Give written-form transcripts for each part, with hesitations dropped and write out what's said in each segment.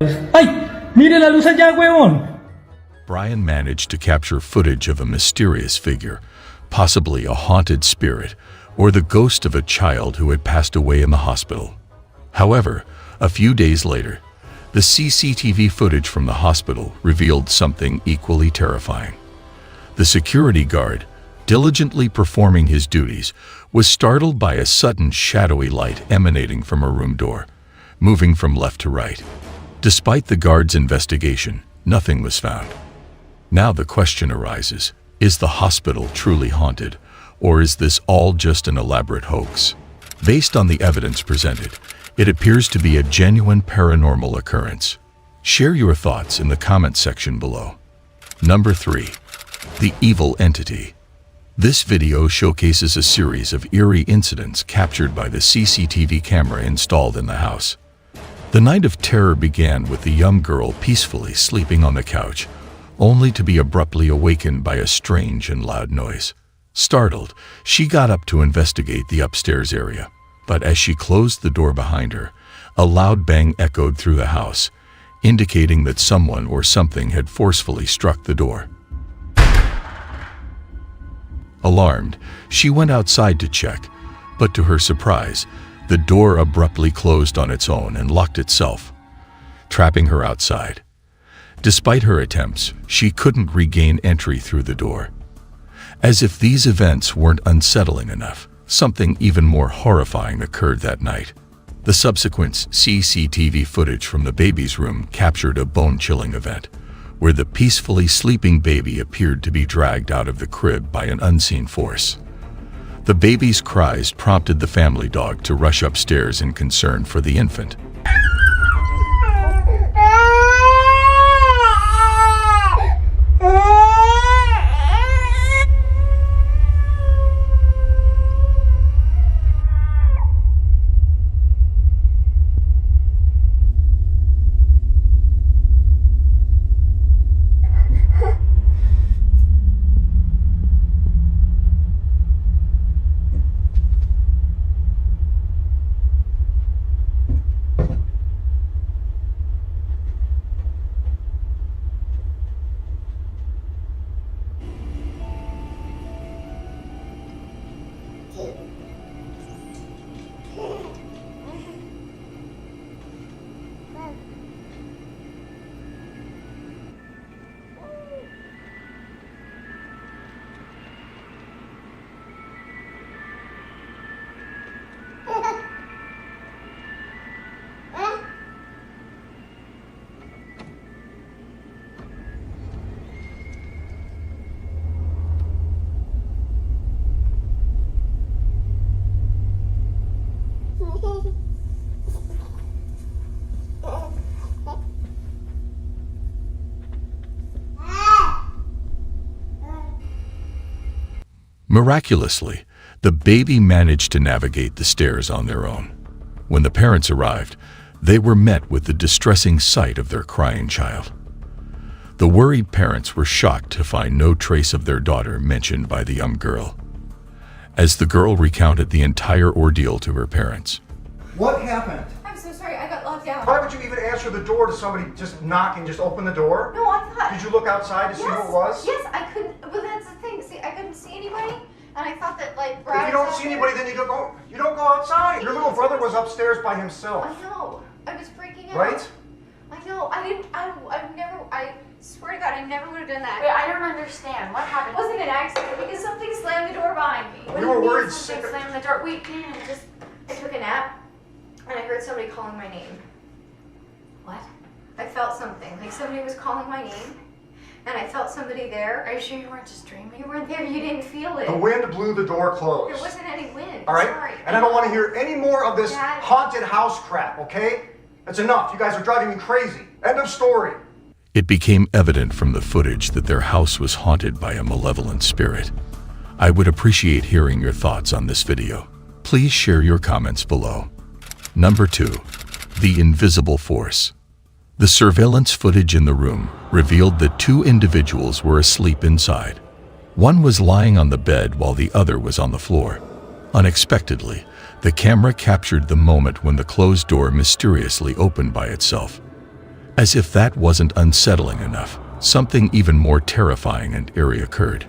¡Ay! ¡Mire la luz allá, huevón! Brian managed to capture footage of a mysterious figure, possibly a haunted spirit or the ghost of a child who had passed away in the hospital. However, a few days later, the CCTV footage from the hospital revealed something equally terrifying. The security guard, diligently performing his duties, was startled by a sudden shadowy light emanating from a room door, moving from left to right. Despite the guard's investigation, nothing was found. Now the question arises, is the hospital truly haunted, or is this all just an elaborate hoax? Based on the evidence presented, it appears to be a genuine paranormal occurrence. Share your thoughts in the comment section below. Number 3. The evil entity. This video showcases a series of eerie incidents captured by the CCTV camera installed in the house. The night of terror began with the young girl peacefully sleeping on the couch, only to be abruptly awakened by a strange and loud noise. Startled, she got up to investigate the upstairs area, but as she closed the door behind her, a loud bang echoed through the house, indicating that someone or something had forcefully struck the door. Alarmed, she went outside to check, but to her surprise, the door abruptly closed on its own and locked itself, trapping her outside. Despite her attempts, she couldn't regain entry through the door. As if these events weren't unsettling enough, something even more horrifying occurred that night. The subsequent CCTV footage from the baby's room captured a bone-chilling event, where the peacefully sleeping baby appeared to be dragged out of the crib by an unseen force. The baby's cries prompted the family dog to rush upstairs in concern for the infant. Miraculously, the baby managed to navigate the stairs on their own. When the parents arrived, they were met with the distressing sight of their crying child. The worried parents were shocked to find no trace of their daughter mentioned by the young girl. As the girl recounted the entire ordeal to her parents. What happened? I'm so sorry, I got locked out. Why would you even answer the door to somebody just knock and just open the door? No, I thought... Did you look outside to see who it was? Yes, I couldn't, but that's the thing, see, I couldn't see anybody, and I thought that, like, Brad... If you don't see anybody, then you don't go outside. Your little brother was upstairs by himself. I know, I was freaking out. Right? I know, I swear to God, I never would have done that. Wait, I don't understand. What happened? It wasn't an accident, because something slammed the door behind me. We were worried Something slammed the door. Wait, I took a nap, and I heard somebody calling my name. what? I felt something, like somebody was calling my name, and I felt somebody there. Are you sure you weren't just dreaming? You weren't there, you didn't feel it. The wind blew the door closed. There wasn't any wind. All right? Sorry. And I don't want to hear any more of this Dad. haunted house crap, okay? That's enough. You guys are driving me crazy. End of story. It became evident from the footage that their house was haunted by a malevolent spirit. I would appreciate hearing your thoughts on this video. Please share your comments below. Number 2. The invisible force. The surveillance footage in the room revealed that 2 individuals were asleep inside. One was lying on the bed while the other was on the floor. Unexpectedly, the camera captured the moment when the closed door mysteriously opened by itself. As if that wasn't unsettling enough, something even more terrifying and eerie occurred.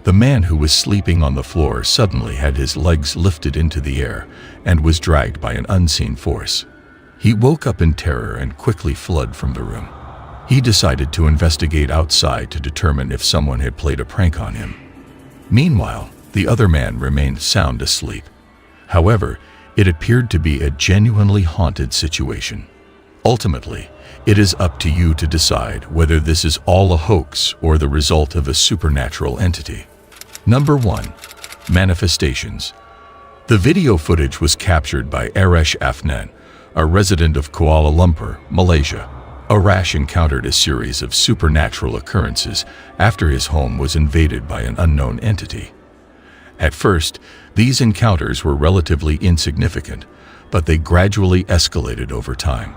The man who was sleeping on the floor suddenly had his legs lifted into the air and was dragged by an unseen force. He woke up in terror and quickly fled from the room. He decided to investigate outside to determine if someone had played a prank on him. Meanwhile, the other man remained sound asleep. However, it appeared to be a genuinely haunted situation. Ultimately, it is up to you to decide whether this is all a hoax or the result of a supernatural entity. Number 1. Manifestations. The video footage was captured by Arash Afnan, a resident of Kuala Lumpur, Malaysia. Arash encountered a series of supernatural occurrences after his home was invaded by an unknown entity. At first, these encounters were relatively insignificant, but they gradually escalated over time.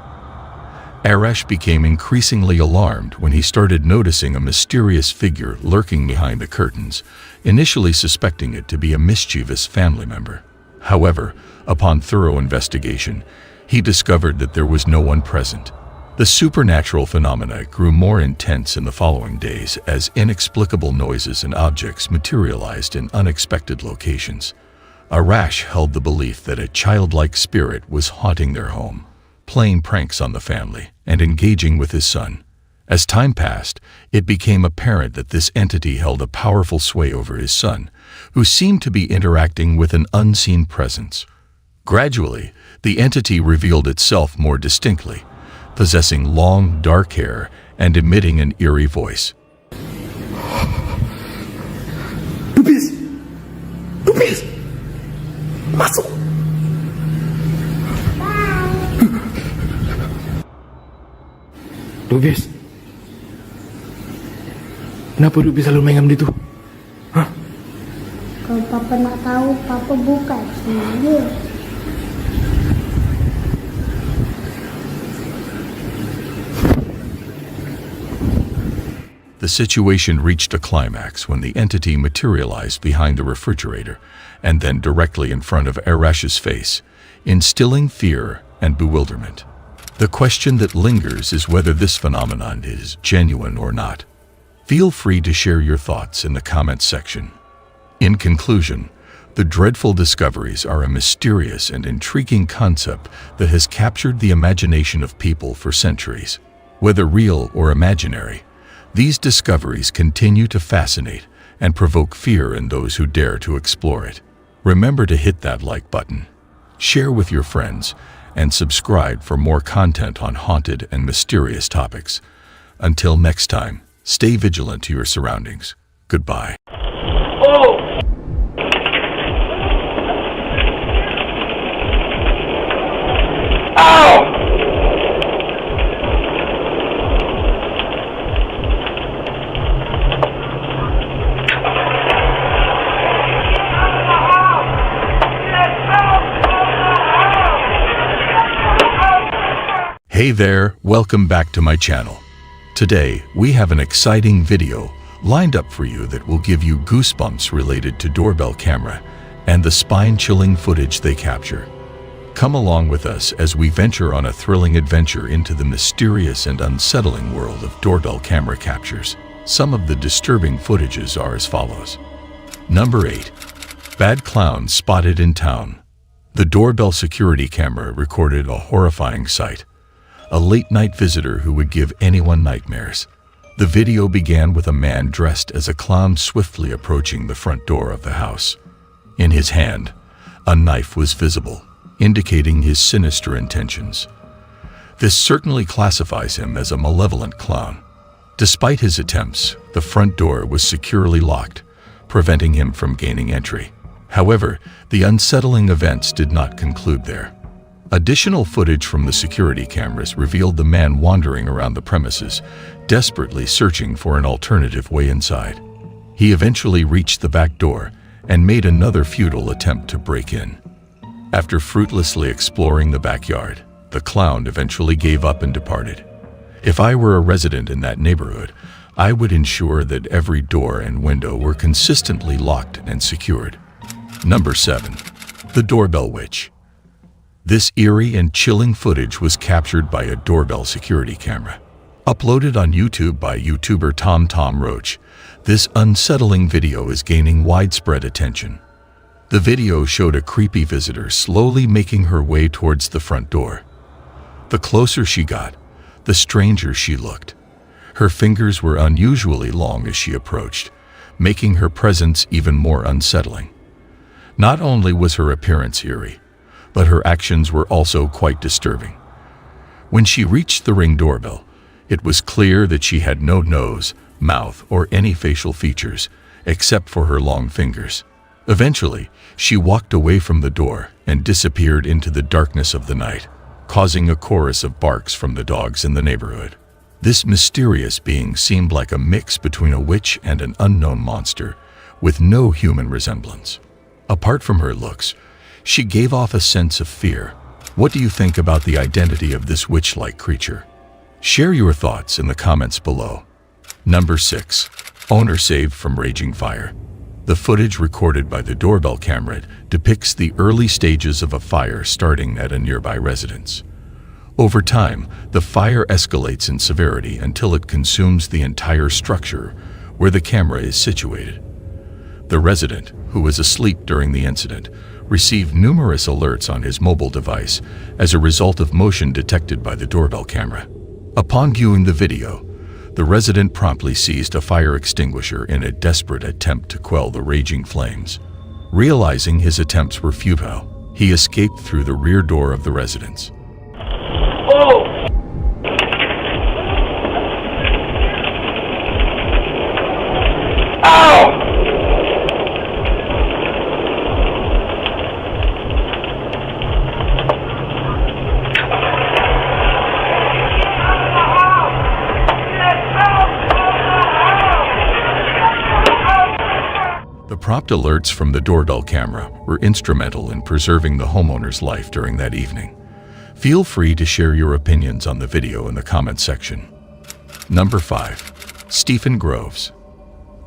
Arash became increasingly alarmed when he started noticing a mysterious figure lurking behind the curtains, initially suspecting it to be a mischievous family member. However, upon thorough investigation, he discovered that there was no one present. The supernatural phenomena grew more intense in the following days as inexplicable noises and objects materialized in unexpected locations. Arash held the belief that a childlike spirit was haunting their home, playing pranks on the family, and engaging with his son. As time passed, it became apparent that this entity held a powerful sway over his son, who seemed to be interacting with an unseen presence. Gradually, the entity revealed itself more distinctly, possessing long, dark hair and emitting an eerie voice. Lupis! Lupis! Masuk! Lupis, kenapa Lupis selalu main dengan itu? Hah? Kalau Papa nak tahu, Papa buka sini. The situation reached a climax when the entity materialized behind the refrigerator and then directly in front of Arash's face, instilling fear and bewilderment. The question that lingers is whether this phenomenon is genuine or not. Feel free to share your thoughts in the comments section. In conclusion, the dreadful discoveries are a mysterious and intriguing concept that has captured the imagination of people for centuries. Whether real or imaginary, these discoveries continue to fascinate and provoke fear in those who dare to explore it. Remember to hit that like button, share with your friends, and subscribe for more content on haunted and mysterious topics. Until next time, stay vigilant to your surroundings. Goodbye. Hey there, welcome back to my channel. Today, we have an exciting video lined up for you that will give you goosebumps related to doorbell camera and the spine-chilling footage they capture. Come along with us as we venture on a thrilling adventure into the mysterious and unsettling world of doorbell camera captures. Some of the disturbing footages are as follows. Number 8. Bad clowns spotted in town. The doorbell security camera recorded a horrifying sight. A late-night visitor who would give anyone nightmares. The video began with a man dressed as a clown swiftly approaching the front door of the house. In his hand, a knife was visible, indicating his sinister intentions. This certainly classifies him as a malevolent clown. Despite his attempts, the front door was securely locked, preventing him from gaining entry. However, the unsettling events did not conclude there. Additional footage from the security cameras revealed the man wandering around the premises, desperately searching for an alternative way inside. He eventually reached the back door and made another futile attempt to break in. After fruitlessly exploring the backyard, the clown eventually gave up and departed. If I were a resident in that neighborhood, I would ensure that every door and window were consistently locked and secured. Number 7. The Doorbell Witch. This eerie and chilling footage was captured by a doorbell security camera. Uploaded on YouTube by YouTuber Tom Roach, this unsettling video is gaining widespread attention. The video showed a creepy visitor slowly making her way towards the front door. The closer she got, the stranger she looked. Her fingers were unusually long as she approached, making her presence even more unsettling. Not only was her appearance eerie, but her actions were also quite disturbing. When she reached the Ring doorbell, it was clear that she had no nose, mouth, or any facial features, except for her long fingers. Eventually, she walked away from the door and disappeared into the darkness of the night, causing a chorus of barks from the dogs in the neighborhood. This mysterious being seemed like a mix between a witch and an unknown monster, with no human resemblance. Apart from her looks, she gave off a sense of fear. What do you think about the identity of this witch-like creature? Share your thoughts in the comments below. Number 6. Owner saved from raging fire. The footage recorded by the doorbell camera depicts the early stages of a fire starting at a nearby residence. Over time, the fire escalates in severity until it consumes the entire structure where the camera is situated. The resident, who was asleep during the incident, received numerous alerts on his mobile device as a result of motion detected by the doorbell camera. Upon viewing the video, the resident promptly seized a fire extinguisher in a desperate attempt to quell the raging flames. Realizing his attempts were futile, he escaped through the rear door of the residence. The prompt alerts from the doorbell camera were instrumental in preserving the homeowner's life during that evening. Feel free to share your opinions on the video in the comment section. Number 5. Stephen Groves.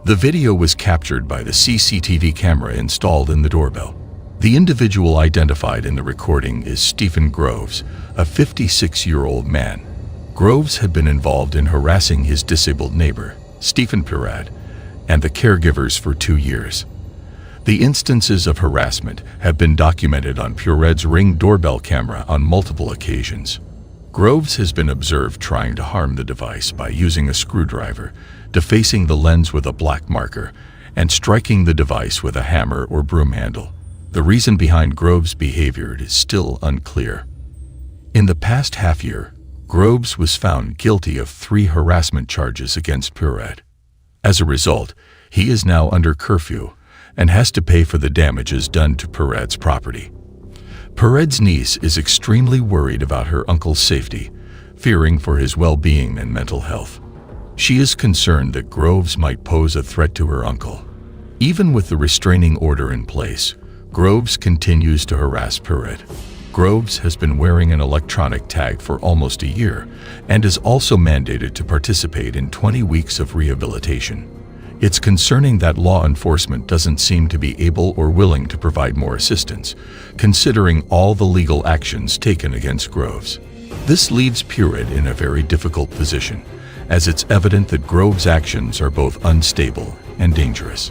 The video was captured by the CCTV camera installed in the doorbell. The individual identified in the recording is Stephen Groves, a 56-year-old man. Groves had been involved in harassing his disabled neighbor, Stephen Perad, and the caregivers for 2 years. The instances of harassment have been documented on Pureed's Ring doorbell camera on multiple occasions. Groves has been observed trying to harm the device by using a screwdriver, defacing the lens with a black marker, and striking the device with a hammer or broom handle. The reason behind Groves' behavior is still unclear. In the past half year, Groves was found guilty of 3 harassment charges against Pureed. As a result, he is now under curfew and has to pay for the damages done to Pureed's property. Pureed's niece is extremely worried about her uncle's safety, fearing for his well-being and mental health. She is concerned that Groves might pose a threat to her uncle. Even with the restraining order in place, Groves continues to harass Pureed. Groves has been wearing an electronic tag for almost a year and is also mandated to participate in 20 weeks of rehabilitation. It's concerning that law enforcement doesn't seem to be able or willing to provide more assistance, considering all the legal actions taken against Groves. This leaves Pureed in a very difficult position, as it's evident that Groves' actions are both unstable and dangerous.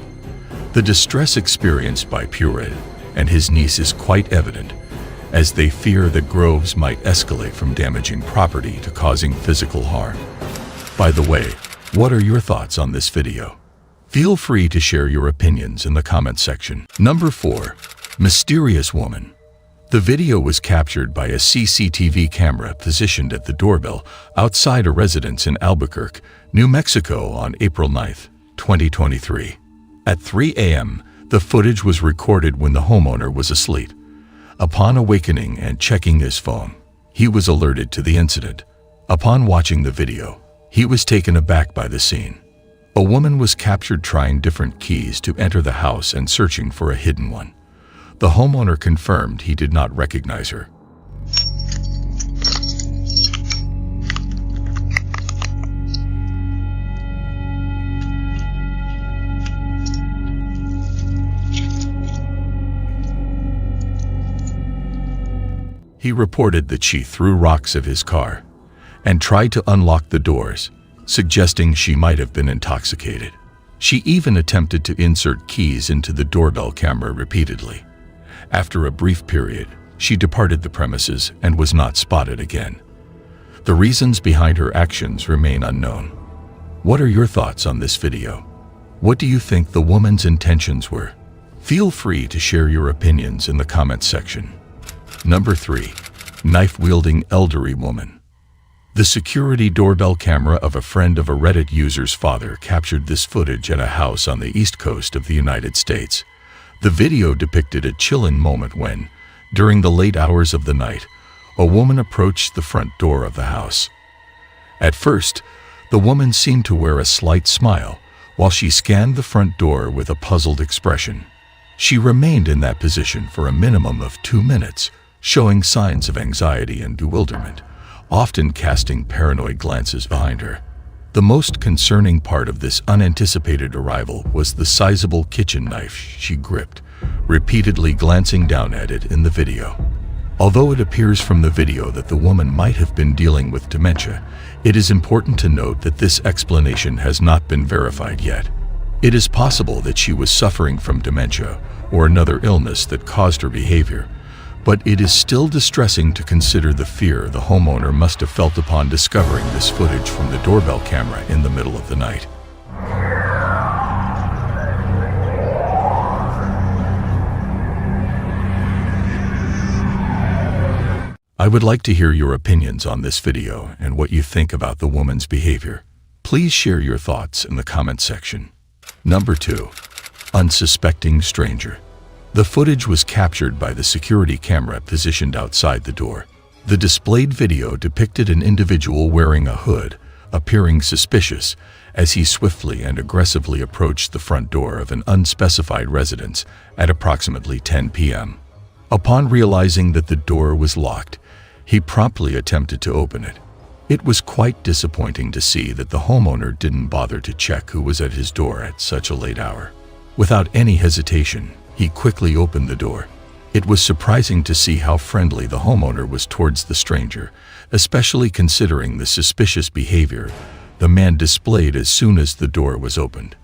The distress experienced by Pureed and his niece is quite evident, as they fear that Groves might escalate from damaging property to causing physical harm. By the way, what are your thoughts on this video? Feel free to share your opinions in the comment section. Number 4. Mysterious Woman. The video was captured by a CCTV camera positioned at the doorbell outside a residence in Albuquerque, New Mexico on April 9, 2023. At 3 a.m., the footage was recorded when the homeowner was asleep. Upon awakening and checking his phone, he was alerted to the incident. Upon watching the video, he was taken aback by the scene. A woman was captured trying different keys to enter the house and searching for a hidden one. The homeowner confirmed he did not recognize her. He He reported that she threw rocks at his car and tried to unlock the doors, suggesting she might have been intoxicated. She even attempted to insert keys into the doorbell camera repeatedly. After a brief period, she departed the premises and was not spotted again. The reasons behind her actions remain unknown. What are your thoughts on this video? What do you think the woman's intentions were? Feel free to share your opinions in the comments section. Number 3. Knife-wielding elderly woman. The security doorbell camera of a friend of a Reddit user's father captured this footage at a house on the East Coast of the United States. The video depicted a chilling moment when, during the late hours of the night, a woman approached the front door of the house. At first, the woman seemed to wear a slight smile while she scanned the front door with a puzzled expression. She remained in that position for a minimum of 2 minutes, showing signs of anxiety and bewilderment, often casting paranoid glances behind her. The most concerning part of this unanticipated arrival was the sizable kitchen knife she gripped, repeatedly glancing down at it in the video. Although it appears from the video that the woman might have been dealing with dementia, it is important to note that this explanation has not been verified yet. It is possible that she was suffering from dementia or another illness that caused her behavior, but it is still distressing to consider the fear the homeowner must have felt upon discovering this footage from the doorbell camera in the middle of the night. I would like to hear your opinions on this video and what you think about the woman's behavior. Please share your thoughts in the comment section. Number 2. Unsuspecting stranger. The footage was captured by the security camera positioned outside the door. The displayed video depicted an individual wearing a hood, appearing suspicious, as he swiftly and aggressively approached the front door of an unspecified residence at approximately 10 p.m. Upon realizing that the door was locked, he promptly attempted to open it. It was quite disappointing to see that the homeowner didn't bother to check who was at his door at such a late hour. Without any hesitation, he quickly opened the door. It was surprising to see how friendly the homeowner was towards the stranger, especially considering the suspicious behavior the man displayed as soon as the door was opened.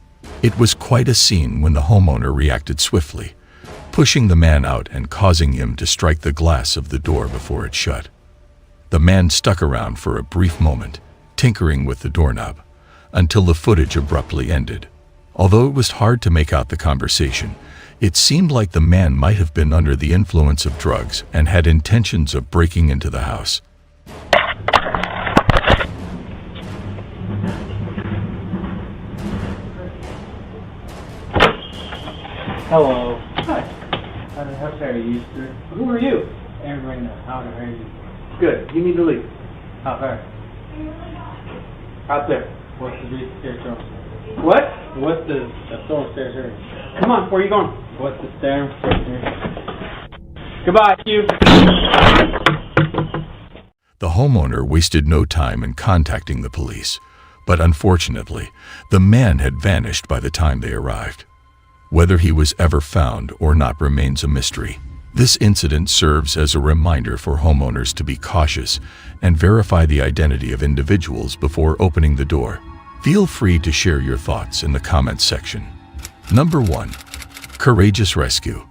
It was quite a scene when the homeowner reacted swiftly, pushing the man out and causing him to strike the glass of the door before it shut. The man stuck around for a brief moment, tinkering with the doorknob, until the footage abruptly ended. Although it was hard to make out the conversation, it seemed like the man might have been under the influence of drugs and had intentions of breaking into the house. Hello. Hi. How are you, sir? Who are you? Aaron right now. How are you? Good. You need to leave. How far? Out there. What's the stairs? What? What's the stairs here? Come on, where are you going? What's the stairs here? Goodbye, you. The homeowner wasted no time in contacting the police, but unfortunately, the man had vanished by the time they arrived. Whether he was ever found or not remains a mystery. This incident serves as a reminder for homeowners to be cautious and verify the identity of individuals before opening the door. Feel free to share your thoughts in the comments section. Number 1. Courageous rescue.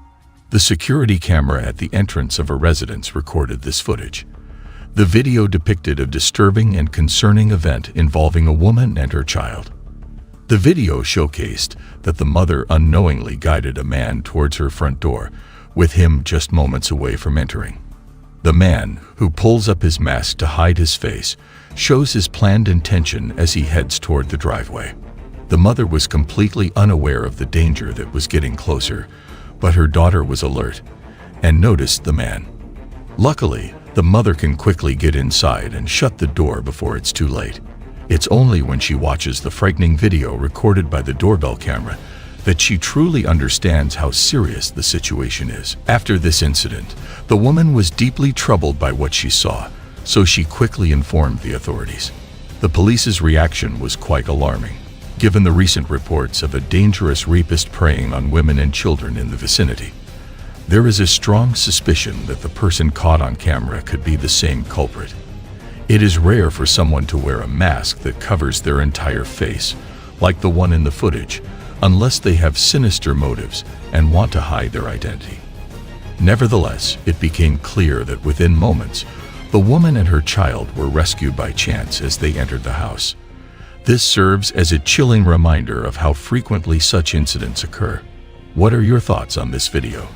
The security camera at the entrance of a residence recorded this footage. The video depicted a disturbing and concerning event involving a woman and her child. The video showcased that the mother unknowingly guided a man towards her front door, with him just moments away from entering. The man, who pulls up his mask to hide his face, shows his planned intention as he heads toward the driveway. The mother was completely unaware of the danger that was getting closer, but her daughter was alert and noticed the man. Luckily, the mother can quickly get inside and shut the door before it's too late. It's only when she watches the frightening video recorded by the doorbell camera that she truly understands how serious the situation is. After this incident, the woman was deeply troubled by what she saw, so she quickly informed the authorities. The police's reaction was quite alarming, given the recent reports of a dangerous rapist preying on women and children in the vicinity. There is a strong suspicion that the person caught on camera could be the same culprit. It is rare for someone to wear a mask that covers their entire face, like the one in the footage, unless they have sinister motives and want to hide their identity. Nevertheless, it became clear that within moments, the woman and her child were rescued by chance as they entered the house. This serves as a chilling reminder of how frequently such incidents occur. What are your thoughts on this video?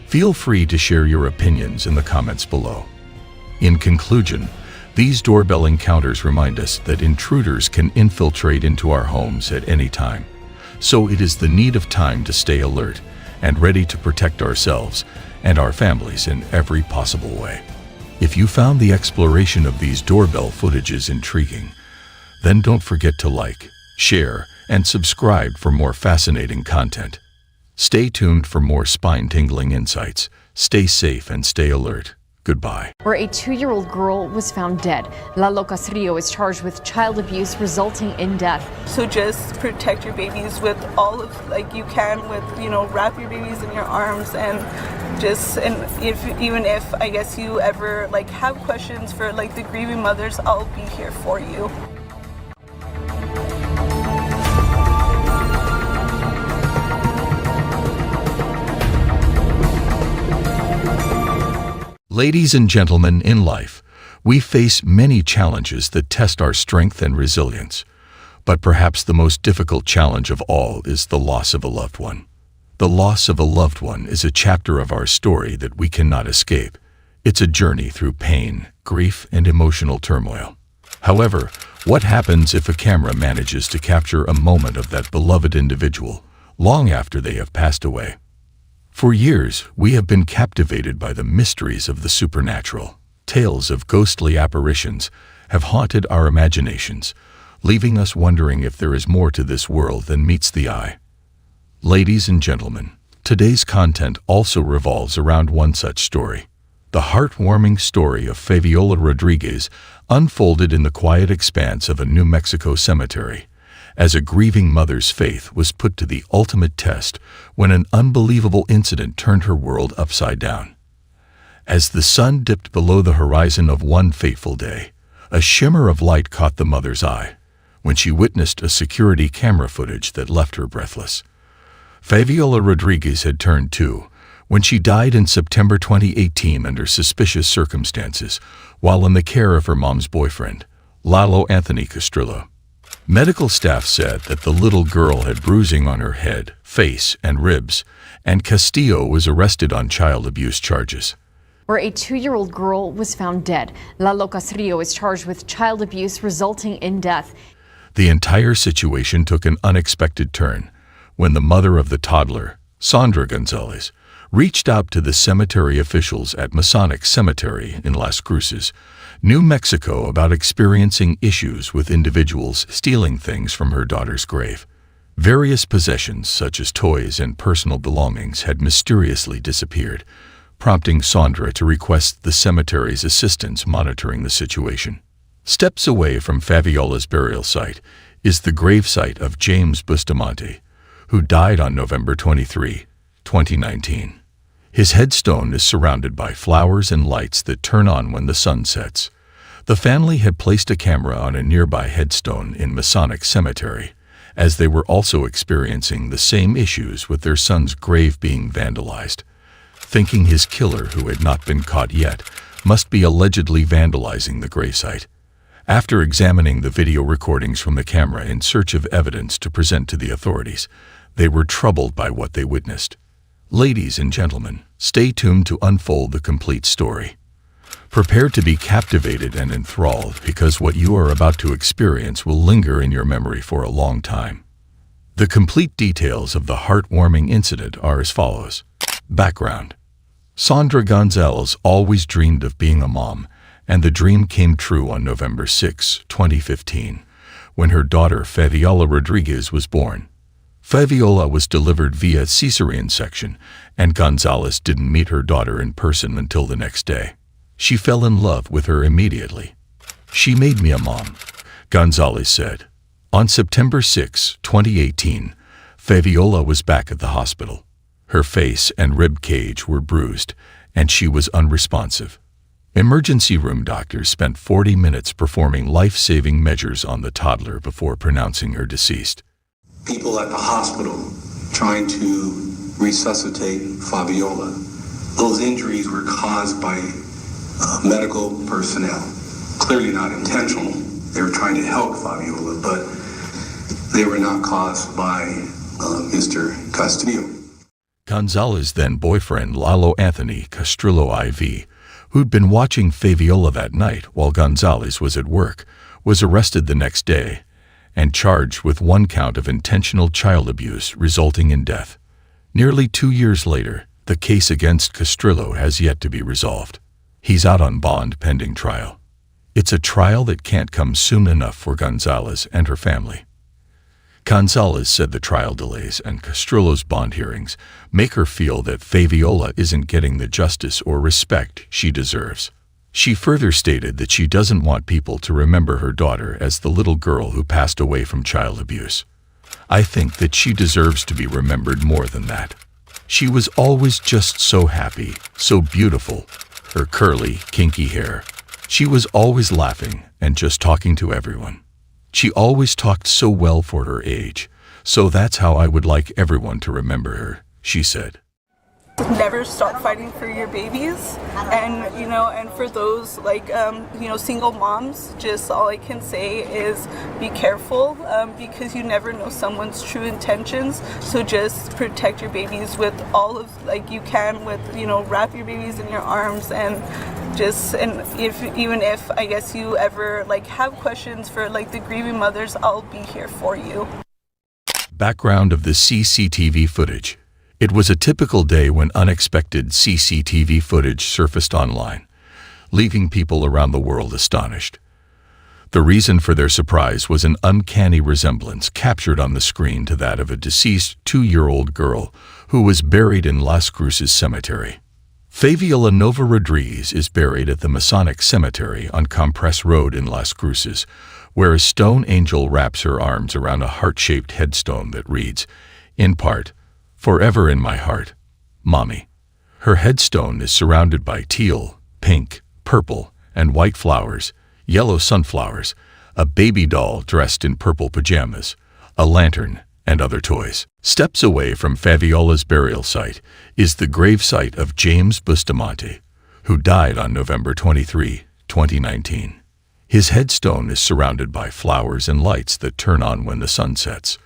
Feel free to share your opinions in the comments below. In conclusion, these doorbell encounters remind us that intruders can infiltrate into our homes at any time. So it is the need of time to stay alert and ready to protect ourselves and our families in every possible way. If you found the exploration of these doorbell footages intriguing, then don't forget to like, share, and subscribe for more fascinating content. Stay tuned for more spine-tingling insights. Stay safe and stay alert. Goodbye. Where a 2-year-old girl was found dead. Lalo Casrillo is charged with child abuse resulting in death. So just protect your babies with all of, like you can with, wrap your babies in your arms and even if I guess you ever have questions for the grieving mothers, I'll be here for you. Ladies and gentlemen, in life, we face many challenges that test our strength and resilience. But perhaps the most difficult challenge of all is the loss of a loved one. The loss of a loved one is a chapter of our story that we cannot escape. It's a journey through pain, grief, and emotional turmoil. However, what happens if a camera manages to capture a moment of that beloved individual long after they have passed away? For years, we have been captivated by the mysteries of the supernatural. Tales of ghostly apparitions have haunted our imaginations, leaving us wondering if there is more to this world than meets the eye. Ladies and gentlemen, today's content also revolves around one such story. The heartwarming story of Fabiola Rodriguez unfolded in the quiet expanse of a New Mexico cemetery, as a grieving mother's faith was put to the ultimate test when an unbelievable incident turned her world upside down. As the sun dipped below the horizon of one fateful day, a shimmer of light caught the mother's eye when she witnessed a security camera footage that left her breathless. Fabiola Rodriguez had turned 2 when she died in September 2018 under suspicious circumstances while in the care of her mom's boyfriend, Lalo Anthony Castrillo. Medical staff said that the little girl had bruising on her head, face, and ribs, and Castillo was arrested on child abuse charges. Where a 2-year-old girl was found dead. Lalo Casrillo is charged with child abuse resulting in death. The entire situation took an unexpected turn when the mother of the toddler, Sandra Gonzalez, reached out to the cemetery officials at Masonic Cemetery in Las Cruces, New Mexico, about experiencing issues with individuals stealing things from her daughter's grave. Various possessions, such as toys and personal belongings, had mysteriously disappeared, prompting Sandra to request the cemetery's assistance monitoring the situation. Steps away from Fabiola's burial site is the gravesite of James Bustamante, who died on November 23, 2019. His headstone is surrounded by flowers and lights that turn on when the sun sets. The family had placed a camera on a nearby headstone in Masonic Cemetery, as they were also experiencing the same issues with their son's grave being vandalized. Thinking his killer, who had not been caught yet, must be allegedly vandalizing the gravesite. After examining the video recordings from the camera in search of evidence to present to the authorities, they were troubled by what they witnessed. Ladies and gentlemen, stay tuned to unfold the complete story. Prepare to be captivated and enthralled, because what you are about to experience will linger in your memory for a long time. The complete details of the heartwarming incident are as follows. Background. Sandra Gonzalez always dreamed of being a mom, and the dream came true on November 6, 2015, when her daughter Fabiola Rodriguez was born. Fabiola was delivered via cesarean section, and Gonzalez didn't meet her daughter in person until the next day. She fell in love with her immediately. "She made me a mom," Gonzalez said. On September 6, 2018, Fabiola was back at the hospital. Her face and rib cage were bruised, and she was unresponsive. Emergency room doctors spent 40 minutes performing life-saving measures on the toddler before pronouncing her deceased. People at the hospital trying to resuscitate Fabiola. Those injuries were caused by medical personnel. Clearly not intentional. They were trying to help Fabiola, but they were not caused by Mr. Castillo. Gonzalez's then-boyfriend Lalo Anthony Castrillo IV, who'd been watching Fabiola that night while Gonzalez was at work, was arrested the next day and charged with 1 count of intentional child abuse resulting in death. Nearly 2 years later, the case against Castrillo has yet to be resolved. He's out on bond pending trial. It's a trial that can't come soon enough for Gonzalez and her family. Gonzalez said the trial delays and Castrillo's bond hearings make her feel that Fabiola isn't getting the justice or respect she deserves. She further stated that she doesn't want people to remember her daughter as the little girl who passed away from child abuse. I think that she deserves to be remembered more than that. She was always just so happy, so beautiful, her curly, kinky hair. She was always laughing and just talking to everyone. She always talked so well for her age, so that's how I would like everyone to remember her, she said. Never stop fighting for your babies, and for those single moms, just all I can say is be careful, because you never know someone's true intentions. So just protect your babies with all of you can with wrap your babies in your arms, and if I guess you ever have questions for the grieving mothers, I'll be here for you. Background of the CCTV footage. It was a typical day when unexpected CCTV footage surfaced online, leaving people around the world astonished. The reason for their surprise was an uncanny resemblance captured on the screen to that of a deceased 2-year-old girl who was buried in Las Cruces Cemetery. Fabiola Nova Rodriguez is buried at the Masonic Cemetery on Compress Road in Las Cruces, where a stone angel wraps her arms around a heart-shaped headstone that reads, in part, "Forever in my heart, Mommy." Her headstone is surrounded by teal, pink, purple, and white flowers, yellow sunflowers, a baby doll dressed in purple pajamas, a lantern, and other toys. Steps away from Fabiola's burial site is the gravesite of James Bustamante, who died on November 23, 2019. His headstone is surrounded by flowers and lights that turn on when the sun sets.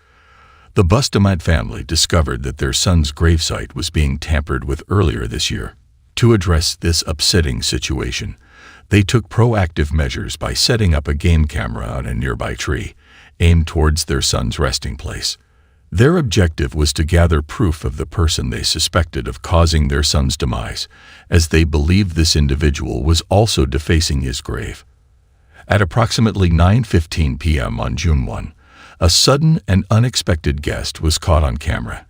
The Bustamante family discovered that their son's gravesite was being tampered with earlier this year. To address this upsetting situation, they took proactive measures by setting up a game camera on a nearby tree, aimed towards their son's resting place. Their objective was to gather proof of the person they suspected of causing their son's demise, as they believed this individual was also defacing his grave. At approximately 9:15 p.m. on June 1, a sudden and unexpected guest was caught on camera.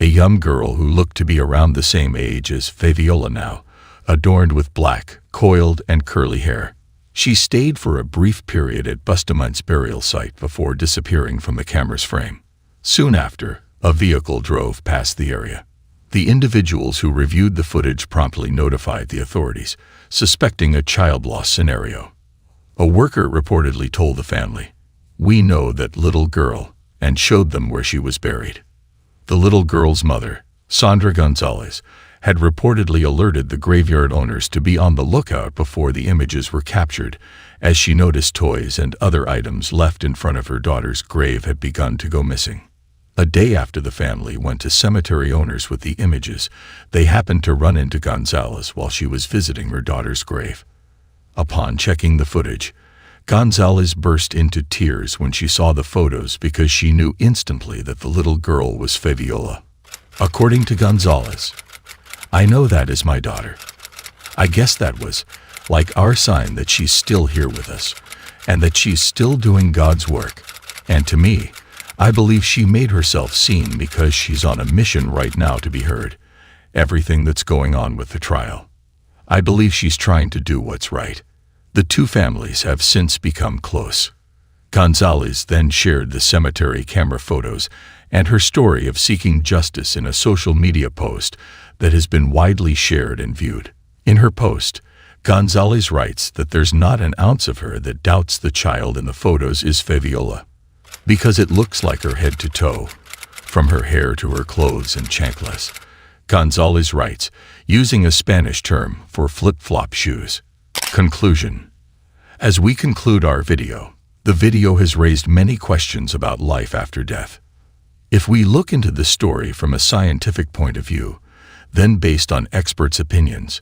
A young girl who looked to be around the same age as Fabiola now, adorned with black, coiled, and curly hair. She stayed for a brief period at Bustamante's burial site before disappearing from the camera's frame. Soon after, a vehicle drove past the area. The individuals who reviewed the footage promptly notified the authorities, suspecting a child loss scenario. A worker reportedly told the family, "We know that little girl," and showed them where she was buried. The little girl's mother, Sandra Gonzalez, had reportedly alerted the graveyard owners to be on the lookout before the images were captured, as she noticed toys and other items left in front of her daughter's grave had begun to go missing. A day after the family went to cemetery owners with the images, they happened to run into Gonzalez while she was visiting her daughter's grave. Upon checking the footage, Gonzalez burst into tears when she saw the photos because she knew instantly that the little girl was Fabiola. According to Gonzalez, "I know that is my daughter. I guess that was like our sign that she's still here with us and that she's still doing God's work. And to me, I believe she made herself seen because she's on a mission right now to be heard. Everything that's going on with the trial. I believe she's trying to do what's right." The two families have since become close. Gonzalez then shared the cemetery camera photos and her story of seeking justice in a social media post that has been widely shared and viewed. In her post, Gonzalez writes that there's not an ounce of her that doubts the child in the photos is Fabiola, because it looks like her head to toe, from her hair to her clothes and chanclas. Gonzalez writes, using a Spanish term for flip-flop shoes. Conclusion. As we conclude our video, the video has raised many questions about life after death. If we look into the story from a scientific point of view, then based on experts' opinions,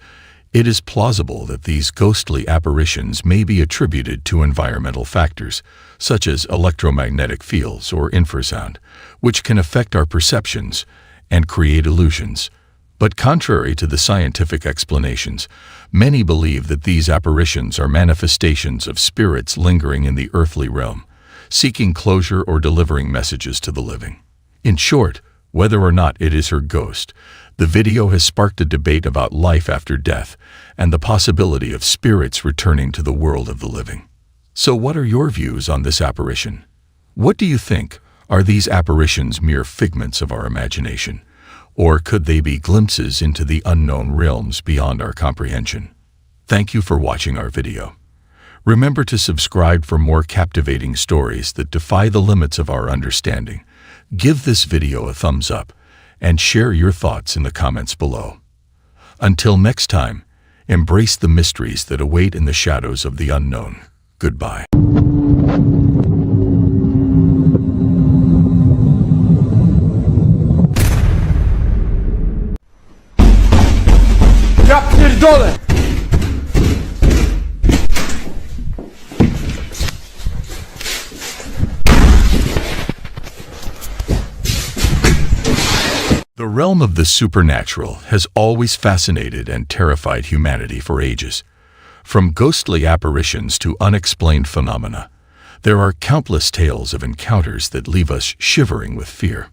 it is plausible that these ghostly apparitions may be attributed to environmental factors, such as electromagnetic fields or infrasound, which can affect our perceptions and create illusions. But contrary to the scientific explanations, many believe that these apparitions are manifestations of spirits lingering in the earthly realm, seeking closure or delivering messages to the living. In short, whether or not it is her ghost, the video has sparked a debate about life after death and the possibility of spirits returning to the world of the living. So what are your views on this apparition? What do you think? Are these apparitions mere figments of our imagination? Or could they be glimpses into the unknown realms beyond our comprehension? Thank you for watching our video. Remember to subscribe for more captivating stories that defy the limits of our understanding. Give this video a thumbs up and share your thoughts in the comments below. Until next time, embrace the mysteries that await in the shadows of the unknown. Goodbye. Ja pierdolę! The realm of the supernatural has always fascinated and terrified humanity for ages. From ghostly apparitions to unexplained phenomena, there are countless tales of encounters that leave us shivering with fear.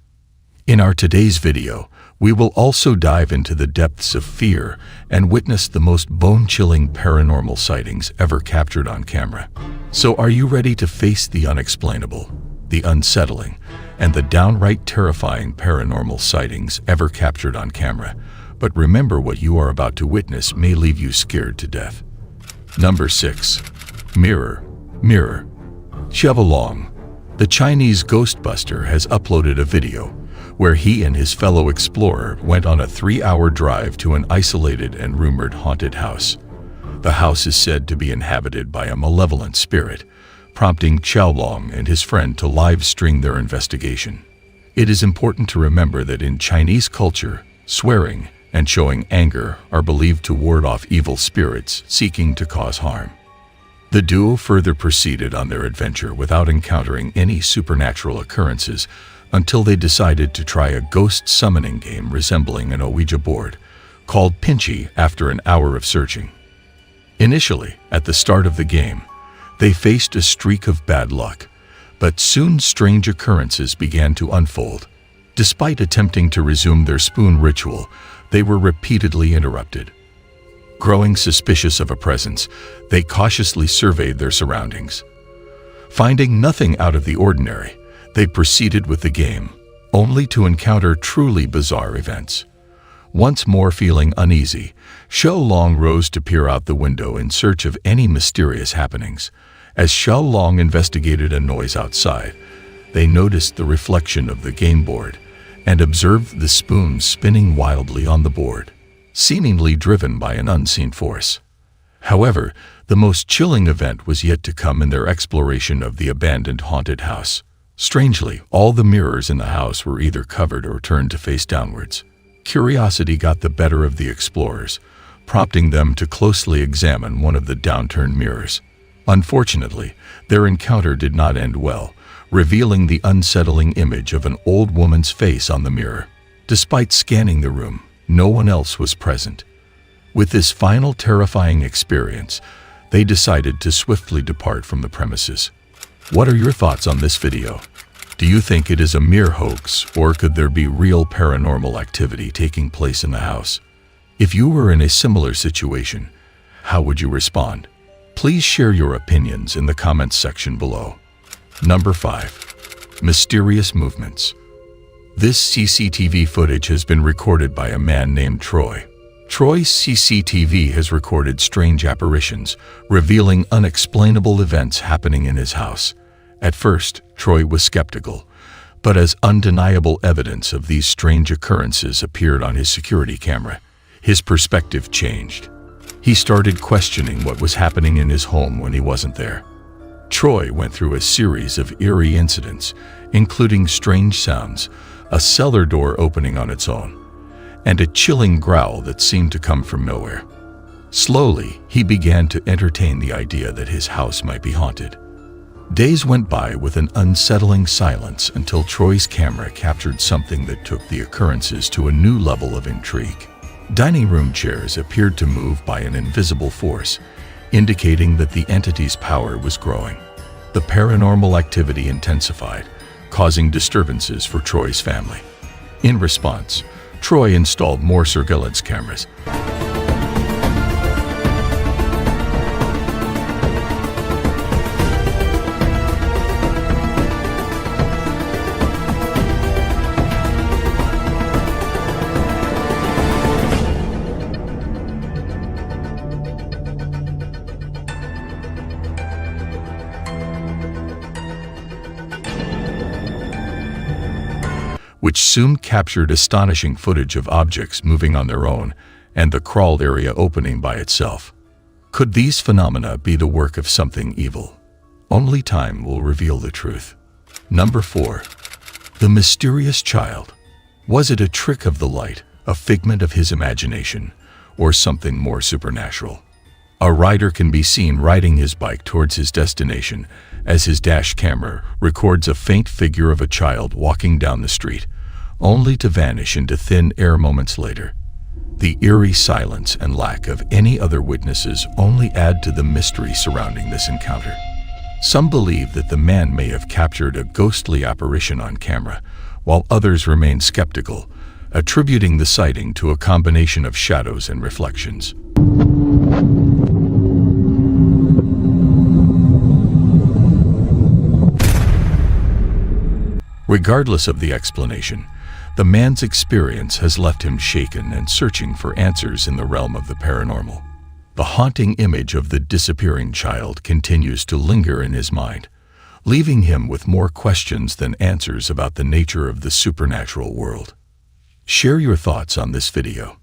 In our today's video, we will also dive into the depths of fear and witness the most bone-chilling paranormal sightings ever captured on camera. So are you ready to face the unexplainable, the unsettling, and the downright terrifying paranormal sightings ever captured on camera? But remember, what you are about to witness may leave you scared to death. Number 6. Mirror. Xiaolong, the Chinese ghostbuster, has uploaded a video where he and his fellow explorer went on a 3-hour drive to an isolated and rumored haunted house. The house is said to be inhabited by a malevolent spirit, prompting Xiaolong and his friend to live-stream their investigation. It is important to remember that in Chinese culture, swearing and showing anger are believed to ward off evil spirits seeking to cause harm. The duo further proceeded on their adventure without encountering any supernatural occurrences until they decided to try a ghost summoning game resembling an Ouija board, called Pinchy, after an hour of searching. Initially, at the start of the game, they faced a streak of bad luck, but soon strange occurrences began to unfold. Despite attempting to resume their spoon ritual, they were repeatedly interrupted. Growing suspicious of a presence, they cautiously surveyed their surroundings. Finding nothing out of the ordinary, they proceeded with the game, only to encounter truly bizarre events. Once more feeling uneasy, Xiaolong rose to peer out the window in search of any mysterious happenings. As Xiaolong investigated a noise outside, they noticed the reflection of the game board and observed the spoons spinning wildly on the board, seemingly driven by an unseen force. However, the most chilling event was yet to come in their exploration of the abandoned haunted house. Strangely, all the mirrors in the house were either covered or turned to face downwards. Curiosity got the better of the explorers, prompting them to closely examine one of the downturned mirrors. Unfortunately, their encounter did not end well, revealing the unsettling image of an old woman's face on the mirror. Despite scanning the room, no one else was present. With this final terrifying experience, they decided to swiftly depart from the premises. What are your thoughts on this video? Do you think it is a mere hoax, or could there be real paranormal activity taking place in the house? If you were in a similar situation, how would you respond? Please share your opinions in the comments section below. Number 5. Mysterious movements. This CCTV footage has been recorded by a man named Troy. Troy's CCTV has recorded strange apparitions, revealing unexplainable events happening in his house. At first, Troy was skeptical, but as undeniable evidence of these strange occurrences appeared on his security camera, his perspective changed. He started questioning what was happening in his home when he wasn't there. Troy went through a series of eerie incidents, including strange sounds, a cellar door opening on its own, and a chilling growl that seemed to come from nowhere. Slowly, he began to entertain the idea that his house might be haunted. Days went by with an unsettling silence until Troy's camera captured something that took the occurrences to a new level of intrigue. Dining room chairs appeared to move by an invisible force, indicating that the entity's power was growing. The paranormal activity intensified, causing disturbances for Troy's family. In response, Troy installed more surveillance cameras. Which soon captured astonishing footage of objects moving on their own and the crawl area opening by itself. Could these phenomena be the work of something evil? Only time will reveal the truth. Number 4. The mysterious child. Was it a trick of the light, a figment of his imagination, or something more supernatural? A rider can be seen riding his bike towards his destination as his dash camera records a faint figure of a child walking down the street, only to vanish into thin air moments later. The eerie silence and lack of any other witnesses only add to the mystery surrounding this encounter. Some believe that the man may have captured a ghostly apparition on camera, while others remain skeptical, attributing the sighting to a combination of shadows and reflections. Regardless of the explanation, the man's experience has left him shaken and searching for answers in the realm of the paranormal. The haunting image of the disappearing child continues to linger in his mind, leaving him with more questions than answers about the nature of the supernatural world. Share your thoughts on this video.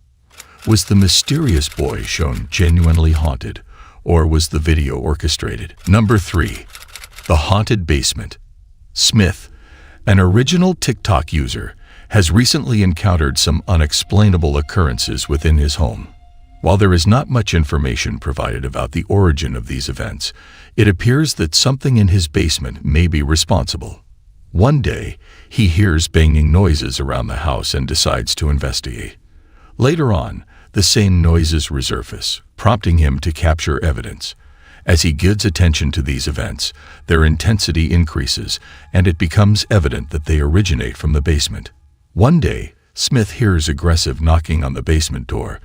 Was the mysterious boy shown genuinely haunted, or was the video orchestrated? Number 3. The haunted basement. Smith, an original TikTok user, has recently encountered some unexplainable occurrences within his home. While there is not much information provided about the origin of these events, it appears that something in his basement may be responsible. One day, he hears banging noises around the house and decides to investigate. Later on, the same noises resurface, prompting him to capture evidence. As he gives attention to these events, their intensity increases, and it becomes evident that they originate from the basement. One day, Smith hears aggressive knocking on the basement door,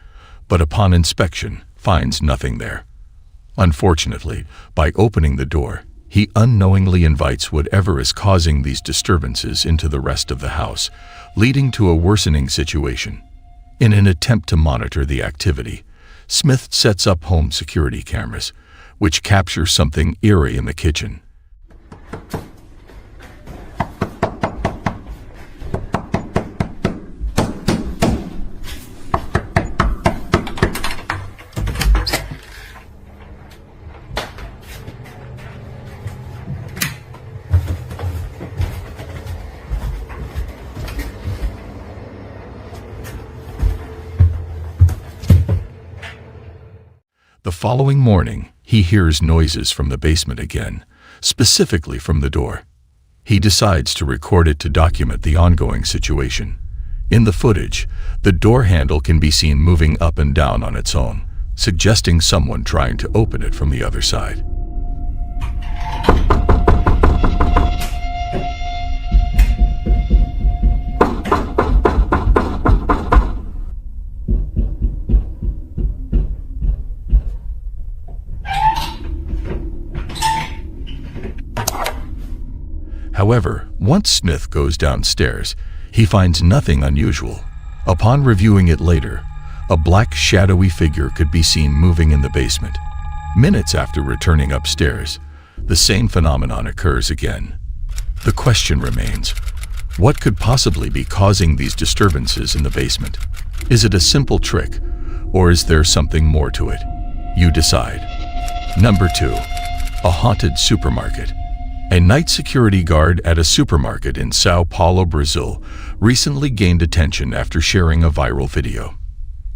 but upon inspection, finds nothing there. Unfortunately, by opening the door, he unknowingly invites whatever is causing these disturbances into the rest of the house, leading to a worsening situation. In an attempt to monitor the activity, Smith sets up home security cameras, which capture something eerie in the kitchen. The following morning, he hears noises from the basement again, specifically from the door. He decides to record it to document the ongoing situation. In the footage, the door handle can be seen moving up and down on its own, suggesting someone trying to open it from the other side. However, once Smith goes downstairs, he finds nothing unusual. Upon reviewing it later, a black shadowy figure could be seen moving in the basement. Minutes after returning upstairs, the same phenomenon occurs again. The question remains, what could possibly be causing these disturbances in the basement? Is it a simple trick, or is there something more to it? You decide. Number 2. A haunted supermarket. A night security guard at a supermarket in Sao Paulo, Brazil, recently gained attention after sharing a viral video.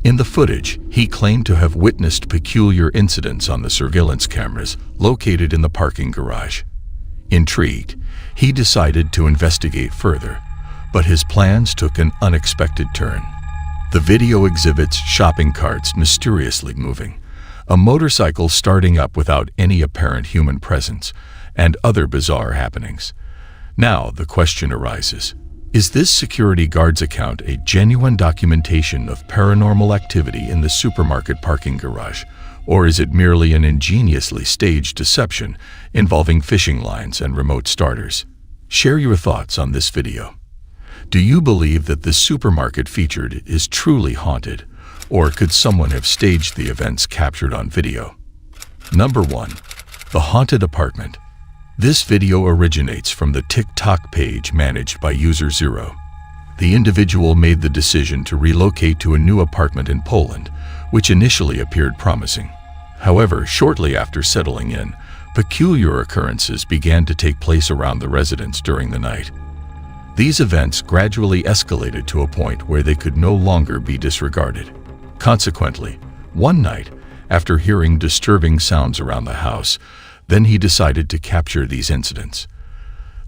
In the footage, he claimed to have witnessed peculiar incidents on the surveillance cameras located in the parking garage. Intrigued, he decided to investigate further, but his plans took an unexpected turn. The video exhibits shopping carts mysteriously moving, a motorcycle starting up without any apparent human presence, and other bizarre happenings. Now the question arises, is this security guard's account a genuine documentation of paranormal activity in the supermarket parking garage, or is it merely an ingeniously staged deception involving fishing lines and remote starters? Share your thoughts on this video. Do you believe that the supermarket featured is truly haunted, or could someone have staged the events captured on video? Number 1. The haunted apartment. This video originates from the TikTok page managed by user Zero. The individual made the decision to relocate to a new apartment in Poland, which initially appeared promising. However, shortly after settling in, peculiar occurrences began to take place around the residence during the night. These events gradually escalated to a point where they could no longer be disregarded. Consequently, one night, after hearing disturbing sounds around the house, then he decided to capture these incidents.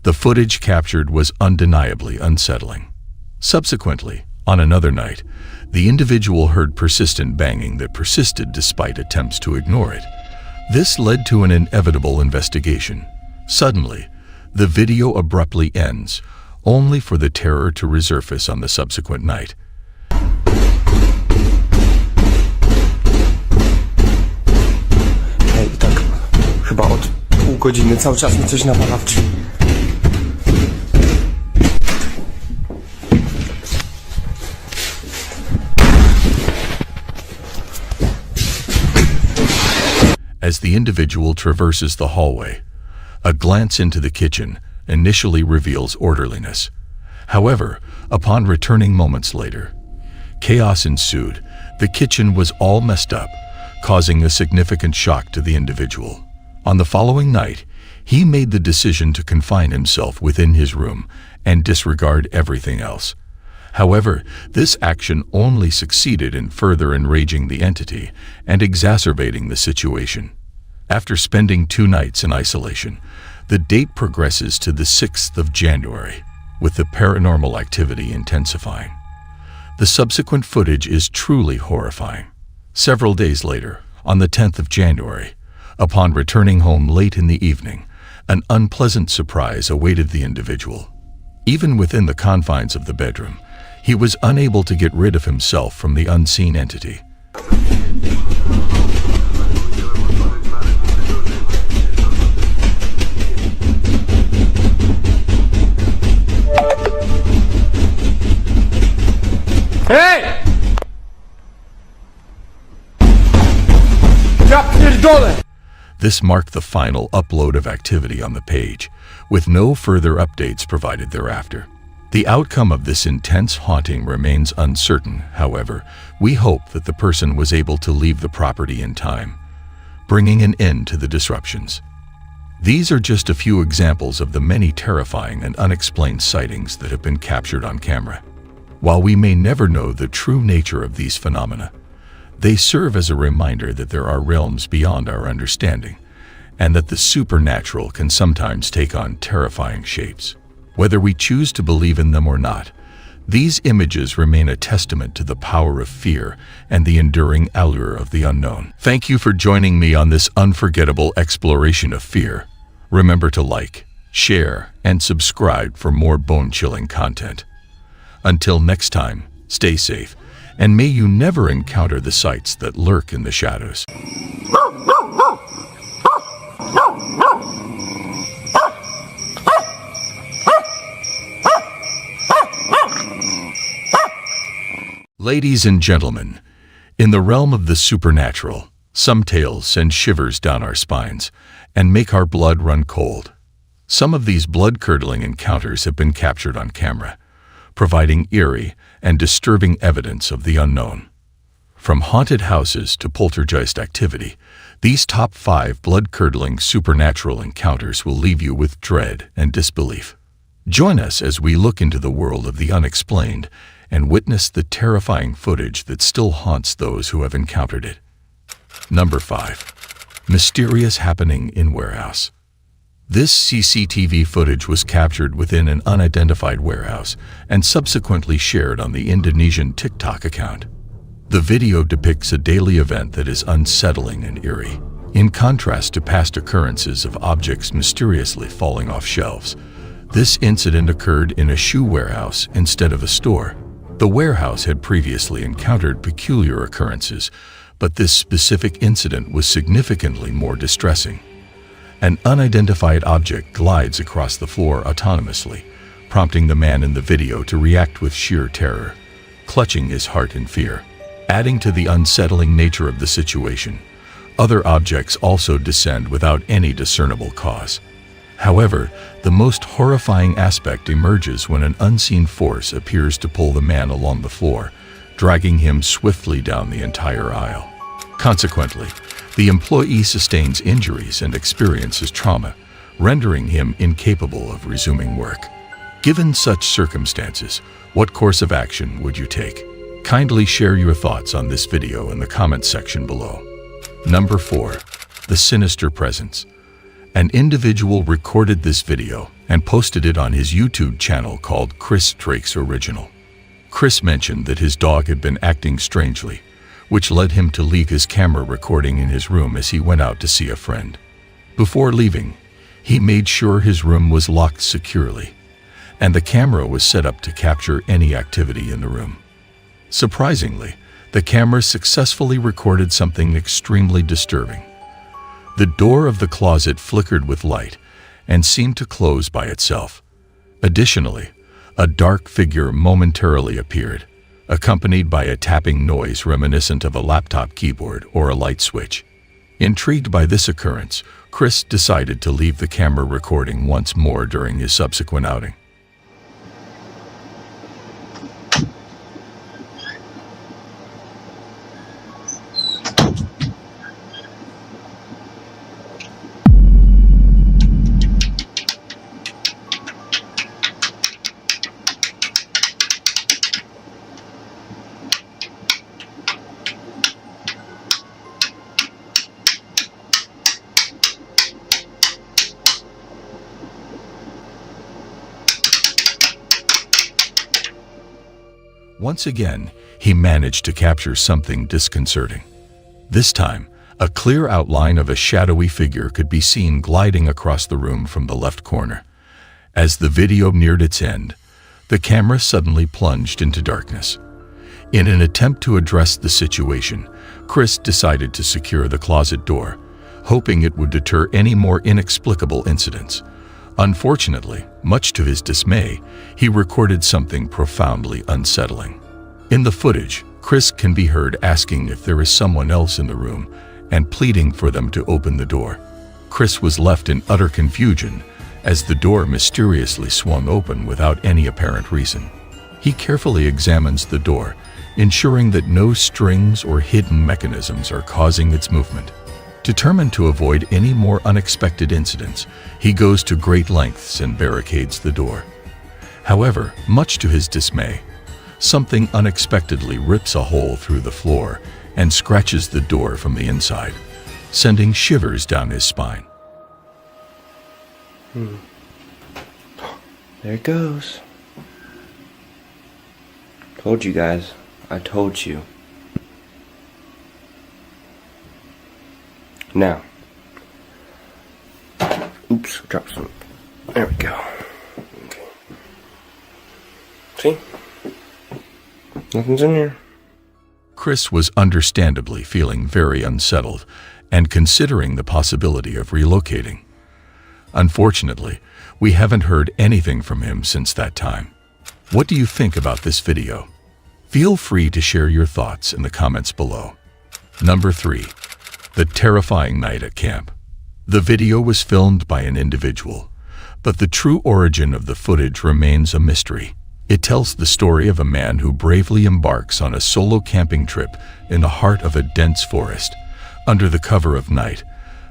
The footage captured was undeniably unsettling. Subsequently, on another night, the individual heard persistent banging that persisted despite attempts to ignore it. This led to an inevitable investigation. Suddenly, the video abruptly ends, only for the terror to resurface on the subsequent night. Ej, tak chyba od pół godziny cały czas mi coś nawala w drzwi. As the individual traverses the hallway, a glance into the kitchen initially reveals orderliness. However, upon returning moments later, chaos ensued. The kitchen was all messed up, causing a significant shock to the individual. On the following night, he made the decision to confine himself within his room and disregard everything else. However, this action only succeeded in further enraging the entity and exacerbating the situation. After spending 2 nights in isolation, the date progresses to the 6th of January, with the paranormal activity intensifying. The subsequent footage is truly horrifying. Several days later, on the 10th of January, upon returning home late in the evening, an unpleasant surprise awaited the individual. Even within the confines of the bedroom, he was unable to get rid of himself from the unseen entity. Hej! Ja pierdolę! This marked the final upload of activity on the page, with no further updates provided thereafter. The outcome of this intense haunting remains uncertain. However, we hope that the person was able to leave the property in time, bringing an end to the disruptions. These are just a few examples of the many terrifying and unexplained sightings that have been captured on camera. While we may never know the true nature of these phenomena, they serve as a reminder that there are realms beyond our understanding, and that the supernatural can sometimes take on terrifying shapes. Whether we choose to believe in them or not, these images remain a testament to the power of fear and the enduring allure of the unknown. Thank you for joining me on this unforgettable exploration of fear. Remember to like, share, and subscribe for more bone-chilling content. Until next time, stay safe, and may you never encounter the sights that lurk in the shadows. Ladies and gentlemen, in the realm of the supernatural, some tales send shivers down our spines and make our blood run cold. Some of these blood-curdling encounters have been captured on camera, providing eerie and disturbing evidence of the unknown. From haunted houses to poltergeist activity, these top 5 blood-curdling supernatural encounters will leave you with dread and disbelief. Join us as we look into the world of the unexplained and witness the terrifying footage that still haunts those who have encountered it. Number 5. Mysterious happening in warehouse. This CCTV footage was captured within an unidentified warehouse and subsequently shared on the Indonesian TikTok account. The video depicts a daily event that is unsettling and eerie. In contrast to past occurrences of objects mysteriously falling off shelves, this incident occurred in a shoe warehouse instead of a store. The warehouse had previously encountered peculiar occurrences, but this specific incident was significantly more distressing. An unidentified object glides across the floor autonomously, prompting the man in the video to react with sheer terror, clutching his heart in fear. Adding to the unsettling nature of the situation, other objects also descend without any discernible cause. However, the most horrifying aspect emerges when an unseen force appears to pull the man along the floor, dragging him swiftly down the entire aisle. Consequently, the employee sustains injuries and experiences trauma, rendering him incapable of resuming work. Given such circumstances, what course of action would you take? Kindly share your thoughts on this video in the comments section below. Number 4. The sinister presence. An individual recorded this video and posted it on his YouTube channel called Chris Drake's Original. Chris mentioned that his dog had been acting strangely, which led him to leave his camera recording in his room as he went out to see a friend. Before leaving, he made sure his room was locked securely, and the camera was set up to capture any activity in the room. Surprisingly, the camera successfully recorded something extremely disturbing. The door of the closet flickered with light and seemed to close by itself. Additionally, a dark figure momentarily appeared, accompanied by a tapping noise reminiscent of a laptop keyboard or a light switch. Intrigued by this occurrence, Chris decided to leave the camera recording once more during his subsequent outing. Once again, he managed to capture something disconcerting. This time, a clear outline of a shadowy figure could be seen gliding across the room from the left corner. As the video neared its end, the camera suddenly plunged into darkness. In an attempt to address the situation, Chris decided to secure the closet door, hoping it would deter any more inexplicable incidents. Unfortunately, much to his dismay, he recorded something profoundly unsettling. In the footage, Chris can be heard asking if there is someone else in the room and pleading for them to open the door. Chris was left in utter confusion as the door mysteriously swung open without any apparent reason. He carefully examines the door, ensuring that no strings or hidden mechanisms are causing its movement. Determined to avoid any more unexpected incidents, he goes to great lengths and barricades the door. However, much to his dismay, something unexpectedly rips a hole through the floor and scratches the door from the inside, sending shivers down his spine. There it goes. Told you guys. I told you. Now. Oops, dropped some. There we go. Okay. See? Nothing's in here. Chris was understandably feeling very unsettled and considering the possibility of relocating. Unfortunately, we haven't heard anything from him since that time. What do you think about this video? Feel free to share your thoughts in the comments below. Number 3. The terrifying night at camp. The video was filmed by an individual, but the true origin of the footage remains a mystery. It tells the story of a man who bravely embarks on a solo camping trip in the heart of a dense forest, under the cover of night,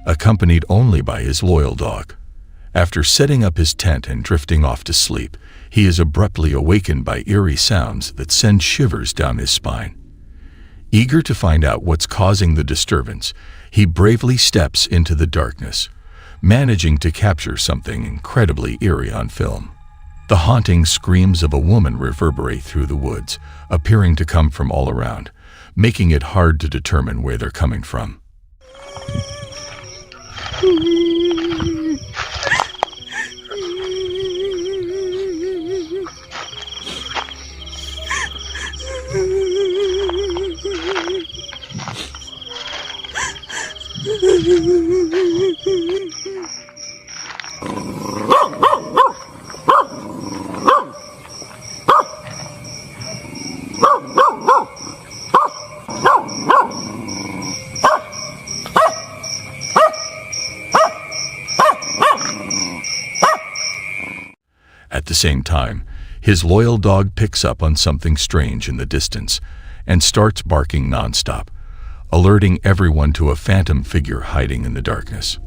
accompanied only by his loyal dog. After setting up his tent and drifting off to sleep, he is abruptly awakened by eerie sounds that send shivers down his spine. Eager to find out what's causing the disturbance, he bravely steps into the darkness, managing to capture something incredibly eerie on film. The haunting screams of a woman reverberate through the woods, appearing to come from all around, making it hard to determine where they're coming from. At the same time, his loyal dog picks up on something strange in the distance and starts barking nonstop, alerting everyone to a phantom figure hiding in the darkness.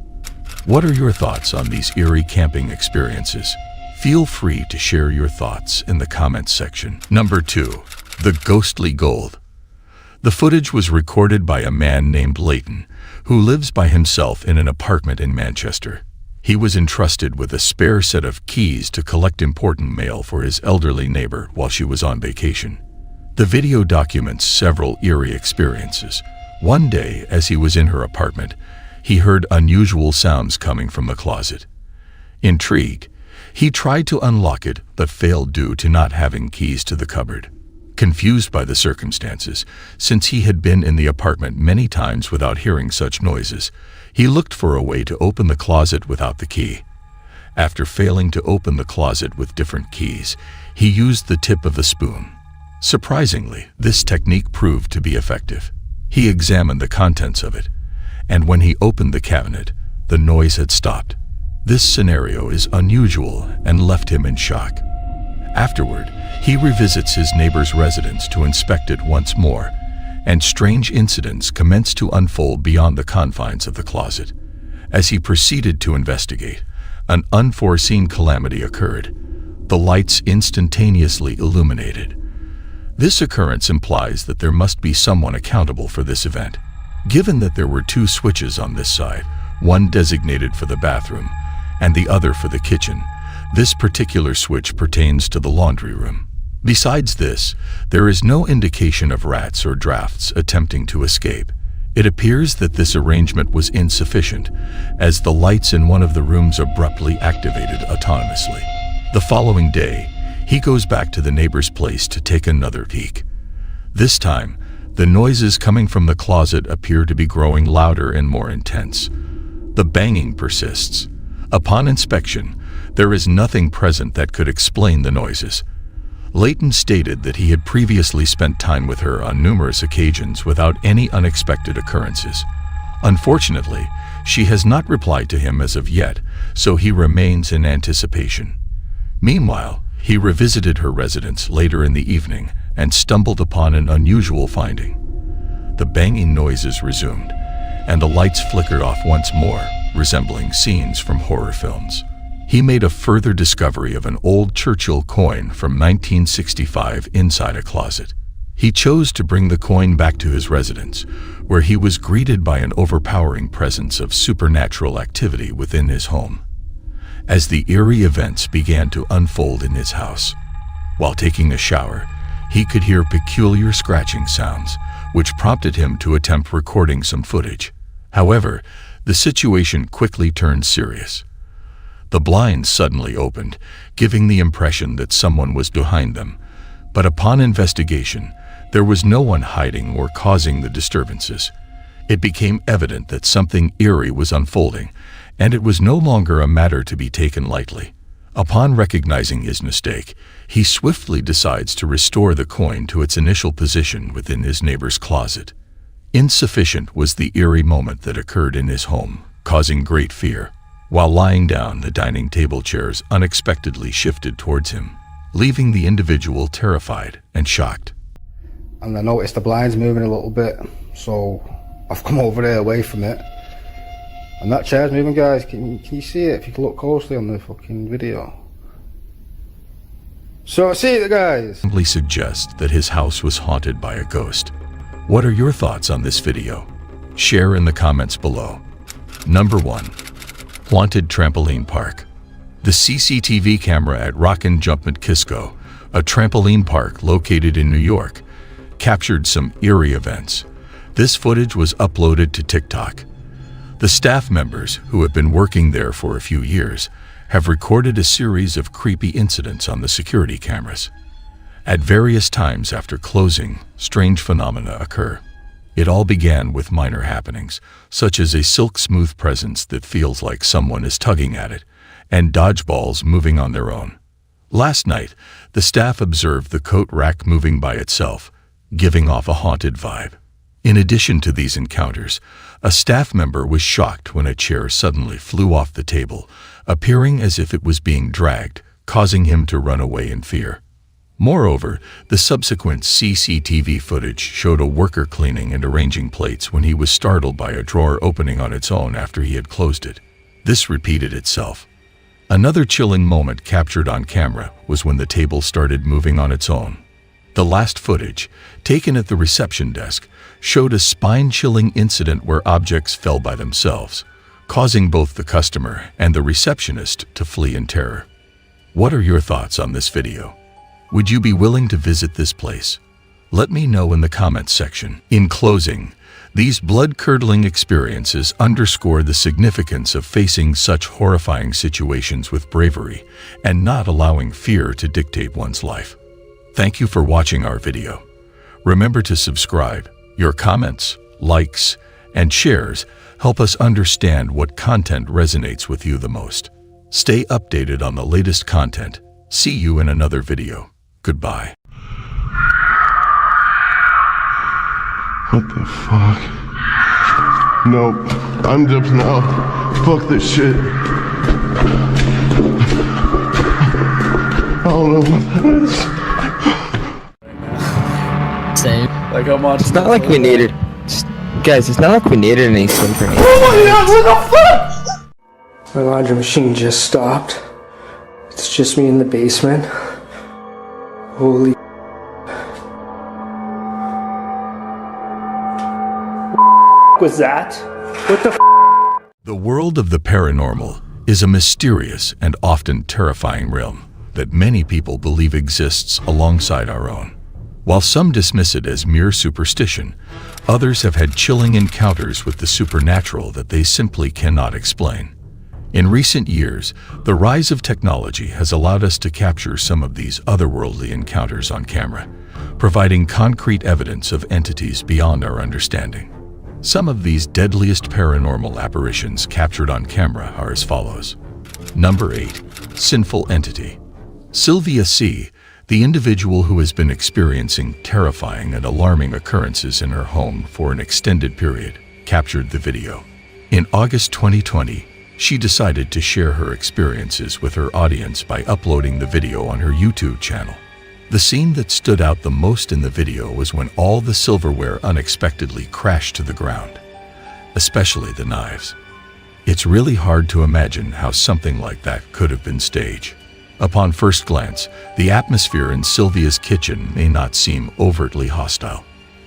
What are your thoughts on these eerie camping experiences? Feel free to share your thoughts in the comments section. Number 2. The ghostly gold. The footage was recorded by a man named Leighton, who lives by himself in an apartment in Manchester. He was entrusted with a spare set of keys to collect important mail for his elderly neighbor while she was on vacation. The video documents several eerie experiences. One day, as he was in her apartment, he heard unusual sounds coming from the closet. Intrigued, he tried to unlock it but failed due to not having keys to the cupboard. Confused by the circumstances, since he had been in the apartment many times without hearing such noises, he looked for a way to open the closet without the key. After failing to open the closet with different keys, he used the tip of the spoon. Surprisingly, this technique proved to be effective. He examined the contents of it, and when he opened the cabinet, the noise had stopped. This scenario is unusual and left him in shock. Afterward, he revisits his neighbor's residence to inspect it once more, and strange incidents commenced to unfold beyond the confines of the closet. As he proceeded to investigate, an unforeseen calamity occurred. The lights instantaneously illuminated. This occurrence implies that there must be someone accountable for this event. Given that there were 2 switches on this side, one designated for the bathroom and the other for the kitchen, this particular switch pertains to the laundry room. Besides this, there is no indication of rats or drafts attempting to escape. It appears that this arrangement was insufficient, as the lights in one of the rooms abruptly activated autonomously. The following day, he goes back to the neighbor's place to take another peek. This time, the noises coming from the closet appear to be growing louder and more intense. The banging persists. Upon inspection, there is nothing present that could explain the noises. Leighton stated that he had previously spent time with her on numerous occasions without any unexpected occurrences. Unfortunately, she has not replied to him as of yet, so he remains in anticipation. Meanwhile, he revisited her residence later in the evening and stumbled upon an unusual finding. The banging noises resumed, and the lights flickered off once more, resembling scenes from horror films. He made a further discovery of an old Churchill coin from 1965 inside a closet. He chose to bring the coin back to his residence, where he was greeted by an overpowering presence of supernatural activity within his home. As the eerie events began to unfold in his house, while taking a shower, he could hear peculiar scratching sounds, which prompted him to attempt recording some footage. However, the situation quickly turned serious. The blinds suddenly opened, giving the impression that someone was behind them, but upon investigation, there was no one hiding or causing the disturbances. It became evident that something eerie was unfolding, and it was no longer a matter to be taken lightly. Upon recognizing his mistake, he swiftly decides to restore the coin to its initial position within his neighbor's closet. Insufficient was the eerie moment that occurred in his home, causing great fear. While lying down, the dining table chairs unexpectedly shifted towards him, leaving the individual terrified and shocked. And I noticed the blinds moving a little bit, so I've come over there away from it. And that chair's moving, guys. Can you see it? If you can look closely on the fucking video. So see it, guys. Simply suggest that his house was haunted by a ghost. What are your thoughts on this video? Share in the comments below. Number 1. Haunted Trampoline Park. The CCTV camera at Rockin' Jumpment Kisco, a trampoline park located in New York, captured some eerie events. This footage was uploaded to TikTok. The staff members, who have been working there for a few years, have recorded a series of creepy incidents on the security cameras. At various times after closing, strange phenomena occur. It all began with minor happenings, such as a silk-smooth presence that feels like someone is tugging at it, and dodgeballs moving on their own. Last night, the staff observed the coat rack moving by itself, giving off a haunted vibe. In addition to these encounters, a staff member was shocked when a chair suddenly flew off the table, appearing as if it was being dragged, causing him to run away in fear. Moreover, the subsequent CCTV footage showed a worker cleaning and arranging plates when he was startled by a drawer opening on its own after he had closed it. This repeated itself. Another chilling moment captured on camera was when the table started moving on its own. The last footage, taken at the reception desk, showed a spine-chilling incident where objects fell by themselves, causing both the customer and the receptionist to flee in terror. What are your thoughts on this video? Would you be willing to visit this place? Let me know in the comments section. In closing, these blood-curdling experiences underscore the significance of facing such horrifying situations with bravery and not allowing fear to dictate one's life. Thank you for watching our video. Remember to subscribe. Your comments, likes, and shares help us understand what content resonates with you the most. Stay updated on the latest content. See you in another video. Goodbye. What the fuck? Nope. I'm dipping out. Fuck this shit. I don't know what that is. Same. Like how much? It's not like we needed... Guys, it's not like we needed any swim training. Oh my god, what the fuck? My laundry machine just stopped. It's just me in the basement. Holy was that? What the The world of the paranormal is a mysterious and often terrifying realm that many people believe exists alongside our own. While some dismiss it as mere superstition, others have had chilling encounters with the supernatural that they simply cannot explain. In recent years, the rise of technology has allowed us to capture some of these otherworldly encounters on camera, providing concrete evidence of entities beyond our understanding. Some of these deadliest paranormal apparitions captured on camera are as follows. Number 8. Sinful Entity. Sylvia C., the individual who has been experiencing terrifying and alarming occurrences in her home for an extended period, captured the video. In August 2020, she decided to share her experiences with her audience by uploading the video on her YouTube channel. The scene that stood out the most in the video was when all the silverware unexpectedly crashed to the ground, especially the knives. It's really hard to imagine how something like that could have been staged. Upon first glance, the atmosphere in Sylvia's kitchen may not seem overtly hostile.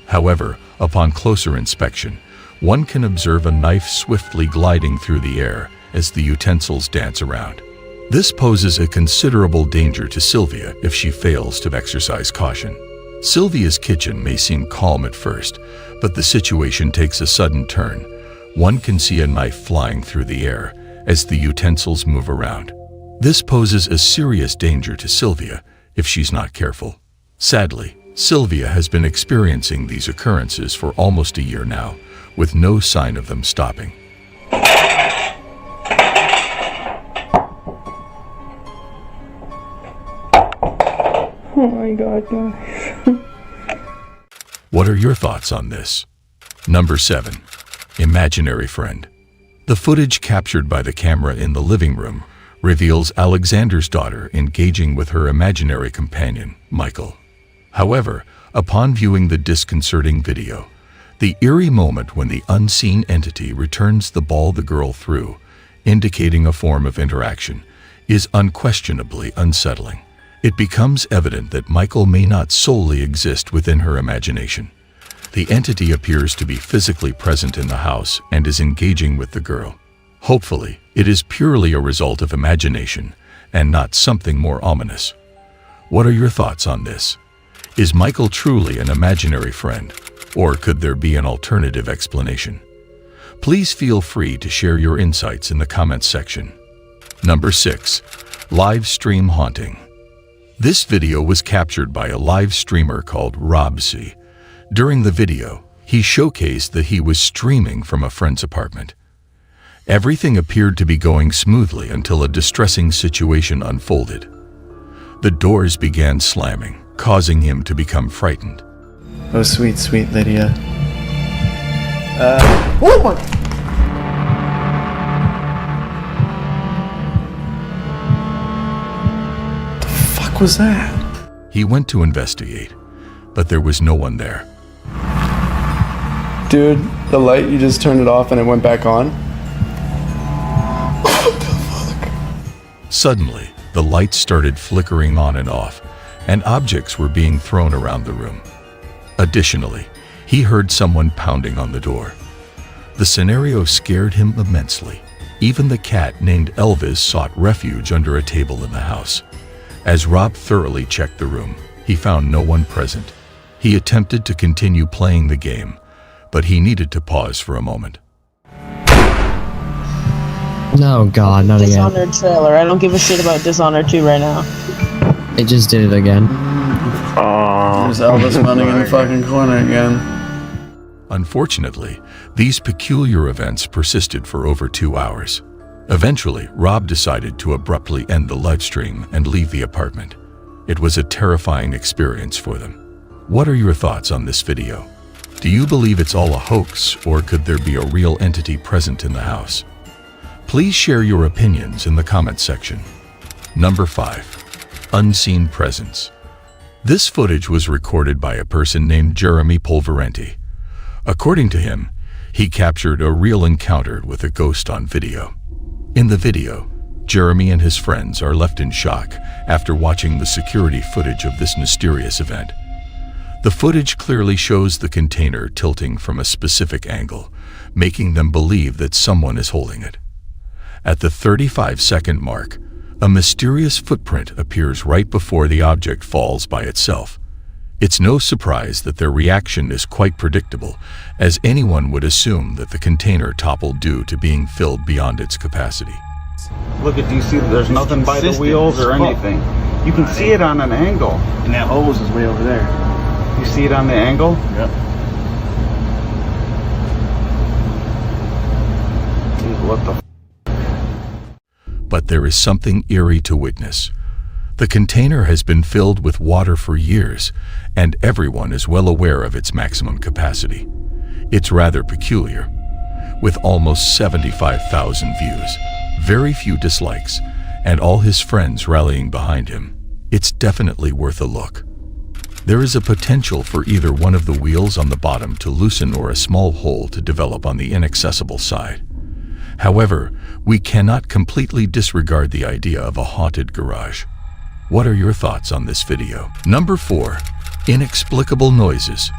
However, upon closer inspection, one can observe a knife swiftly gliding through the air as the utensils dance around. This poses a considerable danger to Sylvia if she fails to exercise caution. Sylvia's kitchen may seem calm at first, but the situation takes a sudden turn. One can see a knife flying through the air as the utensils move around. This poses a serious danger to Sylvia if she's not careful. Sadly, Sylvia has been experiencing these occurrences for almost a year now, with no sign of them stopping. Oh my god, guys. What are your thoughts on this? Number 7. Imaginary friend. The footage captured by the camera in the living room reveals Alexander's daughter engaging with her imaginary companion, Michael. However, upon viewing the disconcerting video, the eerie moment when the unseen entity returns the ball the girl threw, indicating a form of interaction, is unquestionably unsettling. It becomes evident that Michael may not solely exist within her imagination. The entity appears to be physically present in the house and is engaging with the girl. Hopefully, it is purely a result of imagination and not something more ominous. What are your thoughts on this? Is Michael truly an imaginary friend, or could there be an alternative explanation? Please feel free to share your insights in the comments section. Number 6. Live stream haunting. This video was captured by a live streamer called Robsy. During the video, he showcased that he was streaming from a friend's apartment. Everything appeared to be going smoothly until a distressing situation unfolded. The doors began slamming, causing him to become frightened. Oh, sweet, sweet Lydia. Oh my! The fuck was that? He went to investigate, but there was no one there. Dude, the light, you just turned it off and it went back on? Suddenly, the lights started flickering on and off, and objects were being thrown around the room. Additionally, he heard someone pounding on the door. The scenario scared him immensely. Even the cat named Elvis sought refuge under a table in the house. As Rob thoroughly checked the room, he found no one present. He attempted to continue playing the game, but he needed to pause for a moment. No, God, not again. Dishonored trailer. I don't give a shit about Dishonored 2 right now. It just did it again. There's Elvis running in the fucking corner again. Unfortunately, these peculiar events persisted for over 2 hours. Eventually, Rob decided to abruptly end the live stream and leave the apartment. It was a terrifying experience for them. What are your thoughts on this video? Do you believe it's all a hoax, or could there be a real entity present in the house? Please share your opinions in the comments section. Number 5. Unseen presence. This footage was recorded by a person named Jeremy Polverenti. According to him, he captured a real encounter with a ghost on video. In the video, Jeremy and his friends are left in shock after watching the security footage of this mysterious event. The footage clearly shows the container tilting from a specific angle, making them believe that someone is holding it. At the 35-second mark, a mysterious footprint appears right before the object falls by itself. It's no surprise that their reaction is quite predictable, as anyone would assume that the container toppled due to being filled beyond its capacity. Look at, do you see there's nothing by the wheels or anything? You can see it on an angle. And that hose is way over there. You see it on the angle? Yep. Dude, what the But there is something eerie to witness. The container has been filled with water for years, and everyone is well aware of its maximum capacity. It's rather peculiar. With almost 75,000 views, very few dislikes, and all his friends rallying behind him, it's definitely worth a look. There is a potential for either one of the wheels on the bottom to loosen or a small hole to develop on the inaccessible side. However, we cannot completely disregard the idea of a haunted garage. What are your thoughts on this video? Number 4. Inexplicable noises.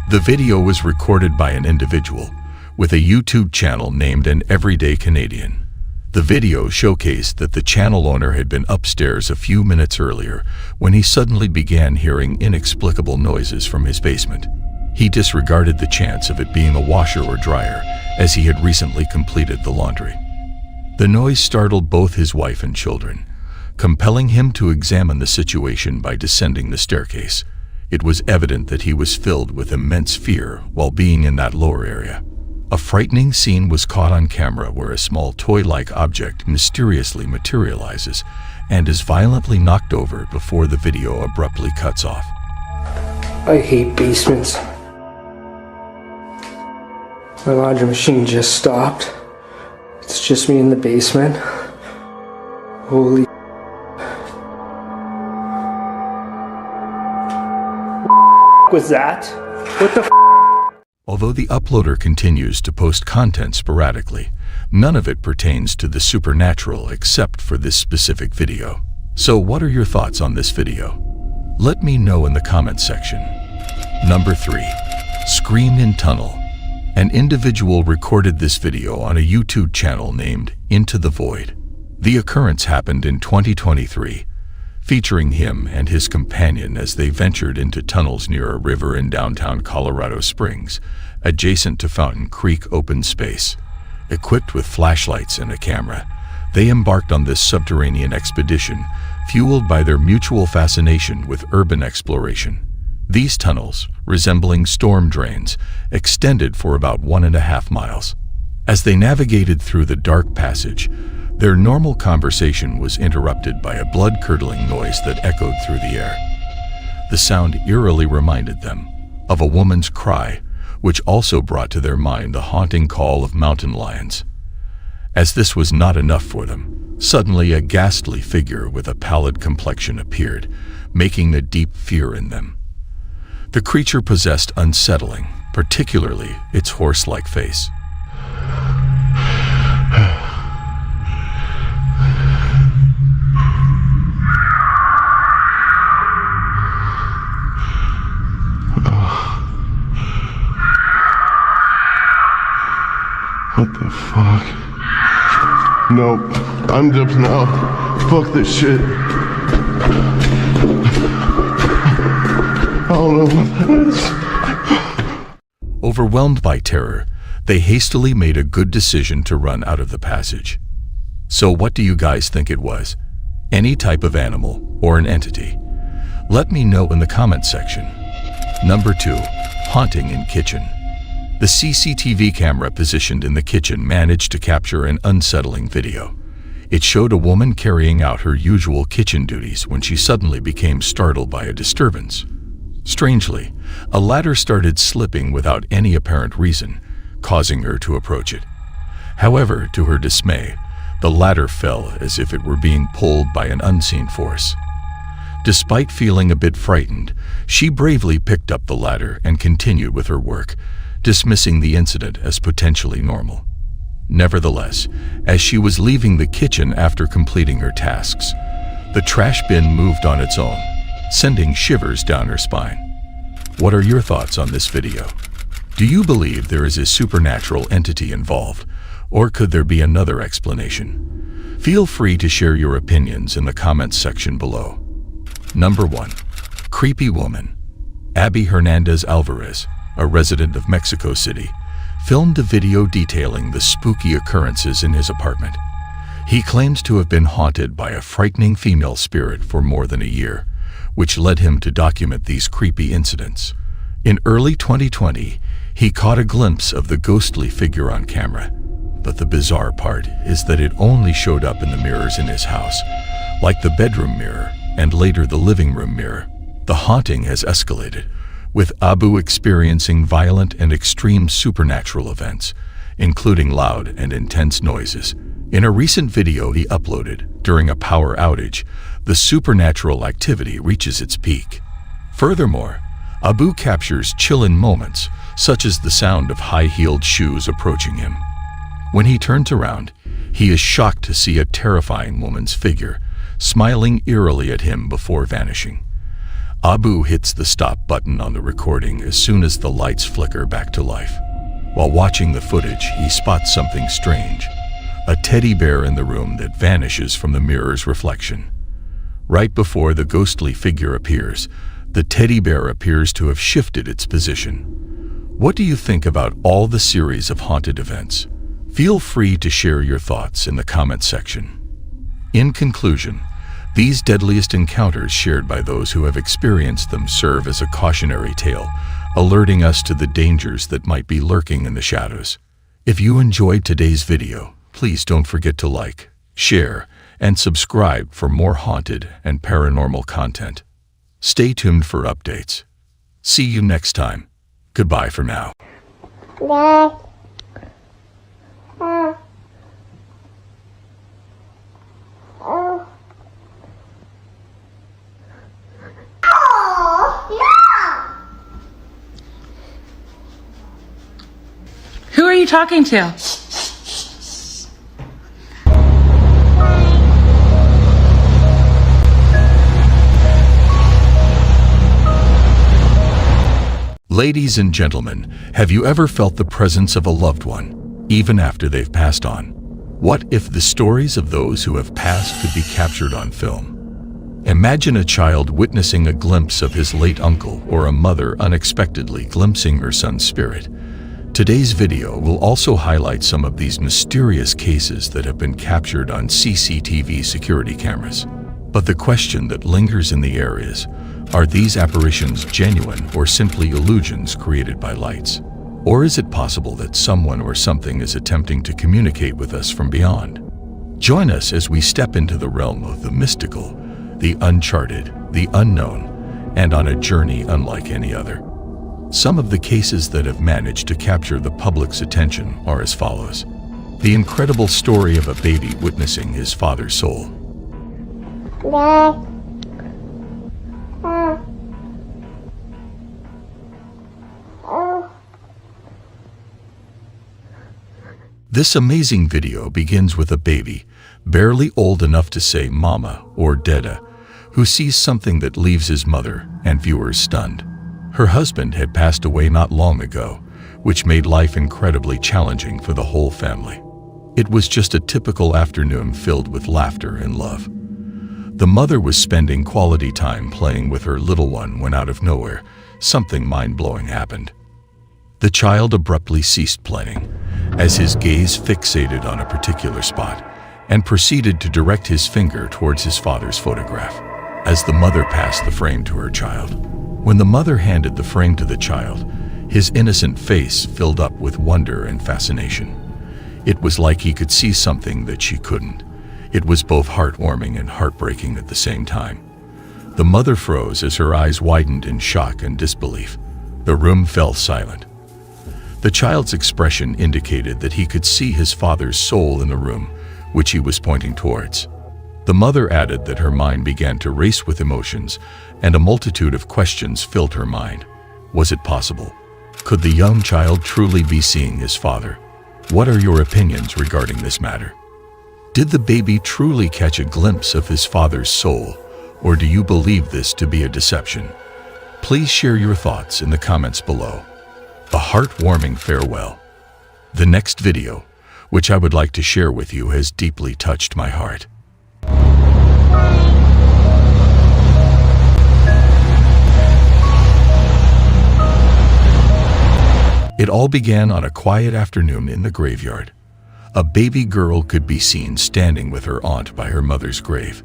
The video was recorded by an individual with a YouTube channel named An Everyday Canadian. The video showcased that the channel owner had been upstairs a few minutes earlier when he suddenly began hearing inexplicable noises from his basement. He disregarded the chance of it being a washer or dryer, as he had recently completed the laundry. The noise startled both his wife and children, compelling him to examine the situation by descending the staircase. It was evident that he was filled with immense fear while being in that lower area. A frightening scene was caught on camera where a small toy-like object mysteriously materializes and is violently knocked over before the video abruptly cuts off. I hate basements. My laundry machine just stopped. It's just me in the basement. Holy was that? What the Although the uploader continues to post content sporadically, none of it pertains to the supernatural except for this specific video. So what are your thoughts on this video? Let me know in the comments section. Number 3. Scream in Tunnel. An individual recorded this video on a YouTube channel named Into the Void. The occurrence happened in 2023, featuring him and his companion as they ventured into tunnels near a river in downtown Colorado Springs, adjacent to Fountain Creek open space. Equipped with flashlights and a camera, they embarked on this subterranean expedition, fueled by their mutual fascination with urban exploration. These tunnels, resembling storm drains, extended for about 1.5 miles. As they navigated through the dark passage, their normal conversation was interrupted by a blood-curdling noise that echoed through the air. The sound eerily reminded them of a woman's cry, which also brought to their mind the haunting call of mountain lions. As this was not enough for them, suddenly a ghastly figure with a pallid complexion appeared, making a deep fear in them. The creature possessed unsettling, particularly its horse-like face. What the fuck? Nope. I'm jumping out. Fuck this shit. I don't know what that is. Overwhelmed by terror, they hastily made a good decision to run out of the passage. So what do you guys think it was? Any type of animal or an entity? Let me know in the comments section. Number 2. Haunting in Kitchen. The CCTV camera positioned in the kitchen managed to capture an unsettling video. It showed a woman carrying out her usual kitchen duties when she suddenly became startled by a disturbance. Strangely, a ladder started slipping without any apparent reason, causing her to approach it. However, to her dismay, the ladder fell as if it were being pulled by an unseen force. Despite feeling a bit frightened, she bravely picked up the ladder and continued with her work, dismissing the incident as potentially normal. Nevertheless, as she was leaving the kitchen after completing her tasks, the trash bin moved on its own, sending shivers down her spine. What are your thoughts on this video? Do you believe there is a supernatural entity involved, or could there be another explanation? Feel free to share your opinions in the comments section below. Number 1. Creepy Woman. Abby Hernandez Alvarez, a resident of Mexico City, filmed a video detailing the spooky occurrences in his apartment. He claims to have been haunted by a frightening female spirit for more than a year, which led him to document these creepy incidents. In early 2020, he caught a glimpse of the ghostly figure on camera. But the bizarre part is that it only showed up in the mirrors in his house, like the bedroom mirror and later the living room mirror. The haunting has escalated, with Abu experiencing violent and extreme supernatural events, including loud and intense noises. In a recent video he uploaded during a power outage, the supernatural activity reaches its peak. Furthermore, Abu captures chilling moments, such as the sound of high-heeled shoes approaching him. When he turns around, he is shocked to see a terrifying woman's figure, smiling eerily at him before vanishing. Abu hits the stop button on the recording as soon as the lights flicker back to life. While watching the footage, he spots something strange, a teddy bear in the room that vanishes from the mirror's reflection. Right before the ghostly figure appears, the teddy bear appears to have shifted its position. What do you think about all the series of haunted events? Feel free to share your thoughts in the comments section. In conclusion, these deadliest encounters shared by those who have experienced them serve as a cautionary tale, alerting us to the dangers that might be lurking in the shadows. If you enjoyed today's video, please don't forget to like, share, and subscribe for more haunted and paranormal content. Stay tuned for updates. See you next time. Goodbye for now. Bye. Who are you talking to? Ladies and gentlemen, have you ever felt the presence of a loved one, even after they've passed on? What if the stories of those who have passed could be captured on film? Imagine a child witnessing a glimpse of his late uncle or a mother unexpectedly glimpsing her son's spirit. Today's video will also highlight some of these mysterious cases that have been captured on CCTV security cameras. But the question that lingers in the air is, are these apparitions genuine or simply illusions created by lights? Or is it possible that someone or something is attempting to communicate with us from beyond? Join us as we step into the realm of the mystical, the uncharted, the unknown, and on a journey unlike any other. Some of the cases that have managed to capture the public's attention are as follows. The incredible story of a baby witnessing his father's soul. This amazing video begins with a baby, barely old enough to say mama or dada, who sees something that leaves his mother and viewers stunned. Her husband had passed away not long ago, which made life incredibly challenging for the whole family. It was just a typical afternoon filled with laughter and love. The mother was spending quality time playing with her little one when out of nowhere, something mind-blowing happened. The child abruptly ceased playing, as his gaze fixated on a particular spot, and proceeded to direct his finger towards his father's photograph, as the mother passed the frame to her child. When the mother handed the frame to the child, his innocent face filled up with wonder and fascination. It was like he could see something that she couldn't. It was both heartwarming and heartbreaking at the same time. The mother froze as her eyes widened in shock and disbelief. The room fell silent. The child's expression indicated that he could see his father's soul in the room, which he was pointing towards. The mother added that her mind began to race with emotions, and a multitude of questions filled her mind. Was it possible? Could the young child truly be seeing his father? What are your opinions regarding this matter? Did the baby truly catch a glimpse of his father's soul, or do you believe this to be a deception? Please share your thoughts in the comments below. A heartwarming farewell. The next video, which I would like to share with you, has deeply touched my heart. It all began on a quiet afternoon in the graveyard. A baby girl could be seen standing with her aunt by her mother's grave.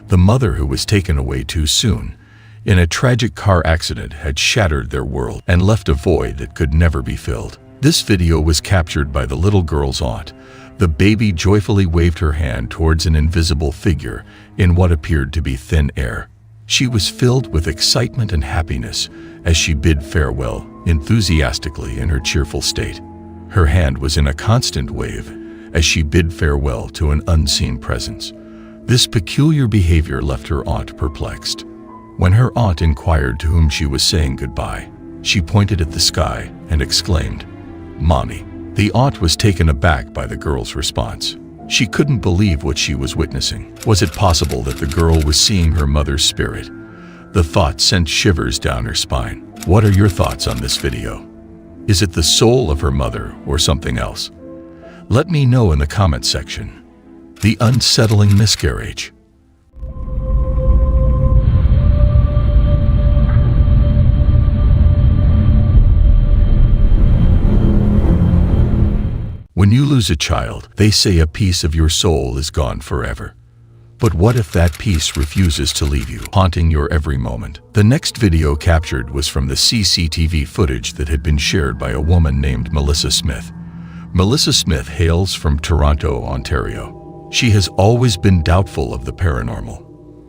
The mother, who was taken away too soon in a tragic car accident, had shattered their world and left a void that could never be filled. This video was captured by the little girl's aunt. The baby joyfully waved her hand towards an invisible figure in what appeared to be thin air. She was filled with excitement and happiness as she bid farewell enthusiastically in her cheerful state. Her hand was in a constant wave as she bid farewell to an unseen presence. This peculiar behavior left her aunt perplexed. When her aunt inquired to whom she was saying goodbye, she pointed at the sky and exclaimed, "Mommy." The aunt was taken aback by the girl's response. She couldn't believe what she was witnessing. Was it possible that the girl was seeing her mother's spirit? The thought sent shivers down her spine. What are your thoughts on this video? Is it the soul of her mother or something else? Let me know in the comment section. The unsettling miscarriage. When you lose a child, they say a piece of your soul is gone forever. But what if that piece refuses to leave you, haunting your every moment? The next video captured was from the CCTV footage that had been shared by a woman named Melissa Smith. Melissa Smith hails from Toronto, Ontario. She has always been doubtful of the paranormal.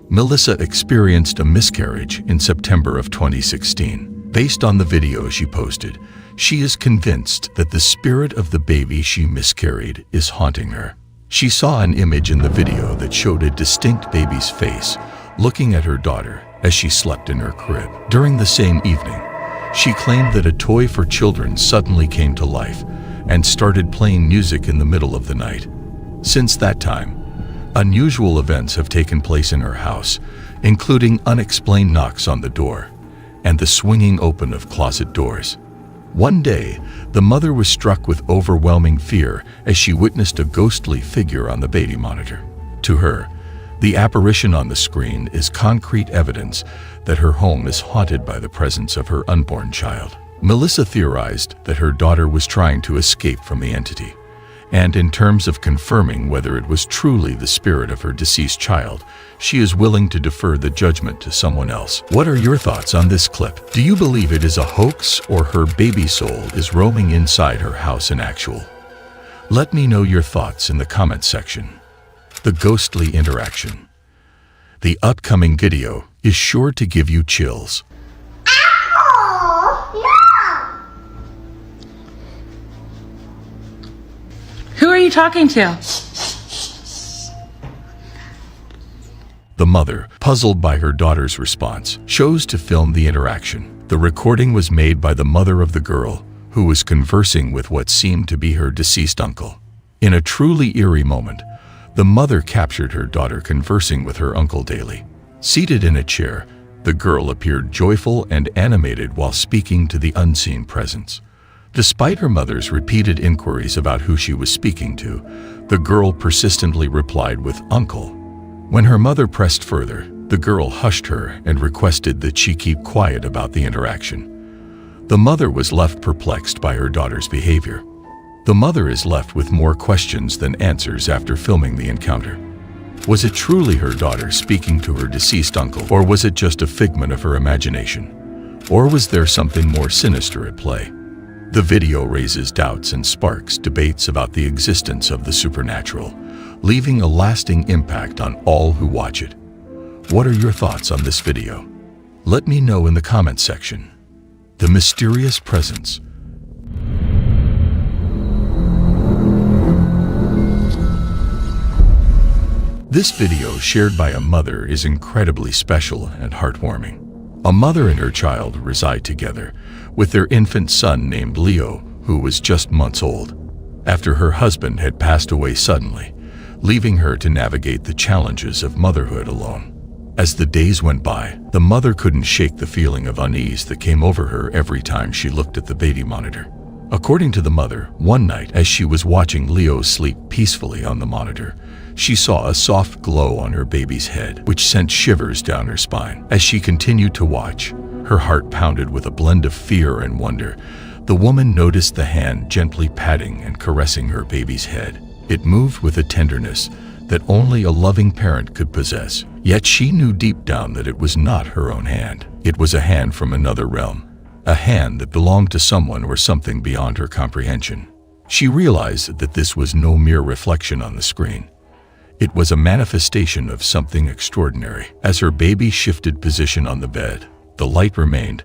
Melissa experienced a miscarriage in September of 2016. Based on the video she posted, she is convinced that the spirit of the baby she miscarried is haunting her. She saw an image in the video that showed a distinct baby's face looking at her daughter as she slept in her crib. During the same evening, she claimed that a toy for children suddenly came to life and started playing music in the middle of the night. Since that time, unusual events have taken place in her house, including unexplained knocks on the door and the swinging open of closet doors. One day, the mother was struck with overwhelming fear as she witnessed a ghostly figure on the baby monitor. To her, the apparition on the screen is concrete evidence that her home is haunted by the presence of her unborn child. Melissa theorized that her daughter was trying to escape from the entity, and in terms of confirming whether it was truly the spirit of her deceased child, she is willing to defer the judgment to someone else. What are your thoughts on this clip? Do you believe it is a hoax or her baby soul is roaming inside her house in actual? Let me know your thoughts in the comments section. The ghostly interaction. The upcoming video is sure to give you chills. Who are you talking to? The mother, puzzled by her daughter's response, chose to film the interaction. The recording was made by the mother of the girl, who was conversing with what seemed to be her deceased uncle. In a truly eerie moment, the mother captured her daughter conversing with her uncle daily. Seated in a chair, the girl appeared joyful and animated while speaking to the unseen presence. Despite her mother's repeated inquiries about who she was speaking to, the girl persistently replied with "uncle." When her mother pressed further, the girl hushed her and requested that she keep quiet about the interaction. The mother was left perplexed by her daughter's behavior. The mother is left with more questions than answers after filming the encounter. Was it truly her daughter speaking to her deceased uncle, or was it just a figment of her imagination? Or was there something more sinister at play? The video raises doubts and sparks debates about the existence of the supernatural, leaving a lasting impact on all who watch it. What are your thoughts on this video? Let me know in the comments section. The mysterious presence. This video shared by a mother is incredibly special and heartwarming. A mother and her child reside together, with their infant son named Leo, who was just months old, after her husband had passed away suddenly, leaving her to navigate the challenges of motherhood alone. As the days went by, the mother couldn't shake the feeling of unease that came over her every time she looked at the baby monitor. According to the mother, one night as she was watching Leo sleep peacefully on the monitor, she saw a soft glow on her baby's head, which sent shivers down her spine. As she continued to watch, her heart pounded with a blend of fear and wonder. The woman noticed the hand gently patting and caressing her baby's head. It moved with a tenderness that only a loving parent could possess. Yet she knew deep down that it was not her own hand. It was a hand from another realm, a hand that belonged to someone or something beyond her comprehension. She realized that this was no mere reflection on the screen. It was a manifestation of something extraordinary. As her baby shifted position on the bed, the light remained,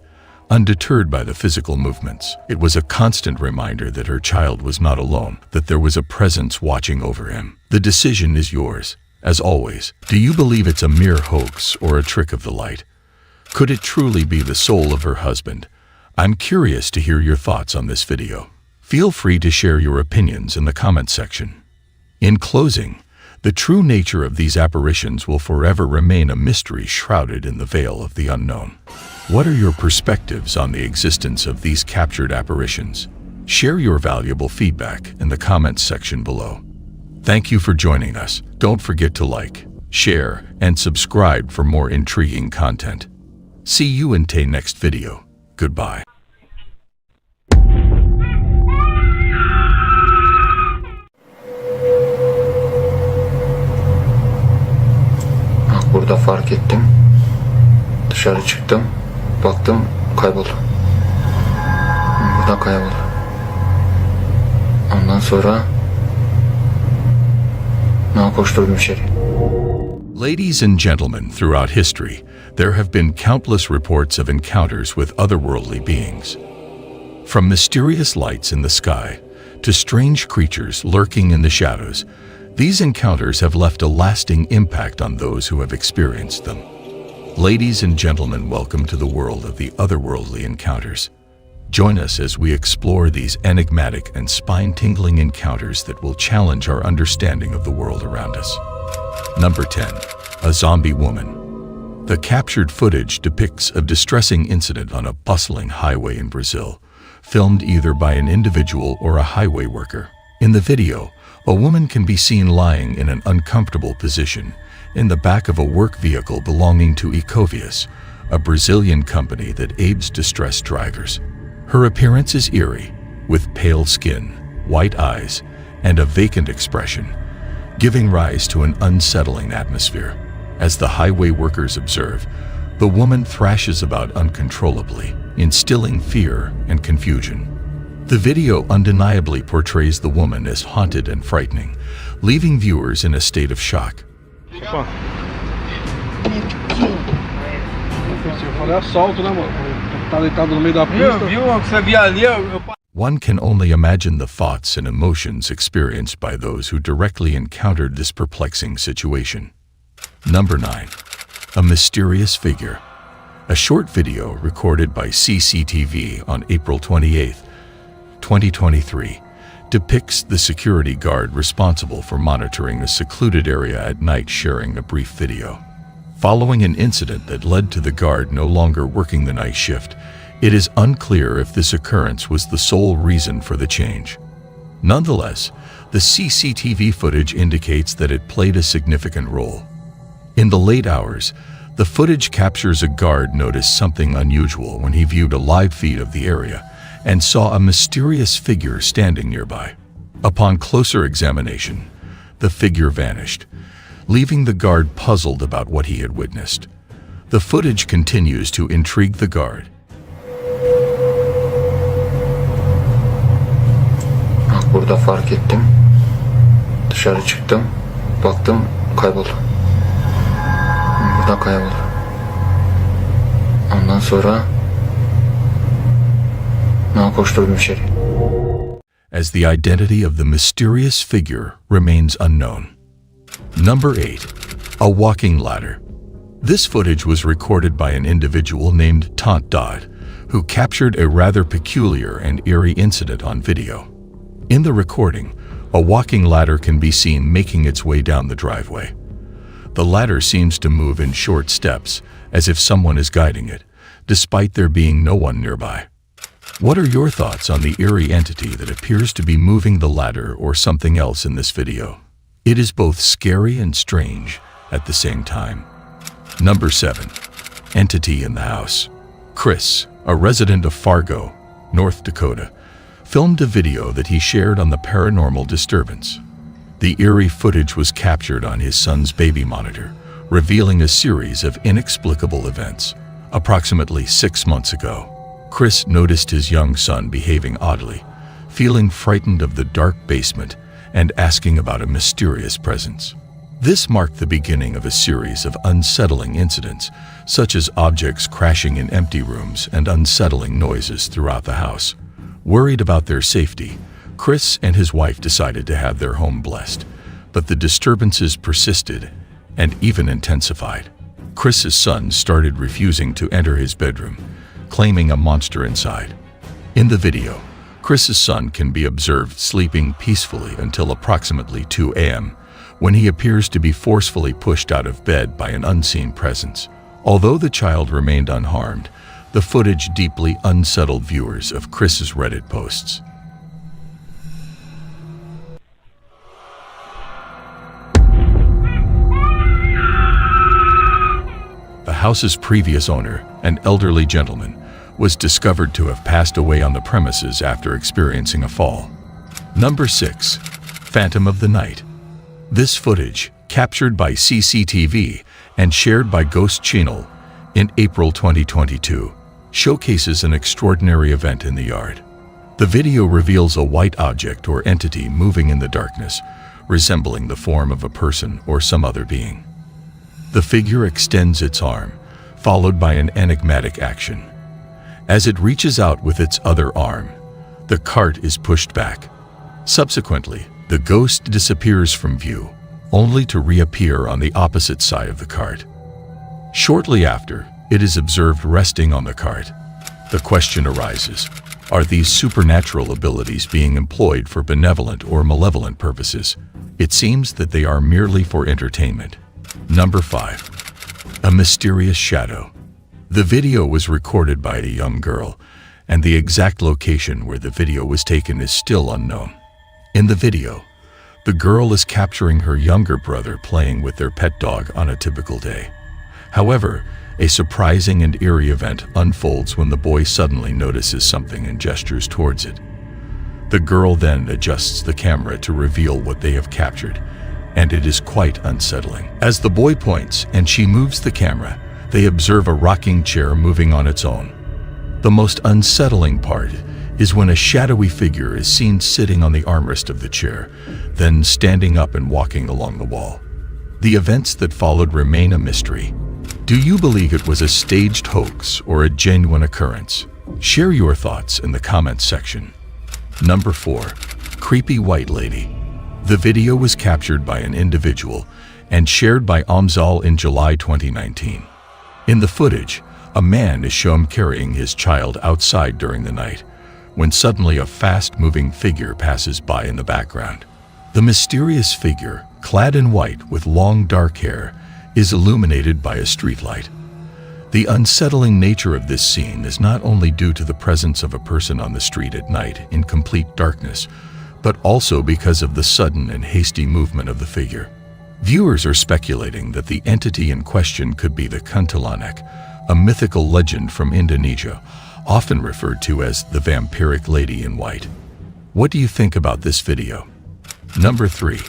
undeterred by the physical movements. It was a constant reminder that her child was not alone, that there was a presence watching over him. The decision is yours. As always, do you believe it's a mere hoax or a trick of the light? Could it truly be the soul of her husband? I'm curious to hear your thoughts on this video. Feel free to share your opinions in the comments section. In closing, the true nature of these apparitions will forever remain a mystery shrouded in the veil of the unknown. What are your perspectives on the existence of these captured apparitions? Share your valuable feedback in the comments section below. Thank you for joining us. Don't forget to like, share, and subscribe for more intriguing content. See you in the next video. Goodbye. Burada fark ettim. Dışarı çıktım. Baktım kayboldu. Buradan kayboldu. Ondan sonra bana koşturdum içeri. Ladies and gentlemen, throughout history, there have been countless reports of encounters with otherworldly beings. From mysterious lights in the sky to strange creatures lurking in the shadows, these encounters have left a lasting impact on those who have experienced them. Ladies and gentlemen, welcome to the world of the otherworldly encounters. Join us as we explore these enigmatic and spine-tingling encounters that will challenge our understanding of the world around us. Number 10. A zombie woman. The captured footage depicts a distressing incident on a bustling highway in Brazil, filmed either by an individual or a highway worker. In the video, a woman can be seen lying in an uncomfortable position in the back of a work vehicle belonging to Ecovias, a Brazilian company that aids distressed drivers. Her appearance is eerie, with pale skin, white eyes, and a vacant expression, giving rise to an unsettling atmosphere. As the highway workers observe, the woman thrashes about uncontrollably, instilling fear and confusion. The video undeniably portrays the woman as haunted and frightening, leaving viewers in a state of shock. One can only imagine the thoughts and emotions experienced by those who directly encountered this perplexing situation. Number 9. A mysterious figure. A short video recorded by CCTV on April 28, 2023, depicts the security guard responsible for monitoring a secluded area at night sharing a brief video. Following an incident that led to the guard no longer working the night shift, it is unclear if this occurrence was the sole reason for the change. Nonetheless, the CCTV footage indicates that it played a significant role. In the late hours, the footage captures a guard noticed something unusual when he viewed a live feed of the area and saw a mysterious figure standing nearby. Upon closer examination, the figure vanished, leaving the guard puzzled about what he had witnessed. The footage continues to intrigue the guard. Burada fark ettim. Dışarı çıktım. Baktım kayboldu. Buradan kayboldu. Ondan sonra bana koşturdum içeri. As the identity of the mysterious figure remains unknown. Number 8. A walking ladder. This footage was recorded by an individual named Tant Dodd, who captured a rather peculiar and eerie incident on video. In the recording, a walking ladder can be seen making its way down the driveway. The ladder seems to move in short steps, as if someone is guiding it, despite there being no one nearby. What are your thoughts on the eerie entity that appears to be moving the ladder or something else in this video? It is both scary and strange at the same time. Number 7. Entity in the house. Chris, a resident of Fargo, North Dakota, filmed a video that he shared on the paranormal disturbance. The eerie footage was captured on his son's baby monitor, revealing a series of inexplicable events. Approximately 6 months ago, Chris noticed his young son behaving oddly, feeling frightened of the dark basement and asking about a mysterious presence. This marked the beginning of a series of unsettling incidents, such as objects crashing in empty rooms and unsettling noises throughout the house. Worried about their safety, Chris and his wife decided to have their home blessed, but the disturbances persisted and even intensified. Chris's son started refusing to enter his bedroom, claiming a monster inside. In the video, Chris's son can be observed sleeping peacefully until approximately 2 a.m., when he appears to be forcefully pushed out of bed by an unseen presence. Although the child remained unharmed, the footage deeply unsettled viewers of Chris's Reddit posts. The house's previous owner, an elderly gentleman, was discovered to have passed away on the premises after experiencing a fall. Number 6. Phantom of the Night. This footage, captured by CCTV and shared by Ghost Channel in April 2022, showcases an extraordinary event in the yard. The video reveals a white object or entity moving in the darkness, resembling the form of a person or some other being. The figure extends its arm, followed by an enigmatic action. As it reaches out with its other arm, the cart is pushed back. Subsequently, the ghost disappears from view, only to reappear on the opposite side of the cart. Shortly after, it is observed resting on the cart. The question arises, are these supernatural abilities being employed for benevolent or malevolent purposes? It seems that they are merely for entertainment. Number 5. A mysterious shadow. The video was recorded by a young girl, and the exact location where the video was taken is still unknown. In the video, the girl is capturing her younger brother playing with their pet dog on a typical day. However, a surprising and eerie event unfolds when the boy suddenly notices something and gestures towards it. The girl then adjusts the camera to reveal what they have captured, and it is quite unsettling. As the boy points and she moves the camera, they observe a rocking chair moving on its own. The most unsettling part is when a shadowy figure is seen sitting on the armrest of the chair, then standing up and walking along the wall. The events that followed remain a mystery. Do you believe it was a staged hoax or a genuine occurrence? Share your thoughts in the comments section. Number 4. Creepy White Lady. The video was captured by an individual and shared by Amzal in July 2019. In the footage, a man is shown carrying his child outside during the night, when suddenly a fast-moving figure passes by in the background. The mysterious figure, clad in white with long dark hair, is illuminated by a streetlight. The unsettling nature of this scene is not only due to the presence of a person on the street at night in complete darkness, but also because of the sudden and hasty movement of the figure. Viewers are speculating that the entity in question could be the Kuntilanak, a mythical legend from Indonesia, often referred to as the vampiric lady in white. What do you think about this video? Number 3.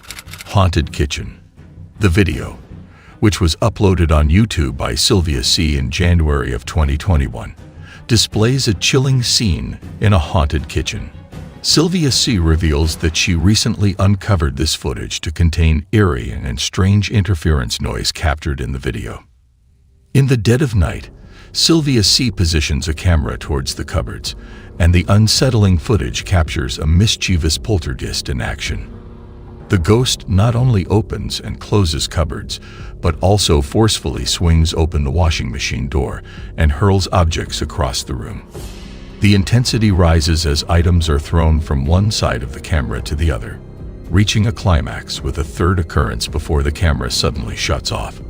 Haunted Kitchen. The video, which was uploaded on YouTube by Sylvia C. in January of 2021, displays a chilling scene in a haunted kitchen. Sylvia C. reveals that she recently uncovered this footage to contain eerie and strange interference noise captured in the video. In the dead of night, Sylvia C. positions a camera towards the cupboards, and the unsettling footage captures a mischievous poltergeist in action. The ghost not only opens and closes cupboards, but also forcefully swings open the washing machine door and hurls objects across the room. The intensity rises as items are thrown from one side of the camera to the other, reaching a climax with a third occurrence before the camera suddenly shuts off.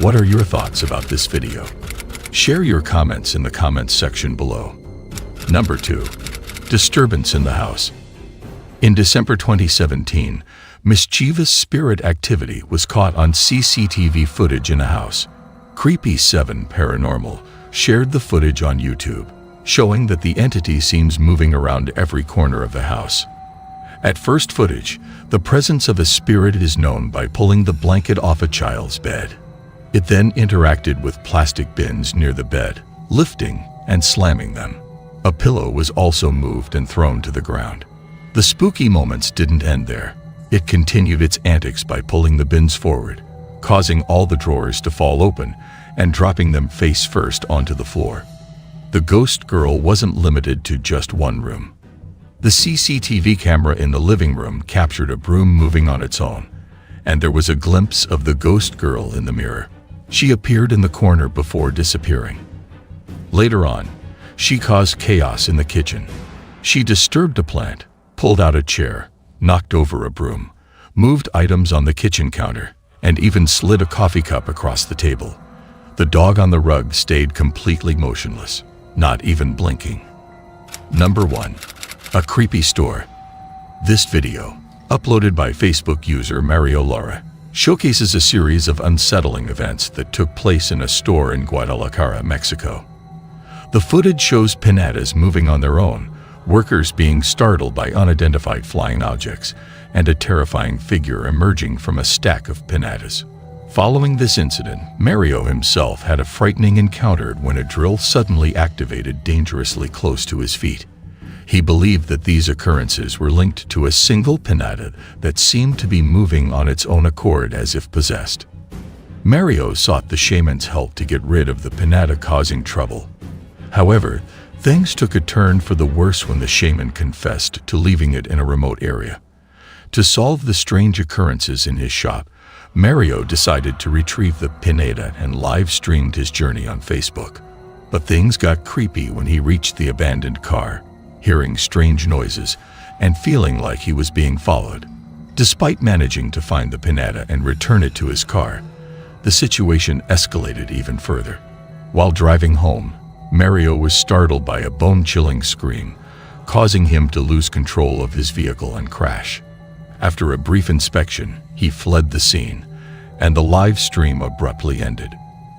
What are your thoughts about this video? Share your comments in the comments section below. Number 2. Disturbance in the house. In December 2017, mischievous spirit activity was caught on CCTV footage in a house. Creepy7 Paranormal shared the footage on YouTube, showing that the entity seems moving around every corner of the house. At first footage, the presence of a spirit is known by pulling the blanket off a child's bed. It then interacted with plastic bins near the bed, lifting and slamming them. A pillow was also moved and thrown to the ground. The spooky moments didn't end there. It continued its antics by pulling the bins forward, causing all the drawers to fall open and dropping them face first onto the floor. The ghost girl wasn't limited to just one room. The CCTV camera in the living room captured a broom moving on its own, and there was a glimpse of the ghost girl in the mirror. She appeared in the corner before disappearing. Later on, she caused chaos in the kitchen. She disturbed a plant, pulled out a chair, knocked over a broom, moved items on the kitchen counter, and even slid a coffee cup across the table. The dog on the rug stayed completely motionless, not even blinking. Number 1. A creepy store. This video, uploaded by Facebook user Mario Lara, showcases a series of unsettling events that took place in a store in Guadalajara, Mexico. The footage shows pinatas moving on their own, workers being startled by unidentified flying objects, and a terrifying figure emerging from a stack of pinatas. Following this incident, Mario himself had a frightening encounter when a drill suddenly activated dangerously close to his feet. He believed that these occurrences were linked to a single pinata that seemed to be moving on its own accord as if possessed. Mario sought the shaman's help to get rid of the pinata causing trouble. However, things took a turn for the worse when the shaman confessed to leaving it in a remote area. To solve the strange occurrences in his shop, Mario decided to retrieve the pinata and live-streamed his journey on Facebook. But things got creepy when he reached the abandoned car, hearing strange noises and feeling like he was being followed. Despite managing to find the pinata and return it to his car, the situation escalated even further. While driving home, Mario was startled by a bone-chilling scream, causing him to lose control of his vehicle and crash. After a brief inspection, he fled the scene, and the live stream abruptly ended.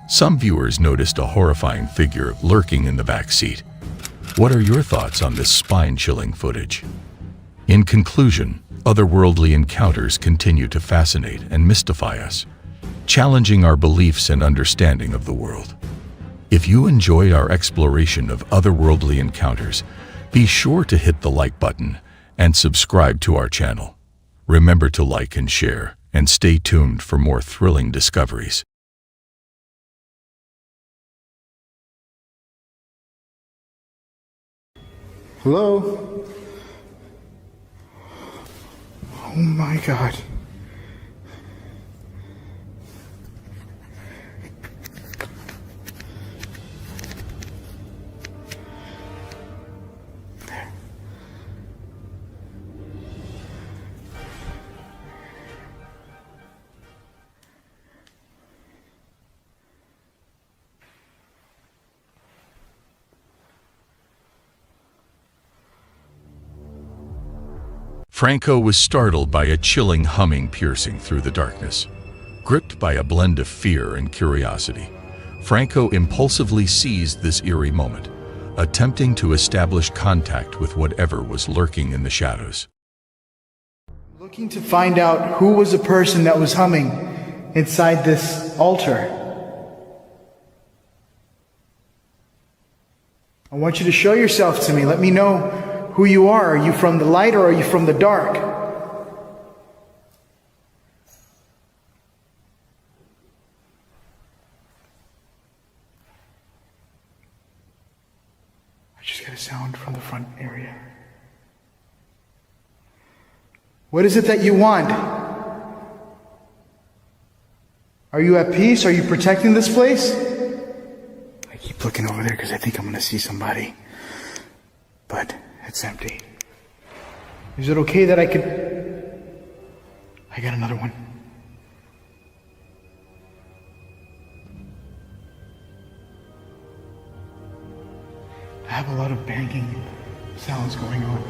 Some viewers noticed a horrifying figure lurking in the back seat. What are your thoughts on this spine-chilling footage? In conclusion, otherworldly encounters continue to fascinate and mystify us, challenging our beliefs and understanding of the world. If you enjoyed our exploration of otherworldly encounters, be sure to hit the like button and subscribe to our channel. Remember to like and share, and stay tuned for more thrilling discoveries. Hello? Oh my God. Franco was startled by a chilling humming piercing through the darkness. Gripped by a blend of fear and curiosity, Franco impulsively seized this eerie moment, attempting to establish contact with whatever was lurking in the shadows. Looking to find out who was the person that was humming inside this altar. I want you to show yourself to me. Let me know who you are. Are you from the light or are you from the dark? I just got a sound from the front area. What is it that you want? Are you at peace? Are you protecting this place? I keep looking over there because I think I'm going to see somebody. But it's empty. Is it okay that I got another one. I have a lot of banging sounds going on.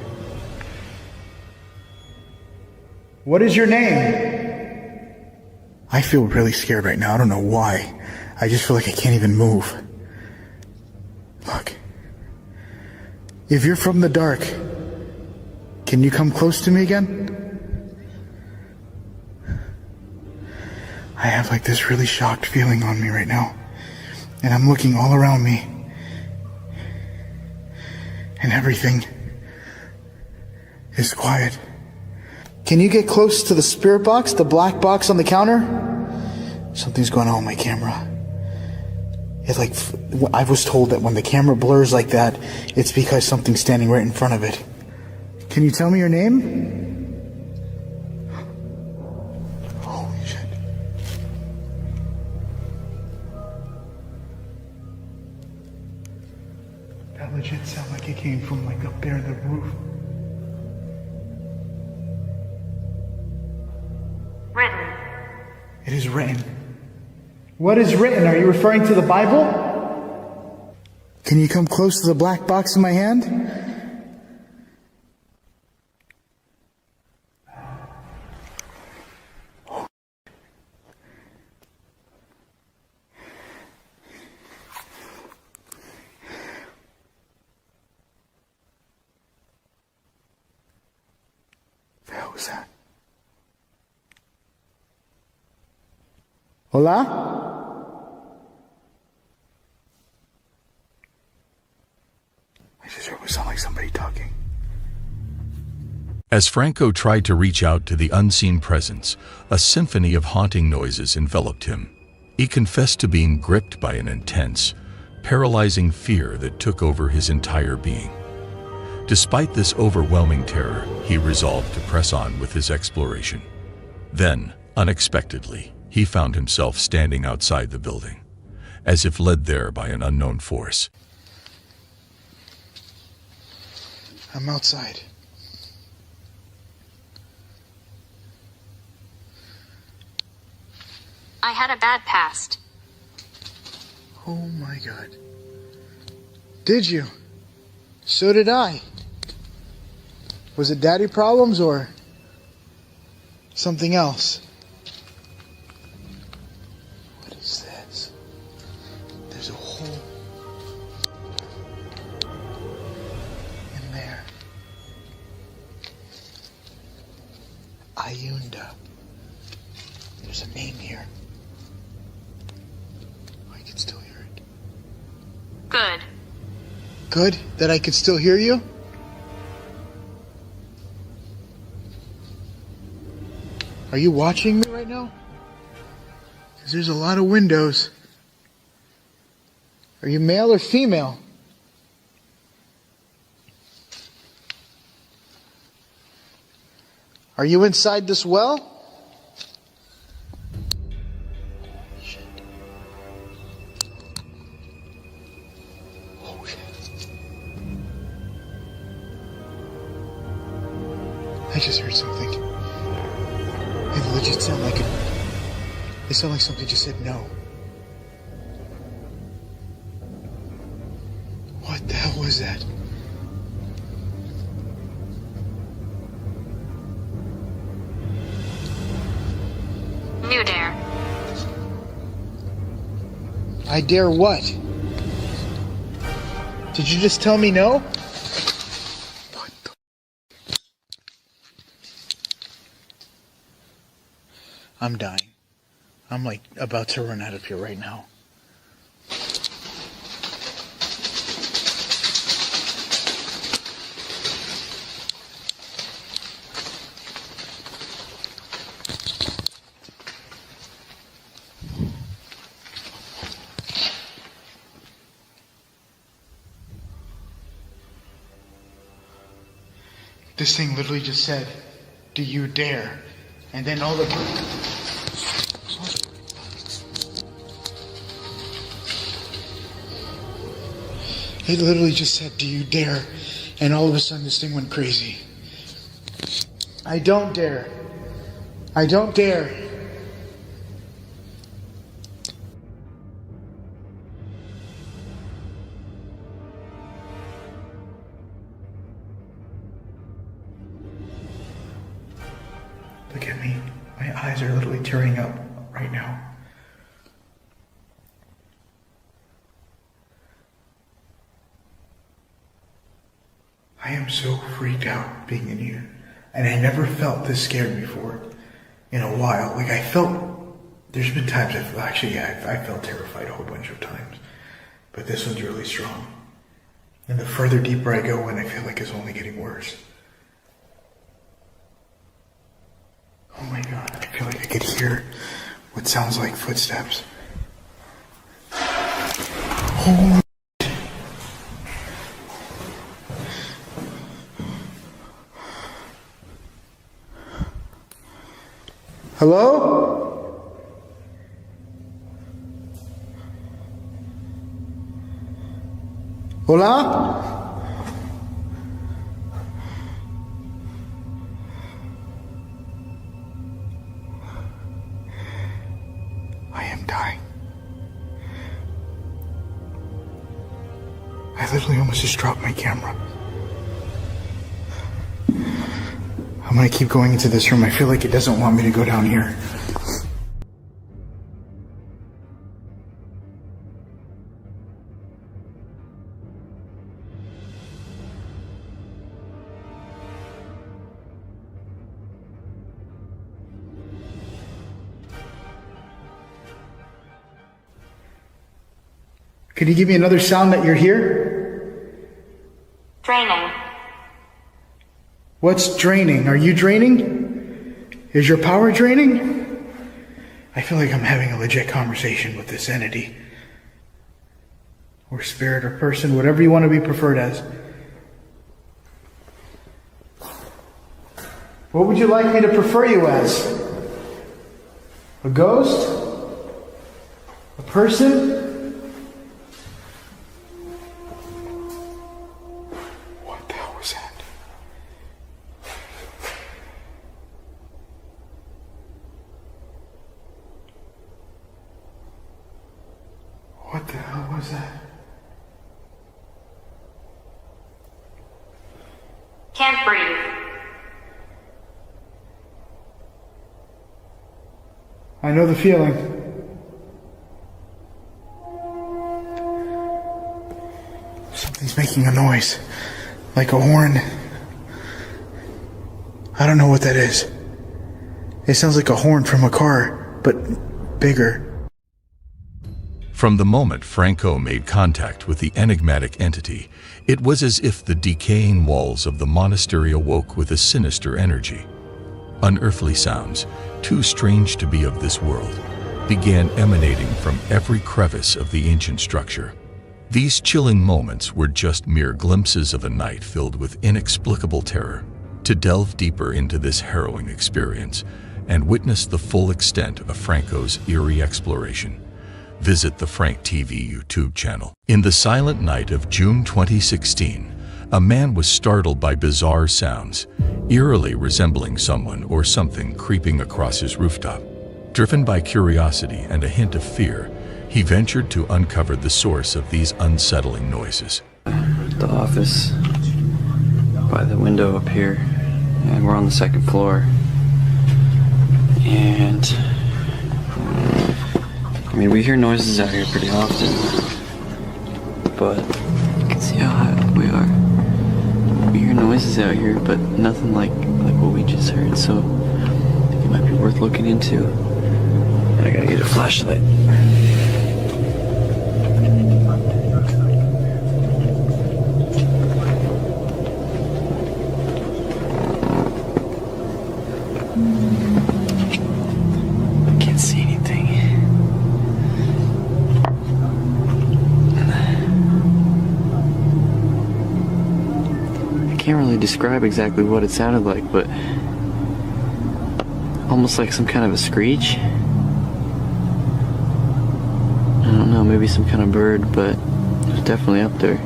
What is your name? I feel really scared right now. I don't know why. I just feel like I can't even move. Look. If you're from the dark, can you come close to me again? I have like this really shocked feeling on me right now. And I'm looking all around me. And everything is quiet. Can you get close to the spirit box, the black box on the counter? Something's going on with my camera. It's like, I was told that when the camera blurs like that, it's because something's standing right in front of it. Can you tell me your name? Holy shit. That legit sounded like it came from like up there in the roof. Written. It is written. What is written? Are you referring to the Bible? Can you come close to the black box in my hand? The hell was that? Hola? I just heard it sound like somebody talking. As Franco tried to reach out to the unseen presence, a symphony of haunting noises enveloped him. He confessed to being gripped by an intense, paralyzing fear that took over his entire being. Despite this overwhelming terror, he resolved to press on with his exploration. Then, unexpectedly, he found himself standing outside the building, as if led there by an unknown force. I'm outside. I had a bad past. Oh my God. Did you? So did I. Was it daddy problems or something else? What is this? There's a hole in there. Ayunda. There's a name here. I can still hear it. Good. Good? That I could still hear you? Are you watching me right now? Because there's a lot of windows. Are you male or female? Are you inside this well? I just heard something. It legit sounded like it sounded like something just said no. What the hell was that? You dare. I dare what? Did you just tell me no? I'm dying. I'm like about to run out of here right now. This thing literally just said, "Do you dare?" And then all the... It literally just said, "Do you dare?" And all of a sudden this thing went crazy. I don't dare. I don't dare. Look at me. My eyes are literally tearing up right now. I am so freaked out being in here. And I never felt this scared before in a while. Like there's been times I felt terrified a whole bunch of times. But this one's really strong. And the further deeper I go in, I feel like it's only getting worse. Oh my God, I feel like I could hear what sounds like footsteps. Oh. Hello? Hola? I am dying. I literally almost just dropped my camera. I'm gonna keep going into this room. I feel like it doesn't want me to go down here. Could you give me another sound that you're here? Draining. What's draining? Are you draining? Is your power draining? I feel like I'm having a legit conversation with this entity. Or spirit or person, whatever you want to be preferred as. What would you like me to prefer you as? A ghost? A person? What the hell was that? What the hell was that? Can't breathe. I know the feeling. Something's making a noise. Like a horn. I don't know what that is. It sounds like a horn from a car, but bigger. From the moment Franco made contact with the enigmatic entity, it was as if the decaying walls of the monastery awoke with a sinister energy. Unearthly sounds, too strange to be of this world, began emanating from every crevice of the ancient structure. These chilling moments were just mere glimpses of a night filled with inexplicable terror. To delve deeper into this harrowing experience and witness the full extent of Franco's eerie exploration, visit the Frank TV YouTube channel. In the silent night of June 2016, a man was startled by bizarre sounds, eerily resembling someone or something creeping across his rooftop. Driven by curiosity and a hint of fear, he ventured to uncover the source of these unsettling noises. The office by the window up here, and we're on the second floor. And I mean, we hear noises out here pretty often, but you can see how high up we are. We hear noises out here, but nothing like what we just heard, so I think it might be worth looking into. I gotta get a flashlight. I can't see anything. I can't really describe exactly what it sounded like, but almost like some kind of a screech. I don't know, maybe some kind of bird, but it was definitely up there.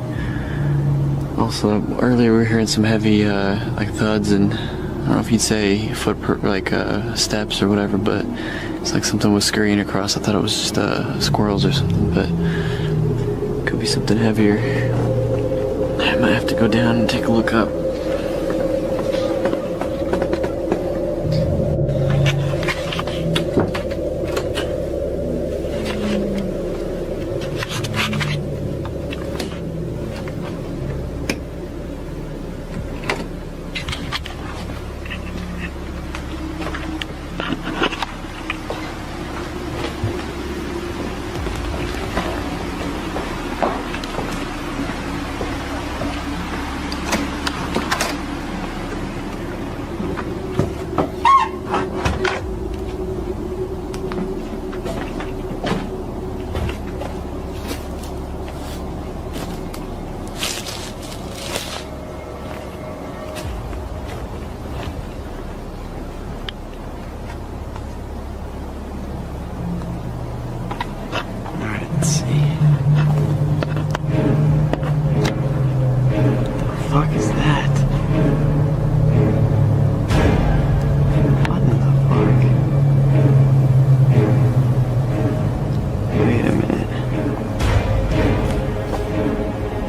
Also, earlier we were hearing some heavy like thuds, and I don't know if you'd say steps or whatever, but it's like something was scurrying across. I thought it was just squirrels or something, but it could be something heavier. I might have to go down and take a look up.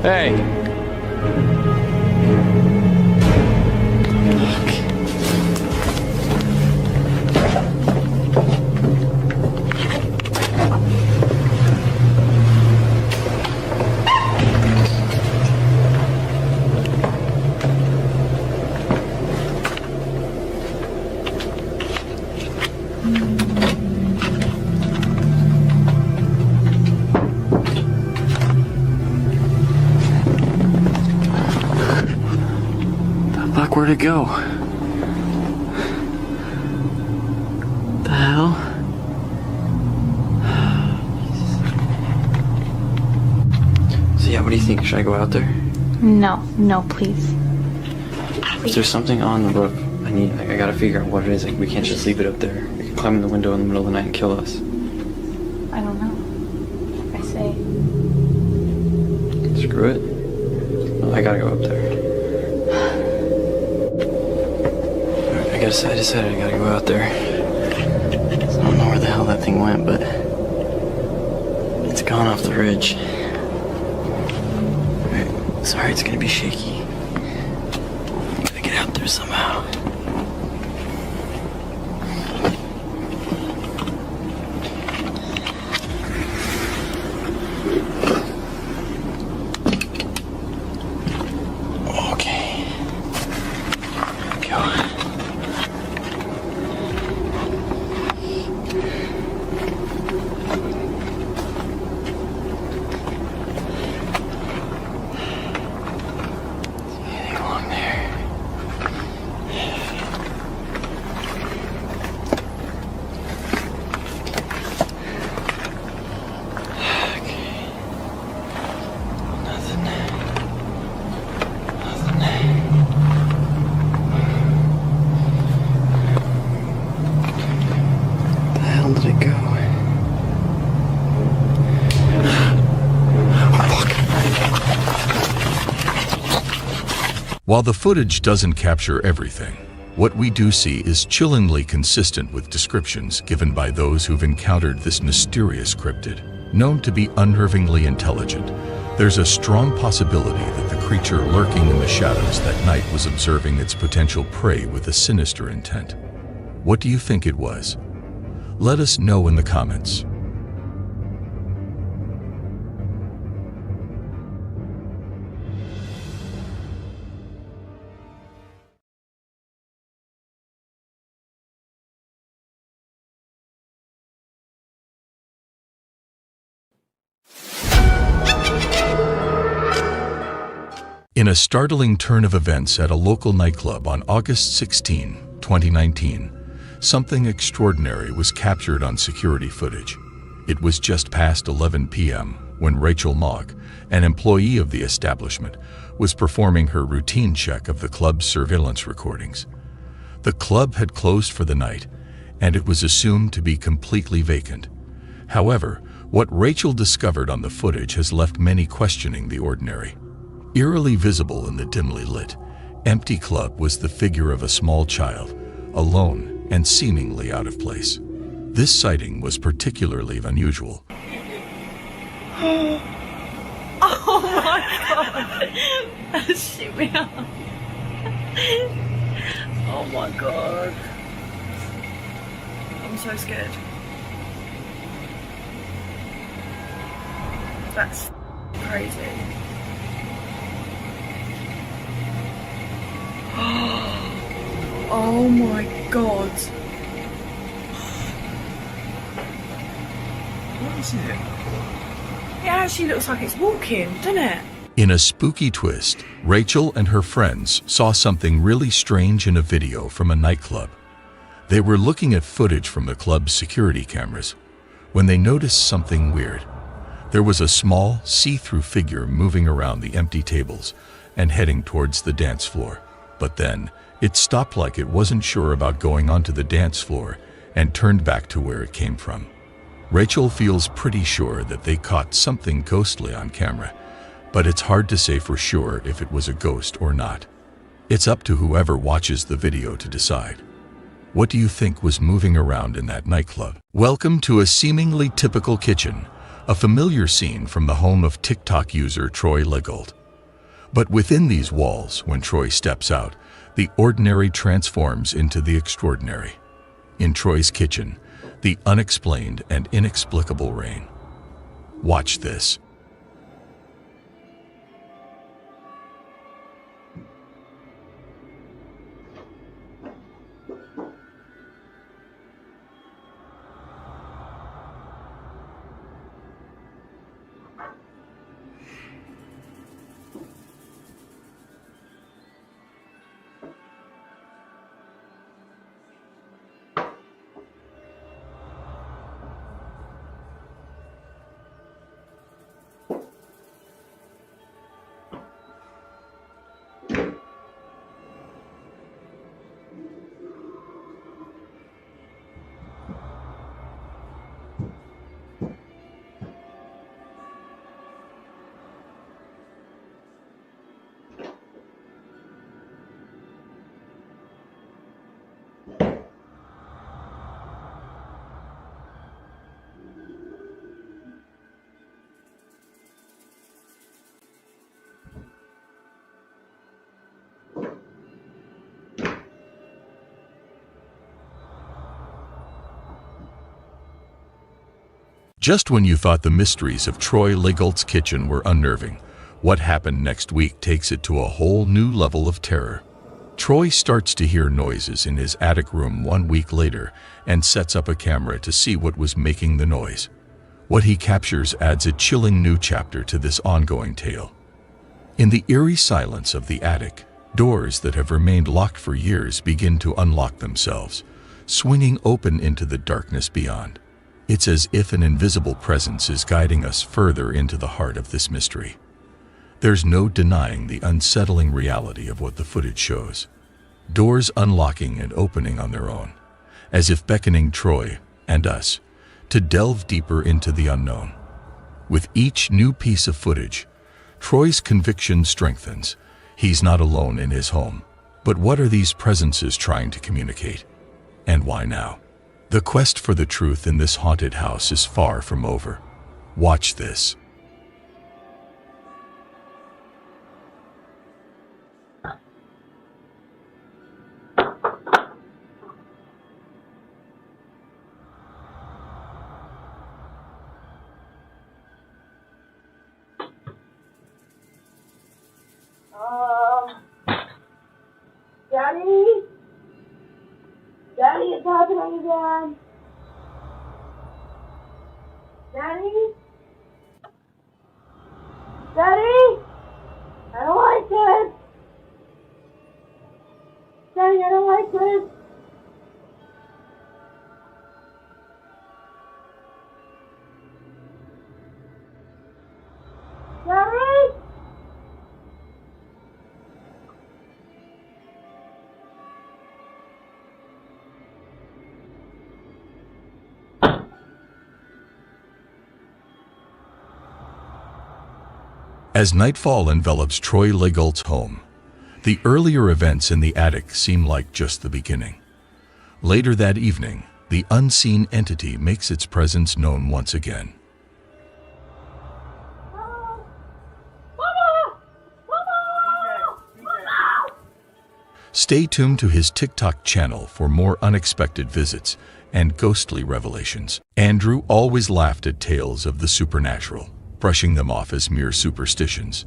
Hey. Where'd it go? The hell? So yeah, what do you think? Should I go out there? No, please. Is there something on the roof? I gotta figure out what it is. Like, we can't just leave it up there. It could climb in the window in the middle of the night and kill us. I don't know. I say. Screw it. Well, I gotta go up there. I decided I gotta go out there. So I don't know where the hell that thing went, but it's gone off the ridge. Alright, sorry it's gonna be shaky. I gotta get out there somehow. While the footage doesn't capture everything, what we do see is chillingly consistent with descriptions given by those who've encountered this mysterious cryptid. Known to be unnervingly intelligent, there's a strong possibility that the creature lurking in the shadows that night was observing its potential prey with a sinister intent. What do you think it was? Let us know in the comments. In a startling turn of events at a local nightclub on August 16, 2019, something extraordinary was captured on security footage. It was just past 11 p.m. when Rachel Mogg, an employee of the establishment, was performing her routine check of the club's surveillance recordings. The club had closed for the night, and it was assumed to be completely vacant. However, what Rachel discovered on the footage has left many questioning the ordinary. Eerily visible in the dimly lit, empty club was the figure of a small child, alone and seemingly out of place. This sighting was particularly unusual. Oh my god! That shit me up. Oh my god. I'm so scared. That's crazy. Oh my god. What is it? It actually looks like it's walking, doesn't it? In a spooky twist, Rachel and her friends saw something really strange in a video from a nightclub. They were looking at footage from the club's security cameras when they noticed something weird. There was a small, see-through figure moving around the empty tables and heading towards the dance floor. But then, it stopped like it wasn't sure about going onto the dance floor and turned back to where it came from. Rachel feels pretty sure that they caught something ghostly on camera, but it's hard to say for sure if it was a ghost or not. It's up to whoever watches the video to decide. What do you think was moving around in that nightclub? Welcome to a seemingly typical kitchen, a familiar scene from the home of TikTok user Troy Legault. But within these walls, when Troy steps out, the ordinary transforms into the extraordinary. In Troy's kitchen, the unexplained and inexplicable reign. Watch this. Just when you thought the mysteries of Troy Legault's kitchen were unnerving, what happened next week takes it to a whole new level of terror. Troy starts to hear noises in his attic room 1 week later and sets up a camera to see what was making the noise. What he captures adds a chilling new chapter to this ongoing tale. In the eerie silence of the attic, doors that have remained locked for years begin to unlock themselves, swinging open into the darkness beyond. It's as if an invisible presence is guiding us further into the heart of this mystery. There's no denying the unsettling reality of what the footage shows. Doors unlocking and opening on their own, as if beckoning Troy and us to delve deeper into the unknown. With each new piece of footage, Troy's conviction strengthens. He's not alone in his home. But what are these presences trying to communicate? And why now? The quest for the truth in this haunted house is far from over. Watch this. Daddy? Daddy, it's happening again. Daddy? Daddy? I don't like this. Daddy, I don't like this. Daddy? As nightfall envelops Troy Legault's home, the earlier events in the attic seem like just the beginning. Later that evening, the unseen entity makes its presence known once again. Stay tuned to his TikTok channel for more unexpected visits and ghostly revelations. Andrew always laughed at tales of the supernatural, brushing them off as mere superstitions.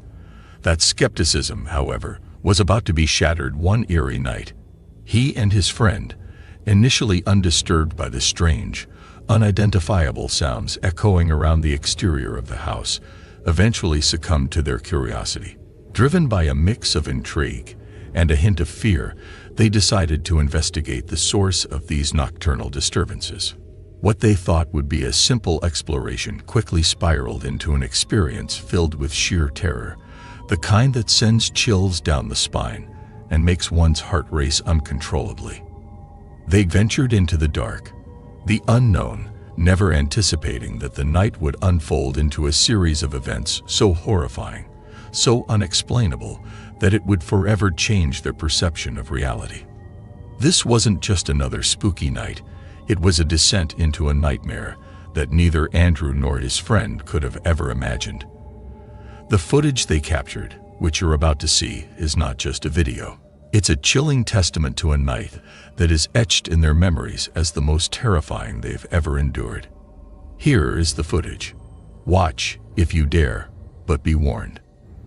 That skepticism, however, was about to be shattered one eerie night. He and his friend, initially undisturbed by the strange, unidentifiable sounds echoing around the exterior of the house, eventually succumbed to their curiosity. Driven by a mix of intrigue and a hint of fear, they decided to investigate the source of these nocturnal disturbances. What they thought would be a simple exploration quickly spiraled into an experience filled with sheer terror, the kind that sends chills down the spine and makes one's heart race uncontrollably. They ventured into the dark, the unknown, never anticipating that the night would unfold into a series of events so horrifying, so unexplainable, that it would forever change their perception of reality. This wasn't just another spooky night. It was a descent into a nightmare that neither Andrew nor his friend could have ever imagined. The footage they captured, which you're about to see, is not just a video. It's a chilling testament to a night that is etched in their memories as the most terrifying they've ever endured. Here is the footage. Watch if you dare, but be warned.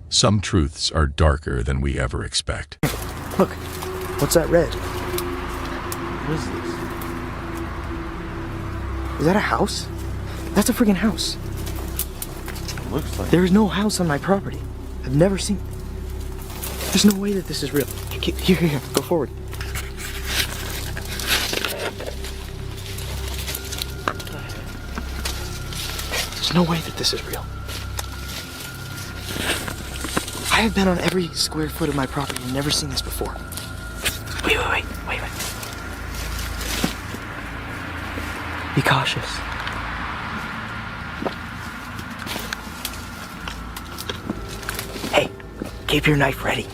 Some truths are darker than we ever expect. Look, what's that red? What is this? Is that a house? That's a freaking house. It looks like. There is no house on my property. I've never seen. There's no way that this is real. Here, go forward. There's no way that this is real. I have been on every square foot of my property and never seen this before. Wait. Be cautious. Hey, keep your knife ready.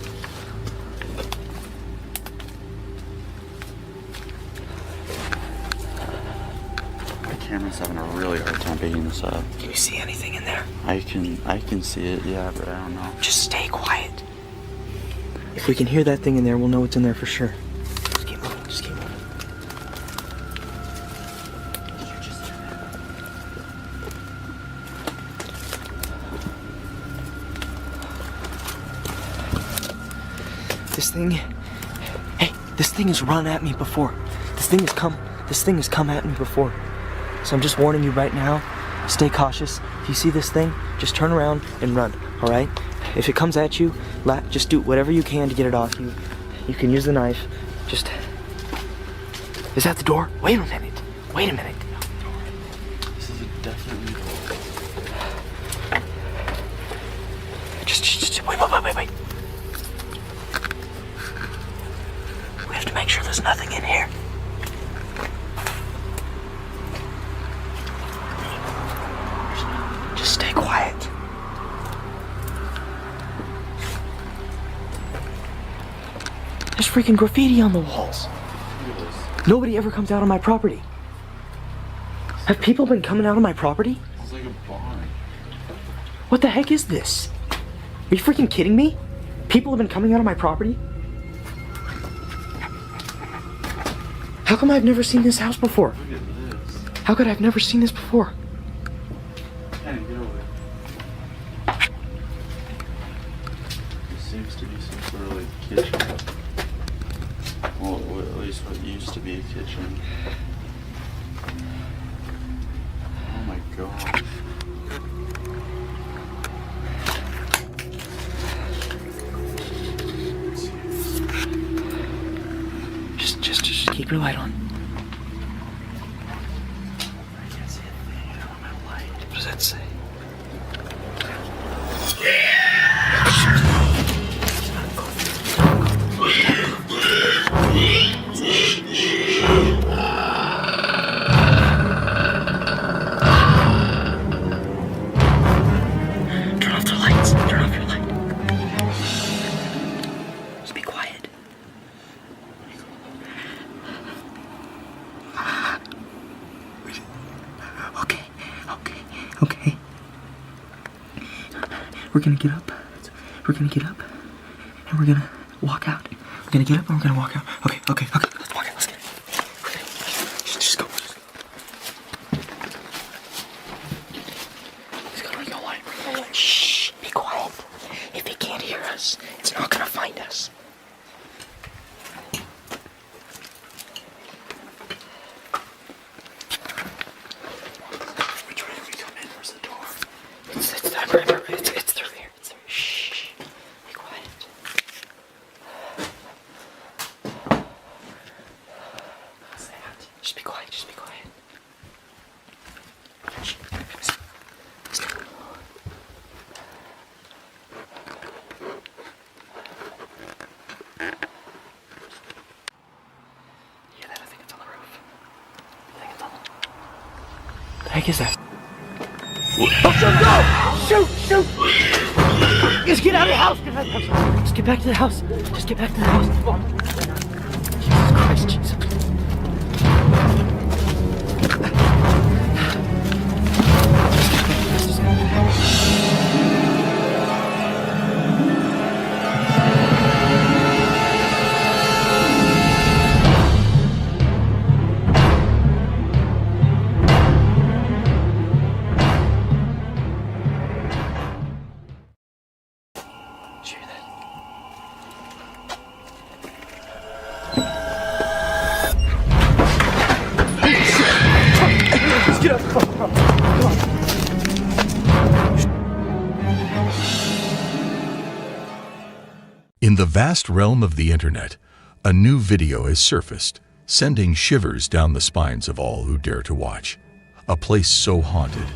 The camera's having a really hard time picking this up. Can you see anything in there? I can see it, yeah, but I don't know. Just stay quiet. If we can hear that thing in there, we'll know what's in there for sure. Just keep moving. This thing... Hey, this thing has run at me before. This thing has come at me before. So I'm just warning you right now, stay cautious. If you see this thing, just turn around and run, alright? If it comes at you, just do whatever you can to get it off you. You can use the knife. Just... Is that the door? Wait a minute. Wait a minute. This is definitely Just wait. We have to make sure there's nothing in here. Just stay quiet. There's freaking graffiti on the walls. Nobody ever comes out on my property. Have people been coming out on my property? It's like a barn. What the heck is this? Are you freaking kidding me? People have been coming out of my property? How come I've never seen this house before? Look at this. How could I've never seen this before? Can't get over it. This seems to be some sort of like kitchen. Well, at least what used to be a kitchen. Oh my god. Just keep your light on. I can't see a thing. I don't have light. What does that say? Turn off the lights. Turn off your light. Just be quiet. Okay. We're gonna get up. And we're gonna walk out. We're gonna get up and we're gonna walk out. Okay. Let's walk out. Let's get it. Okay. Just go. He's gonna ring a light. Shh. Be quiet. If he can't hear us, it's not gonna find us. Which way do we come in? Where's the door? It's through here. Shh. Be quiet. What's that? Just be quiet. Shh. Let's go. Yeah, I think it's on the roof. The heck is that? Oh, shoot, no! Shoot! Just get out of the house! Just get back to the house. Jesus Christ, Jesus. In the vast realm of the internet, a new video has surfaced, sending shivers down the spines of all who dare to watch. A place so haunted,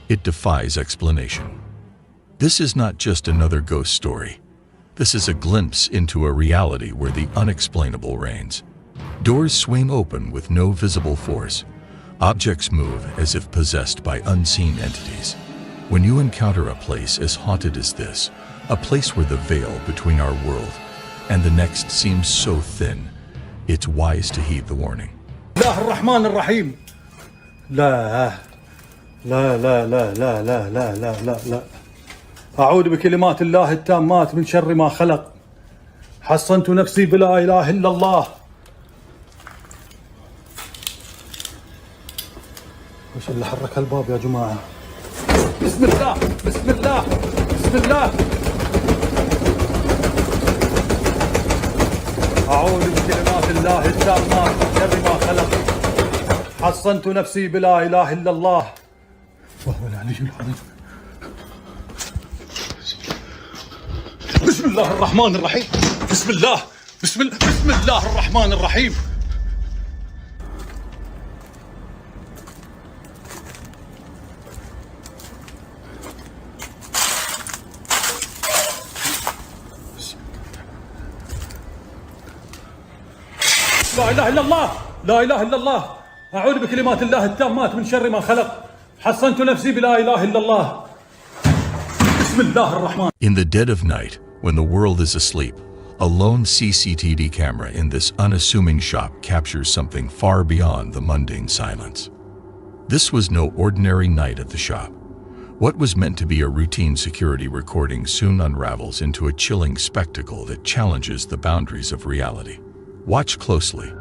it defies explanation. This is not just another ghost story. This is a glimpse into a reality where the unexplainable reigns. Doors swing open with no visible force. Objects move as if possessed by unseen entities. When you encounter a place as haunted as this, a place where the veil between our world and the next seems so thin, it's wise to heed the warning. الله الرحمن الرحيم. لا لا لا لا لا لا لا لا لا لا. أعوذ بكلمات الله التامات من شر ما خلق. حصنت نفسي بلا إله إلا الله. وش اللي حرك الباب يا جماعة؟ بسم الله بسم الله بسم الله. الله التامات من شر ما خلق حصنت نفسي بلا إله إلا الله وهو العلي العظيم. بسم الله الرحمن الرحيم. بسم الله الرحمن الرحيم. لا إله إلا الله، لا إله إلا الله، أعوذ بكلمات الله التامات من شر ما خلق حصنت نفسي بلا إله إلا الله. بسم الله الرحمن. In the dead of night, when the world is asleep, a lone CCTV camera in this unassuming shop captures something far beyond the mundane silence. This was no ordinary night at the shop. What was meant to be a routine security recording soon unravels into a chilling spectacle that challenges the boundaries of reality. Watch closely.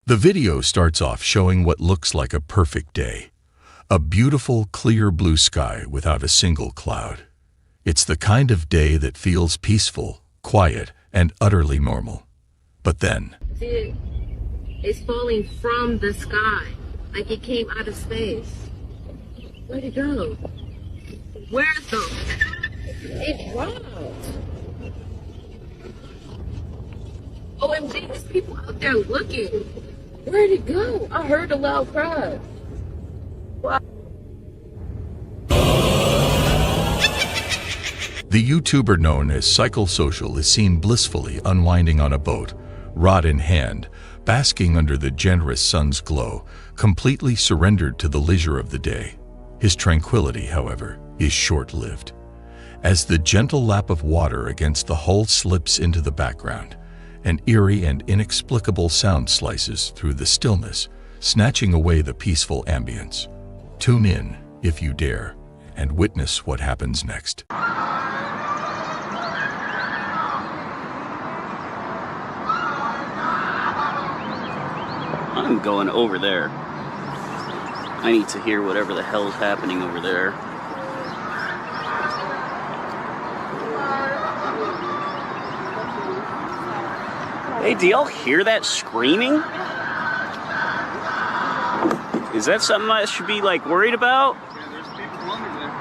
The video starts off showing what looks like a perfect day. A beautiful, clear blue sky without a single cloud. It's the kind of day that feels peaceful, quiet, and utterly normal. But then... See, it's falling from the sky, like it came out of space. Where'd it go? Where's the... It dropped. OMG, there's people out there looking. Where'd it go? I heard a loud cry. Wow. The YouTuber known as Psychosocial is seen blissfully unwinding on a boat, rod in hand, basking under the generous sun's glow, completely surrendered to the leisure of the day. His tranquility, however, is short-lived. As the gentle lap of water against the hull slips into the background, an eerie and inexplicable sound slices through the stillness, snatching away the peaceful ambience. Tune in, if you dare, and witness what happens next. I'm going over there. I need to hear whatever the hell's happening over there. Hey, do y'all hear that screaming? Is that something I should be, like, worried about? Yeah, there's people under there.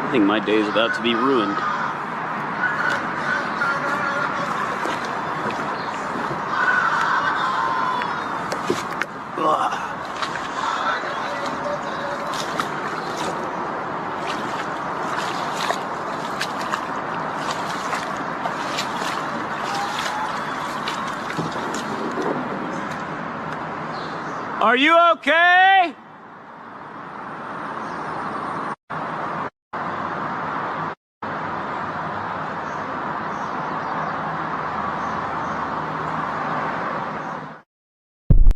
I think my day is about to be ruined. Are you okay?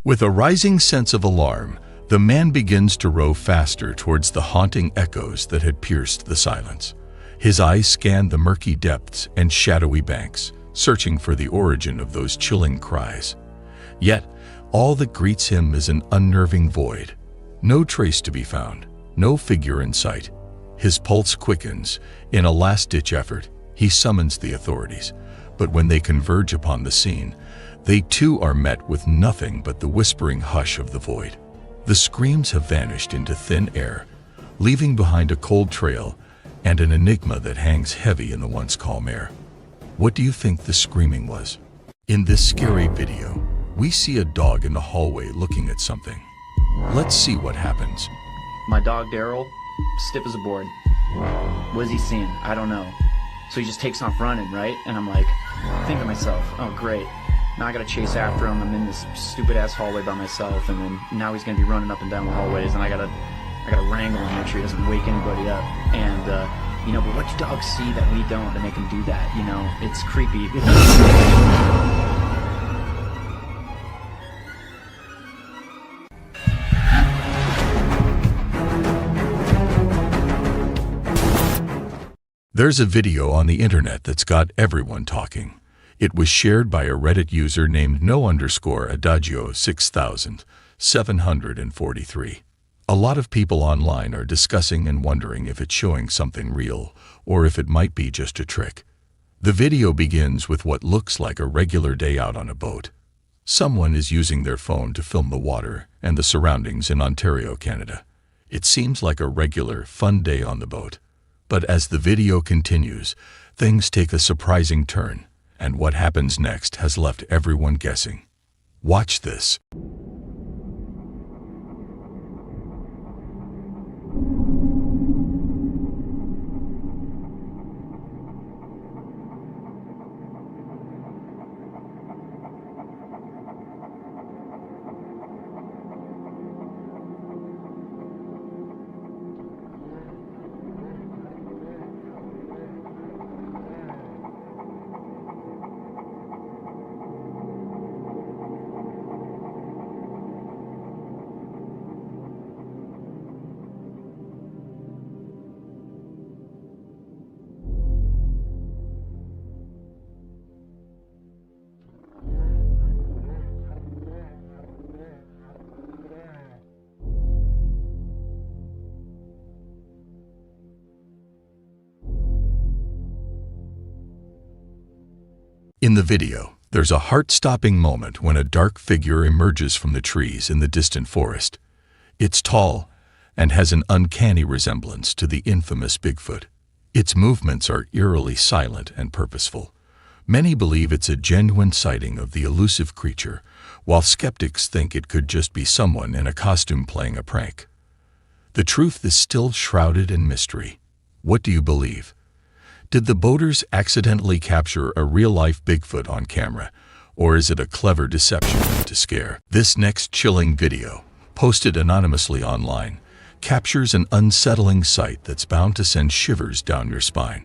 With a rising sense of alarm, the man begins to row faster towards the haunting echoes that had pierced the silence. His eyes scan the murky depths and shadowy banks, searching for the origin of those chilling cries. Yet, all that greets him is an unnerving void. No trace to be found, no figure in sight. His pulse quickens. In a last-ditch effort, he summons the authorities. But when they converge upon the scene, they too are met with nothing but the whispering hush of the void. The screams have vanished into thin air, leaving behind a cold trail and an enigma that hangs heavy in the once calm air. What do you think the screaming was? In this scary video, we see a dog in the hallway looking at something. Let's see what happens. My dog Daryl, stiff as a board. What is he seeing? I don't know. So he just takes off running, right? And I'm like, think to myself, oh great. Now I gotta chase after him. I'm in this stupid ass hallway by myself, and then now he's gonna be running up and down the hallways, and I gotta wrangle him, make sure he doesn't wake anybody up. And you know, but what do dogs see that we don't that make him do that? You know, it's creepy. There's a video on the internet that's got everyone talking. It was shared by a Reddit user named no_adagio6743. A lot of people online are discussing and wondering if it's showing something real or if it might be just a trick. The video begins with what looks like a regular day out on a boat. Someone is using their phone to film the water and the surroundings in Ontario, Canada. It seems like a regular, fun day on the boat. But as the video continues, things take a surprising turn. And what happens next has left everyone guessing. Watch this. In the video, there's a heart-stopping moment when a dark figure emerges from the trees in the distant forest. It's tall and has an uncanny resemblance to the infamous Bigfoot. Its movements are eerily silent and purposeful. Many believe it's a genuine sighting of the elusive creature, while skeptics think it could just be someone in a costume playing a prank. The truth is still shrouded in mystery. What do you believe? Did the boaters accidentally capture a real-life Bigfoot on camera, or is it a clever deception to scare? This next chilling video, posted anonymously online, captures an unsettling sight that's bound to send shivers down your spine.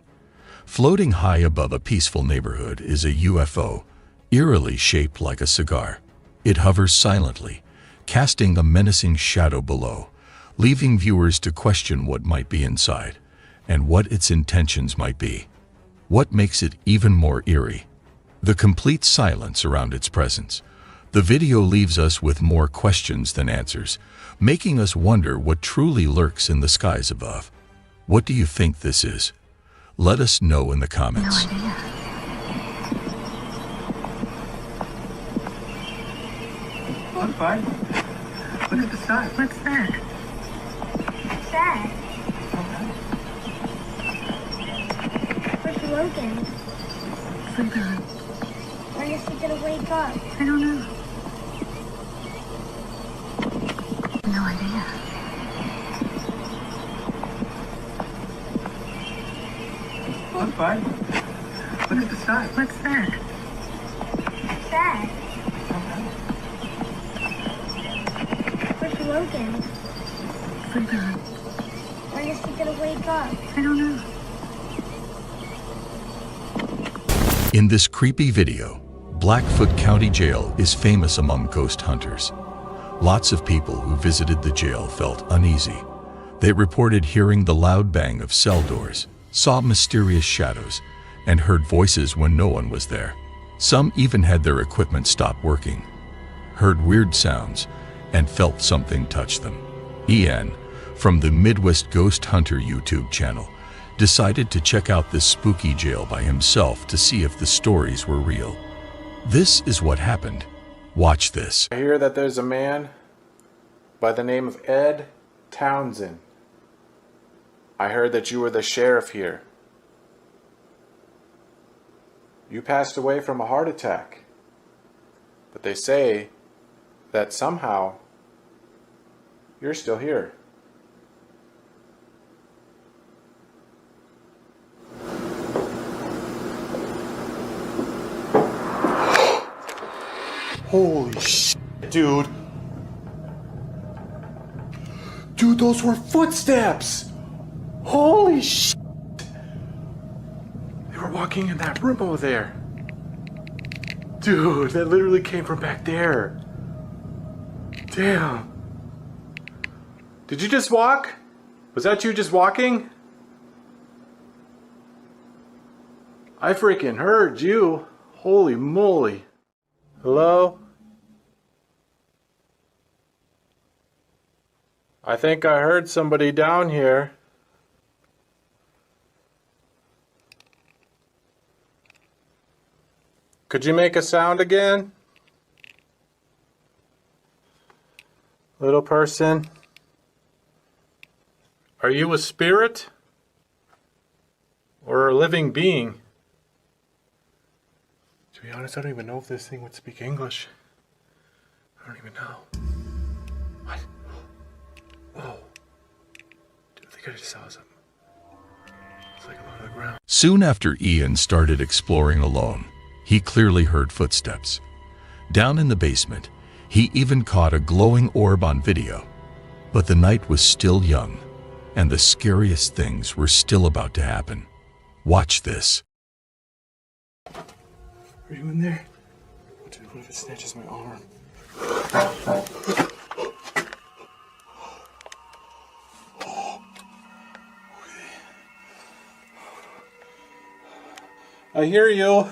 Floating high above a peaceful neighborhood is a UFO, eerily shaped like a cigar. It hovers silently, casting a menacing shadow below, leaving viewers to question what might be inside and what its intentions might be. What makes it even more eerie? The complete silence around its presence. The video leaves us with more questions than answers, making us wonder what truly lurks in the skies above. What do you think this is? Let us know in the comments. No idea. Look, bud. Look at the sun. What's that? What's that? Where's Logan? Sleeping. When is he gonna wake up? I don't know. No idea. Look, bud. Look at the sun. What's that? What's that? Mr. Logan? Forgot. When is he gonna wake up? I don't know. In this creepy video, Blackfoot County Jail is famous among ghost hunters. Lots of people who visited the jail felt uneasy. They reported hearing the loud bang of cell doors, saw mysterious shadows, and heard voices when no one was there. Some even had their equipment stop working, heard weird sounds, and felt something touch them. Ian, from the Midwest Ghost Hunter YouTube channel, decided to check out this spooky jail by himself to see if the stories were real. This is what happened. Watch this. I hear that there's a man by the name of Ed Townsend. I heard that you were the sheriff here. You passed away from a heart attack. But they say that somehow you're still here. Holy shit, dude. Dude, those were footsteps. Holy shit. They were walking in that room over there. Dude, that literally came from back there. Damn. Did you just walk? Was that you just walking? I freaking heard you. Holy moly. Hello? I think I heard somebody down here. Could you make a sound again? Little person. Are you a spirit? Or a living being? To be honest, I don't even know if this thing would speak English. I don't even know. What? Whoa. Dude, I think I just saw something. It's like along the ground. Soon after Ian started exploring alone, he clearly heard footsteps. Down in the basement, he even caught a glowing orb on video. But the night was still young, and the scariest things were still about to happen. Watch this. Are you in there? Dude, what if it snatches my arm? I hear you.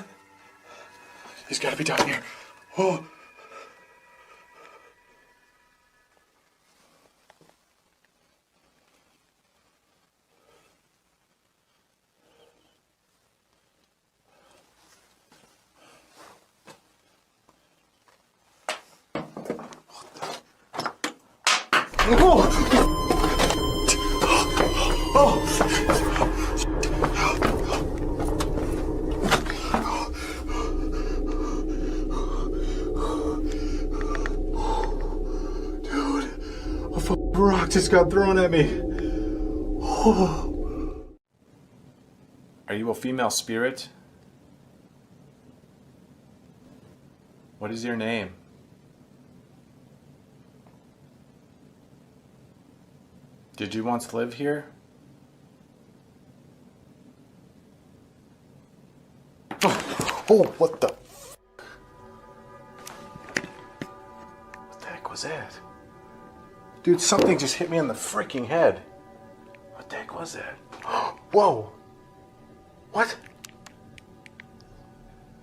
He's gotta be down here. Oh. Rock just got thrown at me. Oh. Are you a female spirit? What is your name? Did you once live here? Oh, what the? What the heck was that? Dude, something just hit me in the freaking head. What the heck was that? Whoa! What?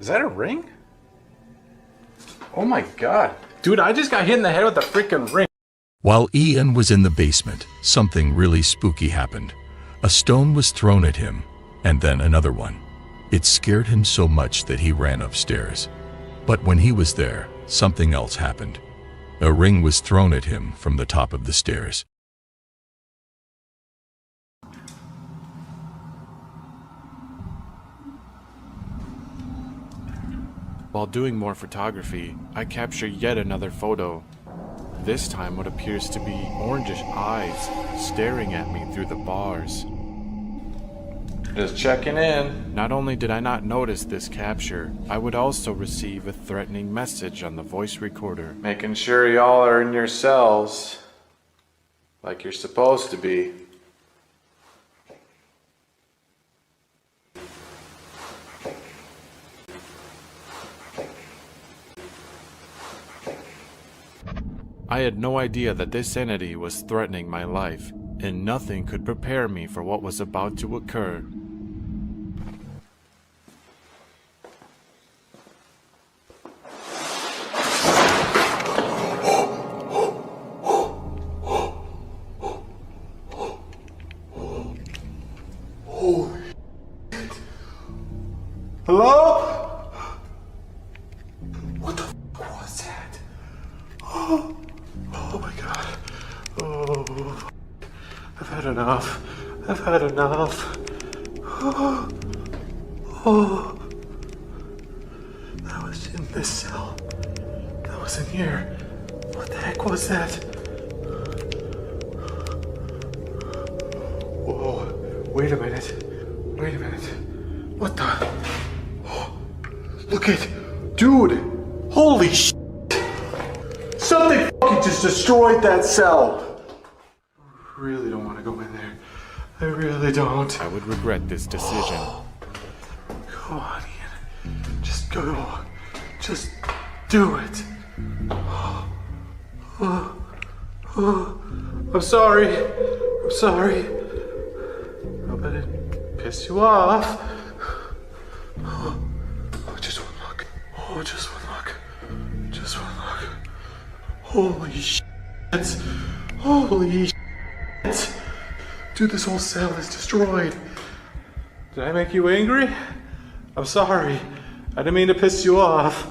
Is that a ring? Oh my god. Dude, I just got hit in the head with a freaking ring. While Ian was in the basement, something really spooky happened. A stone was thrown at him, and then another one. It scared him so much that he ran upstairs. But when he was there, something else happened. A ring was thrown at him from the top of the stairs. While doing more photography, I capture yet another photo. This time what appears to be orangish eyes staring at me through the bars. Just checking in. Not only did I not notice this capture, I would also receive a threatening message on the voice recorder. Making sure y'all are in your cells. like you're supposed to be. I had no idea that this entity was threatening my life, and nothing could prepare me for what was about to occur. Holy shit. Hello? What the fuck was that? Oh my god. Oh, I've had enough. I've had enough. Oh, that was in this cell. That was in here. What the heck was that? Whoa, wait a minute. Wait a minute. What the? Oh, look at, dude. Holy shit. Something fucking just destroyed that cell. I really don't want to go in there. I really don't. I would regret this decision. Come on, Ian. Just go. Just do it. I'm sorry. I'm sorry. Hope I didn't piss you off. Oh, just one look. Oh, just one look. Just one look. Holy shit. Holy shit. Dude, this whole cell is destroyed. Did I make you angry? I'm sorry. I didn't mean to piss you off.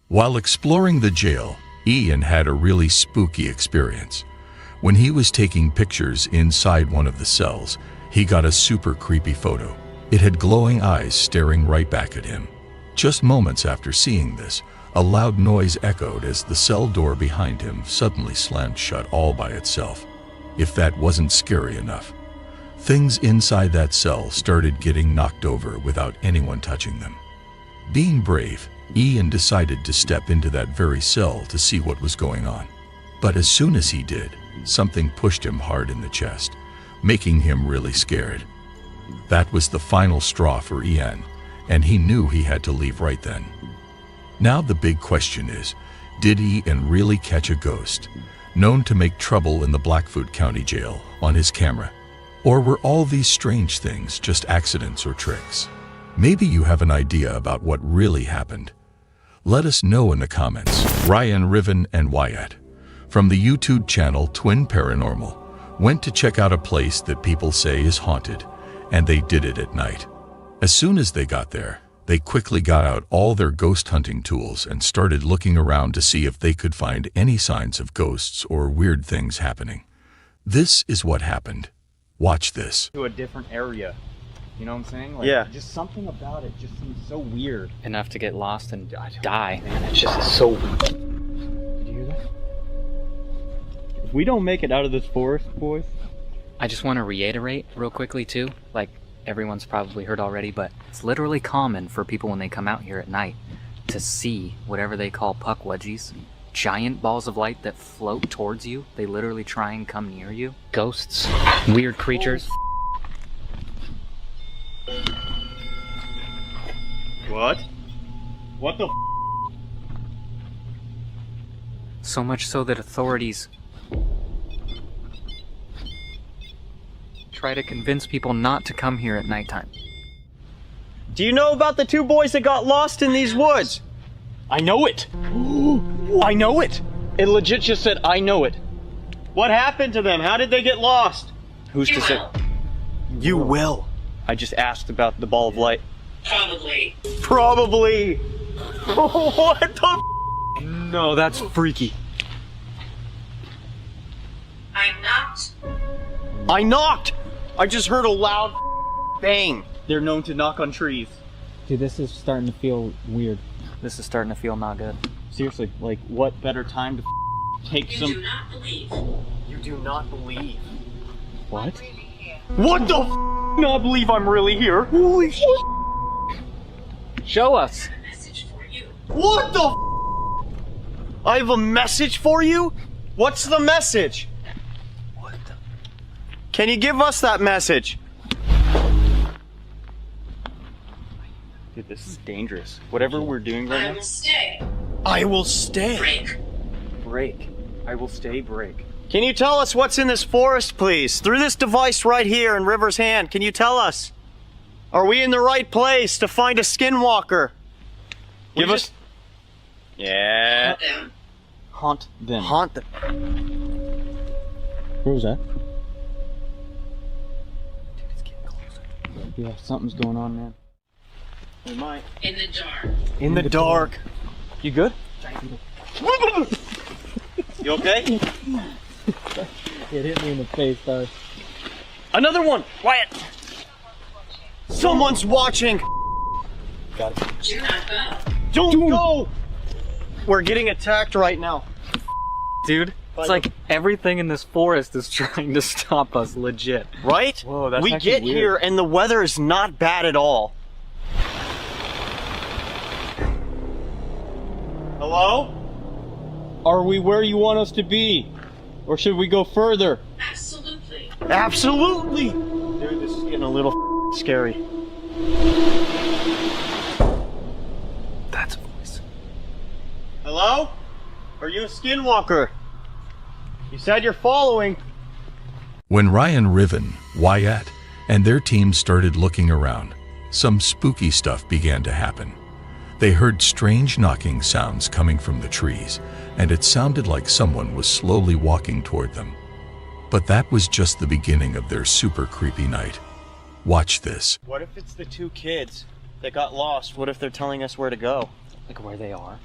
While exploring the jail, Ian had a really spooky experience. When he was taking pictures inside one of the cells, he got a super creepy photo. It had glowing eyes staring right back at him. Just moments after seeing this, a loud noise echoed as the cell door behind him suddenly slammed shut all by itself. If that wasn't scary enough, things inside that cell started getting knocked over without anyone touching them. Being brave, Ian decided to step into that very cell to see what was going on. But as soon as he did, something pushed him hard in the chest, making him really scared. That was the final straw for Ian, and he knew he had to leave right then. Now the big question is, did Ian really catch a ghost, known to make trouble in the Blackfoot County Jail, on his camera? Or were all these strange things just accidents or tricks? Maybe you have an idea about what really happened. Let us know in the comments. Ryan, Riven, and Wyatt, from the YouTube channel Twin Paranormal, went to check out a place that people say is haunted, and they did it at night. As soon as they got there, they quickly got out all their ghost hunting tools and started looking around to see if they could find any signs of ghosts or weird things happening. This is what happened. Watch this. To a different area. You know what I'm saying? Like, yeah. Just something about it just seems so weird. Enough to get lost and die. Man, it's just so weird. Did you hear that? If we don't make it out of this forest, boys. I just want to reiterate real quickly too, like everyone's probably heard already, but it's literally common for people when they come out here at night to see whatever they call puck wedgies. Giant balls of light that float towards you. They literally try and come near you. Ghosts, weird creatures. What? What the So much so that authorities try to convince people not to come here at nighttime. Do you know about the two boys that got lost in these woods? I know it. I know it. It legit just said, I know it. What happened to them? How did they get lost? Who's to say? You will. I just asked about the ball of light. Probably. Probably. What the? No, that's freaky. I knocked. I knocked! I just heard a loud bang. They're known to knock on trees. Dude, this is starting to feel weird. This is starting to feel not good. Seriously, like, what better time to take some... You do not believe. You do not believe. What? What the not believe I'm really here? Holy shit! Show us. What the I have a message for you? What's the message? What the... Can you give us that message? Dude, this is dangerous. Whatever we're doing right now. I will stay. I will stay. Break. Break. I will stay, break. Can you tell us what's in this forest, please? Through this device right here in River's hand, can you tell us? Are we in the right place to find a skinwalker? Give us... Yeah. Haunt them. Haunt them. Where was that? Dude, it's getting closer. Yeah, something's going on, man. We might. In the dark. In the dark. You good? You okay? It hit me in the face, though. Another one! Quiet! Someone's watching! Got it. Do not go. Don't go! We're getting attacked right now. Dude, it's like everything in this forest is trying to stop us, legit. Right? Whoa, that's we actually get weird. here and the weather is not bad at all. Hello? Are we where you want us to be? Or should we go further? Absolutely. Absolutely! Dude, this is getting a little scary. That's a voice. Hello? Are you a skinwalker? You said you're following. When Ryan Riven, Wyatt, and their team started looking around, some spooky stuff began to happen. They heard strange knocking sounds coming from the trees, and it sounded like someone was slowly walking toward them. But that was just the beginning of their super creepy night. Watch this. What if it's the two kids that got lost? What if they're telling us where to go? Like where they are?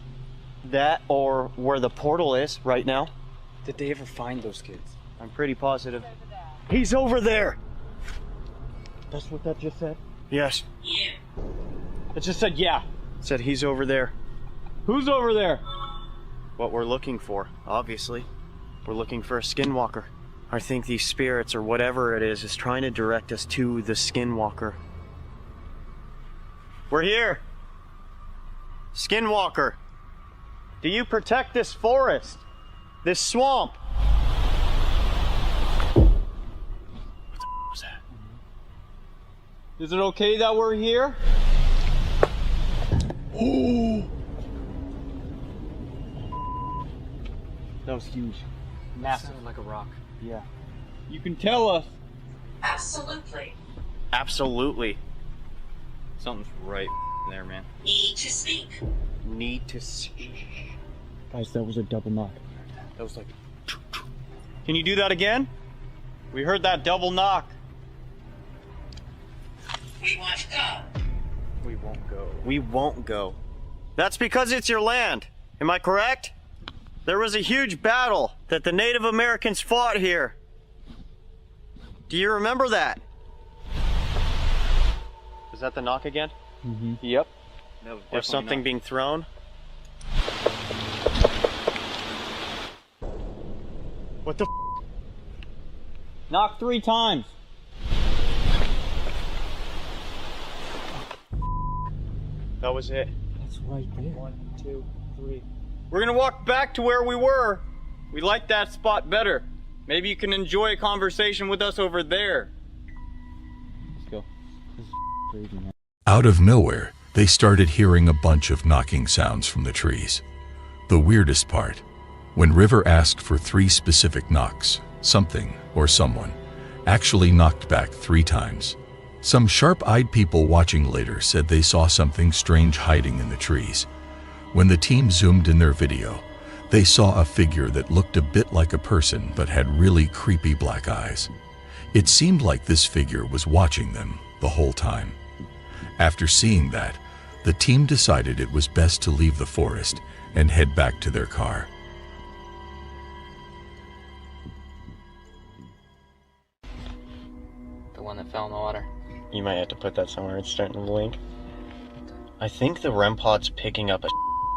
That or where the portal is right now? Did they ever find those kids? I'm pretty positive. He's over there! That's what that just said? Yes. Yeah. It just said yeah. It said he's over there. Who's over there? What we're looking for, obviously. We're looking for a skinwalker. I think these spirits or whatever it is trying to direct us to the skinwalker. We're here! Skinwalker! Do you protect this forest? This swamp? What the was that? Is it okay that we're here? Oh! That was huge. Massive. Sounded like a rock. Yeah. You can tell us. Absolutely. Absolutely. Something's right there, man. Need to speak. Need to speak. Guys, that was a double knock. That was like... Can you do that again? We heard that double knock. We want to go. We won't go. We won't go. That's because it's your land. Am I correct? There was a huge battle that the Native Americans fought here. Do you remember that? Is that the knock again? Mm-hmm. Yep. That was Or something being thrown? What the f? Knock 3 times. That was it. That's right there. 1, 2, 3. We're gonna walk back to where we were. We like that spot better. Maybe you can enjoy a conversation with us over there. Let's go. This is crazy, man. Out of nowhere, they started hearing a bunch of knocking sounds from the trees. The weirdest part, when River asked for 3 specific knocks, something or someone actually knocked back 3 times. Some sharp-eyed people watching later said they saw something strange hiding in the trees. When the team zoomed in their video, they saw a figure that looked a bit like a person but had really creepy black eyes. It seemed like this figure was watching them the whole time. After seeing that, the team decided it was best to leave the forest and head back to their car. The one that fell in the water. You might have to put that somewhere. It's starting to blink. I think the REM pod's picking up a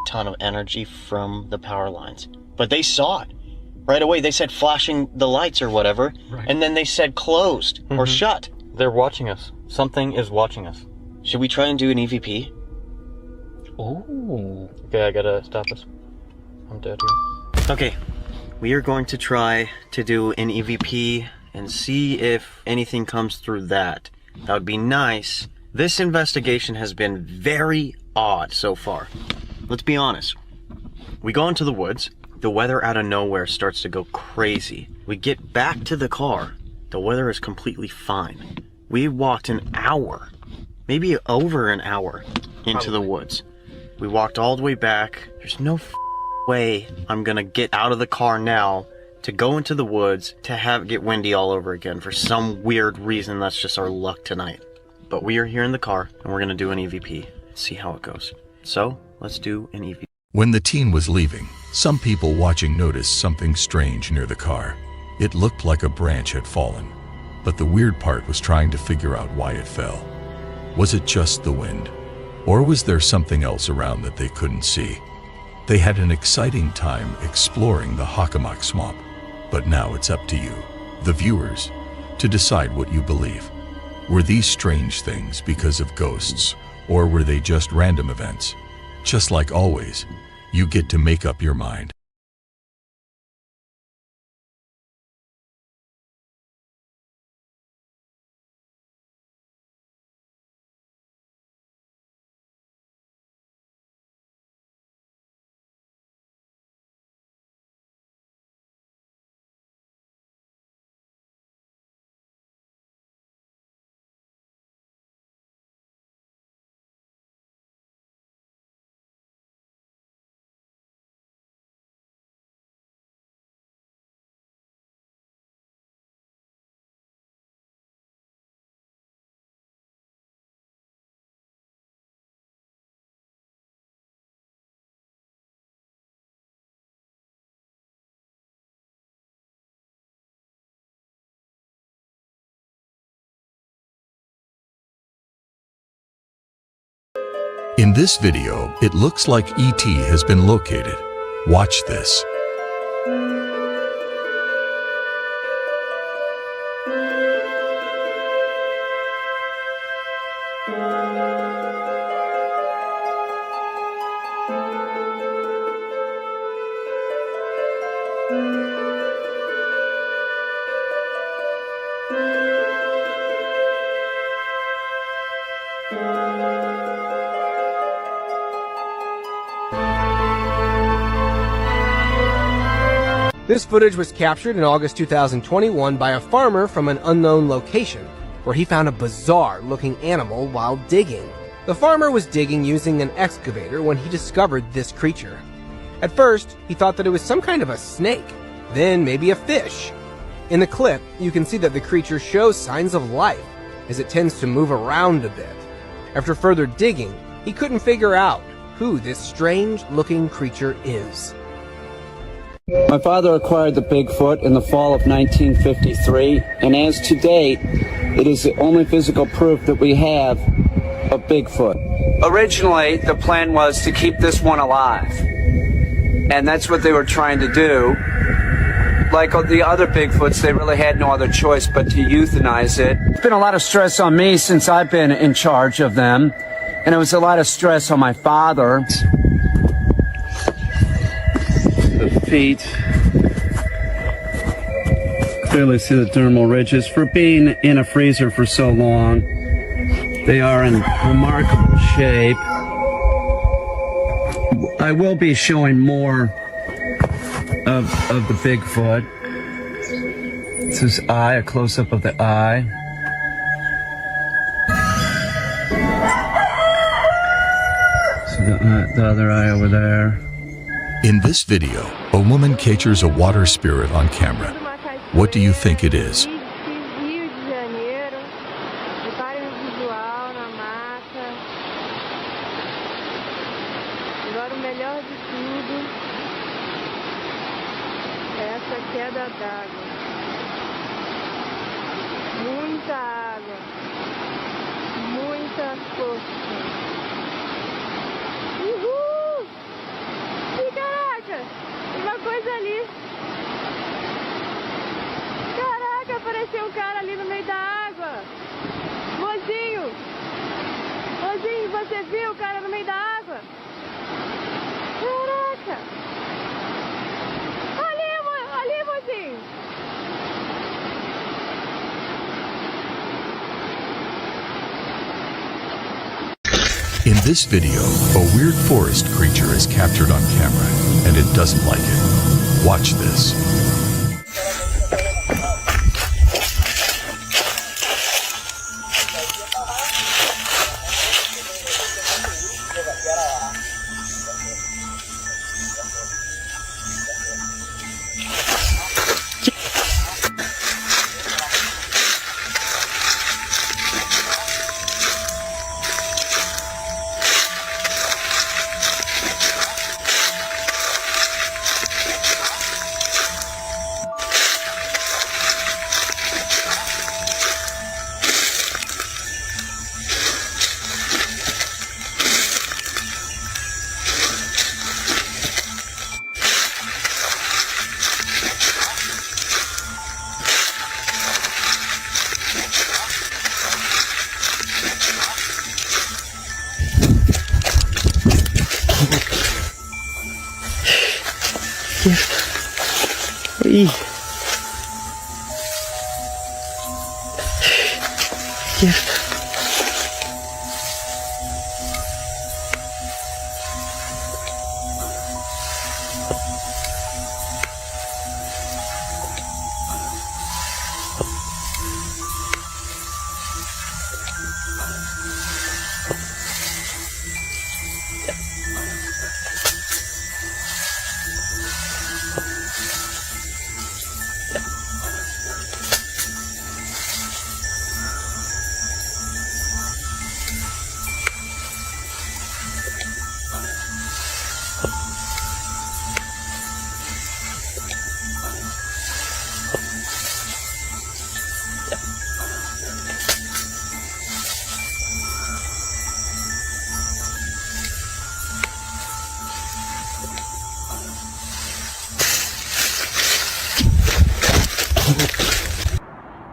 ton of energy from the power lines. But they saw it. Right away, they said flashing the lights or whatever, and then they said closed or shut. They're watching us. Something is watching us. Should we try and do an EVP? Oh. Okay, I gotta stop this. I'm dead here. Okay, we are going to try to do an EVP and see if anything comes through that. That would be nice. This investigation has been very odd so far. Let's be honest. We go into the woods. The weather out of nowhere starts to go crazy. We get back to the car. The weather is completely fine. We walked an hour, maybe over an hour, into the woods. We walked all the way back. There's no way I'm gonna get out of the car now to go into the woods to get windy all over again. For some weird reason, that's just our luck tonight. But we are here in the car, and we're gonna do an EVP. See how it goes. So, let's do an EVP. When the teen was leaving, some people watching noticed something strange near the car. It looked like a branch had fallen, but the weird part was trying to figure out why it fell. Was it just the wind? Or was there something else around that they couldn't see? They had an exciting time exploring the Hockomock Swamp, but now it's up to you, the viewers, to decide what you believe. Were these strange things because of ghosts, or were they just random events? Just like always, you get to make up your mind. In this video, it looks like ET has been located. Watch this. This footage was captured in August 2021 by a farmer from an unknown location, where he found a bizarre-looking animal while digging. The farmer was digging using an excavator when he discovered this creature. At first, he thought that it was some kind of a snake, then maybe a fish. In the clip, you can see that the creature shows signs of life, as it tends to move around a bit. After further digging, he couldn't figure out who this strange-looking creature is. My father acquired the Bigfoot in the fall of 1953, and as to date, it is the only physical proof that we have of Bigfoot. Originally, the plan was to keep this one alive, and that's what they were trying to do. Like the other Bigfoots, they really had no other choice but to euthanize it. It's been a lot of stress on me since I've been in charge of them, and it was a lot of stress on my father. The feet. Clearly see the dermal ridges. For being in a freezer for so long, they are in remarkable shape. I will be showing more of the Bigfoot. It's his eye, a close-up of the eye. See the other eye over there. In this video, a woman captures a water spirit on camera. What do you think it is? Agora o melhor de tudo é essa queda d'água. Muita água, muita força. tem um cara ali no meio da água. Mozinho! Mozinho, você viu o cara no meio da água? Caraca! Ali, mozinho! In this video, a weird forest creature is captured on camera, and it doesn't like it. Watch this.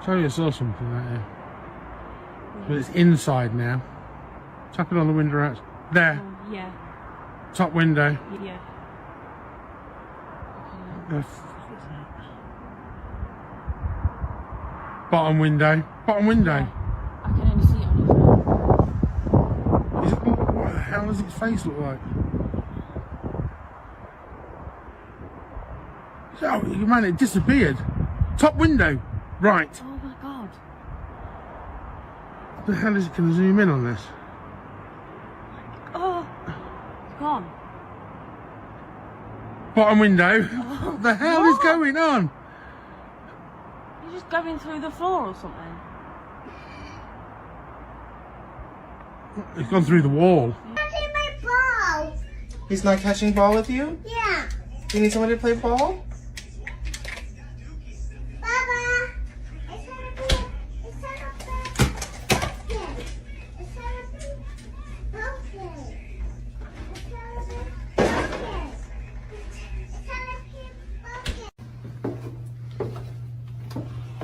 Sorry, I saw something right here. But it's inside now. Tap it on the window out. There. Yeah. Top window. Yeah. Bottom window. Bottom window. I can only see it on his phone. What the hell does its face look like? Oh, man, it disappeared. Top window. Right. Oh my god. What the hell is it? Can I zoom in on this? Oh. Gone. Bottom window. Oh, what the hell is going on? You're just going through the floor or something. It's gone through the wall. Catching my ball. He's not catching ball with you? Yeah. You need somebody to play ball? Baba. It's gonna be broken.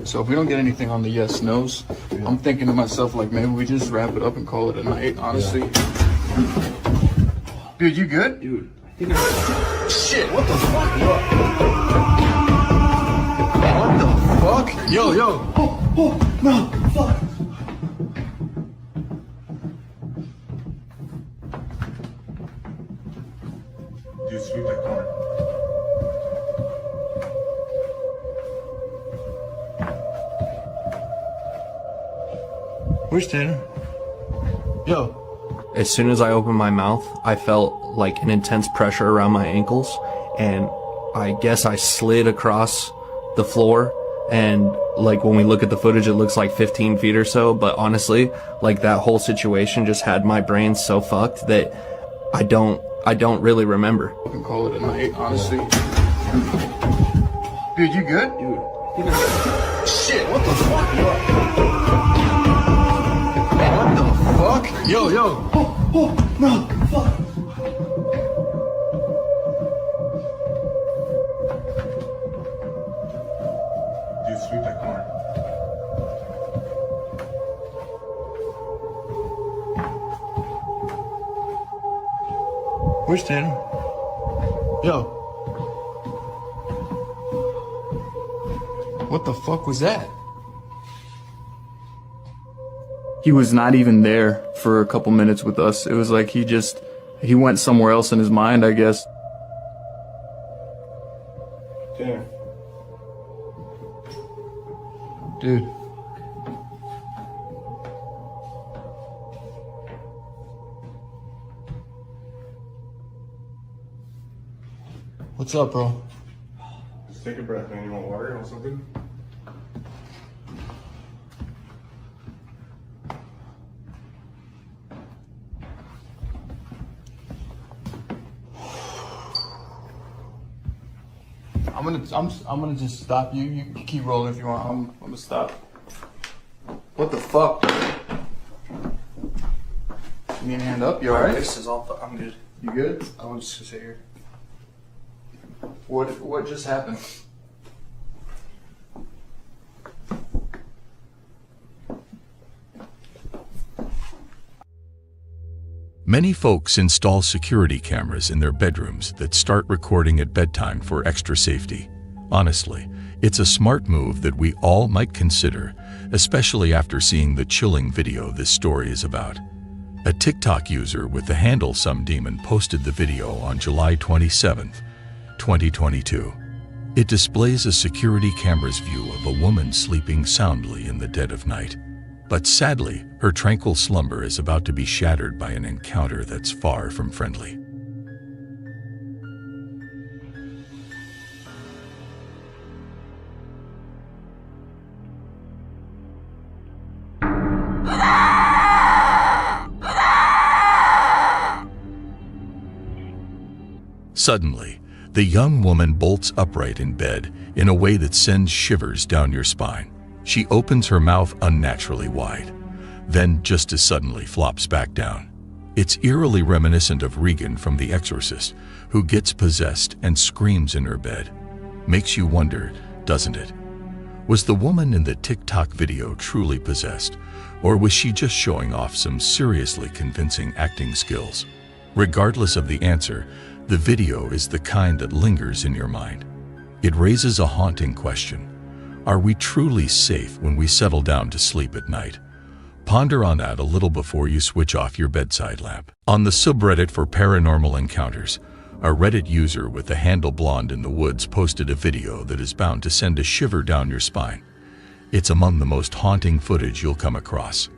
So if we don't get anything on the yes nos, I'm thinking to myself like maybe we just wrap it up and call it a night, honestly. Dude, you good? Dude. Shit, what the fuck? What the fuck? Yo. Oh, no, fuck. Dude, sweep that corner. Where's Tanner? Yo. As soon as I opened my mouth, I felt like an intense pressure around my ankles, and I guess I slid across the floor, and like when we look at the footage, it looks like 15 feet or so, but honestly, like that whole situation just had my brain so fucked that I don't really remember. We can call it a night, honestly. Dude, you good? Dude. Shit, what the fuck? What the fuck? Yo. Oh, no, fuck. Dude, sweep that corner. Where's Tanner? Yo. What the fuck was that? He was not even there for a couple minutes with us. It was like he went somewhere else in his mind, I guess. Tanner. Dude. What's up, bro? Just take a breath, man. You want water? You want something? I'm gonna just stop you. You keep rolling if you want. I'm gonna stop. What the fuck? You need a hand up? You alright? This is all. I'm good. You good? I'm just gonna sit here. What just happened? Many folks install security cameras in their bedrooms that start recording at bedtime for extra safety. Honestly, it's a smart move that we all might consider, especially after seeing the chilling video this story is about. A TikTok user with the handle SomeDemon posted the video on July 27, 2022. It displays a security camera's view of a woman sleeping soundly in the dead of night. But sadly, her tranquil slumber is about to be shattered by an encounter that's far from friendly. Suddenly, the young woman bolts upright in bed in a way that sends shivers down your spine. She opens her mouth unnaturally wide, then just as suddenly flops back down. It's eerily reminiscent of Regan from The Exorcist, who gets possessed and screams in her bed. Makes you wonder, doesn't it? Was the woman in the TikTok video truly possessed, or was she just showing off some seriously convincing acting skills? Regardless of the answer, the video is the kind that lingers in your mind. It raises a haunting question. Are we truly safe when we settle down to sleep at night? Ponder on that a little before you switch off your bedside lamp. On the subreddit for paranormal encounters, a Reddit user with the handle Blonde in the Woods posted a video that is bound to send a shiver down your spine. It's among the most haunting footage you'll come across.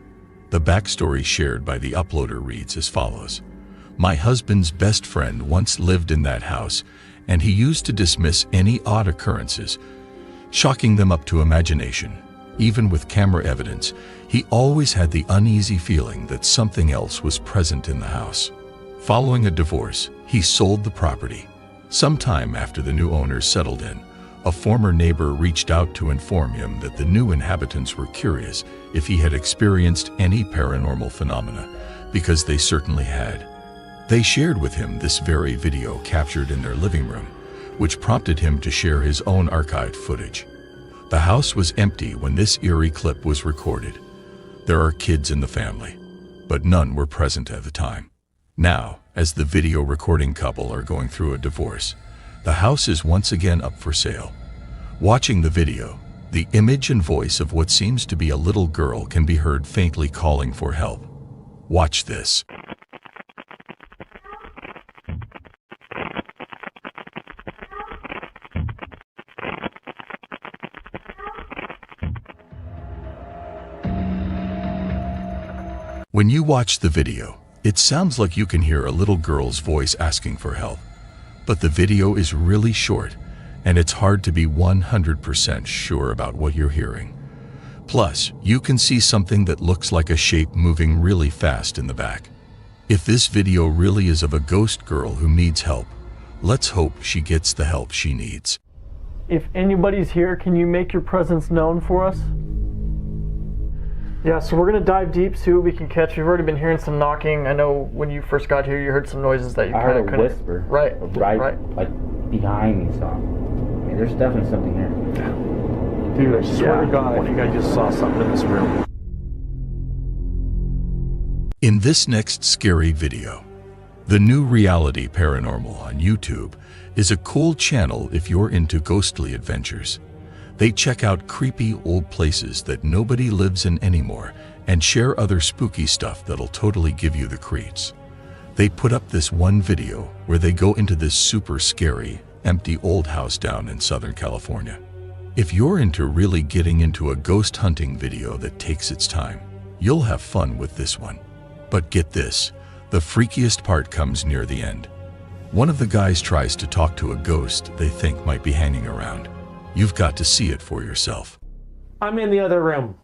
The backstory shared by the uploader reads as follows. My husband's best friend once lived in that house, and he used to dismiss any odd occurrences, chalking them up to imagination. Even with camera evidence, he always had the uneasy feeling that something else was present in the house. Following a divorce, he sold the property. Sometime after the new owners settled in, a former neighbor reached out to inform him that the new inhabitants were curious if he had experienced any paranormal phenomena, because they certainly had. They shared with him this very video captured in their living room, which prompted him to share his own archived footage. The house was empty when this eerie clip was recorded. There are kids in the family, but none were present at the time. Now, as the video recording couple are going through a divorce, the house is once again up for sale. Watching the video, the image and voice of what seems to be a little girl can be heard faintly calling for help. Watch this. When you watch the video, it sounds like you can hear a little girl's voice asking for help. But the video is really short, and it's hard to be 100% sure about what you're hearing. Plus, you can see something that looks like a shape moving really fast in the back. If this video really is of a ghost girl who needs help, let's hope she gets the help she needs. If anybody's here, can you make your presence known for us? Yeah, so we're going to dive deep, see what we can catch. We've already been hearing some knocking. I know when you first got here, you heard some noises that you kind of couldn't... whisper. Right. Like, behind me, so... I mean, there's definitely something there. Dude, I swear to God, I think I just saw something in this room. In this next scary video, The New Reality Paranormal on YouTube is a cool channel if you're into ghostly adventures. They check out creepy old places that nobody lives in anymore and share other spooky stuff that'll totally give you the creeps. They put up this one video where they go into this super scary, empty old house down in Southern California. If you're into really getting into a ghost hunting video that takes its time, you'll have fun with this one. But get this, the freakiest part comes near the end. One of the guys tries to talk to a ghost they think might be hanging around. You've got to see it for yourself. I'm in the other room.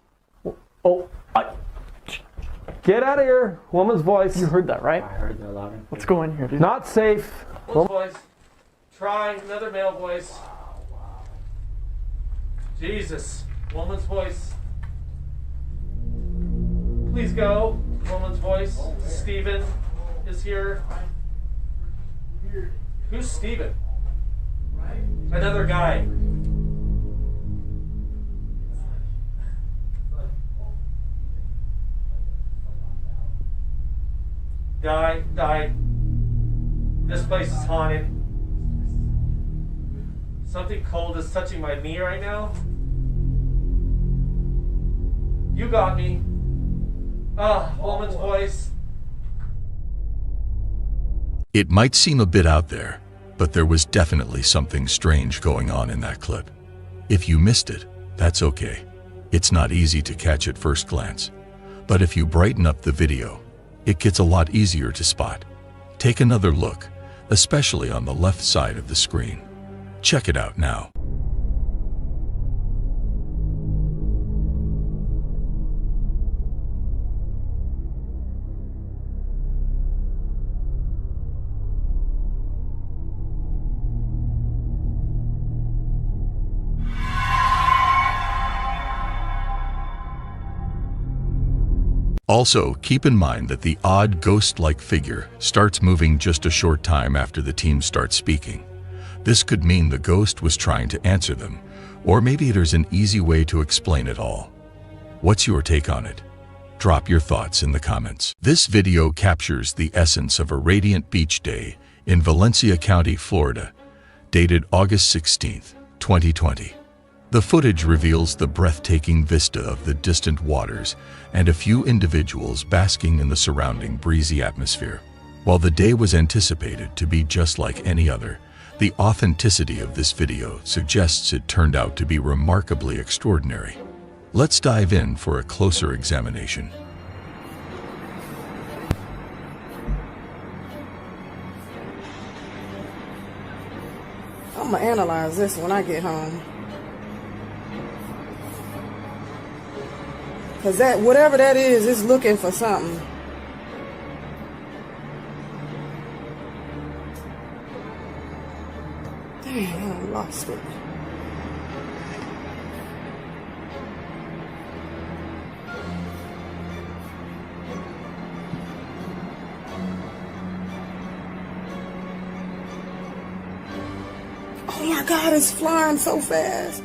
Get out of here. Woman's voice. You heard that, right? I heard that loud. Let's go in here, dude. Not safe. Woman's voice. Try another male voice. Jesus. Woman's voice. Please go. Woman's voice. Steven is here. Who's Steven? Another guy. Die. This place is haunted. Something cold is touching my knee right now. You got me. Woman's voice. It might seem a bit out there, but there was definitely something strange going on in that clip. If you missed it, that's okay. It's not easy to catch at first glance. But if you brighten up the video, it gets a lot easier to spot. Take another look, especially on the left side of the screen. Check it out now. Also, keep in mind that the odd ghost-like figure starts moving just a short time after the team starts speaking. This could mean the ghost was trying to answer them, or maybe there's an easy way to explain it all. What's your take on it? Drop your thoughts in the comments. This video captures the essence of a radiant beach day in Valencia County, Florida, dated August 16, 2020. The footage reveals the breathtaking vista of the distant waters and a few individuals basking in the surrounding breezy atmosphere. While the day was anticipated to be just like any other, the authenticity of this video suggests it turned out to be remarkably extraordinary. Let's dive in for a closer examination. I'm gonna analyze this when I get home. Cause that, whatever that is looking for something. Dang, I lost it. Oh my God, it's flying so fast.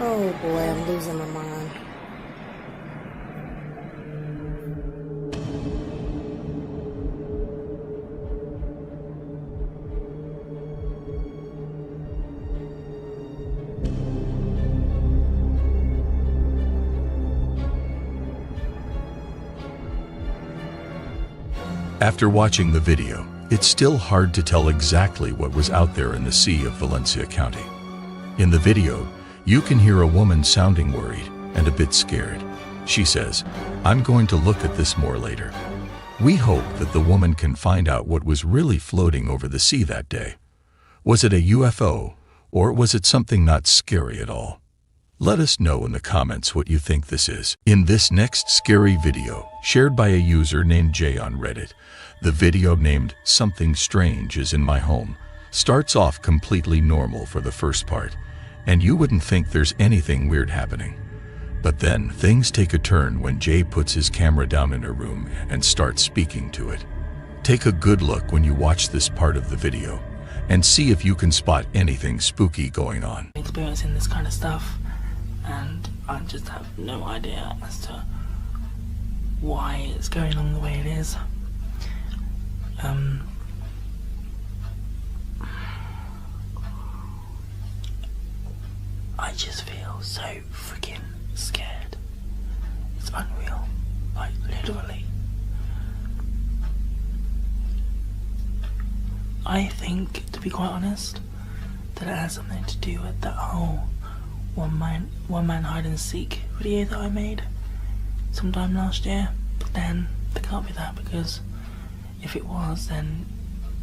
Oh boy, I'm losing my mind. After watching the video, it's still hard to tell exactly what was out there in the sea of Valencia County. In the video, you can hear a woman sounding worried and a bit scared. She says, "I'm going to look at this more later." We hope that the woman can find out what was really floating over the sea that day. Was it a UFO, or was it something not scary at all? Let us know in the comments what you think this is. In this next scary video, shared by a user named Jay on Reddit, the video named "Something Strange is in My Home" starts off completely normal for the first part, and you wouldn't think there's anything weird happening. But then things take a turn when Jay puts his camera down in her room and starts speaking to it. Take a good look when you watch this part of the video and see if you can spot anything spooky going on. Experiencing this kind of stuff, and I just have no idea as to why it's going on the way it is. I just feel so freaking scared. It's unreal. Like, literally. I think, to be quite honest, that it has something to do with that whole one man hide and seek video that I made sometime last year. But then it can't be that, because if it was, then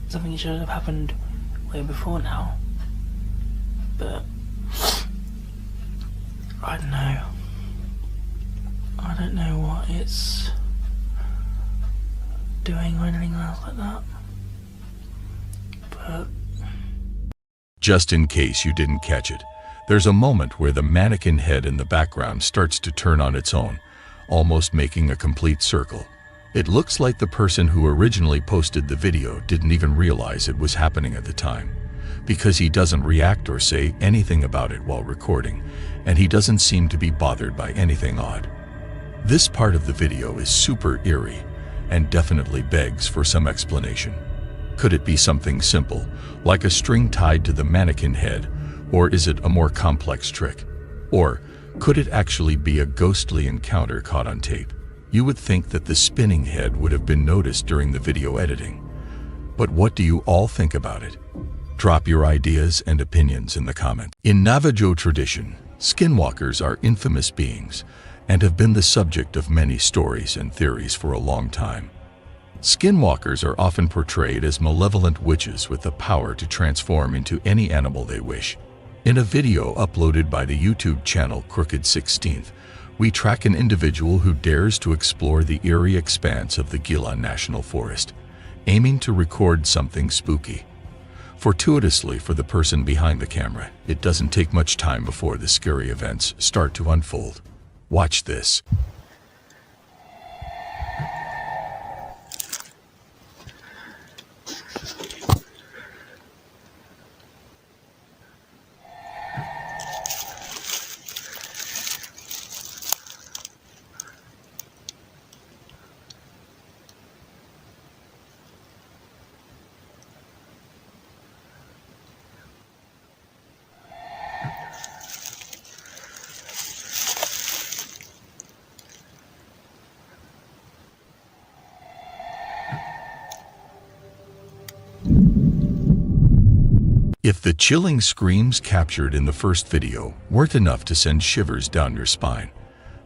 something should have happened way before now. But I don't know. I don't know what it's doing or anything else like that. But just in case you didn't catch it, there's a moment where the mannequin head in the background starts to turn on its own, almost making a complete circle. It looks like the person who originally posted the video didn't even realize it was happening at the time, because he doesn't react or say anything about it while recording, and he doesn't seem to be bothered by anything odd. This part of the video is super eerie and definitely begs for some explanation. Could it be something simple, like a string tied to the mannequin head, or is it a more complex trick? Or could it actually be a ghostly encounter caught on tape? You would think that the spinning head would have been noticed during the video editing. But what do you all think about it? Drop your ideas and opinions in the comments. In Navajo tradition, skinwalkers are infamous beings and have been the subject of many stories and theories for a long time. Skinwalkers are often portrayed as malevolent witches with the power to transform into any animal they wish. In a video uploaded by the YouTube channel Crooked 16th, we track an individual who dares to explore the eerie expanse of the Gila National Forest, aiming to record something spooky. Fortuitously for the person behind the camera, it doesn't take much time before the scary events start to unfold. Watch this. If the chilling screams captured in the first video weren't enough to send shivers down your spine,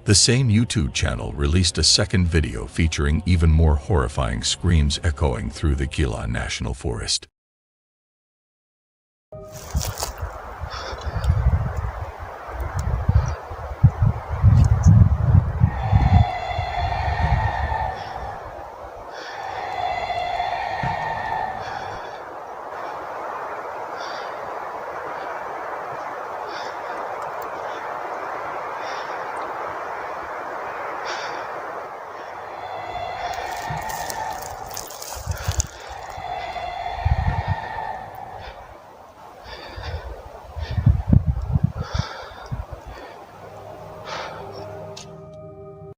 the same YouTube channel released a second video featuring even more horrifying screams echoing through the Gila National Forest.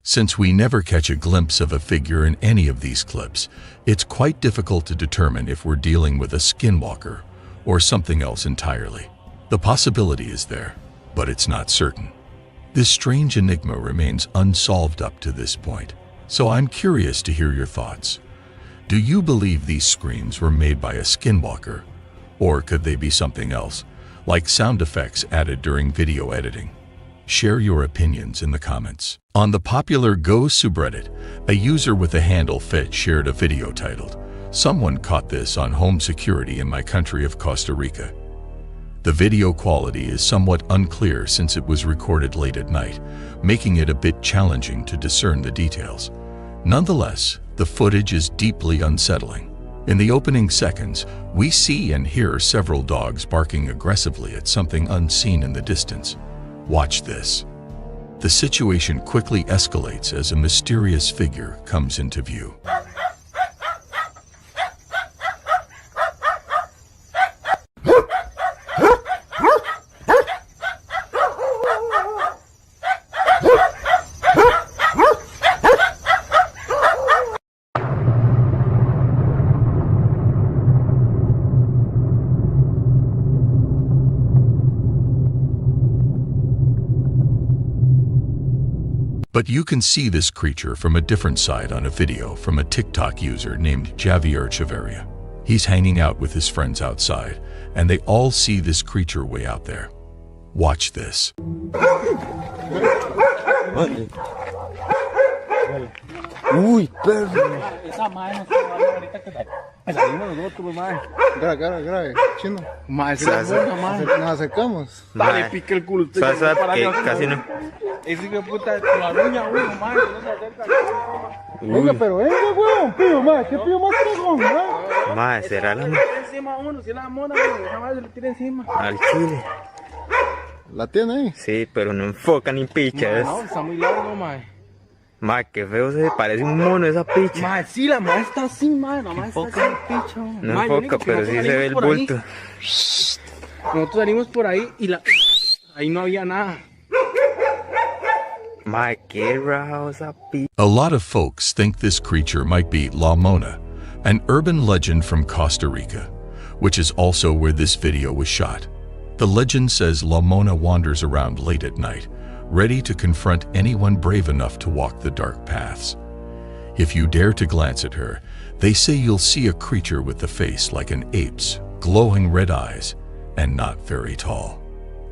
Since we never catch a glimpse of a figure in any of these clips, it's quite difficult to determine if we're dealing with a skinwalker or something else entirely. The possibility is there, but it's not certain. This strange enigma remains unsolved up to this point, so I'm curious to hear your thoughts. Do you believe these screams were made by a skinwalker, or could they be something else, like sound effects added during video editing? Share your opinions in the comments. On the popular Go subreddit, a user with a handle Fit shared a video titled, "Someone Caught This on Home Security in My Country of Costa Rica." The video quality is somewhat unclear since it was recorded late at night, making it a bit challenging to discern the details. Nonetheless, the footage is deeply unsettling. In the opening seconds, we see and hear several dogs barking aggressively at something unseen in the distance. Watch this. The situation quickly escalates as a mysterious figure comes into view. But you can see this creature from a different side on a video from a TikTok user named Javier Chavarria. He's hanging out with his friends outside, and they all see this creature way out there. Watch this. Uy, perro. Esa madre nos quedó ahorita que salimos nosotros, madre. Grave, chino. Madre, se la bomba, madre. Nos acercamos. Dale, pique el culo. Casi no. Ese hijo de puta con la uña, uno, madre, no se acerca. Venga, pero venga, weón, pío, madre. ¿Qué pío más tragón, madre? Madre, será la... Se le tira encima a uno, si es la mona, weón. Esa madre se le tira encima. Al chile. ¿La tiene ahí? Sí, pero no enfoca ni picha. No, está muy largo, madre. Madre, qué feo se parece un mono esa picha. Madre, sí, la madre está así, madre. La madre está así, picha. No enfoca, pero sí se ve el bulto. Nosotros salimos por ahí y ahí no había nada. Madre, qué raro esa picha. A lot of folks think this creature might be La Mona, an urban legend from Costa Rica, which is also where this video was shot. The legend says La Mona wanders around late at night, ready to confront anyone brave enough to walk the dark paths. If you dare to glance at her, they say you'll see a creature with a face like an ape's, glowing red eyes, and not very tall.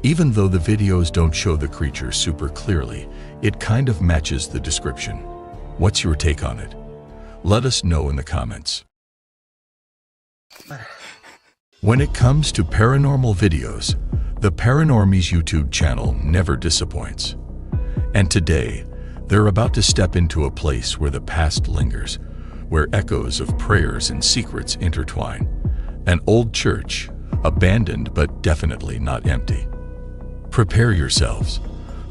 Even though the videos don't show the creature super clearly, it kind of matches the description. What's your take on it? Let us know in the comments. When it comes to paranormal videos, the Paranormies YouTube channel never disappoints. And today, they're about to step into a place where the past lingers, where echoes of prayers and secrets intertwine. An old church, abandoned but definitely not empty. Prepare yourselves,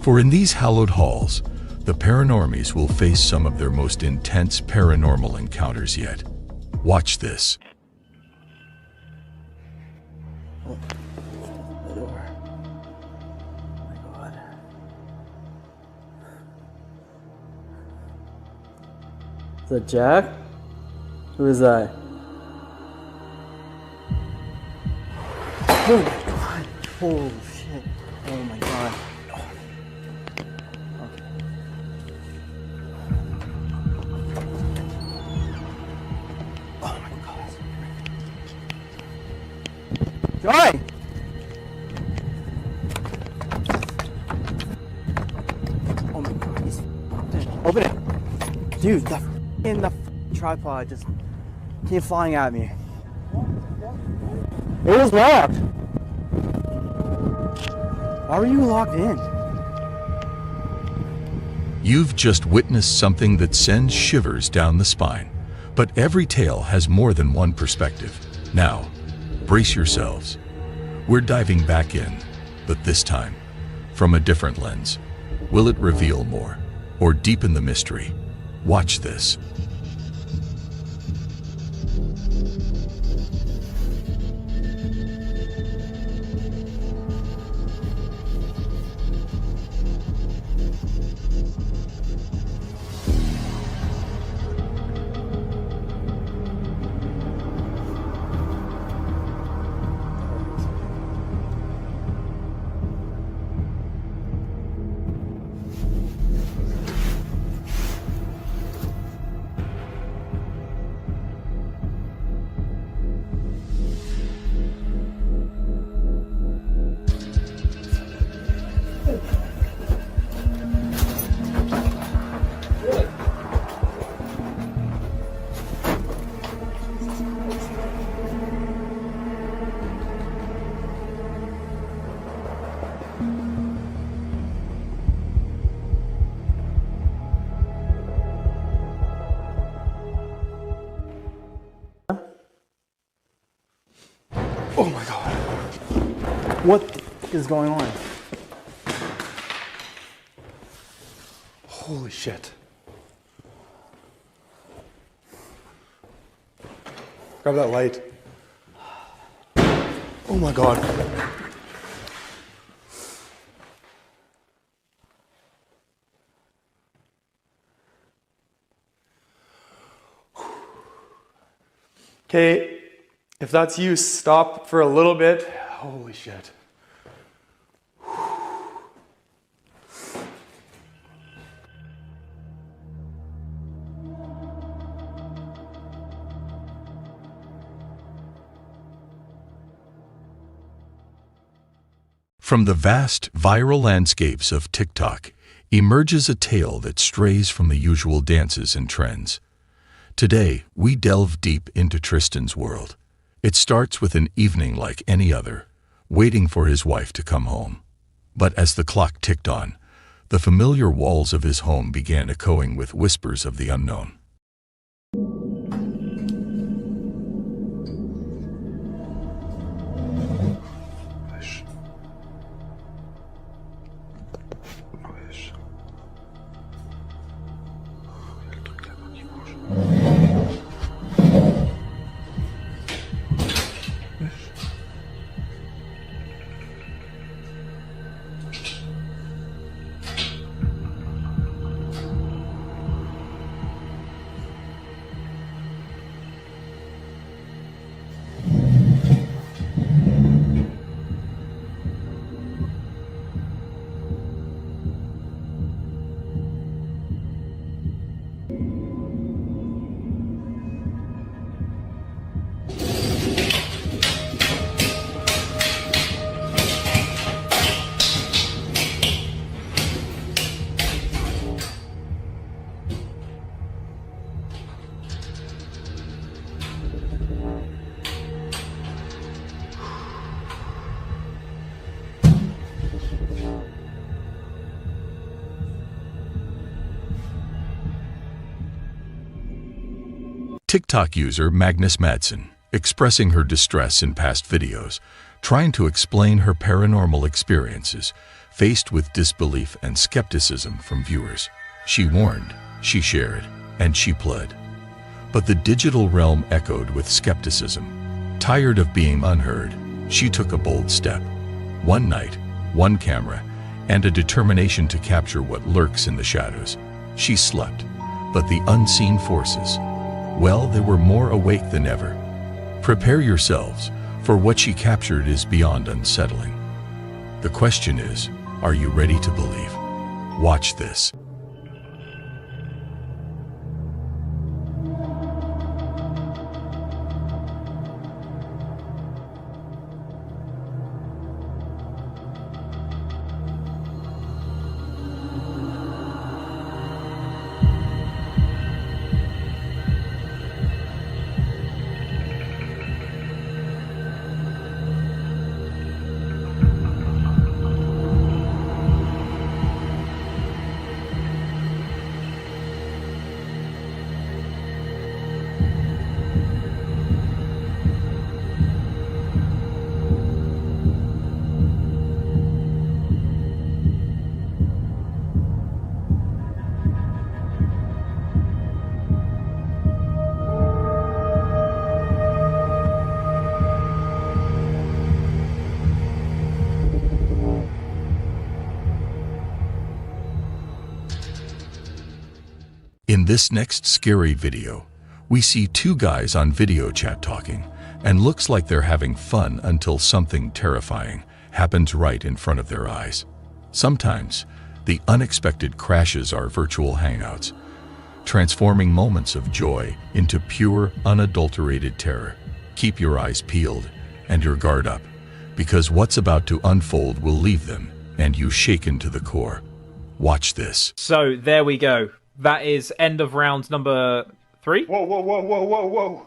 for in these hallowed halls, the Paranormies will face some of their most intense paranormal encounters yet. Watch this. Is that Jack? Who is that? Oh my god. Holy shit. Oh my god. Okay. Oh my god. Joy! Oh my god, he's open it. Dude, the tripod just came flying at me. It was locked. Why were you locked in? You've just witnessed something that sends shivers down the spine. But every tale has more than one perspective. Now, brace yourselves. We're diving back in, but this time, from a different lens. Will it reveal more, or deepen the mystery? Watch this. Oh my god. What is going on? Holy shit. Grab that light. Oh my god. Okay. If that's you, stop for a little bit. Holy shit. From the vast viral landscapes of TikTok emerges a tale that strays from the usual dances and trends. Today, we delve deep into Tristan's world. It starts with an evening like any other, waiting for his wife to come home. But as the clock ticked on, the familiar walls of his home began echoing with whispers of the unknown. TikTok user Magnus Madsen, expressing her distress in past videos, trying to explain her paranormal experiences, faced with disbelief and skepticism from viewers. She warned, she shared, and she pled. But the digital realm echoed with skepticism. Tired of being unheard, she took a bold step. One night, one camera, and a determination to capture what lurks in the shadows. She slept, but the unseen forces, well, they were more awake than ever. Prepare yourselves, for what she captured is beyond unsettling. The question is, are you ready to believe? Watch this. In this next scary video, we see two guys on video chat talking, and looks like they're having fun until something terrifying happens right in front of their eyes. Sometimes, the unexpected crashes our virtual hangouts, transforming moments of joy into pure, unadulterated terror. Keep your eyes peeled and your guard up, because what's about to unfold will leave them and you shaken to the core. Watch this. So, there we go. That is end of round number 3. Whoa, whoa, whoa, whoa, whoa, whoa.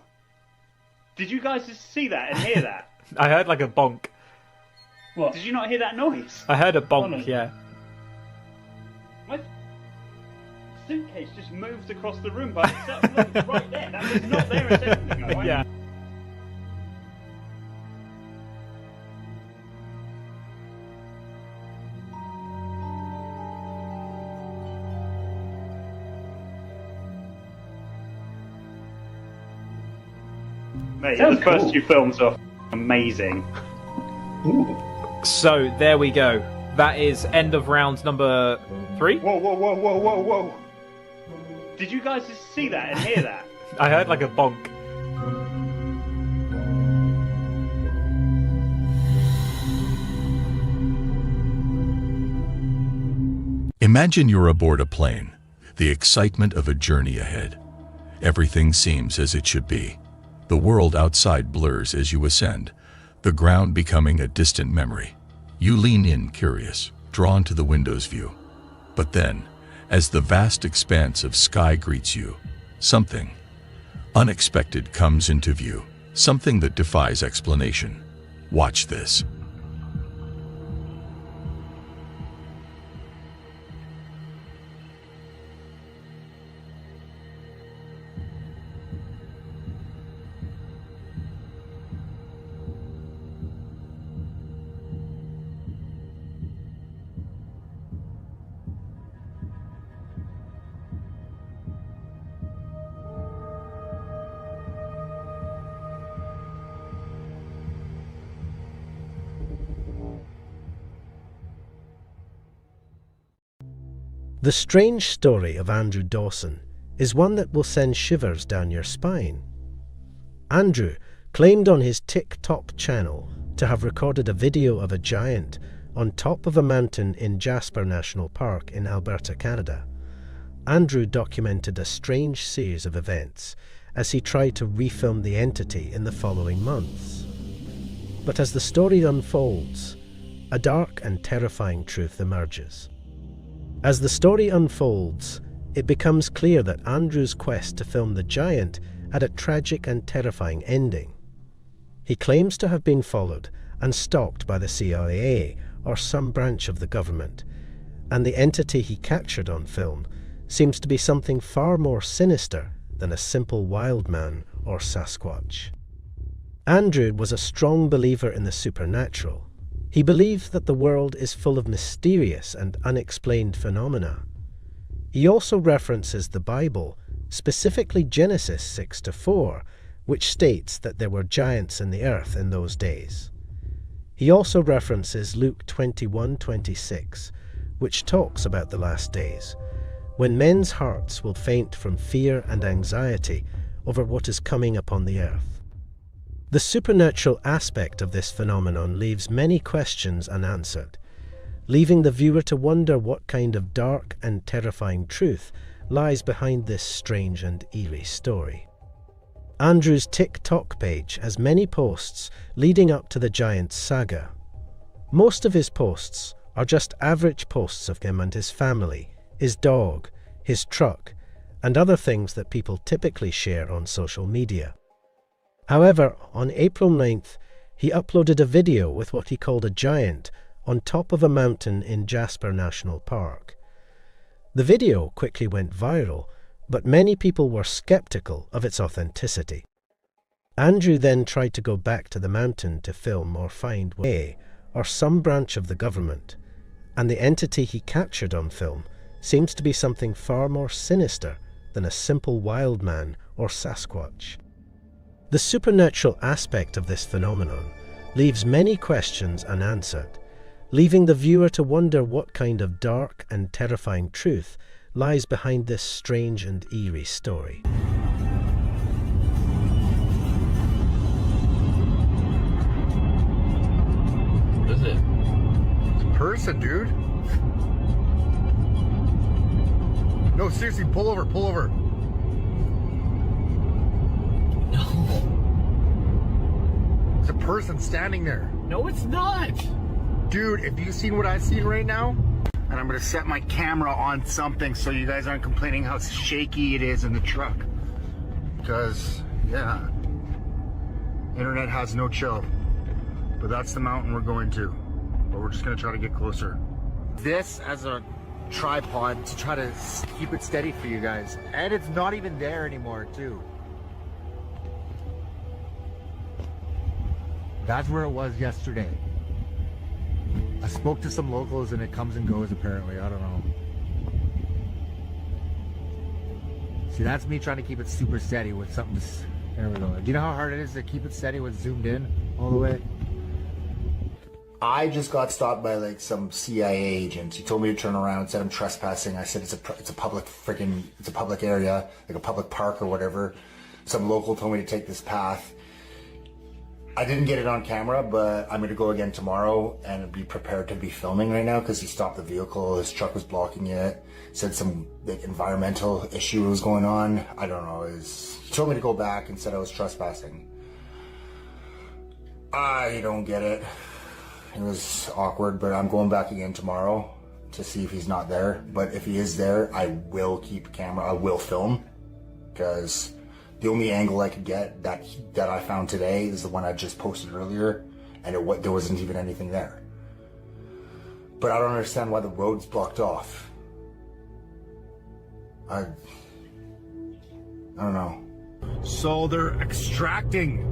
Did you guys just see that and hear that? I heard like a bonk. What? Did you not hear that noise? I heard a bonk, yeah. My suitcase just moved across the room by itself. Look, it's right there. That was not there a second ago. Right? Yeah. Mate, the first two films are amazing. So, there we go. That is end of round number 3. Whoa, whoa, whoa, whoa, whoa, whoa. Did you guys just see that and hear that? I heard like a bonk. Imagine you're aboard a plane, the excitement of a journey ahead. Everything seems as it should be. The world outside blurs as you ascend, the ground becoming a distant memory. You lean in, curious, drawn to the window's view. But then, as the vast expanse of sky greets you, something unexpected comes into view, something that defies explanation. Watch this. The strange story of Andrew Dawson is one that will send shivers down your spine. Andrew claimed on his TikTok channel to have recorded a video of a giant on top of a mountain in Jasper National Park in Alberta, Canada. Andrew documented a strange series of events as he tried to refilm the entity in the following months. But as the story unfolds, a dark and terrifying truth emerges. As the story unfolds, it becomes clear that Andrew's quest to film the giant had a tragic and terrifying ending. He claims to have been followed and stalked by the CIA or some branch of the government, and the entity he captured on film seems to be something far more sinister than a simple wild man or Sasquatch. Andrew was a strong believer in the supernatural. He believed that the world is full of mysterious and unexplained phenomena. He also references the Bible, specifically Genesis 6-4, which states that there were giants in the earth in those days. He also references Luke 21:26, which talks about the last days, when men's hearts will faint from fear and anxiety over what is coming upon the earth. The supernatural aspect of this phenomenon leaves many questions unanswered, leaving the viewer to wonder what kind of dark and terrifying truth lies behind this strange and eerie story. Andrew's TikTok page has many posts leading up to the giant saga. Most of his posts are just average posts of him and his family, his dog, his truck, and other things that people typically share on social media. However, on April 9th, he uploaded a video with what he called a giant on top of a mountain in Jasper National Park. The video quickly went viral, but many people were skeptical of its authenticity. Andrew then tried to go back to the mountain to film or find way or some branch of the government, and the entity he captured on film seems to be something far more sinister than a simple wild man or Sasquatch. The supernatural aspect of this phenomenon leaves many questions unanswered, leaving the viewer to wonder what kind of dark and terrifying truth lies behind this strange and eerie story. What is it? It's a person, dude. No, seriously, pull over, pull over. There's a person standing there. No, it's not. Dude, if you've seen what I've seen right now, and I'm gonna set my camera on something so you guys aren't complaining how shaky it is in the truck. Because, yeah, internet has no chill. But that's the mountain we're going to. But we're just gonna try to get closer. This as a tripod to try to keep it steady for you guys. And it's not even there anymore, too. That's where it was yesterday. I spoke to some locals and it comes and goes apparently. I don't know. See, that's me trying to keep it super steady with something. There we go. Do you know how hard it is to keep it steady with zoomed in all the way? I just got stopped by like some CIA agents. He told me to turn around and said I'm trespassing. I said it's a public area, like a public park or whatever. Some local told me to take this path. I didn't get it on camera, but I'm going to go again tomorrow and be prepared to be filming right now because he stopped the vehicle. His truck was blocking it. Said some like, environmental issue was going on. I don't know. He told me to go back and said I was trespassing. I don't get it. It was awkward, but I'm going back again tomorrow to see if he's not there. But if he is there, I will keep a camera. I will film, because the only angle I could get that I found today is the one I just posted earlier, and there wasn't even anything there. But I don't understand why the road's blocked off. I don't know. So they're extracting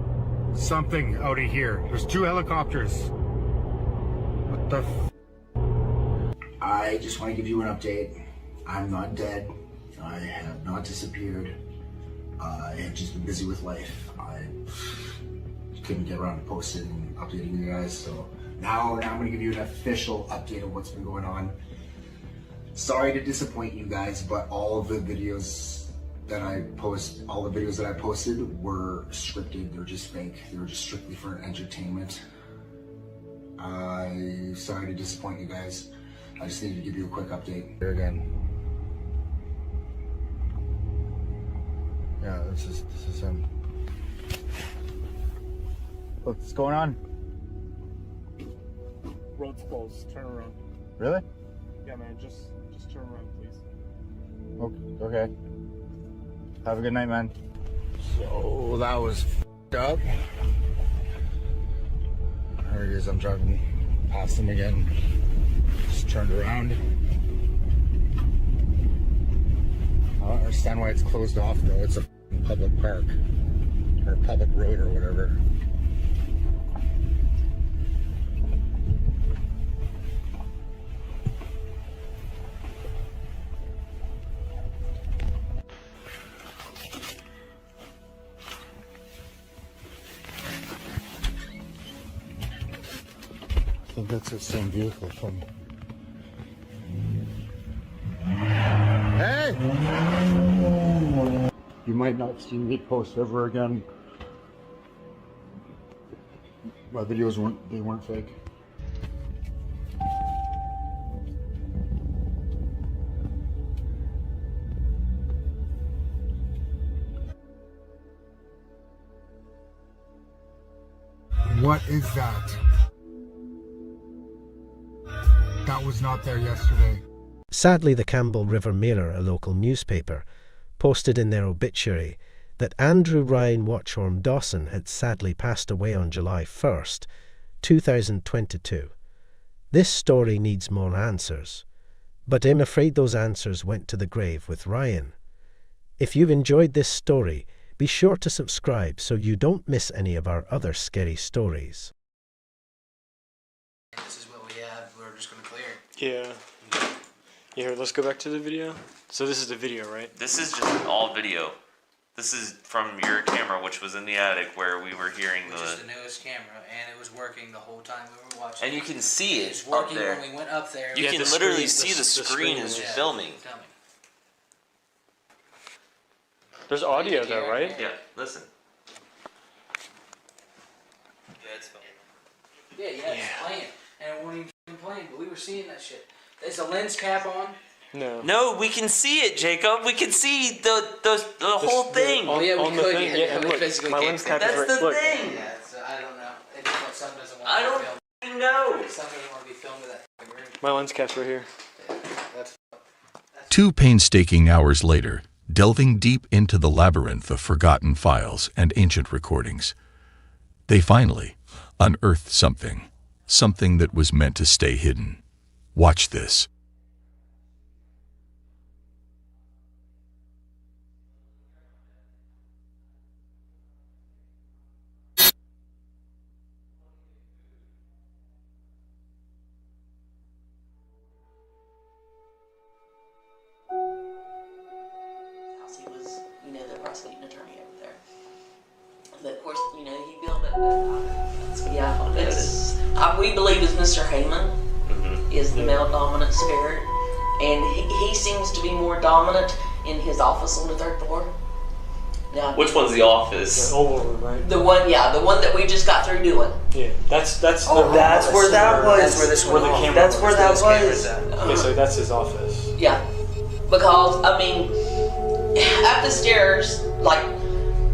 something out of here. There's 2 helicopters. What the I just want to give you an update. I'm not dead. I have not disappeared. I have just been busy with life. I couldn't get around to posting and updating you guys, so now I'm going to give you an official update of what's been going on. Sorry to disappoint you guys, but all of the videos that I posted were scripted. They're just fake. They were just strictly for entertainment. I'm sorry to disappoint you guys. I just needed to give you a quick update. Here again. Yeah, this is him. Look, what's going on? Road's closed. Turn around. Really? Yeah, man. Just turn around, please. Okay. Have a good night, man. So that was f***ed up. There he is. I'm driving past him again. Just turned around. I don't understand why it's closed off though. It's a public park or public road or whatever. I think that's the same vehicle from. Hey! You might not see me post ever again. My videos weren't fake. What is that? That was not there yesterday. Sadly, the Campbell River Mirror, a local newspaper, posted in their obituary that Andrew Ryan Watchorn Dawson had sadly passed away on July 1st, 2022. This story needs more answers, but I'm afraid those answers went to the grave with Ryan. If you've enjoyed this story, be sure to subscribe so you don't miss any of our other scary stories. This is what we have. We're just going to clear it. Yeah. Here, let's go back to the video. So this is the video, right? This is just all video. This is from your camera, which was in the attic where we were hearing Which is the newest camera, and it was working the whole time we were watching. And you can see It was it working up there. when we went up there. You can literally see the screen is filming. There's audio though, right? Yeah, listen. Yeah, it's filming. Yeah, it's playing. And it wasn't even playing, but we were seeing that shit. Is the lens cap on? No. No, we can see it, Jacob. We can see the whole thing. Oh yeah, we could. thing, yeah, we look, physically my can't. lens cap That's is right. the Look. thing. Yeah, I don't know. It's what some doesn't want I to don't be filmed. know. Some doesn't want to be filmed in that fucking room. My lens cap's right here. That's 2 painstaking hours later, delving deep into the labyrinth of forgotten files and ancient recordings, they finally unearthed something that was meant to stay hidden. Watch this. He was, the prosecuting attorney over there. But of course, he built it. Yeah, it's, we believe it's Mr. Heyman is the male dominant spirit, and he seems to be more dominant in his office on the 3rd floor. Now, Which one's the office? The oval room, right? the one that we just got through doing. Yeah, that's where that was. That's where this one. Where the camera That's where that was. Okay, so that's his office. Yeah, because up the stairs, like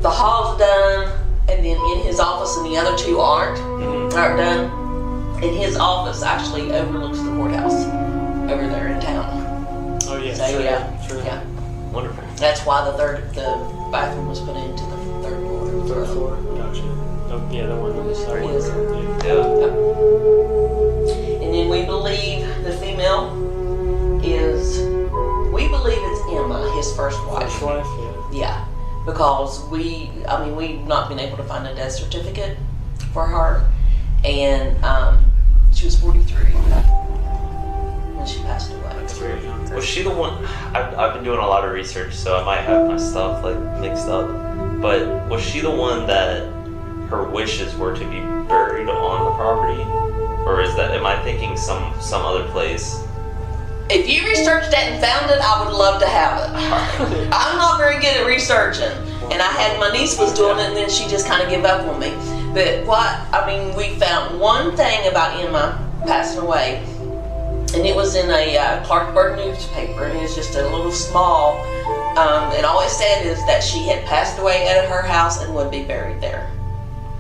the hall's done, and then in his office and the other 2 aren't done. And his office actually overlooks the courthouse over there in town. Oh yeah, So sure, yeah, sure. yeah. Wonderful. That's why the bathroom was put into the third floor. Third floor. Gotcha. Oh, yeah, the one on the side. Yes. Yeah. And then we believe the female is, we believe it's Emma, his first wife. First wife, yeah. Yeah, because we've not been able to find a death certificate for her, and she was 43 when she passed away. That's very young. Was she the one? I've been doing a lot of research, so I might have my stuff like mixed up. But was she the one that her wishes were to be buried on the property, or am I thinking some other place? If you researched that and found it, I would love to have it. I'm not very good at researching, and I had my niece was doing it, and then she just kind of gave up on me. But we found one thing about Emma passing away, and it was in a Clarksburg newspaper, and it was just a little small, and all it said is that she had passed away at her house and would be buried there.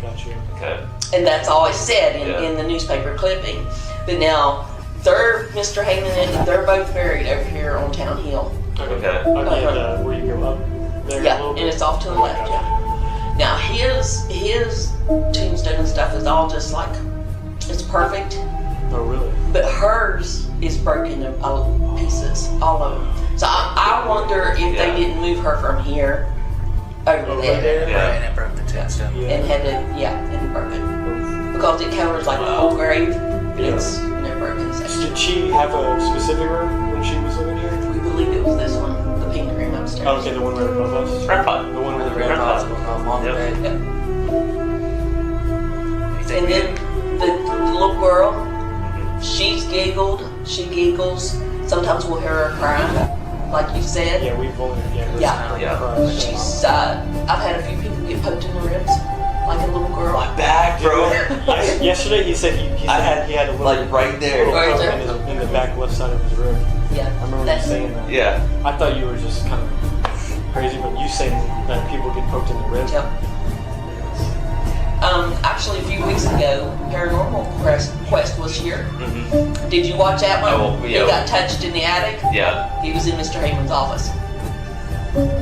Gotcha. Okay. And that's all it said in the newspaper clipping. But now, Mr. Heyman and they're both buried over here on Town Hill. Okay. Where you go up there Yeah, a little and bit? it's off to the left, yeah. Now his tombstone and stuff is all just like, it's perfect. Oh, really? But hers is broken in pieces, all of them. So I wonder if they didn't move her from here over there. Yeah. And it broke the tombstone. And had to, and broke it. Because it covers like the whole grave, but it's broken section. Did she have a specific room when she was living here? We believe it was this one, the pink room upstairs. Oh, okay, the one right above us? Red pot. The one with the Red red pots pot. on the bed. Yep. And then the little girl, she giggles. Sometimes we'll hear her crying, like you said. Yeah, we've only, She's, I've had a few people get poked in the ribs, like a little girl. My back, bro. Yesterday he said he had a little, like right there. Right there. In the back left side of his rib. Yeah. I remember you saying that. Yeah. I thought you were just kind of crazy, but you saying that people get poked in the rib. Yep. Actually, a few weeks ago, Paranormal Quest was here. Mm-hmm. Did you watch that one? Oh, yeah. He got touched in the attic. Yeah. He was in Mr. Heyman's office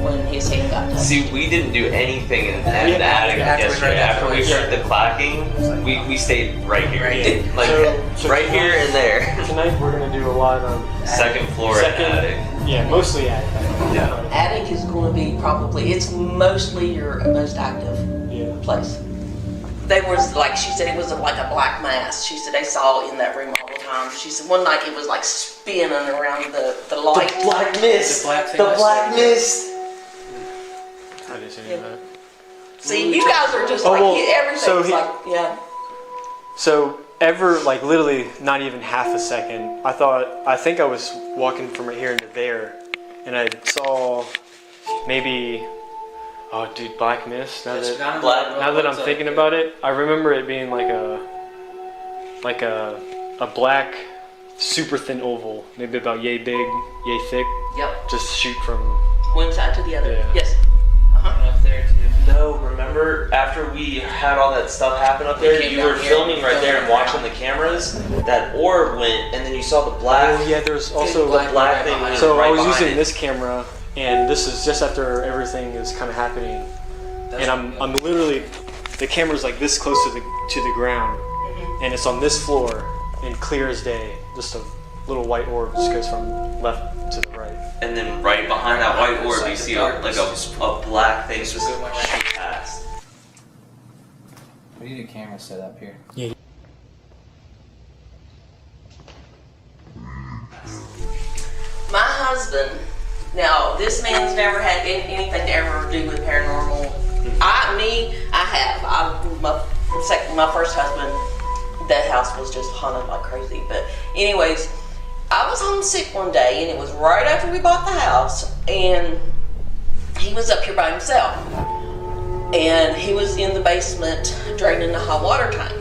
when his hand got touched. See, we didn't do anything in the attic yesterday. After we heard the clacking, we stayed right here. So right here and there. Tonight we're going to do a lot of Second floor and attic. Yeah, mostly attic. Yeah. Attic is going to be it's mostly your most active place. They was like, she said it was like a black mass. She said they saw it in that room all the time. She said one night it was like spinning around the light. The black mist. The black mist. I didn't see any of that. See, you guys are just everything's So literally not even half a second, I think I was walking from right here into there, and I saw maybe, oh dude, black mist. Now that I'm thinking about it, I remember it being like a black, super thin oval, maybe about yay big, yay thick. Yep. Just shoot from one side to the other. Yeah. Yes. Up there too. No, remember after we had all that stuff happen up there, you were filming right there and watching the cameras. That orb went, and then you saw the black. Oh yeah, there's also the black thing. So right I was behind using it. this camera, and this is just after everything is kind of happening, and I'm literally, the camera's like this close to the ground, and it's on this floor, and clear as day, just a little white orb just goes from left to the right. And then right behind that white orb, you see a black thing just shoot past. We need a camera set up here. Yeah. My husband, now this man's never had anything to ever do with paranormal. My first husband, that house was just haunted like crazy. But anyways, I was home sick one day, and it was right after we bought the house, and he was up here by himself. And he was in the basement draining the hot water tank.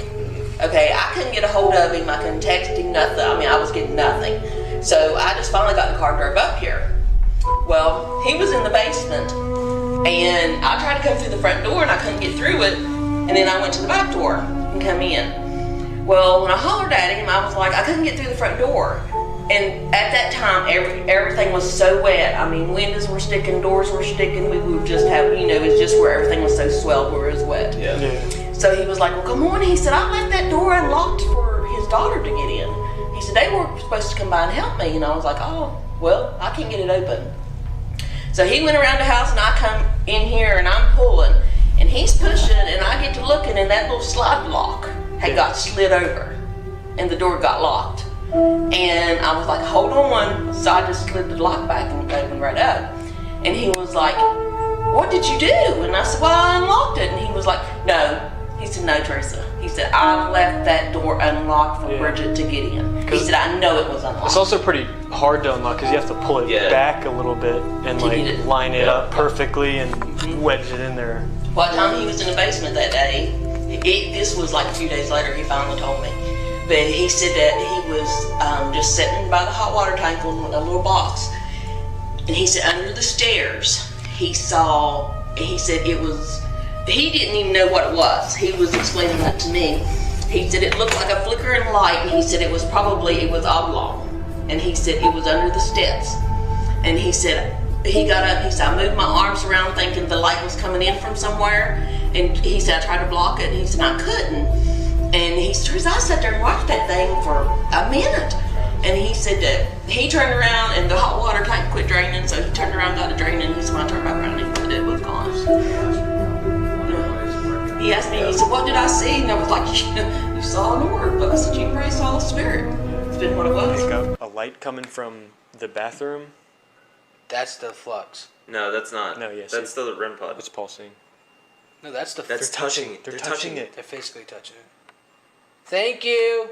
Okay, I couldn't get a hold of him, I couldn't text him, nothing. I mean, I was getting nothing. So I just finally got in the car and drove up here. Well, he was in the basement, and I tried to come through the front door, and I couldn't get through it. And then I went to the back door and come in. Well, when I hollered at him, I was like, I couldn't get through the front door. And at that time, everything was so wet. I mean, windows were sticking, doors were sticking. We would just have, you know, it's just where everything was so swelled where it was wet. Yeah. So he was like, well, come on. He said, I left that door unlocked for his daughter to get in. He said, they were supposed to come by and help me. And I was like, oh, well, I can't get it open. So he went around the house and I come in here and I'm pulling. And he's pushing and I get to looking and that little slide lock had got slid over. And the door got locked. And I was like, hold on. So I just slid the lock back and opened right up. And he was like, what did you do? And I said, well, I unlocked it. And he was like, no. He said, no, Teresa. He said, I left that door unlocked for Bridget to get in. He said, I know it was unlocked. It's also pretty hard to unlock because you have to pull it back a little bit and like line it up perfectly and wedge it in there. By the time he was in the basement that day, this was like a few days later, he finally told me. But he said that he was just sitting by the hot water tank on a little box. And he said under the stairs, he saw, he said it was, he didn't even know what it was. He was explaining that to me. He said it looked like a flickering light, and he said it was oblong. And he said it was under the steps. And he said, he got up, he said, I moved my arms around thinking the light was coming in from somewhere. And he said, I tried to block it, and he said, I couldn't. And he said, I sat there and watched that thing for a minute. And he said that he turned around and the hot water tank quit draining, so he turned around, got it draining, and he said, when I turned back around, it was gone. He asked me, he said, what did I see? And I was like, you saw an orb, but I said, you probably saw a spirit. It's been what it was. A light coming from the bathroom. That's the flux. No, that's not. No, yes. That's still the REM pod. It's pulsing. No, that's the. That's touching it. They're touching it. They're physically touching it. Thank you.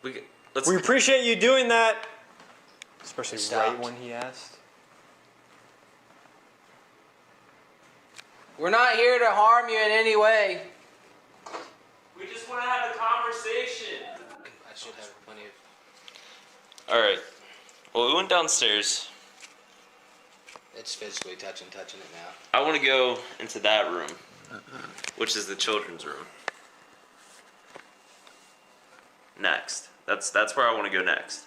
We appreciate you doing that. Especially right when he asked. We're not here to harm you in any way. We just want to have a conversation. I should have plenty of. All right. Well, we went downstairs. It's physically touching it now. I want to go into that room, which is the children's room. Next. That's where I want to go next.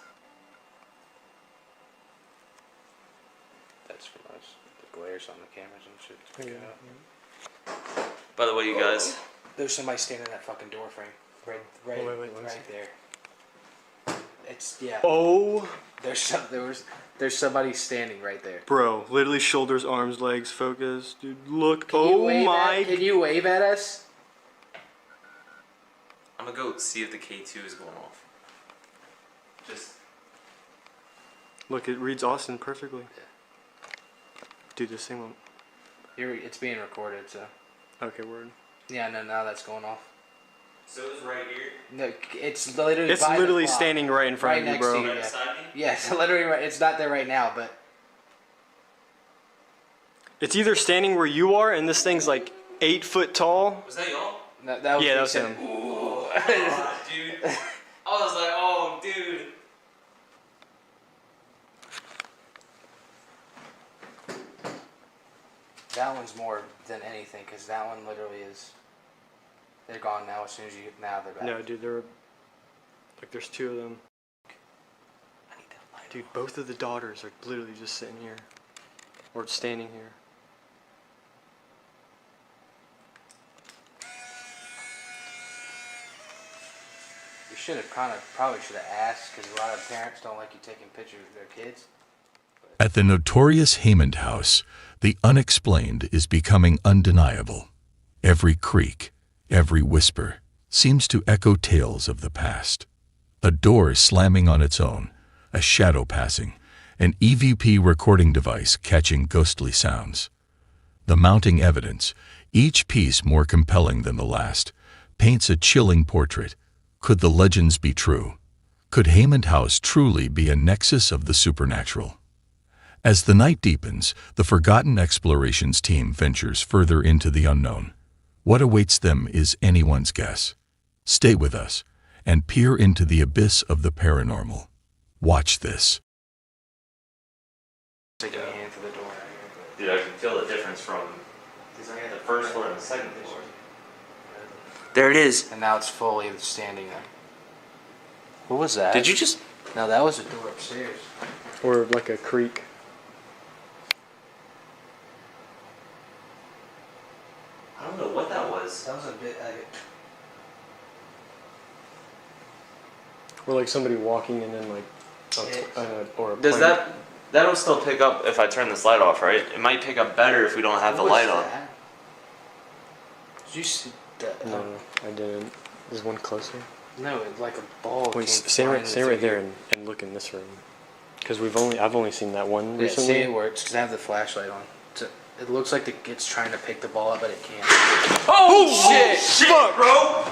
That's from us. The glares on the cameras and shit. Yeah. By the way, you guys. There's somebody standing in that fucking door frame. Right there. It's Oh. There's somebody standing right there. Bro, literally shoulders, arms, legs, focus. Dude, look. Can you wave at us? I'm gonna go see if the K2 is going off. Just. Look, it reads Austin perfectly. Dude, this thing won't. It's being recorded, so. Okay, word. Yeah, no, now that's going off. So it's right here? No, it's literally. It's literally standing right in front of you, bro. Right next to you, yeah. Yes, literally right. It's not there right now, but. It's either standing where you are, and this thing's like 8 foot tall. Was that y'all? No, that was yeah, that was him. Oh, dude. I was like, oh, dude. That one's more than anything, because that one literally is. They're gone now. As soon as now they're back. No, dude, there's 2 of them. Dude, both of the daughters are literally just sitting here, or standing here. You should have probably should have asked, because a lot of parents don't like you taking pictures of their kids. At the notorious Haymond house, the unexplained is becoming undeniable. Every creak, every whisper seems to echo tales of the past. A door slamming on its own, a shadow passing, an EVP recording device catching ghostly sounds. The mounting evidence, each piece more compelling than the last, paints a chilling portrait. Could the legends be true? Could Haymond House truly be a nexus of the supernatural? As the night deepens, the Forgotten Explorations team ventures further into the unknown. What awaits them is anyone's guess. Stay with us and peer into the abyss of the paranormal. Watch this. Taking a hand for the door. Dude, I can feel the difference from the first floor and the second floor. There it is. And now it's fully standing there. What was that? Did you just... No, that was a door upstairs. Or like a creak. I don't know what that was. That was a bit like Or like somebody walking and then like... or a Does plane. that'll still pick up if I turn this light off, right? It might pick up better if we don't have the light on. Did you see that? No, I didn't. There's one closer. No, it's like a ball. Wait, stay right there and look in this room. Because I've only seen that one recently. See, it works because I have the flashlight on. It looks like it's trying to pick the ball up, but it can't. Oh shit! Fuck, bro!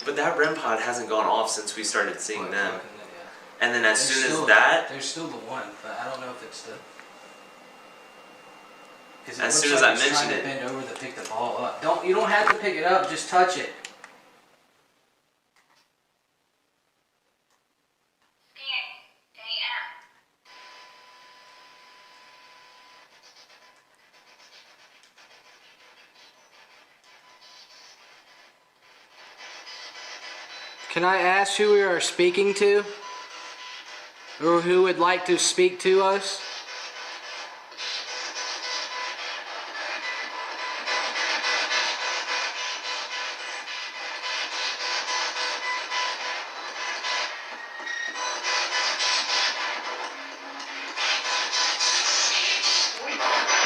But that REM pod hasn't gone off since we started seeing them. And then as soon as that... There's still the one, but I don't know if it's the... As soon as I mention it... Bend over to pick the ball up. You don't have to pick it up, just touch it. Can I ask who we are speaking to? Or who would like to speak to us?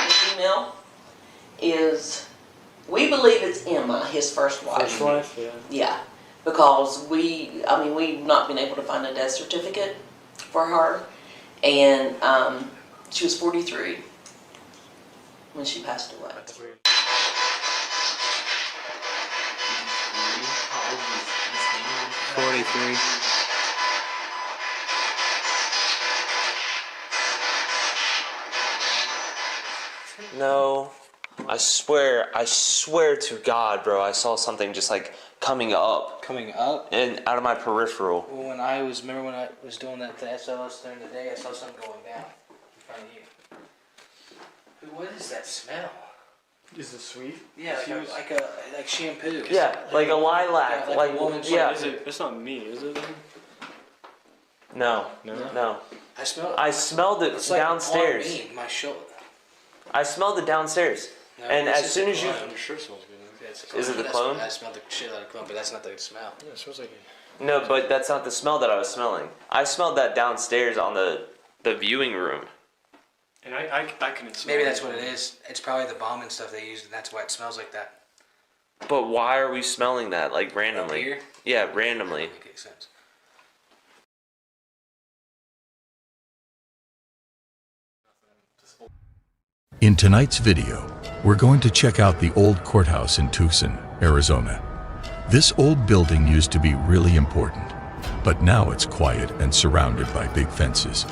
The email is, we believe it's Emma, his first wife. First wife, yeah. Yeah. Because we've not been able to find a death certificate for her, and she was 43 when she passed away. That's weird. No. I swear to God, bro, I saw something just like coming up. Coming up? And out of my peripheral. Well, remember when I was doing that to SLS during the day, I saw something going down in front of you. What is that smell? Is it sweet? Yeah, like shampoo. Yeah, like a lilac. Like a woman's yeah. It's not me, is it? No. I smelled it It's like downstairs. on me, my shoulder. I smelled it downstairs. No, and this as is soon the as you... clone. Your shirt smells good. Yeah, it's a Is it the clone? I smelled the shit out of clone, but that's not the good smell. Yeah, it smells like No, but that's not the smell that I was smelling. I smelled that downstairs on the viewing room. And I couldn't smell Maybe that's what it is. It's probably the bomb and stuff they used, and that's why it smells like that. But why are we smelling that, like, randomly? Up here? Yeah, randomly. That makes sense. In tonight's video, we're going to check out the old courthouse in Tucson, Arizona. This old building used to be really important, but now it's quiet and surrounded by big fences.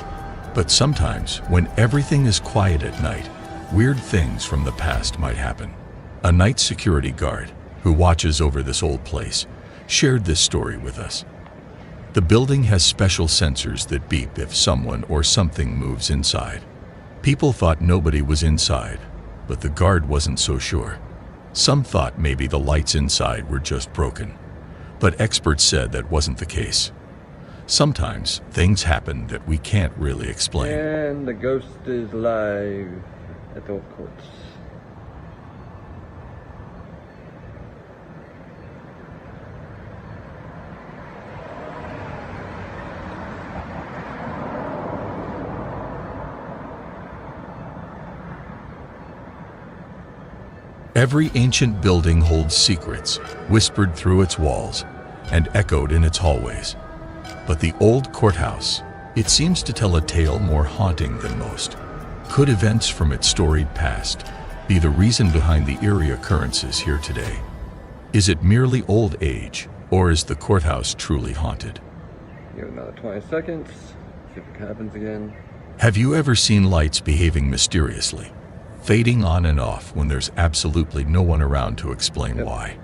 But sometimes, when everything is quiet at night, weird things from the past might happen. A night security guard, who watches over this old place, shared this story with us. The building has special sensors that beep if someone or something moves inside. People thought nobody was inside, but the guard wasn't so sure. Some thought maybe the lights inside were just broken, but experts said that wasn't the case. Sometimes things happen that we can't really explain. And the ghost is live at the old courts. Every ancient building holds secrets, whispered through its walls and echoed in its hallways. But the old courthouse, it seems to tell a tale more haunting than most. Could events from its storied past be the reason behind the eerie occurrences here today? Is it merely old age, or is the courthouse truly haunted? Give it another 20 seconds, see if it happens again. Have you ever seen lights behaving mysteriously, fading on and off when there's absolutely no one around to explain why?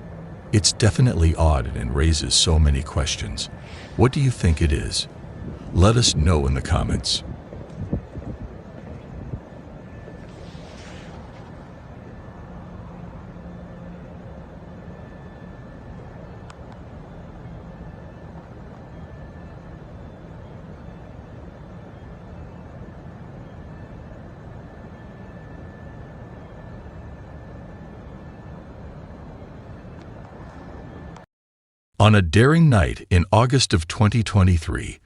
It's definitely odd and raises so many questions. What do you think it is? Let us know in the comments. On a daring night in August of 2023,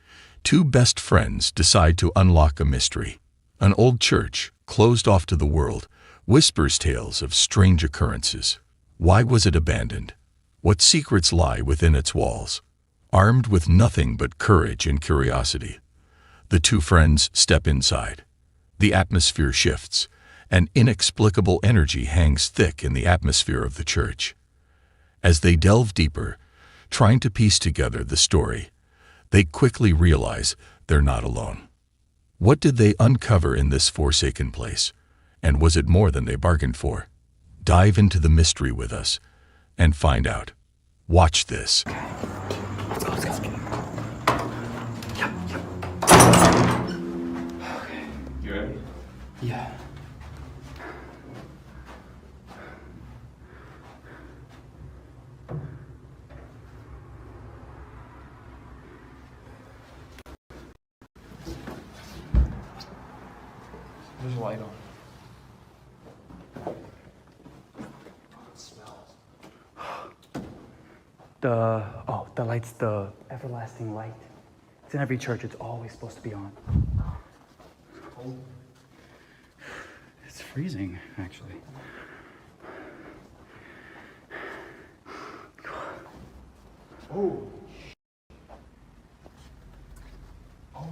two best friends decide to unlock a mystery. An old church, closed off to the world, whispers tales of strange occurrences. Why was it abandoned? What secrets lie within its walls? Armed with nothing but courage and curiosity, the two friends step inside. The atmosphere shifts. An inexplicable energy hangs thick in the atmosphere of the church. As they delve deeper, trying to piece together the story, they quickly realize they're not alone. What did they uncover in this forsaken place? And was it more than they bargained for? Dive into the mystery with us and find out. Watch this. Let's go, let's go. Yep. Okay. You ready? Yeah. There's a light on. The light's the everlasting light. It's in every church. It's always supposed to be on. It's freezing, actually. Oh. Oh.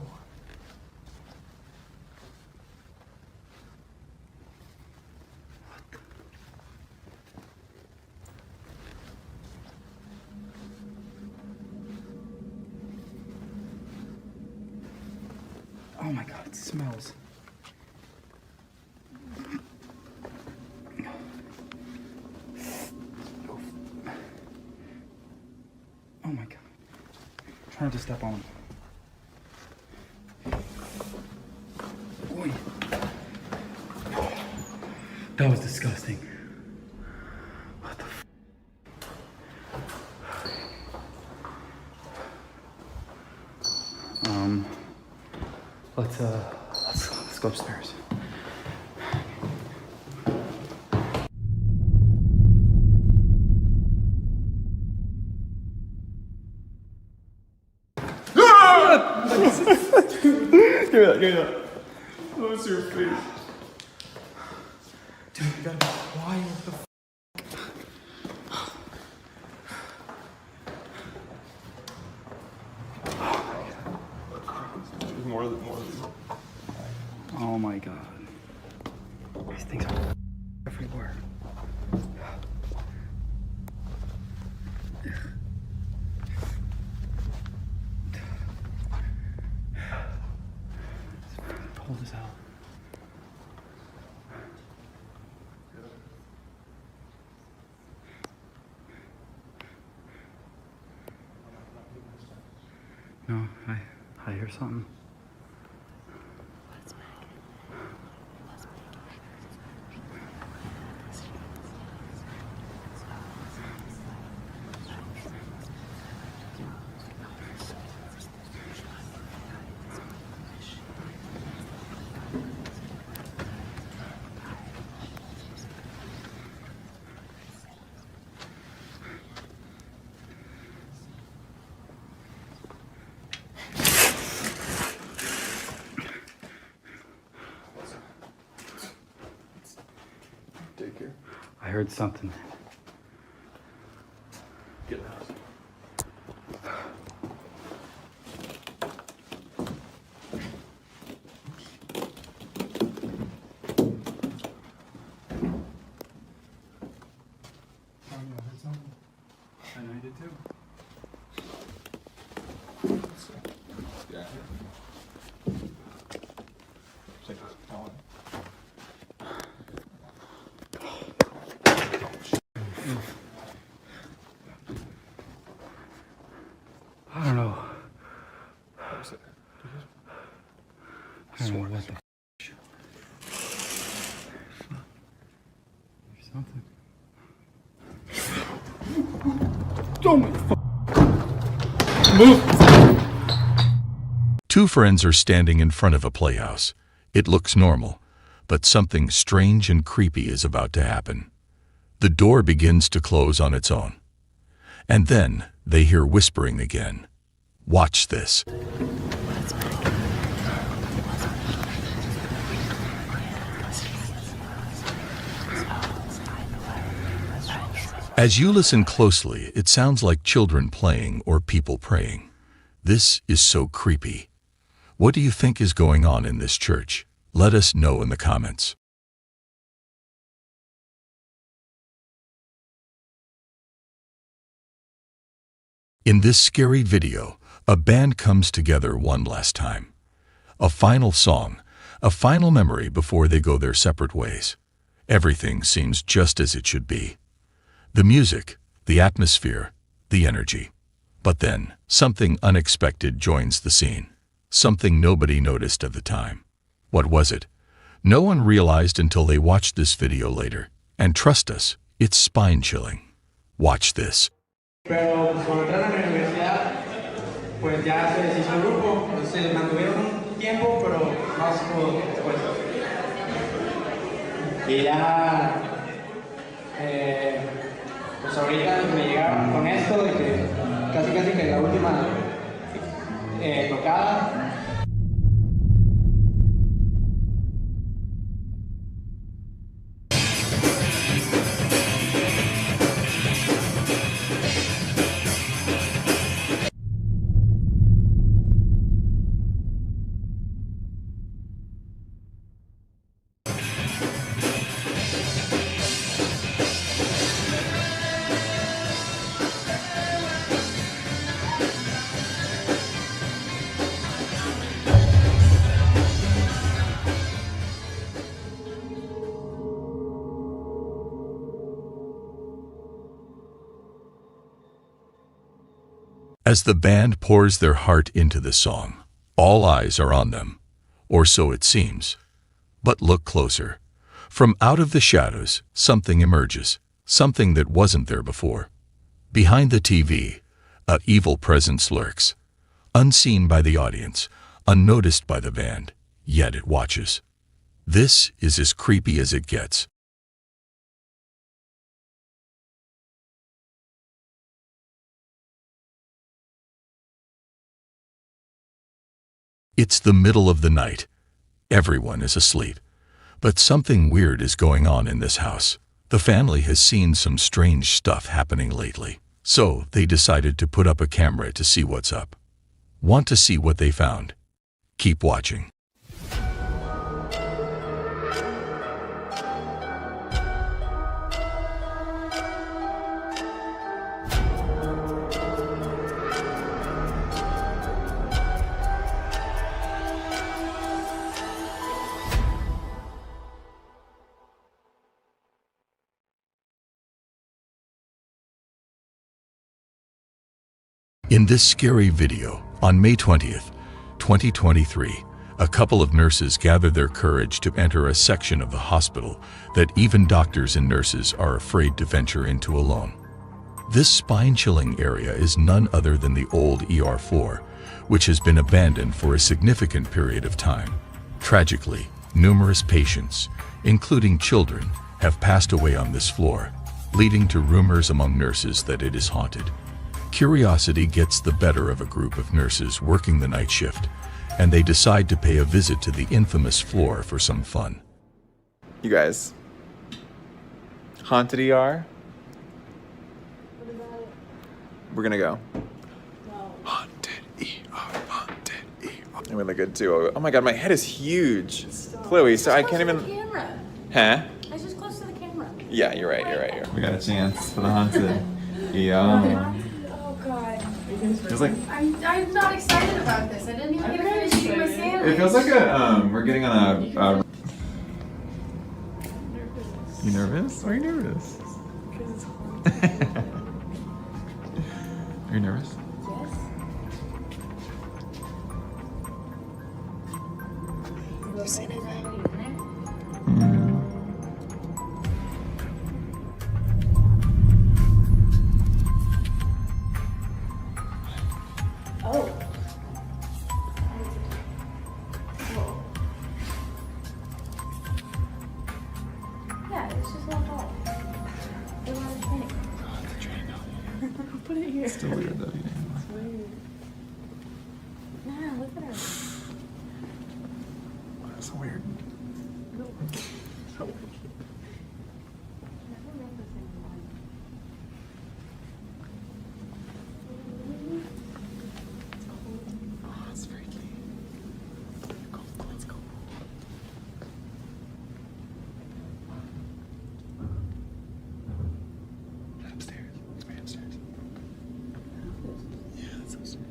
Oh my god, it smells. Oh my god. Try not to step on him. Oy. That was disgusting. What the f? Let's go upstairs. Give me that. Oh, it's your face. Dude, you gotta be quiet. What the f? More. Oh my god. These things are everywhere. It's cold as hell. No, I hear something. Take care. I heard something. Get in the house. I know you did too. Yeah. Take this. I don't know. What was it? I don't know what the f. There's something. Don't move. Two friends are standing in front of a playhouse. It looks normal, but something strange and creepy is about to happen. The door begins to close on its own. And then, they hear whispering again. Watch this. As you listen closely, it sounds like children playing or people praying. This is so creepy. What do you think is going on in this church? Let us know in the comments. In this scary video, a band comes together one last time. A final song, a final memory before they go their separate ways. Everything seems just as it should be. The music, the atmosphere, the energy. But then, something unexpected joins the scene. Something nobody noticed at the time. What was it? No one realized until they watched this video later. And trust us, it's spine-chilling. Watch this. Pero pues cuando entraron a la universidad, pues ya se deshizo el grupo, se mantuvieron un tiempo, pero no se pudo después. Y ya, pues ahorita me llegaron con esto de que casi que la última tocada. As the band pours their heart into the song, all eyes are on them, or so it seems. But look closer. From out of the shadows, something emerges, something that wasn't there before. Behind the TV, an evil presence lurks, unseen by the audience, unnoticed by the band, yet it watches. This is as creepy as it gets. It's the middle of the night. Everyone is asleep. But something weird is going on in this house. The family has seen some strange stuff happening lately. So they decided to put up a camera to see what's up. Want to see what they found? Keep watching. In this scary video, on May 20th, 2023, a couple of nurses gather their courage to enter a section of the hospital that even doctors and nurses are afraid to venture into alone. This spine-chilling area is none other than the old ER4, which has been abandoned for a significant period of time. Tragically, numerous patients, including children, have passed away on this floor, leading to rumors among nurses that it is haunted. Curiosity gets the better of a group of nurses working the night shift, and they decide to pay a visit to the infamous floor for some fun. You guys, haunted ER? We're gonna go. Haunted ER, haunted ER. I'm really good too. Oh my god, my head is huge. Chloe, so I can't even... Camera. Huh? I was just close to the camera. Yeah, you're right. We got a chance for the haunted ER. Feels like I'm not excited about this. I didn't even get to finish eating my sandwich. it feels like we're getting on a You nervous? Why are you nervous? Because it's haunted. Are you nervous? Have you seen anything? Oh. Yeah, it's just a little ball. They want to train. put it here. It's still weird though. It's weird. Nah, look at her. That's so weird. So weird. Oh, it's freaky. Let's go. Upstairs. It's way upstairs. Yeah, it's upstairs.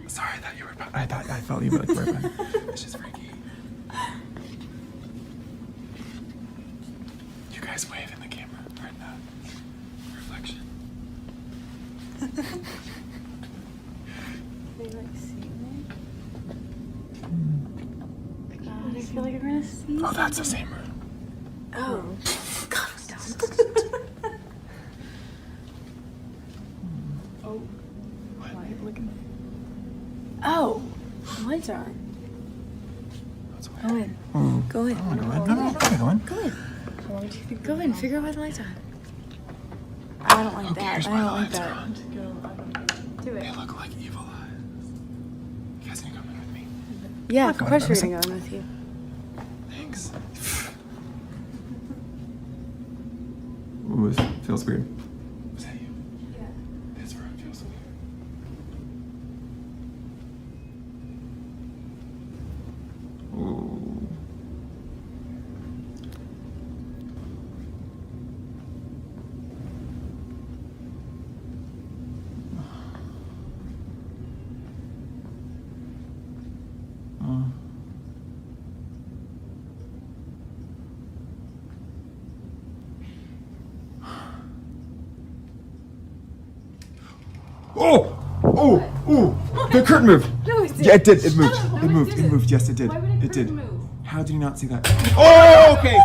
Sorry, I thought you were. I felt you were like right behind. It's just freaky. You guys wave in the camera or in the reflection. They like see me? I feel like I'm gonna see. Oh, that's the same room. Oh. God, oh. What? Look at me. Oh. Lights are on. Go in. Go in. I want to go in. No, go in. Go in. Go in. Figure out why the lights are on. I don't like that. I don't like that. Do it. They look like evil eyes. You guys need to come in with me. Yeah, of course we're gonna go in with you. Thanks. Ooh, this feels weird. Was that you? Yeah. This room feels weird. Ooh. The curtain moved. No, it didn't. Yeah, it did. It moved. Shut up. It moved. It moved. Yes, it did. Why would a It did. curtain move? How did you not see that? Oh, okay.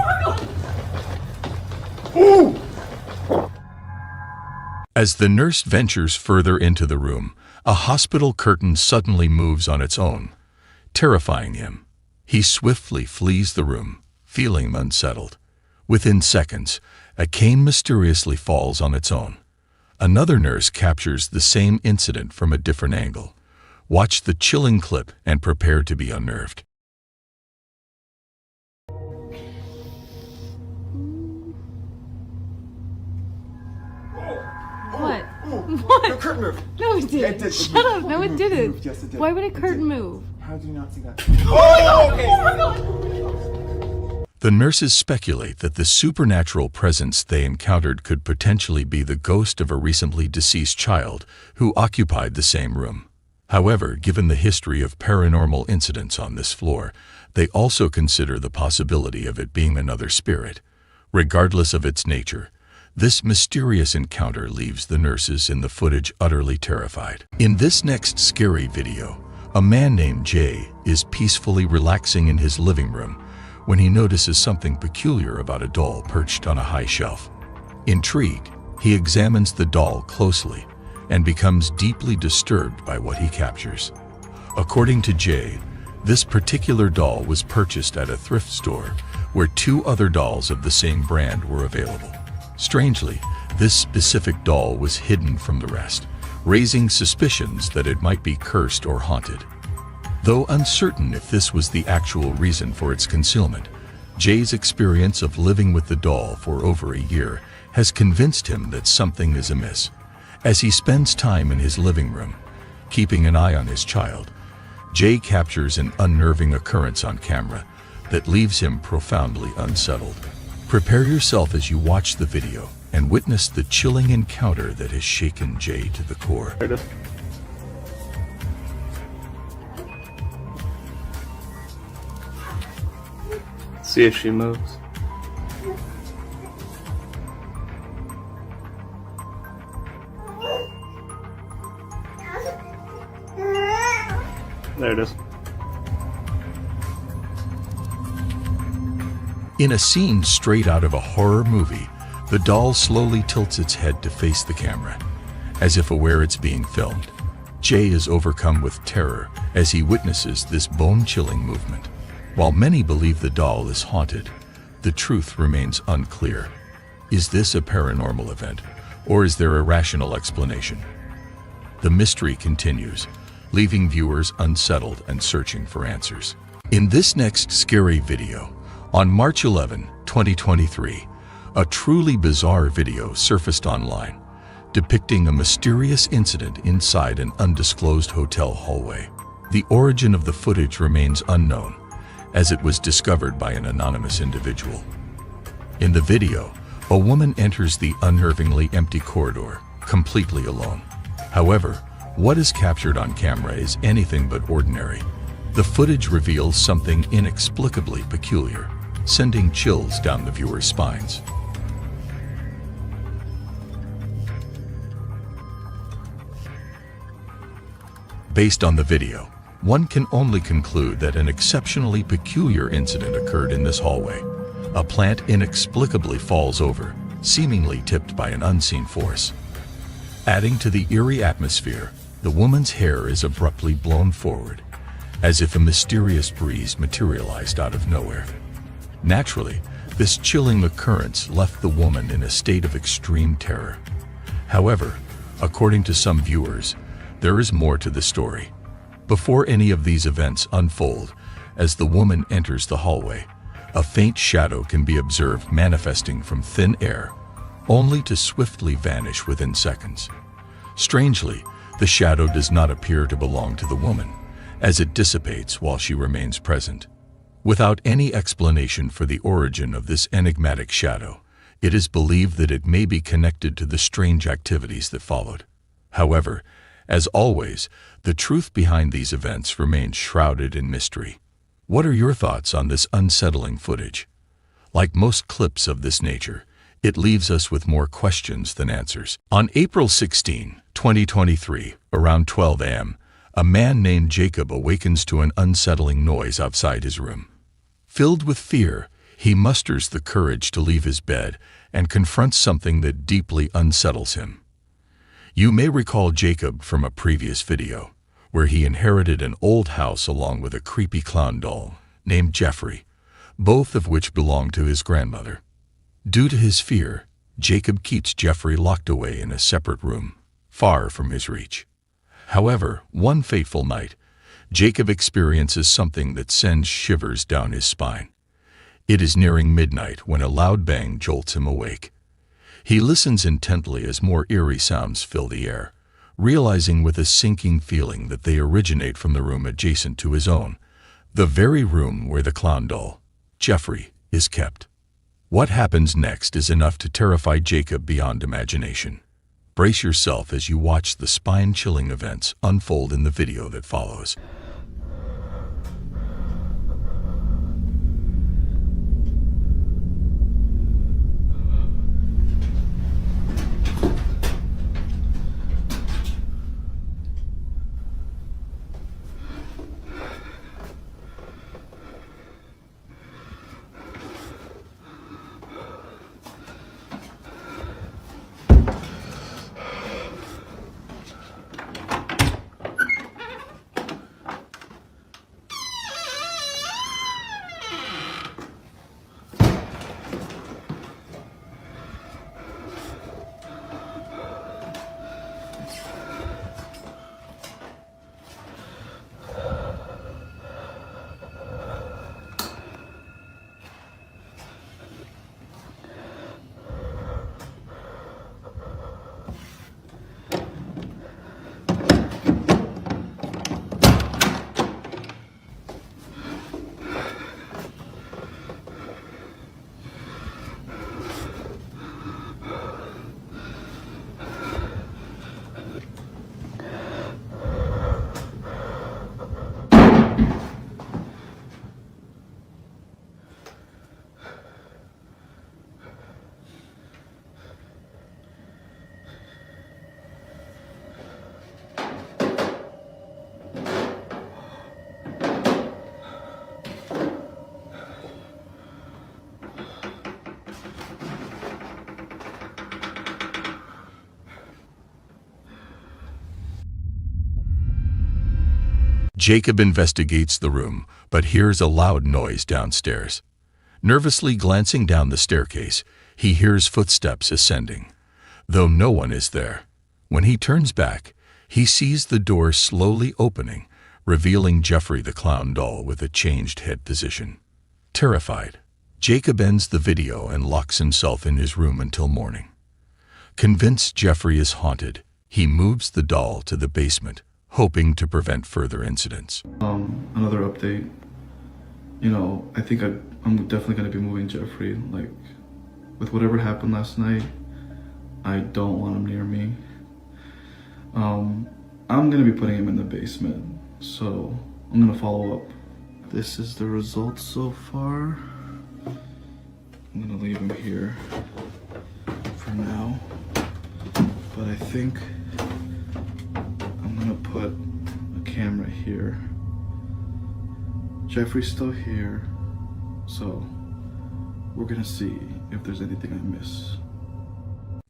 Ooh. As the nurse ventures further into the room, a hospital curtain suddenly moves on its own, terrifying him. He swiftly flees the room, feeling unsettled. Within seconds, a cane mysteriously falls on its own. Another nurse captures the same incident from a different angle. Watch the chilling clip and prepare to be unnerved. What? What? The curtain moved. No, it didn't. Yeah, it did. It Shut moved. up. No, it didn't. moved. Yes, it did. Why would a It curtain did. move? How did you not see that? Oh, okay. The nurses speculate that the supernatural presence they encountered could potentially be the ghost of a recently deceased child who occupied the same room. However, given the history of paranormal incidents on this floor, they also consider the possibility of it being another spirit. Regardless of its nature, this mysterious encounter leaves the nurses in the footage utterly terrified. In this next scary video, a man named Jay is peacefully relaxing in his living room when he notices something peculiar about a doll perched on a high shelf. Intrigued, he examines the doll closely and becomes deeply disturbed by what he captures. According to Jay, this particular doll was purchased at a thrift store where 2 other dolls of the same brand were available. Strangely, this specific doll was hidden from the rest, raising suspicions that it might be cursed or haunted. Though uncertain if this was the actual reason for its concealment, Jay's experience of living with the doll for over a year has convinced him that something is amiss. As he spends time in his living room, keeping an eye on his child, Jay captures an unnerving occurrence on camera that leaves him profoundly unsettled. Prepare yourself as you watch the video and witness the chilling encounter that has shaken Jay to the core. See if she moves. There it is. In a scene straight out of a horror movie, the doll slowly tilts its head to face the camera, as if aware it's being filmed. Jay is overcome with terror as he witnesses this bone-chilling movement. While many believe the doll is haunted, the truth remains unclear. Is this a paranormal event, or is there a rational explanation? The mystery continues, leaving viewers unsettled and searching for answers. In this next scary video, on March 11, 2023, a truly bizarre video surfaced online, depicting a mysterious incident inside an undisclosed hotel hallway. The origin of the footage remains unknown, as it was discovered by an anonymous individual. In the video, a woman enters the unnervingly empty corridor, completely alone. However, what is captured on camera is anything but ordinary. The footage reveals something inexplicably peculiar, sending chills down the viewer's spines. Based on the video, one can only conclude that an exceptionally peculiar incident occurred in this hallway. A plant inexplicably falls over, seemingly tipped by an unseen force. Adding to the eerie atmosphere, the woman's hair is abruptly blown forward, as if a mysterious breeze materialized out of nowhere. Naturally, this chilling occurrence left the woman in a state of extreme terror. However, according to some viewers, there is more to the story. Before any of these events unfold, as the woman enters the hallway, a faint shadow can be observed manifesting from thin air, only to swiftly vanish within seconds. Strangely, the shadow does not appear to belong to the woman, as it dissipates while she remains present. Without any explanation for the origin of this enigmatic shadow, it is believed that it may be connected to the strange activities that followed. However, as always, the truth behind these events remains shrouded in mystery. What are your thoughts on this unsettling footage? Like most clips of this nature, it leaves us with more questions than answers. On April 16, 2023, around 12 a.m., a man named Jacob awakens to an unsettling noise outside his room. Filled with fear, he musters the courage to leave his bed and confronts something that deeply unsettles him. You may recall Jacob from a previous video, where he inherited an old house along with a creepy clown doll named Jeffrey, both of which belonged to his grandmother. Due to his fear, Jacob keeps Jeffrey locked away in a separate room, far from his reach. However, one fateful night, Jacob experiences something that sends shivers down his spine. It is nearing midnight when a loud bang jolts him awake. He listens intently as more eerie sounds fill the air, realizing with a sinking feeling that they originate from the room adjacent to his own, the very room where the clown doll, Jeffrey, is kept. What happens next is enough to terrify Jacob beyond imagination. Brace yourself as you watch the spine-chilling events unfold in the video that follows. Jacob investigates the room, but hears a loud noise downstairs. Nervously glancing down the staircase, he hears footsteps ascending, though no one is there. When he turns back, he sees the door slowly opening, revealing Jeffrey the clown doll with a changed head position. Terrified, Jacob ends the video and locks himself in his room until morning. Convinced Jeffrey is haunted, he moves the doll to the basement, hoping to prevent further incidents. Another update. You know, I think I'm definitely going to be moving Jeffrey. Like, with whatever happened last night, I don't want him near me. I'm going to be putting him in the basement, so I'm going to follow up. This is the results so far. I'm going to leave him here for now, but I think I'm going to put a camera here. Jeffrey's still here, so we're gonna see if there's anything I miss.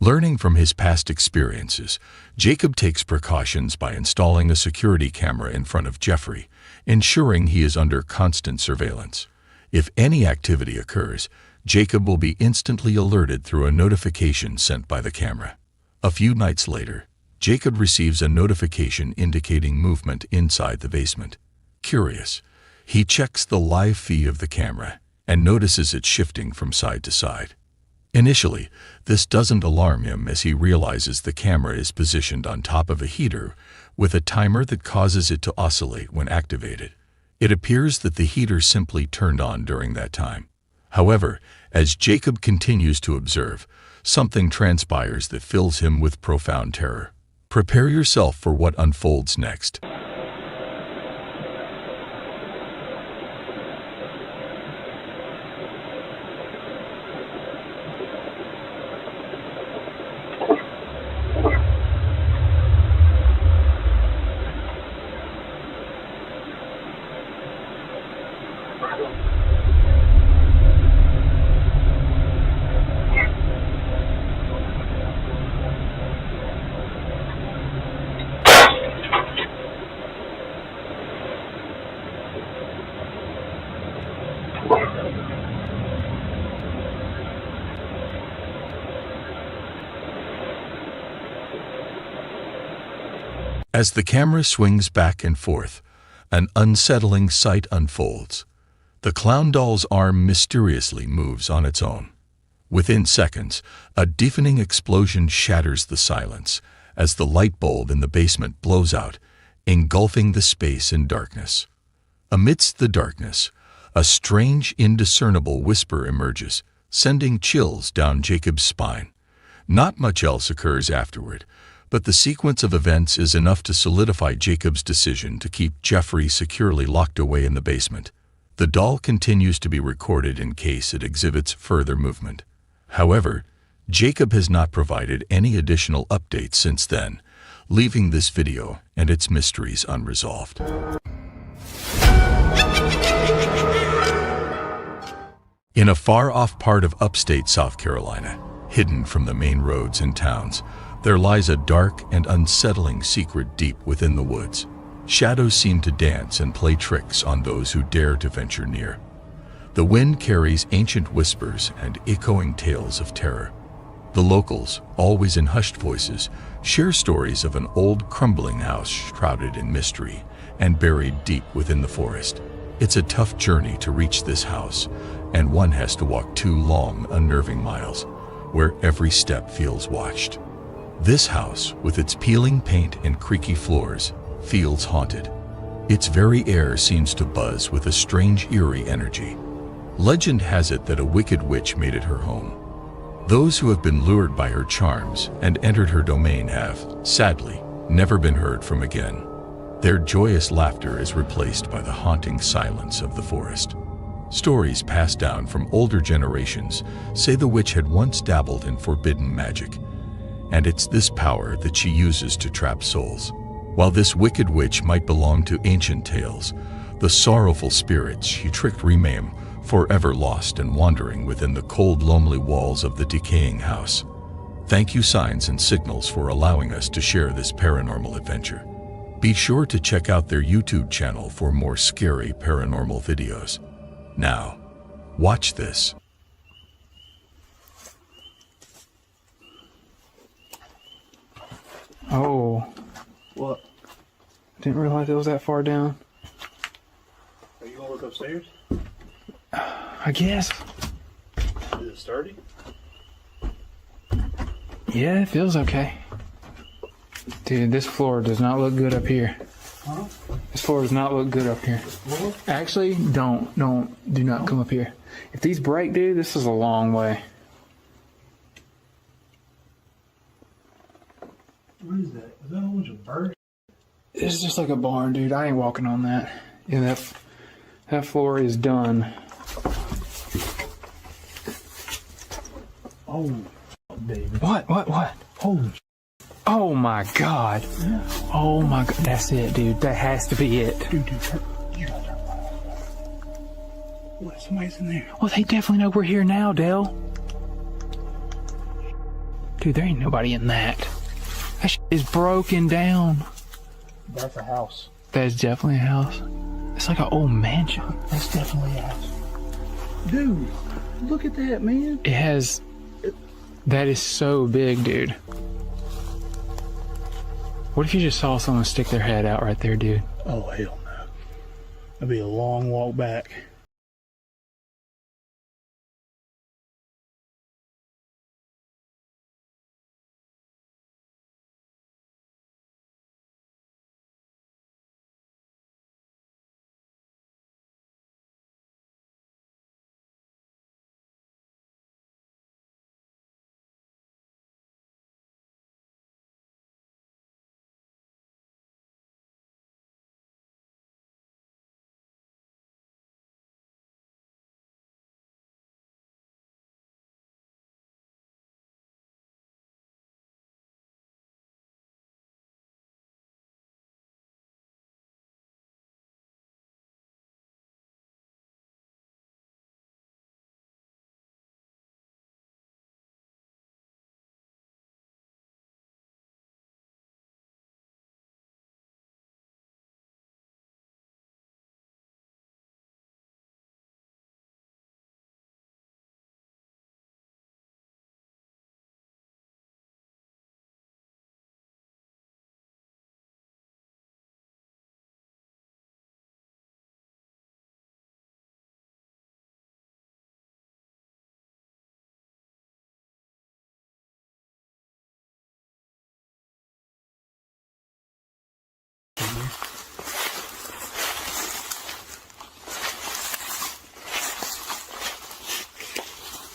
Learning from his past experiences, Jacob takes precautions by installing a security camera in front of Jeffrey, ensuring he is under constant surveillance. If any activity occurs, Jacob will be instantly alerted through a notification sent by the camera. A few nights later, Jacob receives a notification indicating movement inside the basement. Curious, he checks the live feed of the camera and notices it shifting from side to side. Initially, this doesn't alarm him as he realizes the camera is positioned on top of a heater with a timer that causes it to oscillate when activated. It appears that the heater simply turned on during that time. However, as Jacob continues to observe, something transpires that fills him with profound terror. Prepare yourself for what unfolds next. As the camera swings back and forth, an unsettling sight unfolds. The clown doll's arm mysteriously moves on its own. Within seconds, a deafening explosion shatters the silence as the light bulb in the basement blows out, engulfing the space in darkness. Amidst the darkness, a strange, indiscernible whisper emerges, sending chills down Jacob's spine. Not much else occurs afterward, but the sequence of events is enough to solidify Jacob's decision to keep Jeffrey securely locked away in the basement. The doll continues to be recorded in case it exhibits further movement. However, Jacob has not provided any additional updates since then, leaving this video and its mysteries unresolved. In a far-off part of upstate South Carolina, hidden from the main roads and towns, there lies a dark and unsettling secret deep within the woods. Shadows seem to dance and play tricks on those who dare to venture near. The wind carries ancient whispers and echoing tales of terror. The locals, always in hushed voices, share stories of an old crumbling house shrouded in mystery and buried deep within the forest. It's a tough journey to reach this house, and one has to walk 2 long, unnerving miles, where every step feels watched. This house, with its peeling paint and creaky floors, feels haunted. Its very air seems to buzz with a strange, eerie energy. Legend has it that a wicked witch made it her home. Those who have been lured by her charms and entered her domain have, sadly, never been heard from again. Their joyous laughter is replaced by the haunting silence of the forest. Stories passed down from older generations say the witch had once dabbled in forbidden magic, and it's this power that she uses to trap souls. While this wicked witch might belong to ancient tales, the sorrowful spirits she tricked remain forever lost and wandering within the cold, lonely walls of the decaying house. Thank you, Signs and Signals, for allowing us to share this paranormal adventure. Be sure to check out their YouTube channel for more scary paranormal videos. Now, Watch this. Oh. What? Didn't realize it was that far down. Are you gonna look upstairs? I guess. Is it sturdy? Yeah, it feels okay. Dude, this floor does not look good up here. Huh? This floor does not look good up here. Actually, do not come up here. If these break, dude, this is a long way. What is that? Is that a whole bunch of birds? It's just like a barn, dude. I ain't walking on that. Yeah, that floor is done. Oh, David. What? Holy Oh my god. Oh my god. That's it, dude. That has to be it. Dude, you gotta turn around. What? Somebody's in there. Well, they definitely know we're here now, Dale. Dude, there ain't nobody in that. That shit is broken down. That's a house. That's definitely a house. It's like an old mansion. That's definitely a house. Dude, look at that, man. It has... That is so big, dude. What if you just saw someone stick their head out right there, dude? Oh, hell no. That'd be a long walk back.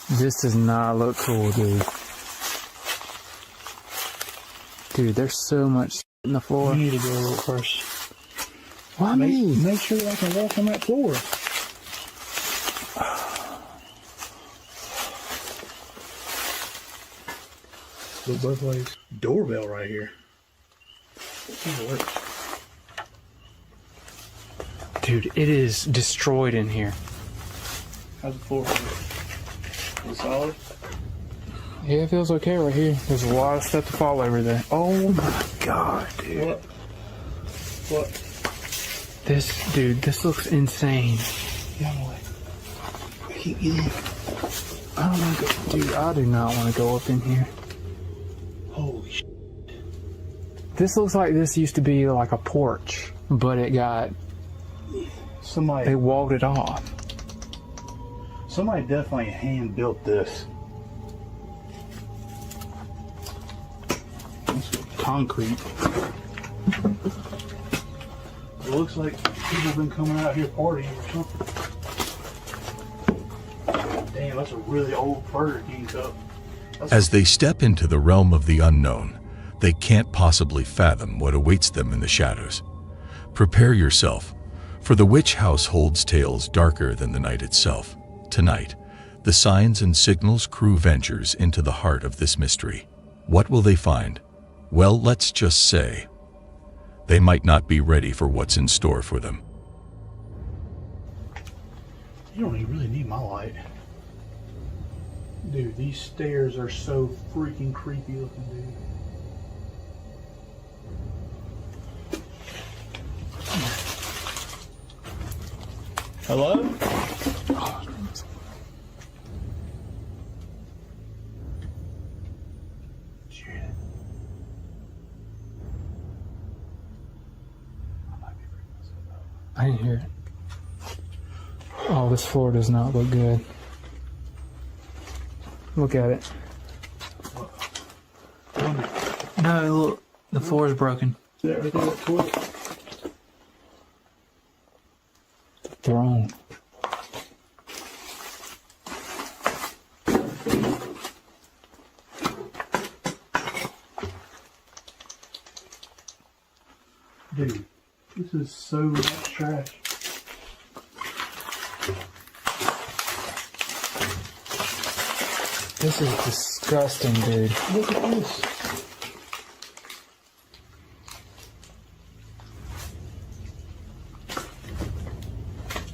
This does not look cool, dude. Dude, there's so much in the floor. You need to go a little first. Why me? Make sure I can walk on that floor. Look both ways. Doorbell right here. Dude, it is destroyed in here. How's the floor? Is it solid? Yeah, it feels okay right here. There's a lot of stuff to fall over there. Oh my god, dude. What? This looks insane. Get out of the way. I keep getting. I don't want to go. Dude, I do not want to go up in here. Holy shit. This looks like this used to be like a porch, but it got... Somebody... They walled it off. Somebody definitely hand built this. It's concrete. It looks like people have been coming out here partying or something. Damn, that's a really old Burger King cup. As they step into the realm of the unknown, they can't possibly fathom what awaits them in the shadows. Prepare yourself, for the witch house holds tales darker than the night itself. Tonight, the Signs and Signals crew ventures into the heart of this mystery. What will they find? Well, let's just say, they might not be ready for what's in store for them. You don't even really need my light. Dude, these stairs are so freaking creepy looking, dude. Hello? I didn't hear it. Oh, this floor does not look good. Look at it. No, look. The floor is broken. Is that right there, that toy? The throne. Dude, this is so much trash. This is disgusting, dude. Look at this.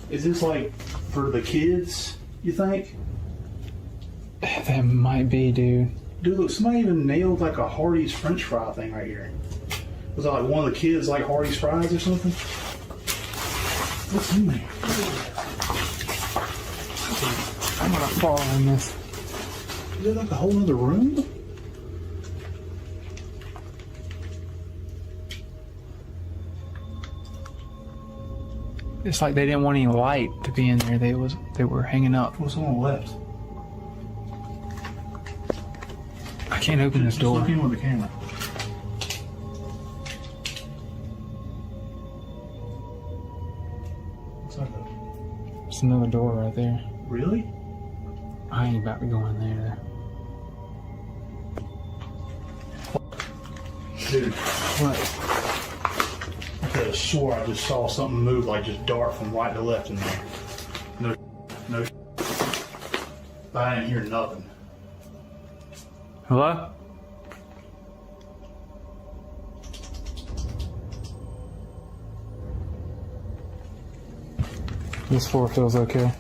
Is this like for the kids, you think? That might be, dude. Dude, look, somebody even nailed like a Hardee's French fry thing right here. Was that like one of the kids like Hardee's fries or something? What's in there? I'm gonna fall in this. Is it like a whole other room? It's like they didn't want any light to be in there. They were hanging up. What's on the left? I can't open this door. Look in with the camera. Looks like It's another door right there. Really? I ain't about to go in there. Dude. What? I could have swore I just saw something move, like just dart from right to left in there. No. But I didn't hear nothing. Hello? This floor feels okay.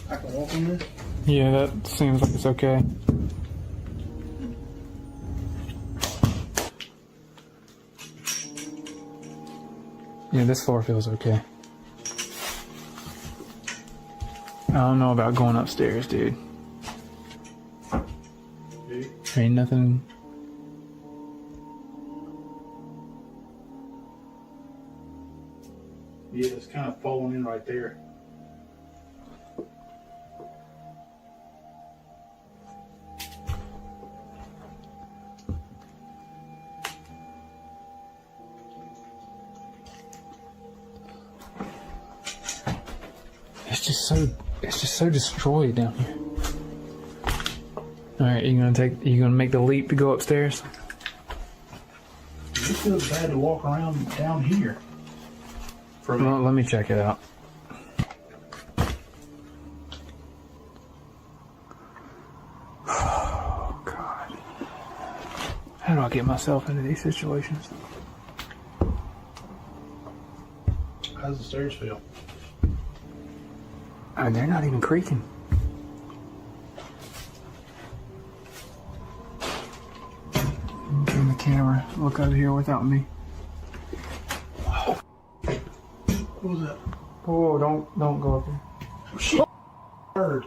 I can walk on this? Yeah, that seems like it's okay. Yeah, this floor feels okay. I don't know about going upstairs, dude. Dude. There ain't nothing. Yeah, it's kind of falling in right there. It's just so destroyed down here. All right, you gonna make the leap to go upstairs? It feels bad to walk around down here. Well, let me check it out. Oh God, how do I get myself into these situations? How's the stairs feel? And they're not even creaking. Turn the camera. Look over here without me. What was that? Oh, don't go up there. Oh, shit. Bird.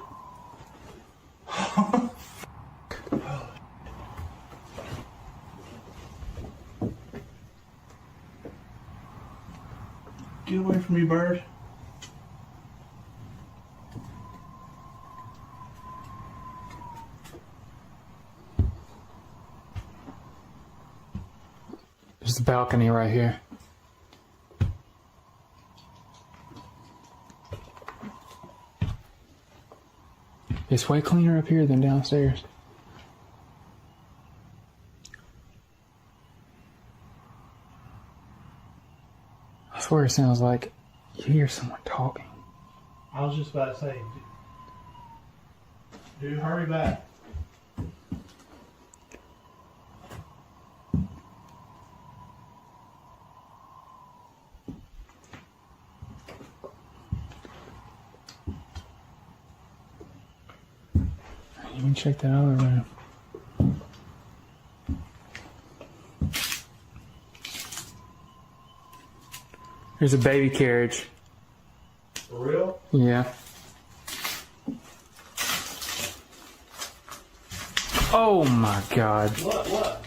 Get away from me, bird. There's a balcony right here. It's way cleaner up here than downstairs. I swear it sounds like you hear someone talking. I was just about to say, dude, hurry back. Let me check that other room. There's a baby carriage. For real? Yeah. Oh my God. What?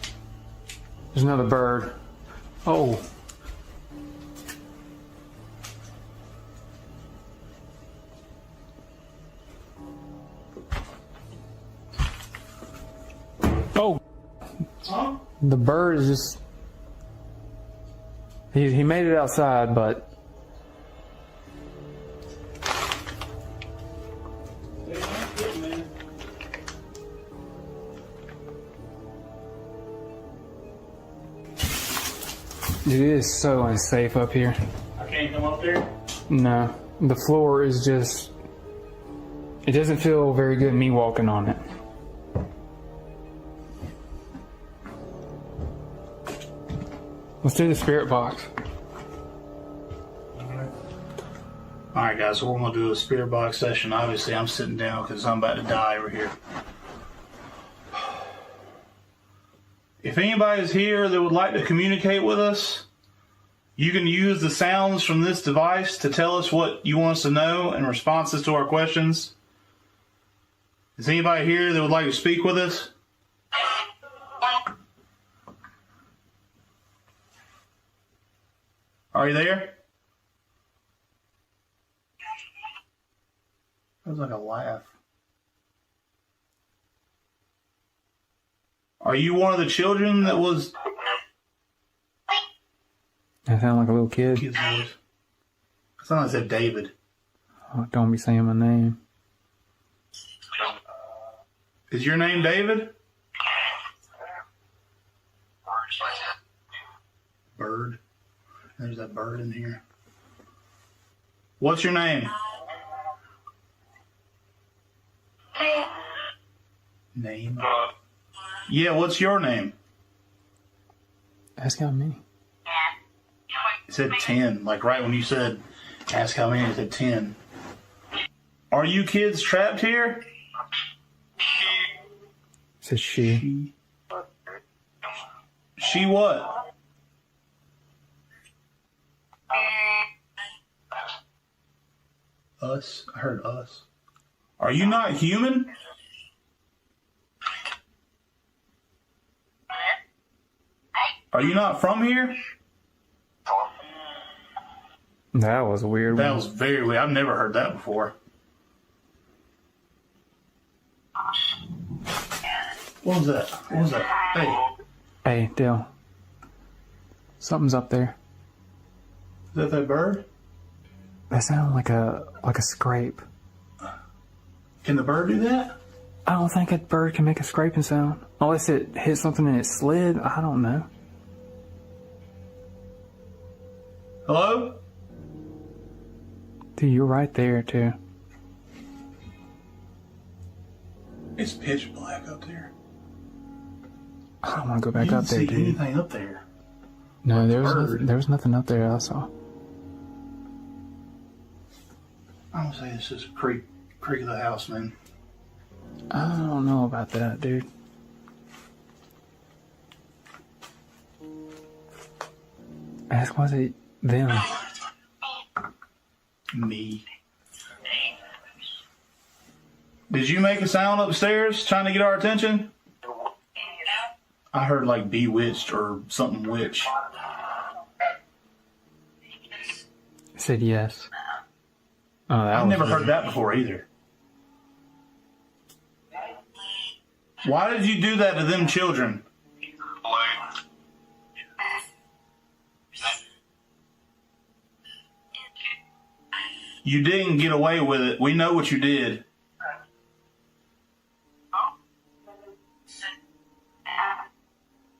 There's another bird. Oh. Oh. Huh? The bird is just... He made it outside, but... Dude, it is so unsafe up here. I can't come up there? No. The floor is just... It doesn't feel very good me walking on it. Let's do the spirit box. Alright guys, so we're going to do a spirit box session. Obviously I'm sitting down because I'm about to die over here. If anybody's here that would like to communicate with us, you can use the sounds from this device to tell us what you want us to know in responses to our questions. Is anybody here that would like to speak with us? Are you there? That was like a laugh. Are you one of the children that was... I sound like a little kid. Kid's voice. I sound like I said David. Oh, don't be saying my name. Is your name David? Bird. There's that bird in here. What's your name? Name? Yeah, what's your name? Ask how many. It said 10. Like right when you said, ask how many, it said 10. Are you kids trapped here? It says she. She what? Us? I heard us. Are you not human? Are you not from here? That was a weird one. That was very weird. I've never heard that before. What was that? What was that? Hey. Hey, Dale. Something's up there. Is that bird? That sounded like a scrape. Can the bird do that? I don't think a bird can make a scraping sound. Unless it hit something and it slid. I don't know. Hello? Dude, you're right there, too. It's pitch black up there. I don't want to go back You up there, didn't see dude. anything up there. No, there was nothing up there I saw. I'm gonna say it's just a creak of the house, man. I don't know about that, dude. Ask, was it them? Me. Did you make a sound upstairs trying to get our attention? I heard like bewitched or something witch. I said yes. Oh, I've never heard that before either. Why did you do that to them children? You didn't get away with it. We know what you did.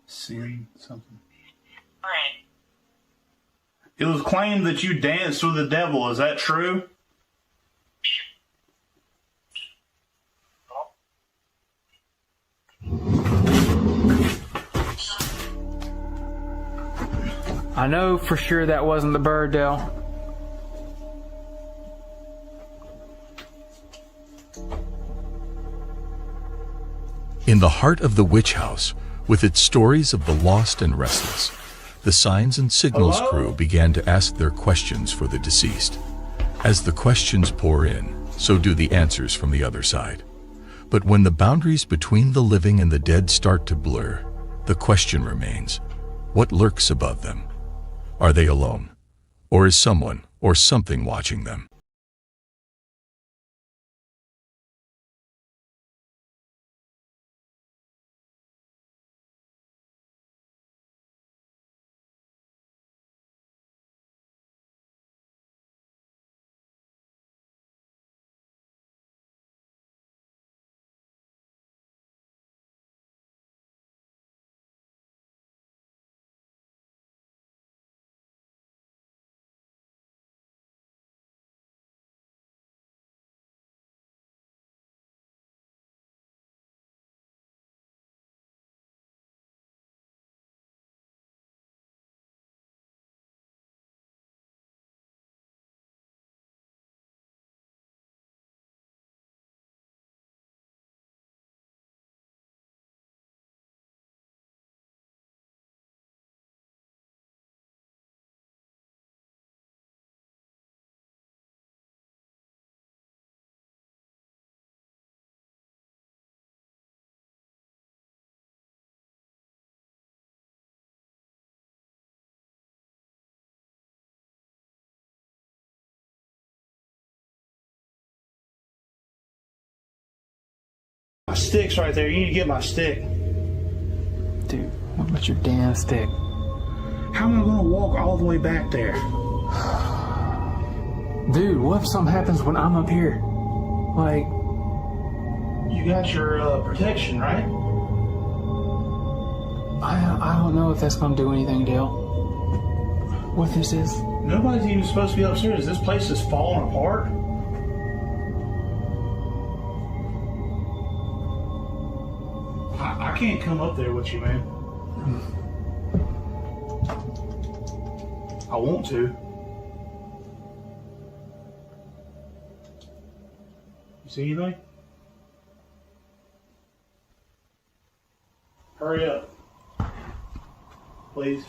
Sin something. It was claimed that you danced with the devil. Is that true? I know for sure that wasn't the bird, Dale. In the heart of the witch house, with its stories of the lost and restless, the Signs and Signals crew began to ask their questions for the deceased. As the questions pour in, so do the answers from the other side. But when the boundaries between the living and the dead start to blur, the question remains, what lurks above them? Are they alone? Or is someone or something watching them? My stick's right there. You need to get my stick. Dude, what about your damn stick? How am I going to walk all the way back there? Dude, what if something happens when I'm up here? Like, you got your protection, right? I don't know if that's going to do anything, Dale. What this is? Nobody's even supposed to be upstairs. This place is falling apart. I can't come up there with you, man. I want to. You see anything? Hurry up. Please.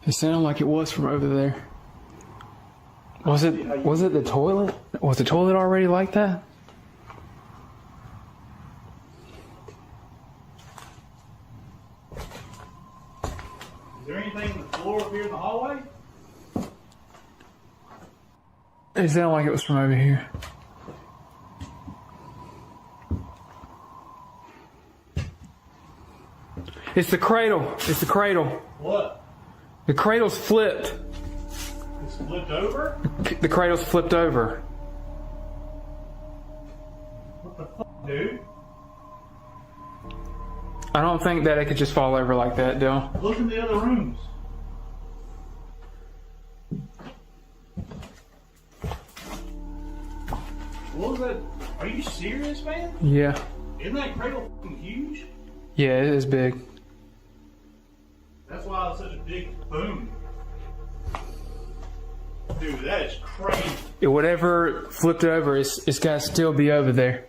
It sounded like it was from over there. Was it the toilet? Was the toilet already like that? Is there anything on the floor up here in the hallway? It sounded like it was from over here. It's the cradle. It's the cradle. What? The cradle's flipped. It's flipped over? The cradle's flipped over. What the fuck, dude? I don't think that it could just fall over like that, Dale. Look in the other rooms. What was that? Are you serious, man? Yeah. Isn't that cradle fucking huge? Yeah, it is big. That's why it's such a big boom. Dude, that is crazy. Whatever flipped it over, it's got to still be over there.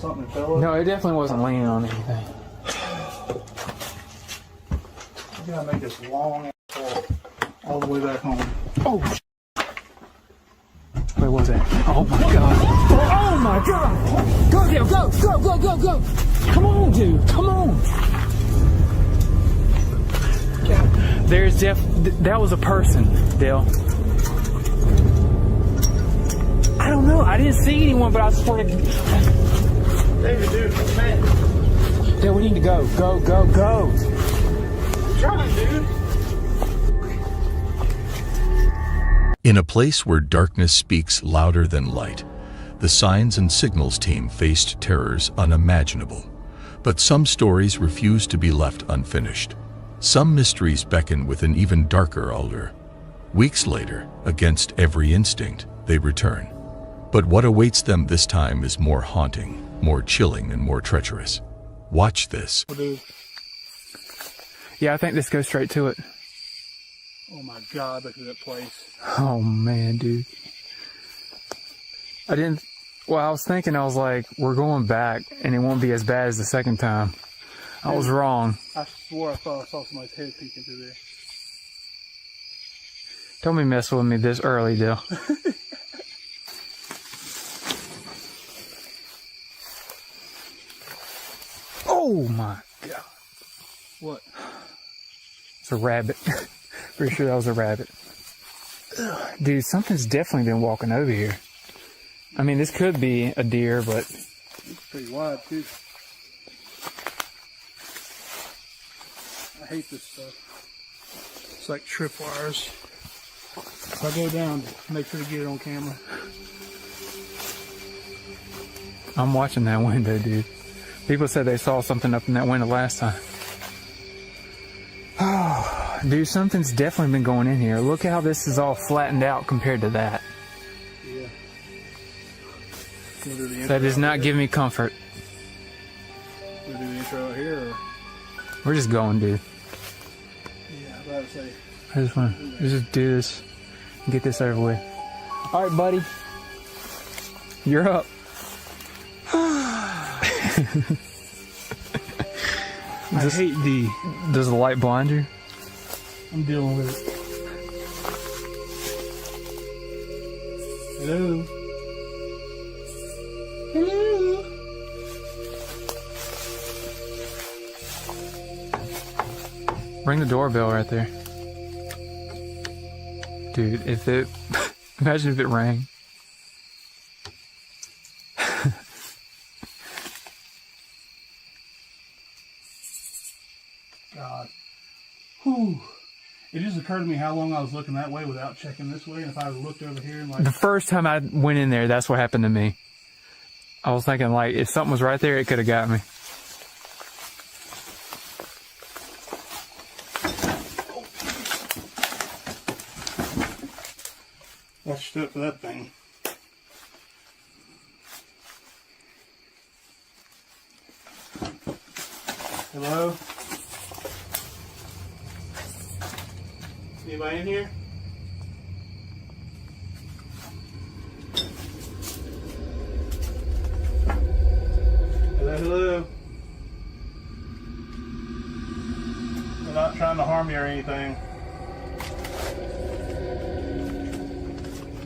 something fell? No, it definitely wasn't leaning on anything. You gotta make this long ass walk all the way back home. Oh, where was that? Oh my god. Oh my god. Go, Dale, go, go, go, go, go. Come on, dude, come on. There's that was a person, Dale. I don't know, I didn't see anyone, but I swear to David, dude, man. Dale, we need to go, go, go, go. I'm trying, dude. In a place where darkness speaks louder than light, the Signs and Signals team faced terrors unimaginable. But some stories refuse to be left unfinished. Some mysteries beckon with an even darker allure. Weeks later, against every instinct, they return. But what awaits them this time is more haunting, more chilling, and more treacherous. Watch this. Yeah, I think this goes straight to it. Oh my god, look at that place. Oh man, dude. I was thinking, I was like, we're going back and it won't be as bad as the second time. I was wrong. I swore I thought I saw somebody's head peeking through there. Don't be messing with me this early, Dale. Oh my god. What? It's a rabbit. Pretty sure that was a rabbit. Ugh, dude, something's definitely been walking over here. I mean, this could be a deer, but... It's pretty wide, too. I hate this stuff. It's like tripwires. If I go down, make sure to get it on camera. I'm watching that window, dude. People said they saw something up in that window last time. Oh, dude, something's definitely been going in here. Look how this is all flattened out compared to that. Yeah. That does not give me comfort. We'll do the intro out here, or? We're just going, dude. Yeah, I was about to say. I just want to just do this and get this over with. All right, buddy. You're up. I hate D. Does the light blind you? I'm dealing with it. Hello? Hello? Ring the doorbell right there. Dude, if it... imagine if it rang. God. Whew. It just occurred to me how long I was looking that way without checking this way, and if I had looked over here and like... The first time I went in there, that's what happened to me. I was thinking, like, if something was right there, it could have got me. I stood for that thing. Hello? Anybody in here? Hello, hello. We're not trying to harm you or anything.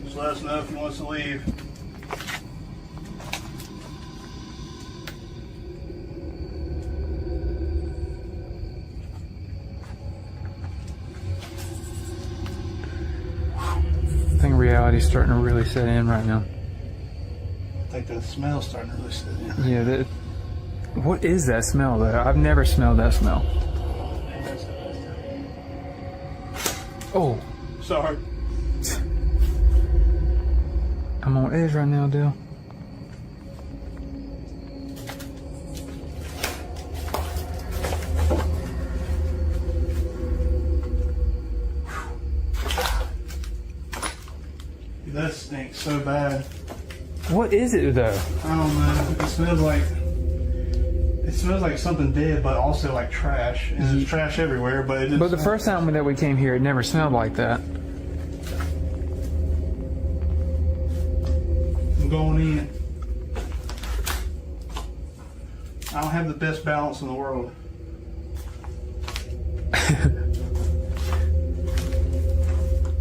Just let us know if you want us to leave. I think reality's starting to really set in right now. I think the smell's starting to really set in. Yeah, what is that smell, though? I've never smelled that smell. Oh. Sorry. I'm on edge right now, Dale. That stinks so bad. What is it, though? I don't know. It smells like something dead, but also like trash. And there's trash everywhere, but it just But the first time that we came here, it never smelled like that. I'm going in. I don't have the best balance in the world.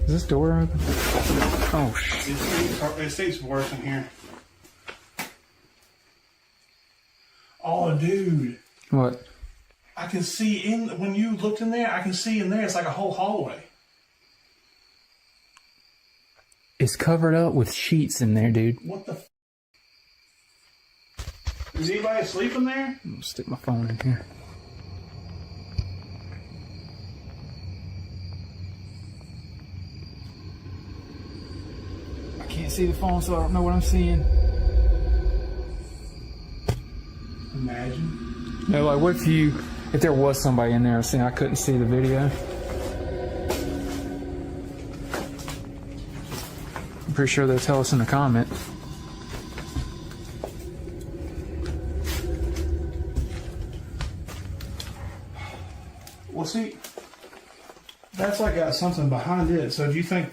Is this door open? Oh shit. It seems worse in here. Oh, dude. What? I can see when you looked in there, I can see in there, it's like a whole hallway. It's covered up with sheets in there, dude. What the Is anybody asleep in there? I'm gonna stick my phone in here. I can't see the phone, so I don't know what I'm seeing. Imagine. No, like what if there was somebody in there saying I couldn't see the video? I'm pretty sure they'll tell us in the comment. Well, see, that's like got something behind it. So do you think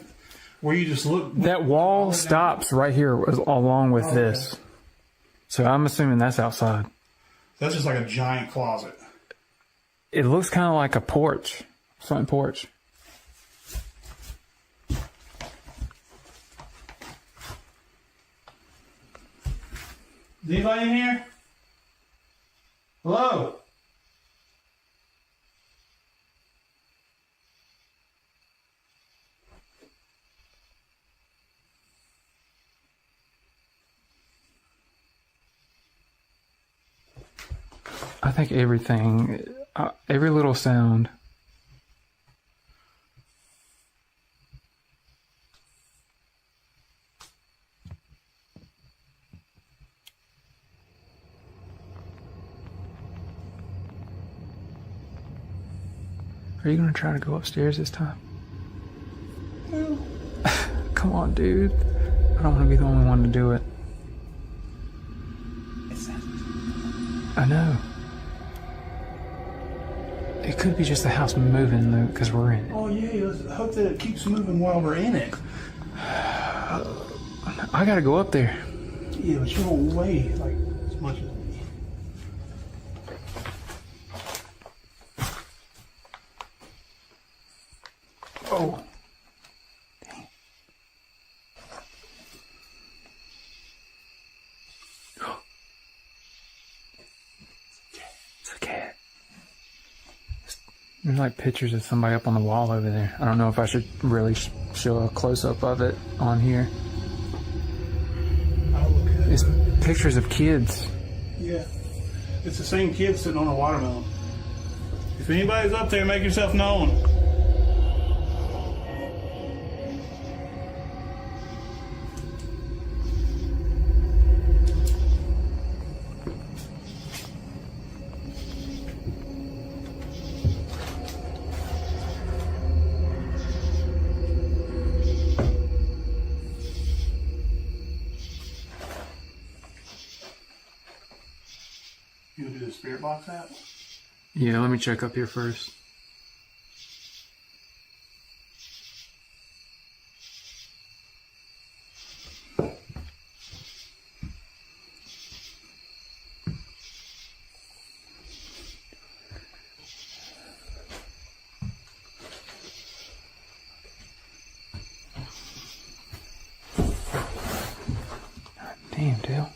where you just look? That wall stops right here along with this. So I'm assuming that's outside. That's just like a giant closet. It looks kind of like a porch, front porch. Is anybody in here? Hello? I think everything, every little sound. Are you gonna try to go upstairs this time? No. Come on, dude. I don't want to be the only one to do it. I know. It could be just the house moving, though, because we're in it. Oh yeah, let's hope that it keeps moving while we're in it. I gotta go up there. Yeah, but you won't weigh like as much as me. Oh. It's a cat. There's like pictures of somebody up on the wall over there. I don't know if I should really show a close-up of it on here. I'll look at it. It's pictures of kids. Yeah. It's the same kid sitting on a watermelon. If anybody's up there, make yourself known. You gonna do the spirit box app? Yeah, let me check up here first. Damn, Dale.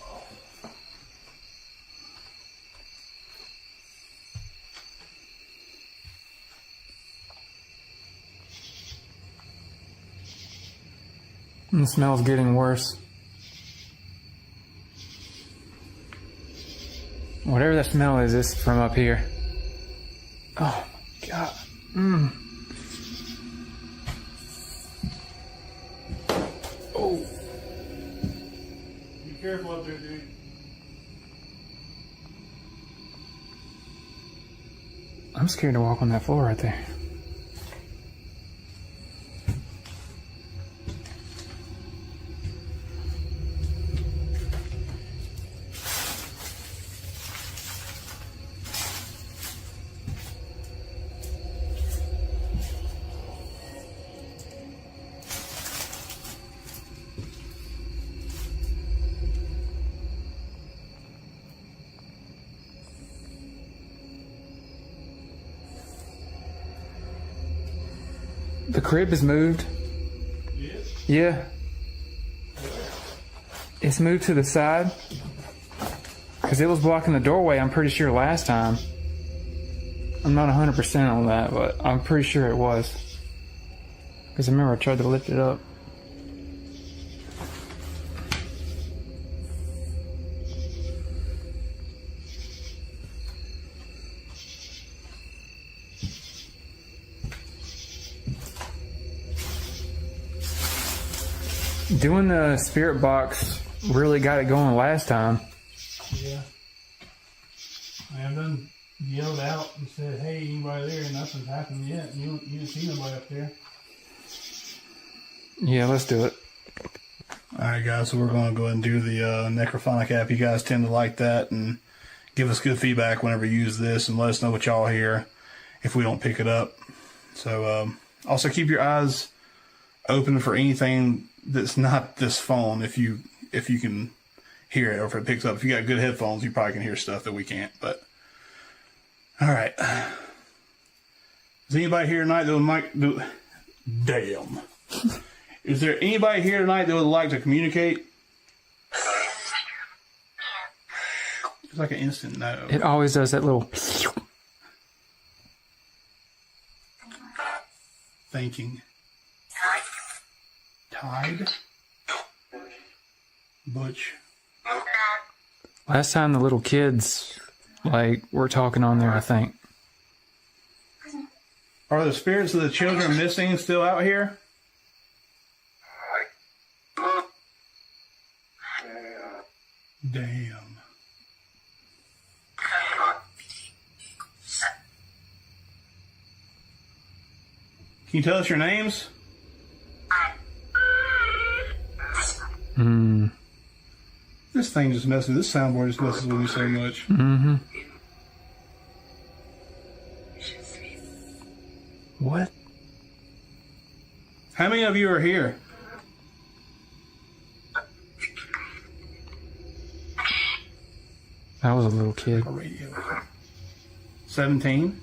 And the smell's getting worse. Whatever that smell is, it's from up here. Oh my god. Oh. Be careful up there, dude. I'm scared to walk on that floor right there. The crib is moved. Yeah. It's moved to the side. Because it was blocking the doorway, I'm pretty sure, last time. I'm not 100% on that, but I'm pretty sure it was. Because I remember I tried to lift it up. Doing the spirit box really got it going last time. Yeah. I have done yelled out and said, hey, anybody there? And nothing's happened yet. You didn't see nobody up there. Yeah, let's do it. Alright guys, so we're going to go ahead and do the Necrophonic app. You guys tend to like that, and give us good feedback whenever you use this, and let us know what y'all hear if we don't pick it up. So also keep your eyes open for anything that's not this phone if you can hear it, or if it picks up. If you got good headphones, you probably can hear stuff that we can't. But alright. Is anybody here tonight that would damn. Is there anybody here tonight that would like to communicate? It's like an instant no. It always does that little... Thinking. Tide. Butch. Last time the little kids, were talking on there, I think. Are the spirits of the children missing still out here? Damn. Can you tell us your names? This thing just messes. This soundboard just messes with me so much. What? How many of you are here? I was a little kid. 17.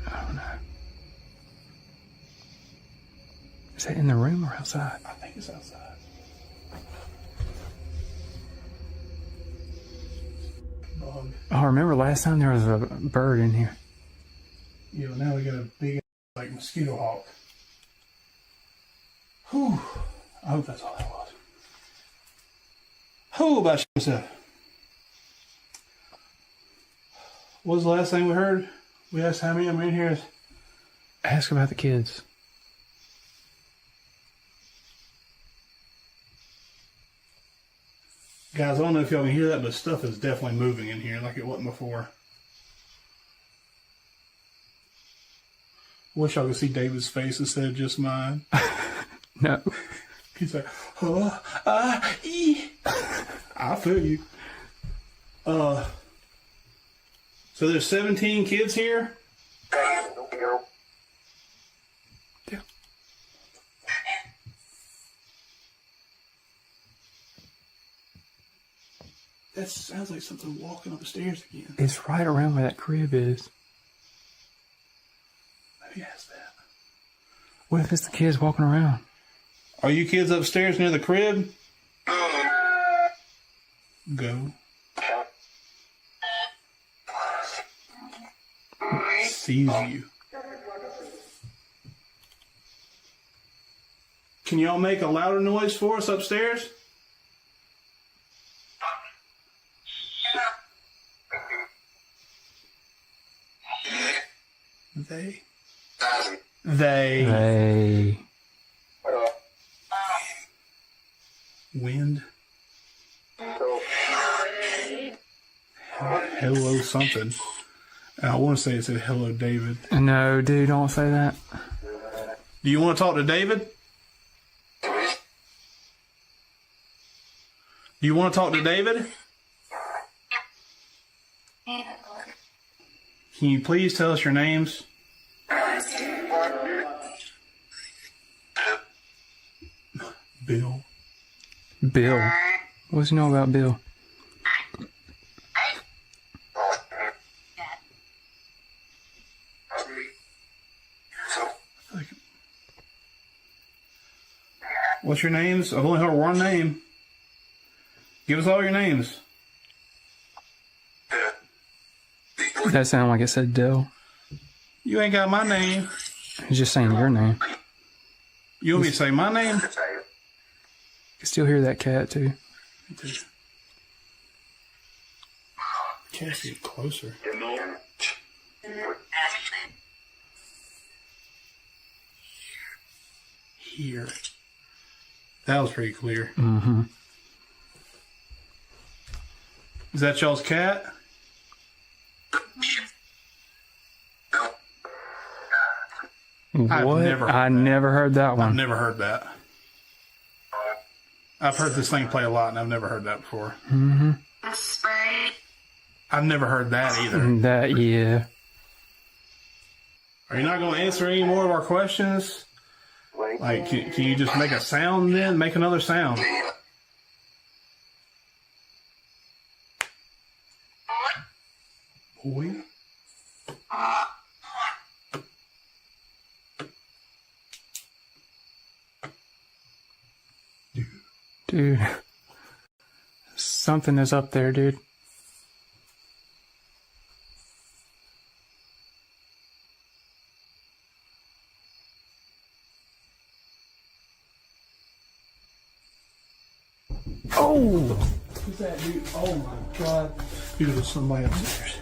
I don't know. Is that in the room or outside? I think it's outside. Bug. Oh, remember last time there was a bird in here. Yeah, now we got a big mosquito hawk. Whew. I hope that's all that was. Who about yourself? What was the last thing we heard? We asked how many of them in here. Ask about the kids. Guys, I don't know if y'all can hear that, but stuff is definitely moving in here like it wasn't before. Wish y'all could see David's face instead of just mine. No. He's like, I feel you. So there's 17 kids here? Yeah. That sounds like something walking up the stairs again. It's right around where that crib is. Maybe ask that. What if it's the kids walking around? Are you kids upstairs near the crib? Go. Sees you. Can y'all make a louder noise for us upstairs? They. Wind. Hello something. I want to say it said hello David. No, dude, don't say that. Do you want to talk to David? Do you want to talk to David? Can you please tell us your names? Bill. Bill. What's he know about Bill? What's your names? I've only heard one name. Give us all your names. That sounded like it said Dill. You ain't got my name. He's just saying your name. You want me to say my name? You can still hear that cat too. Can't get closer. Here. That was pretty clear. Mm-hmm. Is that y'all's cat? What? I never heard that one. I've never heard that. I've heard this thing play a lot, and I've never heard that before. Mm-hmm. I've never heard that either. That, yeah. Are you not going to answer any more of our questions? Like, can you just make a sound then? Make another sound. Boy. Dude. Something is up there, dude. Oh! Who's that dude? Oh my god. Dude, there's somebody upstairs.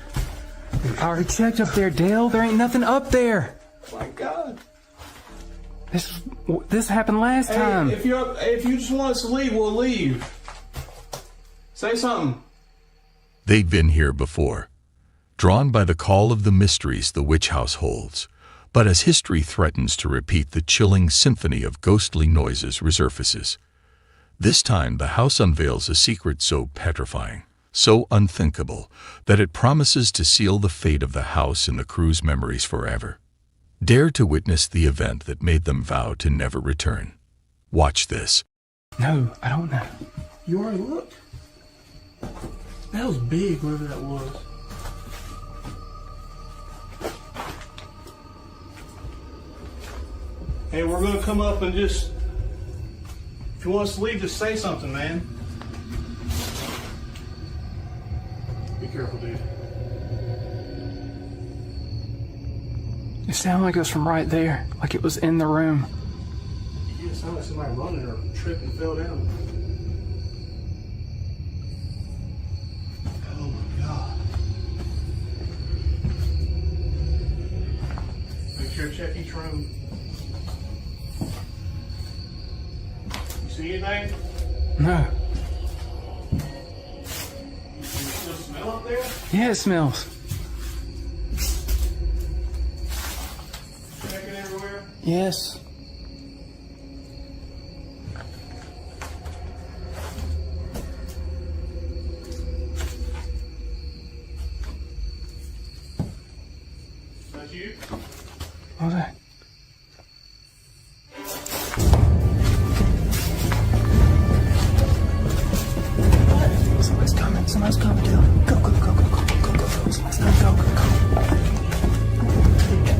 I already checked up there, Dale. There ain't nothing up there. Oh my god. This happened last time. If you just want us to leave, we'll leave. Say something. They'd been here before, drawn by the call of the mysteries the witch house holds. But as history threatens to repeat, the chilling symphony of ghostly noises resurfaces. This time, the house unveils a secret so petrifying, so unthinkable, that it promises to seal the fate of the house in the crew's memories forever. Dare to witness the event that made them vow to never return. Watch this. No, I don't know. You already looked? That was big, whatever that was. Hey, we're going to come up and just... If you want us to leave, just say something, man. Be careful, dude. It sounded like it was from right there. Like it was in the room. Yeah, it sounded like somebody running or tripped and fell down. Oh my god. Make sure to check each room. You see anything? No. You still smell up there? Yeah, it smells. Checking everywhere? Yes. That's you? What was that? Somebody's coming. Somebody's coming, Dylan. Go, go, go, go, go, go, go, go. Somebody's coming. Go, go, go.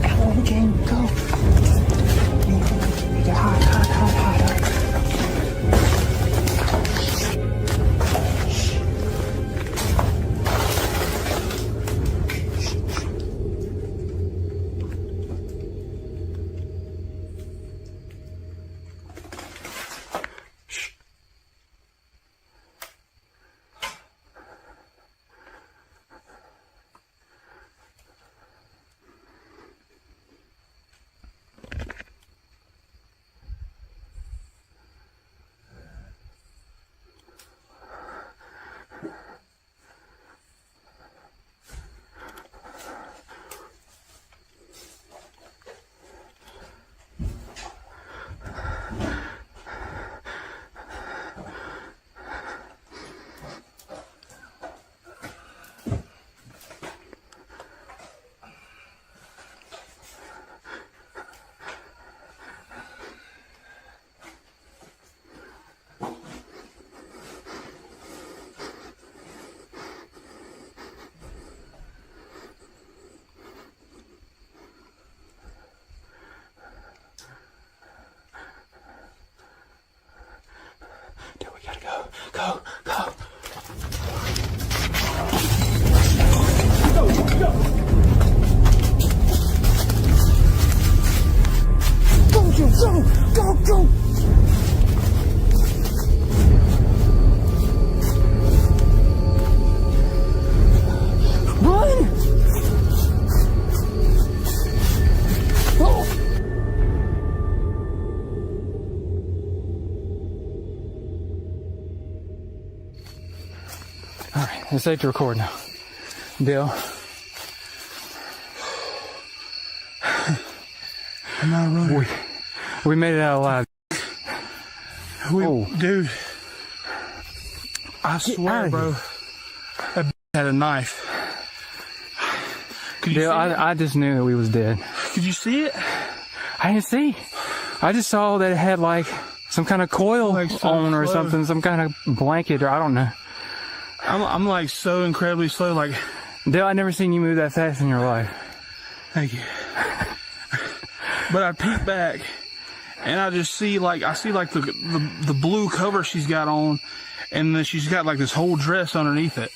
Out of the game. Go. Yeah, hide. It's safe to record now. Dale. I'm not running. We made it out alive. Dude, I swear, bro, that had a knife. Could you Dale, see it? I just knew that we was dead. Could you see it? I didn't see. I just saw that it had like some kind of coil on or something, some kind of blanket, or I don't know. I'm like so incredibly slow. Like, Dale, I never seen you move that fast in your life. Thank you. But I peek back, and I just see like the blue cover she's got on, and then she's got like this whole dress underneath it,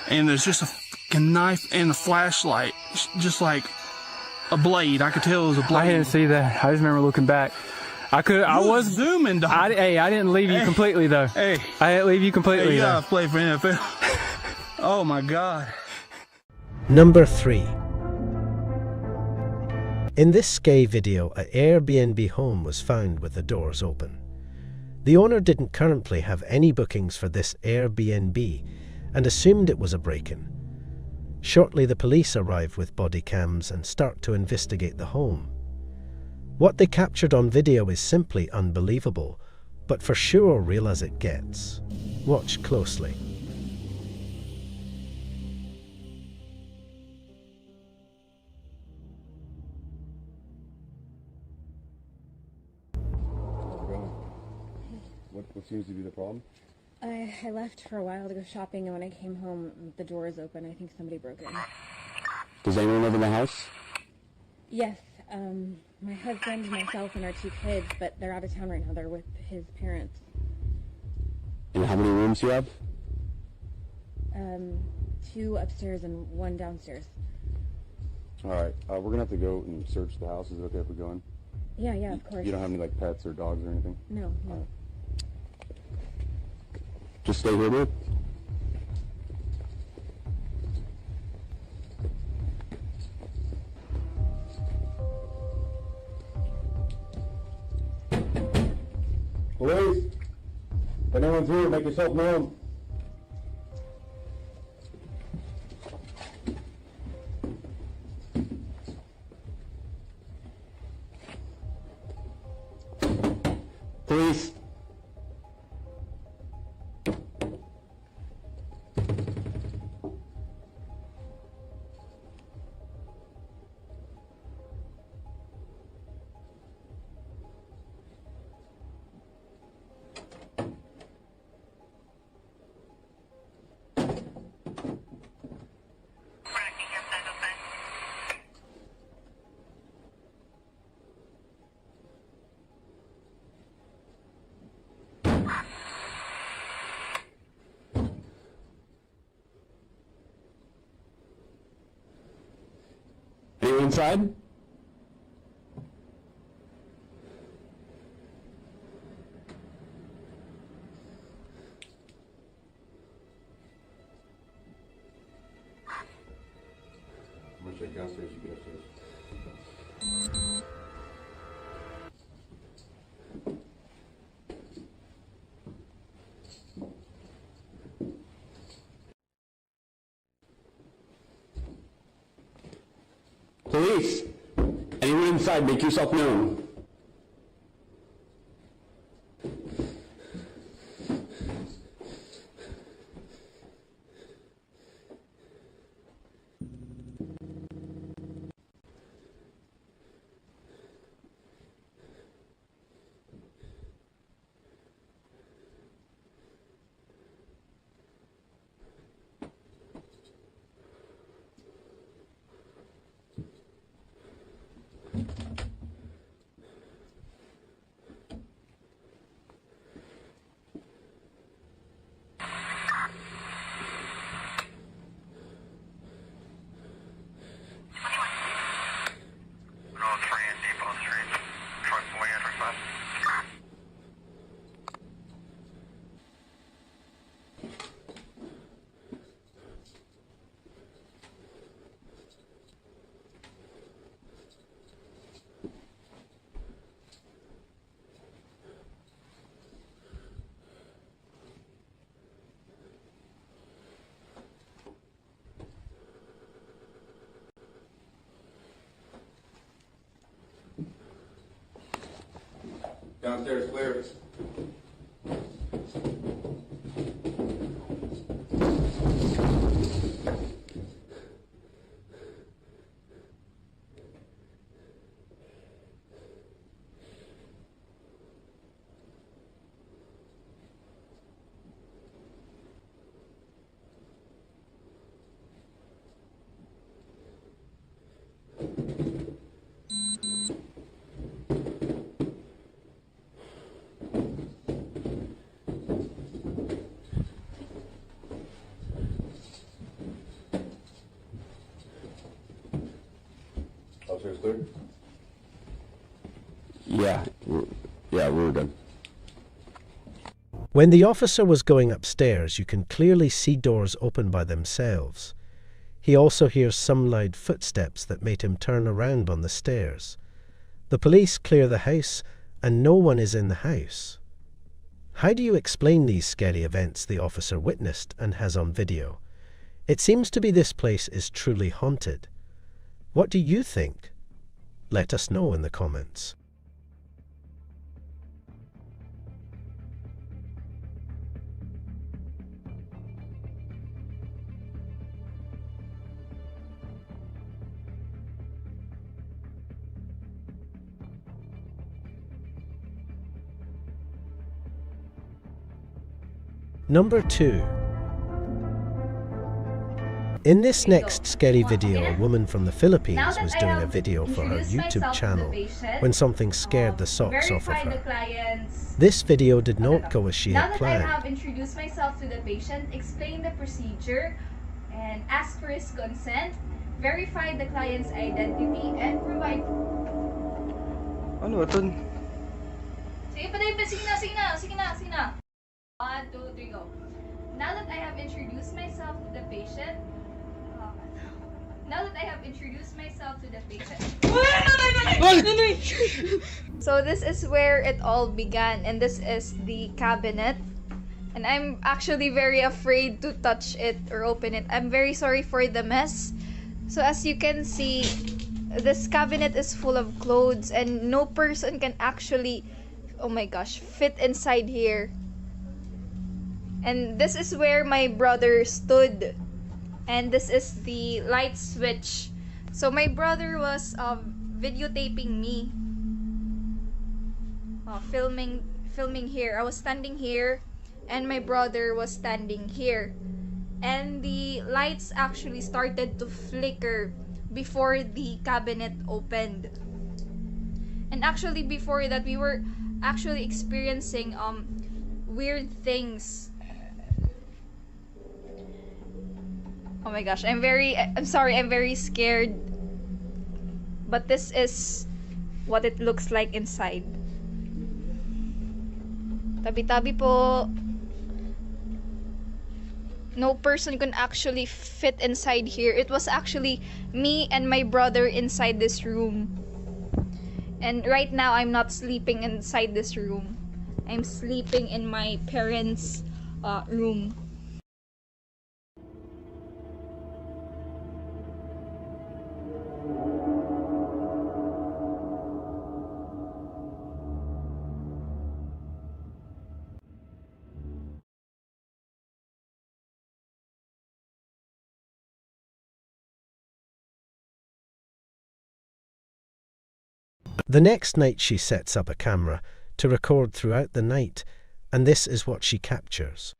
and there's just a fucking knife and a flashlight, just like a blade. I could tell it was a blade. I didn't see that. I just remember looking back. I was zooming, dog. I didn't leave you completely though. Hey, I didn't leave you completely. Hey, you though. gotta play for NFL. Oh my God. Number 3. In this Skye video, an Airbnb home was found with the doors open. The owner didn't currently have any bookings for this Airbnb and assumed it was a break-in. Shortly, the police arrive with body cams and start to investigate the home. What they captured on video is simply unbelievable, but for sure real as it gets. Watch closely. What seems to be the problem? I left for a while to go shopping, and when I came home, the door is open. I think somebody broke in. Does anyone live in the house? Yes, my husband, myself, and our 2 kids, but they're out of town right now. They're with his parents. And how many rooms do you have? 2 upstairs and 1 downstairs. All right, we're gonna have to go and search the house. Is it okay if we go in? Yeah, of course. You don't have any like pets or dogs or anything? No. Just stay here, dude. Police! If anyone's here, make yourself known. Police! Anyone inside? I'm gonna check downstairs, you get upstairs. Police! Anyone inside, make yourself known. Downstairs clear. Upstairs clear? Yeah, we're done. When the officer was going upstairs, you can clearly see doors open by themselves. He also hears some loud footsteps that made him turn around on the stairs. The police clear the house, and no one is in the house. How do you explain these scary events the officer witnessed and has on video? It seems to be this place is truly haunted. What do you think? Let us know in the comments. Number 2. In this next scary video, a woman from the Philippines was doing a video for her YouTube channel when something scared the socks off of her. This video did not go as she had planned. Now that I have introduced myself to the patient, explained the procedure, and asked for his consent, verified the client's identity, and provide... Ano ito? Sige na. 1, 2, 3, go. Now that I have introduced myself to the patient, So this is where it all began, and this is the cabinet. And I'm actually very afraid to touch it or open it. I'm very sorry for the mess. So as you can see, this cabinet is full of clothes and no person can actually, oh my gosh, fit inside here. And this is where my brother stood. And this is the light switch. So my brother was videotaping me. Filming here. I was standing here and my brother was standing here. And the lights actually started to flicker before the cabinet opened. And actually before that we were actually experiencing weird things. Oh my gosh, I'm sorry, I'm very scared. But this is what it looks like inside. Tabi-tabi po. No person can actually fit inside here. It was actually me and my brother inside this room. And right now, I'm not sleeping inside this room. I'm sleeping in my parents' room. The next night she sets up a camera to record throughout the night, and this is what she captures.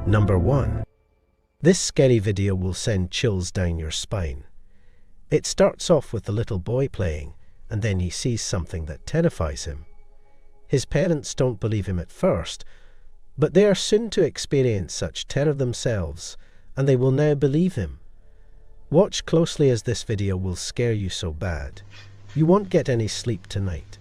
Number 1. This scary video will send chills down your spine. It starts off with the little boy playing, and then he sees something that terrifies him. His parents don't believe him at first, but they are soon to experience such terror themselves, and they will now believe him. Watch closely as this video will scare you so bad. You won't get any sleep tonight.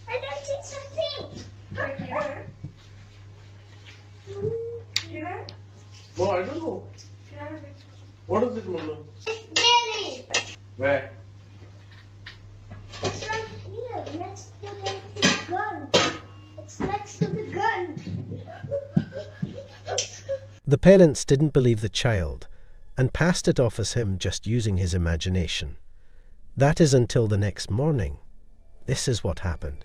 I don't see something. No, I don't know. What is it, Mona? Jelly. Where? It's right here, next to the gun. It's next to the gun. The parents didn't believe the child and passed it off as him just using his imagination. That is until the next morning. This is what happened.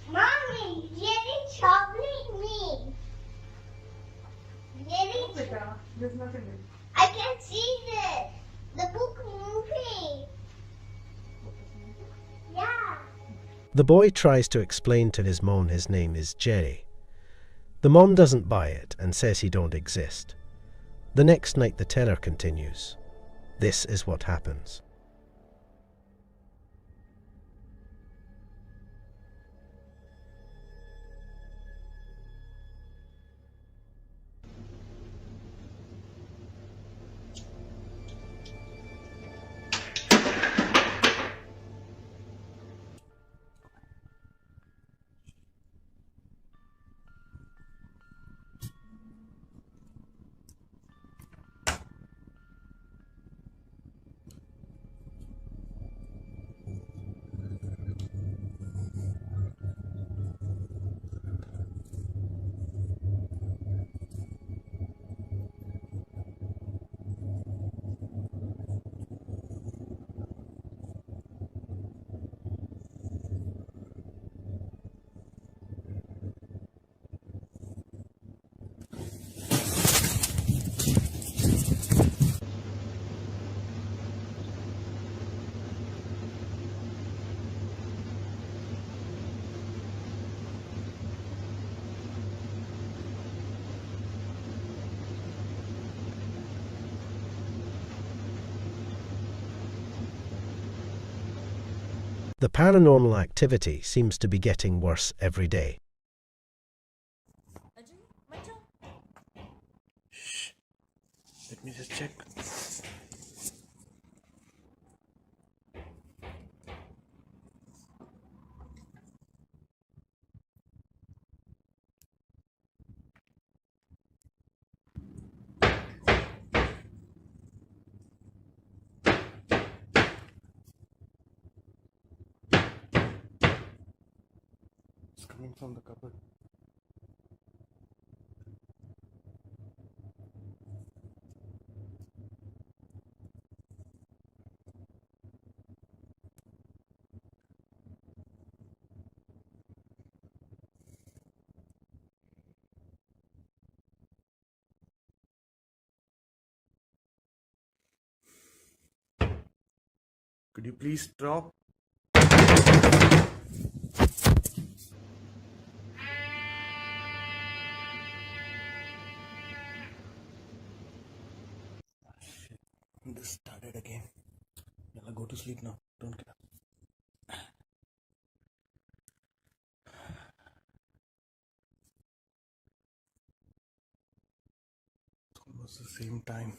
Mommy, Jerry troubling me. Jerry, There's nothing there. I can't see this. The book moving. Yeah. The boy tries to explain to his mom his name is Jerry. The mom doesn't buy it and says he don't exist. The next night the terror continues. This is what happens. The paranormal activity seems to be getting worse every day. Shh. Let me just check. It's coming from the cupboard. Could you please stop? This started again. Yalla, go to sleep now. Don't get up. It's almost the same time.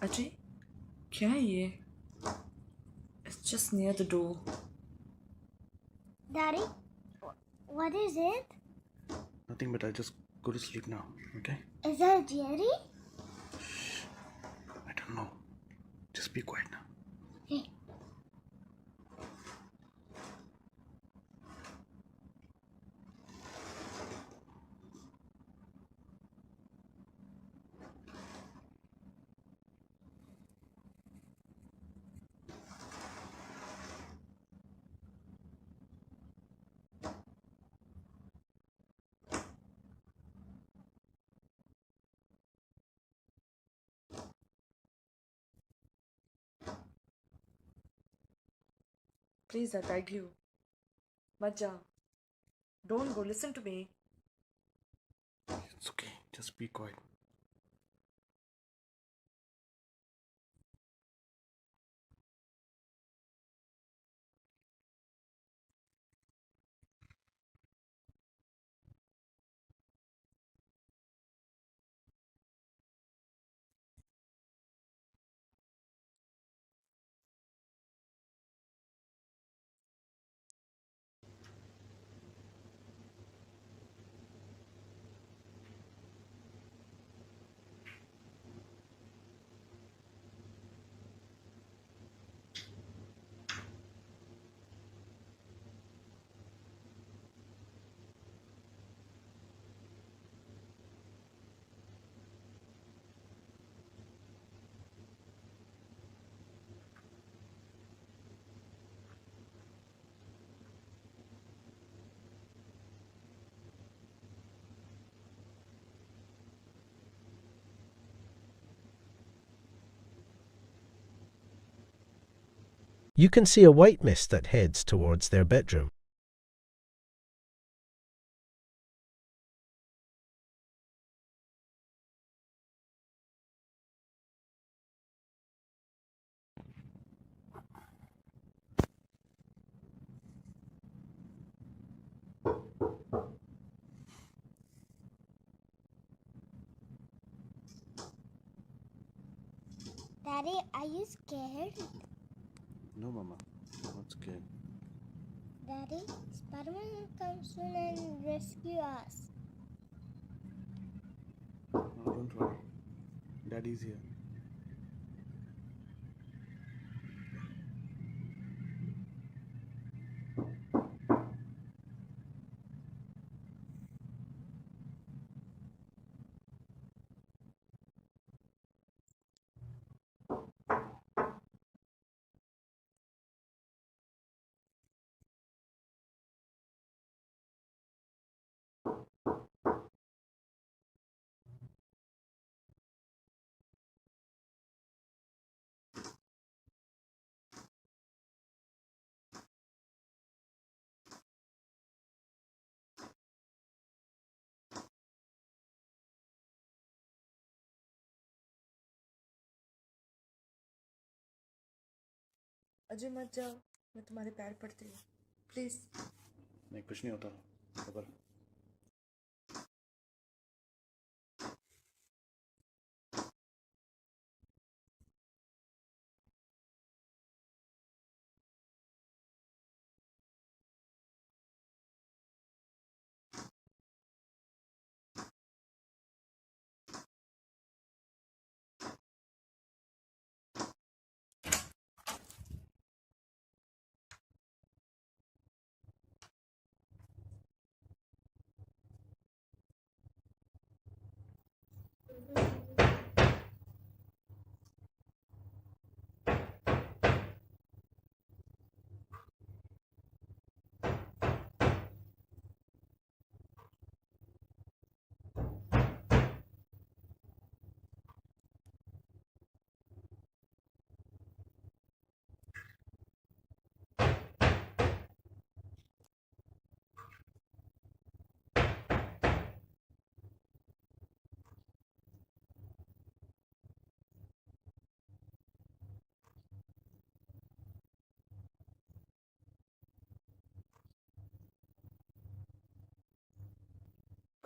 Ajay क्या है ये? It's just near the door. Daddy, what is it? Nothing, but I'll just go to sleep now, okay? Is that Jerry? I don't know. Just be quiet now. Okay. Please, I beg you. मत जा. Don't go. Listen to me. It's okay. Just be quiet. You can see a white mist that heads towards their bedroom. Daddy, are you scared? No, Mama. I'm not scared. Daddy, Spider-Man will come soon and rescue us. No, don't worry. Daddy's here. Ajay मत जाओ. मैं तुम्हारे पैर पड़ती हूँ. Please. नहीं, कुछ नहीं होता. खबर.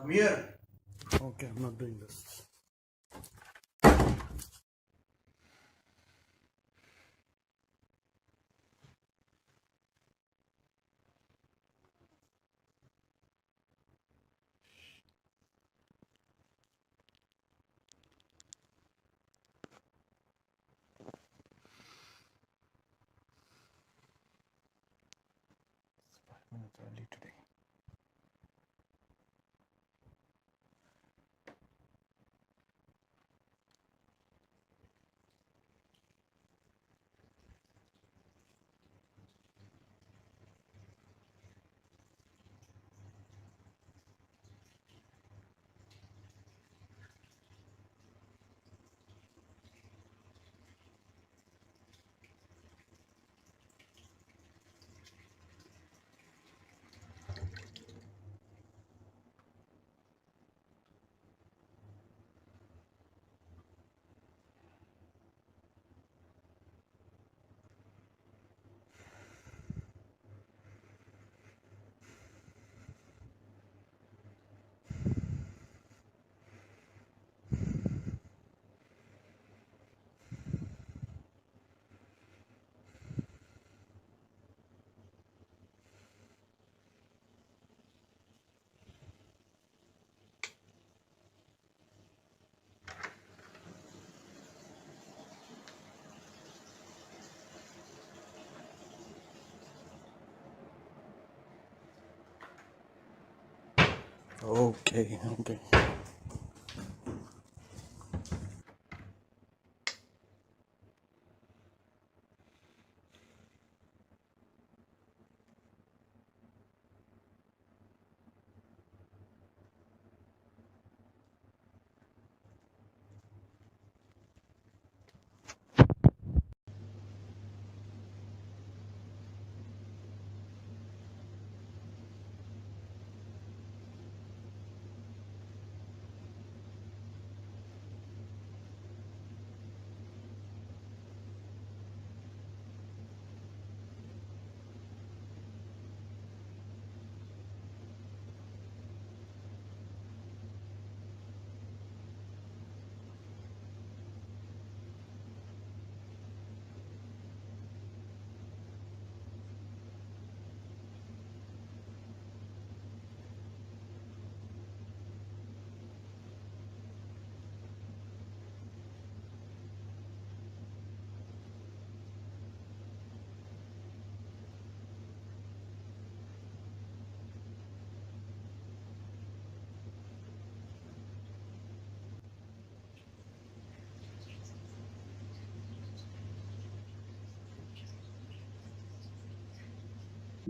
Come here. Okay, I'm not doing this. Okay.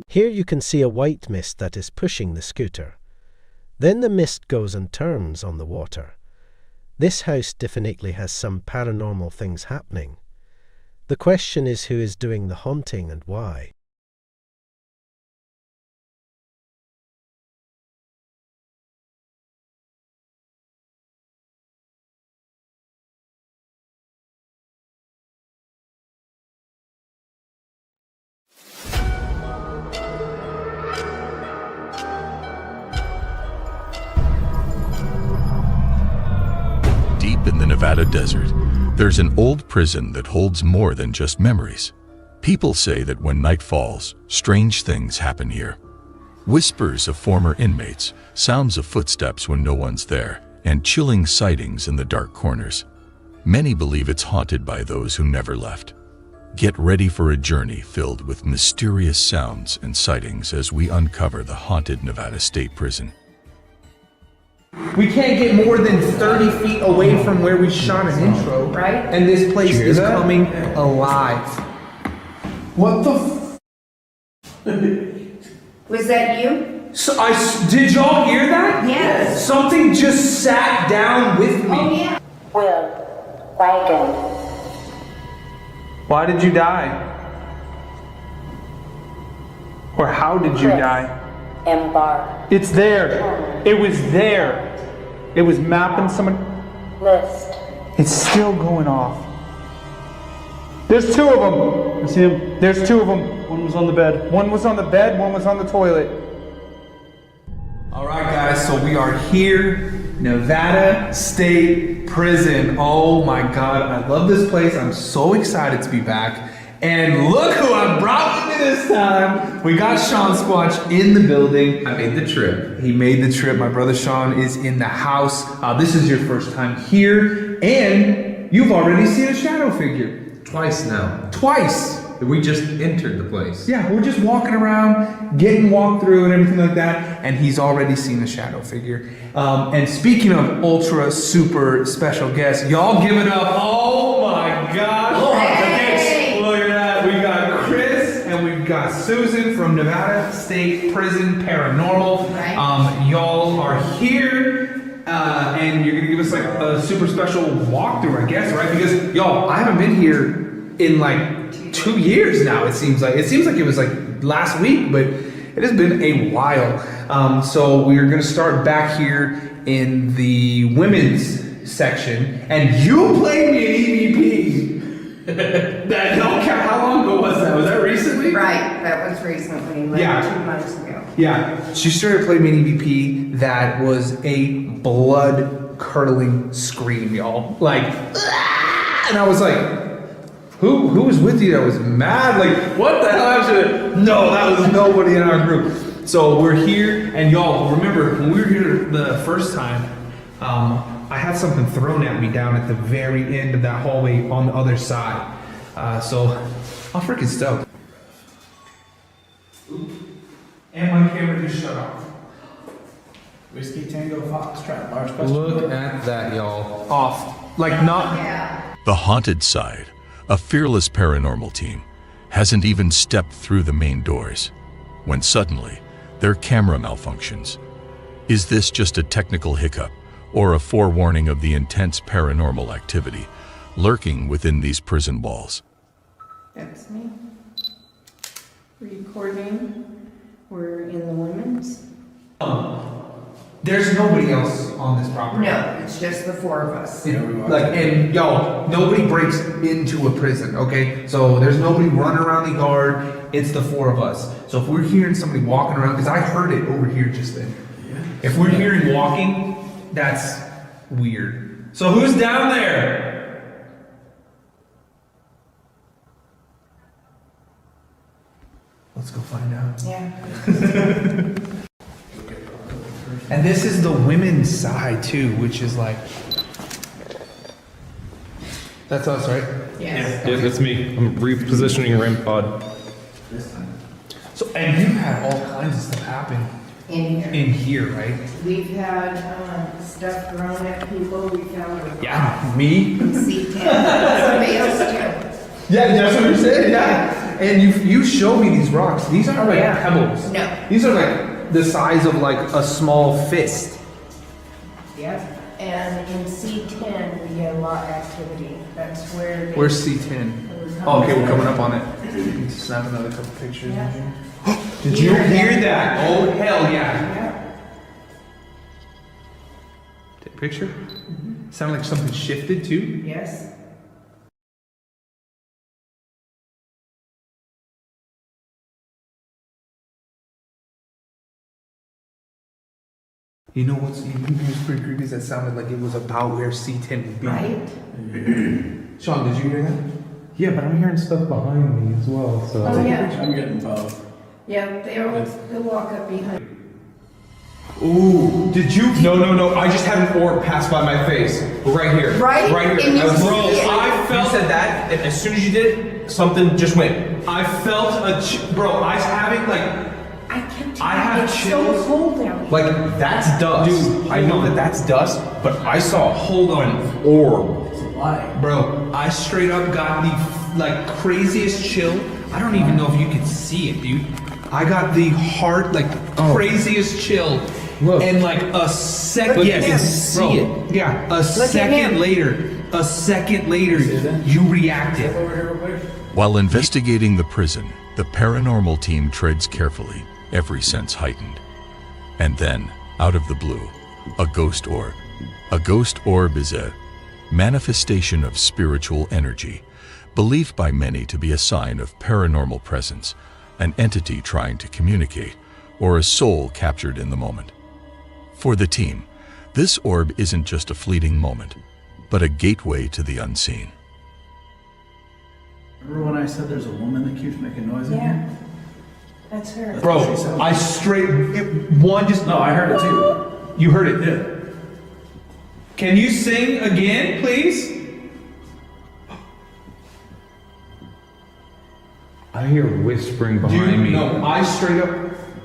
Here you can see a white mist that is pushing the scooter. Then the mist goes and turns on the water. This house definitely has some paranormal things happening. The question is who is doing the haunting and why. Deep in the Nevada desert, there's an old prison that holds more than just memories. People say that when night falls, strange things happen here. Whispers of former inmates, sounds of footsteps when no one's there, and chilling sightings in the dark corners. Many believe it's haunted by those who never left. Get ready for a journey filled with mysterious sounds and sightings as we uncover the haunted Nevada State Prison. We can't get more than 30 feet away from where we shot an intro. Right. And this place is coming alive. What the Was that you? So did y'all hear that? Yes. Something just sat down with me. Oh, yeah. Will, Wagon. Why did you die? Or how did you die? Embark. It's there. It was there. It was mapping someone. List. It's still going off. There's two of them. That's him. There's two of them. One was on the bed. One was on the bed, one was on the toilet. All right, guys, so we are here, Nevada State Prison. Oh my God, I love this place. I'm so excited to be back. And look who I brought with me this time. We got Sean Squatch in the building. I made the trip. He made the trip. My brother Sean is in the house. This is your first time here, and you've already seen a shadow figure. Twice now. Twice. We just entered the place. Yeah, we're just walking around, getting walked through and everything like that, and he's already seen a shadow figure. And speaking of ultra super special guests, y'all give it up. Oh my gosh. Okay, look at that. We got Chris and we've got Susan from Nevada State Prison Paranormal. Y'all are here. And you're gonna give us like a super special walkthrough, I guess, right? Because y'all, I haven't been here in like 2 years now. It seems like it was like last week, but it has been a while. So we're gonna start back here in the women's section, and you played me an EVP. That don't count. How long ago was that? Was that recently? Right, that was recently, like 2 months ago. Yeah, she started playing me an EVP that was a blood-curdling scream, y'all. Like, ah! And I was like, who was with you that was mad? Like, what the hell? No, that was nobody in our group. So we're here, and y'all, remember, when we were here the first time, I had something thrown at me down at the very end of that hallway on the other side. So I'm freaking stoked. And my camera just shut off. Whiskey Tango Foxtrot, Mars question. Look at that, y'all. Off. Like, not. The haunted side, a fearless paranormal team, hasn't even stepped through the main doors when suddenly their camera malfunctions. Is this just a technical hiccup or a forewarning of the intense paranormal activity lurking within these prison walls? That's me. Recording. We're in the women's. There's nobody else on this property. No, it's just the four of us. And yo, nobody breaks into a prison, okay? So there's nobody running around the yard. It's the four of us. So if we're hearing somebody walking around, because I heard it over here just then. If we're hearing walking, that's weird. So who's down there? Let's go find out. Yeah. And this is the women's side too, which is like, that's us, right? Yes. Yeah, that's me. I'm repositioning a REM pod. So, and you had all kinds of stuff happen In here, right? We've had stuff thrown at people. We found a Yeah, me. C10. Somebody else too. Yeah, that's what you said. Yeah. And you showed me these rocks. These aren't like pebbles. No. These are like the size of like a small fist. Yep. And in C10 we had a lot of activity. That's where. Where's C10? Oh, okay, we're coming up on it. Need to snap another couple pictures. Yeah. Did you hear that? Oh hell yeah! Yeah. Take a picture. Sounded like something shifted too. Yes. You know what's pretty creepy? Is that sounded like it was about where C10 would be. Right. Sean, did you hear that? Yeah, but I'm hearing stuff behind me as well. So Oh yeah. I'm getting both. Yeah, they'll walk up behind. Ooh, did you? No. I just had an orb pass by my face. Right here. Right? Right here. And you Bro, see it. I felt. You said that, and as soon as you did it, something just went. I felt bro, I was having like. I kept. I have it's chills. so cold down here. Like, that's dust. Dude, I know that that's dust, but I saw an orb. It's a lie. Bro, I straight up got the like craziest chill. I don't even know if you can see it, dude. I got the craziest chill. Look. And like a second, Look at him. see it. Yeah, a second later, you reacted. While investigating the prison, the paranormal team treads carefully, every sense heightened. And then, out of the blue, a ghost orb. A ghost orb is a manifestation of spiritual energy, believed by many to be a sign of paranormal presence, an entity trying to communicate, or a soul captured in the moment. For the team, this orb isn't just a fleeting moment, but a gateway to the unseen. Remember when I said there's a woman that keeps making noise in Yeah. here? That's her. Bro, I No, I heard it too. You heard it? Yeah. Can you sing again, please? I hear whispering behind me. No, I straight up.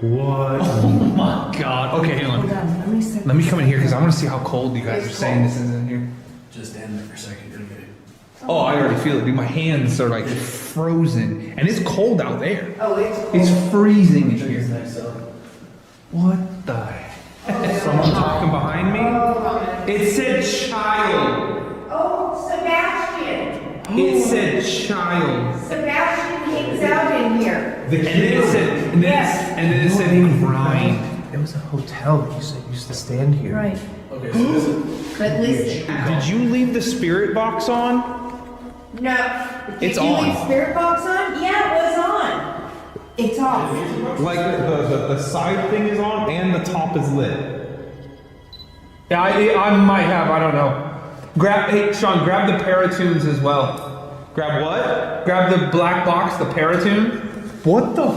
What? Oh my god. Okay, hang Hold on. on. Let me come in here because I want to see how cold you guys are saying this is in here. Just stand there for a second. You're good. Oh, I already feel it, dude. My hands are like frozen. And it's cold out there. Oh, it's cold. It's freezing in Check here. his next up. What the heck? Someone talking behind me? It said child. Oh, Sebastian. It said child. Sebastian hangs out in here. And then it said, and then it said grind. It was a hotel that you said used to stand here. Right. Okay, so this is. But listen. Did you leave the spirit box on? No. It's Did you on. leave spirit box on? Yeah, it was on. It's off. Like the side thing is on and the top is lit. Yeah, I might have. I don't know. Hey, Sean, grab the paratunes as well. Grab what? Grab the black box, the paratune. What the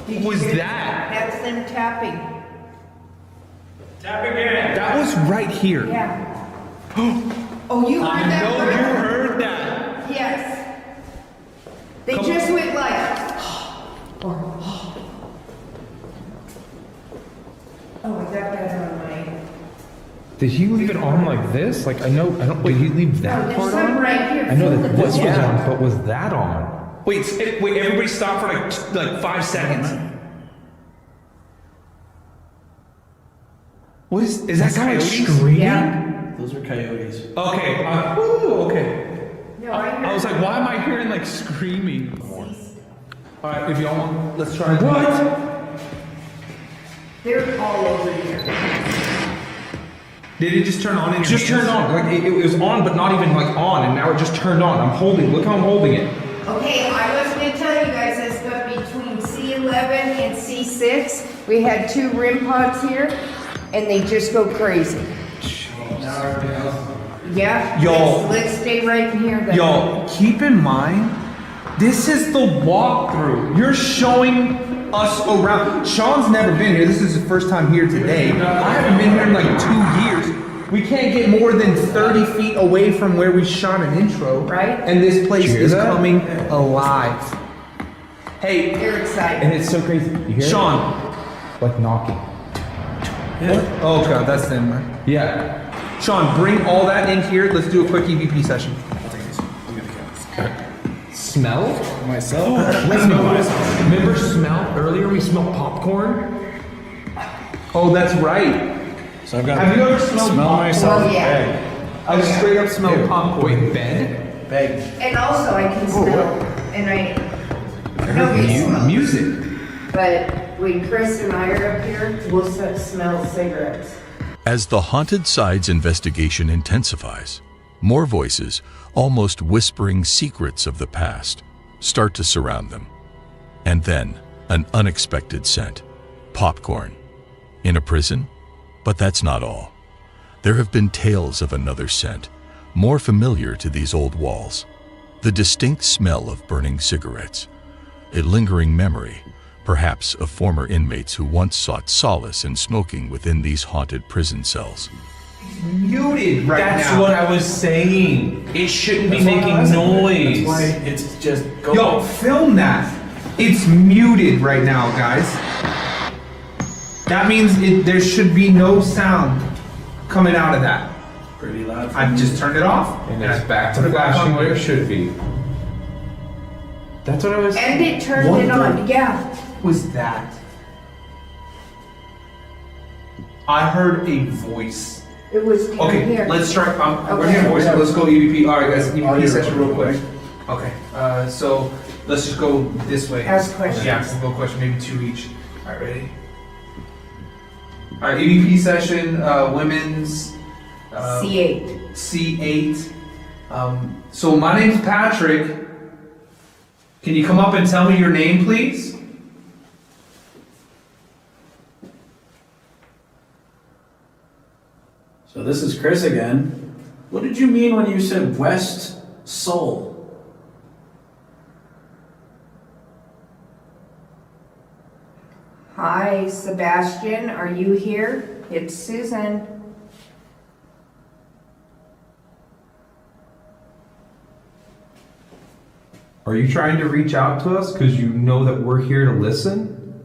Did you was hear that? That's them tapping. Tap again. That was right here. Yeah. Oh, you heard I that? know word? you heard that. Yes. They Come just on. went like. Oh, I got that on my Did he leave it on like this? Like I don't. Did he leave that there's part some on? right here. I know that this was Yeah. on, but was that on? Wait, everybody stop for like 5 seconds. What is that That guy coyotes? screaming? Yeah. Those are coyotes. Okay, okay. No, I heard. I was like, why am I hearing like screaming? All right, if y'all want, let's try. What? They're all over here. Did it just turn on in your Just hands? turned on. Like it was on, but not even like on, and now it just turned on. I'm holding. Look how I'm holding it. Okay, I was gonna tell you guys this, but between C11 and C6, we had 2 REM pods here, and they just go crazy. Yeah, Y'all- let's stay right in here then. Y'all, keep in mind, this is the walkthrough. You're showing us around. Sean's never been here. This is his first time here today. I haven't been here in like 2 years. We can't get more than 30 feet away from where we shot an intro. Right. And this place Did you hear is that? coming alive. Hey, They're excited. And it's so crazy. You hear Sean. it? Like knocking. What? Oh god, that's them, right? Yeah. Sean, bring all that in here. Let's do a quick EVP session. Smell? Myself? Remember smell? Earlier we smelled popcorn. Oh, that's right. So I've got Have you ever smelled smell popcorn? myself? Oh, yeah. I straight up smelled popcorn. Wait, bed? Beg. And also I can smell, and I know we smell, Music. but when Chris and I are up here, we'll smell cigarettes. As the Haunted Sides investigation intensifies, more voices, almost whispering secrets of the past, start to surround them. And then, an unexpected scent. Popcorn. In a prison? But that's not all. There have been tales of another scent, more familiar to these old walls. The distinct smell of burning cigarettes. A lingering memory, perhaps of former inmates who once sought solace in smoking within these haunted prison cells. Muted right That's now. what I was saying. It shouldn't be That's why making I said it. noise. That's why it's just go. Yo, film that. It's muted right now, guys. That means there should be no sound coming out of that. Pretty loud. I've just turned it off. And it's back to Put it back flashing on where there. it should be. That's what I was And it turned What it the- on, yeah. Was that? I heard a voice. It was down Okay, here. let's try. We're Okay. hearing voice. Let's go EVP. All right, guys, EVP Audio session real real quick. quick. Okay, so let's just go this way. Ask questions. Yeah, we'll go question, maybe 2 each. All right, ready? All right, EVP session, women's. C8. C8. So my name's Patrick. Can you come up and tell me your name, please? So this is Chris again. What did you mean when you said West Seoul? Hi, Sebastian, are you here? It's Susan. Are you trying to reach out to us because you know that we're here to listen?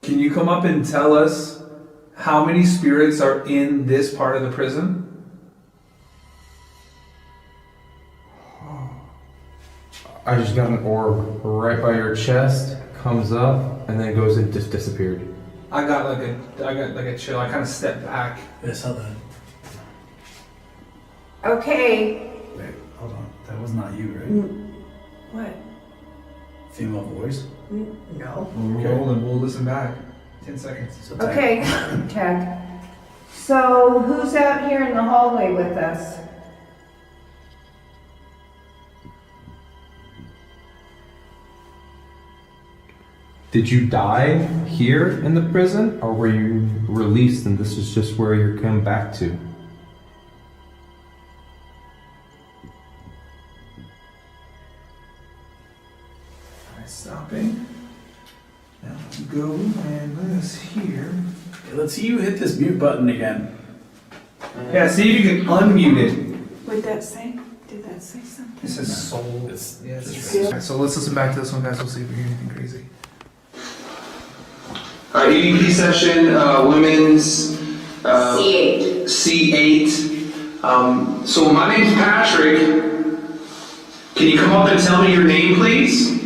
Can you come up and tell us how many spirits are in this part of the prison? I just got an orb right by your chest, comes up, and then goes and just disappeared. I got like a chill. I kind of stepped back. I saw that. Okay. Wait, hold on. That was not you, right? What? Female voice? No. Okay, hold on. We'll listen back. 10 seconds. So Okay, tag. So who's out here in the hallway with us? Did you die here in the prison, or were you released and this is just where you're coming back to? Am I stopping? Now let's go and this here. Okay, let's see you hit this mute button again. Yeah, see if you can unmute it. What'd that say? Did that say something? This is soul. It's Yeah, just it's Alright, so let's listen back to this one, guys. We'll see if we hear anything crazy. EVP session, women's C8. C8. So my name's Patrick. Can you come up and tell me your name, please?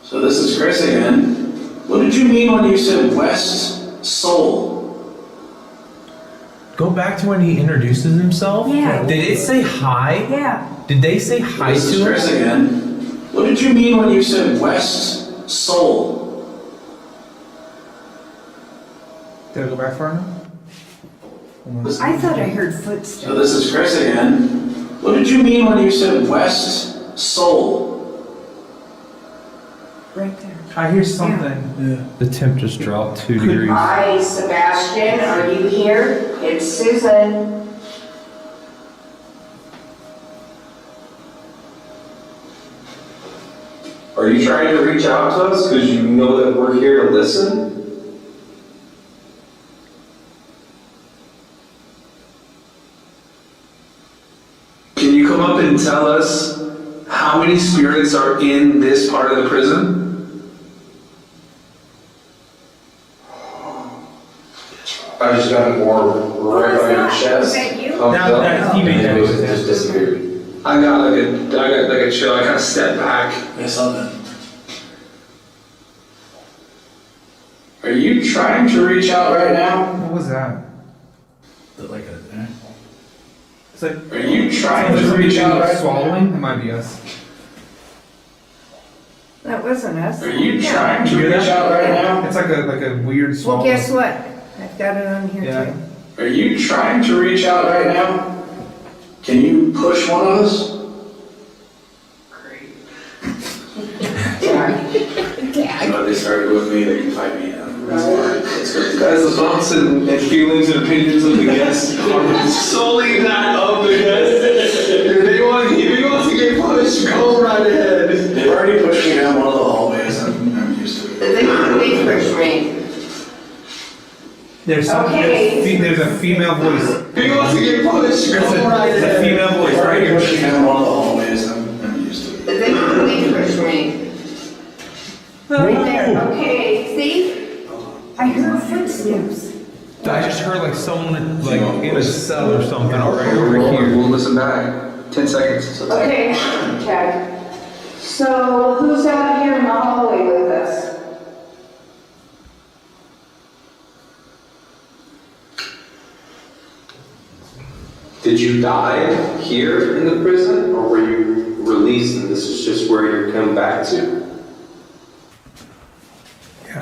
So this is Chris again. What did you mean when you said West Soul? Go back to when he introduces himself. Yeah. Did it say hi? Yeah. Did they say hi This to is him? Chris again. What did you mean when you said West Soul? Did I go back far enough? I thought I heard footsteps. So this is Chris again. What did you mean when you said West Soul? Right there. I hear something. Yeah. The temp just dropped 2 degrees. Hi, Sebastian. Are you here? It's Susan. Are you trying to reach out to us because you know that we're here to listen? Can you come up and tell us how many spirits are in this part of the prison? I just got an orb right on your chest. Is that you? He made that. It just disappeared. I got like a chill. I kind of stepped back. Yes, something. Are you trying to reach out right now? What was that? Like a. It's like, Are you trying to reach out right now? swallowing? It might be us. That wasn't us. Are you trying to reach out right now? It's like a weird swallow. Well, guess what? I've got it on here Yeah. too. Are you trying to reach out right now? Can you push one of us? So they started with me, they can fight me out. Let's go. Guys, the thoughts and feelings and opinions of the guests are solely that of the guests. If he wants to get pushed, go right ahead. They've already pushed me down one of the hallways. I'm used to it. They pushed me. There's a female voice. If he wants to get pushed, go right There's a ahead. female voice They've right already here. pushed me down one of the hallways. I'm used to it. They pushed me. Right there. Okay. See? I heard footsteps. I just heard like someone like in a cell or something right over here. We'll listen back. 10 seconds. Okay. Check. So who's out here in the hallway with us? Did you die here in the prison, or were you released and this is just where you're coming back to?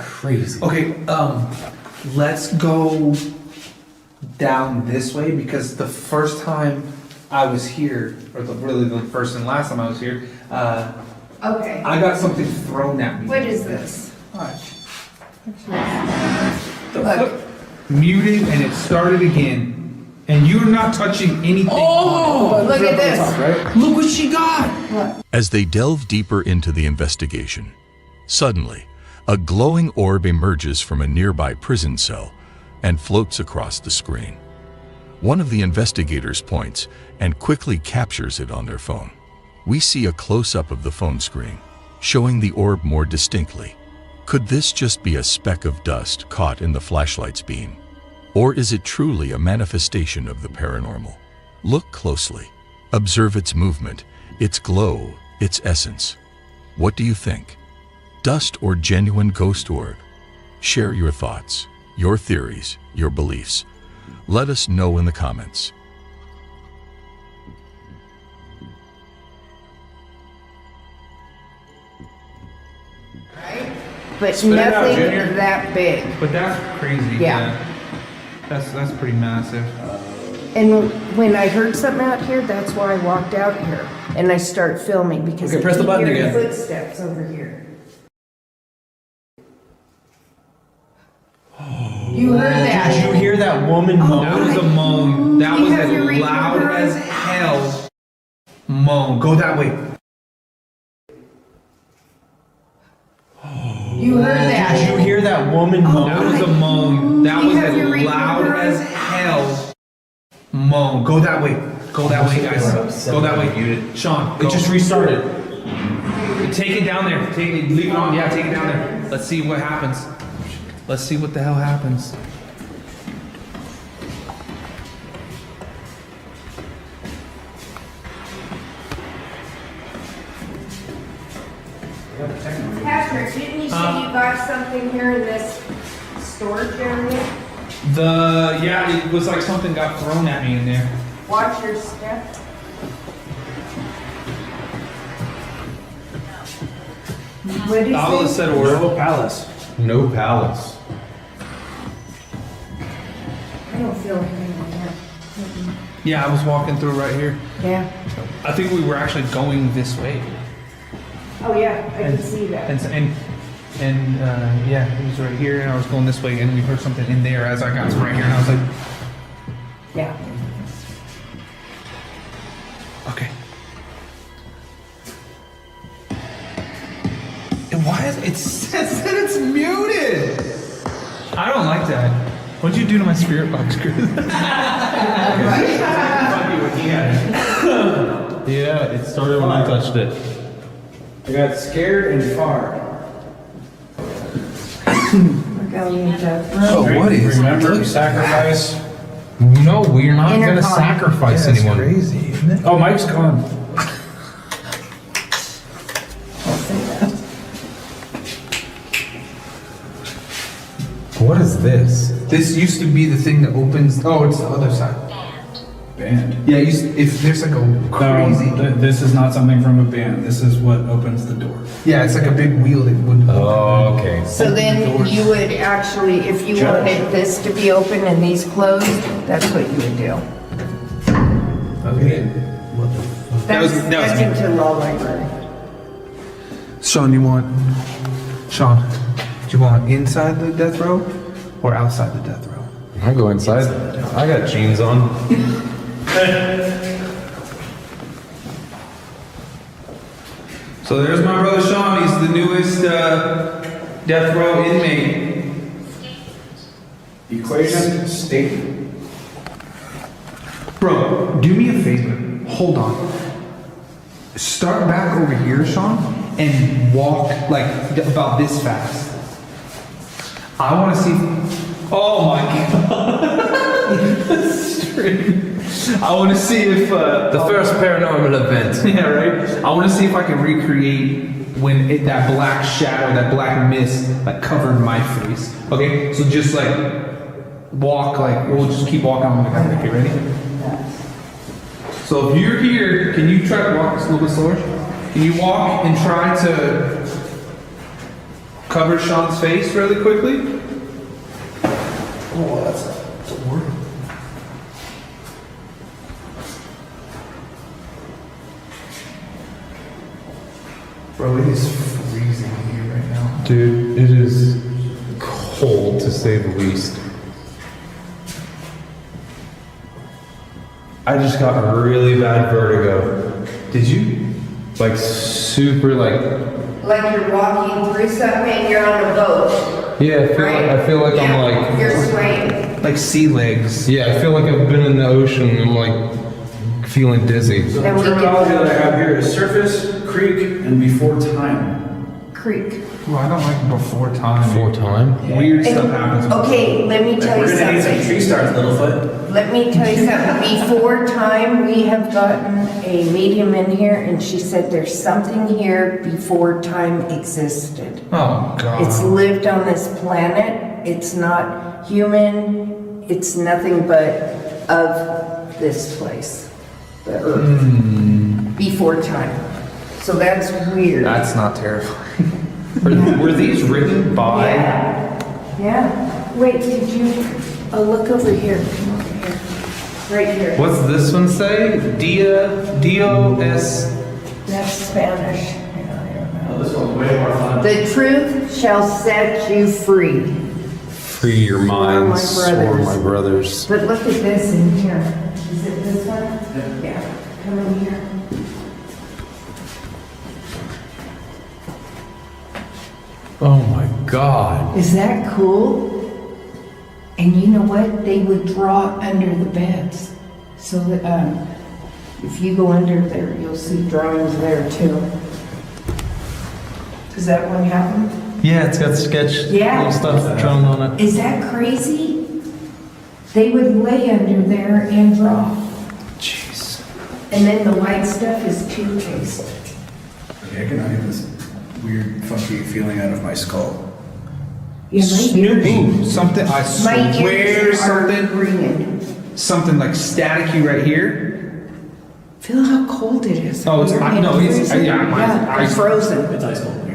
Crazy. Okay, let's go down this way because the first time I was here, or really the first and last time I was here, Okay. I got something thrown at me. What is this? Watch. Look. Muted and it started again. And you're not touching anything. Oh, look at this. Look what she got. As they delve deeper into the investigation, suddenly, a glowing orb emerges from a nearby prison cell and floats across the screen. One of the investigators points and quickly captures it on their phone. We see a close-up of the phone screen, showing the orb more distinctly. Could this just be a speck of dust caught in the flashlight's beam? Or is it truly a manifestation of the paranormal? Look closely. Observe its movement, its glow, its essence. What do you think? Dust or genuine ghost orb? Share your thoughts, your theories, your beliefs. Let us know in the comments. But Spit it out, nothing Junior. that big. But that's crazy. Yeah. That's pretty massive. And when I heard something out here, that's why I walked out here. And I start filming because Okay, I press the keep button hearing again. footsteps over here. You heard that? Did you hear that woman moan? That was a moan. That You was have your as loud recorder as on? hell. Moan. Go that way. You heard that? Did you hear that woman moan? That was a moan. That You was have your as loud recorder as on? hell. Moan. Go that way. Go that way, guys. Go that way. Sean, It just restarted. Take it down there. Leave it on. Yeah, take it down there. Let's see what happens. Let's see what the hell happens. Patrick, didn't you say you got something here in this storage area? Yeah, it was like something got thrown at me in there. Watch your step. What is Palace this? said no palace. No palace. I don't feel anything here. Yeah, I was walking through right here. Yeah. I think we were actually going this way. Oh yeah, I can see that. And yeah, it was right here, and I was going this way, and we heard something in there as I got to right here, and I was like, yeah. okay. And why is it says that it's muted? I don't like that. What'd you do to my spirit box, Chris? Yeah, it started when I touched it. I got scared and far. Oh, what is Remember sacrifice? No, we're not going to Intercom. sacrifice Yeah, that's anyone. crazy, isn't it? Oh, Mike's gone. What is this? This used to be the thing that opens. Oh, it's the other side. Band. Yeah, if there's like a crazy. No, this is not something from a band. This is what opens the door. Yeah, it's like a big wheel that would. Oh, okay. So then you would actually, if you wanted this to be open and these closed, that's what you would do. Okay. That's that was me. into law library. Sean, do you want inside the death row or outside the death row? I go inside. I got jeans on. So there's my brother Sean. He's the newest death row inmate. Equation statement. Bro, do me a favor. Hold on. Start back over here, Sean, and walk like about this fast. I want to see. Oh my god. Straight. I want to see if The first paranormal event. yeah, right. I want to see if I can recreate when that black shadow, that black mist, like covered my face. Okay, so just like walk, like we'll just keep walking on the ground. Okay, ready? So if you're here, can you try to walk a little bit slower? Can you walk and try to cover Sean's face really quickly? Oh, that's a word. Bro, it is freezing here right now. Dude, it is cold to say the least. I just got really bad vertigo. Did you? Like super like You're walking through something and you're on a boat. yeah, I feel like I'm like You're swaying. Like sea legs. yeah, I feel like I've been in the ocean and I'm like feeling dizzy. So the terminology that I have here is surface, creek, and before time. Creek. Well, I don't like before time. Before time? Weird stuff happens. Okay, let me tell you We're gonna need some something. tree stars, Littlefoot. Let me tell you something. Before time, we have gotten a medium in here and she said there's something here before time existed. Oh god. It's lived on this planet. It's not human. It's nothing but of this place, the Earth, before time. So that's weird. That's not terrifying. Were these written by? Yeah. Wait, did you? Oh, look over here. Come over here. Right here. What's this one say? Dios. That's Spanish. Oh, this one's way more fun. The truth shall set you free. Free your minds or my brothers. But look at this in here. Is it this one? Yeah. Come in here. Oh my god. Is that cool? And you know what? They would draw under the beds. So that if you go under there, you'll see drawings there too. Is that what happened? Yeah, it's got sketch little stuff drawn on it. Is that crazy? They would lay under there and draw. Jeez. And then the white stuff is toothpaste. Okay, I can get this weird, funky feeling out of my skull. Yeah, my ears- Ooh, something, I My swear ears are something, ringing. something like staticky right here. Feel how cold it is. Oh, it's, Your I, no, hands it's, freezing? yeah, it's frozen. It's ice cold in here.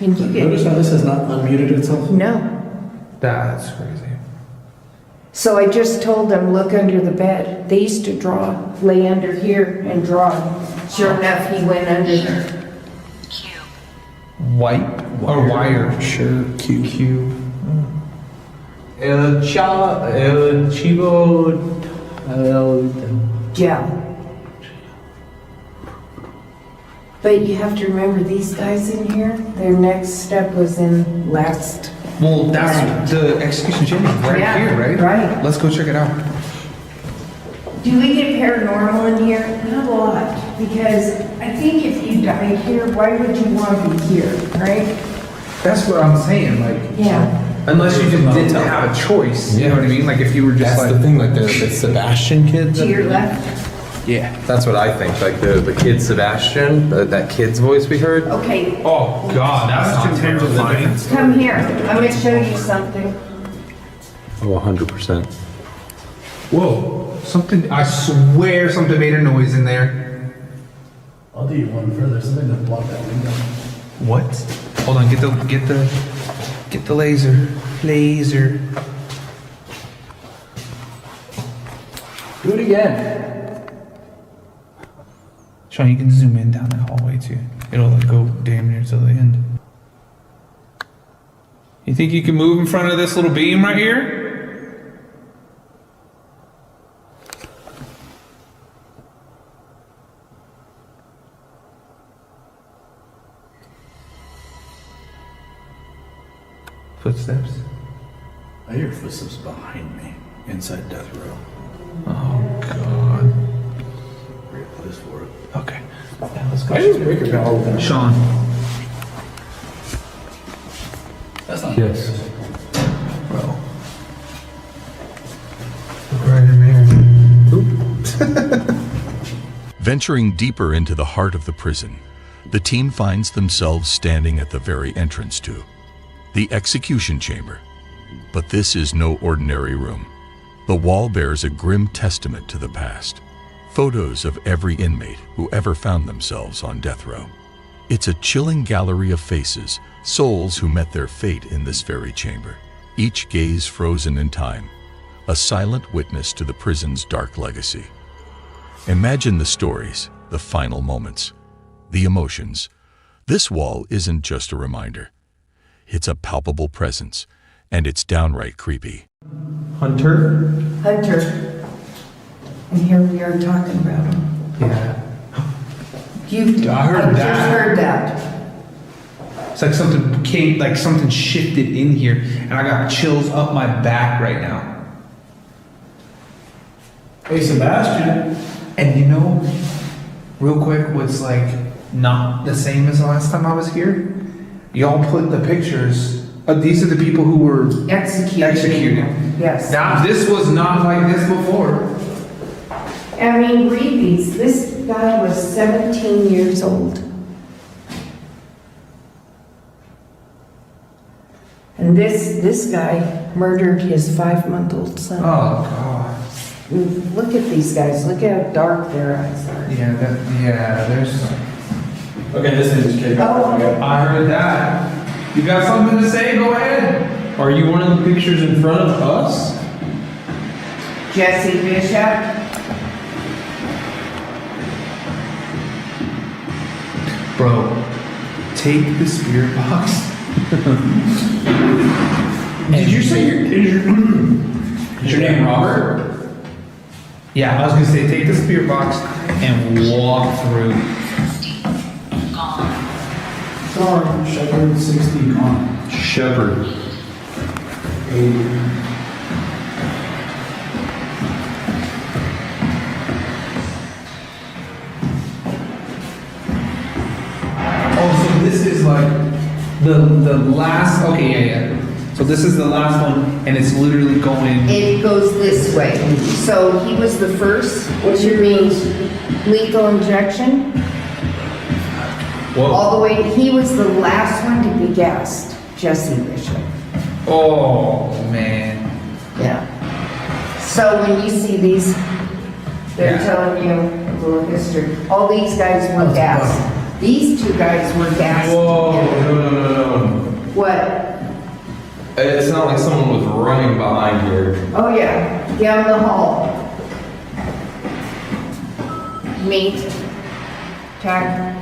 And you get, Notice how this has not unmuted itself? no. That's crazy. So I just told them, look under the bed. They used to draw, lay under here and draw. Sure enough, he went under there. White or wire, sure. Q. El Chivo. Gel. But you have to remember, these guys in here, their next step was in last. Well, that's the execution chamber right Yeah, here, right? right. Let's go check it out. Do we get paranormal in here? Not a lot, because I think if you died here, why would you want to be here, right? That's what I'm saying, like. Yeah. Unless you just didn't have a choice, you know what I mean? Like if you were just That's like. the thing, like the Sebastian kid. To your left. Yeah. That's what I think, like the kid Sebastian, that kid's voice we heard. Okay, Oh God, that's too terrifying. come here. I'm going to show you something. Oh, 100%. Whoa, something, I swear something made a noise in there. I'll do you one further. Something that blocked that window. What? Hold on, get the laser. Laser. Do it again. Sean, you can zoom in down that hallway too. It'll like go damn near to the end. You think you can move in front of this little beam right here? Footsteps. I hear footsteps behind me, inside death row. Oh God. We're gonna put this for it. Okay. Now let's go. I just break it all the time. Sean. That's not Yes. Bro. Look right in there. Venturing deeper into the heart of the prison, the team finds themselves standing at the very entrance to the execution chamber. But this is no ordinary room. The wall bears a grim testament to the past. Photos of every inmate who ever found themselves on death row. It's a chilling gallery of faces, souls who met their fate in this very chamber. Each gaze frozen in time, a silent witness to the prison's dark legacy. Imagine the stories, the final moments, the emotions. This wall isn't just a reminder. It's a palpable presence, and it's downright creepy. Hunter? Hunter. And here we are talking about him. Yeah. I heard that. just heard that. It's like something came, like something shifted in here, and I got chills up my back right now. Hey, Sebastian. And you know, real quick, what's like not the same as the last time I was here? Y'all put the pictures. These are the people who were executed. Yes. Now, this was not like this before. I mean, read these. This guy was 17 years old. And this guy murdered his 5-month-old son. Oh God. Look at these guys. Look how dark their eyes are. Yeah, there's. Okay, this is just I heard that. You got something to say? Go ahead. Are you one of the pictures in front of us? Jesse Bishop. Bro, take the spirit box. Did you say is your name Robert? Yeah, I was gonna say take the spirit box and walk through. Sorry, Shepherd 60 gone. Shepherd. 80. Oh, so this The last. Okay, yeah. So this is the last one, and it's literally going. It goes this way. So he was the first, which means lethal injection. Whoa. All the way, he was the last one to be gassed, Jesse Bishop. Oh, man. Yeah. So when you see these, they're telling you a little history. All these guys were gassed. These two guys were gassed. Whoa, no. What? It's not like someone was running behind here. Oh yeah, down the hall. Meat. Tack.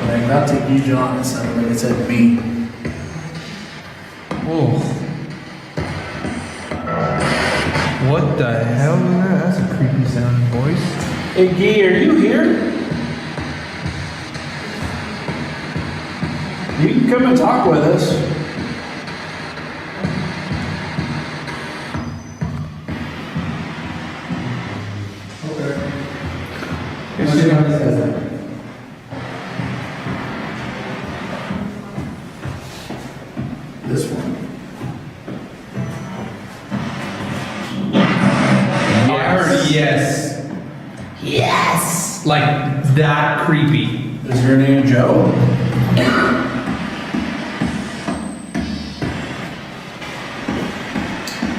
Like, not to you, John, it sounded like it said me. Oh. What the hell is that? That's a creepy sounding voice. Hey, Guy, are you here? You can come and talk with us. This one. I heard yes. Yes. Like that creepy. Is your name Joe?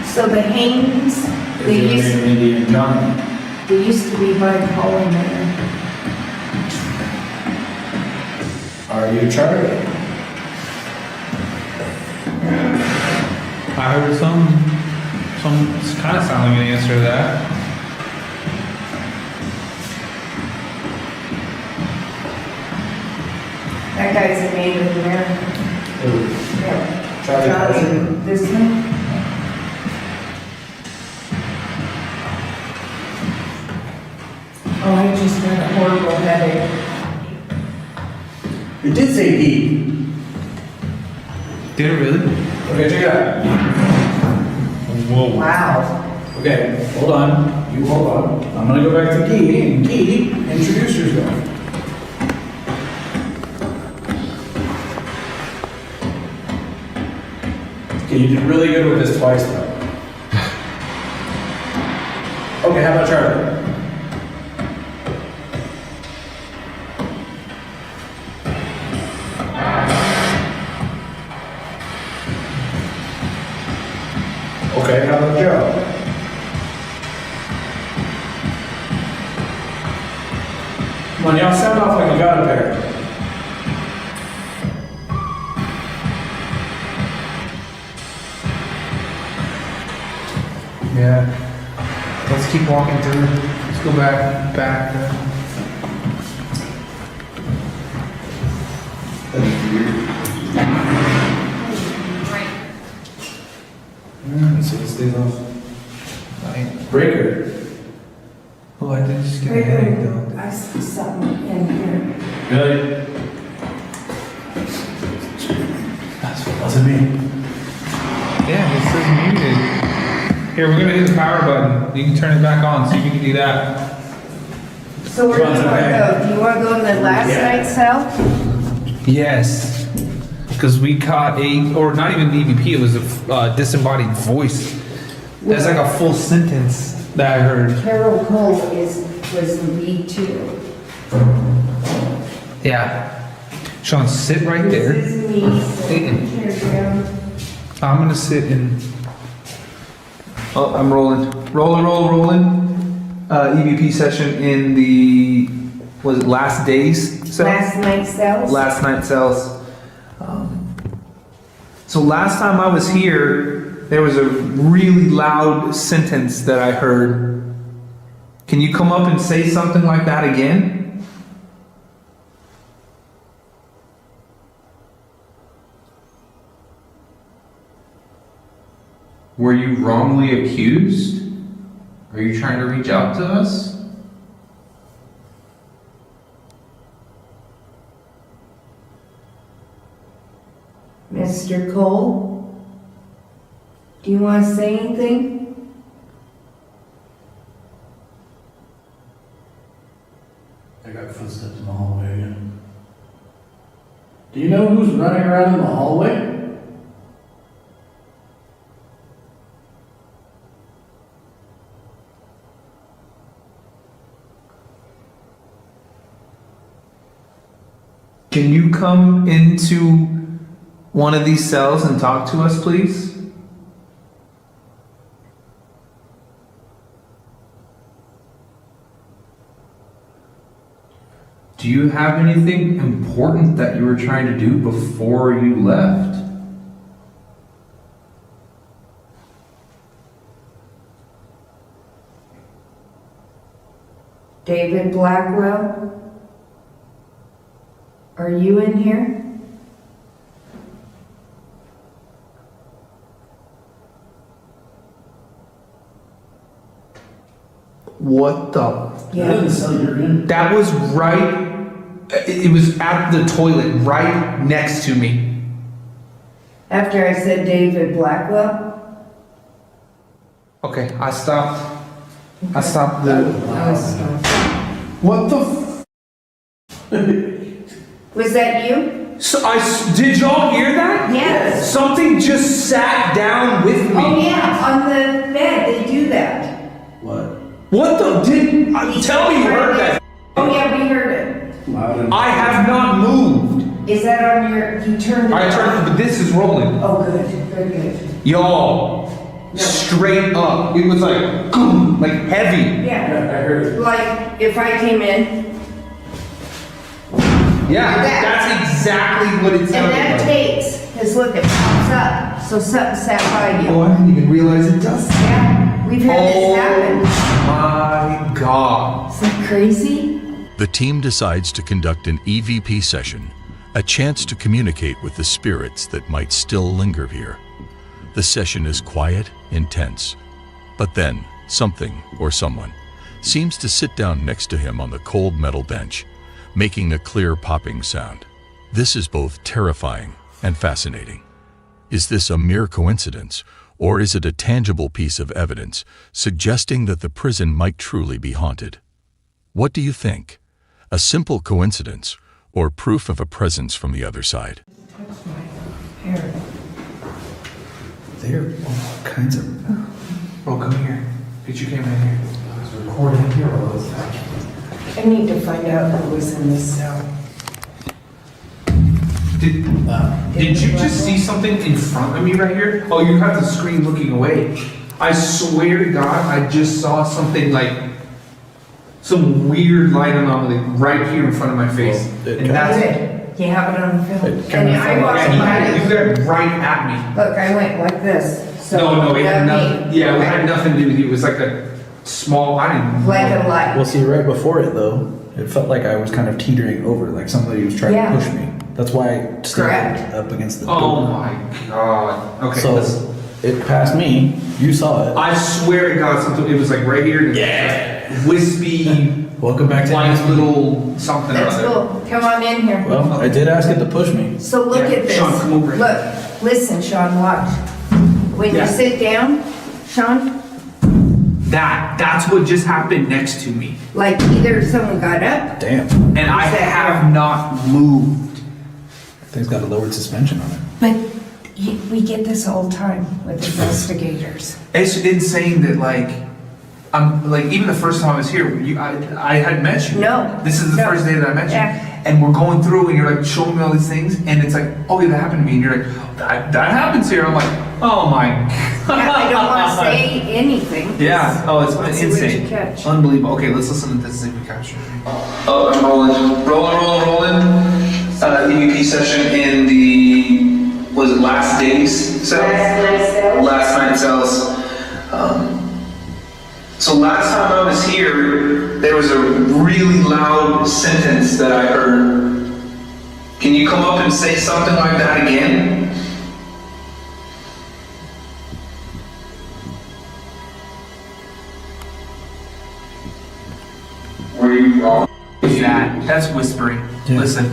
So the hangings, they Is your used, name Indian Johnny? they used to be by Paul Man. Are you Charlie? I heard some kind of sound like an answer to that. That guy's a Native American. Who? Yeah. Charlie Wilson? This one? Oh, I just got a horrible headache. It did say he. Did it really? Okay, check it out. Whoa. Wow. Okay, hold on. You hold on. I'm gonna go back to Guy, and Guy, introduce yourself. Okay, you did really good with this twice, though. Okay, how about Charlie? Okay, how about Joe? Come on, y'all sound off like you got a pair. Yeah. Let's keep walking through. Let's go back. So it stays off. Breaker. Oh, I did just get a headache though. I see something in here. Really? That wasn't me. Yeah, it says muted. Here, we're gonna hit the power button. You can turn it back on. See if you can do that. So where do you want to go? Do you want to go in the last night's cell? Yes. Because we caught or not even the EVP, it was a disembodied voice. That's like a full sentence that I heard. Carol Cole was the lead too. Yeah. Sean, sit right there. This is me sitting here down. I'm gonna sit in. Oh, I'm rolling. Rolling. EVP session in the, was it last day's cell? Last night cells? Last night cells. So last time I was here, there was a really loud sentence that I heard. Can you come up and say something like that again? Were you wrongly accused? Are you trying to reach out to us? Mr. Cole, do you want to say anything? Do you know who's running around in the hallway? Can you come into one of these cells and talk to us, please? Do you have anything important that you were trying to do before you left? David Blackwell? Are you in here? What the? Yeah. That was right. It was at the toilet, right next to me. After I said David Blackwell? Okay, I stopped. I stopped the. What the? Was that you? So did y'all hear that? Yes. Something just sat down with me. Oh yeah, on the bed, they do that. What the? Tell me you heard that. Oh yeah, we heard it. I have not moved. Is that on your, you turned it I turned, but this is rolling. Oh good. Y'all, straight up. It was like, heavy. Yeah. I heard it. Like, if I came in. Yeah, that's exactly what it sounded And that like. takes, because look, it pops up, so something sat by you. Oh, I didn't even realize it does. Yeah, we've had this happen. My God. Is that crazy? The team decides to conduct an EVP session, a chance to communicate with the spirits that might still linger here. The session is quiet, intense, but then something or someone seems to sit down next to him on the cold metal bench, making a clear popping sound. This is both terrifying and fascinating. Is this a mere coincidence, or is it a tangible piece of evidence suggesting that the prison might truly be haunted? What do you think? A simple coincidence, or proof of a presence from the other side? Hair. There are all kinds of. Bro, come here. Get your camera in here. I was recording here all this time. I need to find out who was in this cell. Did you just see something in front of me right here? Oh, you have the screen looking away. I swear to God, I just saw something like some weird light anomaly right here in front of my face. And that's Good. You have it on film. It And I walked by you it. got it right at me. Look, I went like this. So No, it had that nothing. Yeah, it had nothing to do with you. It was like a small. I didn't. Like a light. Well, see, right before it though, it felt like I was kind of teetering over, like somebody was trying Yeah. to push me. That's why I stayed Correct. up against the Oh door. my God. Okay. So it passed me. You saw it. I swear to God, something. It was like right here. Yeah. Wispy. Welcome back to like little something. That's or other. cool. Come on in here. Well, I did ask it to push me. So look at this. Sean, come over here. Look, listen, Sean, watch. When Yeah. you sit down, Sean, That's what just happened next to me. like either someone got up. Damn. And I have not moved. Thing's got a lowered suspension on it. But we get this all the time with investigators. It's insane that I'm like even the first time I was here, I had met you. No. This is the first day that I met you. Yeah. And we're going through and you're like showing me all these things and it's like, oh yeah, that happened to me. And you're like, that happens here. I'm like, oh my God. Yeah, I don't want to say anything. Yeah. Oh, it's Let's see what insane. you catch. Unbelievable. Okay, let's listen to this and see if we capture it. Oh, I'm rolling. EVP session in the, was it last day's cells? Last night cells. So last time I was here, there was a really loud sentence that I heard. Can you come up and say something like that again? Were you wrong? That's whispering. Yeah. Listen.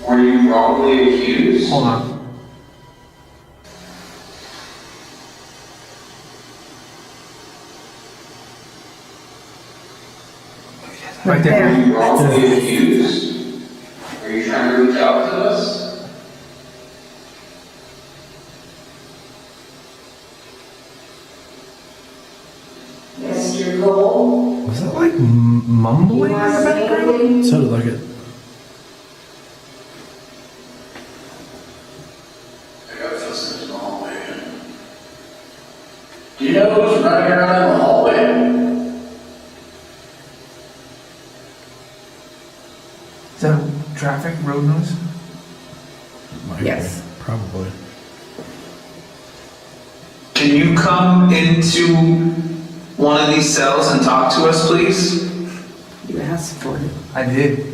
Were you wrongly accused? Hold on. Right there. Are you wrongly accused? Are you trying to reach out to us? Mr. Cole? Was that like mumbling in the background? Sounded like it. I got footsteps in the hallway. Do you know who's running around in the hallway? Is that traffic, road noise? Yes. Probably. Can you come into one of these cells and talk to us, please? You asked for it. I did.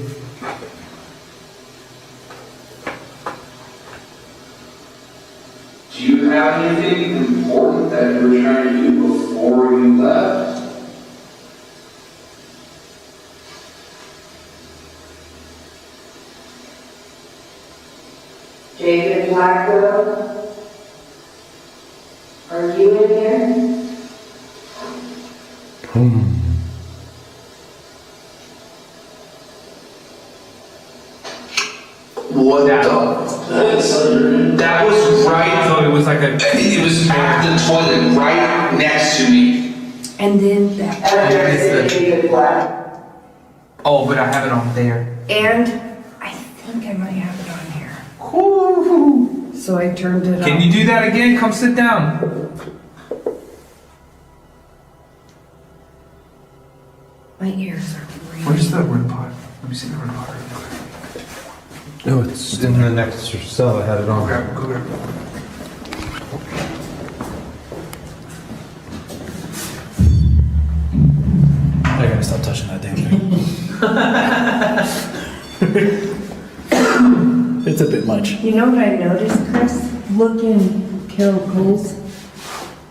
Do you have anything important that you were trying to do before you left? David Blackwell? Are you in here? What the? That was right. So it was like a. It was at the toilet, right next to me. And then that David Black. Oh, but I have it on there. And I think I might have it on here. So I turned it on. Can you do that again? Come sit down. My ears are ringing. Where's the root pot? Let me see the root pot real quick. No, it's in the next cell. I had it on. Go grab it. I gotta stop touching that damn thing. It's a bit much. You know what I noticed, Chris? Look in Carol Cole's,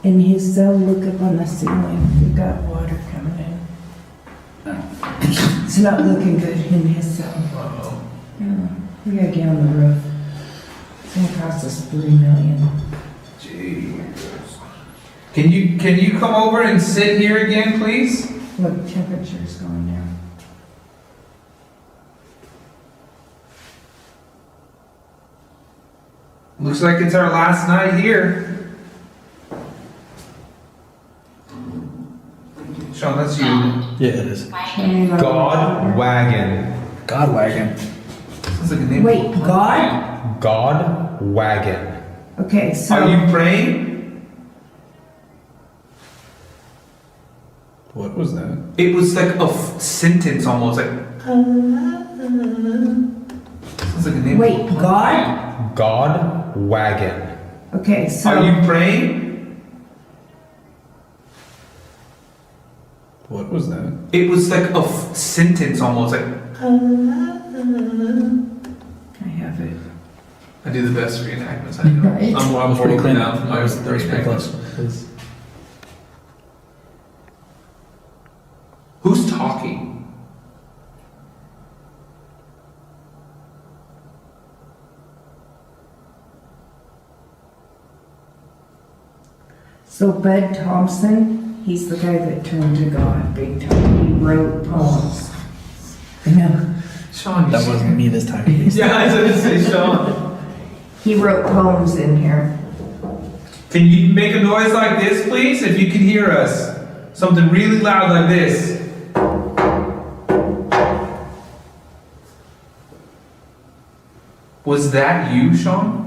in his cell, look up on the ceiling. We've got water coming in. It's not looking good in his cell. Yeah, we gotta get on the roof. It's gonna cost us $3 million. Jesus. Can you come over and sit here again, please? Look, temperature's going down. Looks like it's our last night here. Sean, that's you. Yeah, it is. God Wagon. God wagon. Sounds like a name. Wait, God? God Wagon. Okay, so. Are you praying? What was that? It was like a sentence almost like. Sounds like a name. Wait, God? God Wagon. Okay, so. Are you praying? What was that? It was like a sentence almost like. I have it. I do the best reenactments I know. Right. I'm pretty horrible clean. now. That was pretty close. Who's talking? So Bud Thompson, he's the guy that turned to God big time. He wrote poems. I know. Sean, That wasn't me this time. Yeah, I was going to say Sean. He wrote poems in here. Can you make a noise like this, please? If you can hear us. Something really loud like this. Was that you, Sean?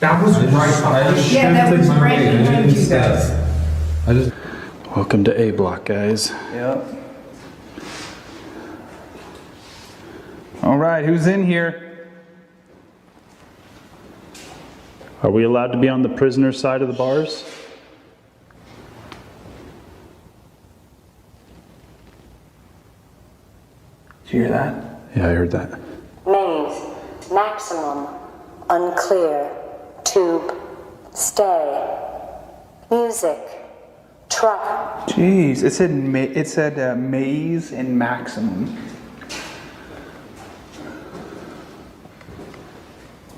That was right. Yeah, that was right behind you guys. Welcome to A Block, guys. Yep. All right, who's in here? Are we allowed to be on the prisoner's side of the bars? Did you hear that? Yeah, I heard that. Maze, maximum, unclear, tube, stay, music, truck. Jeez, it said maze and maximum.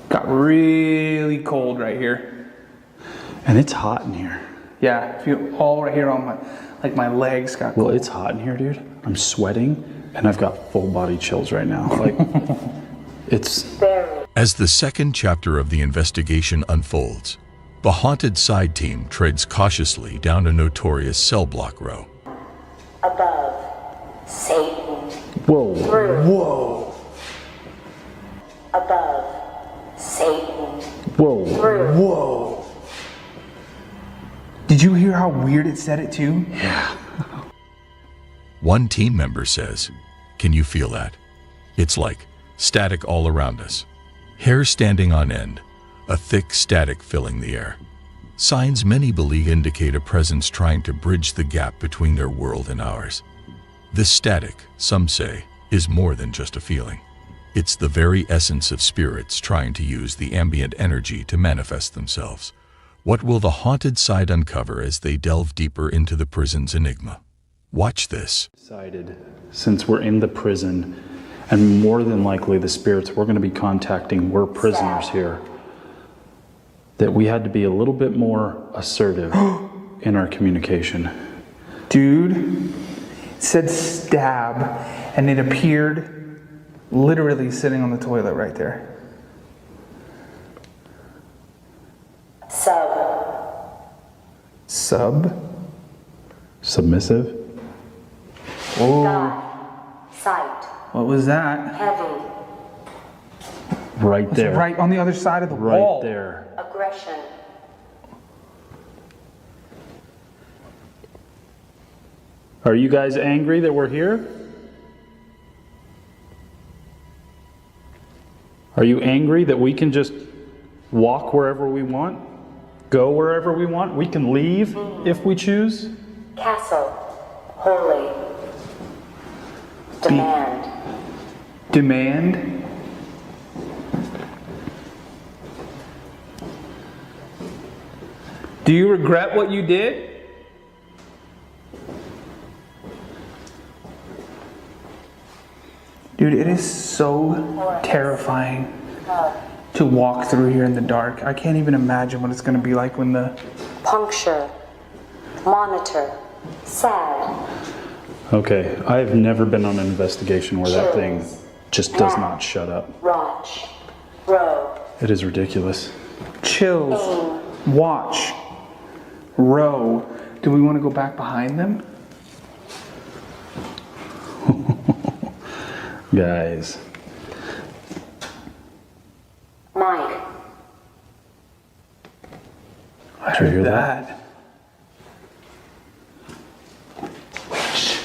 Got really cold right here. And it's hot in here. Yeah, I feel all right here on my legs got cold. Well, it's hot in here, dude. I'm sweating. And I've got full body chills right now. Like, it's... As the second chapter of the investigation unfolds, the haunted side team treads cautiously down a notorious cell block row. Above, Satan. Whoa. Through. Whoa. Above, Satan. Whoa. Through. Whoa. Did you hear how weird it said it too? Yeah. One team member says, "Can you feel that? It's like static all around us. Hair standing on end, a thick static filling the air. Signs many believe indicate a presence trying to bridge the gap between their world and ours. This static, some say, is more than just a feeling. It's the very essence of spirits trying to use the ambient energy to manifest themselves. What will the haunted side uncover as they delve deeper into the prison's enigma? Watch this." Decided, since we're in the prison, and more than likely the spirits we're going to be contacting were prisoners here, that we had to be a little bit more assertive in our communication. Dude, it said stab, and it appeared literally sitting on the toilet right there. Sub? Submissive? Oh. Sight. What was that? Heavy. Right there. Right on the other side of the wall. Right there. Aggression. Are you guys angry that we're here? Are you angry that we can just walk wherever we want? Go wherever we want? We can leave if we choose? Castle. Holy. Demand. Demand? Do you regret what you did? Dude, it is so terrifying to walk through here in the dark. I can't even imagine what it's going to be like when the... Puncture. Monitor. Sad. Okay, I have never been on an investigation where that thing just does not shut up. Watch. Row. It is ridiculous. Chills. Watch. Row. Do we want to go back behind them? Guys. Mike. I heard that. Witch.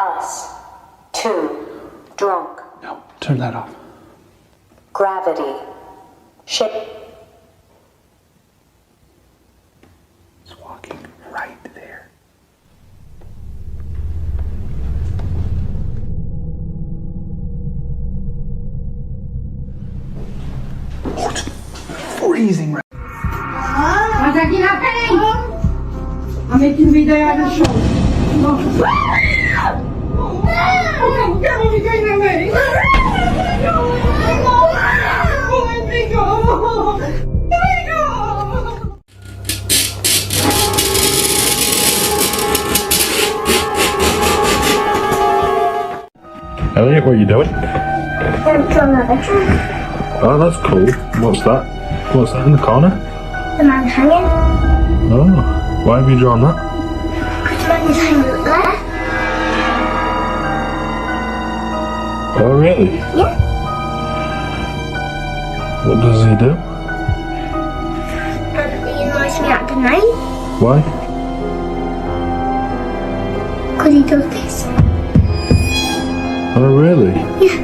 Us. Two. Drunk. No, turn that off. Gravity. Ship. It's walking right there. Oh, it's freezing right now. What's that happening? I'm making video on the show. Elliot, what are you doing? I'm drawing a picture. Oh, that's cool. What's that? What's that in the corner? The man's hanging. Oh, why have you drawn that? Because the man is hanging there. Oh, really? Yeah. What does he do? He annoys me at the night. Why? Because he does this. Oh, really? Yeah.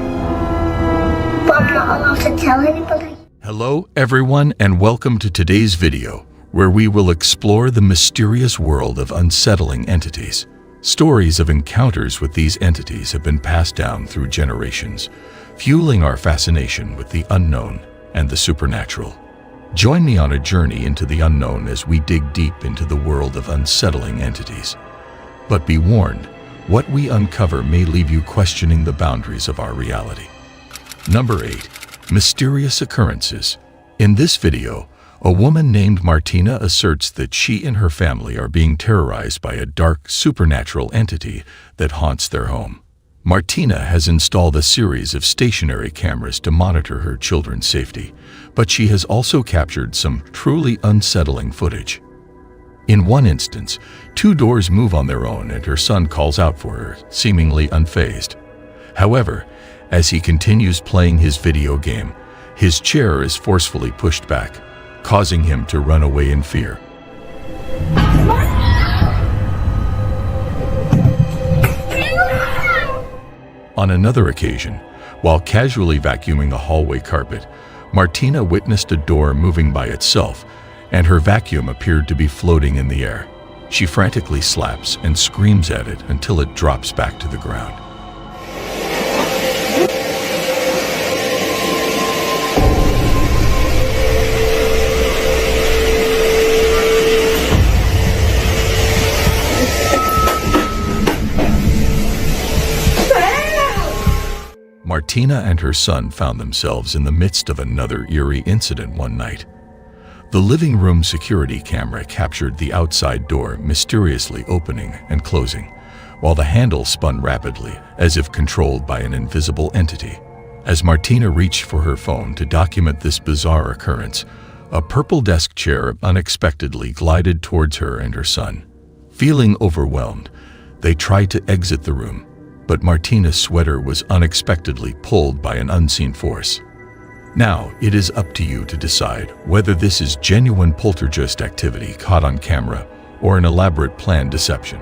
But I'm not allowed to tell anybody. Hello everyone and welcome to today's video, where we will explore the mysterious world of unsettling entities. Stories of encounters with these entities have been passed down through generations, fueling our fascination with the unknown and the supernatural. Join me on a journey into the unknown as we dig deep into the world of unsettling entities. But be warned, what we uncover may leave you questioning the boundaries of our reality. Number 8. Mysterious occurrences. In this video, a woman named Martina asserts that she and her family are being terrorized by a dark, supernatural entity that haunts their home. Martina has installed a series of stationary cameras to monitor her children's safety, but she has also captured some truly unsettling footage. In one instance, 2 doors move on their own and her son calls out for her, seemingly unfazed. However, as he continues playing his video game, his chair is forcefully pushed back, causing him to run away in fear. On another occasion, while casually vacuuming a hallway carpet, Martina witnessed a door moving by itself, and her vacuum appeared to be floating in the air. She frantically slaps and screams at it until it drops back to the ground. Martina and her son found themselves in the midst of another eerie incident one night. The living room security camera captured the outside door mysteriously opening and closing, while the handle spun rapidly as if controlled by an invisible entity. As Martina reached for her phone to document this bizarre occurrence, a purple desk chair unexpectedly glided towards her and her son. Feeling overwhelmed, they tried to exit the room, but Martina's sweater was unexpectedly pulled by an unseen force. Now, it is up to you to decide whether this is genuine poltergeist activity caught on camera or an elaborate planned deception.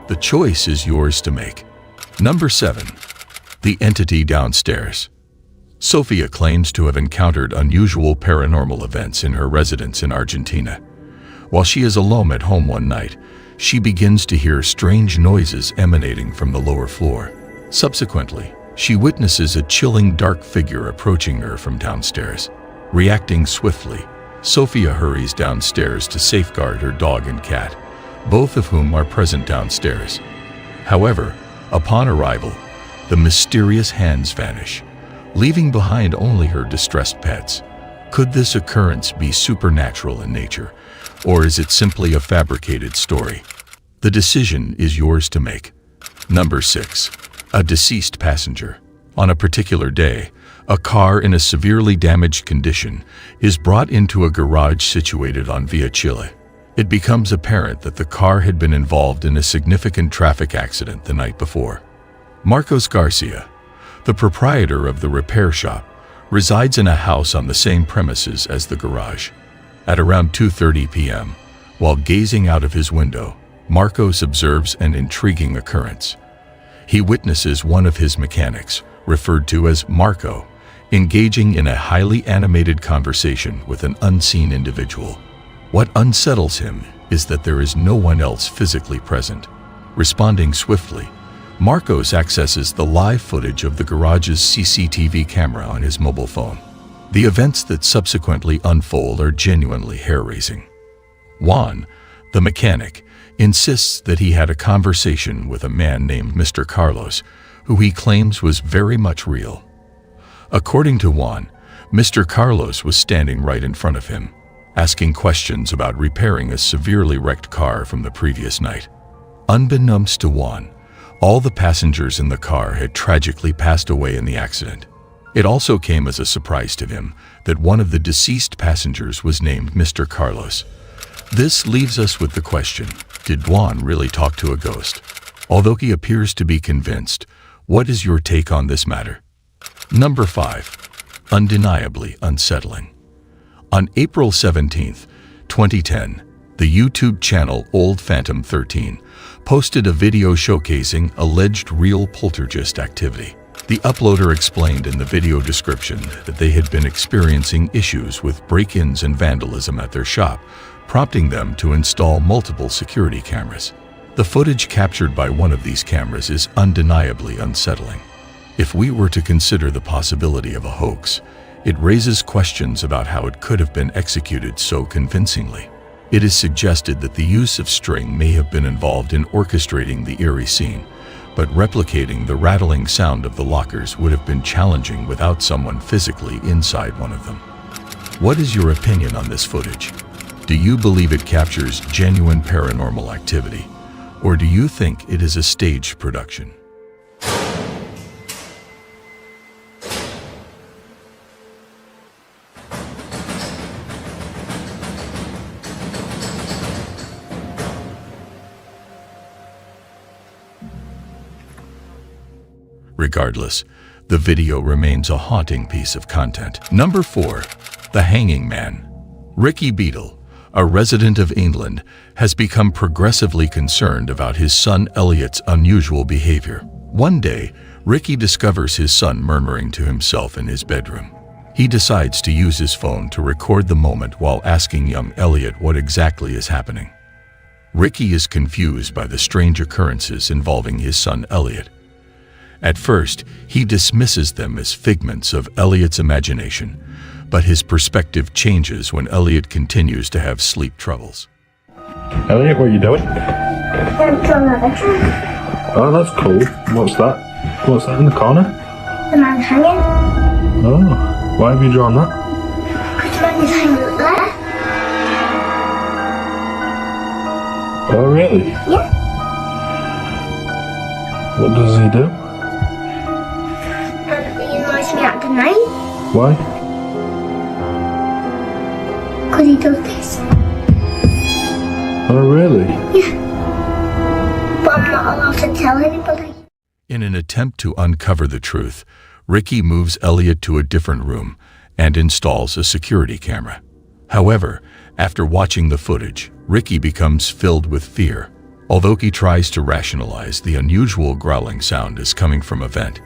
The choice is yours to make. Number 7. The entity downstairs. Sophia claims to have encountered unusual paranormal events in her residence in Argentina. While she is alone at home one night, she begins to hear strange noises emanating from the lower floor. Subsequently, she witnesses a chilling dark figure approaching her from downstairs. Reacting swiftly, Sophia hurries downstairs to safeguard her dog and cat, both of whom are present downstairs. However, upon arrival, the mysterious hands vanish, leaving behind only her distressed pets. Could this occurrence be supernatural in nature, or is it simply a fabricated story? The decision is yours to make. Number 6. A deceased passenger. On a particular day, a car in a severely damaged condition is brought into a garage situated on Via Chile. It becomes apparent that the car had been involved in a significant traffic accident the night before. Marcos Garcia, the proprietor of the repair shop, resides in a house on the same premises as the garage. At around 2:30 p.m., while gazing out of his window, Marcos observes an intriguing occurrence. He witnesses one of his mechanics, referred to as Marco, engaging in a highly animated conversation with an unseen individual. What unsettles him is that there is no one else physically present. Responding swiftly, Marcos accesses the live footage of the garage's CCTV camera on his mobile phone. The events that subsequently unfold are genuinely hair-raising. Juan, the mechanic, insists that he had a conversation with a man named Mr. Carlos, who he claims was very much real. According to Juan, Mr. Carlos was standing right in front of him, asking questions about repairing a severely wrecked car from the previous night. Unbeknownst to Juan, all the passengers in the car had tragically passed away in the accident. It also came as a surprise to him that one of the deceased passengers was named Mr. Carlos. This leaves us with the question, did Juan really talk to a ghost? Although he appears to be convinced, what is your take on this matter? Number 5. Undeniably unsettling. On April 17, 2010, the YouTube channel Old Phantom 13 posted a video showcasing alleged real poltergeist activity. The uploader explained in the video description that they had been experiencing issues with break-ins and vandalism at their shop, prompting them to install multiple security cameras. The footage captured by one of these cameras is undeniably unsettling. If we were to consider the possibility of a hoax, It raises questions about how it could have been executed so convincingly. It is suggested that the use of string may have been involved in orchestrating the eerie scene, but replicating the rattling sound of the lockers would have been challenging without someone physically inside one of them. What is your opinion on this footage? Do you believe it captures genuine paranormal activity, or do you think it is a staged production? Regardless, the video remains a haunting piece of content. Number 4. The Hanging Man. Ricky Beadle, a resident of England, has become progressively concerned about his son Elliot's unusual behavior. One day, Ricky discovers his son murmuring to himself in his bedroom. He decides to use his phone to record the moment while asking young Elliot what exactly is happening. Ricky is confused by the strange occurrences involving his son Elliot. At first, he dismisses them as figments of Elliot's imagination, but his perspective changes when Elliot continues to have sleep troubles. Elliot, what are you doing? I'm drawing a bedroom. Oh, that's cool. What's that? What's that in the corner? The man hanging. Oh, why have you drawn that? Because the man is hanging up there. Oh, really? Yeah. What does he do? He annoys me at the night. Why? Because he does this. Oh, really? Yeah. But I'm not allowed to tell anybody. In an attempt to uncover the truth, Ricky moves Elliot to a different room and installs a security camera. However, after watching the footage, Ricky becomes filled with fear. Although he tries to rationalize the unusual growling sound as coming from a vent,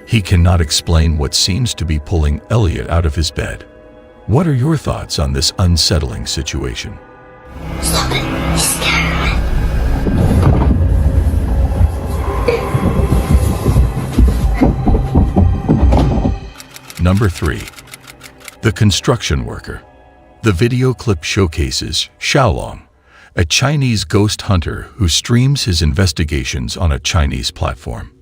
he cannot explain what seems to be pulling Elliot out of his bed. What are your thoughts on this unsettling situation? Stop it. You're scaring me. Number 3. The Construction Worker. The video clip showcases Xiaolong, a Chinese ghost hunter who streams his investigations on a Chinese platform.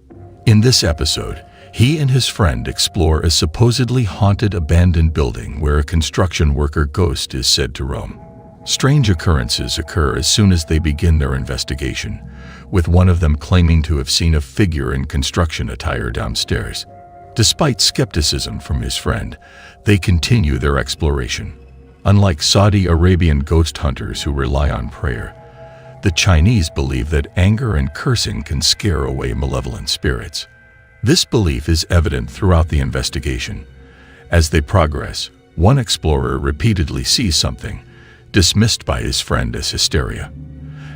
In this episode, he and his friend explore a supposedly haunted abandoned building where a construction worker ghost is said to roam. Strange occurrences occur as soon as they begin their investigation, with one of them claiming to have seen a figure in construction attire downstairs. Despite skepticism from his friend, they continue their exploration. Unlike Saudi Arabian ghost hunters who rely on prayer, the Chinese believe that anger and cursing can scare away malevolent spirits. This belief is evident throughout the investigation. As they progress, one explorer repeatedly sees something, dismissed by his friend as hysteria.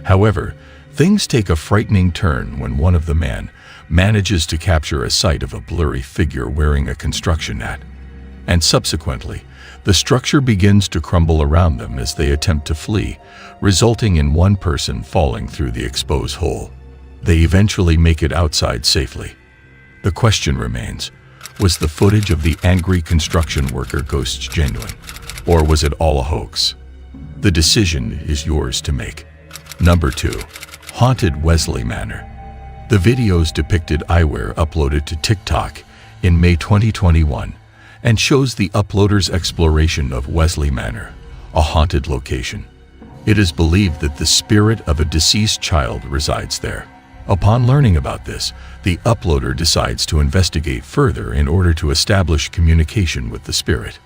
However, things take a frightening turn when one of the men manages to capture a sight of a blurry figure wearing a construction hat. And subsequently, the structure begins to crumble around them as they attempt to flee, resulting in one person falling through the exposed hole. They eventually make it outside safely. The question remains, was the footage of the angry construction worker ghosts genuine, or was it all a hoax? The decision is yours to make. Number 2. Haunted Wesley Manor. The videos depicted eyewear uploaded to TikTok in May 2021 and shows the uploader's exploration of Wesley Manor, a haunted location. It is believed that the spirit of a deceased child resides there. Upon learning about this, the uploader decides to investigate further in order to establish communication with the spirit.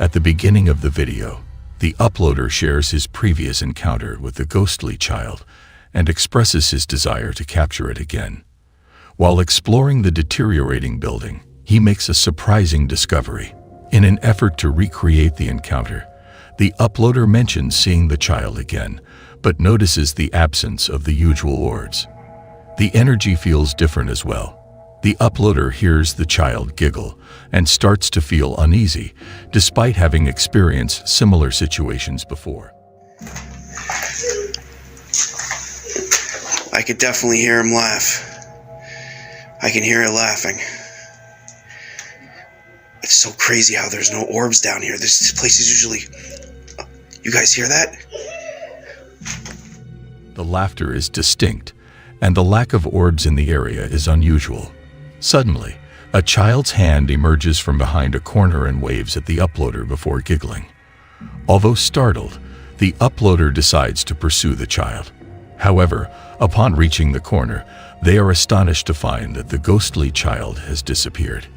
At the beginning of the video, the uploader shares his previous encounter with the ghostly child and expresses his desire to capture it again. While exploring the deteriorating building, he makes a surprising discovery. In an effort to recreate the encounter, the uploader mentions seeing the child again, but notices the absence of the usual words. The energy feels different as well. The uploader hears the child giggle and starts to feel uneasy, despite having experienced similar situations before. I could definitely hear him laugh. I can hear it laughing. It's so crazy how there's no orbs down here. This place is usually... You guys hear that? The laughter is distinct, and the lack of orbs in the area is unusual. Suddenly, a child's hand emerges from behind a corner and waves at the uploader before giggling. Although startled, the uploader decides to pursue the child. However, upon reaching the corner, they are astonished to find that the ghostly child has disappeared.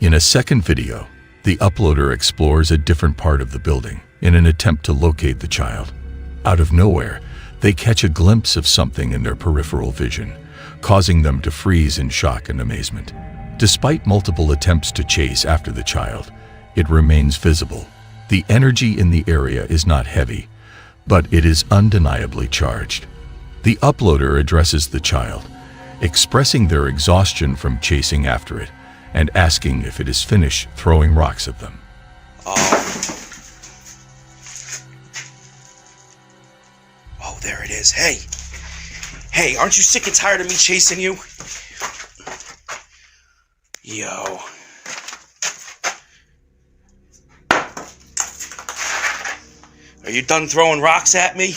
In a second video, the uploader explores a different part of the building in an attempt to locate the child. Out of nowhere, they catch a glimpse of something in their peripheral vision, causing them to freeze in shock and amazement. Despite multiple attempts to chase after the child, it remains visible. The energy in the area is not heavy, but it is undeniably charged. The uploader addresses the child, expressing their exhaustion from chasing after it and asking if it is finished throwing rocks at them. Oh, there it is. Hey! Hey, aren't you sick and tired of me chasing you? Yo. Are you done throwing rocks at me?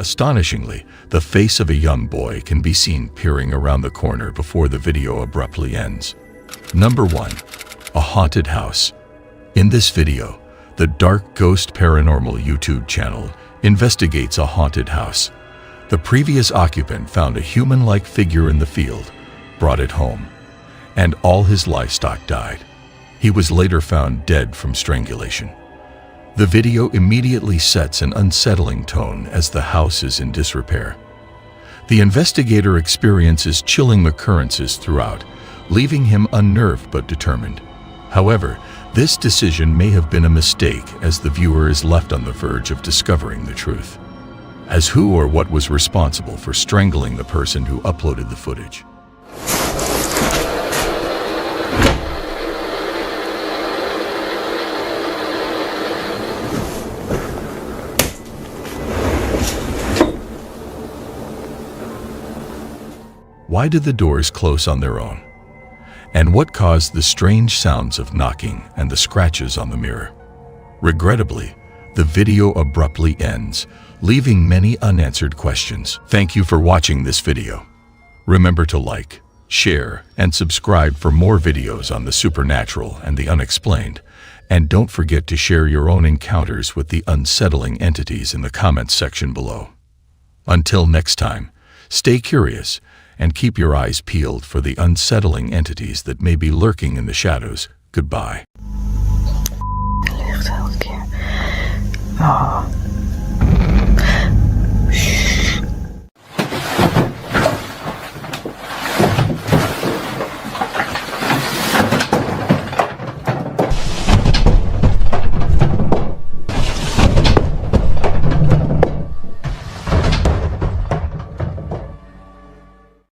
Astonishingly, the face of a young boy can be seen peering around the corner before the video abruptly ends. Number 1. A haunted house. In this video, the Dark Ghost Paranormal YouTube channel investigates a haunted house. The previous occupant found a human-like figure in the field, brought it home, and all his livestock died. He was later found dead from strangulation. The video immediately sets an unsettling tone as the house is in disrepair. The investigator experiences chilling occurrences throughout, leaving him unnerved but determined. However, this decision may have been a mistake as the viewer is left on the verge of discovering the truth. As who or what was responsible for strangling the person who uploaded the footage? Why did the doors close on their own? And what caused the strange sounds of knocking and the scratches on the mirror? Regrettably, the video abruptly ends, leaving many unanswered questions. Thank you for watching this video. Remember to like, share, and subscribe for more videos on the supernatural and the unexplained. And don't forget to share your own encounters with the unsettling entities in the comments section below. Until next time, stay curious and keep your eyes peeled for the unsettling entities that may be lurking in the shadows. Goodbye.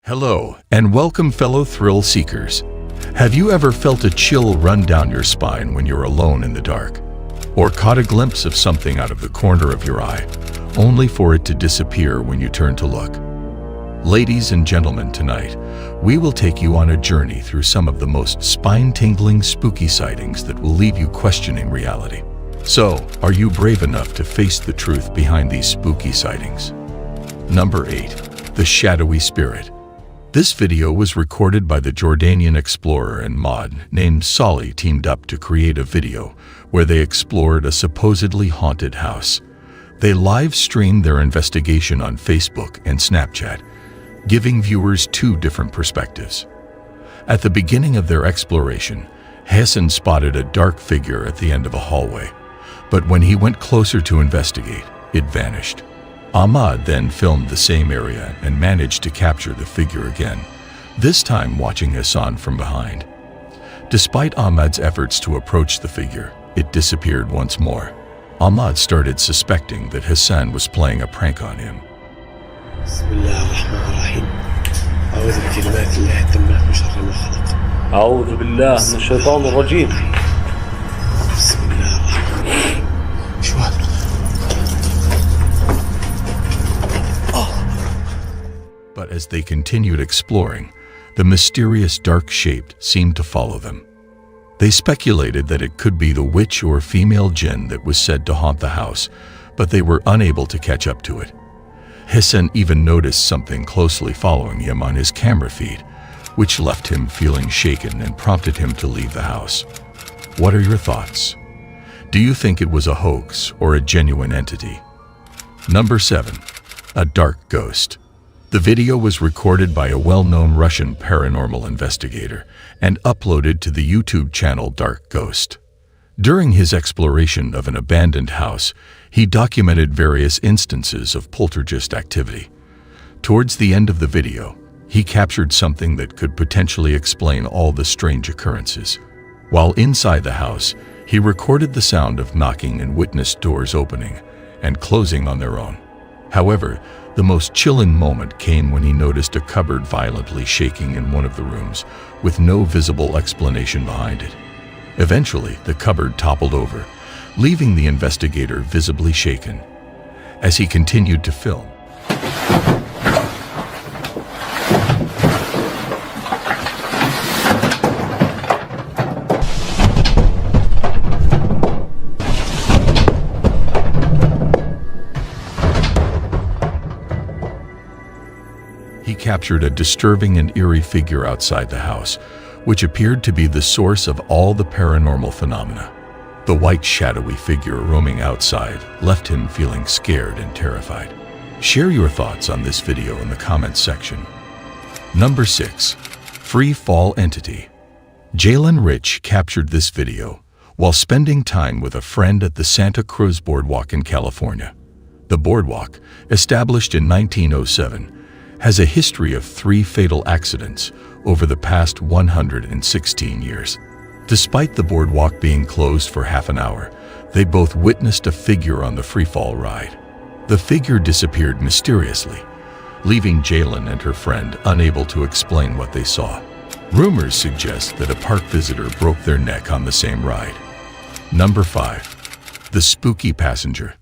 Hello, and welcome fellow thrill seekers. Have you ever felt a chill run down your spine when you're alone in the dark? Or caught a glimpse of something out of the corner of your eye, only for it to disappear when you turn to look? Ladies and gentlemen, tonight, we will take you on a journey through some of the most spine-tingling spooky sightings that will leave you questioning reality. So, are you brave enough to face the truth behind these spooky sightings? Number 8. The Shadowy Spirit. This video was recorded by the Jordanian explorer and mod named Solly teamed up to create a video where they explored a supposedly haunted house. They live-streamed their investigation on Facebook and Snapchat, giving viewers two different perspectives. At the beginning of their exploration, Hassan spotted a dark figure at the end of a hallway, but when he went closer to investigate, it vanished. Ahmad then filmed the same area and managed to capture the figure again, this time watching Hassan from behind. Despite Ahmad's efforts to approach the figure, it disappeared once more. Ahmad started suspecting that Hassan was playing a prank on him. أعوذ بالله من الشيطان الرجيم. But as they continued exploring, the mysterious dark shape seemed to follow them. They speculated that it could be the witch or female jinn that was said to haunt the house, but they were unable to catch up to it. Hassan even noticed something closely following him on his camera feed, which left him feeling shaken and prompted him to leave the house. What are your thoughts? Do you think it was a hoax or a genuine entity? Number 7. A dark ghost. The video was recorded by a well-known Russian paranormal investigator and uploaded to the YouTube channel Dark Ghost. During his exploration of an abandoned house, he documented various instances of poltergeist activity. Towards the end of the video, he captured something that could potentially explain all the strange occurrences. While inside the house, he recorded the sound of knocking and witnessed doors opening and closing on their own. However, the most chilling moment came when he noticed a cupboard violently shaking in one of the rooms, with no visible explanation behind it. Eventually, the cupboard toppled over, leaving the investigator visibly shaken. As he continued to film, he captured a disturbing and eerie figure outside the house, which appeared to be the source of all the paranormal phenomena. The white shadowy figure roaming outside left him feeling scared and terrified. Share your thoughts on this video in the comments section. Number 6. Free Fall Entity. Jalen Rich captured this video while spending time with a friend at the Santa Cruz Boardwalk in California. The boardwalk, established in 1907, has a history of 3 fatal accidents over the past 116 years. Despite the boardwalk being closed for half an hour, they both witnessed a figure on the freefall ride. The figure disappeared mysteriously, leaving Jalen and her friend unable to explain what they saw. Rumors suggest that a park visitor broke their neck on the same ride. Number 5. The Spooky Passenger.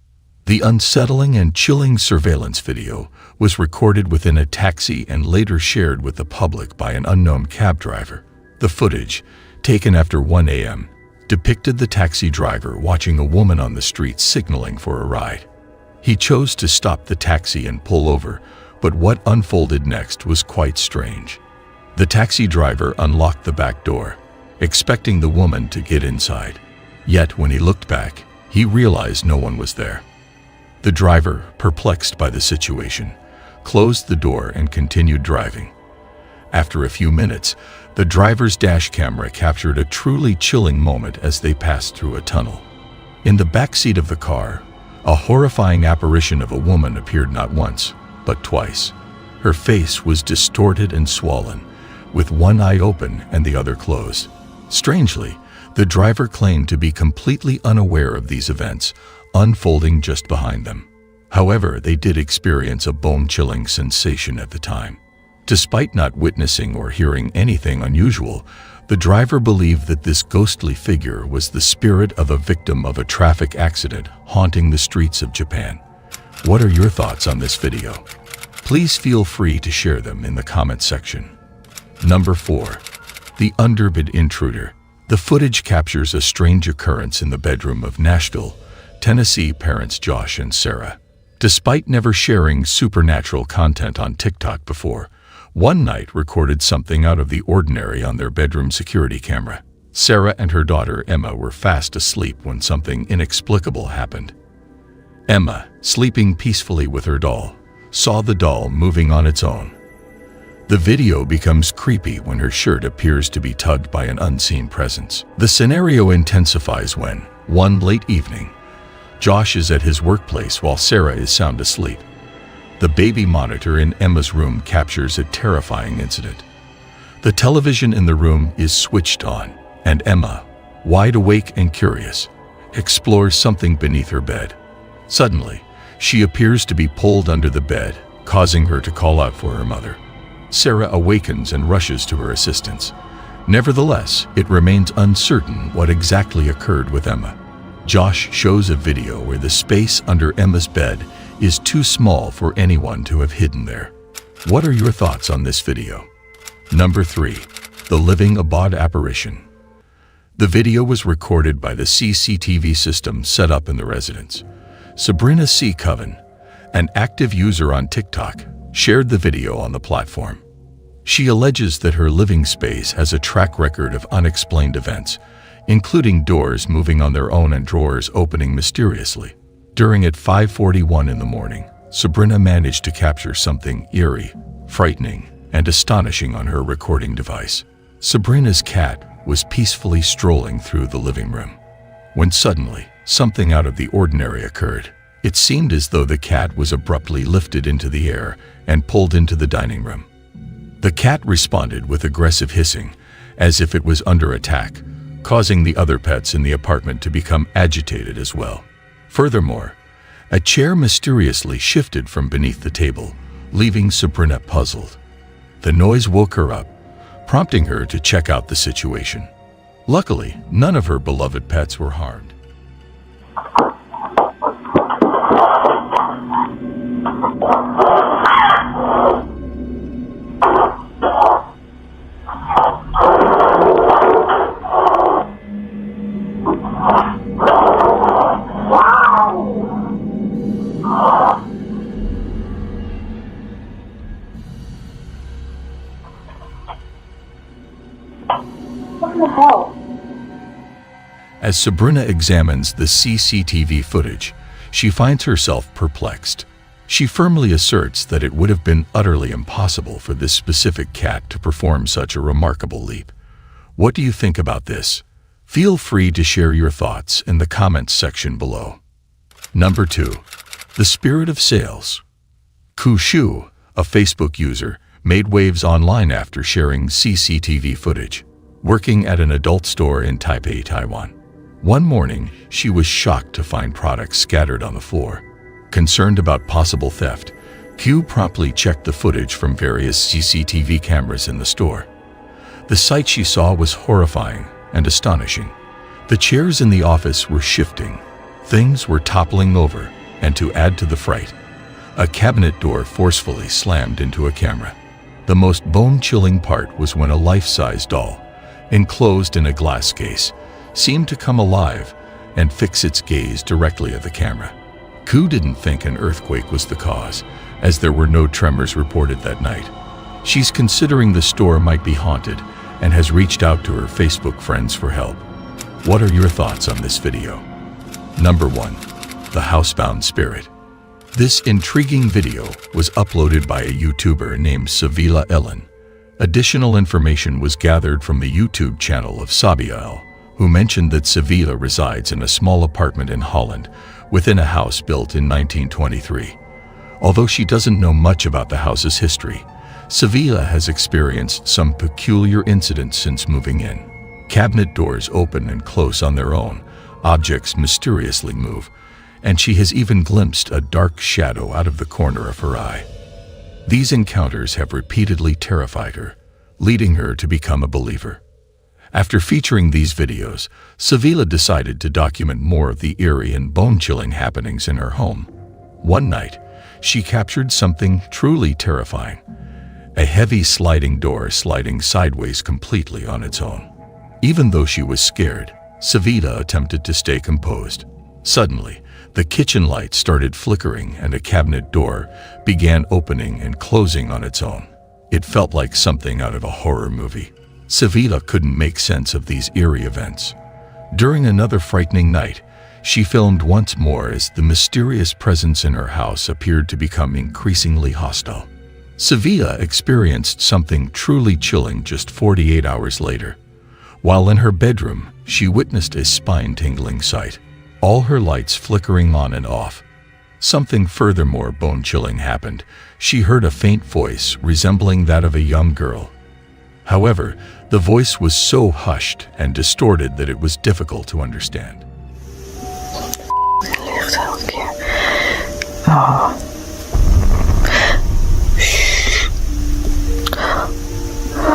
The unsettling and chilling surveillance video was recorded within a taxi and later shared with the public by an unknown cab driver. The footage, taken after 1 a.m., depicted the taxi driver watching a woman on the street signaling for a ride. He chose to stop the taxi and pull over, but what unfolded next was quite strange. The taxi driver unlocked the back door, expecting the woman to get inside. Yet when he looked back, he realized no one was there. The driver, perplexed by the situation, closed the door and continued driving. After a few minutes, the driver's dash camera captured a truly chilling moment as they passed through a tunnel. In the back seat of the car, a horrifying apparition of a woman appeared not once, but twice. Her face was distorted and swollen, with one eye open and the other closed. Strangely, the driver claimed to be completely unaware of these events, unfolding just behind them. However, they did experience a bone-chilling sensation at the time. Despite not witnessing or hearing anything unusual, the driver believed that this ghostly figure was the spirit of a victim of a traffic accident haunting the streets of Japan. What are your thoughts on this video? Please feel free to share them in the comment section. Number 4. The Underbed Intruder. The footage captures a strange occurrence in the bedroom of Nashville, Tennessee parents Josh and Sarah. Despite never sharing supernatural content on TikTok before, one night recorded something out of the ordinary on their bedroom security camera. Sarah and her daughter Emma were fast asleep when something inexplicable happened. Emma, sleeping peacefully with her doll, saw the doll moving on its own. The video becomes creepy when her shirt appears to be tugged by an unseen presence. The scenario intensifies when, one late evening, Josh is at his workplace while Sarah is sound asleep. The baby monitor in Emma's room captures a terrifying incident. The television in the room is switched on, and Emma, wide awake and curious, explores something beneath her bed. Suddenly, she appears to be pulled under the bed, causing her to call out for her mother. Sarah awakens and rushes to her assistance. Nevertheless, it remains uncertain what exactly occurred with Emma. Josh shows a video where the space under Emma's bed is too small for anyone to have hidden there. What are your thoughts on this video? Number 3. The Living Abode Apparition. The video was recorded by the CCTV system set up in the residence. Sabrina C. Coven, an active user on TikTok, shared the video on the platform. She alleges that her living space has a track record of unexplained events, including doors moving on their own and drawers opening mysteriously. During at 5:41 in the morning, Sabrina managed to capture something eerie, frightening, and astonishing on her recording device. Sabrina's cat was peacefully strolling through the living room, when suddenly something out of the ordinary occurred. It seemed as though the cat was abruptly lifted into the air and pulled into the dining room. The cat responded with aggressive hissing, as if it was under attack, causing the other pets in the apartment to become agitated as well. Furthermore, a chair mysteriously shifted from beneath the table, leaving Sabrina puzzled. The noise woke her up, prompting her to check out the situation. Luckily, none of her beloved pets were harmed. What the hell? As Sabrina examines the CCTV footage, she finds herself perplexed. She firmly asserts that it would have been utterly impossible for this specific cat to perform such a remarkable leap. What do you think about this? Feel free to share your thoughts in the comments section below. Number 2. The Spirit of Sales. Ku Shu, a Facebook user, made waves online after sharing CCTV footage, working at an adult store in Taipei, Taiwan. One morning, she was shocked to find products scattered on the floor. Concerned about possible theft, Q promptly checked the footage from various CCTV cameras in the store. The sight she saw was horrifying and astonishing. The chairs in the office were shifting, things were toppling over, and to add to the fright, a cabinet door forcefully slammed into a camera. The most bone-chilling part was when a life-size doll, enclosed in a glass case, seemed to come alive and fix its gaze directly at the camera. Ku didn't think an earthquake was the cause, as there were no tremors reported that night. She's considering the store might be haunted and has reached out to her Facebook friends for help. What are your thoughts on this video? Number 1. The Housebound Spirit. This intriguing video was uploaded by a YouTuber named Savila Ellen. Additional information was gathered from the YouTube channel of Sabiel, who mentioned that Savila resides in a small apartment in Holland within a house built in 1923. Although she doesn't know much about the house's history, Savila has experienced some peculiar incidents since moving in. Cabinet doors open and close on their own, objects mysteriously move, and she has even glimpsed a dark shadow out of the corner of her eye. These encounters have repeatedly terrified her, leading her to become a believer. After featuring these videos, Savila decided to document more of the eerie and bone-chilling happenings in her home. One night, she captured something truly terrifying: a heavy sliding door sliding sideways completely on its own. Even though she was scared, Savila attempted to stay composed. Suddenly, the kitchen light started flickering and a cabinet door began opening and closing on its own. It felt like something out of a horror movie. Savila couldn't make sense of these eerie events. During another frightening night, she filmed once more as the mysterious presence in her house appeared to become increasingly hostile. Savila experienced something truly chilling just 48 hours later. While in her bedroom, she witnessed a spine-tingling sight, all her lights flickering on and off. Something furthermore bone-chilling happened. She heard a faint voice resembling that of a young girl. However, the voice was so hushed and distorted that it was difficult to understand. Oh, Jesus.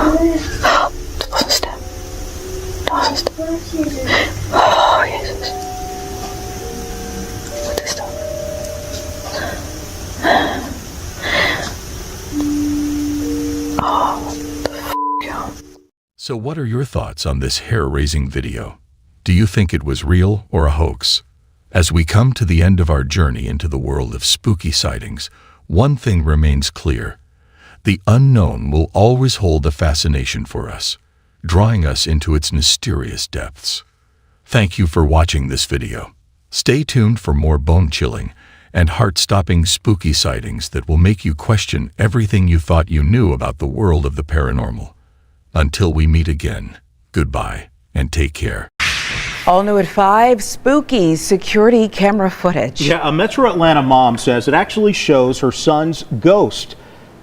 What is that? So what are your thoughts on this hair-raising video? Do you think it was real or a hoax? As we come to the end of our journey into the world of spooky sightings, one thing remains clear. The unknown will always hold a fascination for us, drawing us into its mysterious depths. Thank you for watching this video. Stay tuned for more bone-chilling and heart-stopping spooky sightings that will make you question everything you thought you knew about the world of the paranormal. Until we meet again, goodbye and take care. All new at 5, spooky security camera footage. Yeah, a Metro Atlanta mom says it actually shows her son's ghost.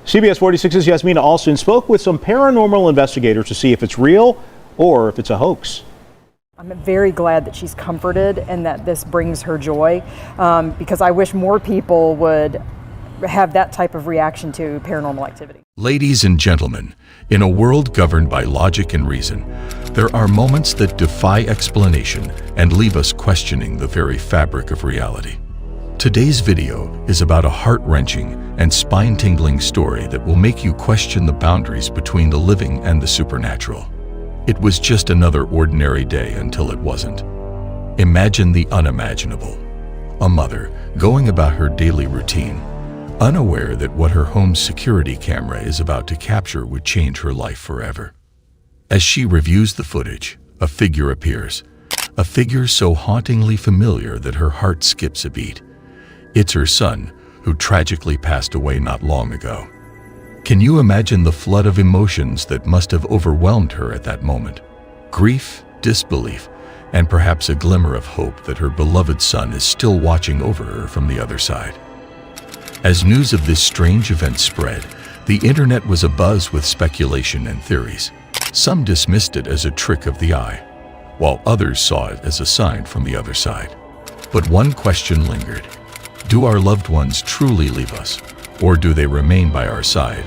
CBS 46's Yasmina Alston spoke with some paranormal investigators to see if it's real or if it's a hoax. I'm very glad that she's comforted and that this brings her joy, because I wish more people would have that type of reaction to paranormal activity. Ladies and gentlemen, in a world governed by logic and reason, there are moments that defy explanation and leave us questioning the very fabric of reality. Today's video is about a heart-wrenching and spine-tingling story that will make you question the boundaries between the living and the supernatural. It was just another ordinary day until it wasn't. Imagine the unimaginable. A mother going about her daily routine, unaware that what her home's security camera is about to capture would change her life forever. As she reviews the footage, a figure appears, a figure so hauntingly familiar that her heart skips a beat. It's her son, who tragically passed away not long ago. Can you imagine the flood of emotions that must have overwhelmed her at that moment? Grief, disbelief, and perhaps a glimmer of hope that her beloved son is still watching over her from the other side. As news of this strange event spread, the internet was abuzz with speculation and theories. Some dismissed it as a trick of the eye, while others saw it as a sign from the other side. But one question lingered. Do our loved ones truly leave us, or do they remain by our side,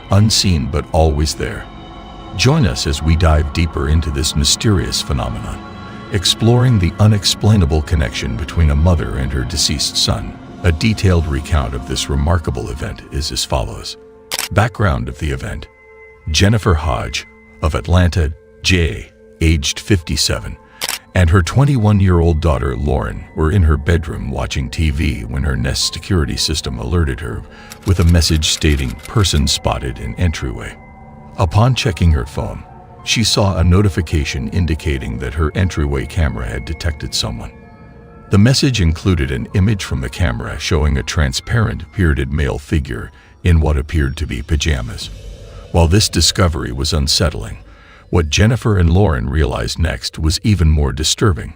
unseen but always there? Join us as we dive deeper into this mysterious phenomenon, exploring the unexplainable connection between a mother and her deceased son. A detailed recount of this remarkable event is as follows. Background of the event. Jennifer Hodge of Atlanta, J, aged 57, and her 21-year-old daughter Lauren were in her bedroom watching TV when her Nest security system alerted her with a message stating "person spotted in entryway." Upon checking her phone, she saw a notification indicating that her entryway camera had detected someone. The message included an image from the camera showing a transparent, bearded male figure in what appeared to be pajamas. While this discovery was unsettling, what Jennifer and Lauren realized next was even more disturbing.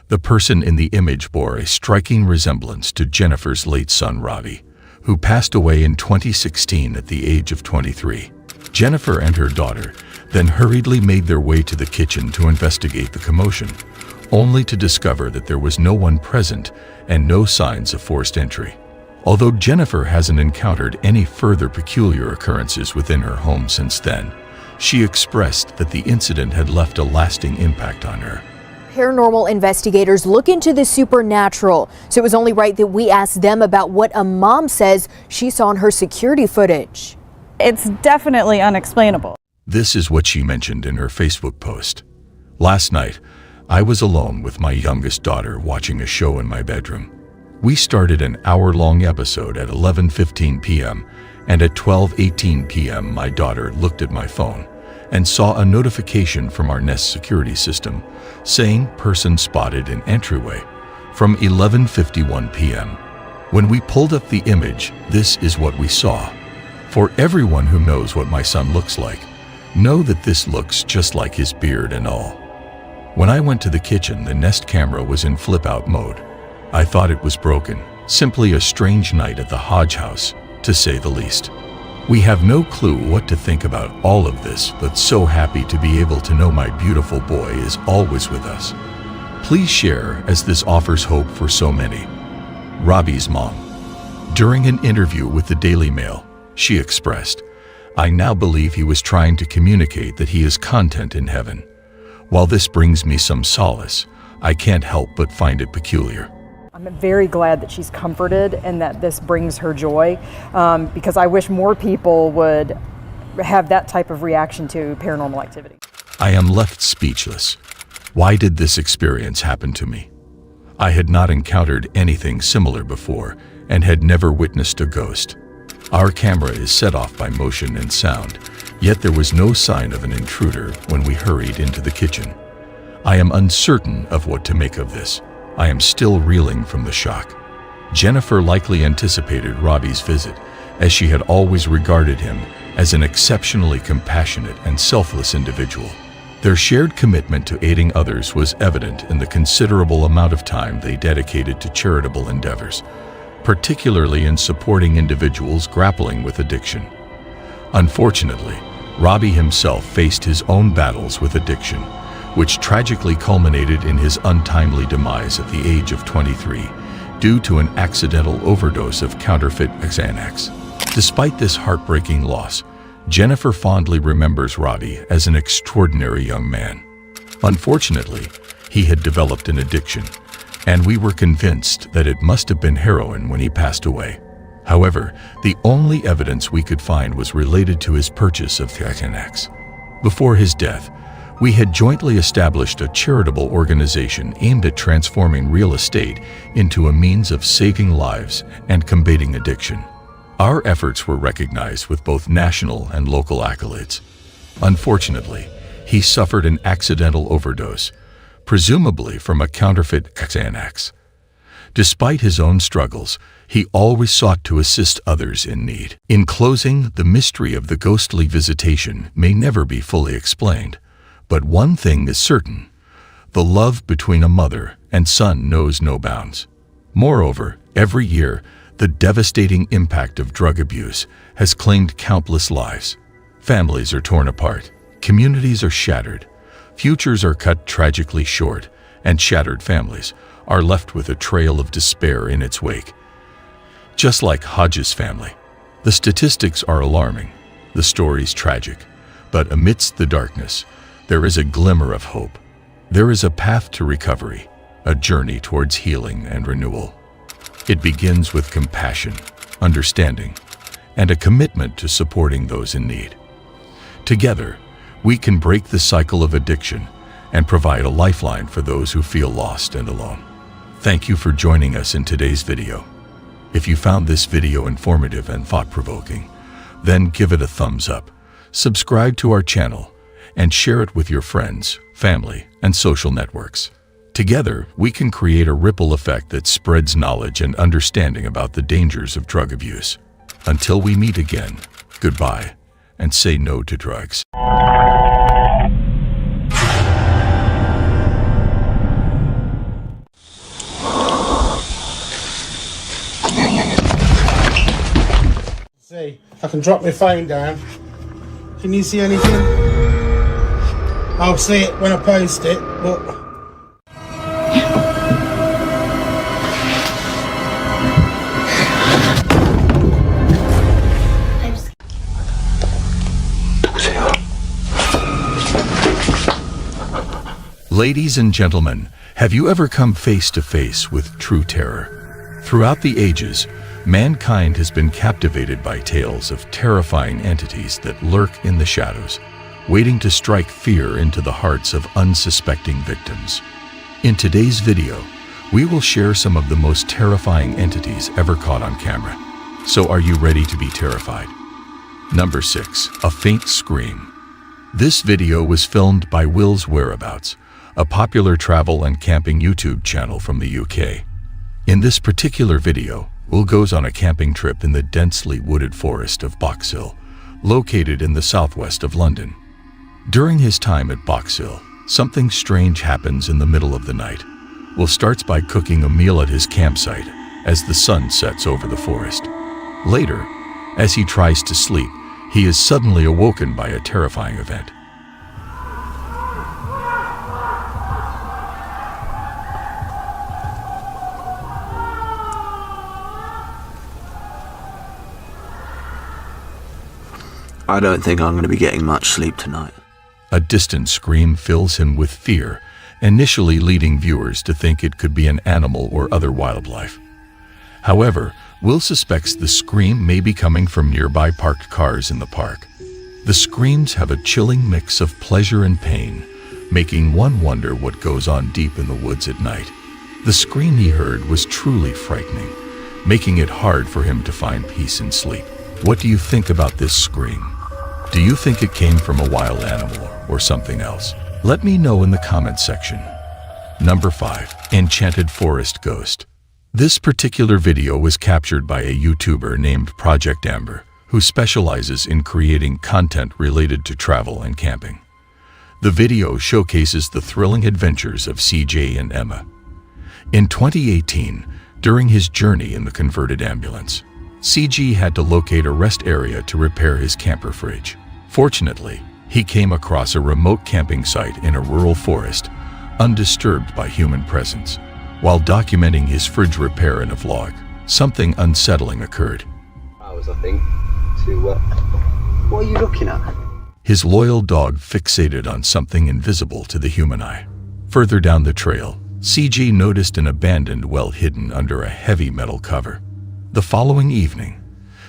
The person in the image bore a striking resemblance to Jennifer's late son Robbie, who passed away in 2016 at the age of 23. Jennifer and her daughter then hurriedly made their way to the kitchen to investigate the commotion, only to discover that there was no one present and no signs of forced entry. Although Jennifer hasn't encountered any further peculiar occurrences within her home since then, she expressed that the incident had left a lasting impact on her. Paranormal investigators look into the supernatural, so it was only right that we ask them about what a mom says she saw in her security footage. It's definitely unexplainable. This is what she mentioned in her Facebook post. Last night, I was alone with my youngest daughter watching a show in my bedroom. We started an hour-long episode at 11:15 p.m., and at 12:18 p.m. my daughter looked at my phone and saw a notification from our Nest security system saying "person spotted in entryway" from 11:51 p.m. When we pulled up the image, this is what we saw. For everyone who knows what my son looks like, know that this looks just like his beard and all. When I went to the kitchen, the Nest camera was in flip-out mode. I thought it was broken, simply a strange night at the Hodge house, to say the least. We have no clue what to think about all of this, but so happy to be able to know my beautiful boy is always with us. Please share, as this offers hope for so many. Robbie's mom. During an interview with the Daily Mail, she expressed, "I now believe he was trying to communicate that he is content in heaven. While this brings me some solace, I can't help but find it peculiar." I'm very glad that she's comforted and that this brings her joy, because I wish more people would have that type of reaction to paranormal activity. I am left speechless. Why did this experience happen to me? I had not encountered anything similar before and had never witnessed a ghost. Our camera is set off by motion and sound, yet there was no sign of an intruder when we hurried into the kitchen. I am uncertain of what to make of this. I am still reeling from the shock. Jennifer likely anticipated Robbie's visit, as she had always regarded him as an exceptionally compassionate and selfless individual. Their shared commitment to aiding others was evident in the considerable amount of time they dedicated to charitable endeavors, particularly in supporting individuals grappling with addiction. Unfortunately, Robbie himself faced his own battles with addiction, which tragically culminated in his untimely demise at the age of 23 due to an accidental overdose of counterfeit Xanax. Despite this heartbreaking loss, Jennifer fondly remembers Robbie as an extraordinary young man. Unfortunately, he had developed an addiction, and we were convinced that it must have been heroin when he passed away. However, the only evidence we could find was related to his purchase of Xanax. Before his death, we had jointly established a charitable organization aimed at transforming real estate into a means of saving lives and combating addiction. Our efforts were recognized with both national and local accolades. Unfortunately, he suffered an accidental overdose, presumably from a counterfeit Xanax. Despite his own struggles, he always sought to assist others in need. In closing, the mystery of the ghostly visitation may never be fully explained, but one thing is certain: the love between a mother and son knows no bounds. Moreover, every year, the devastating impact of drug abuse has claimed countless lives. Families are torn apart, communities are shattered, futures are cut tragically short, and shattered families are left with a trail of despair in its wake. Just like Hodges' family, the statistics are alarming, the stories tragic, but amidst the darkness, there is a glimmer of hope. There is a path to recovery, a journey towards healing and renewal. It begins with compassion, understanding, and a commitment to supporting those in need. Together, we can break the cycle of addiction and provide a lifeline for those who feel lost and alone. Thank you for joining us in today's video. If you found this video informative and thought-provoking, then give it a thumbs up, subscribe to our channel, and share it with your friends, family, and social networks. Together, we can create a ripple effect that spreads knowledge and understanding about the dangers of drug abuse. Until we meet again, goodbye, and say no to drugs. See, I can drop my phone down. Can you see anything? I'll see it when I post it, but... Ladies and gentlemen, have you ever come face to face with true terror? Throughout the ages, mankind has been captivated by tales of terrifying entities that lurk in the shadows, waiting to strike fear into the hearts of unsuspecting victims. In today's video, we will share some of the most terrifying entities ever caught on camera. So are you ready to be terrified? Number 6. A faint scream. This video was filmed by Will's Whereabouts, a popular travel and camping YouTube channel from the UK. In this particular video, Will goes on a camping trip in the densely wooded forest of Box Hill, located in the southwest of London. During his time at Box Hill, something strange happens in the middle of the night. Will starts by cooking a meal at his campsite as the sun sets over the forest. Later, as he tries to sleep, he is suddenly awoken by a terrifying event. I don't think I'm going to be getting much sleep tonight. A distant scream fills him with fear, initially leading viewers to think it could be an animal or other wildlife. However, Will suspects the scream may be coming from nearby parked cars in the park. The screams have a chilling mix of pleasure and pain, making one wonder what goes on deep in the woods at night. The scream he heard was truly frightening, making it hard for him to find peace and sleep. What do you think about this scream? Do you think it came from a wild animal or something else? Let me know in the comments section. Number 5. Enchanted Forest Ghost. This particular video was captured by a YouTuber named Project Amber, who specializes in creating content related to travel and camping. The video showcases the thrilling adventures of CJ and Emma. In 2018, during his journey in the converted ambulance, CJ had to locate a rest area to repair his camper fridge. Fortunately, he came across a remote camping site in a rural forest, undisturbed by human presence. While documenting his fridge repair in a vlog, something unsettling occurred. I think, what are you looking at? His loyal dog fixated on something invisible to the human eye. Further down the trail, CJ noticed an abandoned well hidden under a heavy metal cover. The following evening,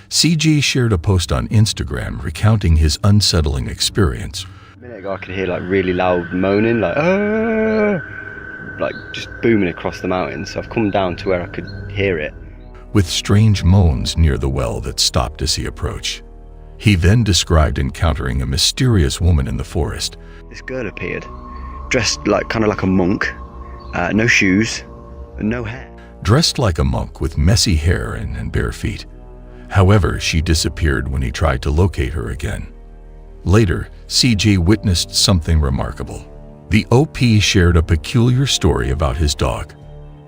CJ shared a post on Instagram recounting his unsettling experience. A minute ago I could hear like really loud moaning, like just booming across the mountains. So I've come down to where I could hear it. With strange moans near the well that stopped as he approached. He then described encountering a mysterious woman in the forest. This girl appeared, dressed kind of like a monk, no shoes, and no hair. Dressed like a monk with messy hair and bare feet. However, she disappeared when he tried to locate her again. Later, CJ witnessed something remarkable. The OP shared a peculiar story about his dog.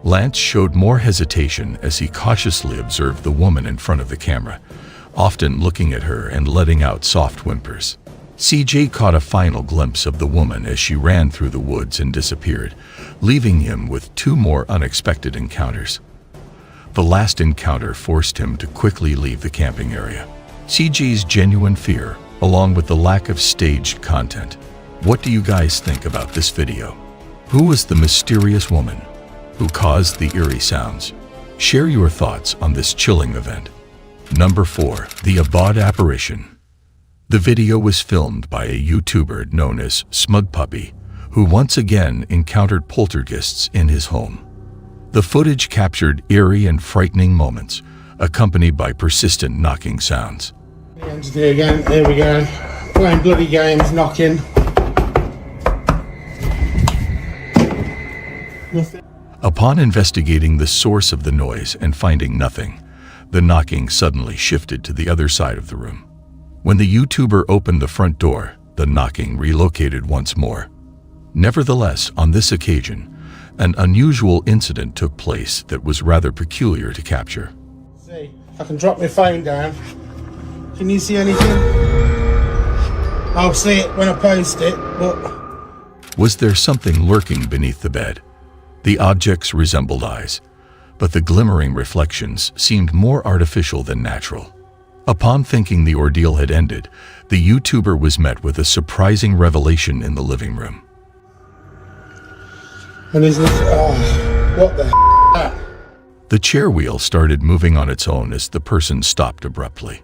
Lance showed more hesitation as he cautiously observed the woman in front of the camera, often looking at her and letting out soft whimpers. CJ caught a final glimpse of the woman as she ran through the woods and disappeared, leaving him with 2 more unexpected encounters. The last encounter forced him to quickly leave the camping area. CJ's genuine fear, along with the lack of staged content. What do you guys think about this video? Who was the mysterious woman who caused the eerie sounds? Share your thoughts on this chilling event. Number 4. The Abode Apparition. The video was filmed by a YouTuber known as Smug Puppy, who once again encountered poltergeists in his home. The footage captured eerie and frightening moments, accompanied by persistent knocking sounds. Again, here we go. Playing bloody games, knocking. Nothing. Upon investigating the source of the noise and finding nothing, the knocking suddenly shifted to the other side of the room. When the YouTuber opened the front door, the knocking relocated once more. Nevertheless, on this occasion, an unusual incident took place that was rather peculiar to capture. See, I can drop my phone down. Can you see anything? I'll see it when I post it, but... Was there something lurking beneath the bed? The objects resembled eyes, but the glimmering reflections seemed more artificial than natural. Upon thinking the ordeal had ended, the YouTuber was met with a surprising revelation in the living room. And is this... what the The chair wheel started moving on its own as the person stopped abruptly.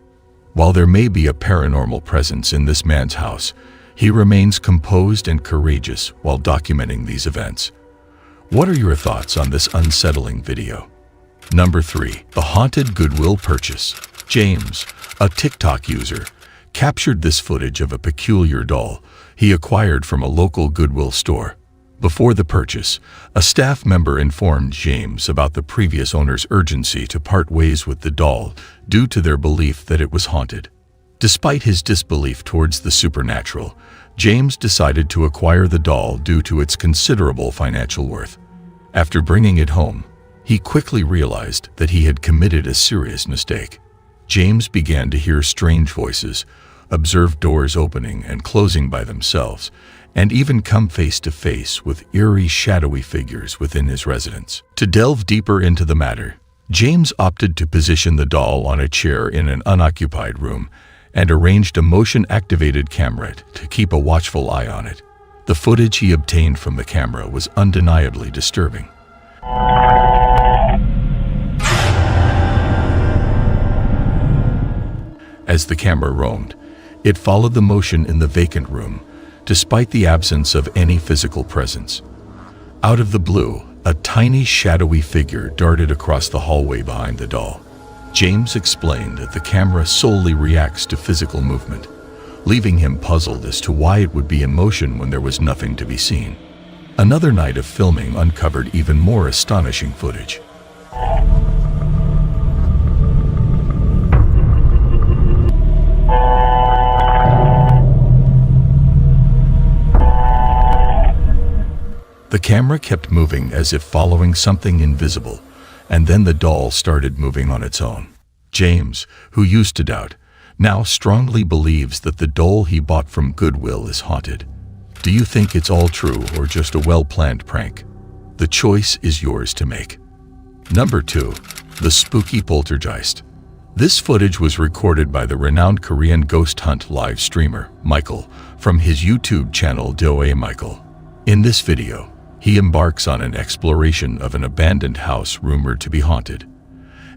While there may be a paranormal presence in this man's house, he remains composed and courageous while documenting these events. What are your thoughts on this unsettling video? Number 3. The Haunted Goodwill Purchase. James, a TikTok user, captured this footage of a peculiar doll he acquired from a local Goodwill store. Before the purchase, a staff member informed James about the previous owner's urgency to part ways with the doll due to their belief that it was haunted. Despite his disbelief towards the supernatural, James decided to acquire the doll due to its considerable financial worth. After bringing it home, he quickly realized that he had committed a serious mistake. James began to hear strange voices, observe doors opening and closing by themselves, and even come face to face with eerie, shadowy figures within his residence. To delve deeper into the matter, James opted to position the doll on a chair in an unoccupied room and arranged a motion-activated camera to keep a watchful eye on it. The footage he obtained from the camera was undeniably disturbing. As the camera roamed, It followed the motion in the vacant room, despite the absence of any physical presence. Out of the blue, a tiny shadowy figure darted across the hallway behind the doll. James explained that the camera solely reacts to physical movement, leaving him puzzled as to why it would be in motion when there was nothing to be seen. Another night of filming uncovered even more astonishing footage. The camera kept moving as if following something invisible, and then the doll started moving on its own. James, who used to doubt, now strongly believes that the doll he bought from Goodwill is haunted. Do you think it's all true or just a well-planned prank? The choice is yours to make. Number 2. The spooky poltergeist. This footage was recorded by the renowned Korean ghost hunt live streamer, Michael, from his YouTube channel Doe Michael. In this video, he embarks on an exploration of an abandoned house rumored to be haunted.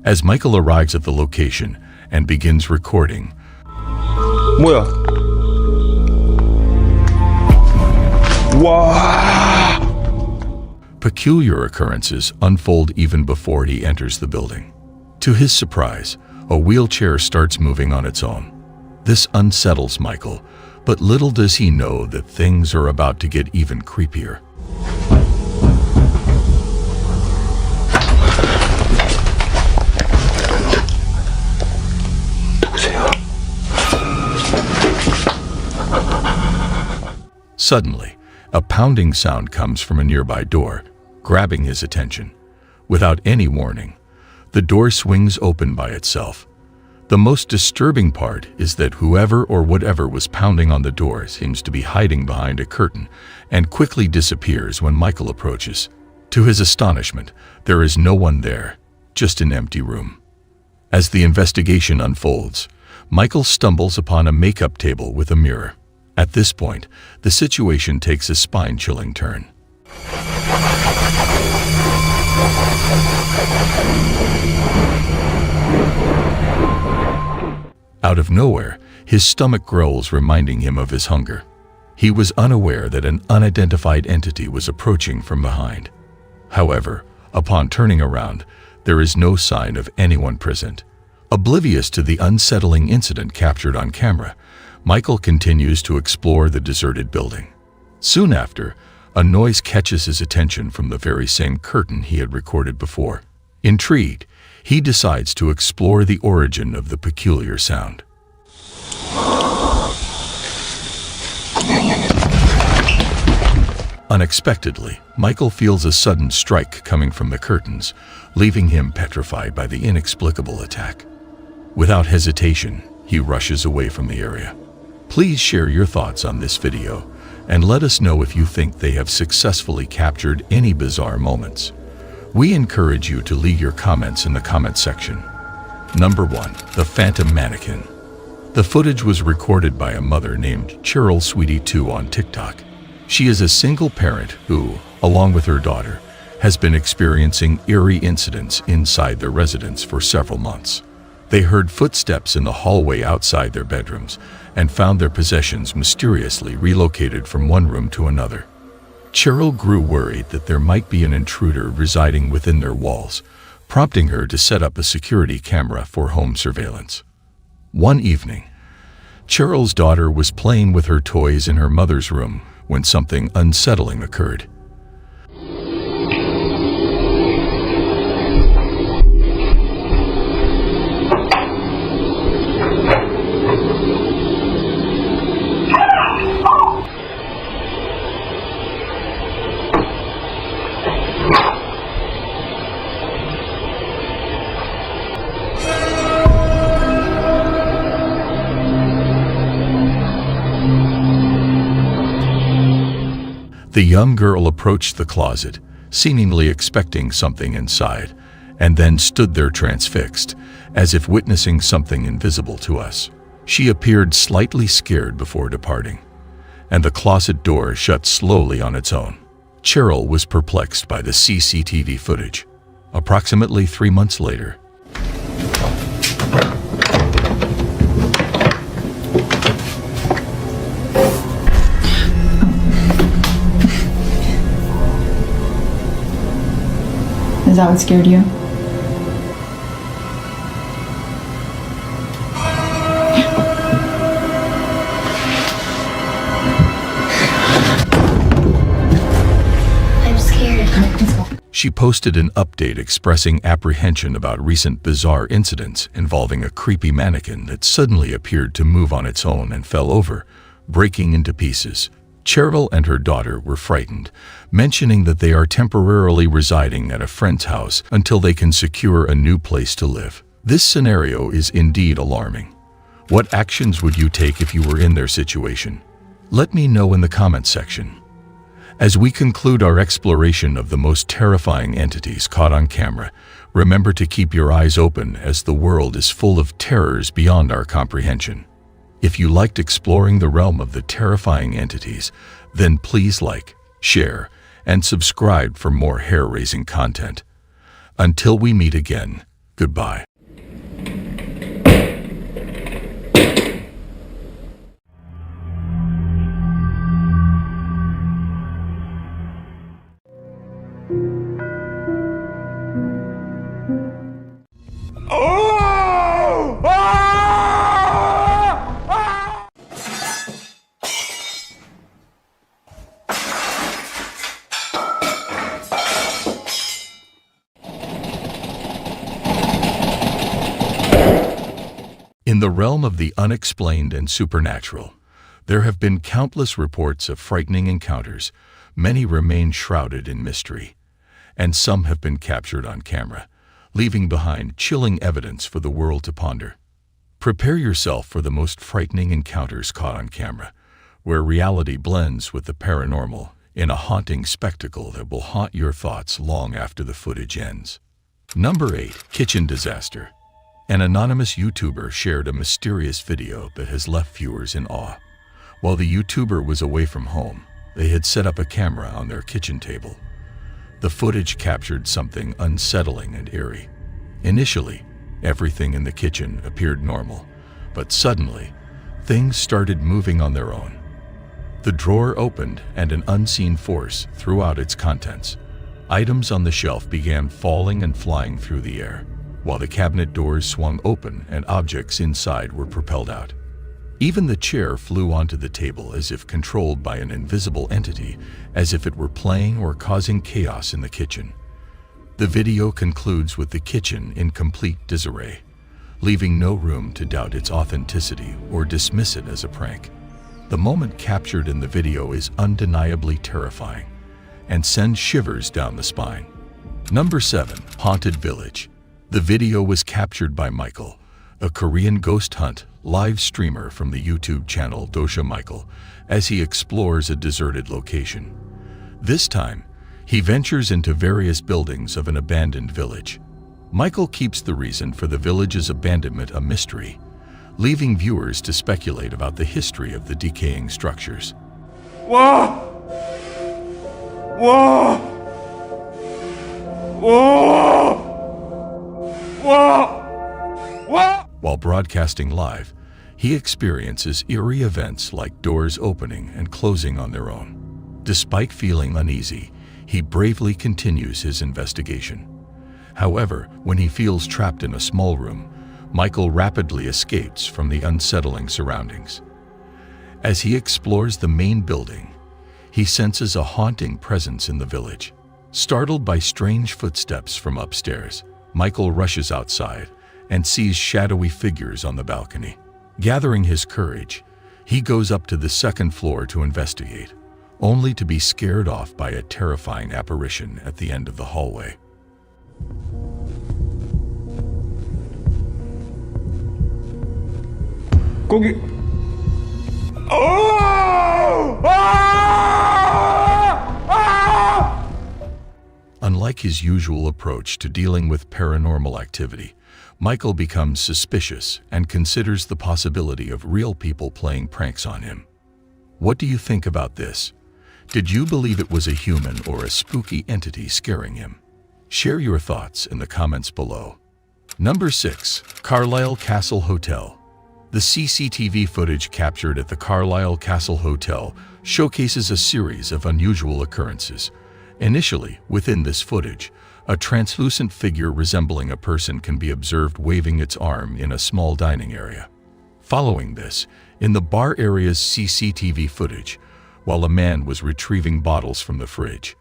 As Michael arrives at the location and begins recording, 뭐야? 와! Peculiar occurrences unfold even before he enters the building. To his surprise, a wheelchair starts moving on its own. This unsettles Michael, but little does he know that things are about to get even creepier. Suddenly, a pounding sound comes from a nearby door, grabbing his attention. Without any warning, the door swings open by itself. The most disturbing part is that whoever or whatever was pounding on the door seems to be hiding behind a curtain and quickly disappears when Michael approaches. To his astonishment, there is no one there, just an empty room. As the investigation unfolds, Michael stumbles upon a makeup table with a mirror. At this point, the situation takes a spine-chilling turn. Out of nowhere, his stomach growls, reminding him of his hunger. He was unaware that an unidentified entity was approaching from behind. However, upon turning around, there is no sign of anyone present. Oblivious to the unsettling incident captured on camera, Michael continues to explore the deserted building. Soon after, a noise catches his attention from the very same curtain he had recorded before. Intrigued, he decides to explore the origin of the peculiar sound. Unexpectedly, Michael feels a sudden strike coming from the curtains, leaving him petrified by the inexplicable attack. Without hesitation, he rushes away from the area. Please share your thoughts on this video and let us know if you think they have successfully captured any bizarre moments. We encourage you to leave your comments in the comment section. Number 1. The Phantom Mannequin. The footage was recorded by a mother named Cheryl Sweetie 2 on TikTok. She is a single parent who, along with her daughter, has been experiencing eerie incidents inside their residence for several months. They heard footsteps in the hallway outside their bedrooms and found their possessions mysteriously relocated from one room to another. Cheryl grew worried that there might be an intruder residing within their walls, prompting her to set up a security camera for home surveillance. One evening, Cheryl's daughter was playing with her toys in her mother's room when something unsettling occurred. The young girl approached the closet, seemingly expecting something inside, and then stood there transfixed, as if witnessing something invisible to us. She appeared slightly scared before departing, and the closet door shut slowly on its own. Cheryl was perplexed by the CCTV footage. Approximately 3 months later, Is that what scared you? I'm scared. She posted an update expressing apprehension about recent bizarre incidents involving a creepy mannequin that suddenly appeared to move on its own and fell over, breaking into pieces. Cheryl and her daughter were frightened, mentioning that they are temporarily residing at a friend's house until they can secure a new place to live. This scenario is indeed alarming. What actions would you take if you were in their situation? Let me know in the comments section. As we conclude our exploration of the most terrifying entities caught on camera, remember to keep your eyes open as the world is full of terrors beyond our comprehension. If you liked exploring the realm of the terrifying entities, then please like, share, and subscribe for more hair-raising content. Until we meet again, goodbye. In the realm of the unexplained and supernatural, there have been countless reports of frightening encounters. Many remain shrouded in mystery, and some have been captured on camera, leaving behind chilling evidence for the world to ponder. Prepare yourself for the most frightening encounters caught on camera, where reality blends with the paranormal in a haunting spectacle that will haunt your thoughts long after the footage ends. Number 8. Kitchen Disaster. An anonymous YouTuber shared a mysterious video that has left viewers in awe. While the YouTuber was away from home, they had set up a camera on their kitchen table. The footage captured something unsettling and eerie. Initially, everything in the kitchen appeared normal, but suddenly, things started moving on their own. The drawer opened and an unseen force threw out its contents. Items on the shelf began falling and flying through the air, while the cabinet doors swung open and objects inside were propelled out. Even the chair flew onto the table as if controlled by an invisible entity, as if it were playing or causing chaos in the kitchen. The video concludes with the kitchen in complete disarray, leaving no room to doubt its authenticity or dismiss it as a prank. The moment captured in the video is undeniably terrifying and sends shivers down the spine. Number 7. Haunted Village. The video was captured by Michael, a Korean ghost hunt live streamer from the YouTube channel Dosha Michael, as he explores a deserted location. This time, he ventures into various buildings of an abandoned village. Michael keeps the reason for the village's abandonment a mystery, leaving viewers to speculate about the history of the decaying structures. Whoa! Whoa! Whoa! Whoa! Whoa! While broadcasting live, he experiences eerie events like doors opening and closing on their own. Despite feeling uneasy, he bravely continues his investigation. However, when he feels trapped in a small room, Michael rapidly escapes from the unsettling surroundings. As he explores the main building, he senses a haunting presence in the village. Startled by strange footsteps from upstairs, Michael rushes outside and sees shadowy figures on the balcony. Gathering his courage, he goes up to the second floor to investigate, only to be scared off by a terrifying apparition at the end of the hallway. 거기. Oh! Ah! Ah! Unlike his usual approach to dealing with paranormal activity, Michael becomes suspicious and considers the possibility of real people playing pranks on him. What do you think about this? Did you believe it was a human or a spooky entity scaring him? Share your thoughts in the comments below. Number 6. Carlisle Castle Hotel. The CCTV footage captured at the Carlisle Castle Hotel showcases a series of unusual occurrences. Initially, within this footage, A translucent figure resembling a person can be observed waving its arm in a small dining area. Following this, in the bar area's CCTV footage, while a man was retrieving bottles from the fridge,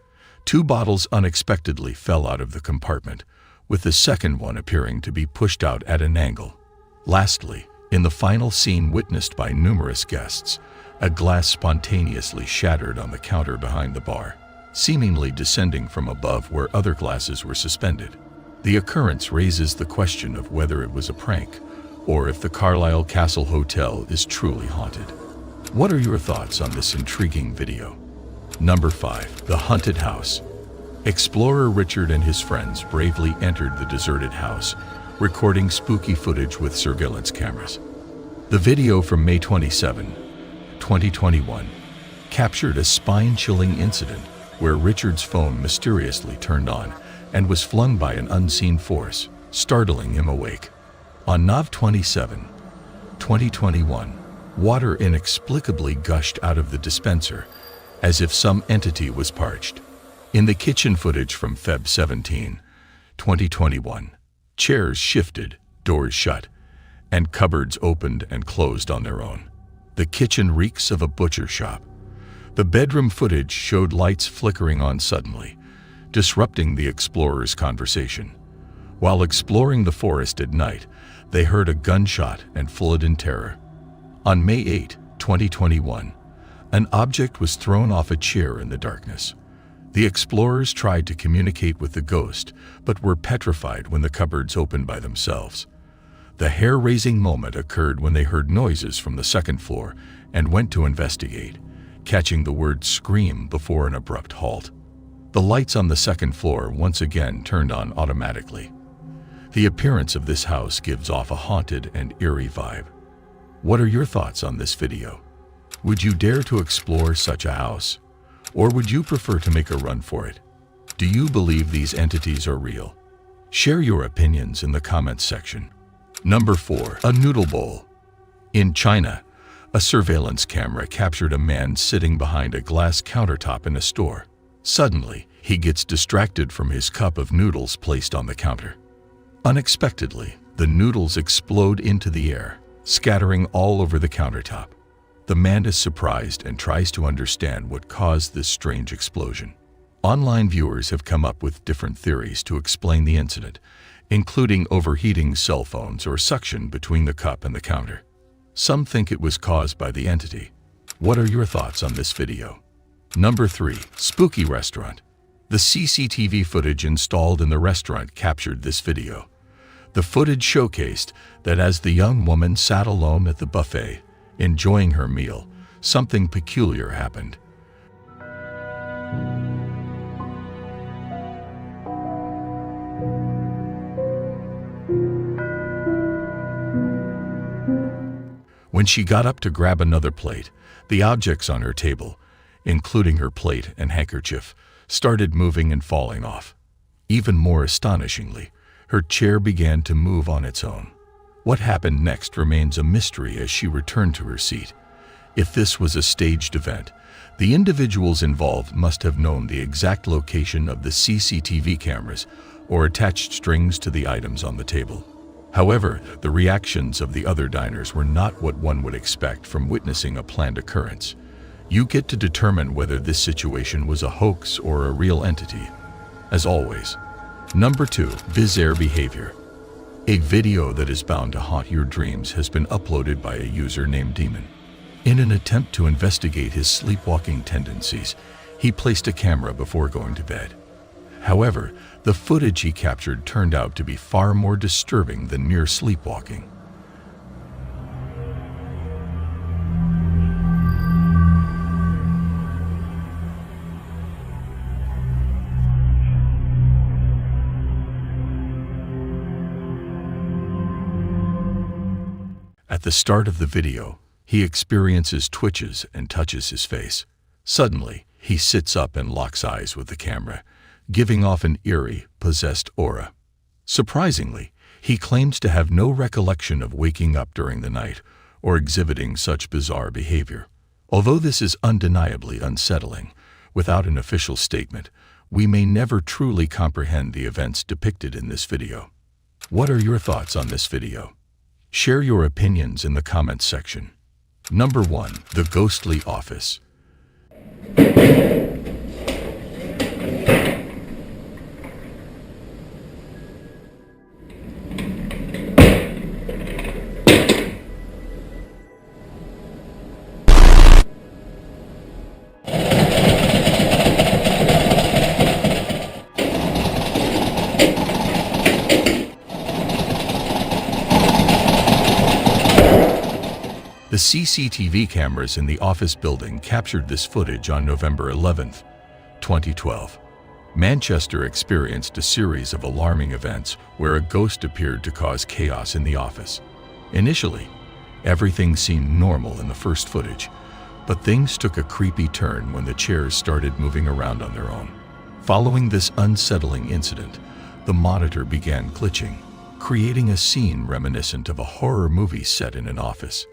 2 bottles unexpectedly fell out of the compartment, with the second one appearing to be pushed out at an angle. Lastly, in the final scene witnessed by numerous guests, a glass spontaneously shattered on the counter behind the bar, seemingly descending from above where other glasses were suspended. The occurrence raises the question of whether it was a prank, or if the Carlisle Castle Hotel is truly haunted. What are your thoughts on this intriguing video? Number 5. The Haunted House. Explorer Richard and his friends bravely entered the deserted house, recording spooky footage with surveillance cameras. The video from May 27, 2021, captured a spine-chilling incident where Richard's phone mysteriously turned on and was flung by an unseen force, startling him awake. On Nov 27, 2021, water inexplicably gushed out of the dispenser, as if some entity was parched. In the kitchen footage from Feb 17, 2021, chairs shifted, doors shut, and cupboards opened and closed on their own. The kitchen reeks of a butcher shop. The bedroom footage showed lights flickering on suddenly, disrupting the explorers' conversation. While exploring the forest at night, they heard a gunshot and fled in terror. On May 8, 2021, an object was thrown off a chair in the darkness. The explorers tried to communicate with the ghost, but were petrified when the cupboards opened by themselves. The hair-raising moment occurred when they heard noises from the second floor and went to investigate, catching the word "scream" before an abrupt halt. The lights on the second floor once again turned on automatically. The appearance of this house gives off a haunted and eerie vibe. What are your thoughts on this video? Would you dare to explore such a house? Or would you prefer to make a run for it? Do you believe these entities are real? Share your opinions in the comments section. Number 4. A noodle bowl. In China, a surveillance camera captured a man sitting behind a glass countertop in a store. Suddenly, he gets distracted from his cup of noodles placed on the counter. Unexpectedly, the noodles explode into the air, scattering all over the countertop. The man is surprised and tries to understand what caused this strange explosion. Online viewers have come up with different theories to explain the incident, including overheating cell phones or suction between the cup and the counter. Some think it was caused by the entity. What are your thoughts on this video? Number 3. Spooky Restaurant. The CCTV footage installed in the restaurant captured this video. The footage showcased that as the young woman sat alone at the buffet, enjoying her meal, something peculiar happened. When she got up to grab another plate, the objects on her table, including her plate and handkerchief, started moving and falling off. Even more astonishingly, her chair began to move on its own. What happened next remains a mystery as she returned to her seat. If this was a staged event, the individuals involved must have known the exact location of the CCTV cameras or attached strings to the items on the table. However, the reactions of the other diners were not what one would expect from witnessing a planned occurrence. You get to determine whether this situation was a hoax or a real entity. As always. Number 2. Bizarre Behavior. A video that is bound to haunt your dreams has been uploaded by a user named Demon. In an attempt to investigate his sleepwalking tendencies, he placed a camera before going to bed. However, the footage he captured turned out to be far more disturbing than mere sleepwalking. At the start of the video, he experiences twitches and touches his face. Suddenly, he sits up and locks eyes with the camera, giving off an eerie, possessed aura. Surprisingly, he claims to have no recollection of waking up during the night or exhibiting such bizarre behavior. Although this is undeniably unsettling, without an official statement, we may never truly comprehend the events depicted in this video. What are your thoughts on this video? Share your opinions in the comments section. Number 1. The Ghostly Office. The CCTV cameras in the office building captured this footage on November 11, 2012. Manchester experienced a series of alarming events where a ghost appeared to cause chaos in the office. Initially, everything seemed normal in the first footage, but things took a creepy turn when the chairs started moving around on their own. Following this unsettling incident, the monitor began glitching, creating a scene reminiscent of a horror movie set in an office.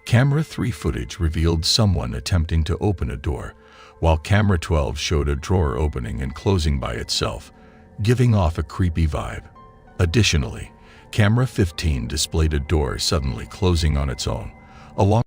Camera 3 footage revealed someone attempting to open a door, while Camera 12 showed a drawer opening and closing by itself, giving off a creepy vibe. Additionally, Camera 15 displayed a door suddenly closing on its own, along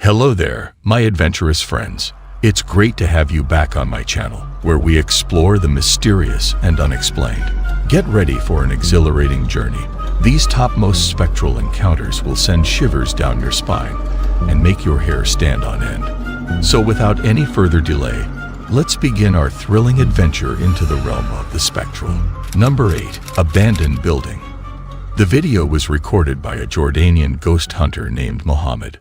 Hello there, my adventurous friends. It's great to have you back on my channel, where we explore the mysterious and unexplained. Get ready for an exhilarating journey. These topmost spectral encounters will send shivers down your spine and make your hair stand on end. So without any further delay, let's begin our thrilling adventure into the realm of the spectral. Number 8. Abandoned Building. The video was recorded by a Jordanian ghost hunter named Mohammed.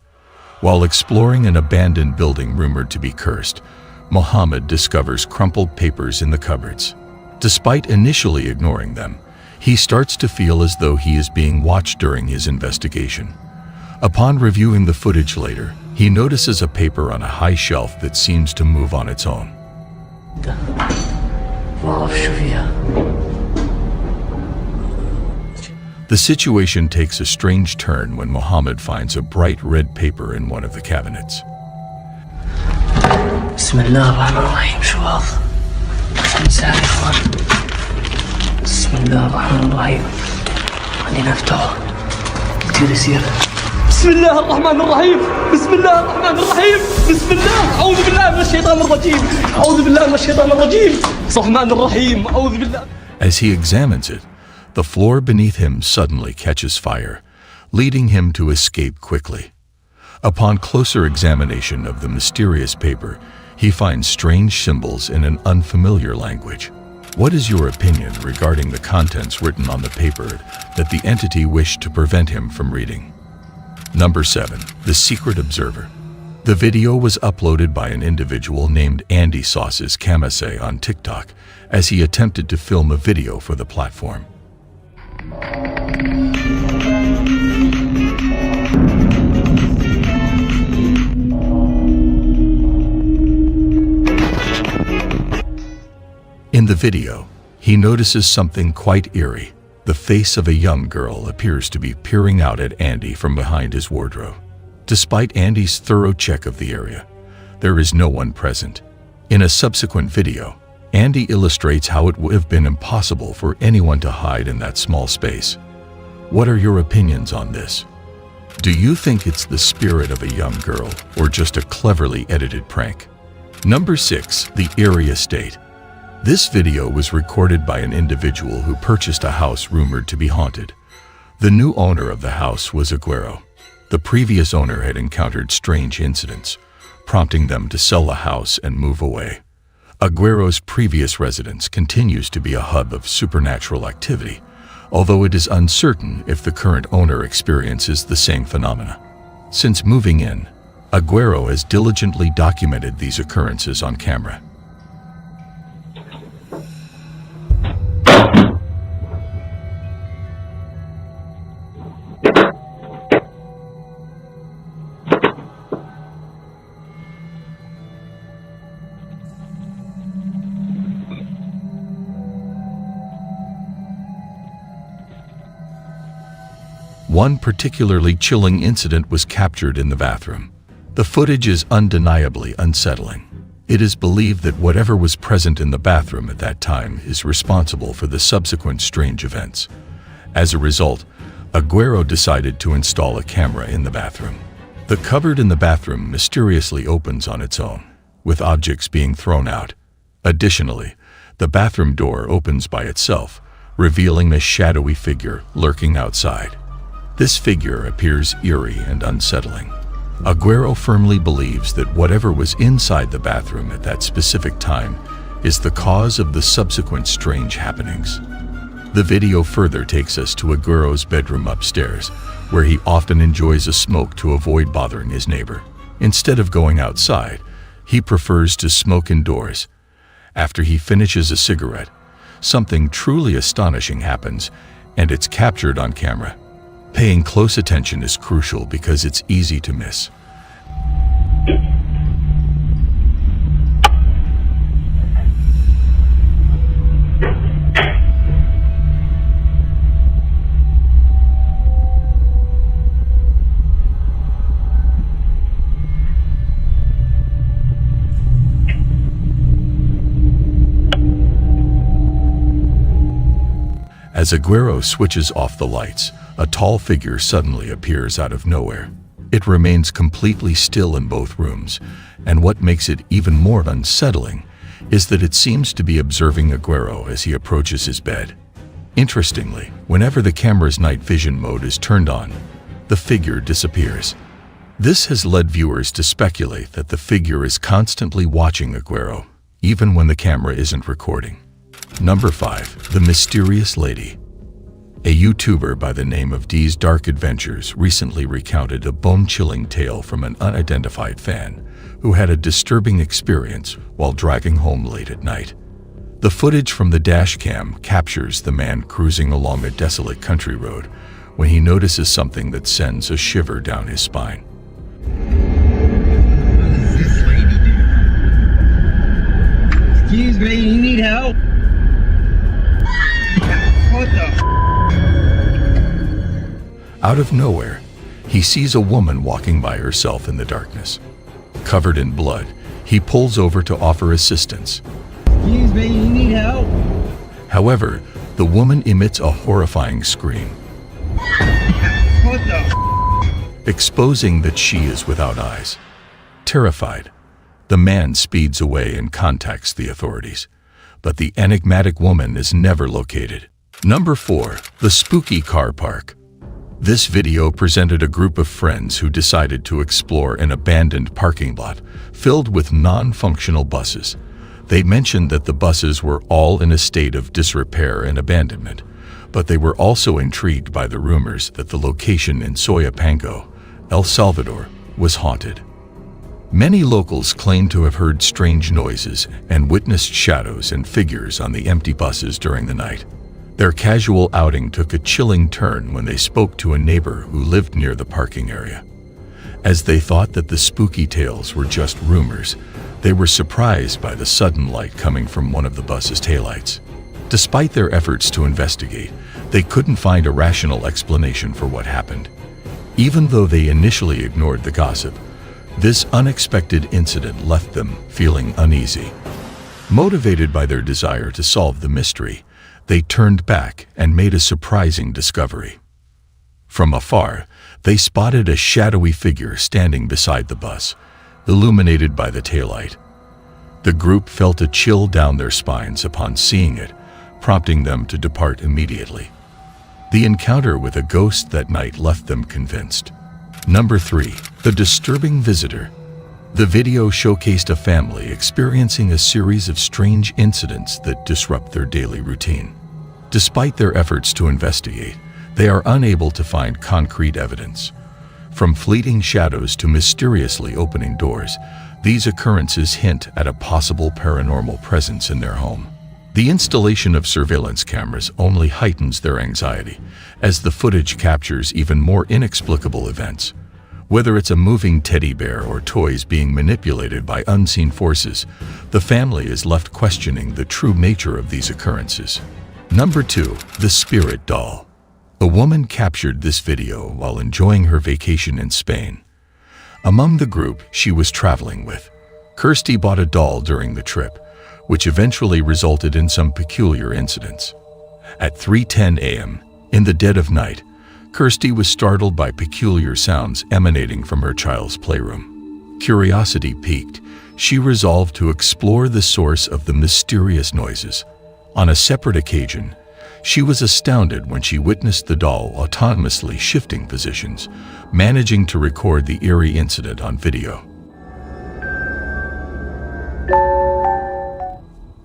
While exploring an abandoned building rumored to be cursed, Mohammed discovers crumpled papers in the cupboards. Despite initially ignoring them, he starts to feel as though he is being watched during his investigation. Upon reviewing the footage later, he notices a paper on a high shelf that seems to move on its own. The situation takes a strange turn when Mohammed finds a bright red paper in one of the cabinets. Bismillahirrahmanirrahim. شو هذا؟ مساء الخير. Bismillahirrahmanirrahim. خلينا نفتحه. كثير يصير. بسم الله الرحمن الرحيم. بسم الله الرحمن الرحيم. بسم الله. أعوذ بالله من الشيطان الرجيم. أعوذ بالله من الشيطان الرجيم. الرحمن الرحيم. أعوذ بالله. As he examines it, the floor beneath him suddenly catches fire, leading him to escape quickly. Upon closer examination of the mysterious paper, he finds strange symbols in an unfamiliar language. What is your opinion regarding the contents written on the paper that the entity wished to prevent him from reading? Number 7. The Secret Observer. The video was uploaded by an individual named Andy Sauce's Kamase on TikTok as he attempted to film a video for the platform. In the video, he notices something quite eerie. The face of a young girl appears to be peering out at Andy from behind his wardrobe. Despite Andy's thorough check of the area, there is no one present. In a subsequent video, Andy illustrates how it would have been impossible for anyone to hide in that small space. What are your opinions on this? Do you think it's the spirit of a young girl or just a cleverly edited prank? Number 6. The Eerie Estate. This video was recorded by an individual who purchased a house rumored to be haunted. The new owner of the house was Aguero. The previous owner had encountered strange incidents, prompting them to sell the house and move away. Aguero's previous residence continues to be a hub of supernatural activity, although it is uncertain if the current owner experiences the same phenomena. Since moving in, Aguero has diligently documented these occurrences on camera. One particularly chilling incident was captured in the bathroom. The footage is undeniably unsettling. It is believed that whatever was present in the bathroom at that time is responsible for the subsequent strange events. As a result, Aguero decided to install a camera in the bathroom. The cupboard in the bathroom mysteriously opens on its own, with objects being thrown out. Additionally, the bathroom door opens by itself, revealing a shadowy figure lurking outside. This figure appears eerie and unsettling. Aguero firmly believes that whatever was inside the bathroom at that specific time is the cause of the subsequent strange happenings. The video further takes us to Aguero's bedroom upstairs, where he often enjoys a smoke to avoid bothering his neighbor. Instead of going outside, he prefers to smoke indoors. After he finishes a cigarette, something truly astonishing happens, and it's captured on camera. Paying close attention is crucial because it's easy to miss. As Aguero switches off the lights, a tall figure suddenly appears out of nowhere. It remains completely still in both rooms, and what makes it even more unsettling is that it seems to be observing Aguero as he approaches his bed. Interestingly, whenever the camera's night vision mode is turned on, the figure disappears. This has led viewers to speculate that the figure is constantly watching Aguero, even when the camera isn't recording. Number 5. The Mysterious Lady. A YouTuber by the name of D's Dark Adventures recently recounted a bone-chilling tale from an unidentified fan who had a disturbing experience while driving home late at night. The footage from the dash cam captures the man cruising along a desolate country road when he notices something that sends a shiver down his spine. Excuse me, you need help? What the? Out of nowhere, he sees a woman walking by herself in the darkness. Covered in blood, he pulls over to offer assistance. Excuse me, you need help? However, the woman emits a horrifying scream, What the? exposing that she is without eyes. Terrified, the man speeds away and contacts the authorities, but the enigmatic woman is never located. Number 4. The Spooky Car Park. This video presented a group of friends who decided to explore an abandoned parking lot filled with non-functional buses. They mentioned that the buses were all in a state of disrepair and abandonment, but they were also intrigued by the rumors that the location in Soyapango, El Salvador, was haunted. Many locals claimed to have heard strange noises and witnessed shadows and figures on the empty buses during the night. Their casual outing took a chilling turn when they spoke to a neighbor who lived near the parking area. As they thought that the spooky tales were just rumors, they were surprised by the sudden light coming from one of the bus's taillights. Despite their efforts to investigate, they couldn't find a rational explanation for what happened. Even though they initially ignored the gossip, this unexpected incident left them feeling uneasy. Motivated by their desire to solve the mystery, they turned back and made a surprising discovery. From afar, they spotted a shadowy figure standing beside the bus, illuminated by the taillight. The group felt a chill down their spines upon seeing it, prompting them to depart immediately. The encounter with a ghost that night left them convinced. Number 3. The Disturbing Visitor. The video showcased a family experiencing a series of strange incidents that disrupt their daily routine. Despite their efforts to investigate, they are unable to find concrete evidence. From fleeting shadows to mysteriously opening doors, these occurrences hint at a possible paranormal presence in their home. The installation of surveillance cameras only heightens their anxiety, as the footage captures even more inexplicable events. Whether it's a moving teddy bear or toys being manipulated by unseen forces, the family is left questioning the true nature of these occurrences. Number 2. The Spirit Doll. A woman captured this video while enjoying her vacation in Spain. Among the group she was traveling with, Kirsty bought a doll during the trip, which eventually resulted in some peculiar incidents. At 3:10 a.m., in the dead of night, Kirsty was startled by peculiar sounds emanating from her child's playroom. Curiosity piqued, she resolved to explore the source of the mysterious noises. On a separate occasion, she was astounded when she witnessed the doll autonomously shifting positions, managing to record the eerie incident on video.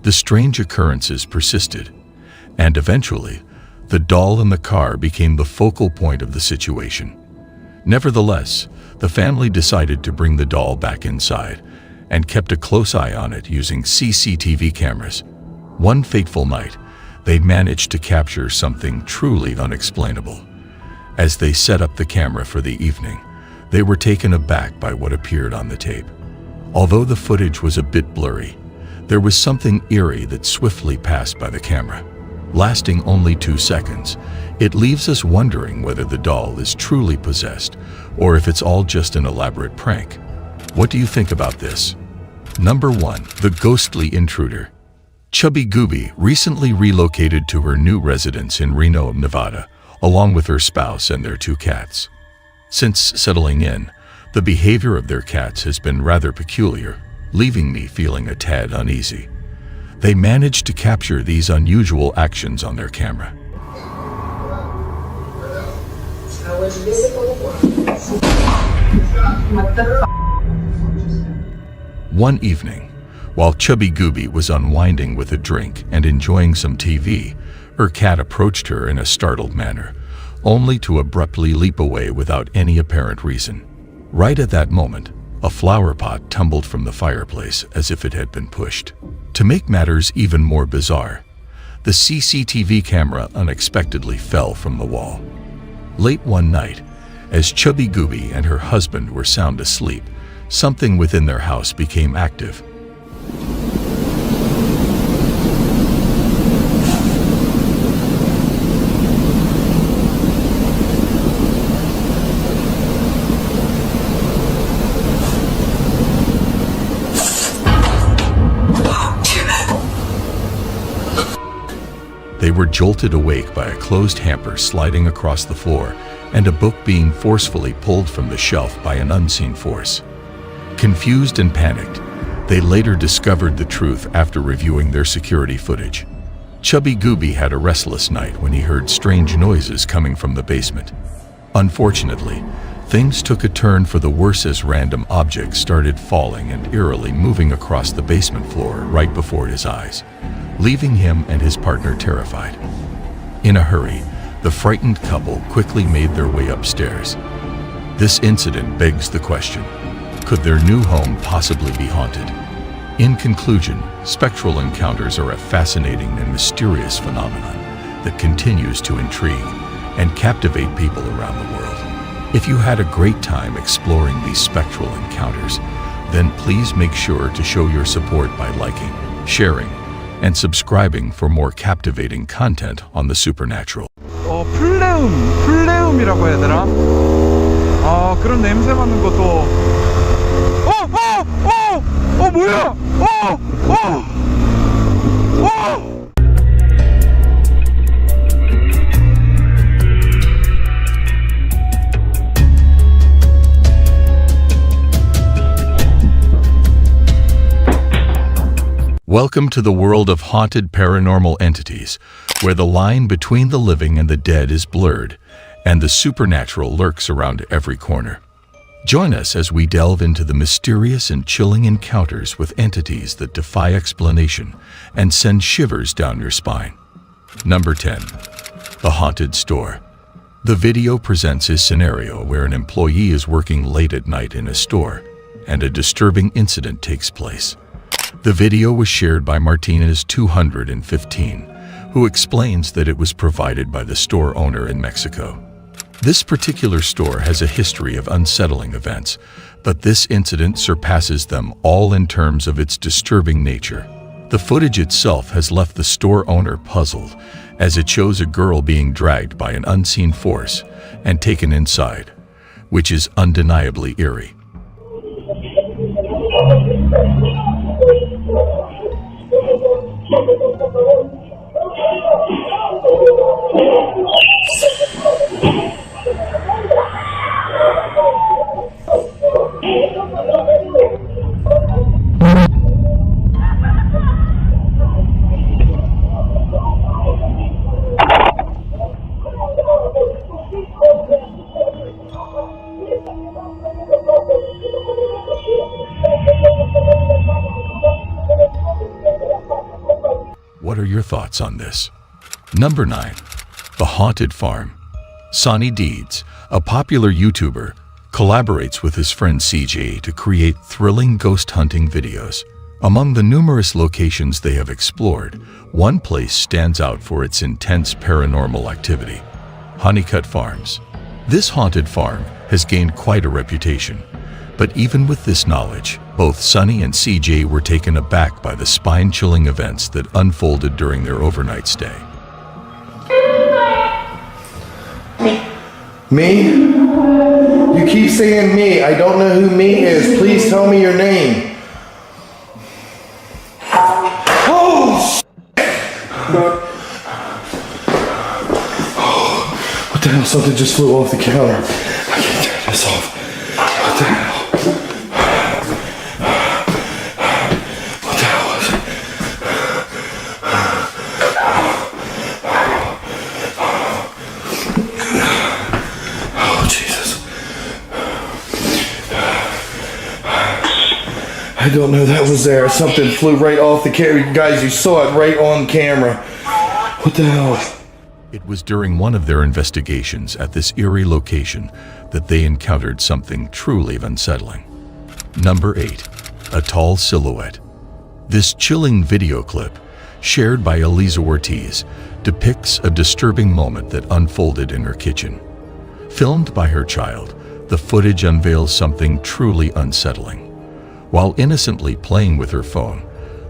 The strange occurrences persisted, and eventually, the doll in the car became the focal point of the situation. Nevertheless, the family decided to bring the doll back inside and kept a close eye on it using CCTV cameras. One fateful night, they managed to capture something truly unexplainable. As they set up the camera for the evening, they were taken aback by what appeared on the tape. Although the footage was a bit blurry, there was something eerie that swiftly passed by the camera. Lasting only 2 seconds, it leaves us wondering whether the doll is truly possessed or if it's all just an elaborate prank. What do you think about this? Number 1. The ghostly intruder. Chubby Gooby recently relocated to her new residence in Reno, Nevada, along with her spouse and their 2 cats. Since settling in, the behavior of their cats has been rather peculiar, leaving me feeling a tad uneasy. They managed to capture these unusual actions on their camera. One evening, while Chubby Gooby was unwinding with a drink and enjoying some TV, her cat approached her in a startled manner, only to abruptly leap away without any apparent reason. Right at that moment, a flower pot tumbled from the fireplace as if it had been pushed. To make matters even more bizarre, the CCTV camera unexpectedly fell from the wall. Late one night, as Chubby Gooby and her husband were sound asleep, something within their house became active. They were jolted awake by a closed hamper sliding across the floor and a book being forcefully pulled from the shelf by an unseen force. Confused and panicked, they later discovered the truth after reviewing their security footage. Chubby Gooby had a restless night when he heard strange noises coming from the basement. Unfortunately, things took a turn for the worse as random objects started falling and eerily moving across the basement floor right before his eyes, leaving him and his partner terrified. In a hurry, the frightened couple quickly made their way upstairs. This incident begs the question, could their new home possibly be haunted? In conclusion, spectral encounters are a fascinating and mysterious phenomenon that continues to intrigue and captivate people around the world. If you had a great time exploring these spectral encounters, then please make sure to show your support by liking, sharing, and subscribing for more captivating content on the supernatural. 플레움이라고 해야 되나? 그런 냄새 맡는 것도 뭐야? Welcome to the world of haunted paranormal entities, where the line between the living and the dead is blurred, and the supernatural lurks around every corner. Join us as we delve into the mysterious and chilling encounters with entities that defy explanation and send shivers down your spine. Number 10. The Haunted Store. The video presents a scenario where an employee is working late at night in a store, and a disturbing incident takes place. The video was shared by Martinez215, who explains that it was provided by the store owner in Mexico. This particular store has a history of unsettling events, but this incident surpasses them all in terms of its disturbing nature. The footage itself has left the store owner puzzled, as it shows a girl being dragged by an unseen force and taken inside, which is undeniably eerie. What are your thoughts on this? Number 9. The Haunted Farm. Sonny Deeds, a popular YouTuber, collaborates with his friend CJ to create thrilling ghost hunting videos. Among the numerous locations they have explored, one place stands out for its intense paranormal activity: Honeycutt Farms. This haunted farm has gained quite a reputation. But even with this knowledge, both Sonny and CJ were taken aback by the spine-chilling events that unfolded during their overnight stay. Me? You keep saying me. I don't know who me is. Please tell me your name. Oh, what the hell? Something just flew off the counter. I can't turn this off. What the hell? I don't know, that was there. Something flew right off the camera. Guys, you saw it right on camera. What the hell? It was during one of their investigations at this eerie location that they encountered something truly unsettling. Number 8. A Tall Silhouette. This chilling video clip, shared by Eliza Ortiz, depicts a disturbing moment that unfolded in her kitchen. Filmed by her child, the footage unveils something truly unsettling. While innocently playing with her phone,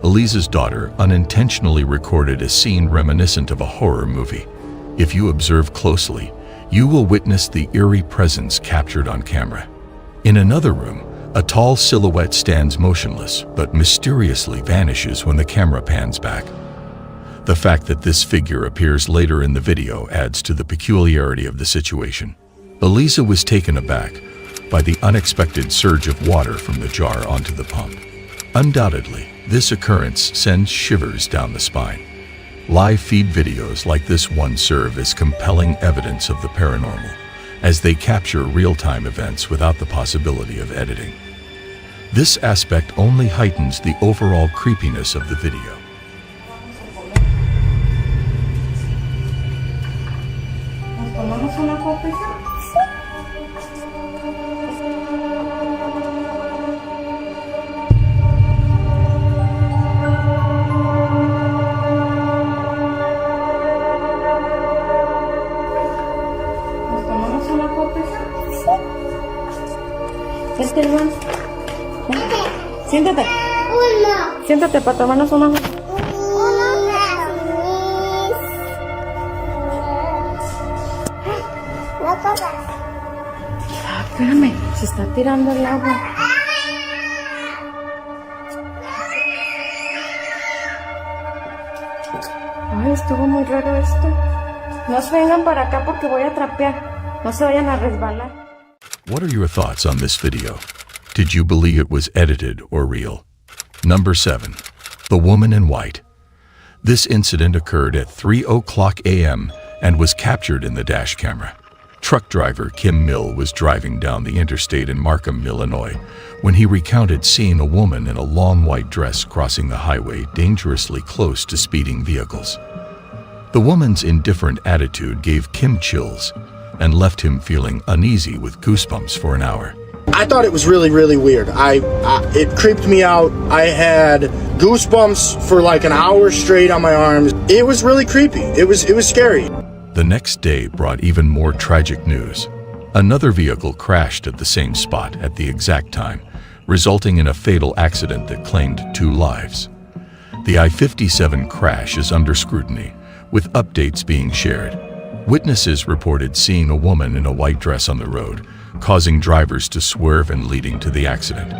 Eliza's daughter unintentionally recorded a scene reminiscent of a horror movie. If you observe closely, you will witness the eerie presence captured on camera. In another room, a tall silhouette stands motionless, but mysteriously vanishes when the camera pans back. The fact that this figure appears later in the video adds to the peculiarity of the situation. Eliza was taken aback by the unexpected surge of water from the jar onto the pump. Undoubtedly, this occurrence sends shivers down the spine. Live feed videos like this one serve as compelling evidence of the paranormal, as they capture real-time events without the possibility of editing. This aspect only heightens the overall creepiness of the video. Siéntate. Siéntate para tomarnos una. Espérame, se está tirando el agua. Ay, estuvo muy raro esto. No se vengan para acá porque voy a trapear. No se vayan a resbalar. What are your thoughts on this video? Did you believe it was edited or real? Number 7. The Woman in White. This incident occurred at 3:00 a.m. and was captured in the dash camera. Truck driver Kim Mill was driving down the interstate in Markham, Illinois, when he recounted seeing a woman in a long white dress crossing the highway dangerously close to speeding vehicles. The woman's indifferent attitude gave Kim chills and left him feeling uneasy with goosebumps for an hour. I thought it was really, really weird. It creeped me out. I had goosebumps for like an hour straight on my arms. It was really creepy. It was scary. The next day brought even more tragic news. Another vehicle crashed at the same spot at the exact time, resulting in a fatal accident that claimed 2 lives. The I-57 crash is under scrutiny, with updates being shared. Witnesses reported seeing a woman in a white dress on the road, causing drivers to swerve and leading to the accident.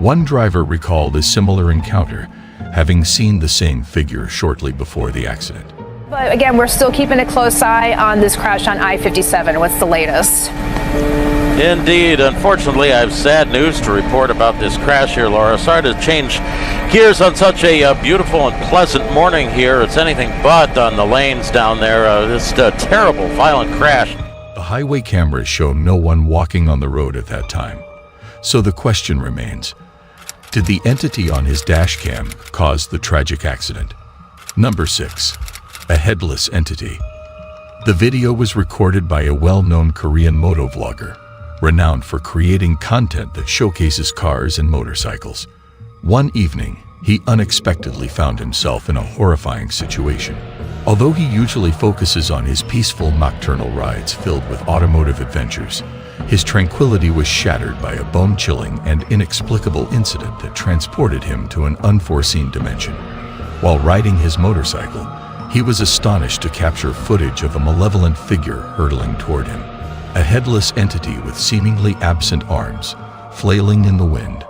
One driver recalled a similar encounter, having seen the same figure shortly before the accident. But again, we're still keeping a close eye on this crash on I-57. What's the latest? Indeed. Unfortunately, I have sad news to report about this crash here, Laura. Sorry to change gears on such a beautiful and pleasant morning here. It's anything but on the lanes down there. This terrible, violent crash. The highway cameras show no one walking on the road at that time. So the question remains, did the entity on his dash cam cause the tragic accident? Number 6. A headless entity. The video was recorded by a well-known Korean motovlogger, renowned for creating content that showcases cars and motorcycles. One evening, he unexpectedly found himself in a horrifying situation. Although he usually focuses on his peaceful nocturnal rides filled with automotive adventures, his tranquility was shattered by a bone-chilling and inexplicable incident that transported him to an unforeseen dimension. While riding his motorcycle, he was astonished to capture footage of a malevolent figure hurtling toward him. A headless entity with seemingly absent arms, flailing in the wind.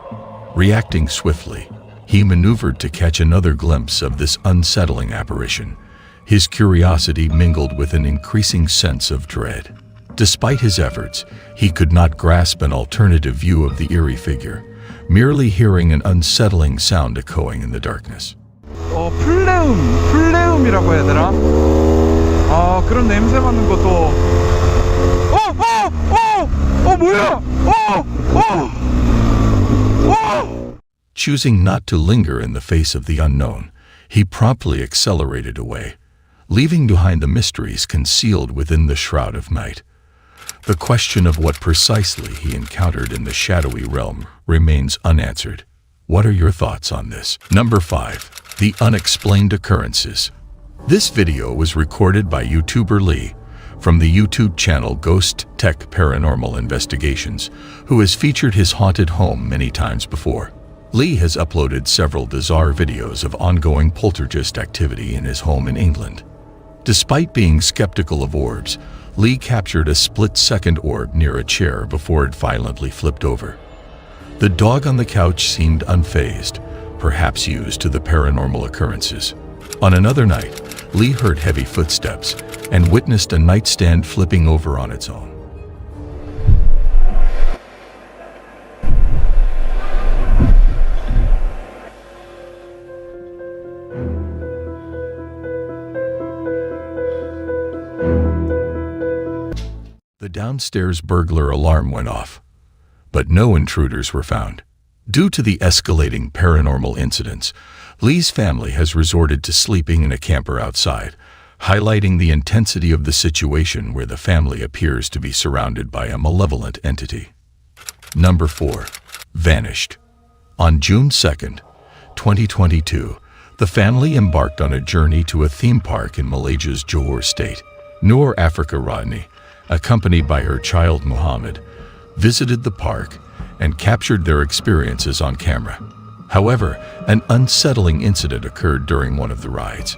Reacting swiftly, he maneuvered to catch another glimpse of this unsettling apparition. His curiosity mingled with an increasing sense of dread. Despite his efforts, he could not grasp an alternative view of the eerie figure, merely hearing an unsettling sound echoing in the darkness. 플레움이라고 해야 되나? 그런 냄새 맡는 것도 뭐야? Choosing not to linger in the face of the unknown, he promptly accelerated away, leaving behind the mysteries concealed within the shroud of night. The question of what precisely he encountered in the shadowy realm remains unanswered. What are your thoughts on this? Number 5. The unexplained occurrences. This video was recorded by YouTuber Lee from the YouTube channel Ghost Tech Paranormal Investigations, who has featured his haunted home many times before. Lee has uploaded several bizarre videos of ongoing poltergeist activity in his home in England. Despite being skeptical of orbs, Lee captured a split-second orb near a chair before it violently flipped over. The dog on the couch seemed unfazed, perhaps used to the paranormal occurrences. On another night, Lee heard heavy footsteps and witnessed a nightstand flipping over on its own. The downstairs burglar alarm went off, but no intruders were found. Due to the escalating paranormal incidents, Lee's family has resorted to sleeping in a camper outside, highlighting the intensity of the situation where the family appears to be surrounded by a malevolent entity. Number 4. Vanished. On June 2nd, 2022, the family embarked on a journey to a theme park in Malaysia's Johor state. Noor Africa Rodney, accompanied by her child Muhammad, visited the park and captured their experiences on camera. However, an unsettling incident occurred during one of the rides.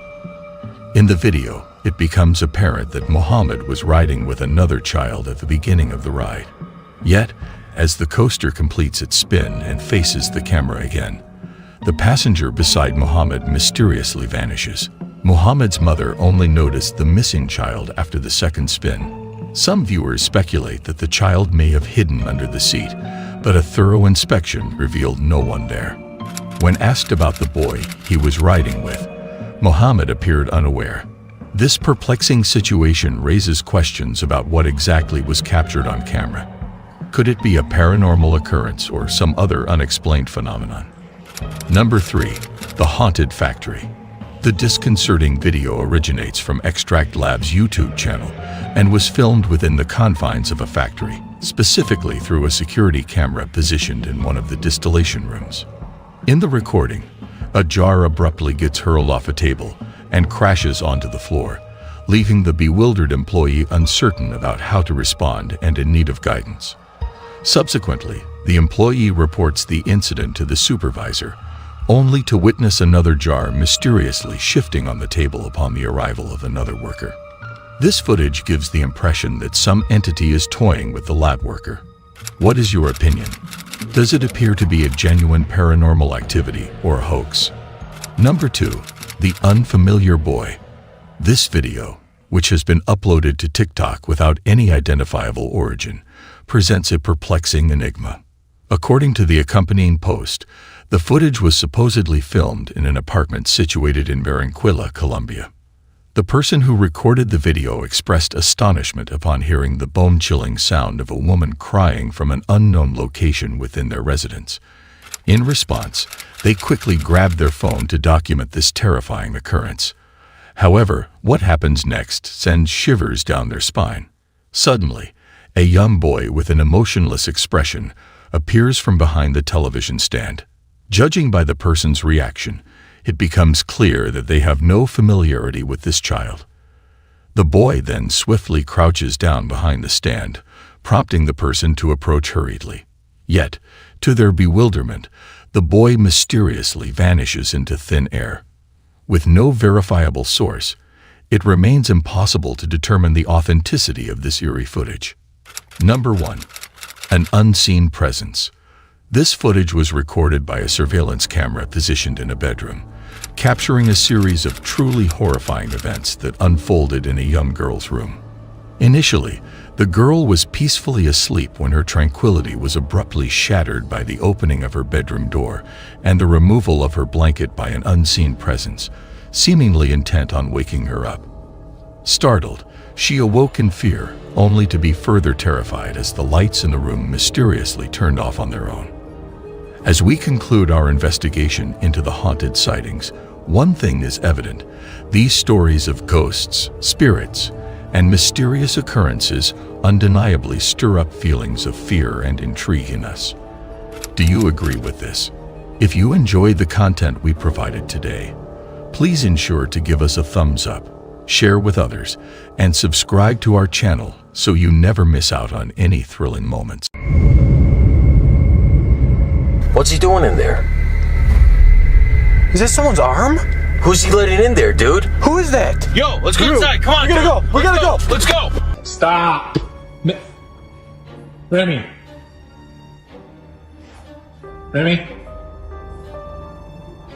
In the video, it becomes apparent that Muhammad was riding with another child at the beginning of the ride. Yet, as the coaster completes its spin and faces the camera again, the passenger beside Muhammad mysteriously vanishes. Muhammad's mother only noticed the missing child after the second spin. Some viewers speculate that the child may have hidden under the seat, but a thorough inspection revealed no one there. When asked about the boy he was riding with, Muhammad appeared unaware. This perplexing situation raises questions about what exactly was captured on camera. Could it be a paranormal occurrence or some other unexplained phenomenon? Number 3. The Haunted Factory. The disconcerting video originates from Extract Lab's YouTube channel and was filmed within the confines of a factory, specifically through a security camera positioned in one of the distillation rooms. In the recording, a jar abruptly gets hurled off a table and crashes onto the floor, leaving the bewildered employee uncertain about how to respond and in need of guidance. Subsequently, the employee reports the incident to the supervisor, only to witness another jar mysteriously shifting on the table upon the arrival of another worker. This footage gives the impression that some entity is toying with the lab worker. What is your opinion? Does it appear to be a genuine paranormal activity or a hoax? Number 2. The Unfamiliar Boy. This video, which has been uploaded to TikTok without any identifiable origin, presents a perplexing enigma. According to the accompanying post, the footage was supposedly filmed in an apartment situated in Barranquilla, Colombia. The person who recorded the video expressed astonishment upon hearing the bone-chilling sound of a woman crying from an unknown location within their residence. In response, they quickly grabbed their phone to document this terrifying occurrence. However, what happens next sends shivers down their spine. Suddenly, a young boy with an emotionless expression appears from behind the television stand. Judging by the person's reaction, it becomes clear that they have no familiarity with this child. The boy then swiftly crouches down behind the stand, prompting the person to approach hurriedly. Yet, to their bewilderment, the boy mysteriously vanishes into thin air. With no verifiable source, it remains impossible to determine the authenticity of this eerie footage. Number 1. An unseen presence. This footage was recorded by a surveillance camera positioned in a bedroom, capturing a series of truly horrifying events that unfolded in a young girl's room. Initially, the girl was peacefully asleep when her tranquility was abruptly shattered by the opening of her bedroom door and the removal of her blanket by an unseen presence, seemingly intent on waking her up. Startled, she awoke in fear, only to be further terrified as the lights in the room mysteriously turned off on their own. As we conclude our investigation into the haunted sightings, one thing is evident: these stories of ghosts, spirits, and mysterious occurrences undeniably stir up feelings of fear and intrigue in us. Do you agree with this? If you enjoyed the content we provided today, please ensure to give us a thumbs up, share with others, and subscribe to our channel so you never miss out on any thrilling moments. What's he doing in there? Is that someone's arm? Who's he letting in there, dude? Who is that? Yo, let's go inside. Come on, we gotta go. We gotta go. Let's go. Stop. Remy. Remy.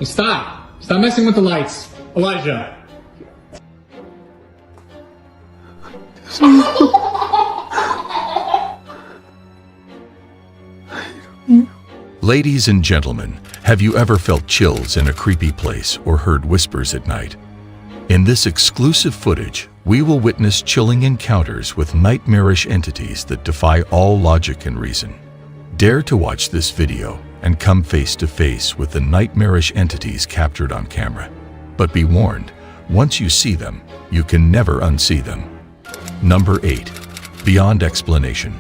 Stop. Stop messing with the lights. Elijah. Ladies and gentlemen, have you ever felt chills in a creepy place or heard whispers at night? In this exclusive footage, we will witness chilling encounters with nightmarish entities that defy all logic and reason. Dare to watch this video and come face to face with the nightmarish entities captured on camera. But be warned, once you see them, you can never unsee them. Number 8. Beyond explanation.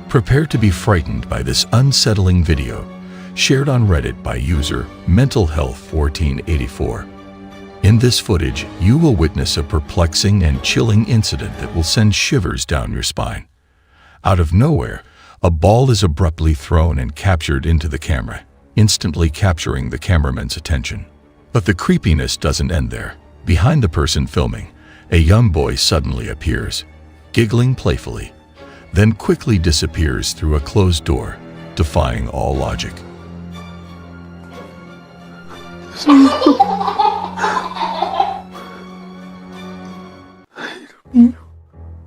Prepare to be frightened by this unsettling video, shared on Reddit by user mentalhealth1484. In this footage, you will witness a perplexing and chilling incident that will send shivers down your spine. Out of nowhere, a ball is abruptly thrown and captured into the camera, instantly capturing the cameraman's attention. But the creepiness doesn't end there. Behind the person filming, a young boy suddenly appears, giggling playfully, then quickly disappears through a closed door, defying all logic.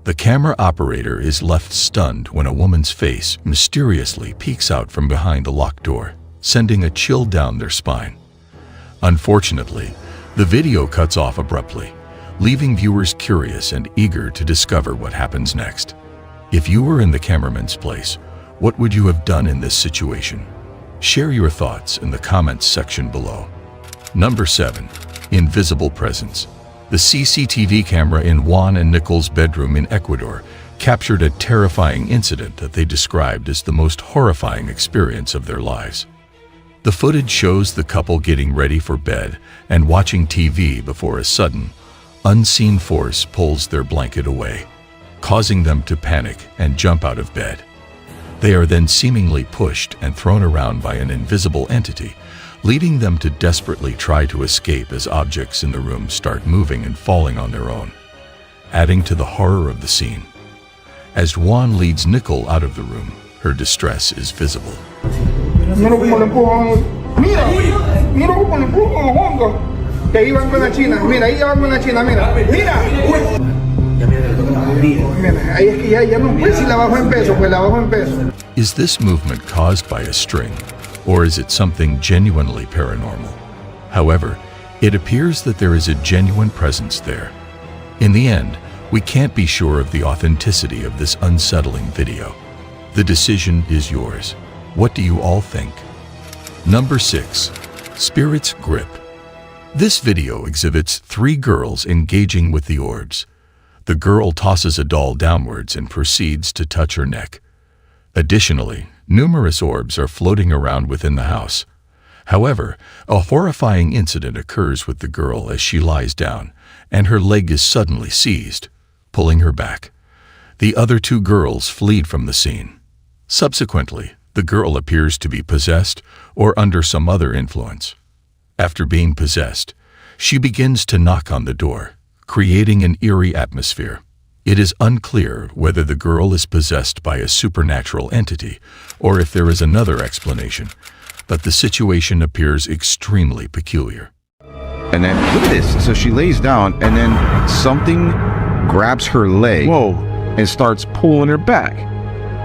The camera operator is left stunned when a woman's face mysteriously peeks out from behind the locked door, sending a chill down their spine. Unfortunately, the video cuts off abruptly, leaving viewers curious and eager to discover what happens next. If you were in the cameraman's place, what would you have done in this situation? Share your thoughts in the comments section below. Number 7. Invisible presence. The CCTV camera in Juan and Nicole's bedroom in Ecuador captured a terrifying incident that they described as the most horrifying experience of their lives. The footage shows the couple getting ready for bed and watching TV before a sudden, unseen force pulls their blanket away, causing them to panic and jump out of bed. They are then seemingly pushed and thrown around by an invisible entity, leading them to desperately try to escape as objects in the room start moving and falling on their own, adding to the horror of the scene. As Juan leads Nicole out of the room, her distress is visible. Mira cómo le empujan. Mira, mira cómo le empujan a Juanga. Que ahí van con la China. Mira, ahí van con la China. Mira, mira. Mira, ahí es que ya no puede si la bajo en peso, pues la bajo en peso. Is this movement caused by a string, or is it something genuinely paranormal? However, it appears that there is a genuine presence there. In the end, we can't be sure of the authenticity of this unsettling video. The decision is yours. What do you all think? Number 6. Spirit's Grip. This video exhibits 3 girls engaging with the orbs. The girl tosses a doll downwards and proceeds to touch her neck. Additionally, numerous orbs are floating around within the house. However, a horrifying incident occurs with the girl as she lies down, and her leg is suddenly seized, pulling her back. The other 2 girls flee from the scene. Subsequently, the girl appears to be possessed or under some other influence. After being possessed, she begins to knock on the door, creating an eerie atmosphere. It is unclear whether the girl is possessed by a supernatural entity or if there is another explanation, but the situation appears extremely peculiar. And then, look at this. So she lays down, and then something grabs her leg. Whoa. And starts pulling her back.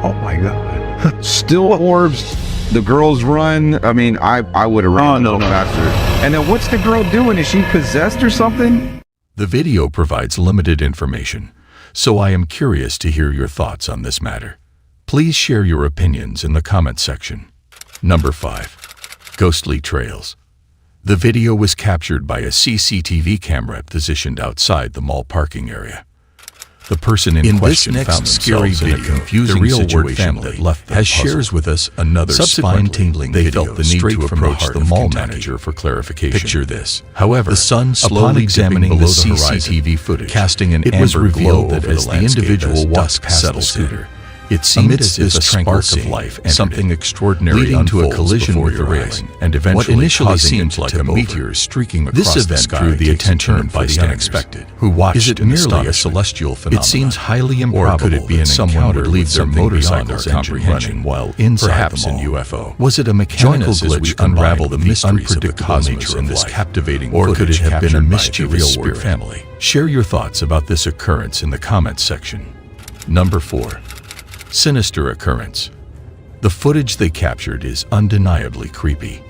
Oh my God. Still orbs. The girls run. I mean, I would have run faster. And then what's the girl doing? Is she possessed or something? The video provides limited information, so I am curious to hear your thoughts on this matter. Please share your opinions in the comment section. Number 5. Ghostly Trails. The video was captured by a CCTV camera positioned outside the mall parking area. The person in question found themselves in a confusing situation that left them puzzled. Shares with us another spine-tingling video. They felt the need to approach the mall manager for clarification. Picture this. However, the sun slowly examining below the CCTV footage, casting an amber glow that as the individual walked past the scooter, it seemed as if a spark of life entered something extraordinary leading to a collision with the railing and eventually what initially seemed like a meteor streaking across the sky. This event drew the attention of bystanders who watched. Is it merely a celestial phenomenon? It seems highly improbable. Or could it be someone would leave their motorcycles comprehension while inside the mall? UFO. Was it a mechanical glitch as we unravel the mysteries of the cosmos in this captivating footage? Or could it have been a mischievous spirit family? Share your thoughts about this occurrence in the comments section. Number 4. Sinister Occurrence. The footage they captured is undeniably creepy.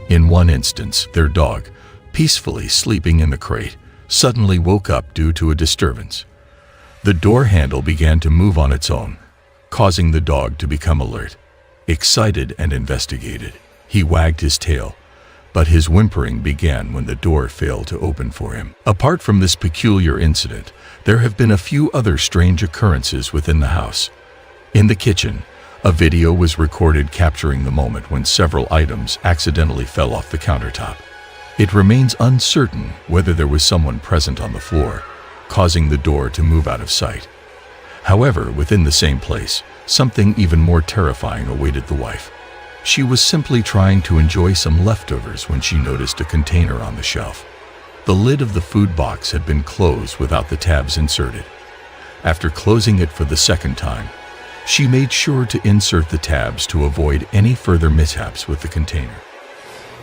In one instance, their dog, peacefully sleeping in the crate, suddenly woke up due to a disturbance. The door handle began to move on its own, causing the dog to become alert. Excited and investigated, he wagged his tail, but his whimpering began when the door failed to open for him. Apart from this peculiar incident, there have been a few other strange occurrences within the house. In the kitchen, a video was recorded capturing the moment when several items accidentally fell off the countertop. It remains uncertain whether there was someone present on the floor, causing the door to move out of sight. However, within the same place, something even more terrifying awaited the wife. She was simply trying to enjoy some leftovers when she noticed a container on the shelf. The lid of the food box had been closed without the tabs inserted. After closing it for the second time, she made sure to insert the tabs to avoid any further mishaps with the container.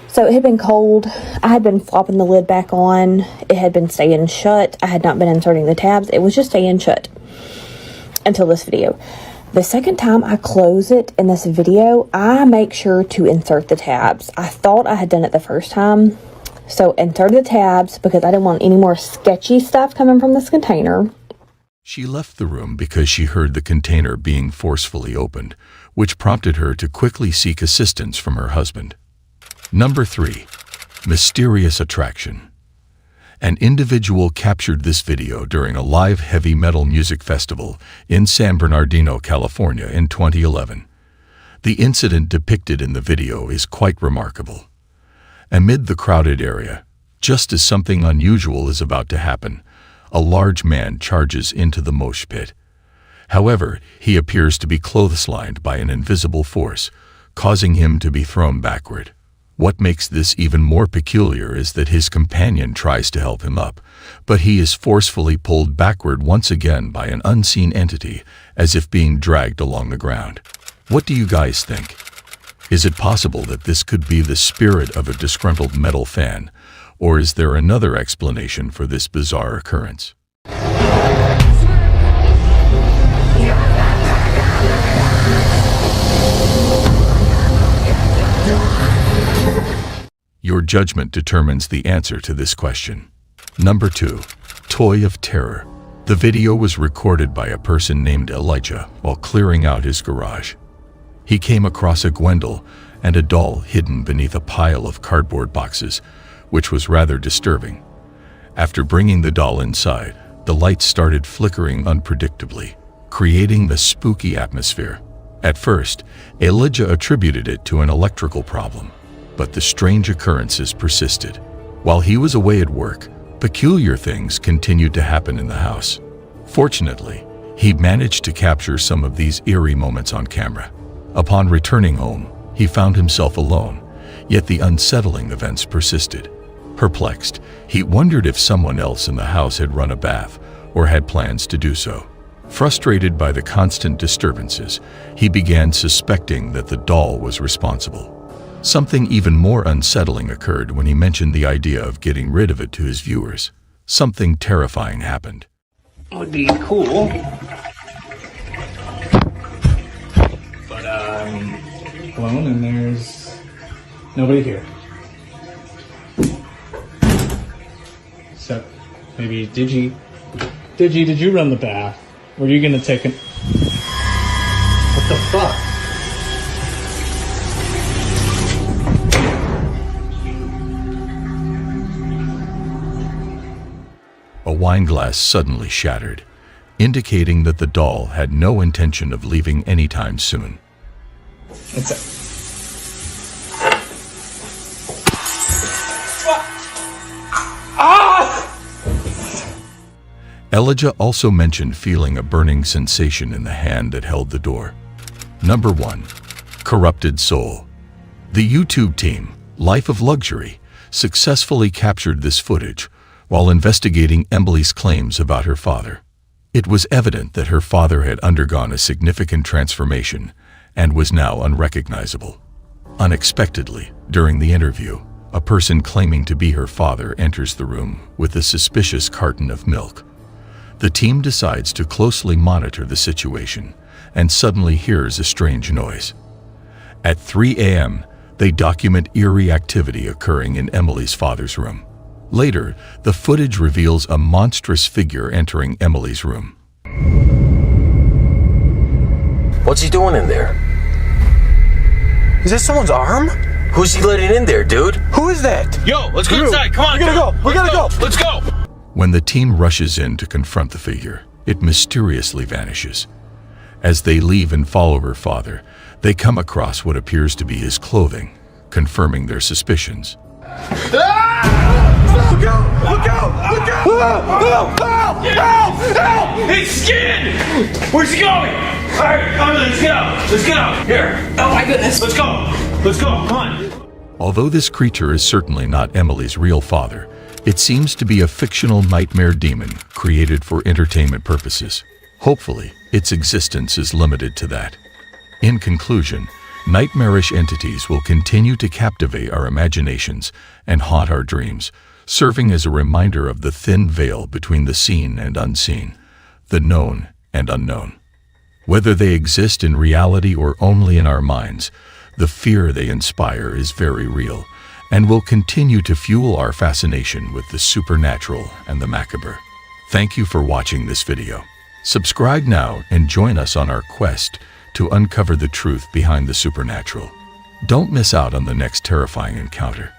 So it had been cold. I had been flopping the lid back on. It had been staying shut. I had not been inserting the tabs. It was just staying shut until this video. The second time I close it in this video, I make sure to insert the tabs. I thought I had done it the first time. So insert the tabs because I didn't want any more sketchy stuff coming from this container. She left the room because she heard the container being forcefully opened, which prompted her to quickly seek assistance from her husband. Number 3. Mysterious Attraction. An individual captured this video during a live heavy metal music festival in San Bernardino, California in 2011. The incident depicted in the video is quite remarkable. Amid the crowded area, just as something unusual is about to happen, a large man charges into the mosh pit. However, he appears to be clotheslined by an invisible force, causing him to be thrown backward. What makes this even more peculiar is that his companion tries to help him up, but he is forcefully pulled backward once again by an unseen entity, as if being dragged along the ground. What do you guys think? Is it possible that this could be the spirit of a disgruntled metal fan, or is there another explanation for this bizarre occurrence? Your judgment determines the answer to this question. Number 2. Toy of Terror. The video was recorded by a person named Elijah while clearing out his garage. He came across a Gwendol and a doll hidden beneath a pile of cardboard boxes, which was rather disturbing. After bringing the doll inside, the lights started flickering unpredictably, creating a spooky atmosphere. At first, Elijah attributed it to an electrical problem, but the strange occurrences persisted. While he was away at work, peculiar things continued to happen in the house. Fortunately, he managed to capture some of these eerie moments on camera. Upon returning home, he found himself alone, yet the unsettling events persisted. Perplexed, he wondered if someone else in the house had run a bath or had plans to do so. Frustrated by the constant disturbances, he began suspecting that the doll was responsible. Something even more unsettling occurred when he mentioned the idea of getting rid of it to his viewers. Something terrifying happened. Would be cool, but alone and there's nobody here. So maybe did you run the bath? Were you gonna take an? What the fuck? A wine glass suddenly shattered, indicating that the doll had no intention of leaving anytime soon. Elijah also mentioned feeling a burning sensation in the hand that held the door. Number 1. Corrupted Soul. The YouTube team, Life of Luxury, successfully captured this footage while investigating Emily's claims about her father. It was evident that her father had undergone a significant transformation and was now unrecognizable. Unexpectedly, during the interview, a person claiming to be her father enters the room with a suspicious carton of milk. The team decides to closely monitor the situation and suddenly hears a strange noise. At 3 a.m., they document eerie activity occurring in Emily's father's room. Later, the footage reveals a monstrous figure entering Emily's room. What's he doing in there? Is that someone's arm? Who's he letting in there, dude? Who is that? Yo, let's go inside. Come on, we gotta go. We gotta go. Let's go. When the team rushes in to confront the figure, it mysteriously vanishes. As they leave and follow her father, they come across what appears to be his clothing, confirming their suspicions. Look out! Look out! Look out! Help! Help! Help! Help! It's skinned! Where's he going? All right, let's get out. Let's get out. Here. Oh my goodness. Let's go. Let's go. Come on. Although this creature is certainly not Emily's real father, it seems to be a fictional nightmare demon created for entertainment purposes. Hopefully, its existence is limited to that. In conclusion, nightmarish entities will continue to captivate our imaginations and haunt our dreams, serving as a reminder of the thin veil between the seen and unseen, the known and unknown. Whether they exist in reality or only in our minds, the fear they inspire is very real and will continue to fuel our fascination with the supernatural and the macabre. Thank you for watching this video. Subscribe now and join us on our quest to uncover the truth behind the supernatural. Don't miss out on the next terrifying encounter.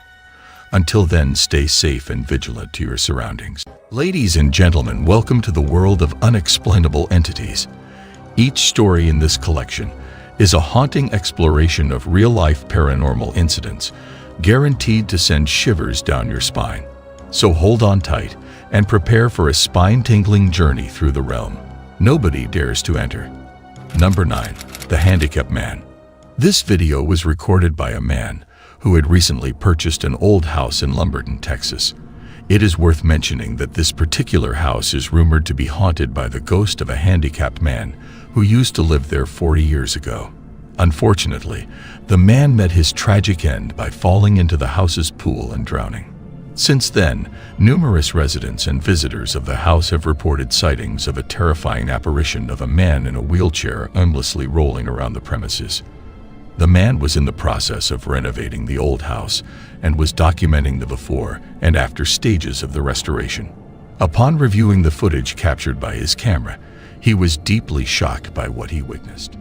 Until then, stay safe and vigilant to your surroundings. Ladies and gentlemen, welcome to the world of unexplainable entities. Each story in this collection is a haunting exploration of real-life paranormal incidents, guaranteed to send shivers down your spine. So hold on tight and prepare for a spine-tingling journey through the realm. Nobody dares to enter. Number 9. The Handicapped Man. This video was recorded by a man who had recently purchased an old house in Lumberton, Texas. It is worth mentioning that this particular house is rumored to be haunted by the ghost of a handicapped man who used to live there 40 years ago. Unfortunately, the man met his tragic end by falling into the house's pool and drowning. Since then, numerous residents and visitors of the house have reported sightings of a terrifying apparition of a man in a wheelchair aimlessly rolling around the premises. The man was in the process of renovating the old house and was documenting the before and after stages of the restoration. Upon reviewing the footage captured by his camera, he was deeply shocked by what he witnessed.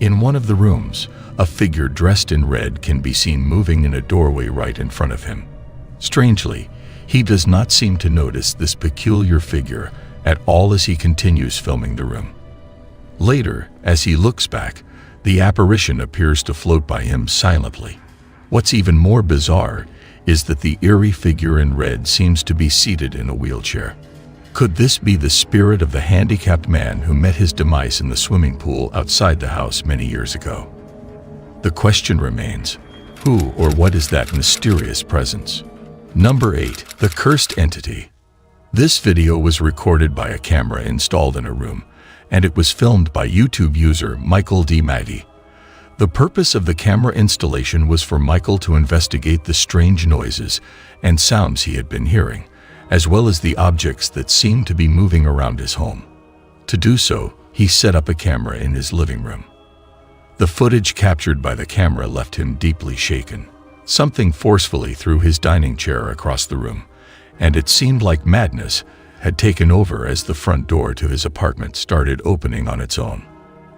In one of the rooms, a figure dressed in red can be seen moving in a doorway right in front of him. Strangely, he does not seem to notice this peculiar figure at all as he continues filming the room. Later, as he looks back, the apparition appears to float by him silently. What's even more bizarre is that the eerie figure in red seems to be seated in a wheelchair. Could this be the spirit of the handicapped man who met his demise in the swimming pool outside the house many years ago? The question remains, who or what is that mysterious presence? Number 8. The Cursed Entity. This video was recorded by a camera installed in a room, and it was filmed by YouTube user Michael D. Maggie. The purpose of the camera installation was for Michael to investigate the strange noises and sounds he had been hearing, as well as the objects that seemed to be moving around his home. To do so, he set up a camera in his living room. The footage captured by the camera left him deeply shaken. Something forcefully threw his dining chair across the room, and it seemed like madness had taken over as the front door to his apartment started opening on its own.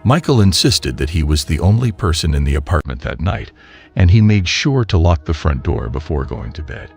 Michael insisted that he was the only person in the apartment that night, and he made sure to lock the front door before going to bed.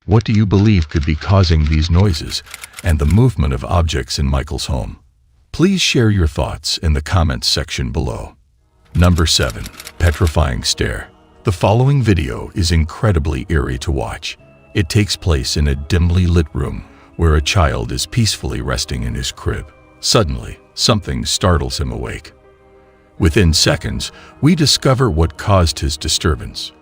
What do you believe could be causing these noises and the movement of objects in Michael's home? Please share your thoughts in the comments section below. Number 7. Petrifying Stare. The following video is incredibly eerie to watch. It takes place in a dimly lit room where a child is peacefully resting in his crib. Suddenly, something startles him awake. Within seconds, we discover what caused his disturbance.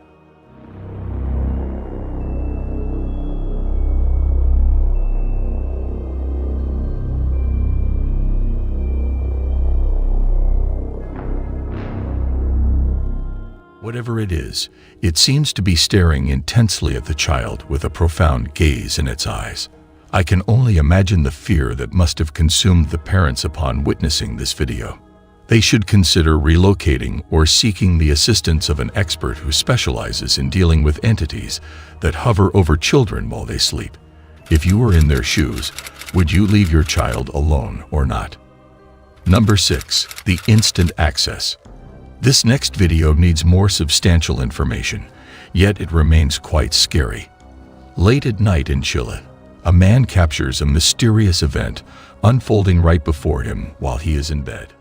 Whatever it is, it seems to be staring intensely at the child with a profound gaze in its eyes. I can only imagine the fear that must have consumed the parents upon witnessing this video. They should consider relocating or seeking the assistance of an expert who specializes in dealing with entities that hover over children while they sleep. If you were in their shoes, would you leave your child alone or not? Number 6. The Instant Access. This next video needs more substantial information, yet it remains quite scary. Late at night in Chile, a man captures a mysterious event unfolding right before him while he is in bed.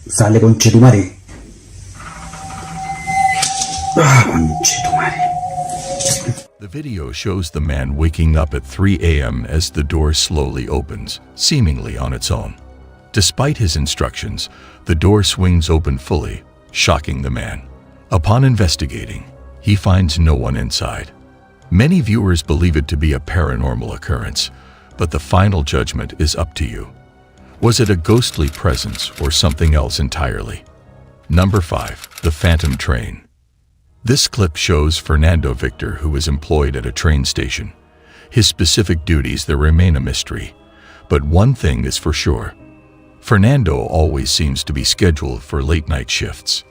Sale conchetumare. Conchetumare. The video shows the man waking up at 3 a.m. as the door slowly opens, seemingly on its own. Despite his instructions, the door swings open fully, shocking the man. Upon investigating, he finds no one inside. Many viewers believe it to be a paranormal occurrence, but the final judgment is up to you. Was it a ghostly presence or something else entirely? Number 5. The Phantom Train. This clip shows Fernando Victor, who was employed at a train station. His specific duties there remain a mystery, but one thing is for sure. Fernando always seems to be scheduled for late-night shifts.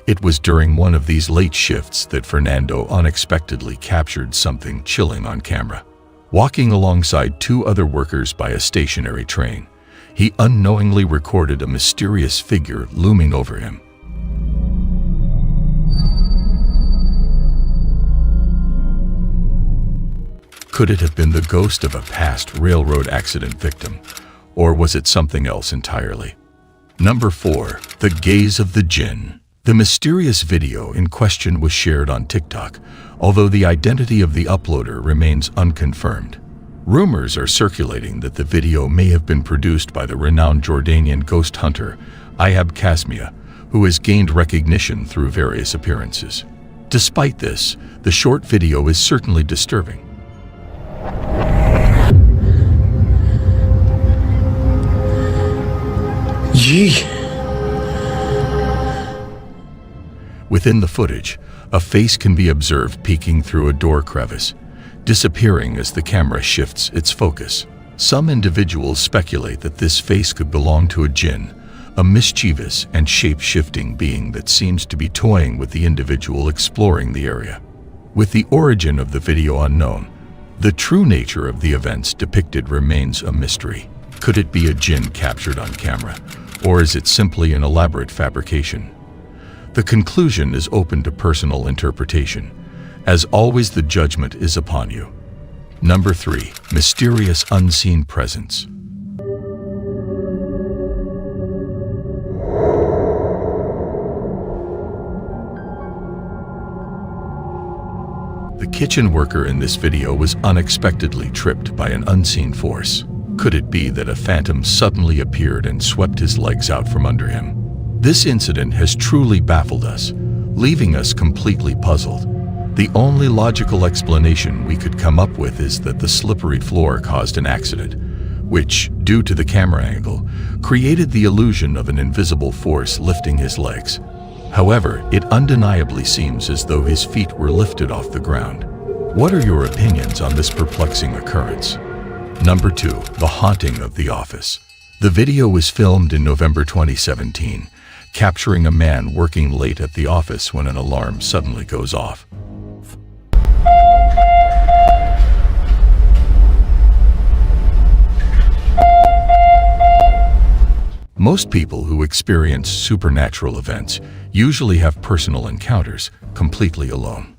It was during one of these late shifts that Fernando unexpectedly captured something chilling on camera. Walking alongside 2 other workers by a stationary train, he unknowingly recorded a mysterious figure looming over him. Could it have been the ghost of a past railroad accident victim, or was it something else entirely? Number 4. The Gaze of the Jinn. The mysterious video in question was shared on TikTok, although the identity of the uploader remains unconfirmed. Rumors are circulating that the video may have been produced by the renowned Jordanian ghost hunter Ayab Kasmia, who has gained recognition through various appearances. Despite this, the short video is certainly disturbing. Yee. Within the footage, a face can be observed peeking through a door crevice, disappearing as the camera shifts its focus. Some individuals speculate that this face could belong to a jinn, a mischievous and shape-shifting being that seems to be toying with the individual exploring the area. With the origin of the video unknown, the true nature of the events depicted remains a mystery. Could it be a jinn captured on camera, or is it simply an elaborate fabrication? The conclusion is open to personal interpretation. As always, the judgment is upon you. Number 3. Mysterious unseen presence. The kitchen worker in this video was unexpectedly tripped by an unseen force. Could it be that a phantom suddenly appeared and swept his legs out from under him? This incident has truly baffled us, leaving us completely puzzled. The only logical explanation we could come up with is that the slippery floor caused an accident, which, due to the camera angle, created the illusion of an invisible force lifting his legs. However, it undeniably seems as though his feet were lifted off the ground. What are your opinions on this perplexing occurrence? Number 2. The Haunting of the Office. The video was filmed in November 2017, capturing a man working late at the office when an alarm suddenly goes off. Most people who experience supernatural events usually have personal encounters completely alone.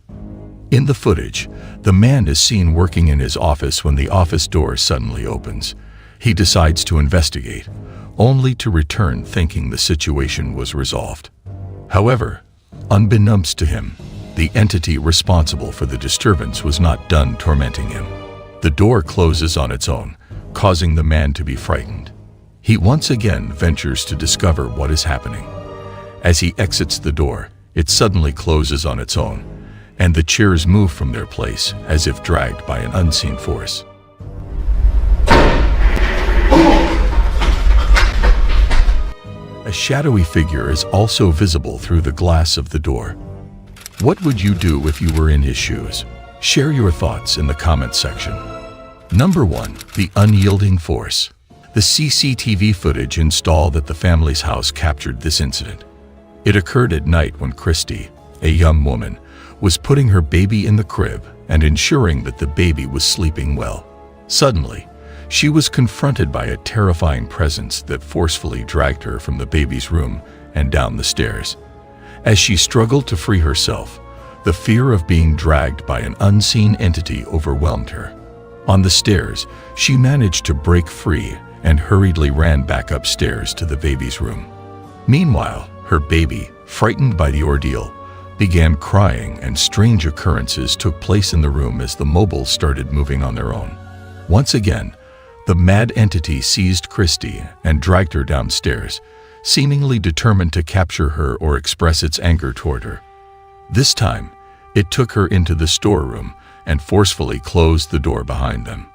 In the footage, the man is seen working in his office when the office door suddenly opens. He decides to investigate, only to return thinking the situation was resolved. However, unbeknownst to him, the entity responsible for the disturbance was not done tormenting him. The door closes on its own, causing the man to be frightened. He once again ventures to discover what is happening. As he exits the door, it suddenly closes on its own, and the chairs move from their place as if dragged by an unseen force. A shadowy figure is also visible through the glass of the door. What would you do if you were in his shoes? Share your thoughts in the comment section. Number 1. The Unyielding Force. The CCTV footage installed at the family's house captured this incident. It occurred at night when Christy, a young woman, was putting her baby in the crib and ensuring that the baby was sleeping well. Suddenly, she was confronted by a terrifying presence that forcefully dragged her from the baby's room and down the stairs. As she struggled to free herself, the fear of being dragged by an unseen entity overwhelmed her. On the stairs, she managed to break free and hurriedly ran back upstairs to the baby's room. Meanwhile, her baby, frightened by the ordeal, began crying, and strange occurrences took place in the room as the mobiles started moving on their own. Once again, the mad entity seized Christy and dragged her downstairs, seemingly determined to capture her or express its anger toward her. This time, It took her into the storeroom and forcefully closed the door behind them.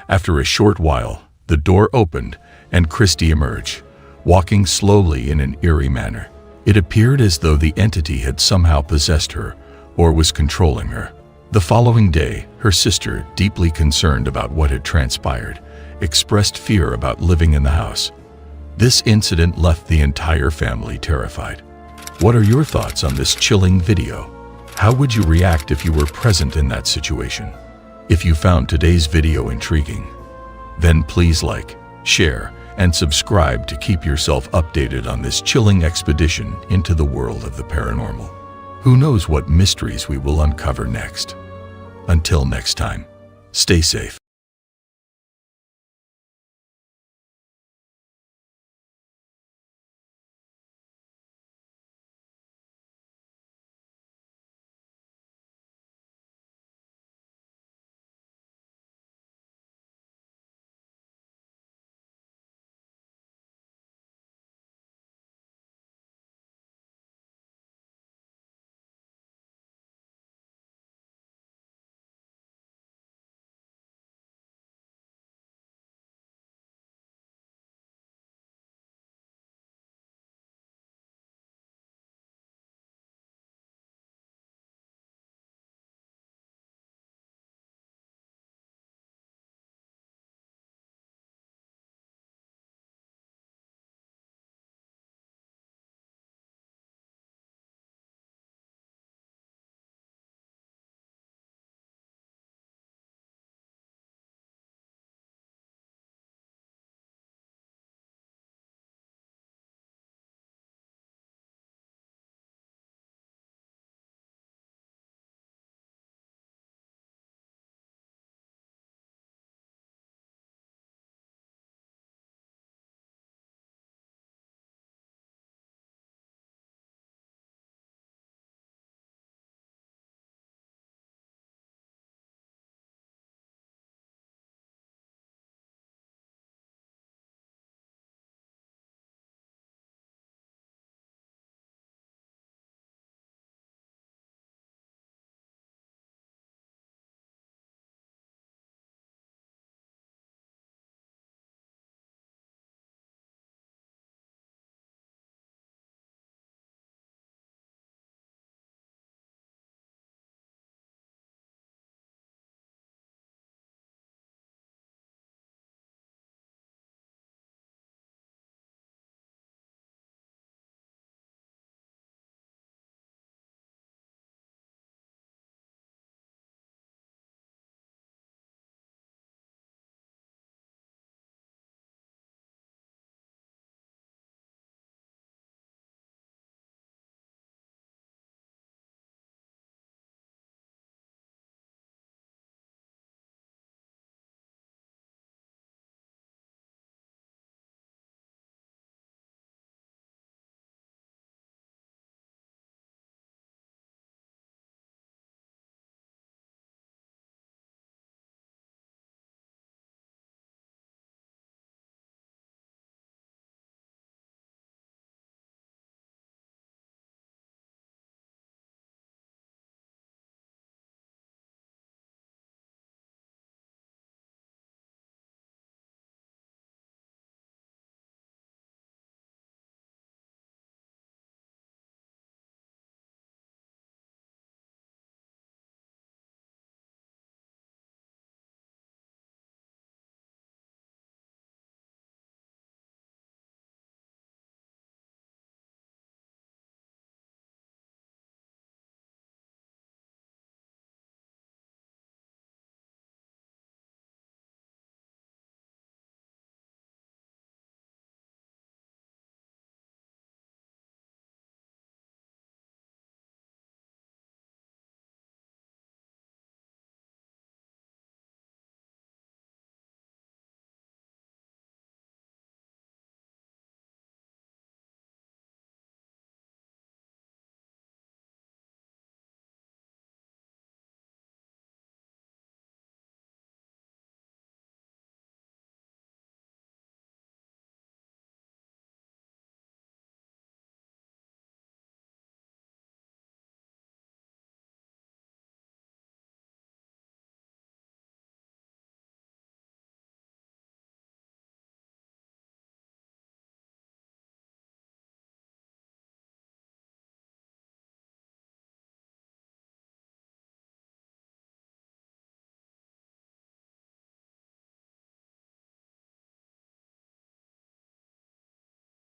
After a short while, the door opened and Christy emerged, walking slowly in an eerie manner. It appeared as though the entity had somehow possessed her or was controlling her. The following day, her sister, deeply concerned about what had transpired, expressed fear about living in the house. This incident left the entire family terrified. What are your thoughts on this chilling video? How would you react if you were present in that situation? If you found today's video intriguing, then please like, share, and subscribe to keep yourself updated on this chilling expedition into the world of the paranormal. Who knows what mysteries we will uncover next? Until next time, stay safe.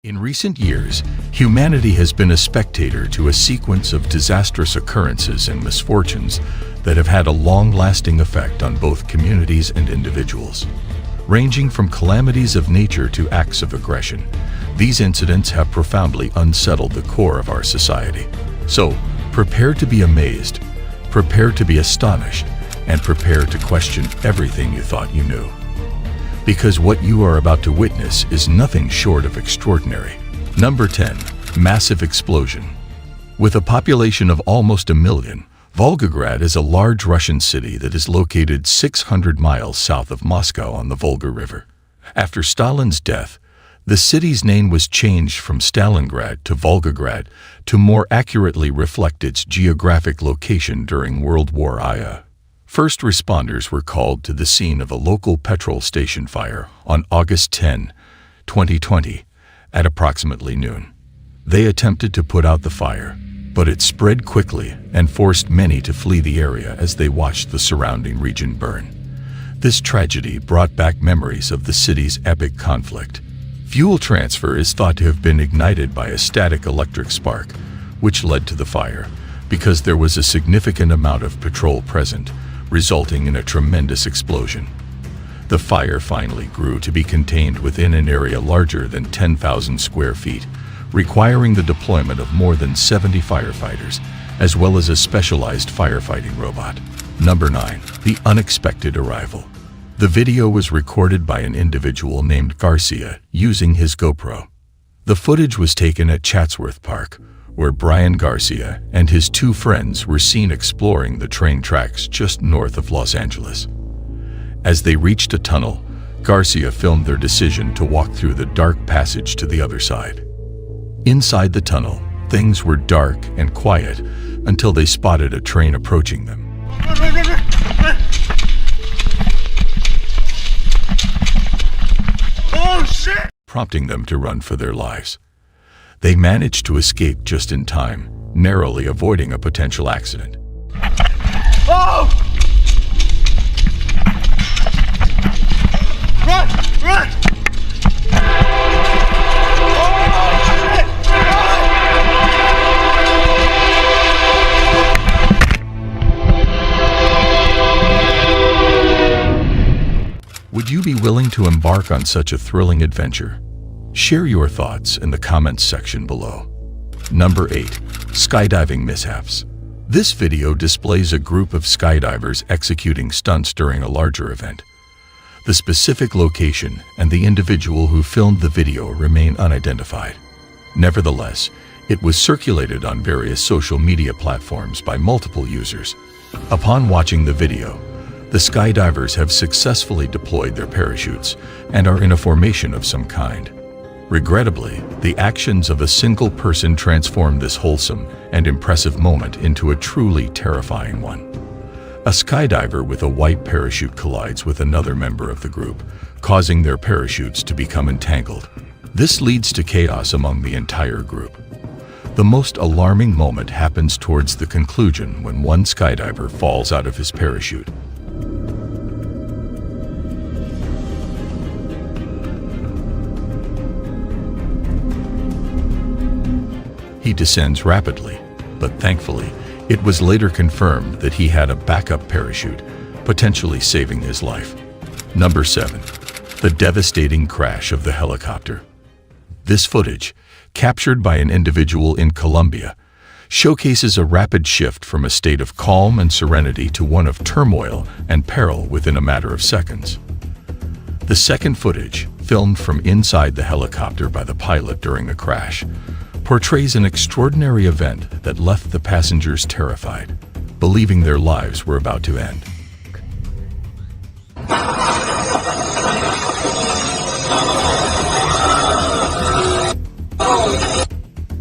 In recent years, humanity has been a spectator to a sequence of disastrous occurrences and misfortunes that have had a long-lasting effect on both communities and individuals. Ranging from calamities of nature to acts of aggression, these incidents have profoundly unsettled the core of our society. So, prepare to be amazed, prepare to be astonished, and prepare to question everything you thought you knew. Because what you are about to witness is nothing short of extraordinary. Number 10. Massive explosion. With a population of almost 1 million, Volgograd is a large Russian city that is located 600 miles south of Moscow on the Volga River. After Stalin's death, the city's name was changed from Stalingrad to Volgograd to more accurately reflect its geographic location during World War I. First responders were called to the scene of a local petrol station fire on August 10, 2020, at approximately noon. They attempted to put out the fire, but it spread quickly and forced many to flee the area as they watched the surrounding region burn. This tragedy brought back memories of the city's epic conflict. Fuel transfer is thought to have been ignited by a static electric spark, which led to the fire, because there was a significant amount of petrol present, resulting in a tremendous explosion. The fire finally grew to be contained within an area larger than 10,000 square feet, requiring the deployment of more than 70 firefighters, as well as a specialized firefighting robot. Number 9. The unexpected arrival. The video was recorded by an individual named Garcia using his GoPro. The footage was taken at Chatsworth Park, where Brian Garcia and his 2 friends were seen exploring the train tracks just north of Los Angeles. As they reached a tunnel, Garcia filmed their decision to walk through the dark passage to the other side. Inside the tunnel, things were dark and quiet until they spotted a train approaching them. Oh shit! Prompting them to run for their lives. They managed to escape just in time, narrowly avoiding a potential accident. Oh! Run! Run! Would you be willing to embark on such a thrilling adventure? Share your thoughts in the comments section below. Number 8. Skydiving mishaps. This video displays a group of skydivers executing stunts during a larger event. The specific location and the individual who filmed the video remain unidentified. Nevertheless, it was circulated on various social media platforms by multiple users. Upon watching the video, the skydivers have successfully deployed their parachutes and are in a formation of some kind. Regrettably, the actions of a single person transformed this wholesome and impressive moment into a truly terrifying one. A skydiver with a white parachute collides with another member of the group, causing their parachutes to become entangled. This leads to chaos among the entire group. The most alarming moment happens towards the conclusion when one skydiver falls out of his parachute. He descends rapidly, but thankfully, it was later confirmed that he had a backup parachute, potentially saving his life. Number 7. The devastating crash of the helicopter. This footage, captured by an individual in Colombia, showcases a rapid shift from a state of calm and serenity to one of turmoil and peril within a matter of seconds. The second footage, filmed from inside the helicopter by the pilot during the crash, portrays an extraordinary event that left the passengers terrified, believing their lives were about to end.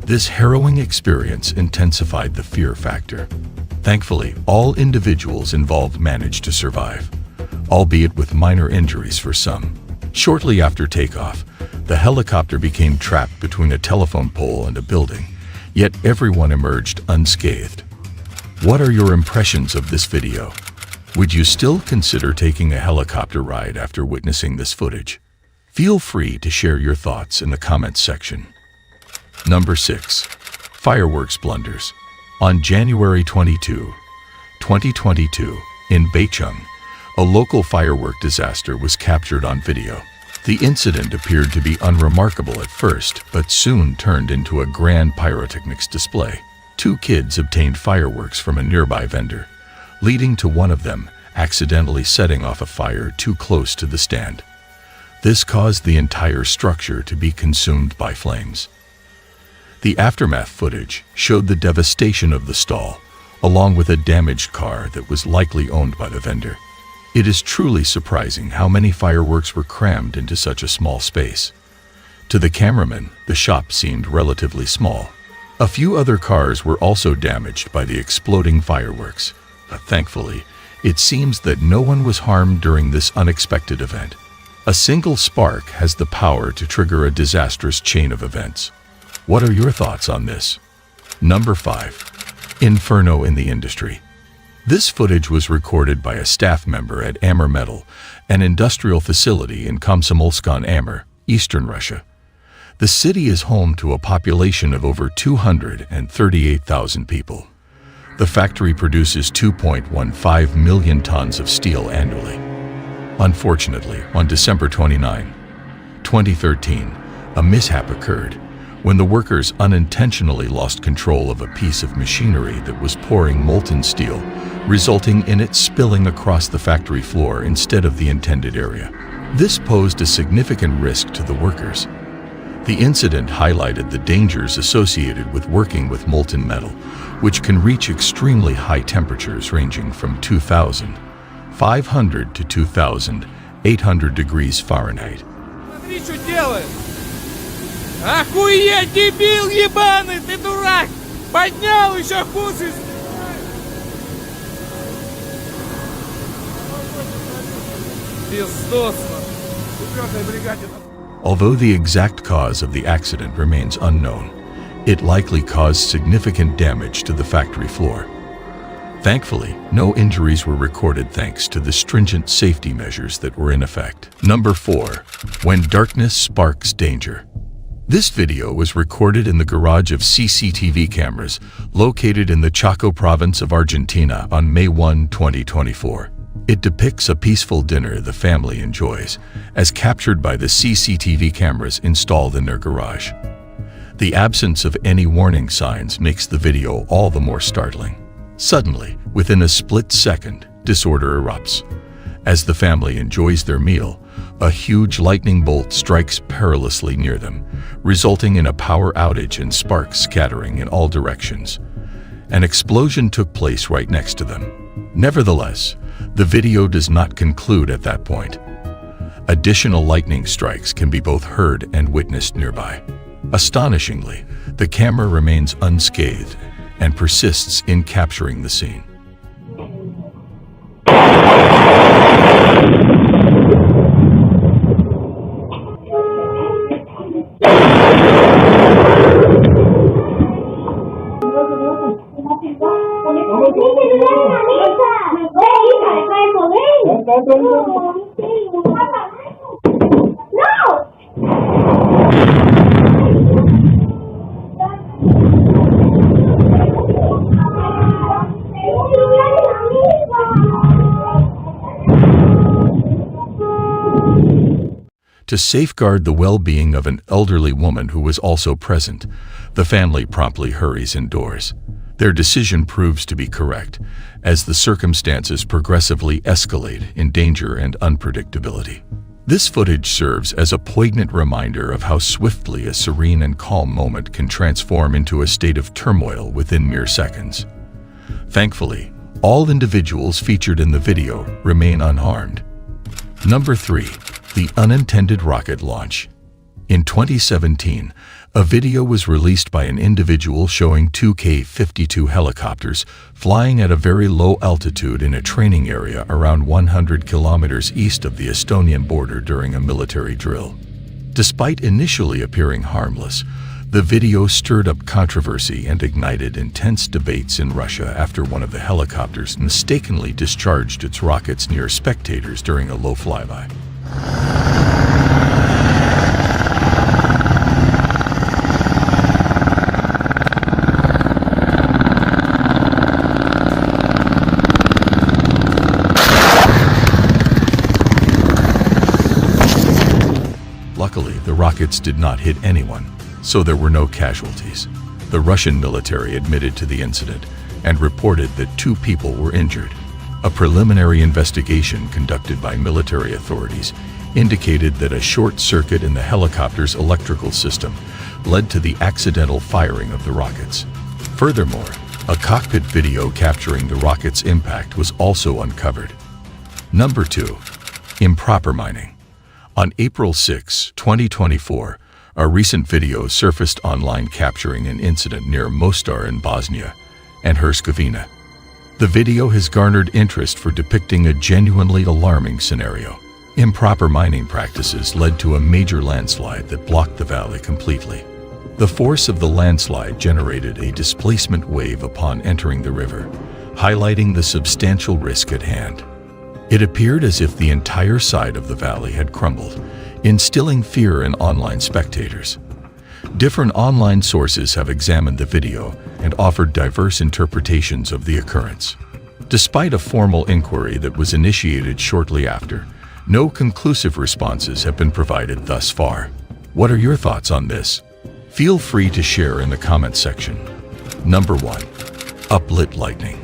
This harrowing experience intensified the fear factor. Thankfully, all individuals involved managed to survive, albeit with minor injuries for some. Shortly after takeoff, the helicopter became trapped between a telephone pole and a building, yet everyone emerged unscathed. What are your impressions of this video? Would you still consider taking a helicopter ride after witnessing this footage? Feel free to share your thoughts in the comments section. Number 6. Fireworks blunders. On January 22, 2022, in Beicheng, a local firework disaster was captured on video. The incident appeared to be unremarkable at first, but soon turned into a grand pyrotechnics display. 2 kids obtained fireworks from a nearby vendor, leading to one of them accidentally setting off a fire too close to the stand. This caused the entire structure to be consumed by flames. The aftermath footage showed the devastation of the stall, along with a damaged car that was likely owned by the vendor. It is truly surprising how many fireworks were crammed into such a small space. To the cameraman, the shop seemed relatively small. A few other cars were also damaged by the exploding fireworks, but thankfully, it seems that no one was harmed during this unexpected event. A single spark has the power to trigger a disastrous chain of events. What are your thoughts on this? Number 5. Inferno in the industry. This footage was recorded by a staff member at Amur Metal, an industrial facility in Komsomolsk-on-Amur, eastern Russia. The city is home to a population of over 238,000 people. The factory produces 2.15 million tons of steel annually. Unfortunately, on December 29, 2013, a mishap occurred when the workers unintentionally lost control of a piece of machinery that was pouring molten steel, resulting in it spilling across the factory floor instead of the intended area. This posed a significant risk to the workers. The incident highlighted the dangers associated with working with molten metal, which can reach extremely high temperatures ranging from 2,500 to 2,800 degrees Fahrenheit. Смотри, что делает! Охуеть, дебил ебаный, ты дурак! Поднял еще хуже! Пиздосно! Четвертая бригаде. Although the exact cause of the accident remains unknown, it likely caused significant damage to the factory floor. Thankfully, no injuries were recorded thanks to the stringent safety measures that were in effect. Number 4. When darkness sparks danger. This video was recorded in the garage of CCTV cameras located in the Chaco province of Argentina on May 1, 2024. It depicts a peaceful dinner the family enjoys, as captured by the CCTV cameras installed in their garage. The absence of any warning signs makes the video all the more startling. Suddenly, within a split second, disorder erupts. As the family enjoys their meal, a huge lightning bolt strikes perilously near them, resulting in a power outage and sparks scattering in all directions. An explosion took place right next to them. Nevertheless, the video does not conclude at that point. Additional lightning strikes can be both heard and witnessed nearby. Astonishingly, the camera remains unscathed and persists in capturing the scene. To safeguard the well-being of an elderly woman who was also present, the family promptly hurries indoors. Their decision proves to be correct, as the circumstances progressively escalate in danger and unpredictability. This footage serves as a poignant reminder of how swiftly a serene and calm moment can transform into a state of turmoil within mere seconds. Thankfully, all individuals featured in the video remain unharmed. Number 3. The unintended rocket launch. In 2017, a video was released by an individual showing two K-52 helicopters flying at a very low altitude in a training area around 100 kilometers east of the Estonian border during a military drill. Despite initially appearing harmless, the video stirred up controversy and ignited intense debates in Russia after one of the helicopters mistakenly discharged its rockets near spectators during a low flyby. rockets did not hit anyone, so there were no casualties. The Russian military admitted to the incident and reported that 2 people were injured. A preliminary investigation conducted by military authorities indicated that a short circuit in the helicopter's electrical system led to the accidental firing of the rockets. Furthermore, a cockpit video capturing the rocket's impact was also uncovered. Number 2. Improper mining. On April 6, 2024, a recent video surfaced online capturing an incident near Mostar in Bosnia and Herzegovina. The video has garnered interest for depicting a genuinely alarming scenario. Improper mining practices led to a major landslide that blocked the valley completely. The force of the landslide generated a displacement wave upon entering the river, highlighting the substantial risk at hand. It appeared as if the entire side of the valley had crumbled, instilling fear in online spectators. Different online sources have examined the video and offered diverse interpretations of the occurrence. Despite a formal inquiry that was initiated shortly after, no conclusive responses have been provided thus far. What are your thoughts on this? Feel free to share in the comments section. Number 1. Uplit lightning.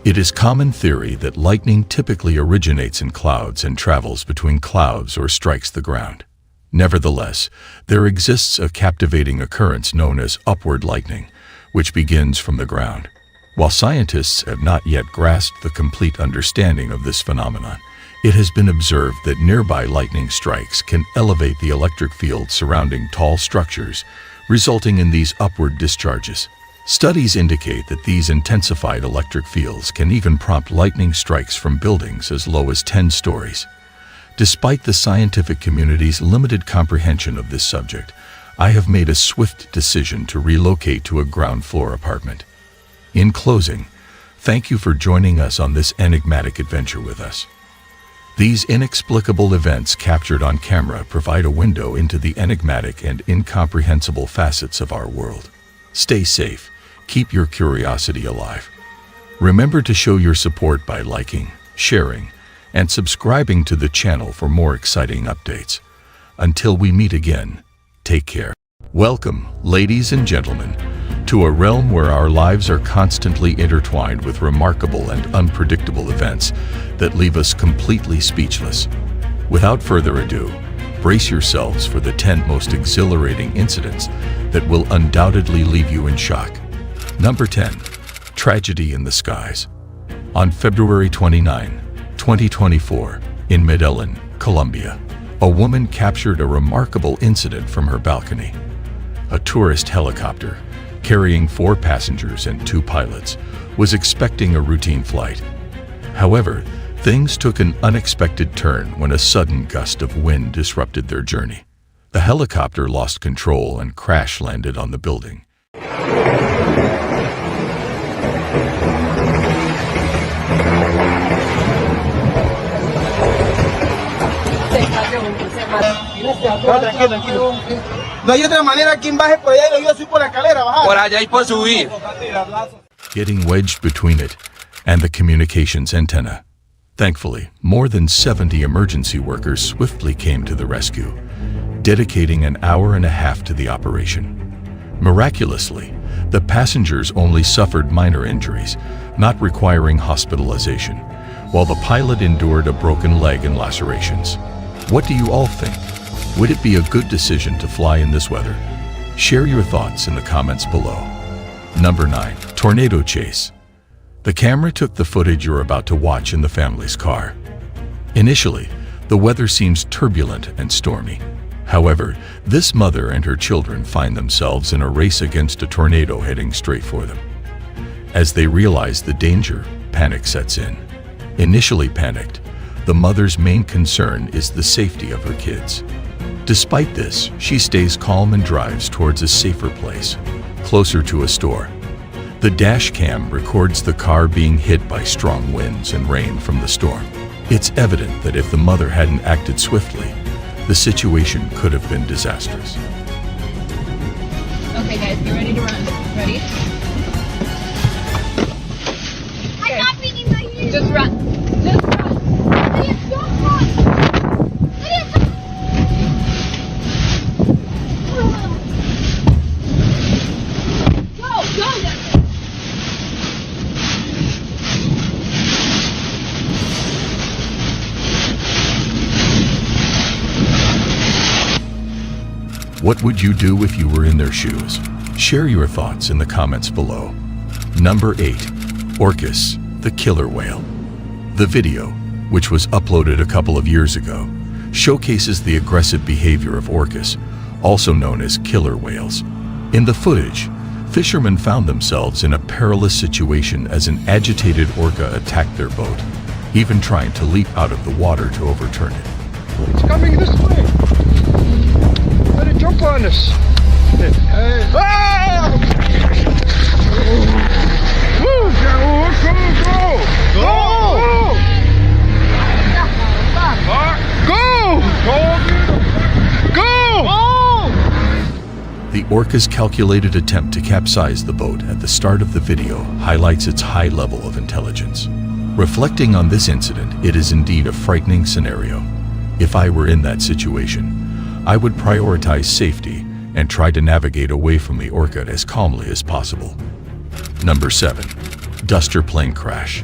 It is common theory that lightning typically originates in clouds and travels between clouds or strikes the ground. Nevertheless, there exists a captivating occurrence known as upward lightning, which begins from the ground. While scientists have not yet grasped the complete understanding of this phenomenon, it has been observed that nearby lightning strikes can elevate the electric field surrounding tall structures, resulting in these upward discharges. Studies indicate that these intensified electric fields can even prompt lightning strikes from buildings as low as 10 stories. Despite the scientific community's limited comprehension of this subject, I have made a swift decision to relocate to a ground floor apartment. In closing, thank you for joining us on this enigmatic adventure with us. These inexplicable events captured on camera provide a window into the enigmatic and incomprehensible facets of our world. Stay safe, keep your curiosity alive. Remember to show your support by liking, sharing, and subscribing to the channel for more exciting updates. Until we meet again, take care. Welcome, ladies and gentlemen, to a realm where our lives are constantly intertwined with remarkable and unpredictable events that leave us completely speechless. Without further ado, brace yourselves for the 10 most exhilarating incidents that will undoubtedly leave you in shock. Number 10. Tragedy in the skies. On February 29, 2024, in Medellin, Colombia, a woman captured a remarkable incident from her balcony. A tourist helicopter, carrying 4 passengers and 2 pilots, was expecting a routine flight. However, things took an unexpected turn when a sudden gust of wind disrupted their journey. The helicopter lost control and crash-landed on the building. No hay otra manera quien baje por allá y yo subir por la escalera, bajar. Por allá y por subir. Getting wedged between it and the communications antenna. Thankfully, more than 70 emergency workers swiftly came to the rescue, dedicating an hour and a half to the operation. Miraculously, the passengers only suffered minor injuries, not requiring hospitalization, while the pilot endured a broken leg and lacerations. What do you all think? Would it be a good decision to fly in this weather? Share your thoughts in the comments below. Number 9. Tornado chase. The camera took the footage you're about to watch in the family's car. Initially, the weather seems turbulent and stormy. However, this mother and her children find themselves in a race against a tornado heading straight for them. As they realize the danger, panic sets in. Initially panicked, the mother's main concern is the safety of her kids. Despite this, she stays calm and drives towards a safer place, closer to a store. The dash cam records the car being hit by strong winds and rain from the storm. It's evident that if the mother hadn't acted swiftly, the situation could have been disastrous. Okay guys, get ready to run. Ready? Okay. I'm not beating my ears. Just run. Just run. Lydia, don't run. Lydia, don't. What would you do if you were in their shoes? Share your thoughts in the comments below. Number 8. Orcas, the killer whale. The video, which was uploaded a couple of years ago, showcases the aggressive behavior of orcas, also known as killer whales. In the footage, fishermen found themselves in a perilous situation as an agitated orca attacked their boat, even trying to leap out of the water to overturn it. It's coming this way. Better jump on us. Ah! Go! The orca's calculated attempt to capsize the boat at the start of the video highlights its high level of intelligence. Reflecting on this incident, it is indeed a frightening scenario. If I were in that situation, I would prioritize safety and try to navigate away from the orca as calmly as possible. Number 7. Duster plane crash.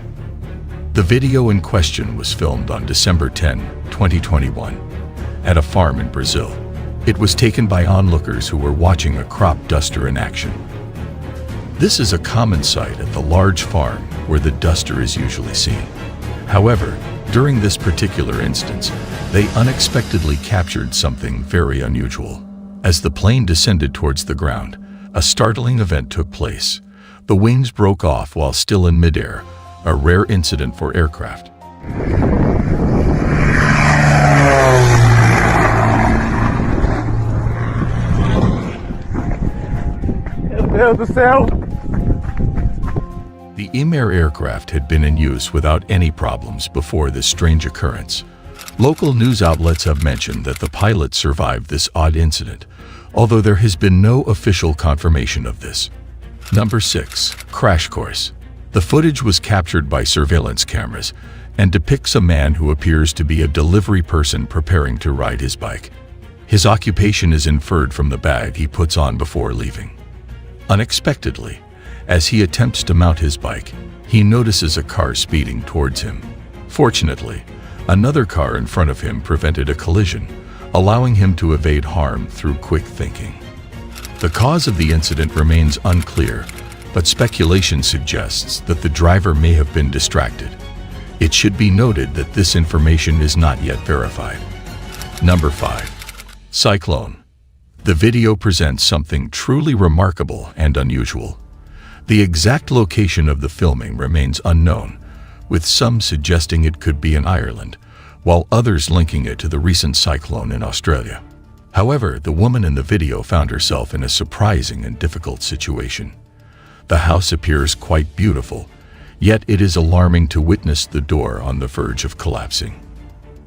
The video in question was filmed on December 10, 2021, at a farm in Brazil. It was taken by onlookers who were watching a crop duster in action. This is a common sight at the large farm where the duster is usually seen. However, during this particular instance, they unexpectedly captured something very unusual. As the plane descended towards the ground, a startling event took place. The wings broke off while still in midair, a rare incident for aircraft. The Nightmare aircraft had been in use without any problems before this strange occurrence. Local news outlets have mentioned that the pilot survived this odd incident, although there has been no official confirmation of this. Number 6. Crash course. The footage was captured by surveillance cameras and depicts a man who appears to be a delivery person preparing to ride his bike. His occupation is inferred from the bag he puts on before leaving. Unexpectedly, as he attempts to mount his bike, he notices a car speeding towards him. Fortunately, another car in front of him prevented a collision, allowing him to evade harm through quick thinking. The cause of the incident remains unclear, but speculation suggests that the driver may have been distracted. It should be noted that this information is not yet verified. Number 5. Cyclone. The video presents something truly remarkable and unusual. The exact location of the filming remains unknown, with some suggesting it could be in Ireland, while others linking it to the recent cyclone in Australia. However, the woman in the video found herself in a surprising and difficult situation. The house appears quite beautiful, yet it is alarming to witness the door on the verge of collapsing.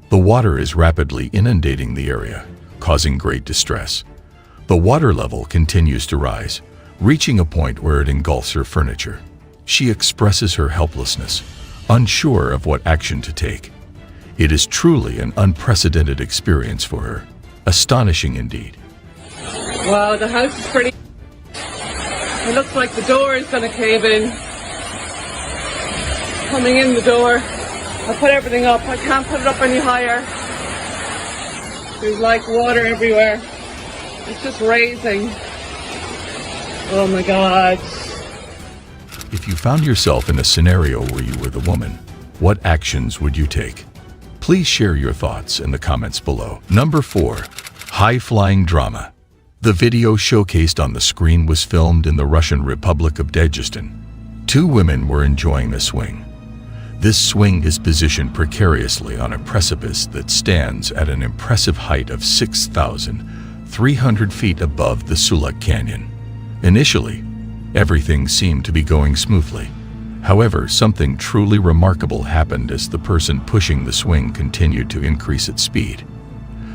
The water is rapidly inundating the area, causing great distress. The water level continues to rise, reaching a point where it engulfs her furniture. She expresses her helplessness, unsure of what action to take. It is truly an unprecedented experience for her. Astonishing indeed. Wow, the house is pretty... It looks like the door is going to cave in. Coming in the door. I put everything up. I can't put it up any higher. There's like water everywhere. It's just raising. Oh my God. If you found yourself in a scenario where you were the woman, what actions would you take? Please share your thoughts in the comments below. Number 4. High-flying drama. The video showcased on the screen was filmed in the Russian Republic of Dagestan. 2 women were enjoying a swing. This swing is positioned precariously on a precipice that stands at an impressive height of 6,300 feet above the Sulak Canyon. Initially, everything seemed to be going smoothly. However, something truly remarkable happened as the person pushing the swing continued to increase its speed.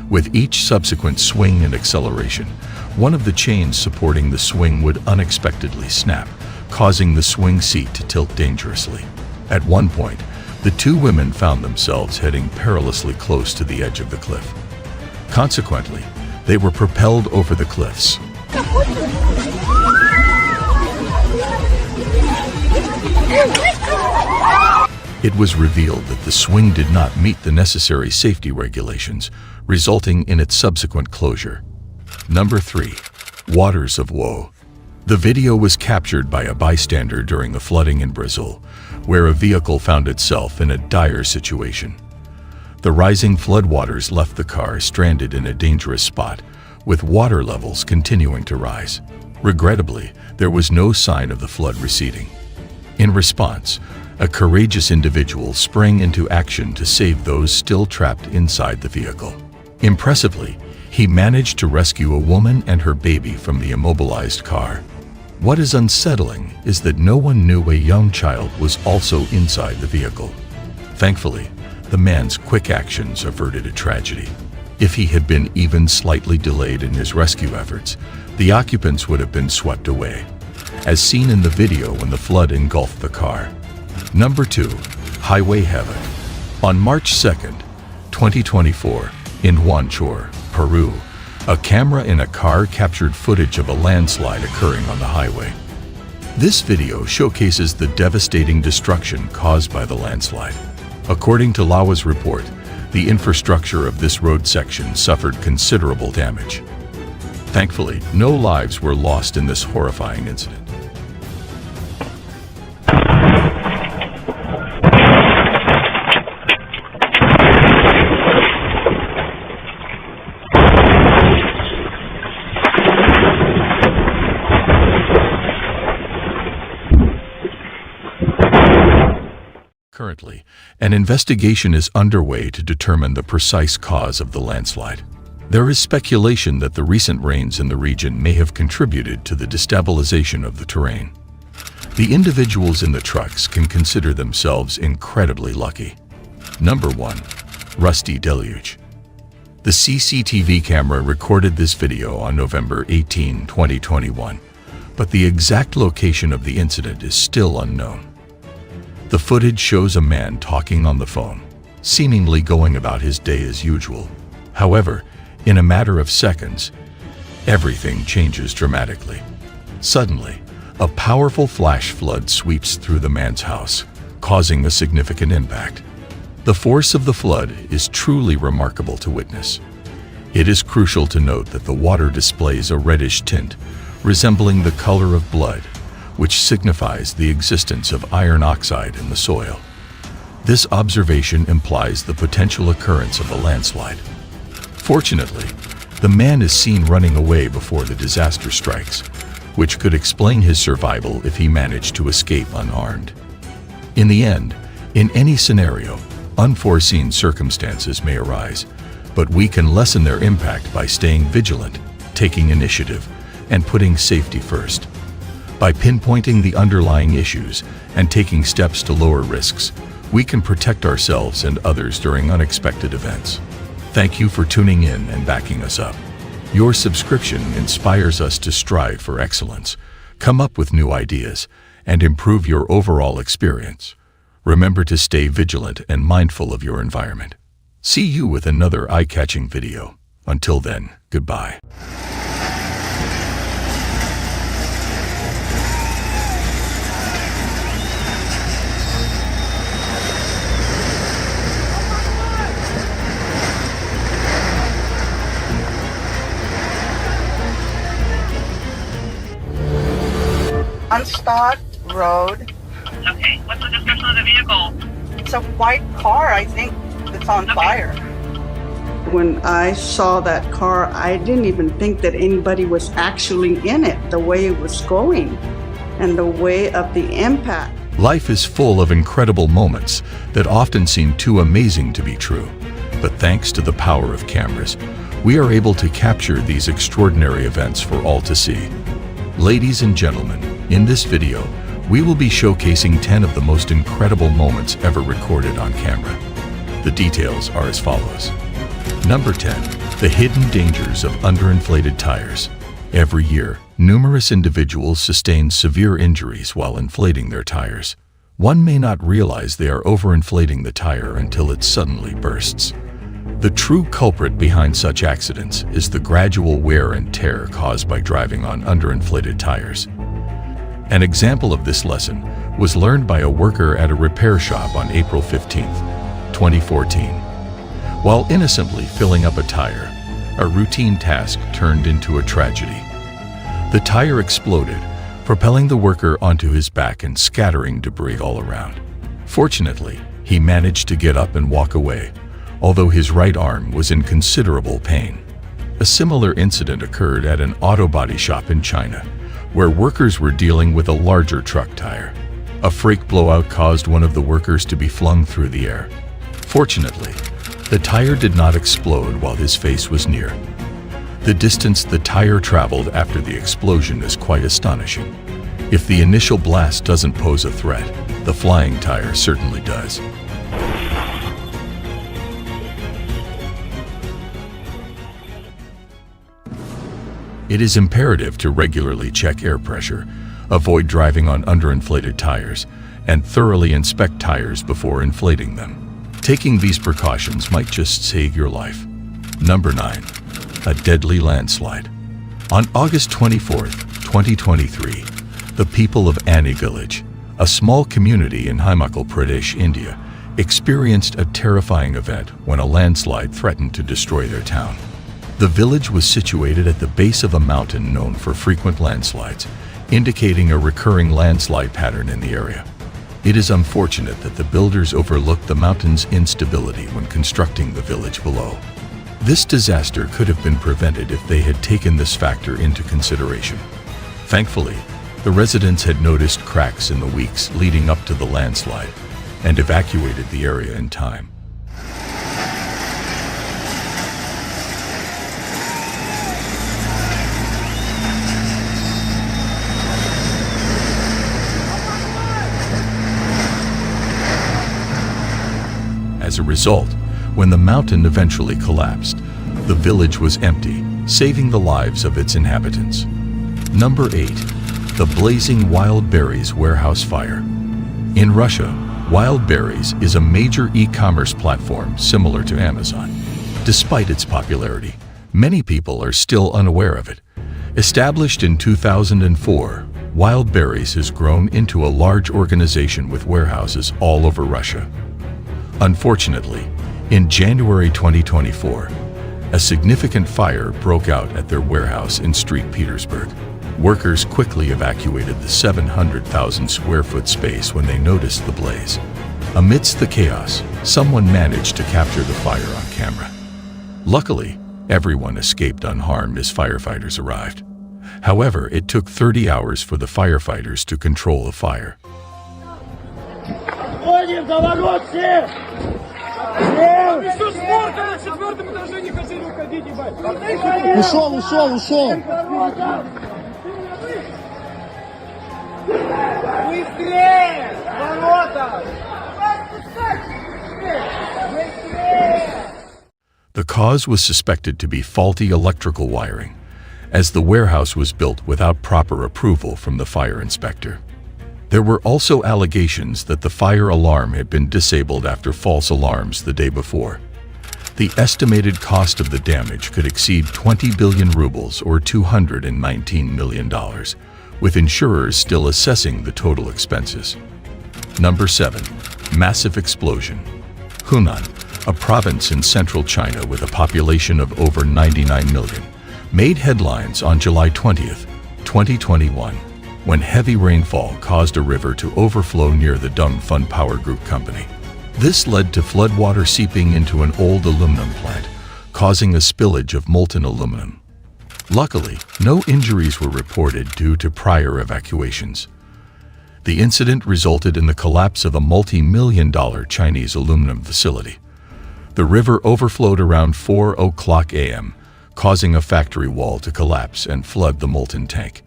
With each subsequent swing and acceleration, one of the chains supporting the swing would unexpectedly snap, causing the swing seat to tilt dangerously. At one point, the 2 women found themselves heading perilously close to the edge of the cliff. Consequently, they were propelled over the cliffs. It was revealed that the swing did not meet the necessary safety regulations, resulting in its subsequent closure. Number 3. Waters of Woe. The video was captured by a bystander during the flooding in Brazil, where a vehicle found itself in a dire situation. The rising floodwaters left the car stranded in a dangerous spot, with water levels continuing to rise. Regrettably, there was no sign of the flood receding. In response, a courageous individual sprang into action to save those still trapped inside the vehicle. Impressively, he managed to rescue a woman and her baby from the immobilized car. What is unsettling is that no one knew a young child was also inside the vehicle. Thankfully, the man's quick actions averted a tragedy. If he had been even slightly delayed in his rescue efforts, the occupants would have been swept away, as seen in the video when the flood engulfed the car. Number 2. Highway Havoc. On March 2nd, 2024, in Huanchor, Peru, a camera in a car captured footage of a landslide occurring on the highway. This video showcases the devastating destruction caused by the landslide. According to Lawa's report, the infrastructure of this road section suffered considerable damage. Thankfully, no lives were lost in this horrifying incident. Currently, an investigation is underway to determine the precise cause of the landslide. There is speculation that the recent rains in the region may have contributed to the destabilization of the terrain. The individuals in the trucks can consider themselves incredibly lucky. Number 1. Rusty Deluge. The CCTV camera recorded this video on November 18, 2021, but the exact location of the incident is still unknown. The footage shows a man talking on the phone, seemingly going about his day as usual. However, in a matter of seconds, everything changes dramatically. Suddenly, a powerful flash flood sweeps through the man's house, causing a significant impact. The force of the flood is truly remarkable to witness. It is crucial to note that the water displays a reddish tint, resembling the color of blood, which signifies the existence of iron oxide in the soil. This observation implies the potential occurrence of a landslide. Fortunately, the man is seen running away before the disaster strikes, which could explain his survival if he managed to escape unharmed. In the end, in any scenario, unforeseen circumstances may arise, but we can lessen their impact by staying vigilant, taking initiative, and putting safety first. By pinpointing the underlying issues and taking steps to lower risks, we can protect ourselves and others during unexpected events. Thank you for tuning in and backing us up. Your subscription inspires us to strive for excellence, come up with new ideas, and improve your overall experience. Remember to stay vigilant and mindful of your environment. See you with another eye-catching video. Until then, goodbye. Unstopped road. Okay, what's the description of the vehicle? It's a white car, I think, that's on fire. When I saw that car, I didn't even think that anybody was actually in it, the way it was going and the way of the impact. Life is full of incredible moments that often seem too amazing to be true. But thanks to the power of cameras, we are able to capture these extraordinary events for all to see. Ladies and gentlemen, in this video, we will be showcasing 10 of the most incredible moments ever recorded on camera. The details are as follows. Number 10. The hidden dangers of underinflated tires. Every year, numerous individuals sustain severe injuries while inflating their tires. One may not realize they are overinflating the tire until it suddenly bursts. The true culprit behind such accidents is the gradual wear and tear caused by driving on underinflated tires. An example of this lesson was learned by a worker at a repair shop on April 15, 2014. While innocently filling up a tire, a routine task turned into a tragedy. The tire exploded, propelling the worker onto his back and scattering debris all around. Fortunately, he managed to get up and walk away, although his right arm was in considerable pain. A similar incident occurred at an auto body shop in China, where workers were dealing with a larger truck tire. A freak blowout caused one of the workers to be flung through the air. Fortunately, the tire did not explode while his face was near. The distance the tire traveled after the explosion is quite astonishing. If the initial blast doesn't pose a threat, the flying tire certainly does. It is imperative to regularly check air pressure, avoid driving on underinflated tires, and thoroughly inspect tires before inflating them. Taking these precautions might just save your life. Number 9. A deadly landslide. On August 24, 2023, the people of Ani village, a small community in Himachal Pradesh, India, experienced a terrifying event when a landslide threatened to destroy their town. The village was situated at the base of a mountain known for frequent landslides, indicating a recurring landslide pattern in the area. It is unfortunate that the builders overlooked the mountain's instability when constructing the village below. This disaster could have been prevented if they had taken this factor into consideration. Thankfully, the residents had noticed cracks in the weeks leading up to the landslide and evacuated the area in time. As a result, when the mountain eventually collapsed, the village was empty, saving the lives of its inhabitants. Number 8. The blazing wild berries warehouse fire. In Russia, Wild Berries is a major e-commerce platform similar to Amazon. Despite its popularity, many people are still unaware of it. Established in 2004, Wild Berries has grown into a large organization with warehouses all over Russia. Unfortunately, in January 2024, a significant fire broke out at their warehouse in St. Petersburg. Workers quickly evacuated the 700,000 square foot space when they noticed the blaze. Amidst the chaos, someone managed to capture the fire on camera. Luckily, everyone escaped unharmed as firefighters arrived. However, it took 30 hours for the firefighters to control the fire. The cause was suspected to be faulty electrical wiring, as the warehouse was built without proper approval from the fire inspector. There were also allegations that the fire alarm had been disabled after false alarms the day before. The estimated cost of the damage could exceed 20 billion rubles or $219 million, with insurers still assessing the total expenses. Number 7. Massive explosion. Hunan, a province in central China with a population of over 99 million, made headlines on July 20th, 2021, when heavy rainfall caused a river to overflow near the Dongfeng Power Group company. This led to floodwater seeping into an old aluminum plant, causing a spillage of molten aluminum. Luckily, no injuries were reported due to prior evacuations. The incident resulted in the collapse of a multi-million-dollar Chinese aluminum facility. The river overflowed around 4:00 a.m., causing a factory wall to collapse and flood the molten tank.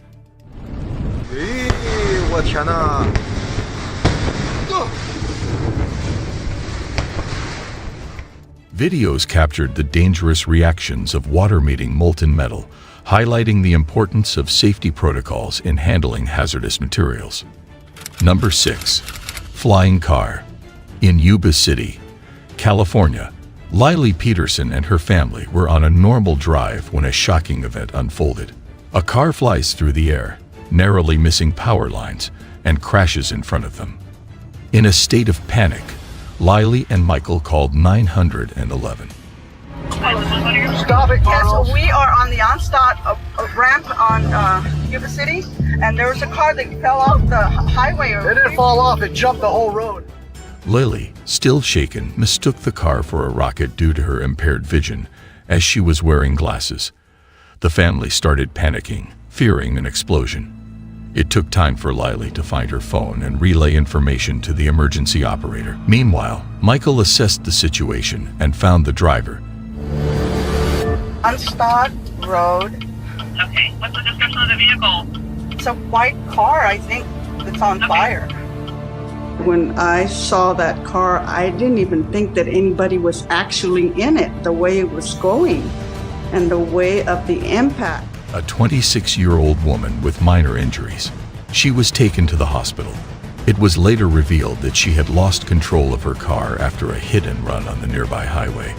Videos captured the dangerous reactions of water-meeting molten metal, highlighting the importance of safety protocols in handling hazardous materials. Number 6. Flying car. In Yuba City, California, Lily Peterson and her family were on a normal drive when a shocking event unfolded. A car flies through the air, narrowly missing power lines, and crashes in front of them. In a state of panic, Lily and Michael called 911. Stop it, Yes, we are on the onstart ramp on Yuba City, and there was a car that fell off the highway. It didn't fall off, it jumped the whole road. Lily, still shaken, mistook the car for a rocket due to her impaired vision, as she was wearing glasses. The family started panicking, fearing an explosion. It took time for Lily to find her phone and relay information to the emergency operator. Meanwhile, Michael assessed the situation and found the driver. Onstart Road. Okay, what's the description of the vehicle? It's a white car, I think, that's on fire. When I saw that car, I didn't even think that anybody was actually in it, the way it was going and the way of the impact. A 26-year-old woman with minor injuries. She was taken to the hospital. It was later revealed that she had lost control of her car after a hit and run on the nearby highway.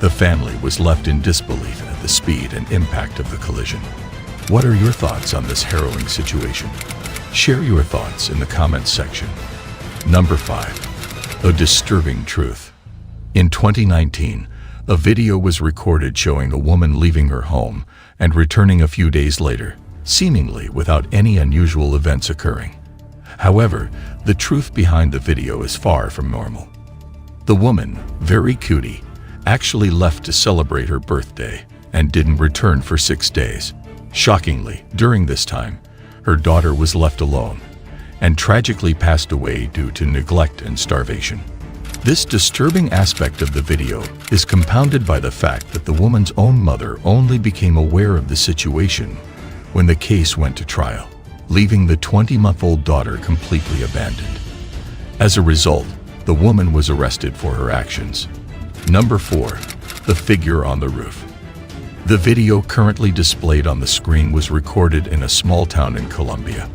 The family was left in disbelief at the speed and impact of the collision. What are your thoughts on this harrowing situation? Share your thoughts in the comments section. Number 5. A disturbing truth. In 2019, a video was recorded showing a woman leaving her home and returning a few days later, seemingly without any unusual events occurring. However, the truth behind the video is far from normal. The woman, very cutie, actually left to celebrate her birthday and didn't return for 6 days. Shockingly, during this time, her daughter was left alone and tragically passed away due to neglect and starvation. This disturbing aspect of the video is compounded by the fact that the woman's own mother only became aware of the situation when the case went to trial, leaving the 20-month-old daughter completely abandoned. As a result, the woman was arrested for her actions. Number 4. The figure on the roof. The video currently displayed on the screen was recorded in a small town in Colombia.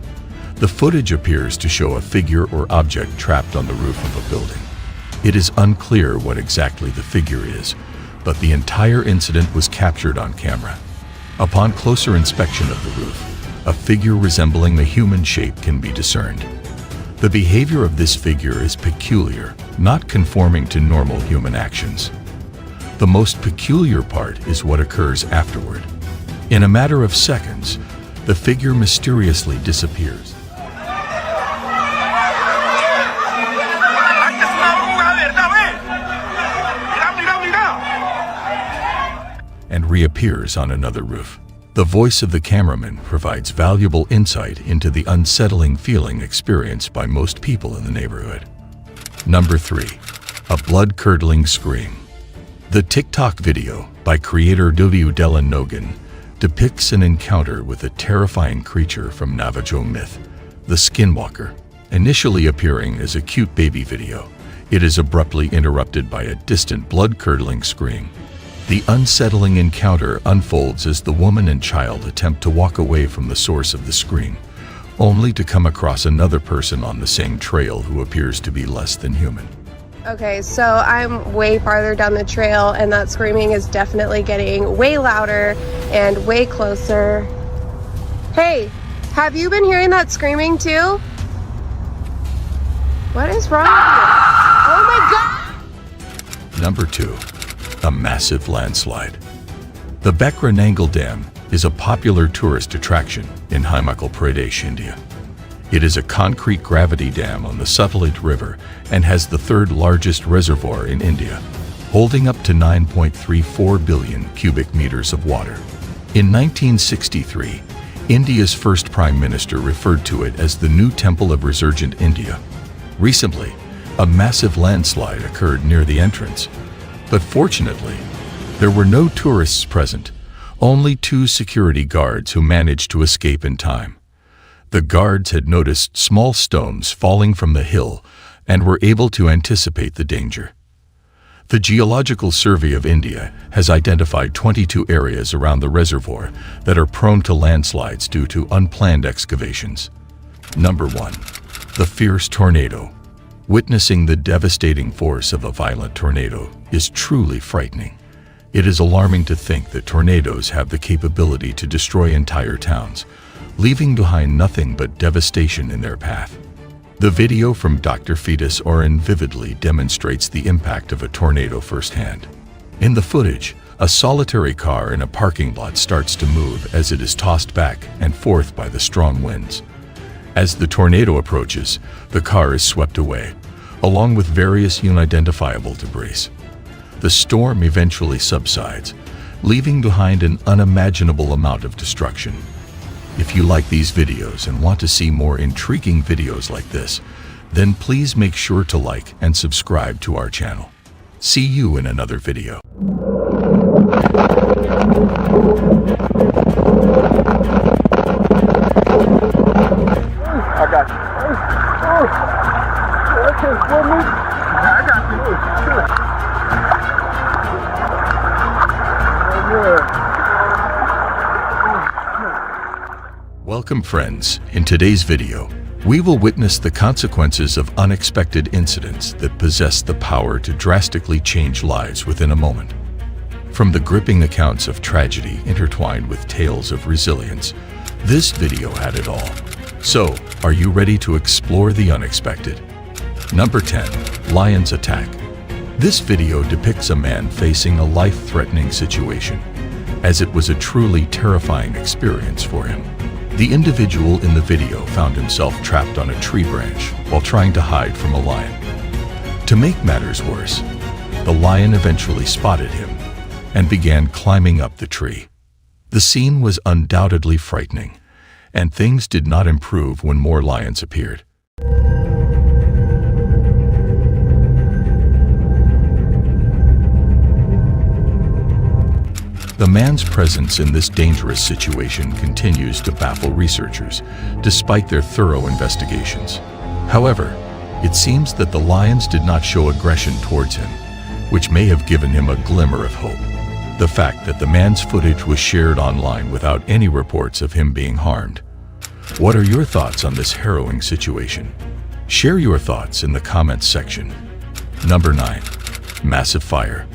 The footage appears to show a figure or object trapped on the roof of a building. It is unclear what exactly the figure is, but the entire incident was captured on camera. Upon closer inspection of the roof, a figure resembling a human shape can be discerned. The behavior of this figure is peculiar, not conforming to normal human actions. The most peculiar part is what occurs afterward. In a matter of seconds, the figure mysteriously disappears. And reappears on another roof. The voice of the cameraman provides valuable insight into the unsettling feeling experienced by most people in the neighborhood. Number 3. A blood-curdling scream. The TikTok video by creator W. Dylan Nogan depicts an encounter with a terrifying creature from Navajo myth, the Skinwalker. Initially appearing as a cute baby video, it is abruptly interrupted by a distant blood-curdling scream. The unsettling encounter unfolds as the woman and child attempt to walk away from the source of the scream, only to come across another person on the same trail who appears to be less than human. Okay, so I'm way farther down the trail and that screaming is definitely getting way louder and way closer. Hey, have you been hearing that screaming too? What is wrong with you? Oh my God! Number 2. A massive landslide. The Bekra Nangal Dam is a popular tourist attraction in Himachal Pradesh, India. It is a concrete gravity dam on the Sutlej River and has the third largest reservoir in India, holding up to 9.34 billion cubic meters of water. In 1963, India's first Prime Minister referred to it as the new Temple of Resurgent India. Recently, a massive landslide occurred near the entrance, but fortunately, there were no tourists present, only 2 security guards who managed to escape in time. The guards had noticed small stones falling from the hill and were able to anticipate the danger. The Geological Survey of India has identified 22 areas around the reservoir that are prone to landslides due to unplanned excavations. Number 1. The fierce tornado. Witnessing the devastating force of a violent tornado is truly frightening. It is alarming to think that tornadoes have the capability to destroy entire towns, leaving behind nothing but devastation in their path. The video from Dr. Fetus Oren vividly demonstrates the impact of a tornado firsthand. In the footage, A solitary car in a parking lot starts to move as it is tossed back and forth by the strong winds. As the tornado approaches, the car is swept away, along with various unidentifiable debris. The storm eventually subsides, leaving behind an unimaginable amount of destruction. If you like these videos and want to see more intriguing videos like this, then please make sure to like and subscribe to our channel. See you in another video. I got you. Okay, for me. I got you. Welcome friends. In today's video, we will witness the consequences of unexpected incidents that possess the power to drastically change lives within a moment. From the gripping accounts of tragedy intertwined with tales of resilience, this video had it all. So, are you ready to explore the unexpected? Number 10. Lion's Attack. This video depicts a man facing a life-threatening situation, as it was a truly terrifying experience for him. The individual in the video found himself trapped on a tree branch while trying to hide from a lion. To make matters worse, the lion eventually spotted him and began climbing up the tree. The scene was undoubtedly frightening, and things did not improve when more lions appeared. The man's presence in this dangerous situation continues to baffle researchers, despite their thorough investigations. However, it seems that the lions did not show aggression towards him, which may have given him a glimmer of hope. The fact that the man's footage was shared online without any reports of him being harmed. What are your thoughts on this harrowing situation? Share your thoughts in the comments section. Number 9. Massive Fire.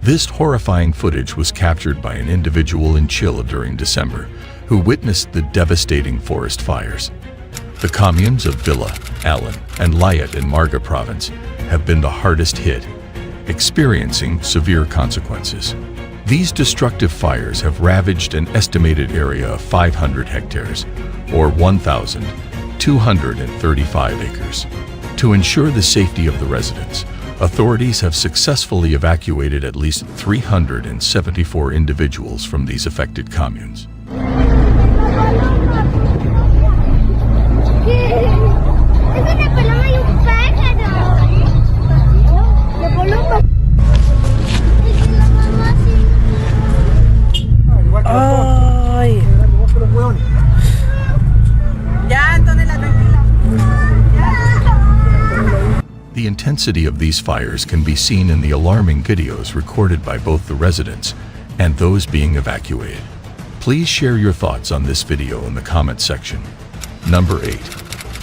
This horrifying footage was captured by an individual in Chile during December, who witnessed the devastating forest fires. The communes of Villa, Allen, and Layat in Marga province have been the hardest hit, experiencing severe consequences. These destructive fires have ravaged an estimated area of 500 hectares, or 1,235 acres. To ensure the safety of the residents, authorities have successfully evacuated at least 374 individuals from these affected communes. The intensity of these fires can be seen in the alarming videos recorded by both the residents and those being evacuated. Please share your thoughts on this video in the comment section. Number 8.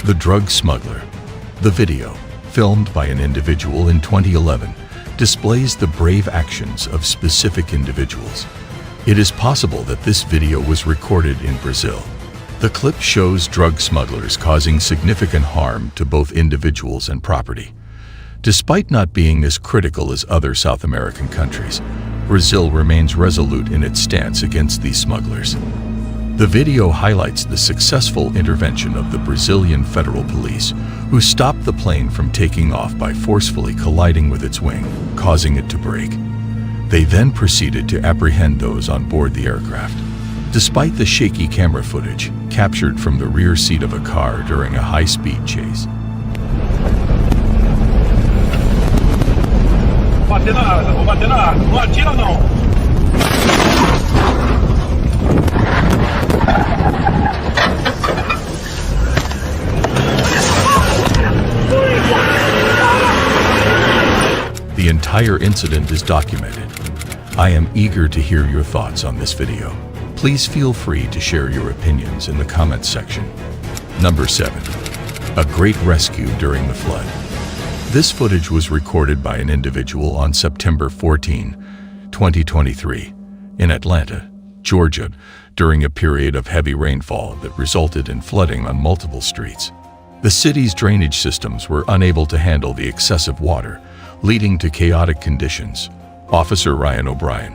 The Drug Smuggler. The video, filmed by an individual in 2011, displays the brave actions of specific individuals. It is possible that this video was recorded in Brazil. The clip shows drug smugglers causing significant harm to both individuals and property. Despite not being as critical as other South American countries, Brazil remains resolute in its stance against these smugglers. The video highlights the successful intervention of the Brazilian Federal Police, who stopped the plane from taking off by forcefully colliding with its wing, causing it to break. They then proceeded to apprehend those on board the aircraft. Despite the shaky camera footage captured from the rear seat of a car during a high-speed chase. The entire incident is documented. I am eager to hear your thoughts on this video. Please feel free to share your opinions in the comments section. Number 7. A great rescue during the flood. This footage was recorded by an individual on September 14, 2023, in Atlanta, Georgia, during a period of heavy rainfall that resulted in flooding on multiple streets. The city's drainage systems were unable to handle the excessive water, leading to chaotic conditions. Officer Ryan O'Brien,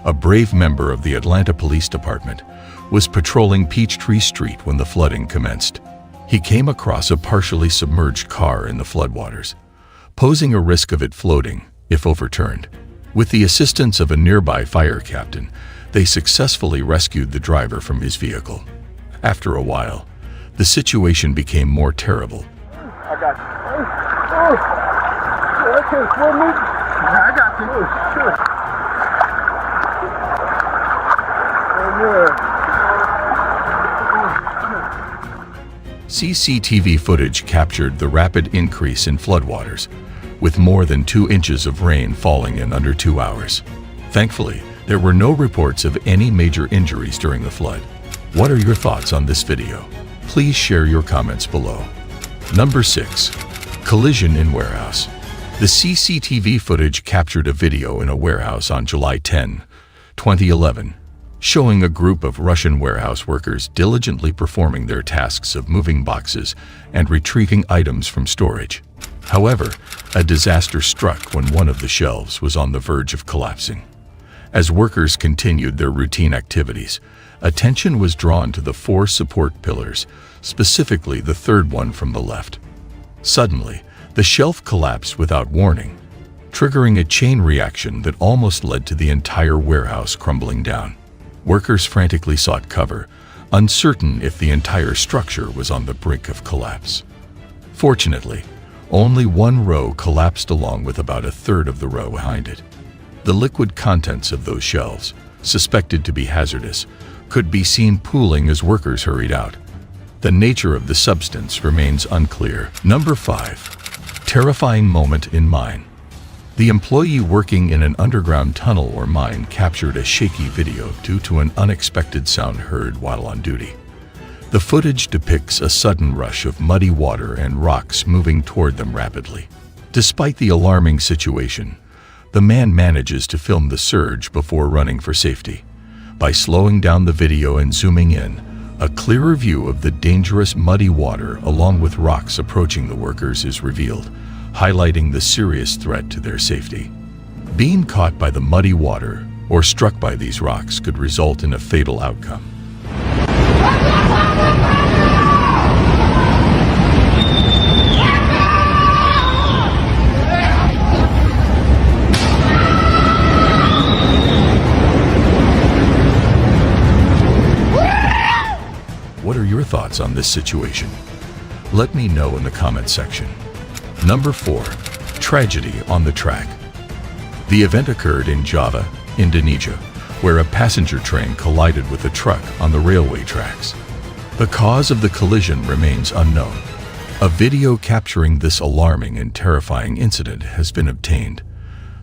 a brave member of the Atlanta Police Department, was patrolling Peachtree Street when the flooding commenced. He came across a partially submerged car in the floodwaters, posing a risk of it floating if overturned. With the assistance of a nearby fire captain, they successfully rescued the driver from his vehicle. After a while, the situation became more terrible. I got you. Oh. Okay, slow move. I got you. Sure. CCTV footage captured the rapid increase in floodwaters, with more than 2 inches of rain falling in under 2 hours. Thankfully, there were no reports of any major injuries during the flood. What are your thoughts on this video? Please share your comments below. Number 6. Collision in warehouse. The CCTV footage captured a video in a warehouse on July 10, 2011, showing a group of Russian warehouse workers diligently performing their tasks of moving boxes and retrieving items from storage. However, a disaster struck when one of the shelves was on the verge of collapsing. As workers continued their routine activities, attention was drawn to the 4 support pillars, specifically the third one from the left. Suddenly, the shelf collapsed without warning, triggering a chain reaction that almost led to the entire warehouse crumbling down. Workers frantically sought cover, uncertain if the entire structure was on the brink of collapse. Fortunately, only one row collapsed along with about a third of the row behind it. The liquid contents of those shelves, suspected to be hazardous, could be seen pooling as workers hurried out. The nature of the substance remains unclear. Number 5. Terrifying moment in mine. The employee working in an underground tunnel or mine captured a shaky video due to an unexpected sound heard while on duty. The footage depicts a sudden rush of muddy water and rocks moving toward them rapidly. Despite the alarming situation, the man manages to film the surge before running for safety. By slowing down the video and zooming in, a clearer view of the dangerous muddy water along with rocks approaching the workers is revealed, highlighting the serious threat to their safety. Being caught by the muddy water or struck by these rocks could result in a fatal outcome. What are your thoughts on this situation? Let me know in the comment section. Number 4. Tragedy on the track. The event occurred in Java, Indonesia, where a passenger train collided with a truck on the railway tracks. The cause of the collision remains unknown. A video capturing this alarming and terrifying incident has been obtained.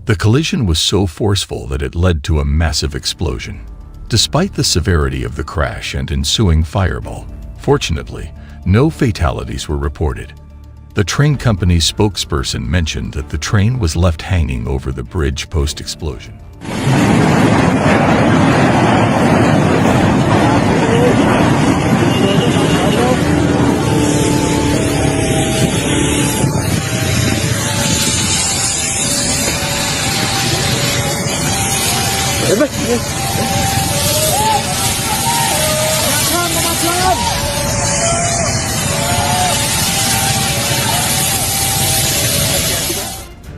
The collision was so forceful that it led to a massive explosion. Despite the severity of the crash and ensuing fireball, fortunately, no fatalities were reported. The train company's spokesperson mentioned that the train was left hanging over the bridge post-explosion.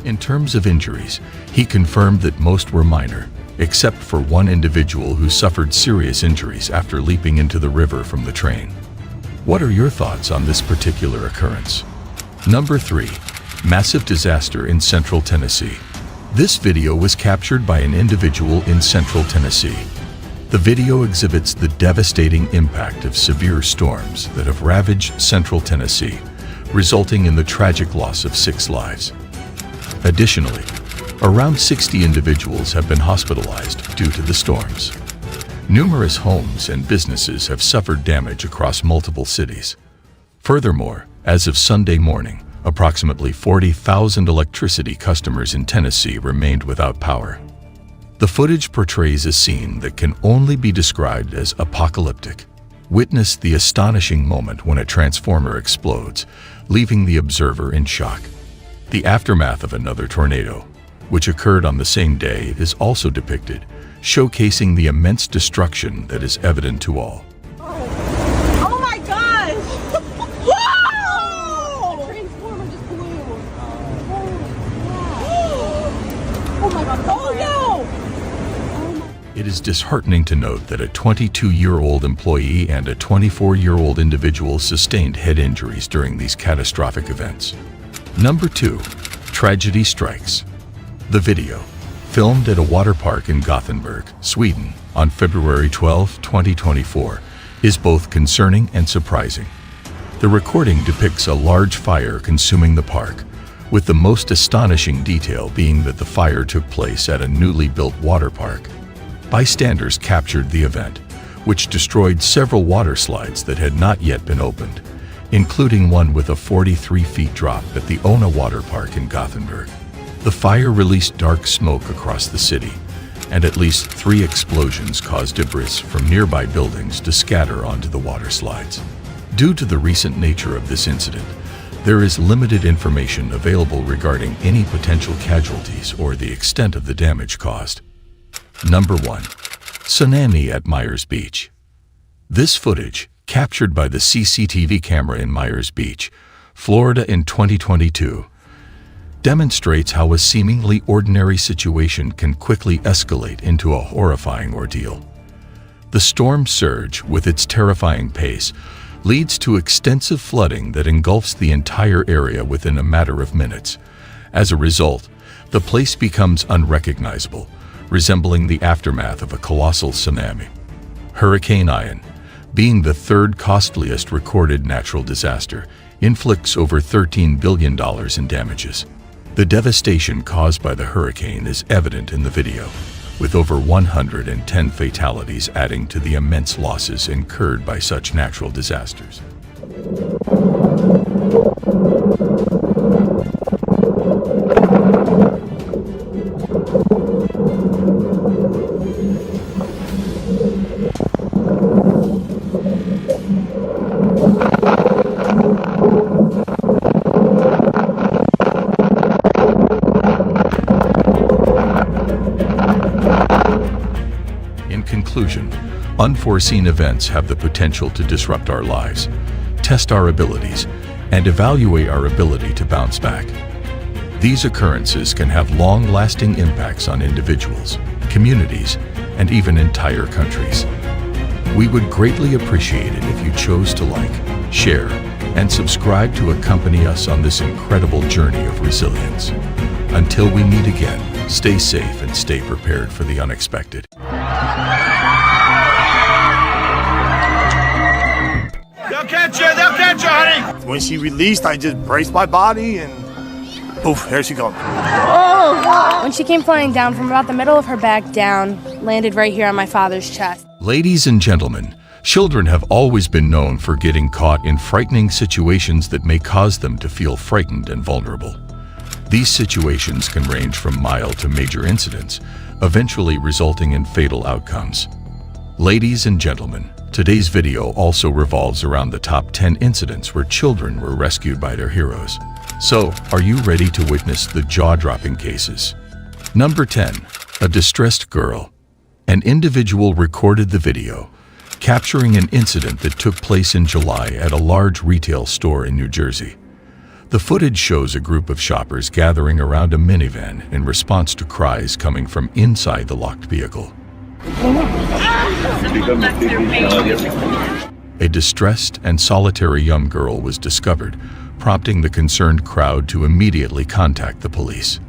In terms of injuries, he confirmed that most were minor, except for one individual who suffered serious injuries after leaping into the river from the train. What are your thoughts on this particular occurrence? Number 3. Massive disaster in Central Tennessee. This video was captured by an individual in Central Tennessee. The video exhibits the devastating impact of severe storms that have ravaged Central Tennessee, resulting in the tragic loss of 6 lives. Additionally, around 60 individuals have been hospitalized due to the storms. Numerous homes and businesses have suffered damage across multiple cities. Furthermore, as of Sunday morning, approximately 40,000 electricity customers in Tennessee remained without power. The footage portrays a scene that can only be described as apocalyptic. Witness the astonishing moment when a transformer explodes, leaving the observer in shock. The aftermath of another tornado, which occurred on the same day, is also depicted, showcasing the immense destruction that is evident to all. Oh my gosh! Whoa! The transformer just blew. Oh my god. Oh no! It is disheartening to note that a 22-year-old employee and a 24-year-old individual sustained head injuries during these catastrophic events. Number 2. Tragedy strikes. The video, filmed at a water park in Gothenburg, Sweden, on February 12, 2024, is both concerning and surprising. The recording depicts a large fire consuming the park, with the most astonishing detail being that the fire took place at a newly built water park. Bystanders captured the event, which destroyed several water slides that had not yet been opened, including one with a 43-foot drop at the Ona Water Park in Gothenburg. The fire released dark smoke across the city, and at least 3 explosions caused debris from nearby buildings to scatter onto the water slides. Due to the recent nature of this incident, there is limited information available regarding any potential casualties or the extent of the damage caused. Number 1. Tsunami at Myers Beach. This footage, captured by the CCTV camera in Myers Beach, Florida in 2022, demonstrates how a seemingly ordinary situation can quickly escalate into a horrifying ordeal. The storm surge, with its terrifying pace, leads to extensive flooding that engulfs the entire area within a matter of minutes. As a result, the place becomes unrecognizable, resembling the aftermath of a colossal tsunami. Hurricane Ian, being the 3rd costliest recorded natural disaster, inflicts over $13 billion in damages. The devastation caused by the hurricane is evident in the video, with over 110 fatalities adding to the immense losses incurred by such natural disasters. Unforeseen events have the potential to disrupt our lives, test our abilities, and evaluate our ability to bounce back. These occurrences can have long-lasting impacts on individuals, communities, and even entire countries. We would greatly appreciate it if you chose to like, share, and subscribe to accompany us on this incredible journey of resilience. Until we meet again, stay safe and stay prepared for the unexpected. They'll catch you, honey. When she released, I just braced my body and poof, there she goes. Oh! When she came flying down from about the middle of her back down, landed right here on my father's chest. Ladies and gentlemen, children have always been known for getting caught in frightening situations that may cause them to feel frightened and vulnerable. These situations can range from mild to major incidents, eventually resulting in fatal outcomes. Ladies and gentlemen, today's video also revolves around the top 10 incidents where children were rescued by their heroes. So, are you ready to witness the jaw-dropping cases? Number 10. A distressed girl. An individual recorded the video, capturing an incident that took place in July at a large retail store in New Jersey. The footage shows a group of shoppers gathering around a minivan in response to cries coming from inside the locked vehicle. A distressed and solitary young girl was discovered, prompting the concerned crowd to immediately contact the police.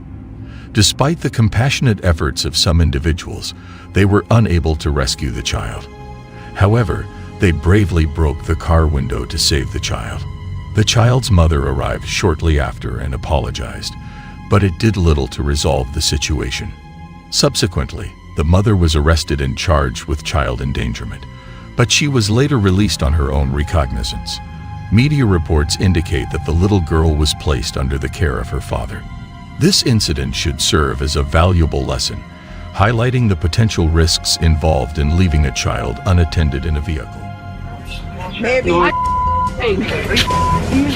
Despite the compassionate efforts of some individuals, they were unable to rescue the child. However, they bravely broke the car window to save the child. The child's mother arrived shortly after and apologized, but it did little to resolve the situation. Subsequently, the mother was arrested and charged with child endangerment, but she was later released on her own recognizance. Media reports indicate that the little girl was placed under the care of her father. This incident should serve as a valuable lesson, highlighting the potential risks involved in leaving a child unattended in a vehicle.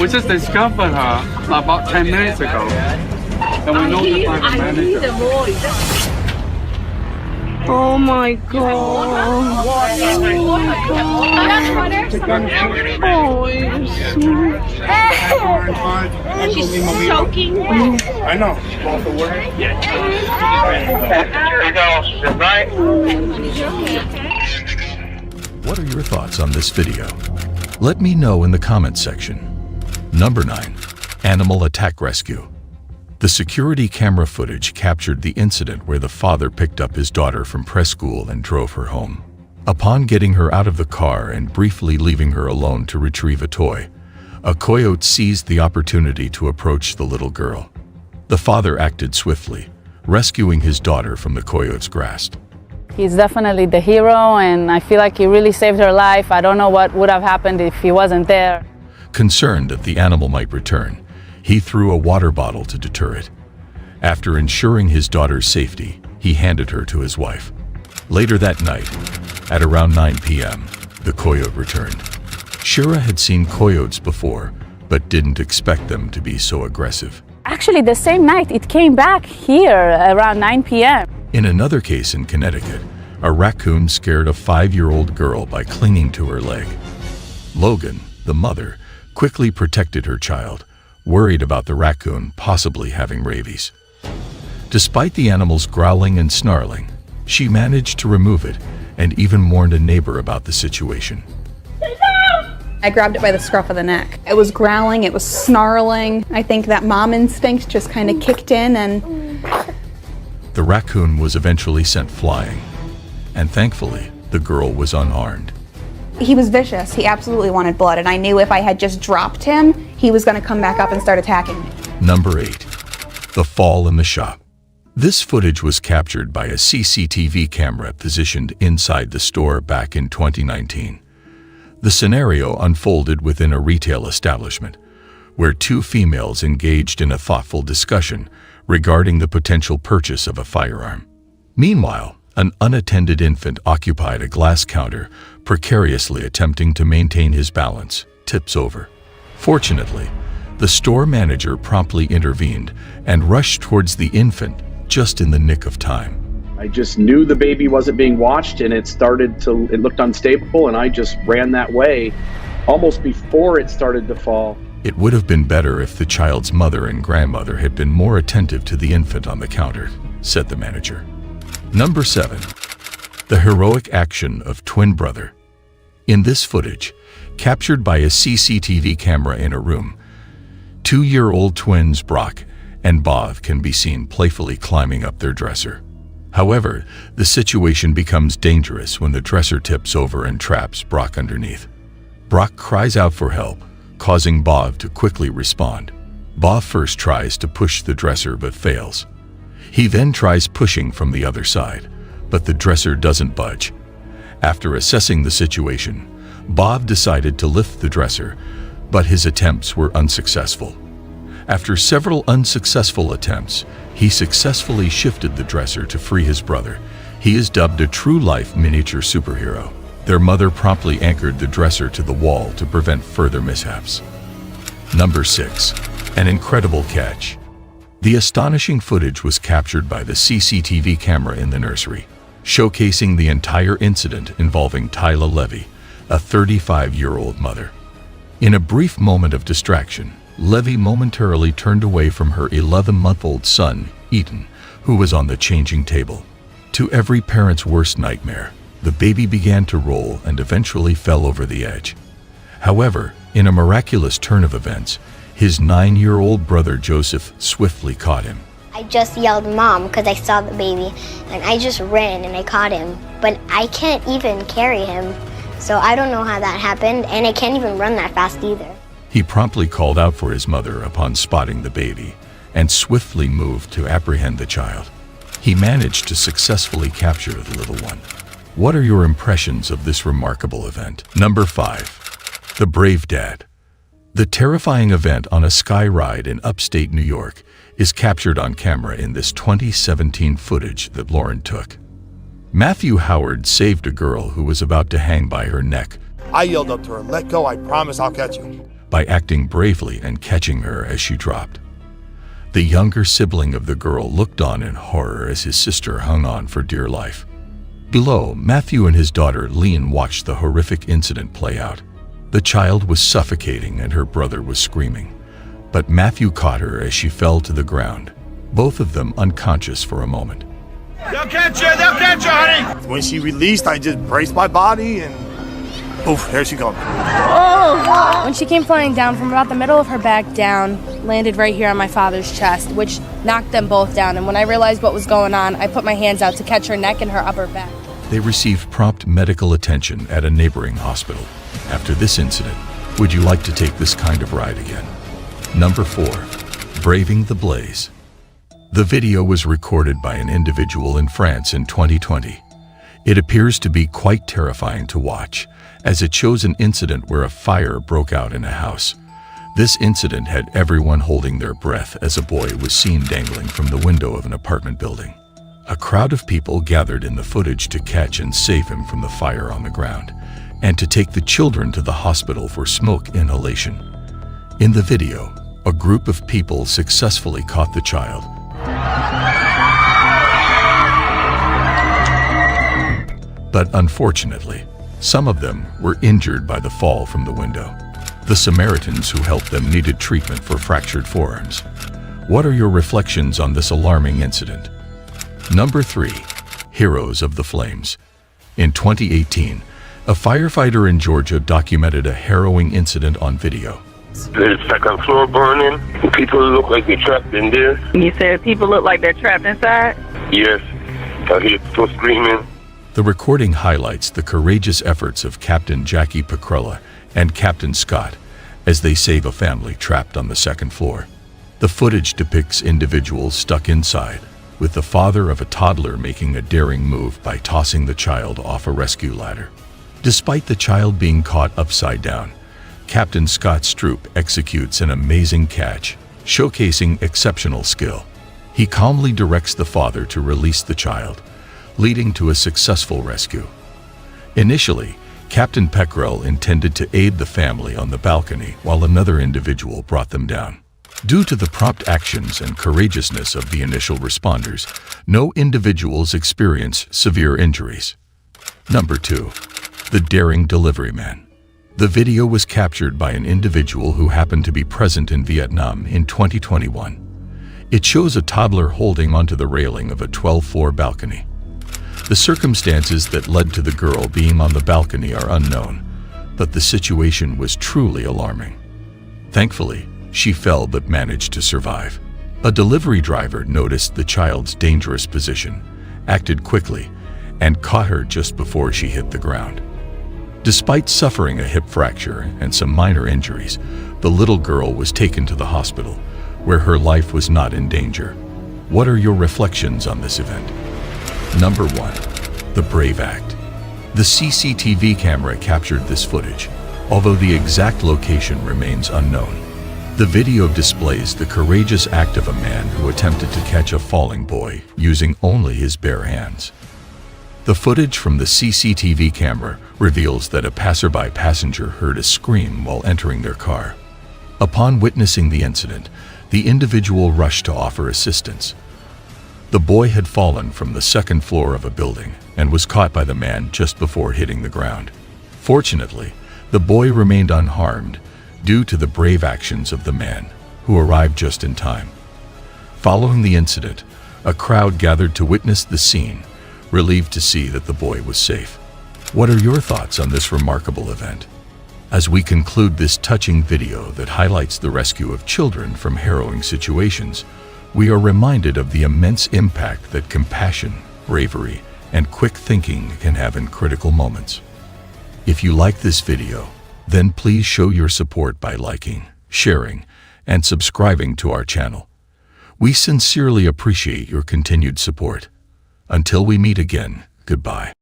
We just discovered her about 10 minutes ago. And we notified the manager. Oh my god. Oh, you're She's soaking wet. I know. What are your thoughts on this video? Let me know in the comments section. Number 9. Animal Attack Rescue. The security camera footage captured the incident where the father picked up his daughter from preschool and drove her home. Upon getting her out of the car and briefly leaving her alone to retrieve a toy, a coyote seized the opportunity to approach the little girl. The father acted swiftly, rescuing his daughter from the coyote's grasp. He's definitely the hero, and I feel like he really saved her life. I don't know what would have happened if he wasn't there. Concerned that the animal might return, he threw a water bottle to deter it. After ensuring his daughter's safety, he handed her to his wife. Later that night, at around 9 p.m., the coyote returned. Shira had seen coyotes before, but didn't expect them to be so aggressive. Actually, the same night, it came back here around 9 p.m. In another case in Connecticut, a raccoon scared a 5-year-old girl by clinging to her leg. Logan, the mother, quickly protected her child, worried about the raccoon possibly having rabies. Despite the animal's growling and snarling, she managed to remove it and even warned a neighbor about the situation. I grabbed it by the scruff of the neck. It was growling, it was snarling. I think that mom instinct just kind of kicked in and... The raccoon was eventually sent flying, and thankfully, the girl was unharmed. He was vicious. He absolutely wanted blood, and I knew if I had just dropped him, he was going to come back up and start attacking me. Number 8. The fall in the shop. This footage was captured by a CCTV camera positioned inside the store back in 2019. The scenario unfolded within a retail establishment, where two females engaged in a thoughtful discussion regarding the potential purchase of a firearm. Meanwhile, an unattended infant occupied a glass counter, precariously attempting to maintain his balance, tips over. Fortunately, the store manager promptly intervened and rushed towards the infant just in the nick of time. I just knew the baby wasn't being watched, and it looked unstable, and I just ran that way almost before it started to fall. It would have been better if the child's mother and grandmother had been more attentive to the infant on the counter, said the manager. Number 7. The heroic action of twin brother. In this footage, captured by a CCTV camera in a room, 2-year-old twins Brock and Bob can be seen playfully climbing up their dresser. However, the situation becomes dangerous when the dresser tips over and traps Brock underneath. Brock cries out for help, causing Bob to quickly respond. Bob first tries to push the dresser but fails. He then tries pushing from the other side, but the dresser doesn't budge. After assessing the situation, Bob decided to lift the dresser, but his attempts were unsuccessful. After several unsuccessful attempts, he successfully shifted the dresser to free his brother. He is dubbed a true-life miniature superhero. Their mother promptly anchored the dresser to the wall to prevent further mishaps. Number 6. An incredible catch. The astonishing footage was captured by the CCTV camera in the nursery, showcasing the entire incident involving Tyla Levy, a 35-year-old mother. In a brief moment of distraction, Levy momentarily turned away from her 11-month-old son, Ethan, who was on the changing table. To every parent's worst nightmare, the baby began to roll and eventually fell over the edge. However, in a miraculous turn of events, his 9-year-old brother Joseph swiftly caught him. I just yelled mom because I saw the baby, and I just ran and I caught him. But I can't even carry him, so I don't know how that happened, and I can't even run that fast either. He promptly called out for his mother upon spotting the baby and swiftly moved to apprehend the child. He managed to successfully capture the little one. What are your impressions of this remarkable event? Number 5. The Brave Dad. The terrifying event on a sky ride in upstate New York is captured on camera in this 2017 footage that Lauren took. Matthew Howard saved a girl who was about to hang by her neck. I yelled up to her, "Let go, I promise I'll catch you," by acting bravely and catching her as she dropped. The younger sibling of the girl looked on in horror as his sister hung on for dear life. Below, Matthew and his daughter Lean watched the horrific incident play out. The child was suffocating and her brother was screaming. But Matthew caught her as she fell to the ground, both of them unconscious for a moment. They'll catch you, honey! When she released, I just braced my body and poof, there she goes. Oh! When she came flying down from about the middle of her back down, landed right here on my father's chest, which knocked them both down. And when I realized what was going on, I put my hands out to catch her neck and her upper back. They received prompt medical attention at a neighboring hospital. After this incident, would you like to take this kind of ride again? Number 4. Braving the Blaze. The video was recorded by an individual in France in 2020. It appears to be quite terrifying to watch, as it shows an incident where a fire broke out in a house. This incident had everyone holding their breath as a boy was seen dangling from the window of an apartment building. A crowd of people gathered in the footage to catch and save him from the fire on the ground, and to take the children to the hospital for smoke inhalation. In the video, a group of people successfully caught the child. But unfortunately, some of them were injured by the fall from the window. The Samaritans who helped them needed treatment for fractured forearms. What are your reflections on this alarming incident? Number 3. Heroes of the Flames. In 2018, a firefighter in Georgia documented a harrowing incident on video. The second floor burning. People look like they're trapped in there. You said people look like they're trapped inside? Yes. I hear people screaming. The recording highlights the courageous efforts of Captain Jackie Picrella and Captain Scott as they save a family trapped on the second floor. The footage depicts individuals stuck inside, with the father of a toddler making a daring move by tossing the child off a rescue ladder. Despite the child being caught upside down, Captain Scott Stroop executes an amazing catch, showcasing exceptional skill. He calmly directs the father to release the child, leading to a successful rescue. Initially, Captain Peckrell intended to aid the family on the balcony while another individual brought them down. Due to the prompt actions and courageousness of the initial responders, no individuals experienced severe injuries. Number 2. The Daring Delivery Man. The video was captured by an individual who happened to be present in Vietnam in 2021. It shows a toddler holding onto the railing of a 12-floor balcony. The circumstances that led to the girl being on the balcony are unknown, but the situation was truly alarming. Thankfully, she fell but managed to survive. A delivery driver noticed the child's dangerous position, acted quickly, and caught her just before she hit the ground. Despite suffering a hip fracture and some minor injuries, the little girl was taken to the hospital, where her life was not in danger. What are your reflections on this event? Number 1. The Brave Act. The CCTV camera captured this footage, although the exact location remains unknown. The video displays the courageous act of a man who attempted to catch a falling boy using only his bare hands. The footage from the CCTV camera reveals that a passerby passenger heard a scream while entering their car. Upon witnessing the incident, the individual rushed to offer assistance. The boy had fallen from the second floor of a building and was caught by the man just before hitting the ground. Fortunately, the boy remained unharmed due to the brave actions of the man, who arrived just in time. Following the incident, a crowd gathered to witness the scene, relieved to see that the boy was safe. What are your thoughts on this remarkable event? As we conclude this touching video that highlights the rescue of children from harrowing situations, we are reminded of the immense impact that compassion, bravery, and quick thinking can have in critical moments. If you like this video, then please show your support by liking, sharing, and subscribing to our channel. We sincerely appreciate your continued support. Until we meet again, goodbye.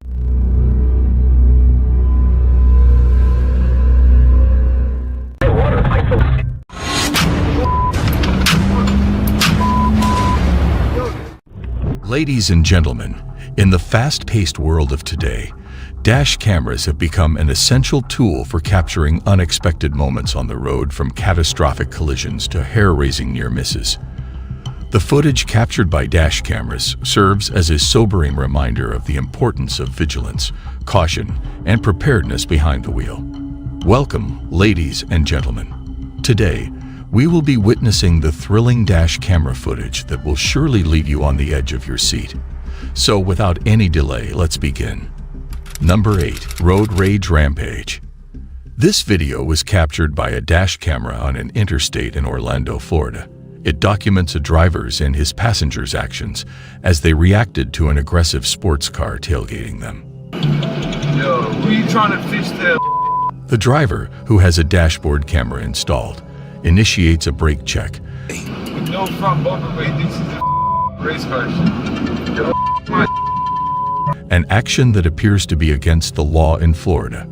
Ladies and gentlemen, in the fast-paced world of today, dash cameras have become an essential tool for capturing unexpected moments on the road, from catastrophic collisions to hair-raising near misses. The footage captured by dash cameras serves as a sobering reminder of the importance of vigilance, caution, and preparedness behind the wheel. Welcome, ladies and gentlemen. Today, we will be witnessing the thrilling dash camera footage that will surely leave you on the edge of your seat. So without any delay, let's begin. Number 8. Road Rage Rampage. This video was captured by a dash camera on an interstate in Orlando, Florida. It documents a driver's and his passengers' actions as they reacted to an aggressive sports car tailgating them. Yo, who you trying to fish there? The driver, who has a dashboard camera installed, initiates a brake check. With no front bumper, but he thinks he's a race car shit. Yo, An action that appears to be against the law in Florida,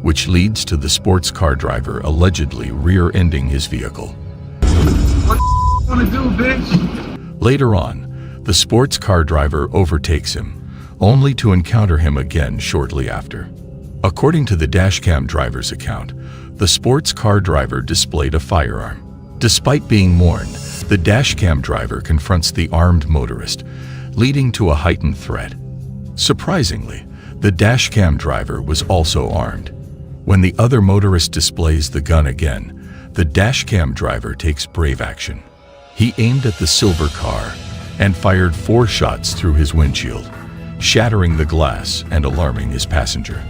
which leads to the sports car driver allegedly rear-ending his vehicle. what the wanna do, bitch? Later on, the sports car driver overtakes him, only to encounter him again shortly after. According to the dashcam driver's account, the sports car driver displayed a firearm. Despite being warned, the dashcam driver confronts the armed motorist, leading to a heightened threat. Surprisingly, the dashcam driver was also armed. When the other motorist displays the gun again, the dashcam driver takes brave action. He aimed at the silver car and fired 4 shots through his windshield, shattering the glass and alarming his passenger.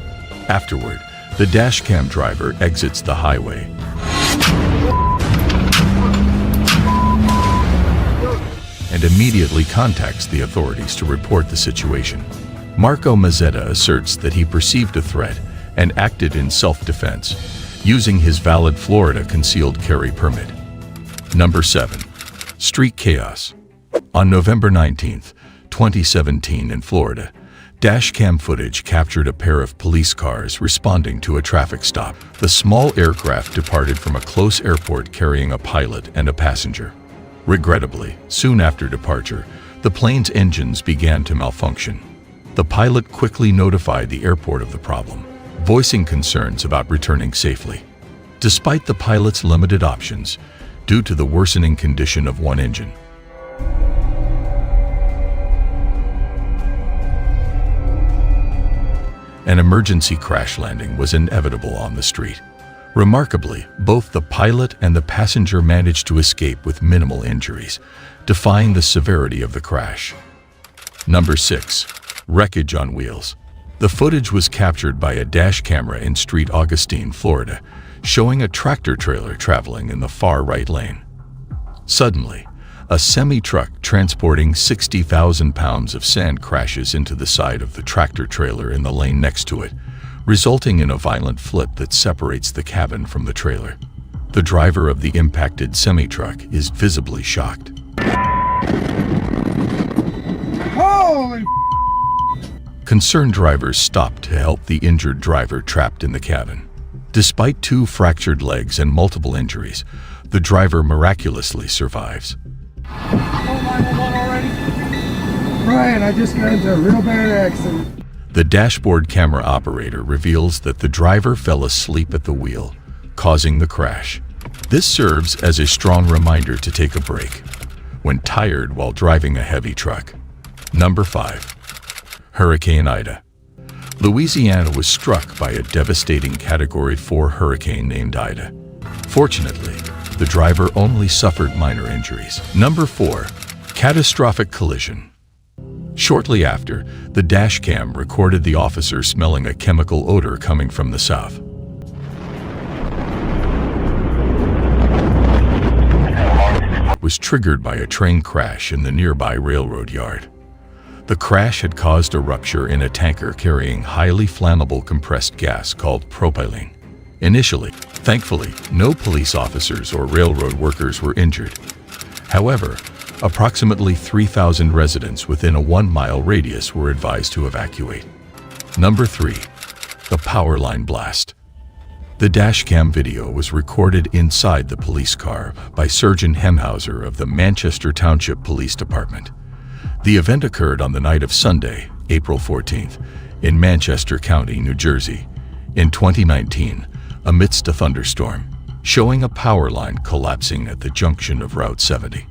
Afterward, the dashcam driver exits the highway and immediately contacts the authorities to report the situation. Marco Mazzetta asserts that he perceived a threat and acted in self-defense, using his valid Florida concealed carry permit. Number 7. Street Chaos. On November 19, 2017 in Florida, dashcam footage captured a pair of police cars responding to a traffic stop. The small aircraft departed from a close airport carrying a pilot and a passenger. Regrettably, soon after departure, the plane's engines began to malfunction. The pilot quickly notified the airport of the problem, voicing concerns about returning safely. Despite the pilot's limited options, due to the worsening condition of one engine, an emergency crash landing was inevitable on the street. Remarkably, both the pilot and the passenger managed to escape with minimal injuries, defying the severity of the crash. Number 6. Wreckage on wheels. The footage was captured by a dash camera in Street Augustine, Florida, showing a tractor trailer traveling in the far right lane. Suddenly, a semi-truck transporting 60,000 pounds of sand crashes into the side of the tractor trailer in the lane next to it, resulting in a violent flip that separates the cabin from the trailer. The driver of the impacted semi-truck is visibly shocked. Holy Concerned drivers stopped to help the injured driver trapped in the cabin. Despite 2 fractured legs and multiple injuries, the driver miraculously survives. Brian, I just got into a real bad accident. The dashboard camera operator reveals that the driver fell asleep at the wheel, causing the crash. This serves as a strong reminder to take a break when tired while driving a heavy truck. Number 5. Hurricane Ida. Louisiana was struck by a devastating Category 4 hurricane named Ida. Fortunately, the driver only suffered minor injuries. Number 4. Catastrophic collision. Shortly after, the dashcam recorded the officer smelling a chemical odor coming from the south. It was triggered by a train crash in the nearby railroad yard. The crash had caused a rupture in a tanker carrying highly flammable compressed gas called propylene. Initially, thankfully, no police officers or railroad workers were injured. However, approximately 3,000 residents within a 1-mile radius were advised to evacuate. Number 3. The power line blast. The dashcam video was recorded inside the police car by Sergeant Hemhauser of the Manchester Township Police Department. The event occurred on the night of Sunday, April 14th, in Manchester County, New Jersey, in 2019, amidst a thunderstorm, showing a power line collapsing at the junction of Route 70.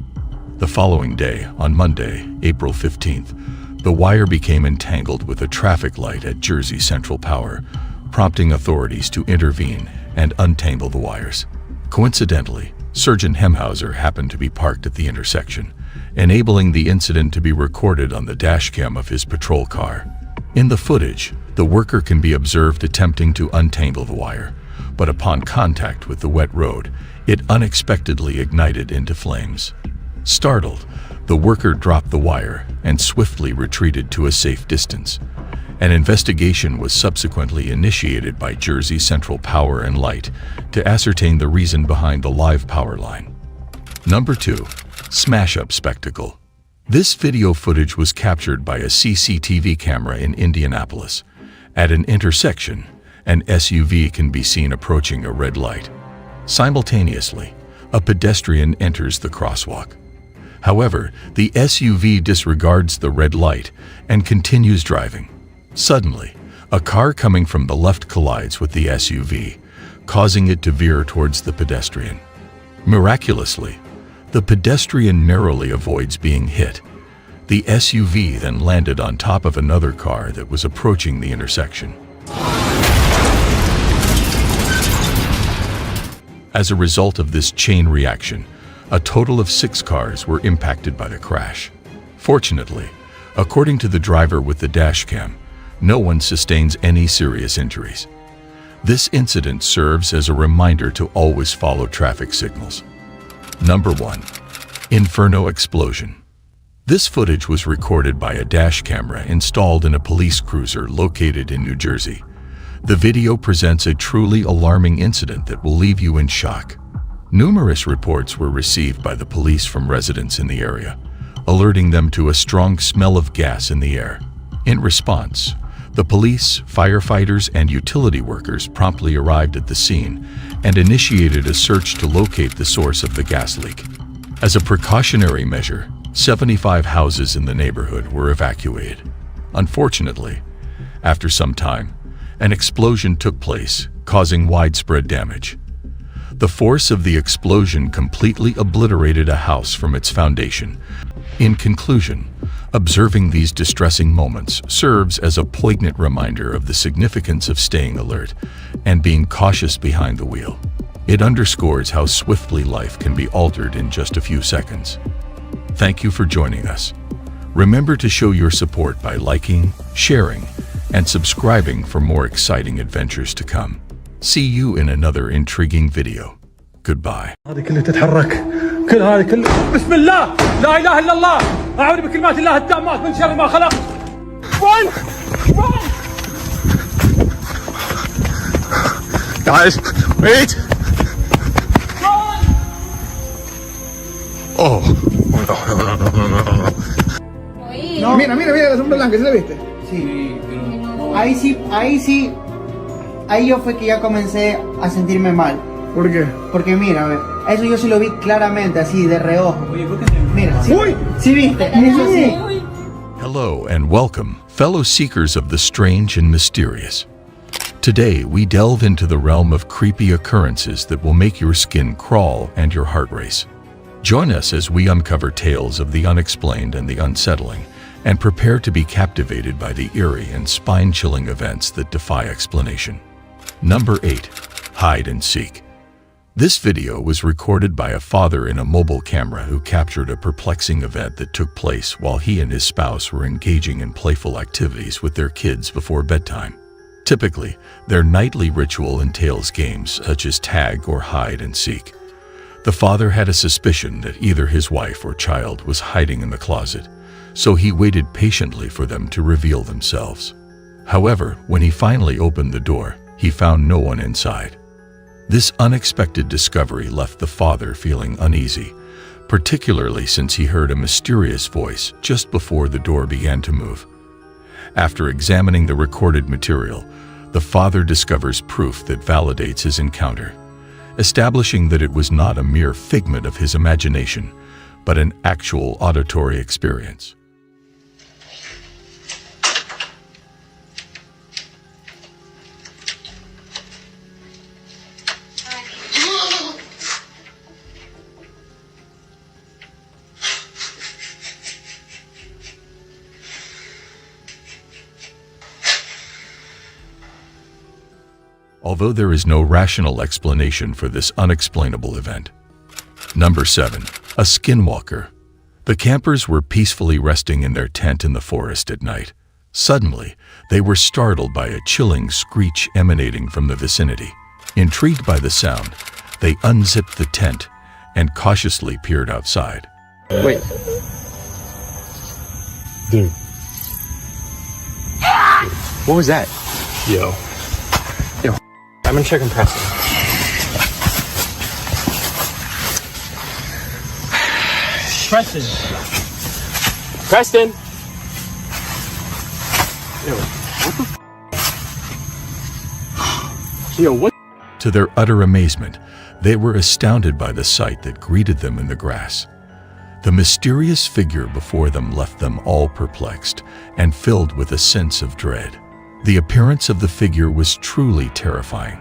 The following day, on Monday, April 15th, the wire became entangled with a traffic light at Jersey Central Power, prompting authorities to intervene and untangle the wires. Coincidentally, Sergeant Hemhauser happened to be parked at the intersection, enabling the incident to be recorded on the dashcam of his patrol car. In the footage, the worker can be observed attempting to untangle the wire, but upon contact with the wet road, it unexpectedly ignited into flames. Startled, the worker dropped the wire and swiftly retreated to a safe distance. An investigation was subsequently initiated by Jersey Central Power and Light to ascertain the reason behind the live power line. Number 2. Smash-up spectacle. This video footage was captured by a CCTV camera in Indianapolis. At an intersection, an SUV can be seen approaching a red light. Simultaneously, a pedestrian enters the crosswalk. However, the SUV disregards the red light and continues driving. Suddenly, a car coming from the left collides with the SUV, causing it to veer towards the pedestrian. Miraculously, the pedestrian narrowly avoids being hit. The SUV then landed on top of another car that was approaching the intersection. As a result of this chain reaction, a total of 6 cars were impacted by the crash. Fortunately, according to the driver with the dashcam, no one sustains any serious injuries. This incident serves as a reminder to always follow traffic signals. Number 1. Inferno explosion. This footage was recorded by a dash camera installed in a police cruiser located in New Jersey. The video presents a truly alarming incident that will leave you in shock. Numerous reports were received by the police from residents in the area, alerting them to a strong smell of gas in the air. In response, the police, firefighters, and utility workers promptly arrived at the scene and initiated a search to locate the source of the gas leak. As a precautionary measure, 75 houses in the neighborhood were evacuated. Unfortunately, after some time, an explosion took place, causing widespread damage. The force of the explosion completely obliterated a house from its foundation. In conclusion, observing these distressing moments serves as a poignant reminder of the significance of staying alert and being cautious behind the wheel. It underscores how swiftly life can be altered in just a few seconds. Thank you for joining us. Remember to show your support by liking, sharing, and subscribing for more exciting adventures to come. See you in another intriguing video. Goodbye. هذه كلها تتحرك كل هذه كلها بسم الله لا اله الا الله اعوذ بكلمات الله التامات من شر ما خلق. Run! Run! Guys, wait! Run! Oh. No, mira, la sombra blanca, ¿sí la viste? Sí. Ahí yo fue que ya comencé a sentirme mal. ¿Por qué? Porque mira, a ver, eso yo sí lo vi claramente, así de reojo. Mira, sí, sí viste, eso sí. Hello and welcome, fellow seekers of the strange and mysterious. Today, we delve into the realm of creepy occurrences that will make your skin crawl and your heart race. Join us as we uncover tales of the unexplained and the unsettling, and prepare to be captivated by the eerie and spine-chilling events that defy explanation. Number 8. Hide and seek. This video was recorded by a father in a mobile camera who captured a perplexing event that took place while he and his spouse were engaging in playful activities with their kids before bedtime. Typically, their nightly ritual entails games such as tag or hide and seek. The father had a suspicion that either his wife or child was hiding in the closet, so he waited patiently for them to reveal themselves. However, when he finally opened the door, he found no one inside. This unexpected discovery left the father feeling uneasy, particularly since he heard a mysterious voice just before the door began to move. After examining the recorded material, the father discovers proof that validates his encounter, establishing that it was not a mere figment of his imagination, but an actual auditory experience. although there is no rational explanation for this unexplainable event. Number 7. A skinwalker. The campers were peacefully resting in their tent in the forest at night. Suddenly, they were startled by a chilling screech emanating from the vicinity. Intrigued by the sound, they unzipped the tent and cautiously peered outside. Wait. Dude. What was that? Yo, I'm gonna check on Preston. Preston! Yo, what the Yo, what? To their utter amazement, they were astounded by the sight that greeted them in the grass. The mysterious figure before them left them all perplexed and filled with a sense of dread. The appearance of the figure was truly terrifying.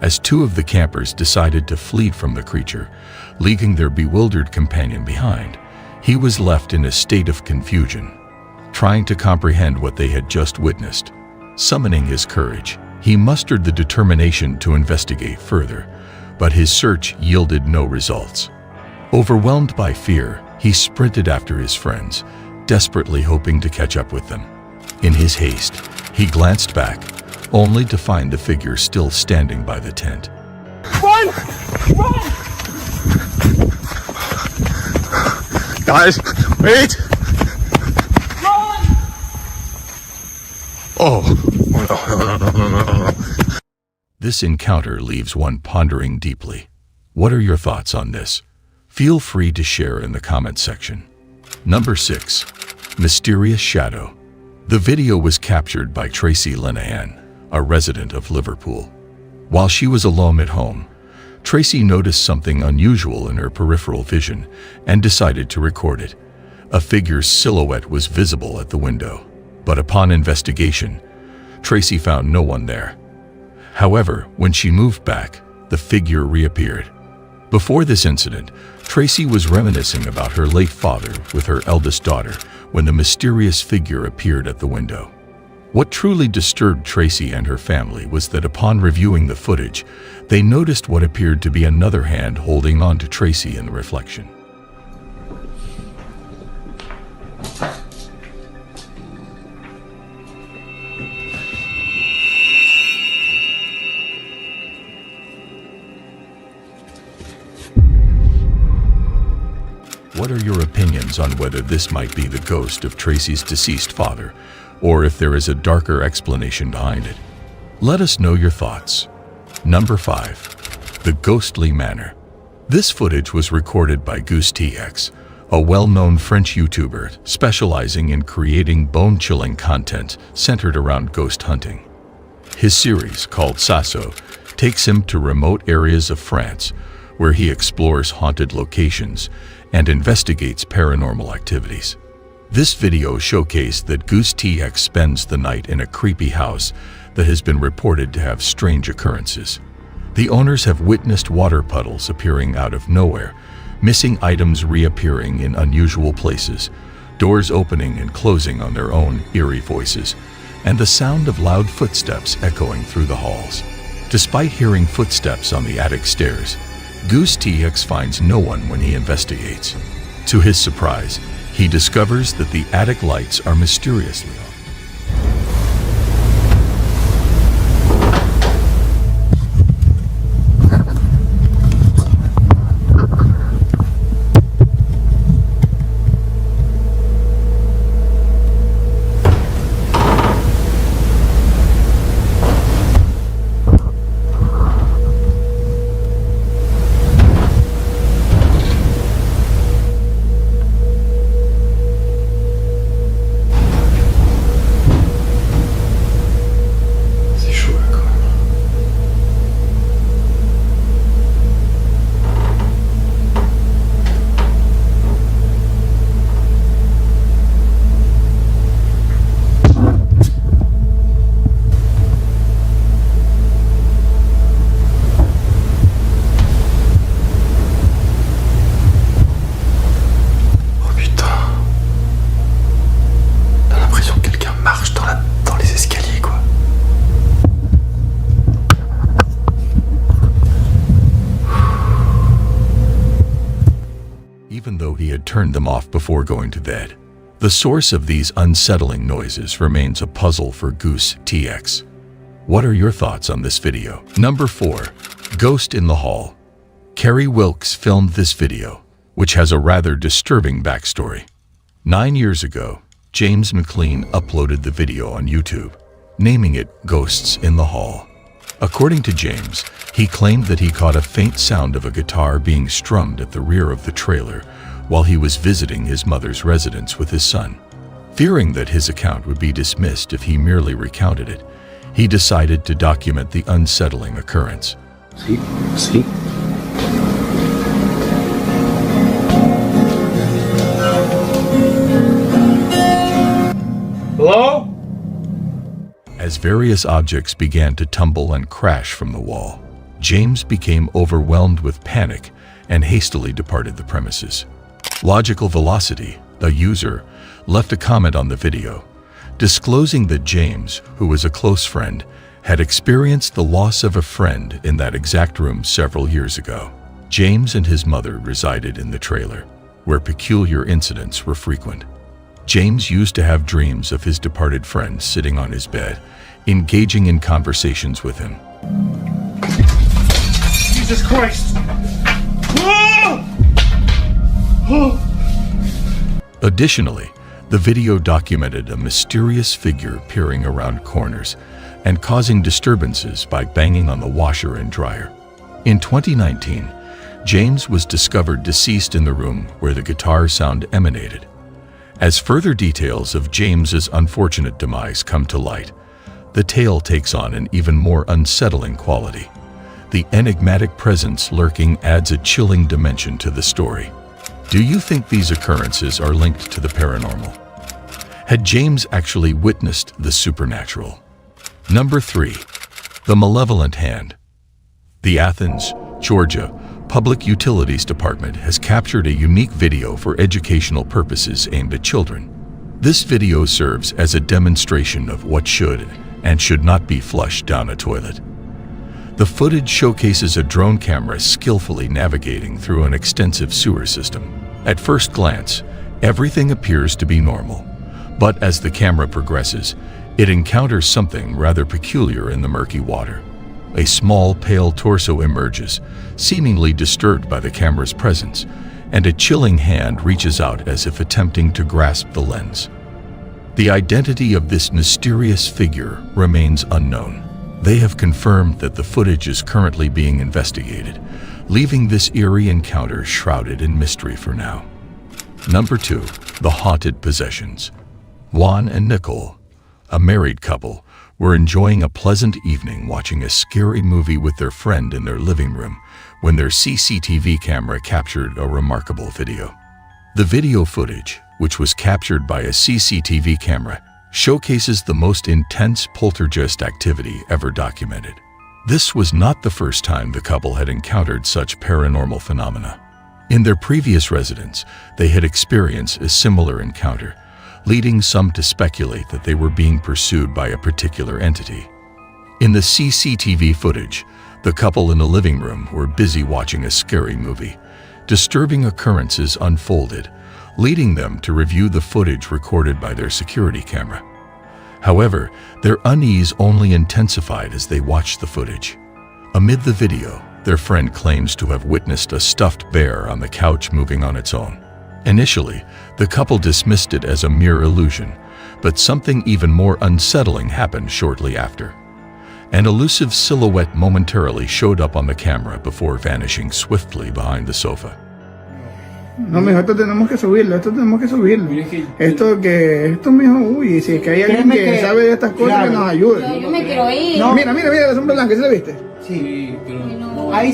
As two of the campers decided to flee from the creature, leaving their bewildered companion behind, he was left in a state of confusion, trying to comprehend what they had just witnessed. Summoning his courage, he mustered the determination to investigate further, but his search yielded no results. Overwhelmed by fear, he sprinted after his friends, desperately hoping to catch up with them. In his haste, he glanced back, only to find the figure still standing by the tent. Run! Run! Guys, wait! Run! Oh. This encounter leaves one pondering deeply. What are your thoughts on this? Feel free to share in the comment section. Number 6. Mysterious Shadow. The video was captured by Tracy Linehan, a resident of Liverpool. While she was alone at home, Tracy noticed something unusual in her peripheral vision and decided to record it. A figure's silhouette was visible at the window, but upon investigation, Tracy found no one there. However, when she moved back, the figure reappeared. Before this incident, Tracy was reminiscing about her late father with her eldest daughter when the mysterious figure appeared at the window. What truly disturbed Tracy and her family was that upon reviewing the footage, they noticed what appeared to be another hand holding on to Tracy in the reflection. What are your opinions on whether this might be the ghost of Tracy's deceased father, or if there is a darker explanation behind it? Let us know your thoughts. Number 5. The Ghostly Manor. This footage was recorded by Goose TX, a well-known French YouTuber specializing in creating bone-chilling content centered around ghost hunting. His series, called Sasso, takes him to remote areas of France, where he explores haunted locations and investigates paranormal activities. This video showcased that Goose TX spends the night in a creepy house that has been reported to have strange occurrences. The owners have witnessed water puddles appearing out of nowhere, missing items reappearing in unusual places, doors opening and closing on their own eerie voices, and the sound of loud footsteps echoing through the halls. Despite hearing footsteps on the attic stairs, Goose TX finds no one when he investigates. To his surprise, he discovers that the attic lights are mysteriously off. even though he had turned them off before going to bed. The source of these unsettling noises remains a puzzle for Goose TX. What are your thoughts on this video? Number 4. Ghost in the Hall. Carrie Wilkes filmed this video, which has a rather disturbing backstory. 9 years ago, James McLean uploaded the video on YouTube, naming it Ghosts in the Hall. According to James, he claimed that he caught a faint sound of a guitar being strummed at the rear of the trailer while he was visiting his mother's residence with his son. Fearing that his account would be dismissed if he merely recounted it, he decided to document the unsettling occurrence. See? Hello? As various objects began to tumble and crash from the wall, James became overwhelmed with panic and hastily departed the premises. Logical Velocity, a user, left a comment on the video, disclosing that James, who was a close friend, had experienced the loss of a friend in that exact room several years ago. James and his mother resided in the trailer, where peculiar incidents were frequent. James used to have dreams of his departed friend sitting on his bed, engaging in conversations with him. Jesus Christ! Additionally, the video documented a mysterious figure peering around corners and causing disturbances by banging on the washer and dryer. In 2019, James was discovered deceased in the room where the guitar sound emanated. As further details of James's unfortunate demise come to light, the tale takes on an even more unsettling quality. The enigmatic presence lurking adds a chilling dimension to the story. Do you think these occurrences are linked to the paranormal? Had James actually witnessed the supernatural? Number 3. The Malevolent Hand. The Athens, Georgia Public Utilities Department has captured a unique video for educational purposes aimed at children. This video serves as a demonstration of what should and should not be flushed down a toilet. The footage showcases a drone camera skillfully navigating through an extensive sewer system. At first glance, everything appears to be normal, but as the camera progresses, it encounters something rather peculiar in the murky water. A small, pale torso emerges, seemingly disturbed by the camera's presence, and a chilling hand reaches out as if attempting to grasp the lens. The identity of this mysterious figure remains unknown. They have confirmed that the footage is currently being investigated, leaving this eerie encounter shrouded in mystery for now. Number 2. The Haunted Possessions. Juan and Nicole, a married couple, were enjoying a pleasant evening watching a scary movie with their friend in their living room when their CCTV camera captured a remarkable video. The video footage, which was captured by a CCTV camera, showcases the most intense poltergeist activity ever documented. This was not the first time the couple had encountered such paranormal phenomena. In their previous residence, they had experienced a similar encounter, leading some to speculate that they were being pursued by a particular entity. In the CCTV footage, the couple in the living room were busy watching a scary movie. Disturbing occurrences unfolded, leading them to review the footage recorded by their security camera. However, their unease only intensified as they watched the footage. Amid the video, their friend claims to have witnessed a stuffed bear on the couch moving on its own. Initially, the couple dismissed it as a mere illusion, but something even more unsettling happened shortly after. An elusive silhouette momentarily showed up on the camera before vanishing swiftly behind the sofa. No, mijo, esto tenemos que subirlo. Esto, mijo, uy, si es que hay alguien que sabe de estas cosas, que nos ayude. Yo me quiero ir. No. Mira, la sombra blanca, ¿sí la viste? Sí, pero no. Ahí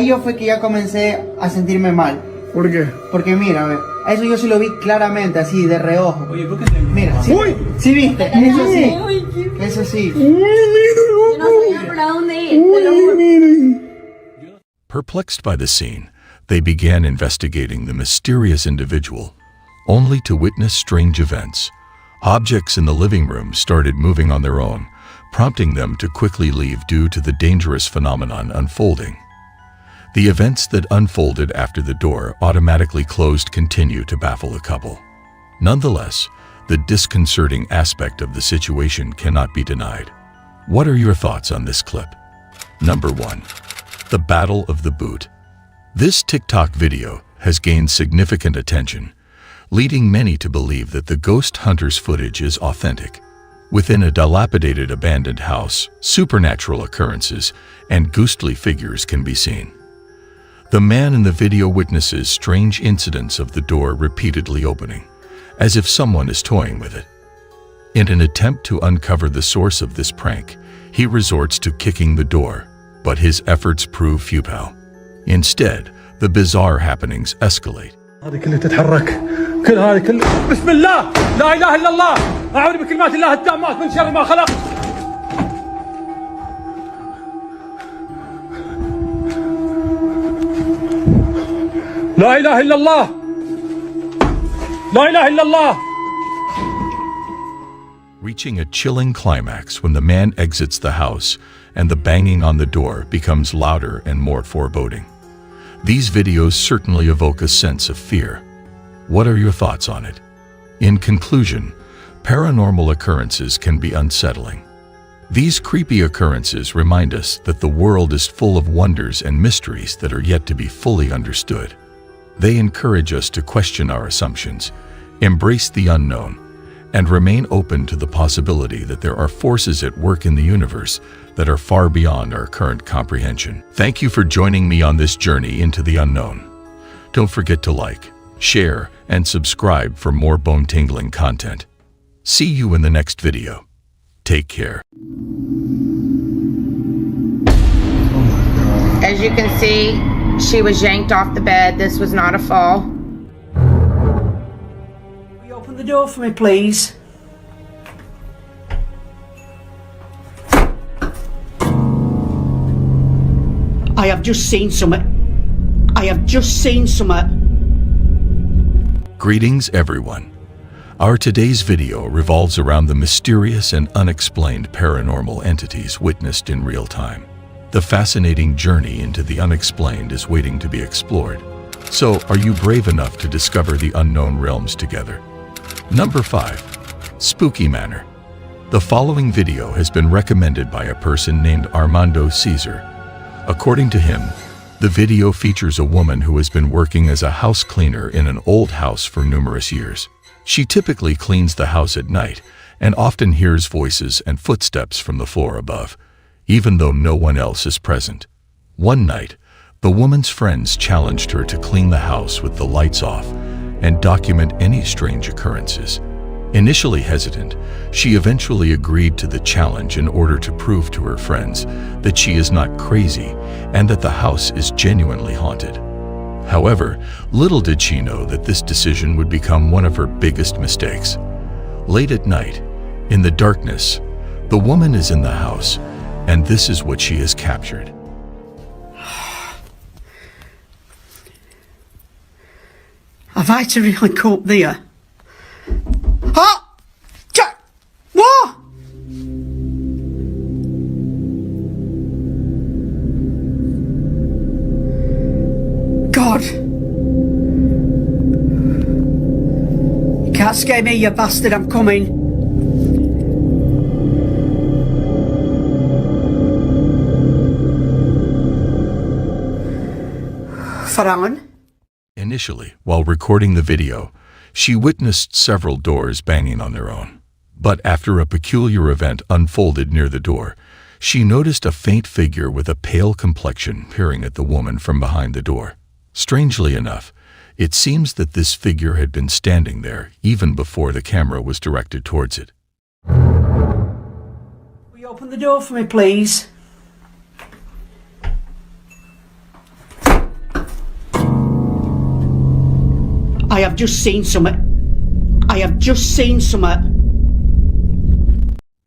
yo fue que ya comencé a sentirme mal. ¿Por qué? Porque mira, a ver, eso yo sí lo vi claramente, así, de reojo. Oye, ¿por qué te... Mira, sí, ¡uy! Sí viste, eso sí. ¡Uy, mira! Yo no sabía para dónde ir. ¡Uy, mira! Perplexed by the scene, they began investigating the mysterious individual, only to witness strange events. Objects in the living room started moving on their own, prompting them to quickly leave due to the dangerous phenomenon unfolding. The events that unfolded after the door automatically closed continue to baffle the couple. Nonetheless, the disconcerting aspect of the situation cannot be denied. What are your thoughts on this clip? Number 1. The Battle of the Boot. This TikTok video has gained significant attention, leading many to believe that the ghost hunter's footage is authentic. Within a dilapidated abandoned house, supernatural occurrences and ghostly figures can be seen. The man in the video witnesses strange incidents of the door repeatedly opening, as if someone is toying with it. In an attempt to uncover the source of this prank, he resorts to kicking the door, but his efforts prove futile. Instead, the bizarre happenings escalate. هذه كلها تتحرك كل هذه كلها بسم الله لا اله الا الله اعوذ بكلمات الله التامات من شر ما خلق لا اله الا الله لا اله الا الله. Reaching a chilling climax when the man exits the house and the banging on the door becomes louder and more foreboding. These videos certainly evoke a sense of fear. What are your thoughts on it? In conclusion, paranormal occurrences can be unsettling. These creepy occurrences remind us that the world is full of wonders and mysteries that are yet to be fully understood. They encourage us to question our assumptions, embrace the unknown, and remain open to the possibility that there are forces at work in the universe that are far beyond our current comprehension. Thank you for joining me on this journey into the unknown. Don't forget to like, share, and subscribe for more bone-tingling content. See you in the next video. Take care. As you can see, she was yanked off the bed. This was not a fall. Will you open the door for me, please? I have just seen something. I have just seen something. Greetings, everyone. Our today's video revolves around the mysterious and unexplained paranormal entities witnessed in real time. The fascinating journey into the unexplained is waiting to be explored. So, are you brave enough to discover the unknown realms together? Number 5. Spooky Manor. The following video has been recommended by a person named Armando Caesar. According to him, the video features a woman who has been working as a house cleaner in an old house for numerous years. She typically cleans the house at night and often hears voices and footsteps from the floor above, even though no one else is present. One night, the woman's friends challenged her to clean the house with the lights off and document any strange occurrences. Initially hesitant, she eventually agreed to the challenge in order to prove to her friends that she is not crazy and that the house is genuinely haunted. However, little did she know that this decision would become one of her biggest mistakes. Late at night, in the darkness, the woman is in the house, and this is what she has captured. Have I to really cope there? What? God. You can't scare me, you bastard, I'm coming. Faraon? Initially, while recording the video, she witnessed several doors banging on their own. But after a peculiar event unfolded near the door, she noticed a faint figure with a pale complexion peering at the woman from behind the door. Strangely enough, it seems that this figure had been standing there even before the camera was directed towards it. Will you open the door for me, please? I have just seen something. I have just seen something.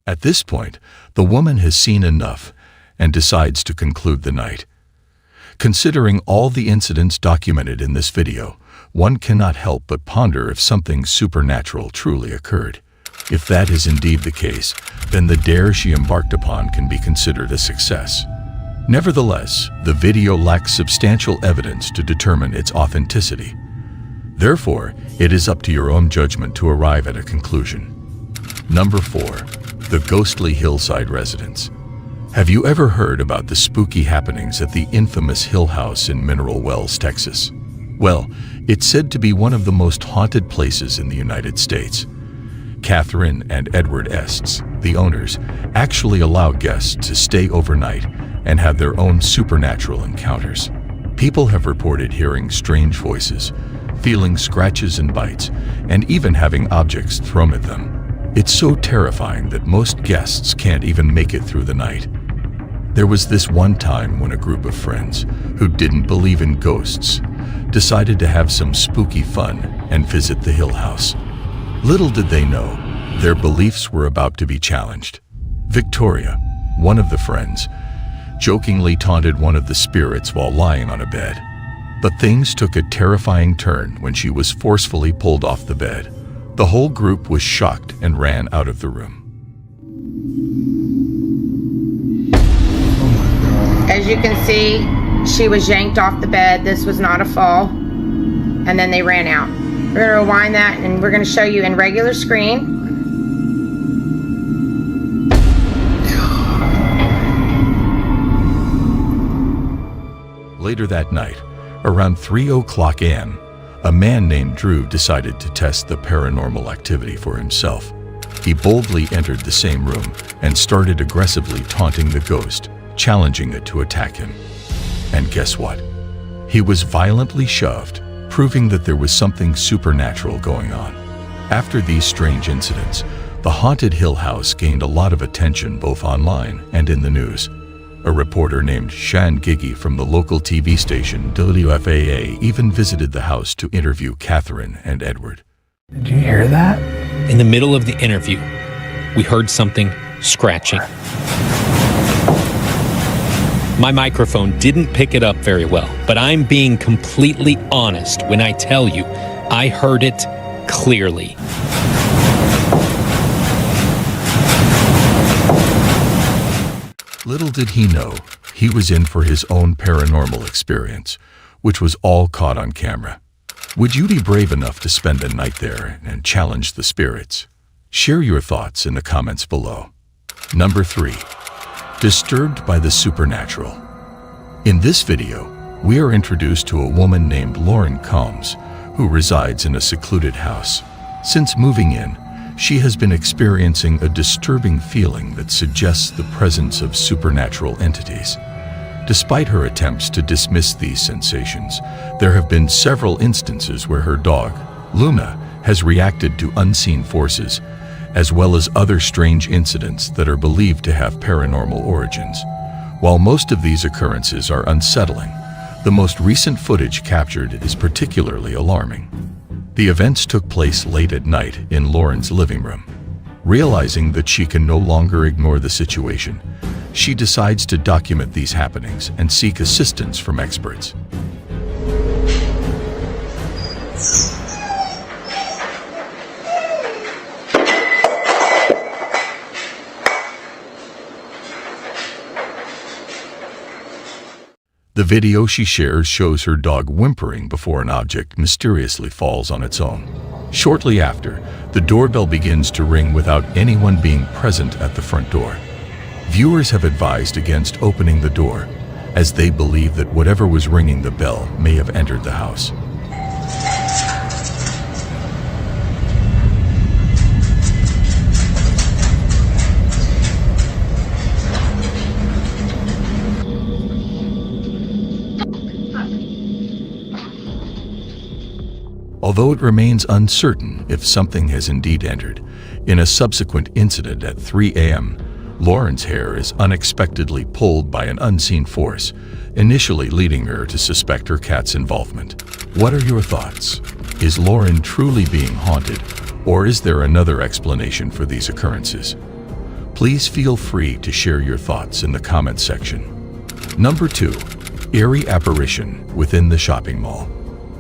At this point, the woman has seen enough and decides to conclude the night. Considering all the incidents documented in this video, one cannot help but ponder if something supernatural truly occurred. If that is indeed the case, then the dare she embarked upon can be considered a success. Nevertheless, the video lacks substantial evidence to determine its authenticity. Therefore, it is up to your own judgment to arrive at a conclusion. Number 4. The ghostly hillside residence. Have you ever heard about the spooky happenings at the infamous Hill House in Mineral Wells, Texas? Well, it's said to be one of the most haunted places in the United States. Catherine and Edward Estes, the owners, actually allow guests to stay overnight and have their own supernatural encounters. People have reported hearing strange voices, feeling scratches and bites, and even having objects thrown at them. It's so terrifying that most guests can't even make it through the night. There was this one time when a group of friends, who didn't believe in ghosts, decided to have some spooky fun and visit the Hill House. Little did they know, their beliefs were about to be challenged. Victoria, one of the friends, jokingly taunted one of the spirits while lying on a bed. But things took a terrifying turn when she was forcefully pulled off the bed. The whole group was shocked and ran out of the room. As you can see, she was yanked off the bed. This was not a fall. And then they ran out. We're going to rewind that and we're going to show you in regular screen. Later that night, around 3:00 a.m., a man named Drew decided to test the paranormal activity for himself. He boldly entered the same room and started aggressively taunting the ghost, challenging it to attack him. And guess what? He was violently shoved, proving that there was something supernatural going on. After these strange incidents, the haunted Hill House gained a lot of attention both online and in the news. A reporter named Shan Gigi from the local TV station WFAA even visited the house to interview Catherine and Edward. Did you hear that? In the middle of the interview, we heard something scratching. My microphone didn't pick it up very well, but I'm being completely honest when I tell you I heard it clearly. Little did he know, he was in for his own paranormal experience, which was all caught on camera. Would you be brave enough to spend a night there and challenge the spirits? Share your thoughts in the comments below. Number 3. Disturbed by the supernatural. In this video, we are introduced to a woman named Lauren Combs, who resides in a secluded house. Since moving in, she has been experiencing a disturbing feeling that suggests the presence of supernatural entities. Despite her attempts to dismiss these sensations, there have been several instances where her dog, Luna, has reacted to unseen forces, as well as other strange incidents that are believed to have paranormal origins. While most of these occurrences are unsettling, the most recent footage captured is particularly alarming. The events took place late at night in Lauren's living room. Realizing that she can no longer ignore the situation, she decides to document these happenings and seek assistance from experts. The video she shares shows her dog whimpering before an object mysteriously falls on its own. Shortly after, the doorbell begins to ring without anyone being present at the front door. Viewers have advised against opening the door, as they believe that whatever was ringing the bell may have entered the house. Although it remains uncertain if something has indeed entered, in a subsequent incident at 3 a.m., Lauren's hair is unexpectedly pulled by an unseen force, initially leading her to suspect her cat's involvement. What are your thoughts? Is Lauren truly being haunted, or is there another explanation for these occurrences? Please feel free to share your thoughts in the comments section. Number 2. Eerie apparition within the shopping mall.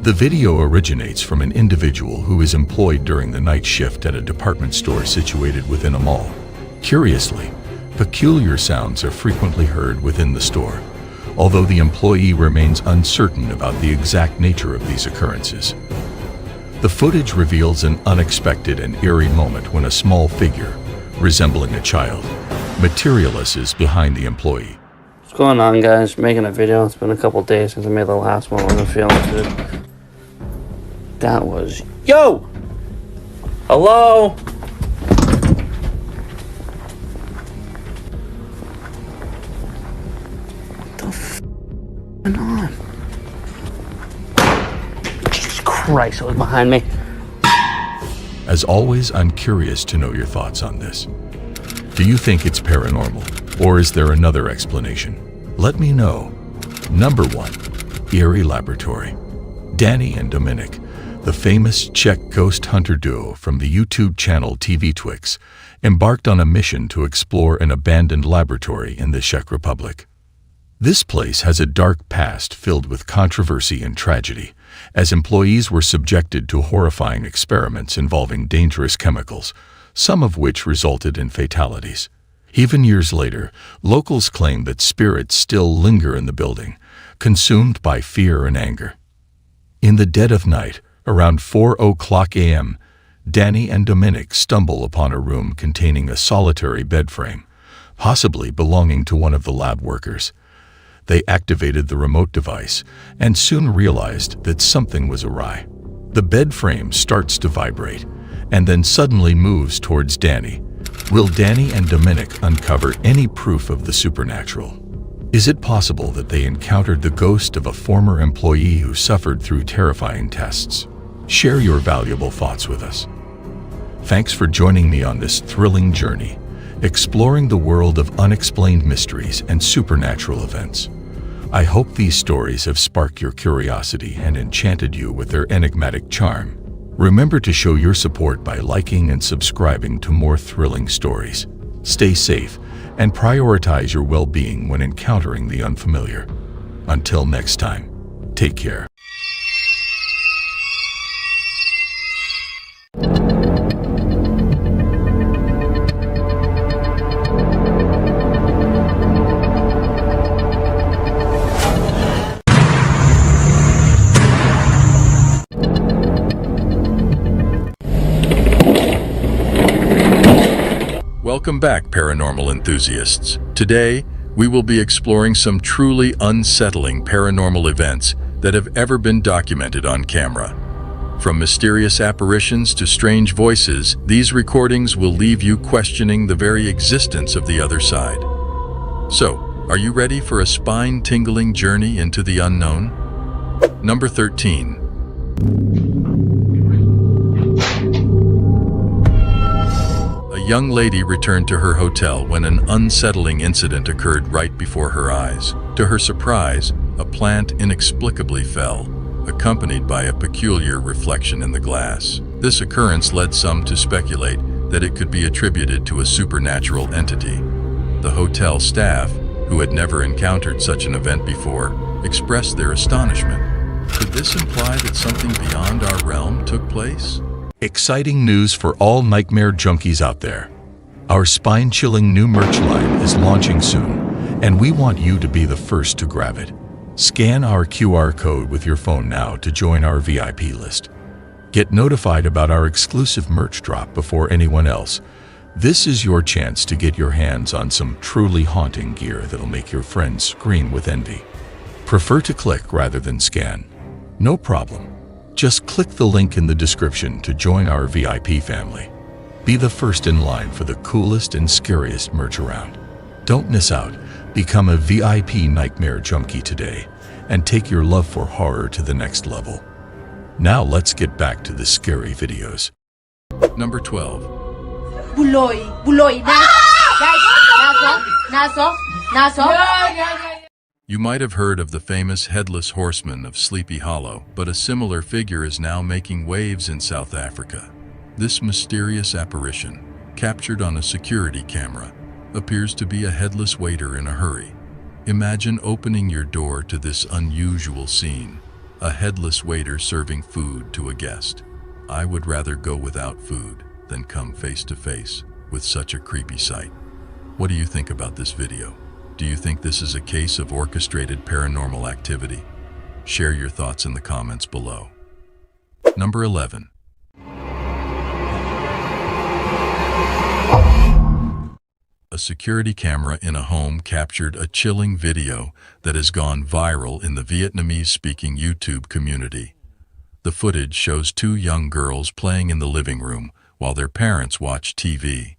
The video originates from an individual who is employed during the night shift at a department store situated within a mall. Curiously, peculiar sounds are frequently heard within the store, although the employee remains uncertain about the exact nature of these occurrences. The footage reveals an unexpected and eerie moment when a small figure, resembling a child, materializes behind the employee. What's going on, guys? Making a video. It's been a couple days since I made the last one. I'm feeling good. That was... Yo! Hello? What on? Jesus Christ, it was behind me. As always, I'm curious to know your thoughts on this. Do you think it's paranormal, or is there another explanation? Let me know. Number 1. Eerie Laboratory. Danny and Dominic, the famous Czech ghost hunter duo from the YouTube channel TV Twix, embarked on a mission to explore an abandoned laboratory in the Czech Republic. This place has a dark past filled with controversy and tragedy, as employees were subjected to horrifying experiments involving dangerous chemicals, some of which resulted in fatalities. Even years later, locals claim that spirits still linger in the building, consumed by fear and anger. In the dead of night, around 4:00 a.m., Danny and Dominic stumble upon a room containing a solitary bed frame, possibly belonging to one of the lab workers. They activated the remote device and soon realized that something was awry. The bed frame starts to vibrate and then suddenly moves towards Danny. Will Danny and Dominic uncover any proof of the supernatural? Is it possible that they encountered the ghost of a former employee who suffered through terrifying tests? Share your valuable thoughts with us. Thanks for joining me on this thrilling journey, exploring the world of unexplained mysteries and supernatural events. I hope these stories have sparked your curiosity and enchanted you with their enigmatic charm. Remember to show your support by liking and subscribing to more thrilling stories. Stay safe and prioritize your well-being when encountering the unfamiliar. Until next time, take care. Welcome back, paranormal enthusiasts. Today, we will be exploring some truly unsettling paranormal events that have ever been documented on camera. From mysterious apparitions to strange voices, these recordings will leave you questioning the very existence of the other side. So, are you ready for a spine-tingling journey into the unknown? Number 13. A young lady returned to her hotel when an unsettling incident occurred right before her eyes. To her surprise, a plant inexplicably fell, accompanied by a peculiar reflection in the glass. This occurrence led some to speculate that it could be attributed to a supernatural entity. The hotel staff, who had never encountered such an event before, expressed their astonishment. Could this imply that something beyond our realm took place? Exciting news for all Nightmare Junkies out there. Our spine-chilling new merch line is launching soon, and we want you to be the first to grab it. Scan our QR code with your phone now to join our VIP list. Get notified about our exclusive merch drop before anyone else. This is your chance to get your hands on some truly haunting gear that'll make your friends scream with envy. Prefer to click rather than scan? No problem. Just click the link in the description to join our VIP family. Be the first in line for the coolest and scariest merch around. Don't miss out. Become a VIP Nightmare Junkie today and take your love for horror to the next level. Now let's get back to the scary videos. Number 12. Buloy. Naso. You might have heard of the famous Headless Horseman of Sleepy Hollow, but a similar figure is now making waves in South Africa. This mysterious apparition, captured on a security camera, appears to be a headless waiter in a hurry. Imagine opening your door to this unusual scene, a headless waiter serving food to a guest. I would rather go without food than come face to face with such a creepy sight. What do you think about this video? Do you think this is a case of orchestrated paranormal activity? Share your thoughts in the comments below. Number 11. A security camera in a home captured a chilling video that has gone viral in the Vietnamese-speaking YouTube community. The footage shows two young girls playing in the living room while their parents watch TV.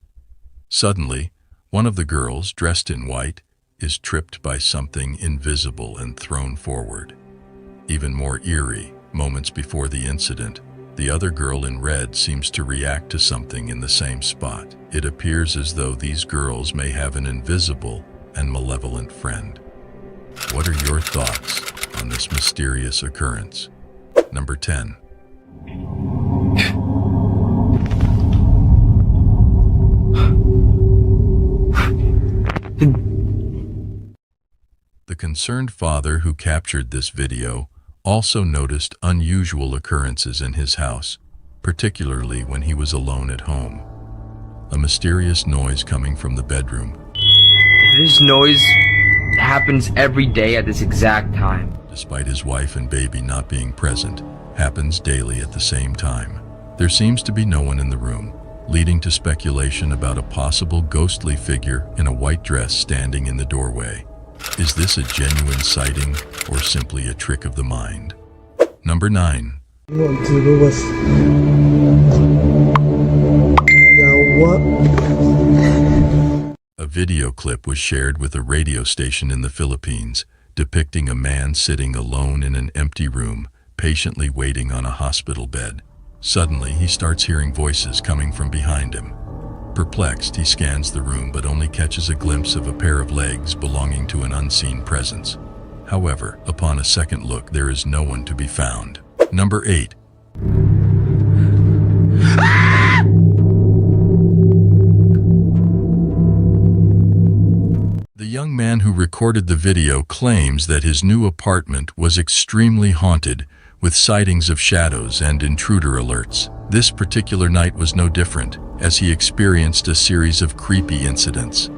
Suddenly, one of the girls, dressed in white, is tripped by something invisible and thrown forward. Even more eerie, moments before the incident, the other girl in red seems to react to something in the same spot. It appears as though these girls may have an invisible and malevolent friend. What are your thoughts on this mysterious occurrence? Number 10. The concerned father who captured this video also noticed unusual occurrences in his house, particularly when he was alone at home. A mysterious noise coming from the bedroom. This noise happens every day at this exact time. Despite his wife and baby not being present, happens daily at the same time. There seems to be no one in the room, leading to speculation about a possible ghostly figure in a white dress standing in the doorway. Is this a genuine sighting or simply a trick of the mind? Number 9. A video clip was shared with a radio station in the Philippines, depicting a man sitting alone in an empty room, patiently waiting on a hospital bed. Suddenly, he starts hearing voices coming from behind him. Perplexed, he scans the room but only catches a glimpse of a pair of legs belonging to an unseen presence. However, upon a second look, there is no one to be found. Number 8. The young man who recorded the video claims that his new apartment was extremely haunted, with sightings of shadows and intruder alerts. This particular night was no different, as he experienced a series of creepy incidents.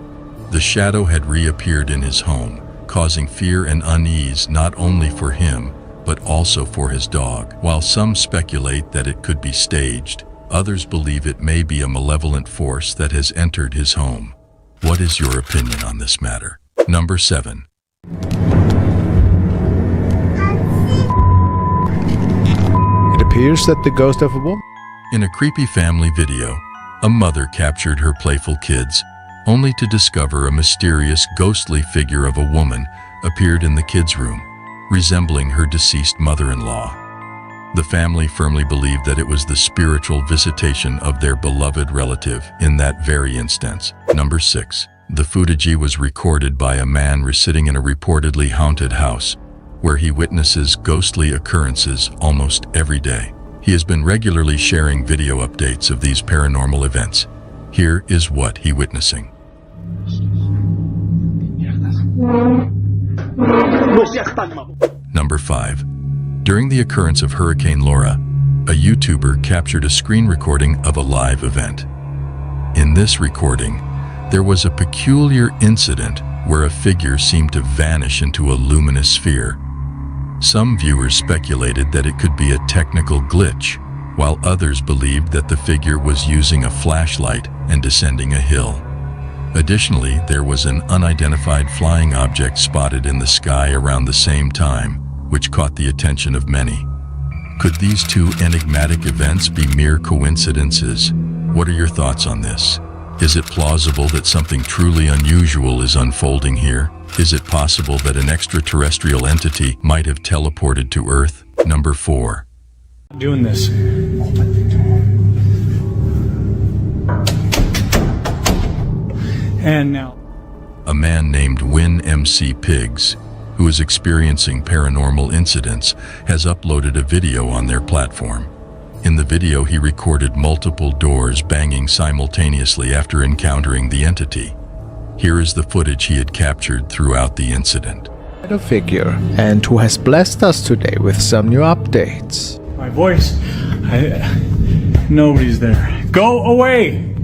The shadow had reappeared in his home, causing fear and unease not only for him, but also for his dog. While some speculate that it could be staged, others believe it may be a malevolent force that has entered his home. What is your opinion on this matter? Number 7. It appears that the ghost of a woman. In a creepy family video, a mother captured her playful kids, only to discover a mysterious ghostly figure of a woman appeared in the kids' room, resembling her deceased mother-in-law. The family firmly believed that it was the spiritual visitation of their beloved relative in that very instance. Number 6. The footage was recorded by a man sitting in a reportedly haunted house, where he witnesses ghostly occurrences almost every day. He has been regularly sharing video updates of these paranormal events. Here is what he's witnessing. Number 5. During the occurrence of Hurricane Laura, a YouTuber captured a screen recording of a live event. In this recording, there was a peculiar incident where a figure seemed to vanish into a luminous sphere. Some viewers speculated that it could be a technical glitch, while others believed that the figure was using a flashlight and descending a hill. Additionally, there was an unidentified flying object spotted in the sky around the same time, which caught the attention of many. Could these two enigmatic events be mere coincidences? What are your thoughts on this? Is it plausible that something truly unusual is unfolding here? Is it possible that an extraterrestrial entity might have teleported to Earth? Number 4. Doing this. And now. A man named Win MC Pigs, who is experiencing paranormal incidents, has uploaded a video on their platform. In the video, he recorded multiple doors banging simultaneously after encountering the entity. Here is the footage he had captured throughout the incident. A figure, and who has blessed us today with some new updates. My voice. Nobody's there. Go away!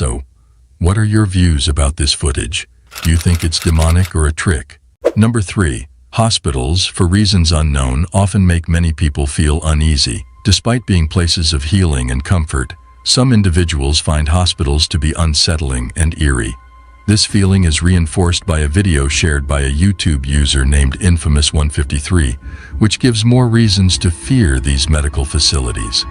So, What are your views about this footage? Do you think it's demonic or a trick? Number 3. Hospitals, for reasons unknown, often make many people feel uneasy. Despite being places of healing and comfort, some individuals find hospitals to be unsettling and eerie. This feeling is reinforced by a video shared by a YouTube user named Infamous153, which gives more reasons to fear these medical facilities.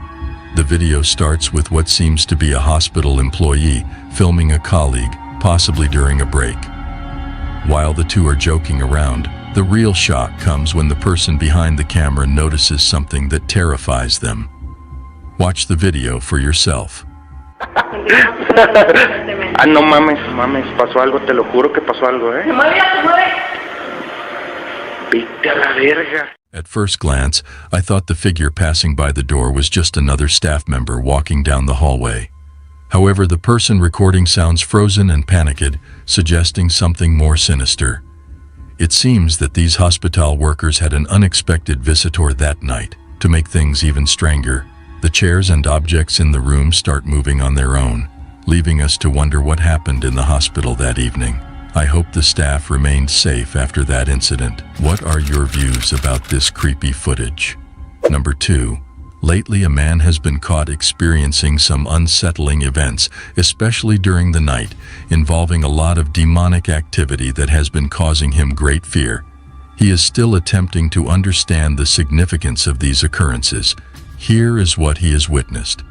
The video starts with what seems to be a hospital employee filming a colleague, possibly during a break. While the two are joking around, the real shock comes when the person behind the camera notices something that terrifies them. Watch the video for yourself. Ah, no mames, pasó algo, te lo juro que pasó algo, ¿eh? Vete a la verga. At first glance, I thought the figure passing by the door was just another staff member walking down the hallway. However, the person recording sounds frozen and panicked, suggesting something more sinister. It seems that these hospital workers had an unexpected visitor that night. To make things even stranger, the chairs and objects in the room start moving on their own, leaving us to wonder what happened in the hospital that evening. I hope the staff remained safe after that incident. What are your views about this creepy footage? Number 2. Lately, a man has been caught experiencing some unsettling events, especially during the night, involving a lot of demonic activity that has been causing him great fear. He is still attempting to understand the significance of these occurrences. Here is what he has witnessed.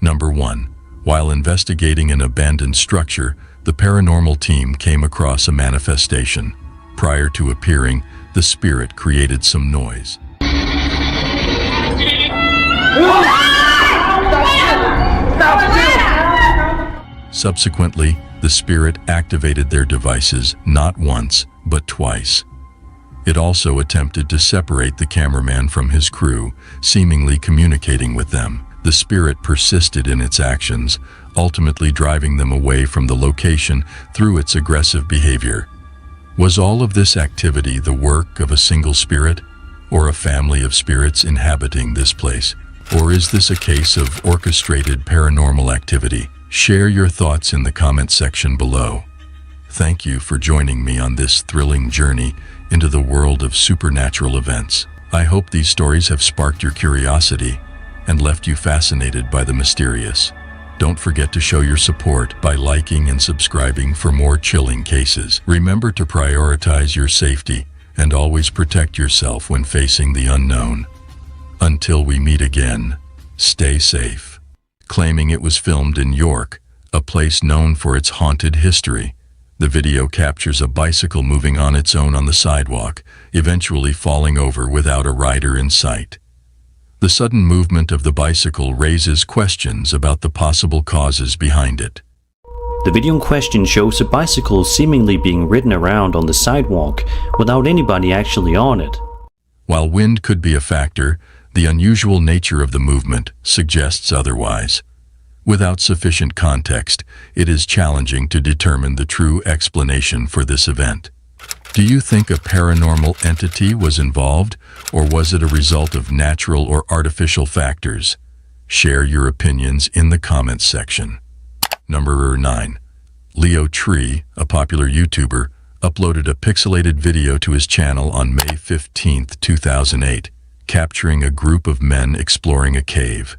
Number 1. While investigating an abandoned structure, the paranormal team came across a manifestation. Prior to appearing, the spirit created some noise. Subsequently, the spirit activated their devices not once, but twice. It also attempted to separate the cameraman from his crew, seemingly communicating with them. The spirit persisted in its actions, ultimately driving them away from the location through its aggressive behavior. Was all of this activity the work of a single spirit, or a family of spirits inhabiting this place? Or is this a case of orchestrated paranormal activity? Share your thoughts in the comment section below. Thank you for joining me on this thrilling journey into the world of supernatural events. I hope these stories have sparked your curiosity and left you fascinated by the mysterious. Don't forget to show your support by liking and subscribing for more chilling cases. Remember to prioritize your safety and always protect yourself when facing the unknown. Until we meet again, stay safe. Claiming it was filmed in York, a place known for its haunted history, the video captures a bicycle moving on its own on the sidewalk, eventually falling over without a rider in sight. The sudden movement of the bicycle raises questions about the possible causes behind it. The video in question shows a bicycle seemingly being ridden around on the sidewalk without anybody actually on it. While wind could be a factor, the unusual nature of the movement suggests otherwise. Without sufficient context, it is challenging to determine the true explanation for this event. Do you think a paranormal entity was involved, or was it a result of natural or artificial factors? Share your opinions in the comments section. Number 9. Leo Tree, a popular YouTuber, uploaded a pixelated video to his channel on May 15, 2008, capturing a group of men exploring a cave.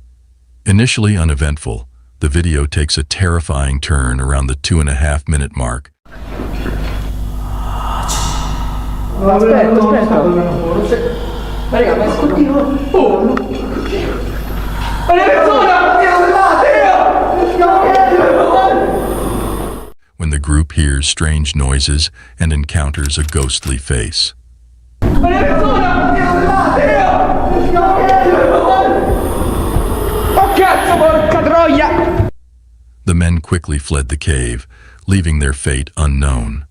Initially uneventful, the video takes a terrifying turn around the 2.5-minute mark. When the group hears strange noises and encounters a ghostly face. The men quickly fled the cave, leaving their fate unknown.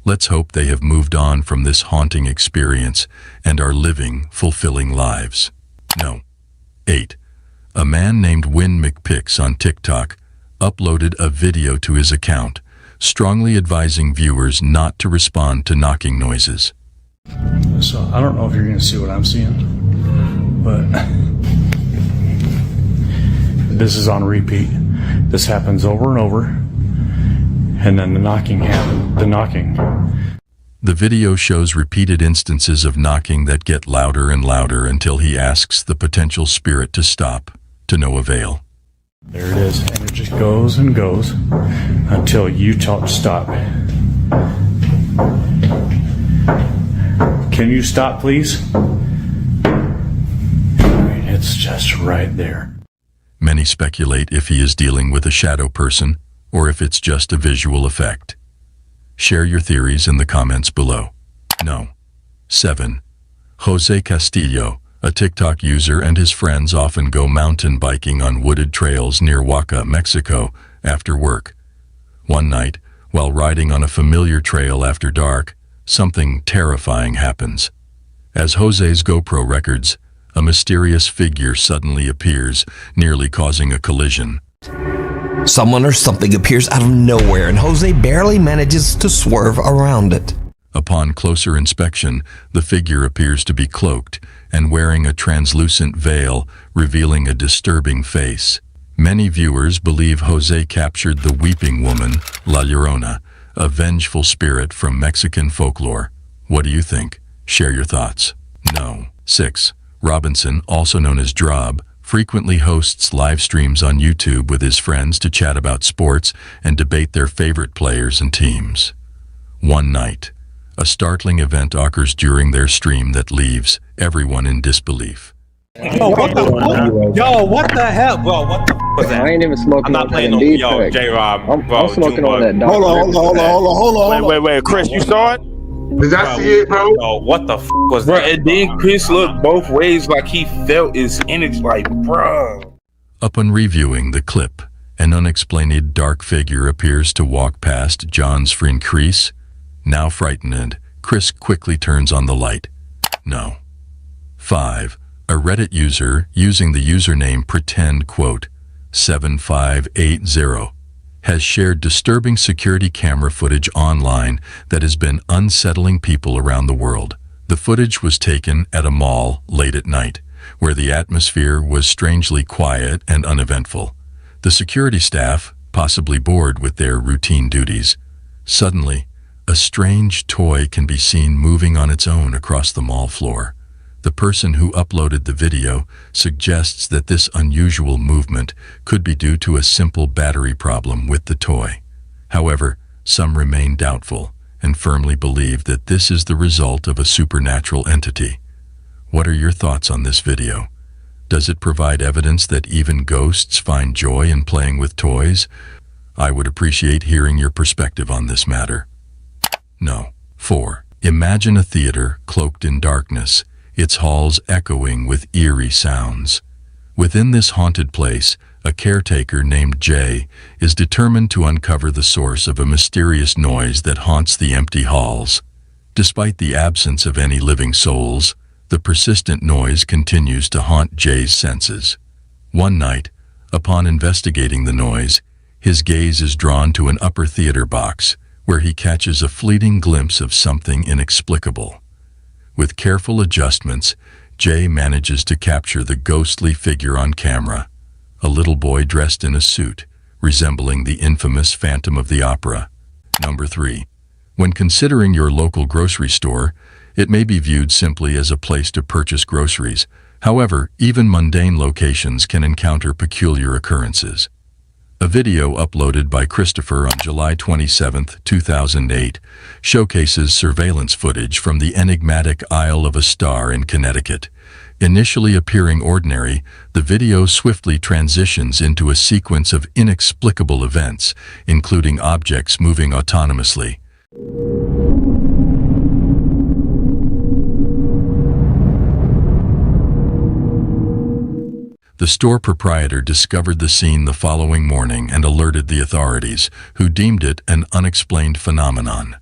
Let's hope they have moved on from this haunting experience and are living fulfilling lives. No. 8. A man named Win McPix on TikTok uploaded a video to his account, strongly advising viewers not to respond to knocking noises. So I don't know if you're going to see what I'm seeing, but this is on repeat. This happens over and over, and then the knocking happens. The video shows repeated instances of knocking that get louder and louder until he asks the potential spirit to stop, to no avail. There it is, and it just goes and goes until you tell it to stop. Can you stop, please? It's just right there. Many speculate if he is dealing with a shadow person or if it's just a visual effect. Share your theories in the comments below. No. 7. Jose Castillo, a TikTok user, and his friends often go mountain biking on wooded trails near Oaxaca, Mexico, after work. One night, while riding on a familiar trail after dark, something terrifying happens. As Jose's GoPro records, a mysterious figure suddenly appears, nearly causing a collision. Someone or something appears out of nowhere, and Jose barely manages to swerve around it. Upon closer inspection, the figure appears to be cloaked and wearing a translucent veil, revealing a disturbing face. Many viewers believe Jose captured the weeping woman, La Llorona, a vengeful spirit from Mexican folklore. What do you think? Share your thoughts. No. 6. Robinson, also known as Drob, frequently hosts live streams on YouTube with his friends to chat about sports and debate their favorite players and teams. One night, a startling event occurs during their stream that leaves everyone in disbelief. Yo, what the fuck? Yo, what the hell? Bro, what the fuck was that? I ain't even smoking. I'm not playing no. Yo, J-Rob. I'm smoking on that. Hold on. Wait. Chris, you saw it? Did I see it, bro? Yo, what the fuck was Bro, that? and then Chris looked both ways like he felt his energy, like, bro. Upon reviewing the clip, an unexplained dark figure appears to walk past John's friend Chris. Now frightened, Chris quickly turns on the light. No. 5. A Reddit user using the username pretend7580 has shared disturbing security camera footage online that has been unsettling people around the world. The footage was taken at a mall late at night, where the atmosphere was strangely quiet and uneventful. The security staff, possibly bored with their routine duties, suddenly, a strange toy can be seen moving on its own across the mall floor. The person who uploaded the video suggests that this unusual movement could be due to a simple battery problem with the toy. However, some remain doubtful and firmly believe that this is the result of a supernatural entity. What are your thoughts on this video? Does it provide evidence that even ghosts find joy in playing with toys? I would appreciate hearing your perspective on this matter. No. 4. Imagine a theater cloaked in darkness, its halls echoing with eerie sounds. Within this haunted place, a caretaker named Jay is determined to uncover the source of a mysterious noise that haunts the empty halls. Despite the absence of any living souls, the persistent noise continues to haunt Jay's senses. One night, upon investigating the noise, his gaze is drawn to an upper theater box, where he catches a fleeting glimpse of something inexplicable. With careful adjustments, Jay manages to capture the ghostly figure on camera, a little boy dressed in a suit, resembling the infamous Phantom of the Opera. Number 3. When considering your local grocery store, it may be viewed simply as a place to purchase groceries. However, even mundane locations can encounter peculiar occurrences. A video uploaded by Christopher on July 27, 2008, showcases surveillance footage from the enigmatic Isle of a Star in Connecticut. Initially appearing ordinary, the video swiftly transitions into a sequence of inexplicable events, including objects moving autonomously. The store proprietor discovered the scene the following morning and alerted the authorities, who deemed it an unexplained phenomenon.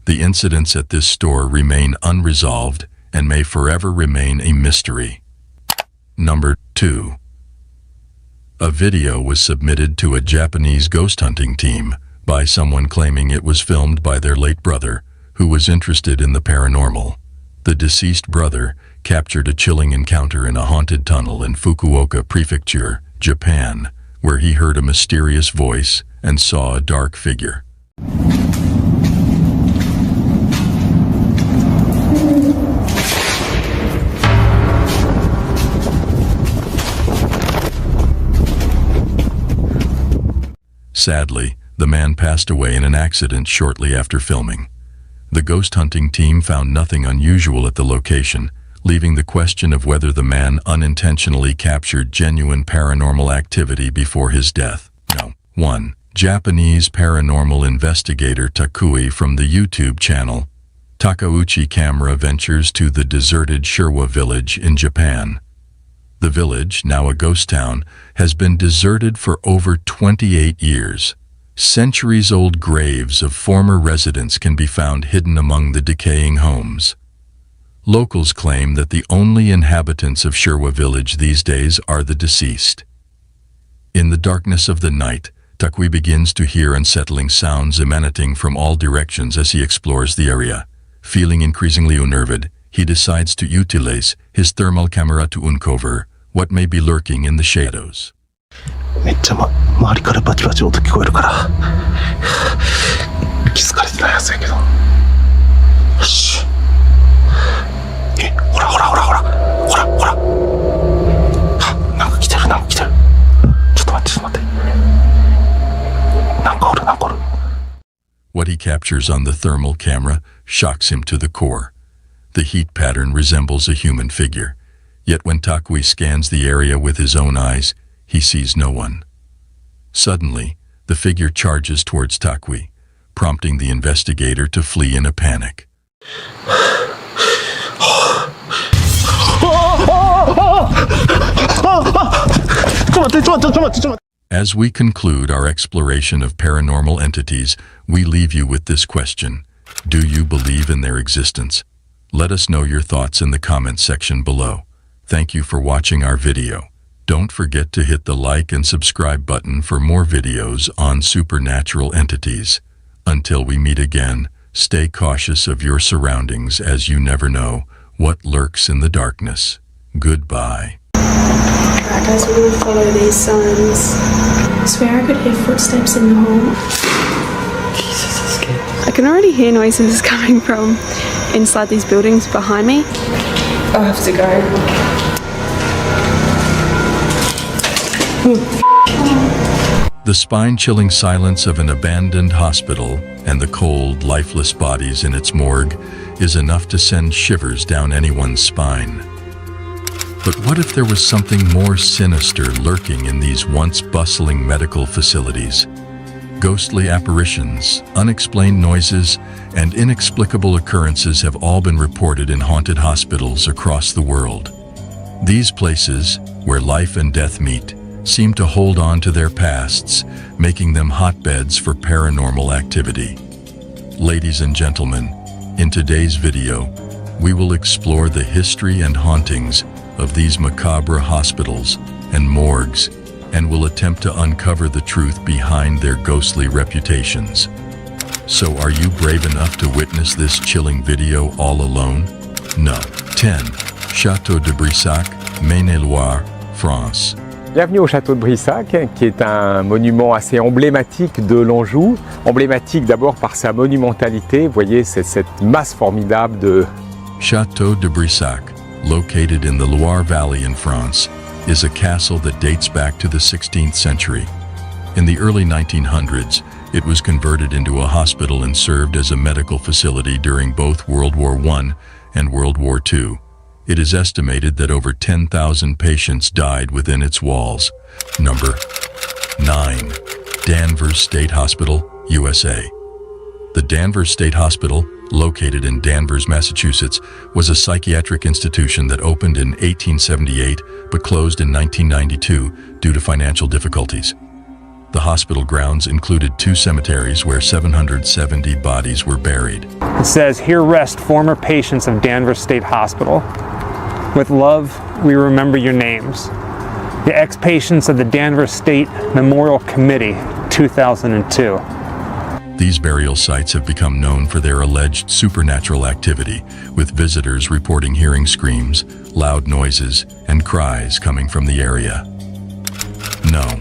The incidents at this store remain unresolved and may forever remain a mystery. Number 2. A video was submitted to a Japanese ghost hunting team by someone claiming it was filmed by their late brother, who was interested in the paranormal. The deceased brother captured a chilling encounter in a haunted tunnel in Fukuoka Prefecture, Japan, where he heard a mysterious voice and saw a dark figure. Sadly, the man passed away in an accident shortly after filming. The ghost hunting team found nothing unusual at the location, leaving the question of whether the man unintentionally captured genuine paranormal activity before his death. No. 1. Japanese paranormal investigator Takui from the YouTube channel Takauchi Camera ventures to the deserted Sherwa village in Japan. The village, now a ghost town, has been deserted for over 28 years. Centuries-old graves of former residents can be found hidden among the decaying homes. Locals claim that the only inhabitants of Sherwa village these days are the deceased. In the darkness of the night, Takui begins to hear unsettling sounds emanating from all directions as he explores the area. Feeling increasingly unnerved, he decides to utilize his thermal camera to uncover what may be lurking in the shadows. めっちゃ周りからバチバチ音聞こえるから気づかれてないやつやけどよしほらほらほらほらほらほらなんか来てるなんか来てるちょっと待ってちょっと待ってなんかおるなんかおる What he captures on the thermal camera shocks him to the core. The heat pattern resembles a human figure. Yet when Takui scans the area with his own eyes, he sees no one. Suddenly, the figure charges towards Takui, prompting the investigator to flee in a panic. As we conclude our exploration of paranormal entities, we leave you with this question. Do you believe in their existence? Let us know your thoughts in the comments section below. Thank you for watching our video. Don't forget to hit the like and subscribe button for more videos on supernatural entities. Until we meet again, stay cautious of your surroundings as you never know what lurks in the darkness. Goodbye. Alright guys, we're going to follow these signs. I swear I could hear footsteps in the hall. Jesus, I'm scared. I can already hear noises coming from inside these buildings behind me. I have to go. The spine-chilling silence of an abandoned hospital and the cold, lifeless bodies in its morgue is enough to send shivers down anyone's spine. But what if there was something more sinister lurking in these once bustling medical facilities? Ghostly apparitions, unexplained noises, and inexplicable occurrences have all been reported in haunted hospitals across the world. These places, where life and death meet, seem to hold on to their pasts, making them hotbeds for paranormal activity. Ladies and gentlemen, in today's video, we will explore the history and hauntings of these macabre hospitals and morgues, and will attempt to uncover the truth behind their ghostly reputations. So are you brave enough to witness this chilling video all alone? No. 10. Château de Brissac, Maine-et-Loire, France. Bienvenue au château de Brissac, qui est un monument assez emblématique de l'Anjou. Emblématique d'abord par sa monumentalité, vous voyez, c'est cette masse formidable de... Château de Brissac, located in the Loire Valley in France, is a castle that dates back to the 16th century. In the early 1900s, it was converted into a hospital and served as a medical facility during both World War I and World War II. It is estimated that over 10,000 patients died within its walls. Number 9. Danvers State Hospital, USA. The Danvers State Hospital, located in Danvers, Massachusetts, was a psychiatric institution that opened in 1878 but closed in 1992 due to financial difficulties. The hospital grounds included 2 cemeteries where 770 bodies were buried. It says, "Here rest former patients of Danvers State Hospital. With love, we remember your names. The ex-patients of the Danvers State Memorial Committee, 2002. These burial sites have become known for their alleged supernatural activity, with visitors reporting hearing screams, loud noises, and cries coming from the area. No.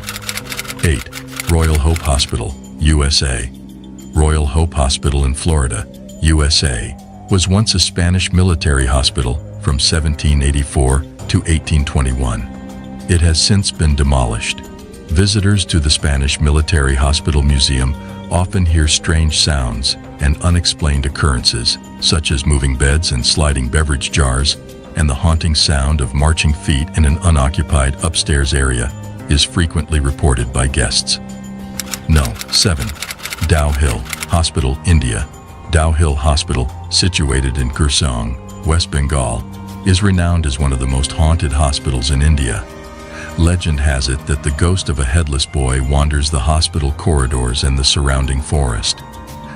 8. Royal Hope Hospital, USA. Royal Hope Hospital in Florida, USA, was once a Spanish military hospital from 1784 to 1821. It has since been demolished. Visitors to the Spanish Military Hospital Museum often hear strange sounds and unexplained occurrences, such as moving beds and sliding beverage jars, and the haunting sound of marching feet in an unoccupied upstairs area is frequently reported by guests. No. 7. Dow Hill Hospital, India. Dow Hill Hospital, situated in Kurseong, West Bengal, is renowned as one of the most haunted hospitals in India. Legend has it that the ghost of a headless boy wanders the hospital corridors and the surrounding forest.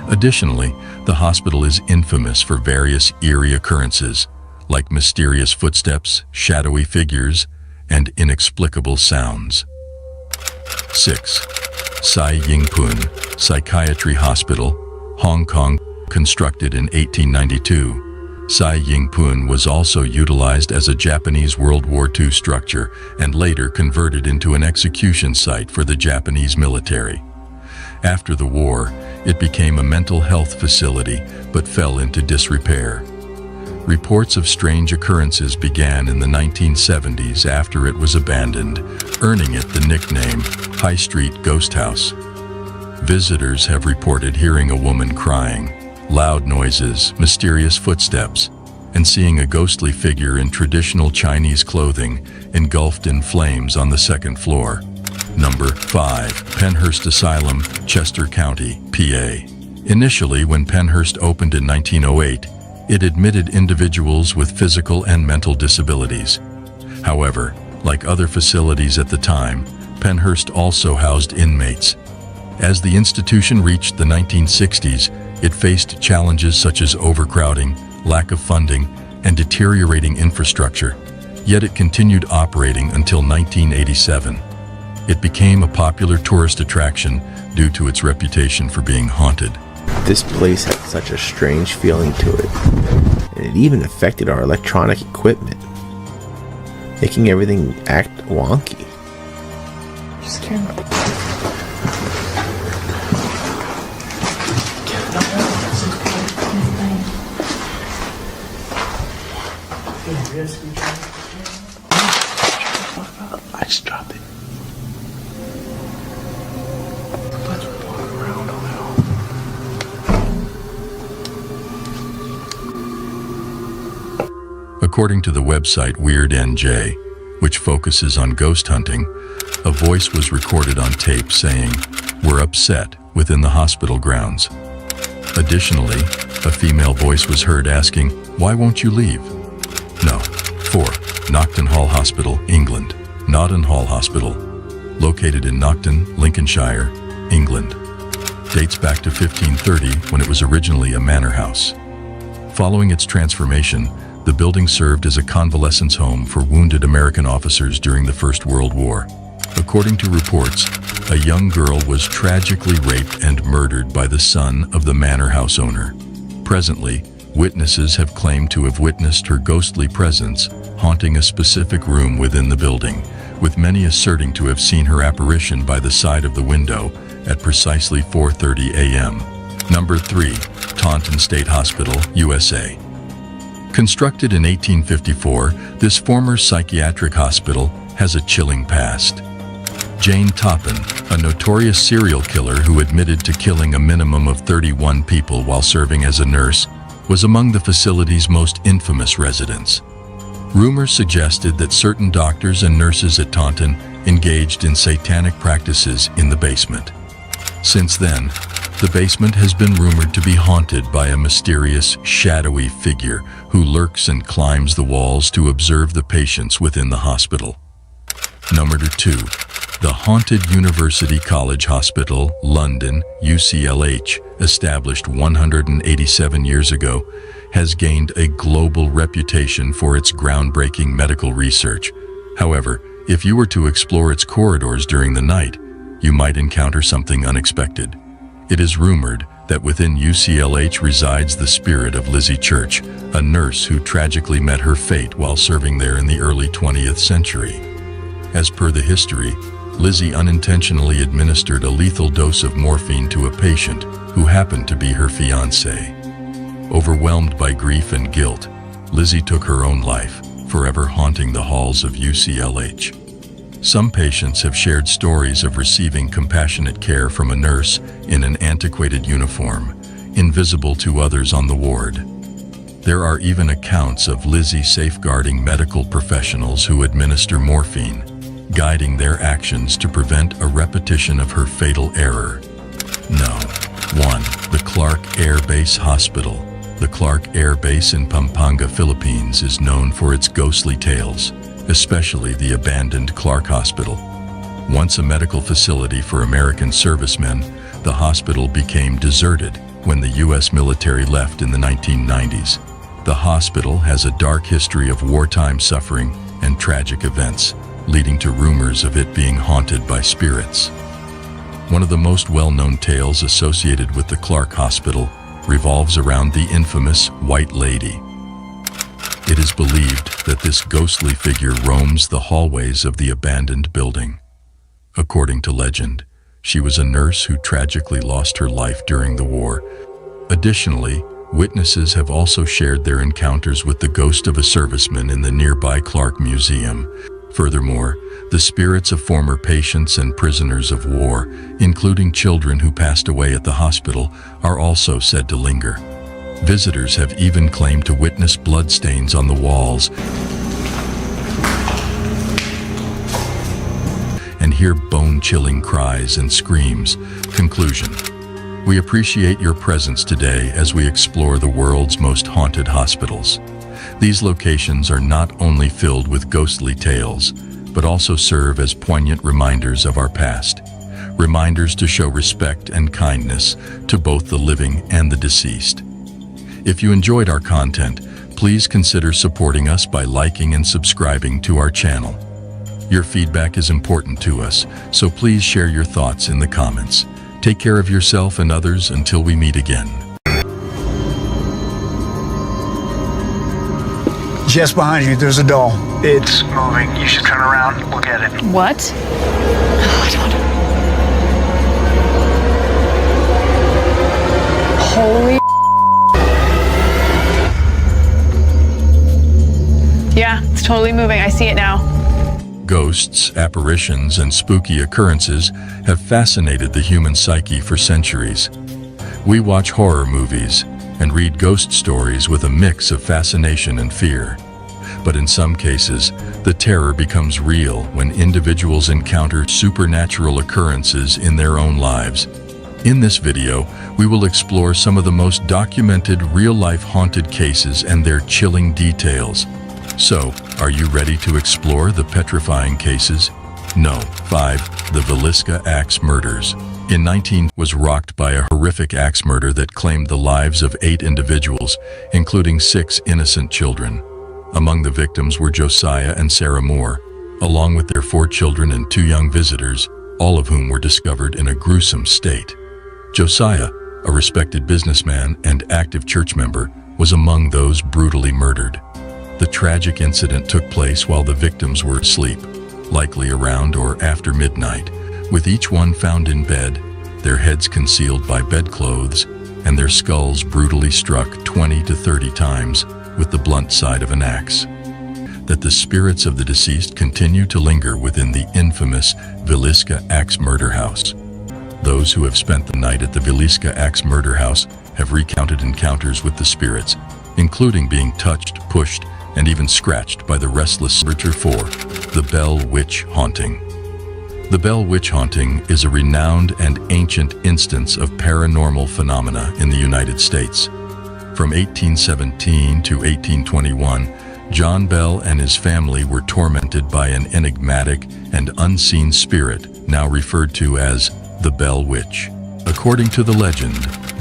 Additionally, the hospital is infamous for various eerie occurrences, like mysterious footsteps, shadowy figures, and inexplicable sounds. 6. Sai Ying Pun Psychiatry Hospital, Hong Kong, constructed in 1892. Sai Ying Pun was also utilized as a Japanese World War II structure and later converted into an execution site for the Japanese military. After the war, it became a mental health facility but fell into disrepair. Reports of strange occurrences began in the 1970s after it was abandoned, earning it the nickname High Street Ghost House. Visitors have reported hearing a woman crying, loud noises, mysterious footsteps, and seeing a ghostly figure in traditional Chinese clothing engulfed in flames on the second floor. Number 5. Penhurst Asylum, Chester County, PA. Initially, when Penhurst opened in 1908, it admitted individuals with physical and mental disabilities. However, like other facilities at the time, Penhurst also housed inmates. As the institution reached the 1960s, it faced challenges such as overcrowding, lack of funding, and deteriorating infrastructure, yet it continued operating until 1987. It became a popular tourist attraction due to its reputation for being haunted. This place had such a strange feeling to it, and it even affected our electronic equipment, making everything act wonky. Just can't. I just dropped it. Let's walk around a little. According to the website Weird NJ, which focuses on ghost hunting, a voice was recorded on tape saying, "We're upset," within the hospital grounds. Additionally, a female voice was heard asking, "Why won't you leave?" No. 4. Nocton Hall Hospital, England. Notton Hall Hospital, located in Nocton, Lincolnshire, England. Dates back to 1530 when it was originally a manor house. Following its transformation, the building served as a convalescence home for wounded American officers during the First World War. According to reports, a young girl was tragically raped and murdered by the son of the manor house owner. Presently, witnesses have claimed to have witnessed her ghostly presence haunting a specific room within the building, with many asserting to have seen her apparition by the side of the window at precisely 4:30 a.m. Number 3. Taunton State Hospital, USA. Constructed in 1854, this former psychiatric hospital has a chilling past. Jane Toppin, a notorious serial killer who admitted to killing a minimum of 31 people while serving as a nurse, was among the facility's most infamous residents. Rumors suggested that certain doctors and nurses at Taunton engaged in satanic practices in the basement. Since then, the basement has been rumored to be haunted by a mysterious, shadowy figure who lurks and climbs the walls to observe the patients within the hospital. Number 2. The Haunted University College Hospital, London, UCLH, established 187 years ago, has gained a global reputation for its groundbreaking medical research. However, If you were to explore its corridors during the night, you might encounter something unexpected. It is rumored that within UCLH resides the spirit of Lizzie Church, a nurse who tragically met her fate while serving there in the early 20th century. As per the history, Lizzie unintentionally administered a lethal dose of morphine to a patient who happened to be her fiancé. Overwhelmed by grief and guilt, Lizzie took her own life, forever haunting the halls of UCLH. Some patients have shared stories of receiving compassionate care from a nurse in an antiquated uniform, invisible to others on the ward. There are even accounts of Lizzie safeguarding medical professionals who administer morphine, guiding their actions to prevent a repetition of her fatal error. No. 1. The Clark Air Base Hospital. The Clark Air Base in Pampanga, Philippines is known for its ghostly tales, especially the abandoned Clark Hospital. Once a medical facility for American servicemen, the hospital became deserted when the U.S. military left in the 1990s. The hospital has a dark history of wartime suffering and tragic events, leading to rumors of it being haunted by spirits. One of the most well-known tales associated with the Clark Hospital revolves around the infamous White Lady. It is believed that this ghostly figure roams the hallways of the abandoned building. According to legend, she was a nurse who tragically lost her life during the war. Additionally, witnesses have also shared their encounters with the ghost of a serviceman in the nearby Clark Museum. Furthermore, the spirits of former patients and prisoners of war, including children who passed away at the hospital, are also said to linger. Visitors have even claimed to witness bloodstains on the walls and hear bone-chilling cries and screams. Conclusion: we appreciate your presence today as we explore the world's most haunted hospitals. These locations are not only filled with ghostly tales, but also serve as poignant reminders of our past. Reminders to show respect and kindness to both the living and the deceased. If you enjoyed our content, please consider supporting us by liking and subscribing to our channel. Your feedback is important to us, so please share your thoughts in the comments. Take care of yourself and others until we meet again. Just behind you, there's a doll. It's moving. You should turn around. Look at it. What? Oh, I don't know. Holy. Yeah, it's totally moving. I see it now. Ghosts, apparitions, and spooky occurrences have fascinated the human psyche for centuries. We watch horror movies and read ghost stories with a mix of fascination and fear. But in some cases, the terror becomes real when individuals encounter supernatural occurrences in their own lives. In this video, we will explore some of the most documented real-life haunted cases and their chilling details. So, are you ready to explore the petrifying cases? No. 5. The Villisca Axe Murders. In 19 was rocked by a horrific axe murder that claimed the lives of 8 individuals, including 6 innocent children. Among the victims were Josiah and Sarah Moore, along with their 4 children and 2 young visitors, all of whom were discovered in a gruesome state. Josiah, a respected businessman and active church member, was among those brutally murdered. The tragic incident took place while the victims were asleep, likely around or after midnight, with each one found in bed, their heads concealed by bedclothes, and their skulls brutally struck 20 to 30 times with the blunt side of an axe. That the spirits of the deceased continue to linger within the infamous Villisca Axe Murder House. Those who have spent the night at the Villisca Axe Murder House have recounted encounters with the spirits, including being touched, pushed, and even scratched by the restless specter. 4. The Bell Witch Haunting. The Bell Witch Haunting is a renowned and ancient instance of paranormal phenomena in the United States. From 1817 to 1821, John Bell and his family were tormented by an enigmatic and unseen spirit, now referred to as the Bell Witch. According to the legend,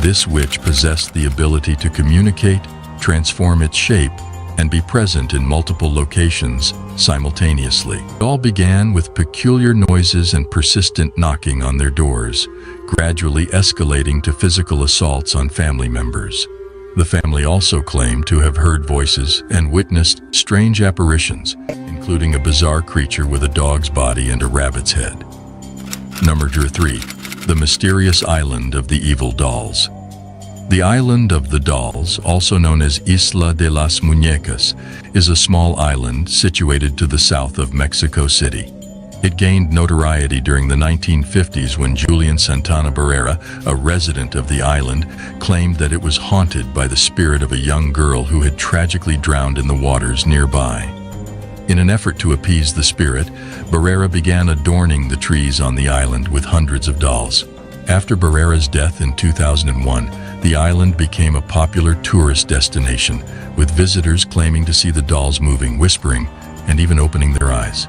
this witch possessed the ability to communicate, transform its shape, and be present in multiple locations simultaneously. It all began with peculiar noises and persistent knocking on their doors, gradually escalating to physical assaults on family members. The family also claimed to have heard voices and witnessed strange apparitions, including a bizarre creature with a dog's body and a rabbit's head. Number 3. The mysterious island of the evil dolls. The island of the dolls, also known as Isla de las Muñecas, is a small island situated to the south of Mexico City. It gained notoriety during the 1950s when Julian Santana Barrera, a resident of the island, claimed that it was haunted by the spirit of a young girl who had tragically drowned in the waters nearby. In an effort to appease the spirit, Barrera began adorning the trees on the island with hundreds of dolls. After Barrera's death in 2001, the island became a popular tourist destination, with visitors claiming to see the dolls moving, whispering, and even opening their eyes.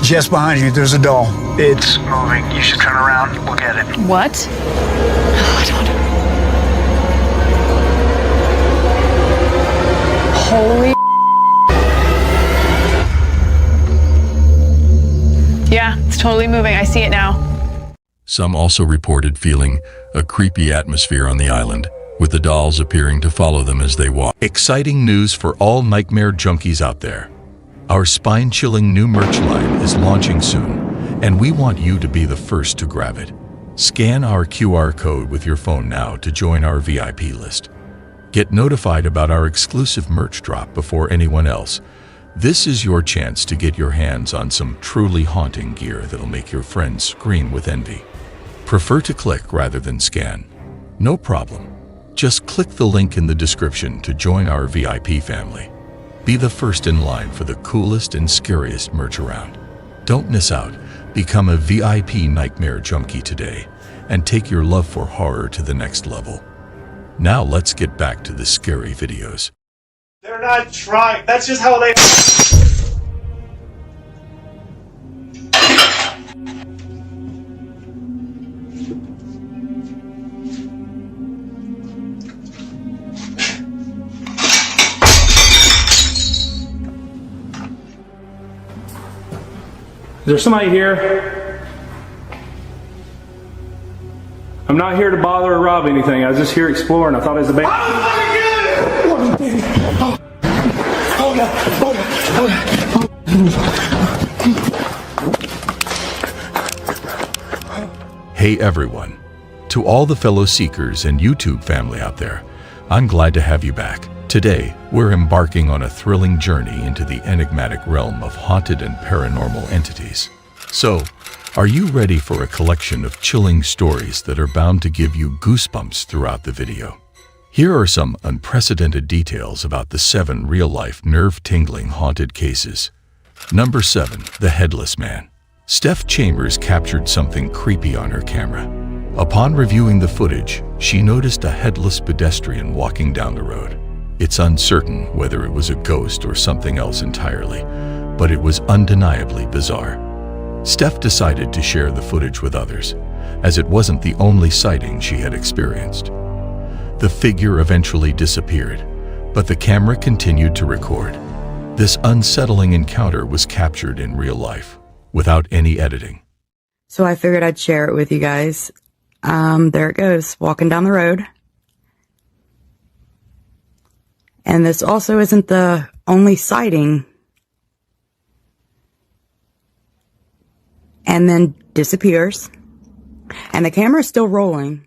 Just behind you, there's a doll. It's moving. You should turn around. Look at it. What? Oh, I don't know. Holy. Yeah, it's totally moving. I see it now. Some also reported feeling a creepy atmosphere on the island, with the dolls appearing to follow them as they walk. Exciting news for all Nightmare Junkies out there. Our spine-chilling new merch line is launching soon, and we want you to be the first to grab it. Scan our QR code with your phone now to join our VIP list. Get notified about our exclusive merch drop before anyone else. This is your chance to get your hands on some truly haunting gear that'll make your friends scream with envy. Prefer to click rather than scan? No problem. Just click the link in the description to join our VIP family. Be the first in line for the coolest and scariest merch around. Don't miss out. Become a VIP Nightmare Junkie today and take your love for horror to the next level. Now let's get back to the scary videos. They're not trying. That's just how they... Is there somebody here? I'm not here to bother or rob anything. I was just here exploring. I thought it was a bait. Hey everyone. To all the fellow seekers and YouTube family out there, I'm glad to have you back. Today, we're embarking on a thrilling journey into the enigmatic realm of haunted and paranormal entities. So, are you ready for a collection of chilling stories that are bound to give you goosebumps throughout the video? Here are some unprecedented details about the 7 real-life nerve-tingling haunted cases. Number 7. The Headless Man. Steph Chambers captured something creepy on her camera. Upon reviewing the footage, she noticed a headless pedestrian walking down the road. It's uncertain whether it was a ghost or something else entirely, but it was undeniably bizarre. Steph decided to share the footage with others, as it wasn't the only sighting she had experienced. The figure eventually disappeared, but the camera continued to record. This unsettling encounter was captured in real life, without any editing. So I figured I'd share it with you guys. There it goes, walking down the road. And this also isn't the only sighting. And then disappears. And the camera's still rolling.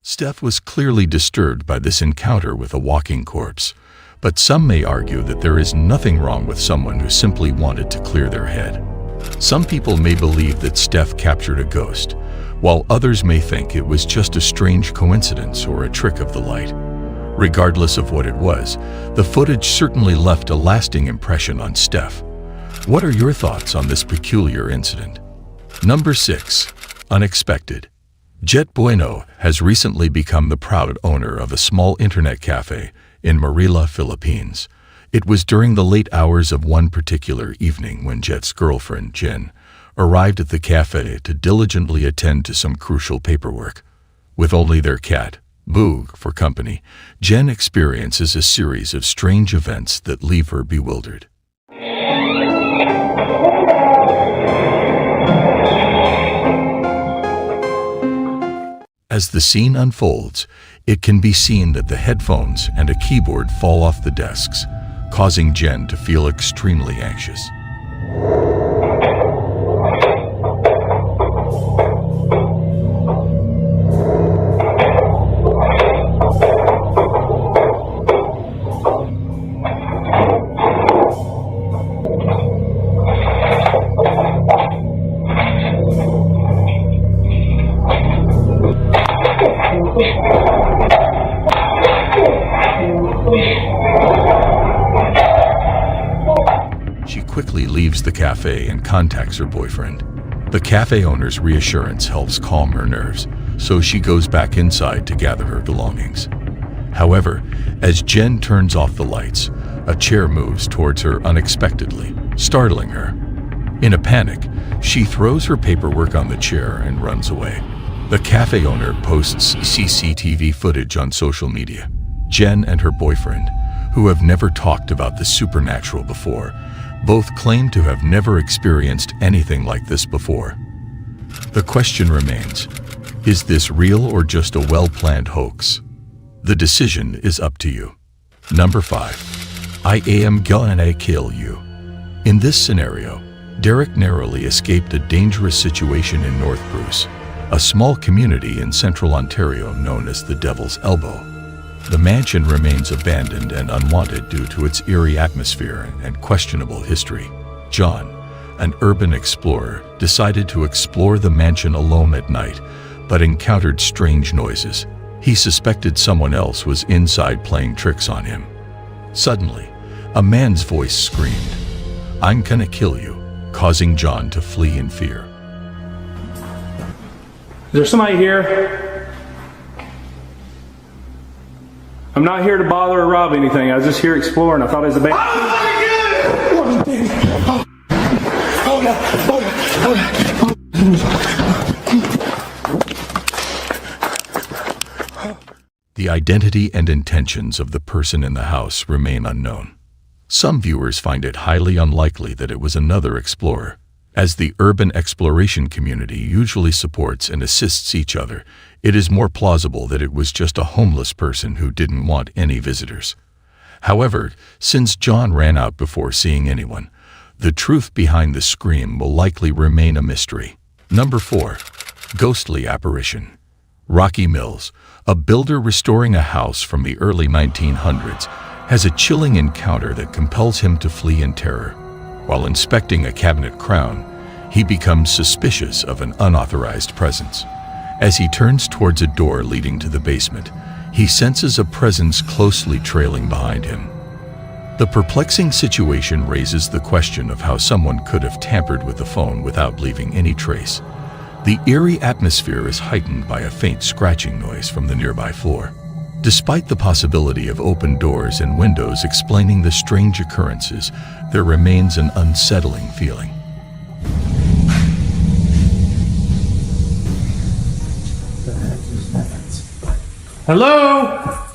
Steph was clearly disturbed by this encounter with a walking corpse, but some may argue that there is nothing wrong with someone who simply wanted to clear their head. Some people may believe that Steph captured a ghost, while others may think it was just a strange coincidence or a trick of the light. Regardless of what it was, the footage certainly left a lasting impression on Steph. What are your thoughts on this peculiar incident? Number 6. Unexpected. Jet Bueno has recently become the proud owner of a small internet cafe in Manila, Philippines. It was during the late hours of one particular evening when Jet's girlfriend, Jen, arrived at the cafe to diligently attend to some crucial paperwork. With only their cat, Boog, for company, Jen experiences a series of strange events that leave her bewildered. As the scene unfolds, it can be seen that the headphones and a keyboard fall off the desks, causing Jen to feel extremely anxious. She quickly leaves the cafe and contacts her boyfriend. The cafe owner's reassurance helps calm her nerves, so she goes back inside to gather her belongings. However, as Jen turns off the lights, a chair moves towards her unexpectedly, startling her. In a panic, she throws her paperwork on the chair and runs away. The cafe owner posts CCTV footage on social media. Jen and her boyfriend, who have never talked about the supernatural before, both claim to have never experienced anything like this before. The question remains, is this real or just a well-planned hoax? The decision is up to you. Number 5. I am gonna kill you. In this scenario, Derek narrowly escaped a dangerous situation in North Bruce, a small community in central Ontario known as the Devil's Elbow. The mansion remains abandoned and unwanted due to its eerie atmosphere and questionable history. John, an urban explorer, decided to explore the mansion alone at night, but encountered strange noises. He suspected someone else was inside playing tricks on him. Suddenly, a man's voice screamed, "I'm gonna kill you," causing John to flee in fear. Is there somebody here? I'm not here to bother or rob anything. I was just here exploring. I thought it was a bad. The identity and intentions of the person in the house remain unknown. Some viewers find it highly unlikely that it was another explorer. As the urban exploration community usually supports and assists each other, it is more plausible that it was just a homeless person who didn't want any visitors. However, since John ran out before seeing anyone, the truth behind the scream will likely remain a mystery. Number 4. Ghostly apparition. Rocky Mills, a builder restoring a house from the early 1900s, has a chilling encounter that compels him to flee in terror. While inspecting a cabinet crown, he becomes suspicious of an unauthorized presence. As he turns towards a door leading to the basement, he senses a presence closely trailing behind him. The perplexing situation raises the question of how someone could have tampered with the phone without leaving any trace. The eerie atmosphere is heightened by a faint scratching noise from the nearby floor. Despite the possibility of open doors and windows explaining the strange occurrences, there remains an unsettling feeling. Hello?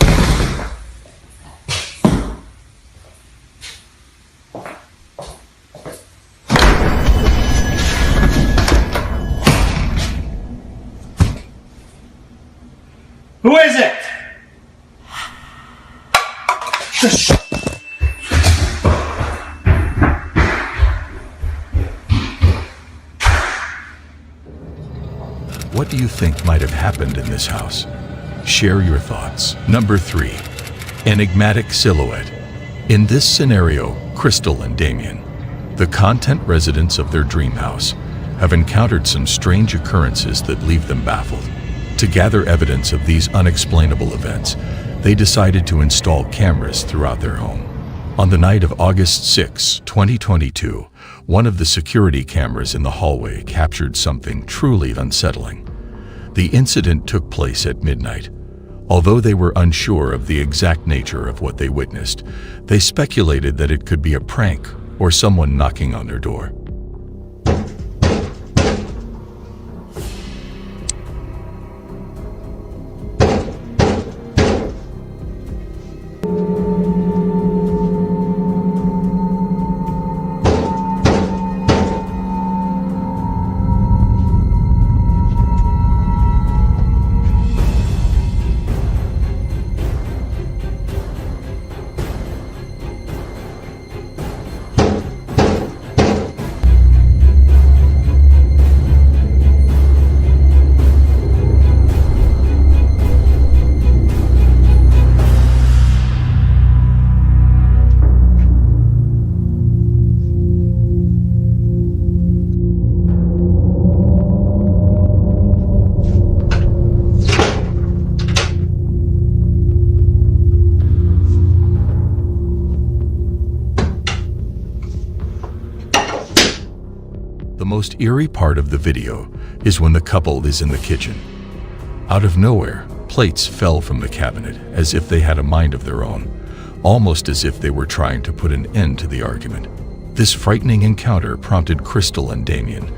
Who is it? What do you think might have happened in this house? Share your thoughts. Number 3. Enigmatic silhouette. In this scenario, Crystal and Damien, the content residents of their dream house, have encountered some strange occurrences that leave them baffled. To gather evidence of these unexplainable events, they decided to install cameras throughout their home. On the night of August 6, 2022, one of the security cameras in the hallway captured something truly unsettling. The incident took place at midnight. Although they were unsure of the exact nature of what they witnessed, they speculated that it could be a prank or someone knocking on their door. most eerie part of the video is when the couple is in the kitchen. Out of nowhere, plates fell from the cabinet as if they had a mind of their own, almost as if they were trying to put an end to the argument. This frightening encounter prompted Crystal and Damien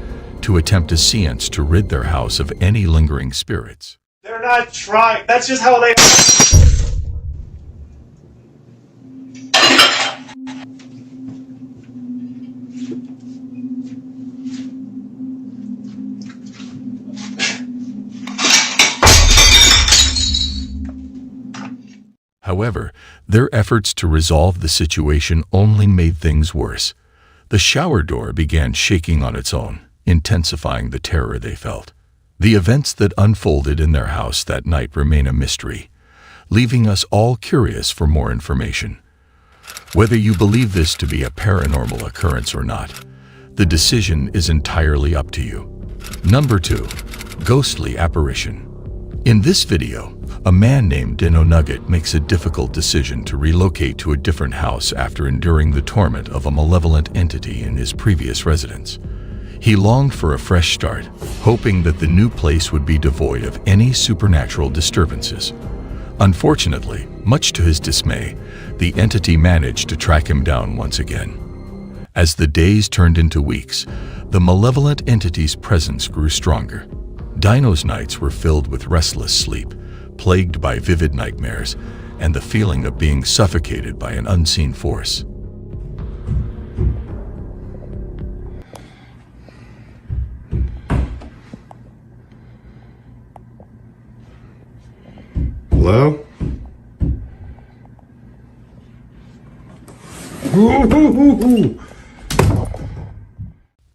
to attempt a seance to rid their house of any lingering spirits. They're not trying. That's just how they. However, their efforts to resolve the situation only made things worse. The shower door began shaking on its own, intensifying the terror they felt. The events that unfolded in their house that night remain a mystery, leaving us all curious for more information. Whether you believe this to be a paranormal occurrence or not, the decision is entirely up to you. Number 2. Ghostly apparition. In this video, a man named Dino Nugget makes a difficult decision to relocate to a different house after enduring the torment of a malevolent entity in his previous residence. He longed for a fresh start, hoping that the new place would be devoid of any supernatural disturbances. Unfortunately, much to his dismay, the entity managed to track him down once again. As the days turned into weeks, the malevolent entity's presence grew stronger. Dino's nights were filled with restless sleep, plagued by vivid nightmares, and the feeling of being suffocated by an unseen force. Hello?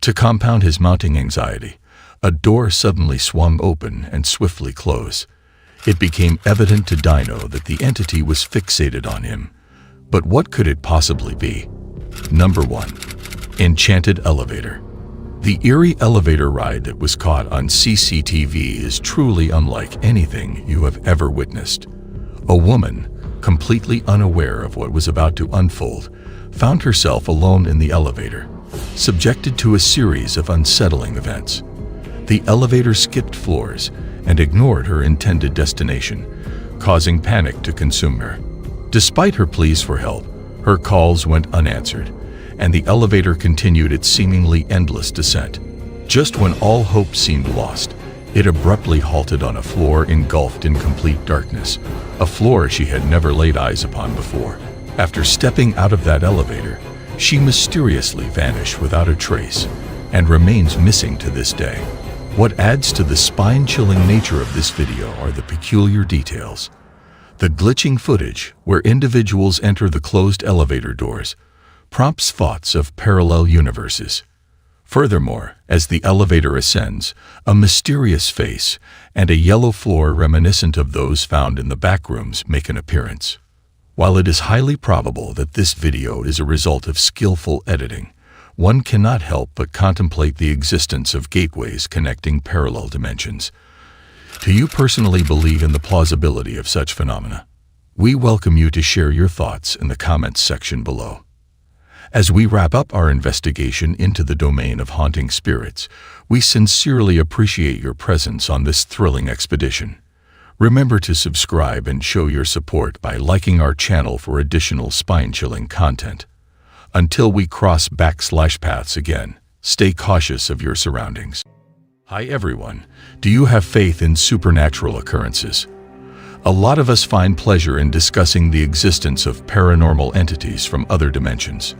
To compound his mounting anxiety, a door suddenly swung open and swiftly closed. It became evident to Dino that the entity was fixated on him. But what could it possibly be? Number 1. Enchanted elevator. The eerie elevator ride that was caught on CCTV is truly unlike anything you have ever witnessed. A woman, completely unaware of what was about to unfold, found herself alone in the elevator, subjected to a series of unsettling events. The elevator skipped floors and ignored her intended destination, causing panic to consume her. Despite her pleas for help, her calls went unanswered, and the elevator continued its seemingly endless descent. Just when all hope seemed lost, it abruptly halted on a floor engulfed in complete darkness, a floor she had never laid eyes upon before. After stepping out of that elevator, she mysteriously vanished without a trace and remains missing to this day. What adds to the spine-chilling nature of this video are the peculiar details. The glitching footage, where individuals enter the closed elevator doors, prompts thoughts of parallel universes. Furthermore, as the elevator ascends, a mysterious face and a yellow floor reminiscent of those found in the back rooms make an appearance. While it is highly probable that this video is a result of skillful editing, one cannot help but contemplate the existence of gateways connecting parallel dimensions. Do you personally believe in the plausibility of such phenomena? We welcome you to share your thoughts in the comments section below. As we wrap up our investigation into the domain of haunting spirits, we sincerely appreciate your presence on this thrilling expedition. Remember to subscribe and show your support by liking our channel for additional spine-chilling content. Until we cross paths again, stay cautious of your surroundings. Hi everyone, do you have faith in supernatural occurrences? A lot of us find pleasure in discussing the existence of paranormal entities from other dimensions.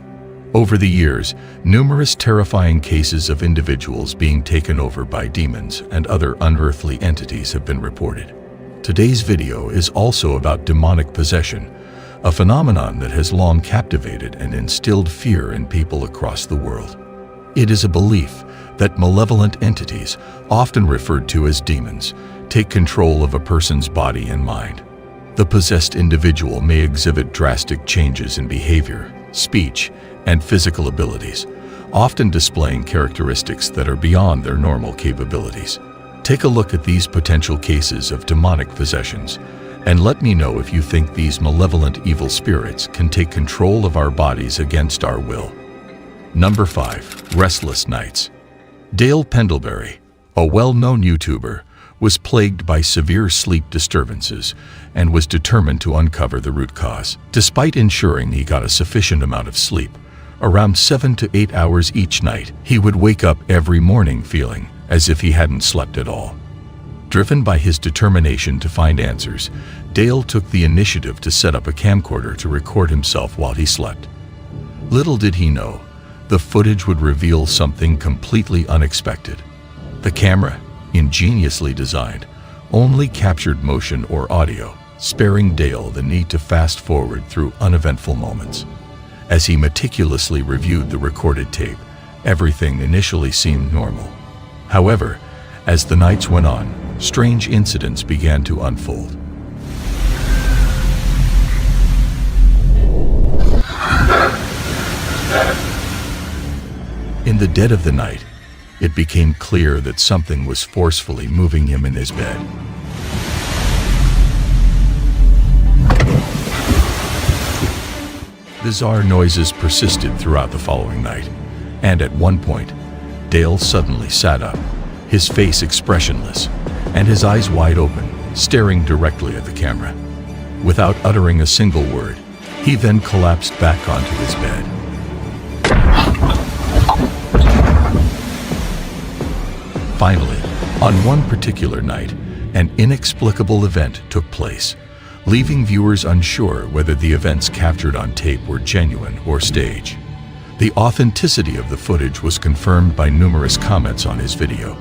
Over the years, numerous terrifying cases of individuals being taken over by demons and other unearthly entities have been reported. Today's video is also about demonic possession, a phenomenon that has long captivated and instilled fear in people across the world. It is a belief that malevolent entities, often referred to as demons, take control of a person's body and mind. The possessed individual may exhibit drastic changes in behavior, speech, and physical abilities, often displaying characteristics that are beyond their normal capabilities. Take a look at these potential cases of demonic possessions, and let me know if you think these malevolent evil spirits can take control of our bodies against our will. Number 5. Restless nights. Dale Pendlebury, a well-known YouTuber, was plagued by severe sleep disturbances and was determined to uncover the root cause. Despite ensuring he got a sufficient amount of sleep, around 7 to 8 hours each night, he would wake up every morning feeling as if he hadn't slept at all. Driven by his determination to find answers, Dale took the initiative to set up a camcorder to record himself while he slept. Little did he know, the footage would reveal something completely unexpected. The camera, ingeniously designed, only captured motion or audio, sparing Dale the need to fast forward through uneventful moments. As he meticulously reviewed the recorded tape, everything initially seemed normal. However, as the nights went on, strange incidents began to unfold. In the dead of the night, it became clear that something was forcefully moving him in his bed. Bizarre noises persisted throughout the following night, and at one point, Dale suddenly sat up, his face expressionless, and his eyes wide open, staring directly at the camera. Without uttering a single word, he then collapsed back onto his bed. Finally, on one particular night, an inexplicable event took place, leaving viewers unsure whether the events captured on tape were genuine or staged. The authenticity of the footage was confirmed by numerous comments on his video,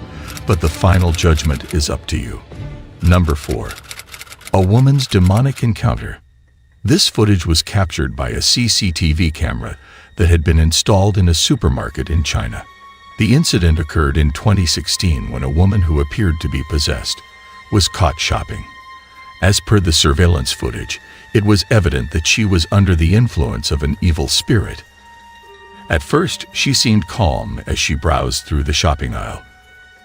but the final judgment is up to you. Number 4. A woman's demonic encounter. This footage was captured by a CCTV camera that had been installed in a supermarket in China. The incident occurred in 2016 when a woman who appeared to be possessed was caught shopping. As per the surveillance footage, it was evident that she was under the influence of an evil spirit. At first, she seemed calm as she browsed through the shopping aisle,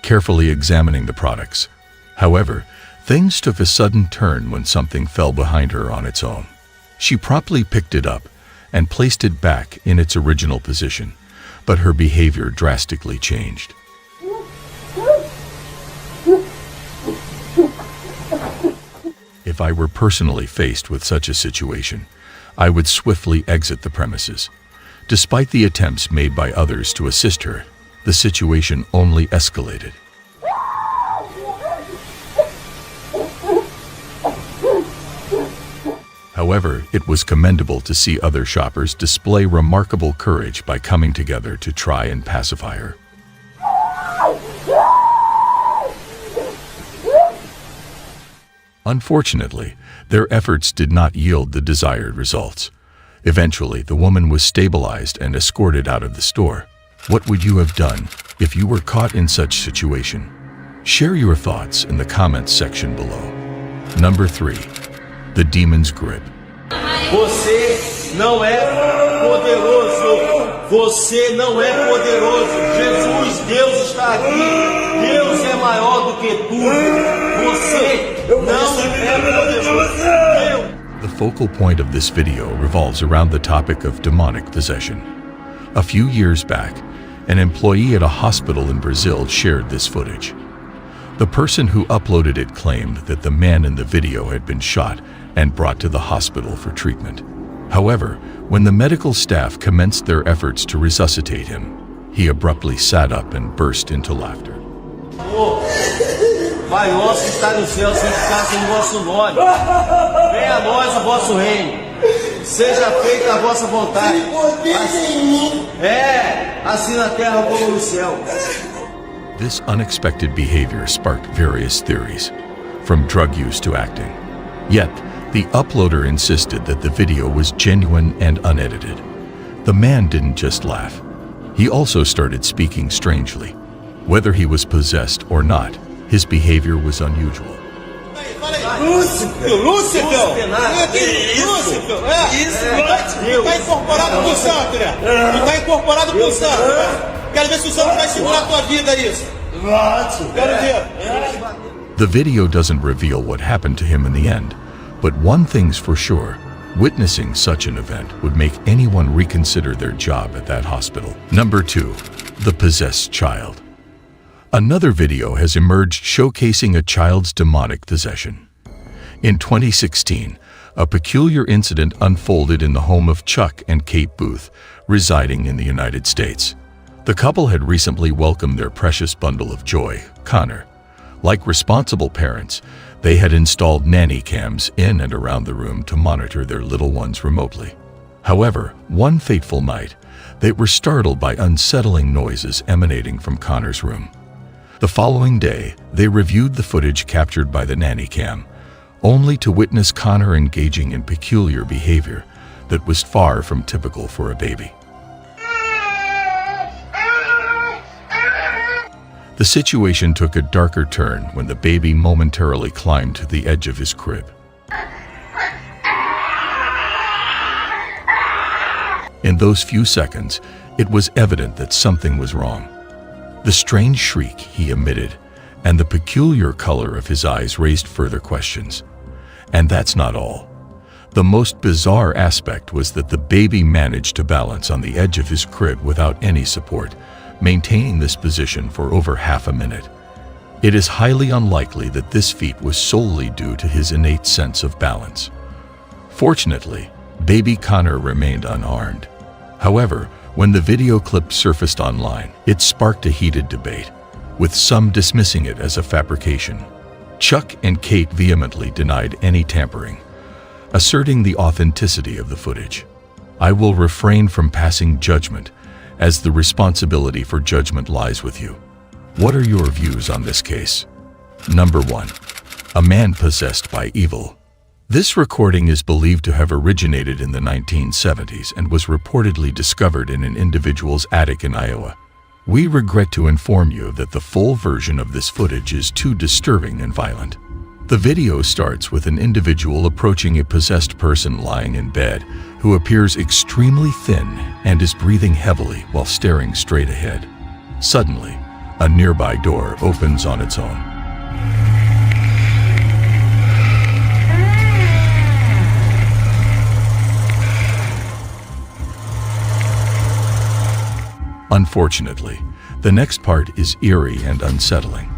carefully examining the products. However, things took a sudden turn when something fell behind her on its own. She promptly picked it up and placed it back in its original position, but her behavior drastically changed. If I were personally faced with such a situation, I would swiftly exit the premises. Despite the attempts made by others to assist her, the situation only escalated. However, it was commendable to see other shoppers display remarkable courage by coming together to try and pacify her. Unfortunately, their efforts did not yield the desired results. Eventually, the woman was stabilized and escorted out of the store. What would you have done if you were caught in such situation? Share your thoughts in the comments section below. Number 3. The Demon's Grip. Você não é poderoso. Você não é poderoso. Jesus, Deus está aqui. Deus é maior do que tudo. Você não é poderoso. The focal point of this video revolves around the topic of demonic possession. A few years back, an employee at a hospital in Brazil shared this footage. The person who uploaded it claimed that the man in the video had been shot and brought to the hospital for treatment. However, when the medical staff commenced their efforts to resuscitate him, he abruptly sat up and burst into laughter. Pai nosso que está no céu, santificado o vosso nome. Venha a nós o vosso reino. Seja feita a vossa vontade. Assim na terra como no céu. This unexpected behavior sparked various theories, from drug use to acting. Yet, the uploader insisted that the video was genuine and unedited. The man didn't just laugh. He also started speaking strangely. Whether he was possessed or not, his behavior was unusual. Lúcifer! Está incorporado pro santo, né? Está incorporado pro santo. Quero ver se o santo vai segurar a tua vida isso. Quero ver. The video doesn't reveal what happened to him in the end, but one thing's for sure, witnessing such an event would make anyone reconsider their job at that hospital. Number 2. The Possessed Child. Another video has emerged showcasing a child's demonic possession. In 2016, a peculiar incident unfolded in the home of Chuck and Kate Booth, residing in the United States. The couple had recently welcomed their precious bundle of joy, Connor. Like responsible parents, they had installed nanny cams in and around the room to monitor their little ones remotely. However, one fateful night, they were startled by unsettling noises emanating from Connor's room. The following day, they reviewed the footage captured by the nanny cam, only to witness Connor engaging in peculiar behavior that was far from typical for a baby. The situation took a darker turn when the baby momentarily climbed to the edge of his crib. In those few seconds, it was evident that something was wrong. The strange shriek he emitted and the peculiar color of his eyes raised further questions. And that's not all. The most bizarre aspect was that the baby managed to balance on the edge of his crib without any support, maintaining this position for over half a minute. It is highly unlikely that this feat was solely due to his innate sense of balance. Fortunately, baby Connor remained unharmed. However, when the video clip surfaced online, it sparked a heated debate, with some dismissing it as a fabrication. Chuck and Kate vehemently denied any tampering, asserting the authenticity of the footage. I will refrain from passing judgment, as the responsibility for judgment lies with you. What are your views on this case? Number 1. A man possessed by evil. This recording is believed to have originated in the 1970s and was reportedly discovered in an individual's attic in Iowa. We regret to inform you that the full version of this footage is too disturbing and violent. The video starts with an individual approaching a possessed person lying in bed, who appears extremely thin and is breathing heavily while staring straight ahead. Suddenly, a nearby door opens on its own. Unfortunately, the next part is eerie and unsettling,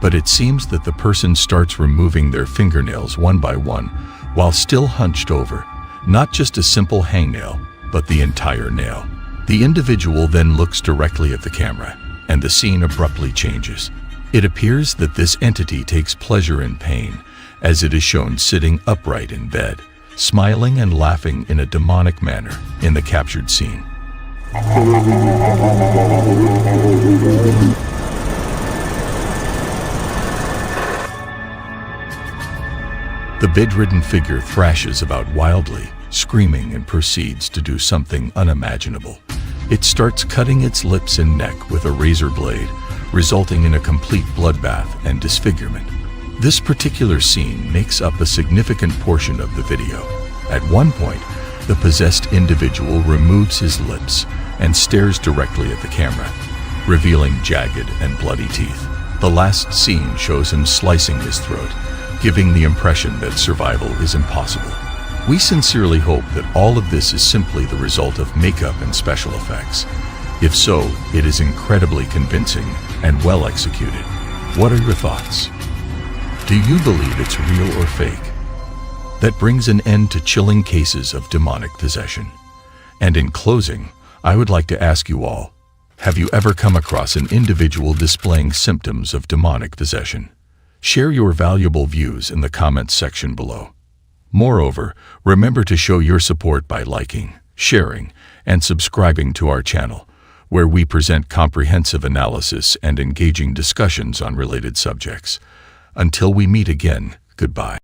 but it seems that the person starts removing their fingernails one by one while still hunched over, not just a simple hangnail, but the entire nail. The individual then looks directly at the camera, and the scene abruptly changes. It appears that this entity takes pleasure in pain, as it is shown sitting upright in bed, smiling and laughing in a demonic manner in the captured scene. The bedridden figure thrashes about wildly, screaming, and proceeds to do something unimaginable. It starts cutting its lips and neck with a razor blade, resulting in a complete bloodbath and disfigurement. This particular scene makes up a significant portion of the video. At one point, the possessed individual removes his lips and stares directly at the camera, revealing jagged and bloody teeth. The last scene shows him slicing his throat, giving the impression that survival is impossible. We sincerely hope that all of this is simply the result of makeup and special effects. If so, it is incredibly convincing and well executed. What are your thoughts? Do you believe it's real or fake? That brings an end to chilling cases of demonic possession. And in closing, I would like to ask you all, have you ever come across an individual displaying symptoms of demonic possession? Share your valuable views in the comments section below. Moreover, remember to show your support by liking, sharing, and subscribing to our channel, where we present comprehensive analysis and engaging discussions on related subjects. Until we meet again, goodbye.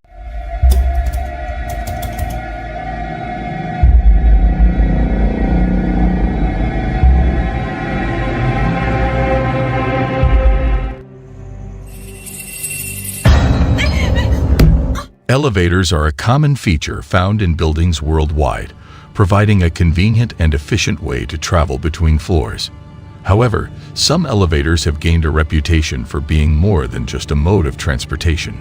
Elevators are a common feature found in buildings worldwide, providing a convenient and efficient way to travel between floors. However, some elevators have gained a reputation for being more than just a mode of transportation.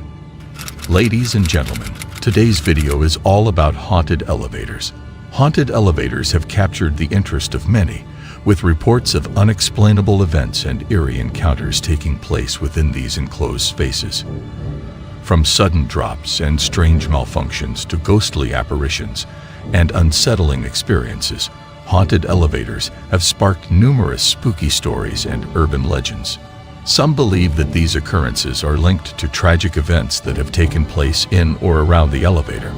Ladies and gentlemen, today's video is all about haunted elevators. Haunted elevators have captured the interest of many, with reports of unexplainable events and eerie encounters taking place within these enclosed spaces. From sudden drops and strange malfunctions to ghostly apparitions and unsettling experiences, haunted elevators have sparked numerous spooky stories and urban legends. Some believe that these occurrences are linked to tragic events that have taken place in or around the elevator,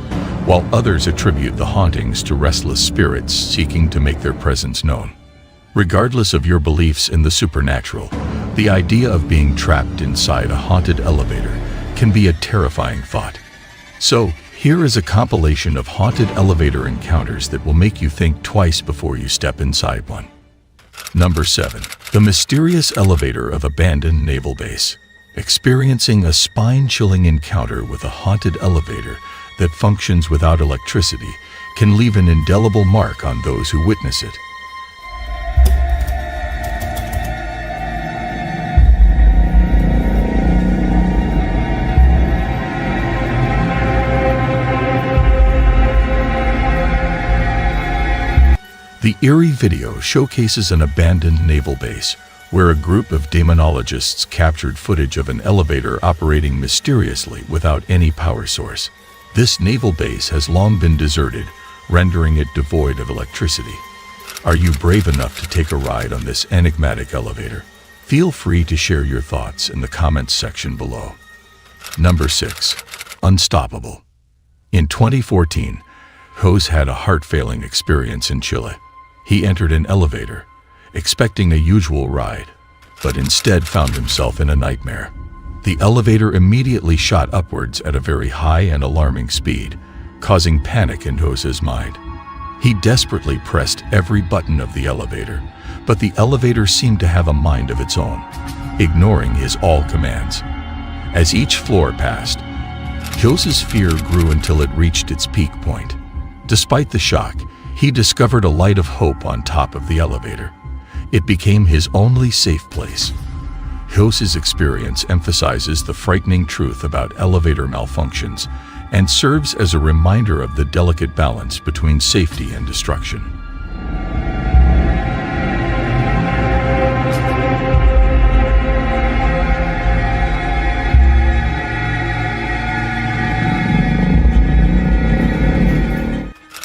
while others attribute the hauntings to restless spirits seeking to make their presence known. Regardless of your beliefs in the supernatural, the idea of being trapped inside a haunted elevator can be a terrifying thought. So, here is a compilation of haunted elevator encounters that will make you think twice before you step inside one. Number 7. The mysterious elevator of abandoned naval base. Experiencing a spine-chilling encounter with a haunted elevator that functions without electricity can leave an indelible mark on those who witness it. The eerie video showcases an abandoned naval base where a group of demonologists captured footage of an elevator operating mysteriously without any power source. This naval base has long been deserted, rendering it devoid of electricity. Are you brave enough to take a ride on this enigmatic elevator? Feel free to share your thoughts in the comments section below. Number 6. Unstoppable. In 2014, Jose had a heart-failing experience in Chile. He entered an elevator, expecting a usual ride, but instead found himself in a nightmare. The elevator immediately shot upwards at a very high and alarming speed, causing panic in Jose's mind. He desperately pressed every button of the elevator, but the elevator seemed to have a mind of its own, ignoring his all commands. As each floor passed, Jose's fear grew until it reached its peak point. Despite the shock, he discovered a light of hope on top of the elevator. It became his only safe place. Jose's experience emphasizes the frightening truth about elevator malfunctions and serves as a reminder of the delicate balance between safety and destruction.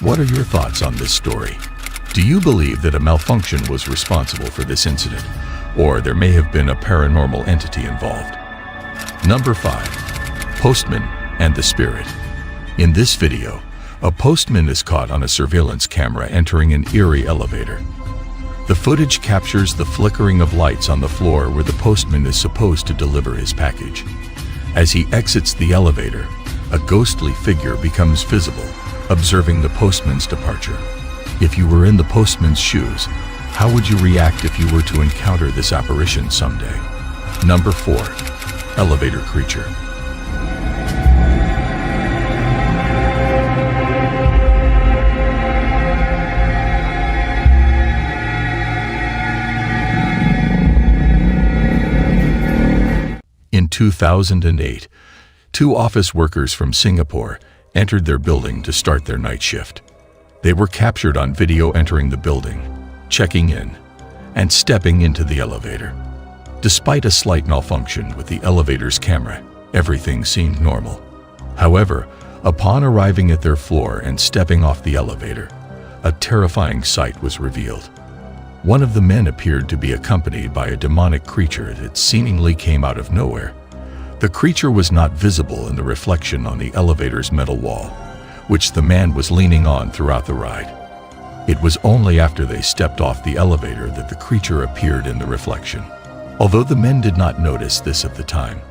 What are your thoughts on this story? Do you believe that a malfunction was responsible for this incident, or there may have been a paranormal entity involved? Number 5. Postman and the Spirit. In this video, a postman is caught on a surveillance camera entering an eerie elevator. The footage captures the flickering of lights on the floor where the postman is supposed to deliver his package. As he exits the elevator, a ghostly figure becomes visible, observing the postman's departure. If you were in the postman's shoes, how would you react if you were to encounter this apparition someday? Number 4. Elevator creature. In 2008, 2 office workers from Singapore entered their building to start their night shift. They were captured on video entering the building, checking in, and stepping into the elevator. Despite a slight malfunction with the elevator's camera, everything seemed normal. However, upon arriving at their floor and stepping off the elevator, a terrifying sight was revealed. One of the men appeared to be accompanied by a demonic creature that seemingly came out of nowhere. The creature was not visible in the reflection on the elevator's metal wall, which the man was leaning on throughout the ride. It was only after they stepped off the elevator that the creature appeared in the reflection. Although the men did not notice this at the time,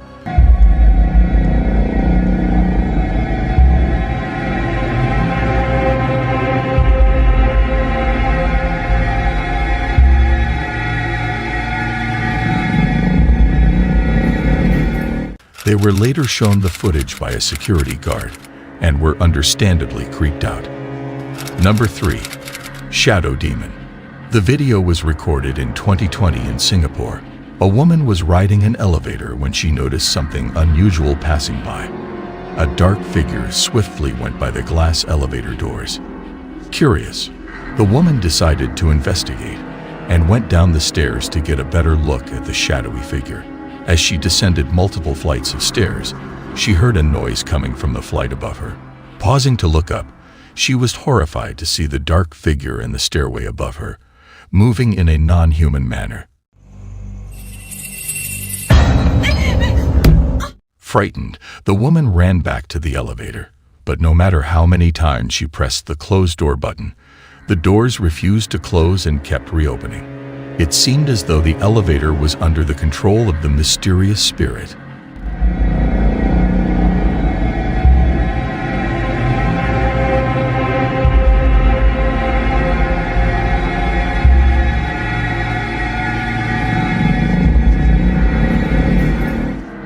they were later shown the footage by a security guard and were understandably creeped out. Number 3. Shadow Demon. The video was recorded in 2020 in Singapore. A woman was riding an elevator when she noticed something unusual passing by. A dark figure swiftly went by the glass elevator doors. Curious, the woman decided to investigate and went down the stairs to get a better look at the shadowy figure. As she descended multiple flights of stairs, she heard a noise coming from the flight above her. Pausing to look up, she was horrified to see the dark figure in the stairway above her, moving in a non-human manner. Frightened, the woman ran back to the elevator, but no matter how many times she pressed the closed door button, the doors refused to close and kept reopening. It seemed as though the elevator was under the control of the mysterious spirit.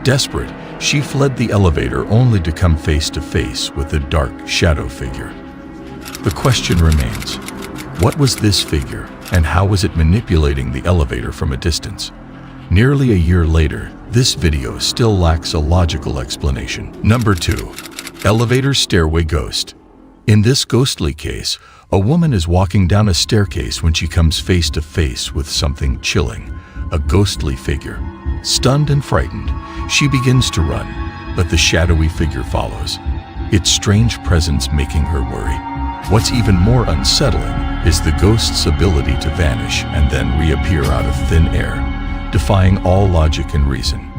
Desperate, she fled the elevator only to come face to face with the dark shadow figure. The question remains, what was this figure and how was it manipulating the elevator from a distance? Nearly a year later, this video still lacks a logical explanation. Number 2. Elevator stairway ghost. In this ghostly case, a woman is walking down a staircase when she comes face to face with something chilling, a ghostly figure. Stunned and frightened, she begins to run, but the shadowy figure follows, its strange presence making her worry. What's even more unsettling is the ghost's ability to vanish and then reappear out of thin air, defying all logic and reason.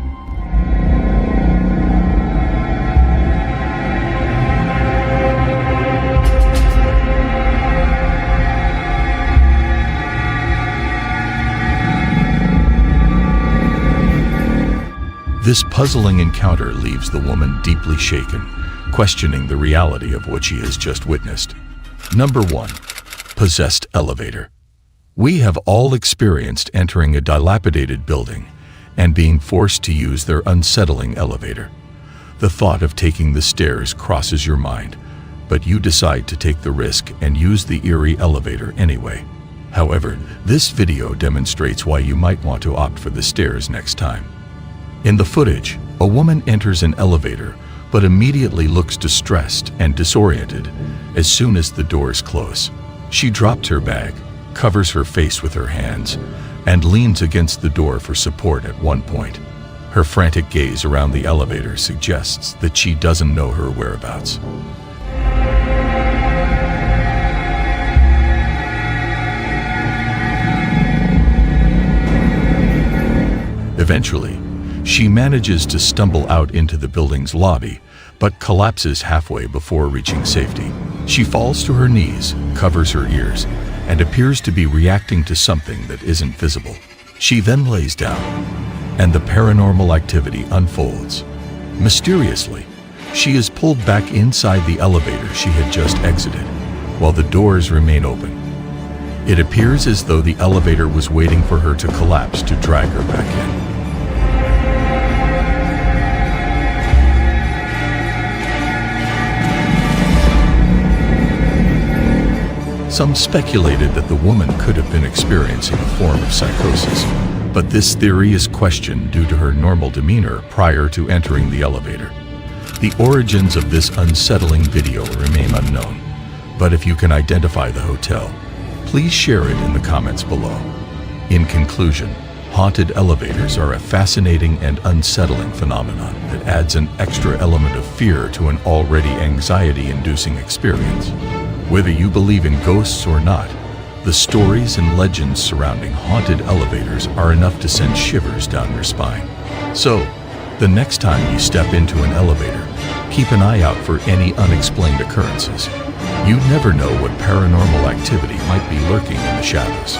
This puzzling encounter leaves the woman deeply shaken, questioning the reality of what she has just witnessed. Number 1. Possessed elevator. We have all experienced entering a dilapidated building and being forced to use their unsettling elevator. The thought of taking the stairs crosses your mind, but you decide to take the risk and use the eerie elevator anyway. However, this video demonstrates why you might want to opt for the stairs next time. In the footage, a woman enters an elevator but immediately looks distressed and disoriented as soon as the doors close. She drops her bag, covers her face with her hands, and leans against the door for support at one point. Her frantic gaze around the elevator suggests that she doesn't know her whereabouts. Eventually, she manages to stumble out into the building's lobby, but collapses halfway before reaching safety. She falls to her knees, covers her ears, and appears to be reacting to something that isn't visible. She then lays down, and the paranormal activity unfolds. Mysteriously, she is pulled back inside the elevator she had just exited, while the doors remain open. It appears as though the elevator was waiting for her to collapse to drag her back in. Some speculated that the woman could have been experiencing a form of psychosis, but this theory is questioned due to her normal demeanor prior to entering the elevator. The origins of this unsettling video remain unknown, but if you can identify the hotel, please share it in the comments below. In conclusion, haunted elevators are a fascinating and unsettling phenomenon that adds an extra element of fear to an already anxiety-inducing experience. Whether you believe in ghosts or not, the stories and legends surrounding haunted elevators are enough to send shivers down your spine. So, the next time you step into an elevator, keep an eye out for any unexplained occurrences. You never know what paranormal activity might be lurking in the shadows.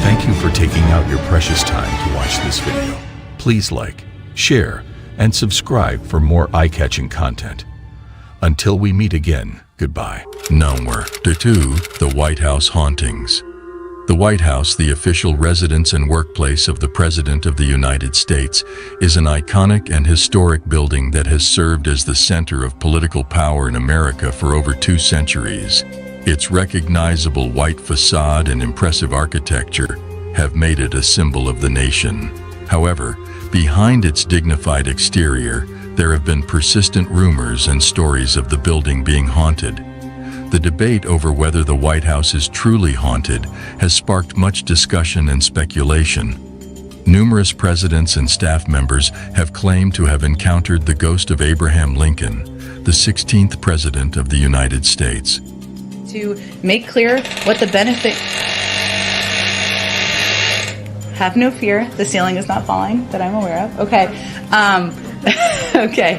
Thank you for taking out your precious time to watch this video. Please like, share, and subscribe for more eye-catching content. Until we meet again, goodbye. Number 2. The White House Hauntings. The White House, the official residence and workplace of the President of the United States, is an iconic and historic building that has served as the center of political power in America for over 2 centuries. Its recognizable white facade and impressive architecture have made it a symbol of the nation. However, behind its dignified exterior, there have been persistent rumors and stories of the building being haunted. The debate over whether the White House is truly haunted has sparked much discussion and speculation. Numerous presidents and staff members have claimed to have encountered the ghost of Abraham Lincoln, the 16th President of the United States. To make clear what the benefit... Have no fear, the ceiling is not falling that I'm aware of. Okay. Okay.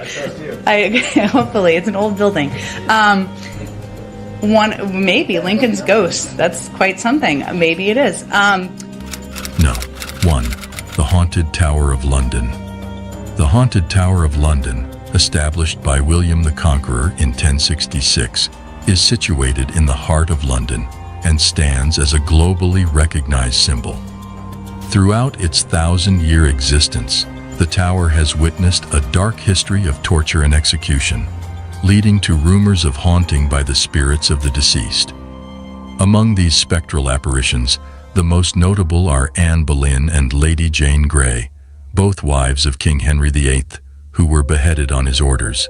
Hopefully, it's an old building. Maybe Lincoln's ghost. That's quite something. Maybe it is. No. 1. The Haunted Tower of London. The Haunted Tower of London, established by William the Conqueror in 1066, is situated in the heart of London and stands as a globally recognized symbol. Throughout its 1,000-year existence, the tower has witnessed a dark history of torture and execution, leading to rumors of haunting by the spirits of the deceased. Among these spectral apparitions, the most notable are Anne Boleyn and Lady Jane Grey, both wives of King Henry VIII, who were beheaded on his orders.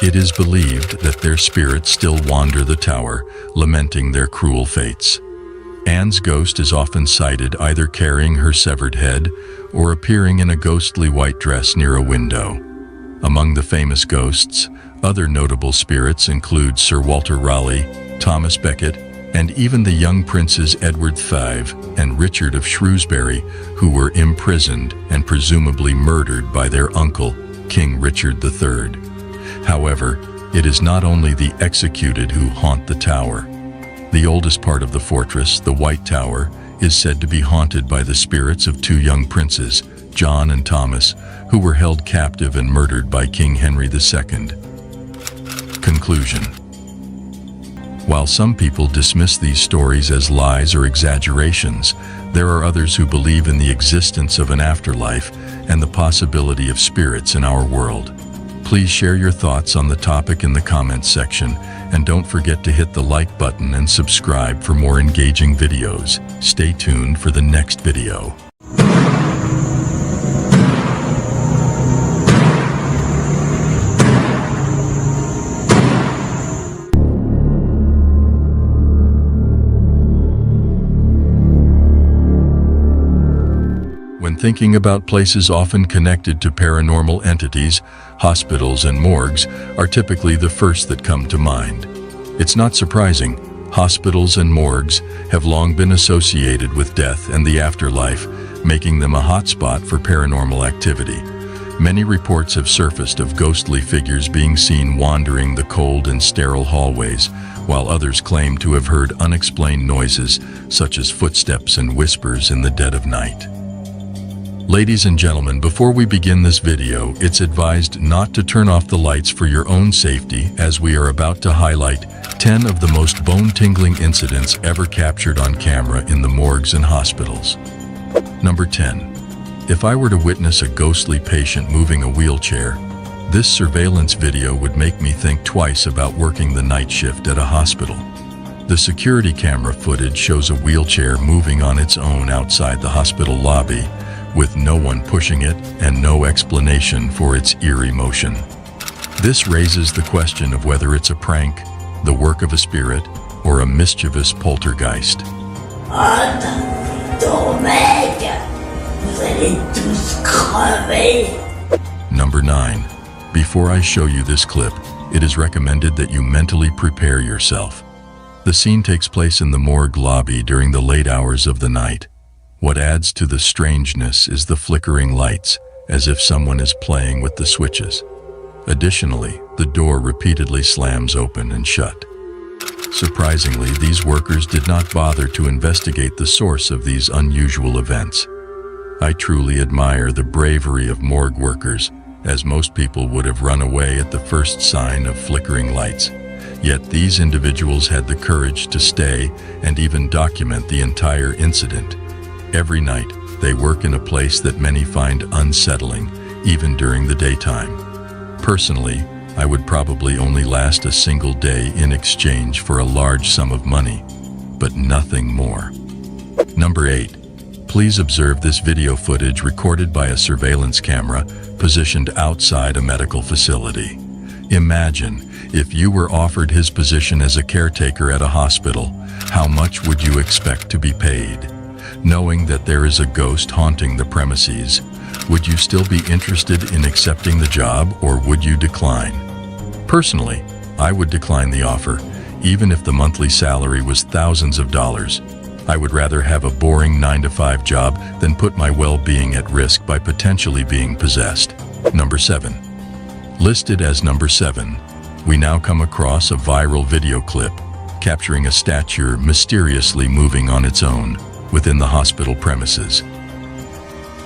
It is believed that their spirits still wander the tower, lamenting their cruel fates. Anne's ghost is often sighted either carrying her severed head or appearing in a ghostly white dress near a window. Among the famous ghosts, other notable spirits include Sir Walter Raleigh, Thomas Becket, and even the young princes Edward V and Richard of Shrewsbury, who were imprisoned and presumably murdered by their uncle, King Richard III. However, it is not only the executed who haunt the tower. The oldest part of the fortress, the White Tower, is said to be haunted by the spirits of 2 young princes, John and Thomas, who were held captive and murdered by King Henry II. Conclusion. While some people dismiss these stories as lies or exaggerations, there are others who believe in the existence of an afterlife and the possibility of spirits in our world. Please share your thoughts on the topic in the comments section, and don't forget to hit the like button and subscribe for more engaging videos. Stay tuned for the next video. When thinking about places often connected to paranormal entities, hospitals and morgues are typically the first that come to mind. It's not surprising. Hospitals and morgues have long been associated with death and the afterlife, making them a hotspot for paranormal activity. Many reports have surfaced of ghostly figures being seen wandering the cold and sterile hallways, while others claim to have heard unexplained noises such as footsteps and whispers in the dead of night. Ladies and gentlemen, before we begin this video, it's advised not to turn off the lights for your own safety, as we are about to highlight 10 of the most bone-tingling incidents ever captured on camera in the morgues and hospitals. Number 10. If I were to witness a ghostly patient moving a wheelchair, this surveillance video would make me think twice about working the night shift at a hospital. The security camera footage shows a wheelchair moving on its own outside the hospital lobby, with no one pushing it and no explanation for its eerie motion. This raises the question of whether it's a prank, the work of a spirit, or a mischievous poltergeist. Number 9. Before I show you this clip, it is recommended that you mentally prepare yourself. The scene takes place in the morgue lobby during the late hours of the night. What adds to the strangeness is the flickering lights, as if someone is playing with the switches. Additionally, the door repeatedly slams open and shut. Surprisingly, these workers did not bother to investigate the source of these unusual events. I truly admire the bravery of morgue workers, as most people would have run away at the first sign of flickering lights. Yet these individuals had the courage to stay and even document the entire incident. Every night, they work in a place that many find unsettling, even during the daytime. Personally, I would probably only last a single day in exchange for a large sum of money, but nothing more. Number 8. Please observe this video footage recorded by a surveillance camera positioned outside a medical facility. Imagine if you were offered his position as a caretaker at a hospital, how much would you expect to be paid? Knowing that there is a ghost haunting the premises, would you still be interested in accepting the job, or would you decline? Personally, I would decline the offer, even if the monthly salary was thousands of dollars. I would rather have a boring 9-to-5 job than put my well-being at risk by potentially being possessed. Number 7. Listed as number 7, we now come across a viral video clip capturing a stature mysteriously moving on its own within the hospital premises.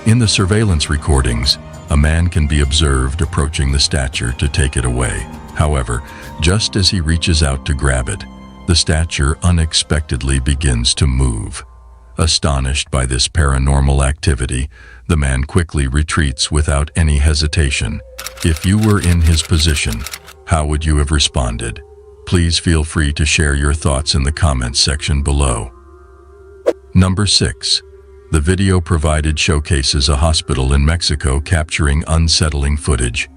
In the surveillance recordings, a man can be observed approaching the stature to take it away. However, just as he reaches out to grab it, the stature unexpectedly begins to move. Astonished by this paranormal activity, the man quickly retreats without any hesitation. If you were in his position, how would you have responded? Please feel free to share your thoughts in the comments section below. Number 6. The video provided showcases a hospital in Mexico capturing unsettling footage.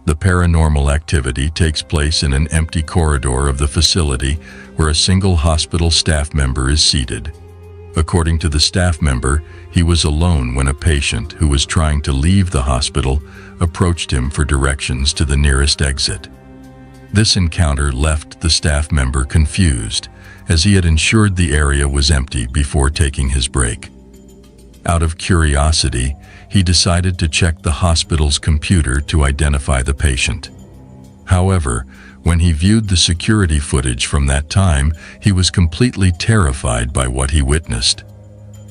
The paranormal activity takes place in an empty corridor of the facility where a single hospital staff member is seated. According to the staff member, he was alone when a patient who was trying to leave the hospital approached him for directions to the nearest exit. This encounter left the staff member confused, as he had ensured the area was empty before taking his break. Out of curiosity, he decided to check the hospital's computer to identify the patient. However, when he viewed the security footage from that time, he was completely terrified by what he witnessed.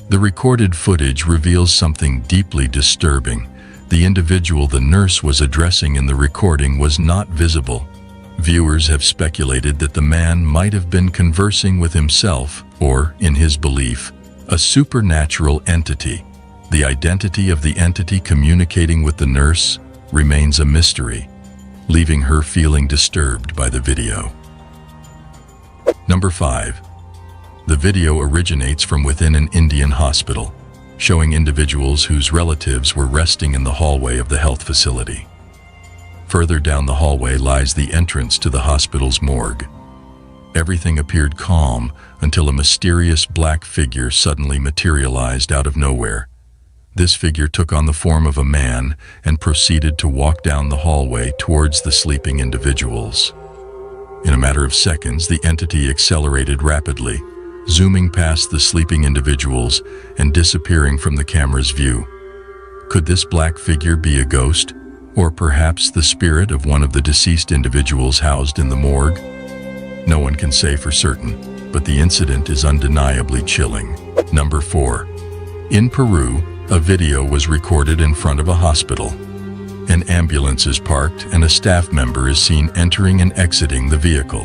The recorded footage reveals something deeply disturbing. The individual the nurse was addressing in the recording was not visible. Viewers have speculated that the man might have been conversing with himself or, in his belief, a supernatural entity. The identity of the entity communicating with the nurse remains a mystery, leaving her feeling disturbed by the video. Number 5. The video originates from within an Indian hospital, showing individuals whose relatives were resting in the hallway of the health facility. Further down the hallway lies the entrance to the hospital's morgue. Everything appeared calm until a mysterious black figure suddenly materialized out of nowhere. This figure took on the form of a man and proceeded to walk down the hallway towards the sleeping individuals. In a matter of seconds, the entity accelerated rapidly, zooming past the sleeping individuals and disappearing from the camera's view. Could this black figure be a ghost, or perhaps the spirit of one of the deceased individuals housed in the morgue? No one can say for certain, but the incident is undeniably chilling. Number 4. In Peru, a video was recorded in front of a hospital. An ambulance is parked and a staff member is seen entering and exiting the vehicle.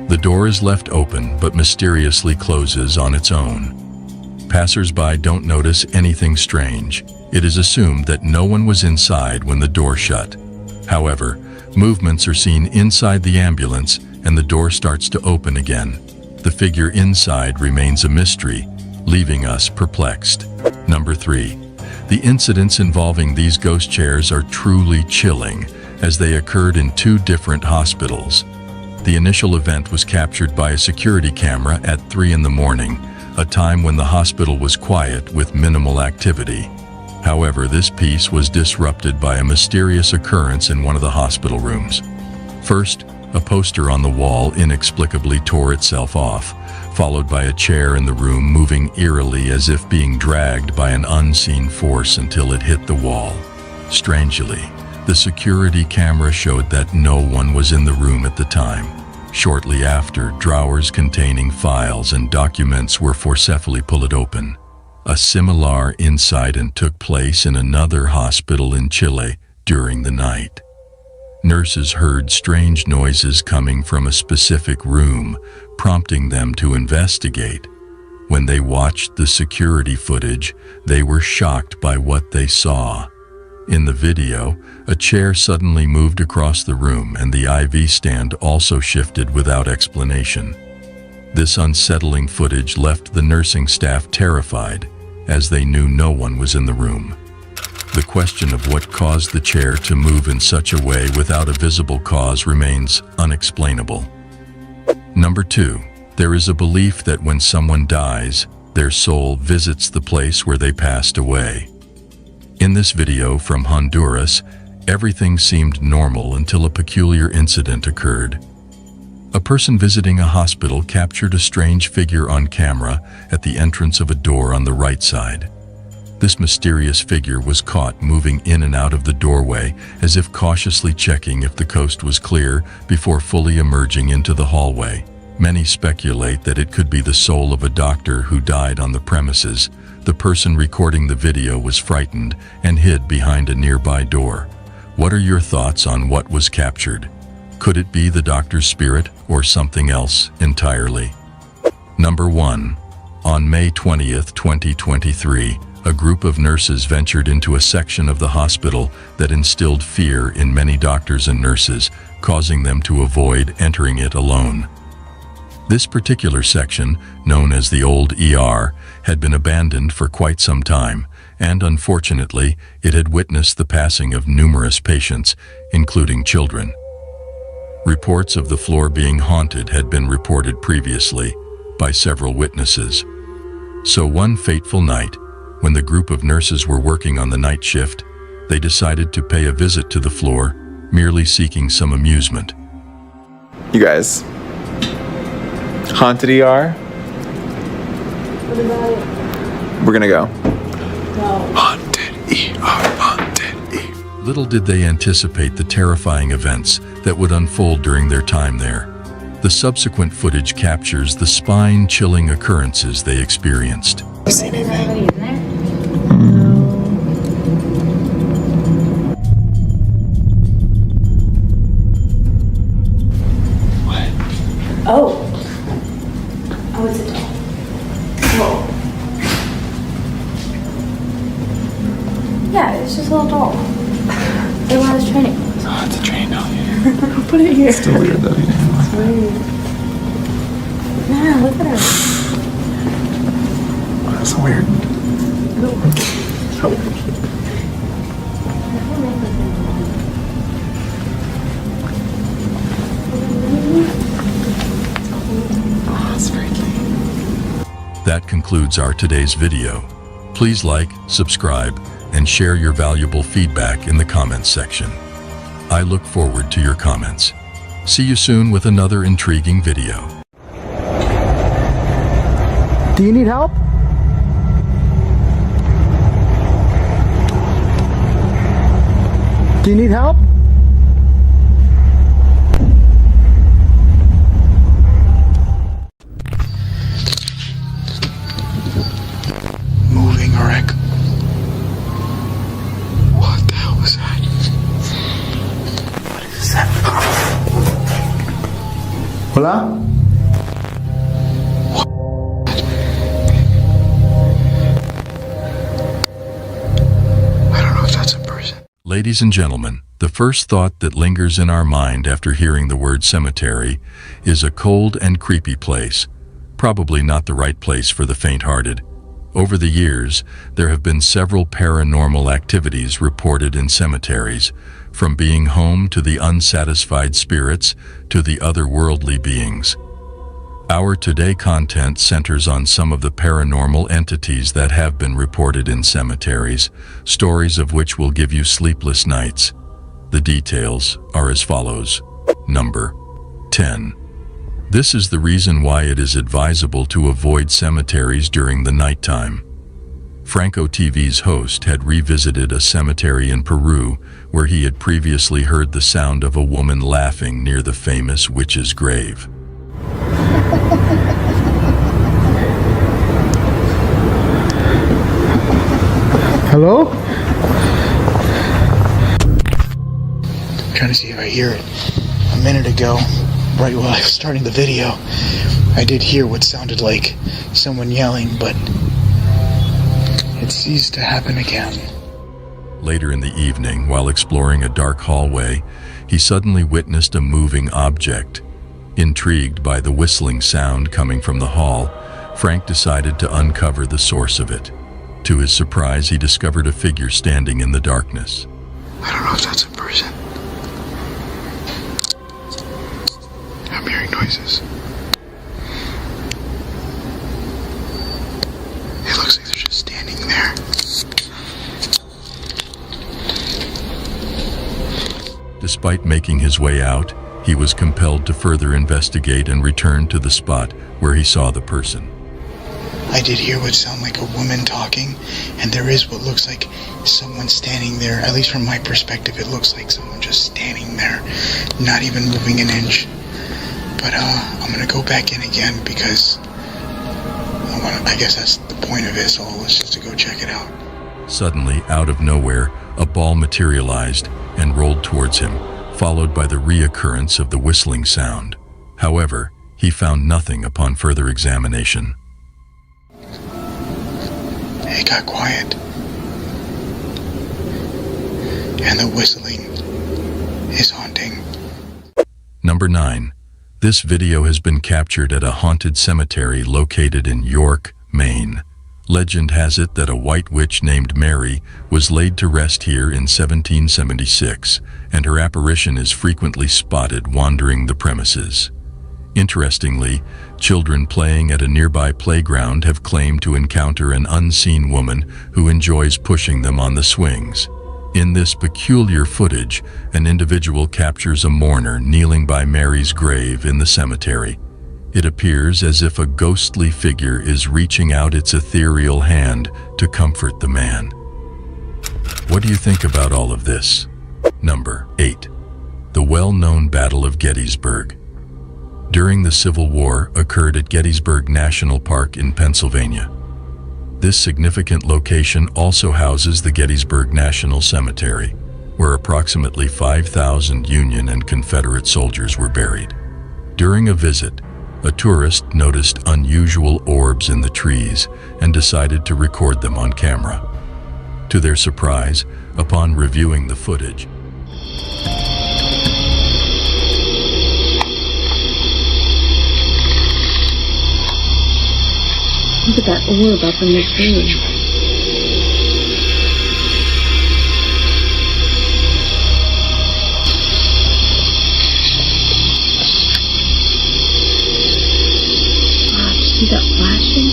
The door is left open but mysteriously closes on its own. Passers-by don't notice anything strange. It is assumed that no one was inside when the door shut. However, movements are seen inside the ambulance and the door starts to open again. The figure inside remains a mystery, leaving us perplexed. Number 3. The incidents involving these ghost chairs are truly chilling, as they occurred in 2 different hospitals. The initial event was captured by a security camera at 3 in the morning, a time when the hospital was quiet with minimal activity. However, this piece was disrupted by a mysterious occurrence in one of the hospital rooms. First, a poster on the wall inexplicably tore itself off, followed by a chair in the room moving eerily as if being dragged by an unseen force until it hit the wall. Strangely, the security camera showed that no one was in the room at the time. Shortly after, drawers containing files and documents were forcefully pulled open. A similar incident took place in another hospital in Chile during the night. Nurses heard strange noises coming from a specific room, prompting them to investigate. When they watched the security footage, they were shocked by what they saw. In the video, a chair suddenly moved across the room and the IV stand also shifted without explanation. This unsettling footage left the nursing staff terrified, as they knew no one was in the room. the question of what caused the chair to move in such a way without a visible cause remains unexplainable. Number 2. There is a belief that when someone dies, their soul visits the place where they passed away. In this video from Honduras, everything seemed normal until a peculiar incident occurred. A person visiting a hospital captured a strange figure on camera at the entrance of a door on the right side. This mysterious figure was caught moving in and out of the doorway as if cautiously checking if the coast was clear before fully emerging into the hallway. Many speculate that it could be the soul of a doctor who died on the premises. The person recording the video was frightened and hid behind a nearby door. What are your thoughts on what was captured? Could it be the doctor's spirit or something else entirely? Number 1. On May 20th, 2023, a group of nurses ventured into a section of the hospital that instilled fear in many doctors and nurses, causing them to avoid entering it alone. This particular section, known as the old ER, had been abandoned for quite some time, and unfortunately, it had witnessed the passing of numerous patients, including children. Reports of the floor being haunted had been reported previously by several witnesses. So one fateful night, when the group of nurses were working on the night shift, they decided to pay a visit to the floor, merely seeking some amusement. You guys, haunted ER? What about it? We're gonna go. No. Haunted ER, haunted ER. Little did they anticipate the terrifying events that would unfold during their time there. The subsequent footage captures the spine-chilling occurrences they experienced. See anything? Oh. Oh, it's a doll. Whoa. Yeah, it's just a little doll. They want his training clothes. Oh, it's a train doll, yeah. Put it here. It's still weird though, yeah. It's weird. Nah, look at her. Oh, that's so weird. So weird. That concludes our today's video. Please like, subscribe, and share your valuable feedback in the comments section. I look forward to your comments. See you soon with another intriguing video. Do you need help? Do you need help? Moving wreck. What the hell was that? What is that? Hola? I don't know if that's a person. Ladies and gentlemen, the first thought that lingers in our mind after hearing the word cemetery is a cold and creepy place. Probably not the right place for the faint-hearted. Over the years, there have been several paranormal activities reported in cemeteries, from being home to the unsatisfied spirits to the otherworldly beings. Our today content centers on some of the paranormal entities that have been reported in cemeteries, stories of which will give you sleepless nights. The details are as follows. Number 10. This is the reason why it is advisable to avoid cemeteries during the nighttime. Franco TV's host had revisited a cemetery in Peru where he had previously heard the sound of a woman laughing near the famous witch's grave. Hello? I'm trying to see if I hear it. A minute ago, right while I was starting the video, I did hear what sounded like someone yelling, but it ceased to happen again. Later in the evening, while exploring a dark hallway, he suddenly witnessed a moving object. Intrigued by the whistling sound coming from the hall, Frank decided to uncover the source of it. To his surprise, he discovered a figure standing in the darkness. I don't know if that's a person. I'm hearing noises. It looks like they're just standing there. Despite making his way out, he was compelled to further investigate and return to the spot where he saw the person. I did hear what sounded like a woman talking, and there is what looks like someone standing there. At least from my perspective, it looks like someone just standing there, not even moving an inch. But I'm gonna go back in again because I guess that's the point of this all, is just to go check it out. Suddenly, out of nowhere, a ball materialized and rolled towards him, followed by the reoccurrence of the whistling sound. However, he found nothing upon further examination. It got quiet. And the whistling is haunting. Number 9. This video has been captured at a haunted cemetery located in York, Maine. Legend has it that a white witch named Mary was laid to rest here in 1776, and her apparition is frequently spotted wandering the premises. Interestingly, children playing at a nearby playground have claimed to encounter an unseen woman who enjoys pushing them on the swings. In this peculiar footage, an individual captures a mourner kneeling by Mary's grave in the cemetery. It appears as if a ghostly figure is reaching out its ethereal hand to comfort the man. What do you think about all of this? Number 8. The well-known Battle of Gettysburg. During the Civil War occurred at Gettysburg National Park in Pennsylvania. This significant location also houses the Gettysburg National Cemetery, where approximately 5,000 Union and Confederate soldiers were buried. During a visit, a tourist noticed unusual orbs in the trees and decided to record them on camera. To their surprise, upon reviewing the footage, look at that orb up in the tree. Wow, did you see that flashing?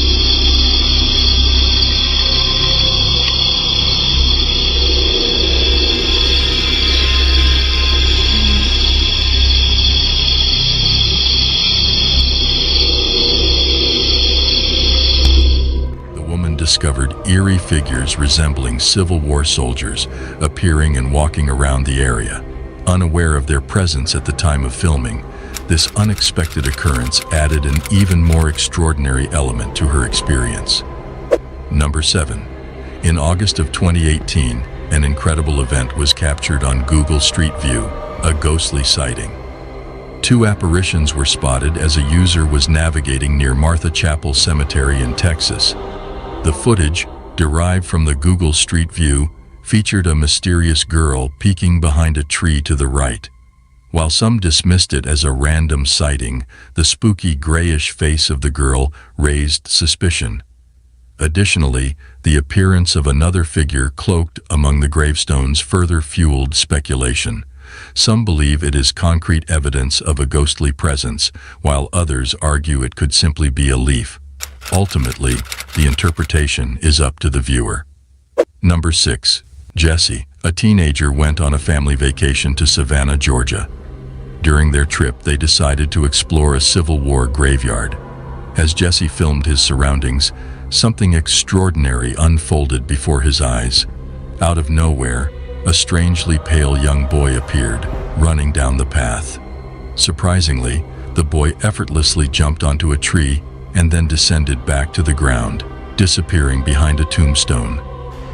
discovered eerie figures resembling Civil War soldiers appearing and walking around the area. Unaware of their presence at the time of filming, this unexpected occurrence added an even more extraordinary element to her experience. Number 7. In August of 2018, an incredible event was captured on Google Street View, a ghostly sighting. 2 apparitions were spotted as a user was navigating near Martha Chapel Cemetery in Texas. The footage, derived from the Google Street View, featured a mysterious girl peeking behind a tree to the right. While some dismissed it as a random sighting, the spooky grayish face of the girl raised suspicion. Additionally, the appearance of another figure cloaked among the gravestones further fueled speculation. Some believe it is concrete evidence of a ghostly presence, while others argue it could simply be a leaf. Ultimately, the interpretation is up to the viewer. Number 6. Jesse, a teenager, went on a family vacation to Savannah, Georgia. During their trip, they decided to explore a Civil War graveyard. As Jesse filmed his surroundings, something extraordinary unfolded before his eyes. Out of nowhere, a strangely pale young boy appeared, running down the path. Surprisingly, the boy effortlessly jumped onto a tree and then descended back to the ground, disappearing behind a tombstone.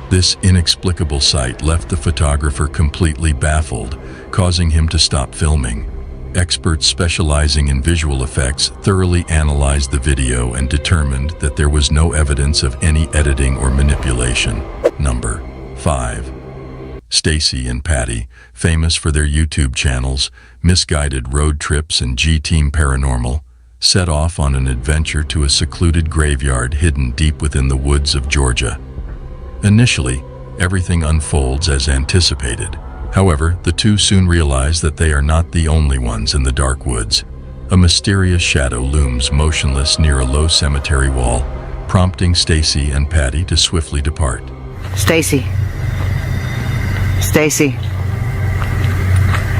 This inexplicable sight left the photographer completely baffled, causing him to stop filming. Experts specializing in visual effects thoroughly analyzed the video and determined that there was no evidence of any editing or manipulation. Number 5. Stacy and Patty, famous for their YouTube channels, Misguided Road Trips and G-Team Paranormal, set off on an adventure to a secluded graveyard hidden deep within the woods of Georgia. Initially, everything unfolds as anticipated. However, the two soon realize that they are not the only ones in the dark woods. A mysterious shadow looms motionless near a low cemetery wall, prompting Stacy and Patty to swiftly depart. Stacy. Stacy.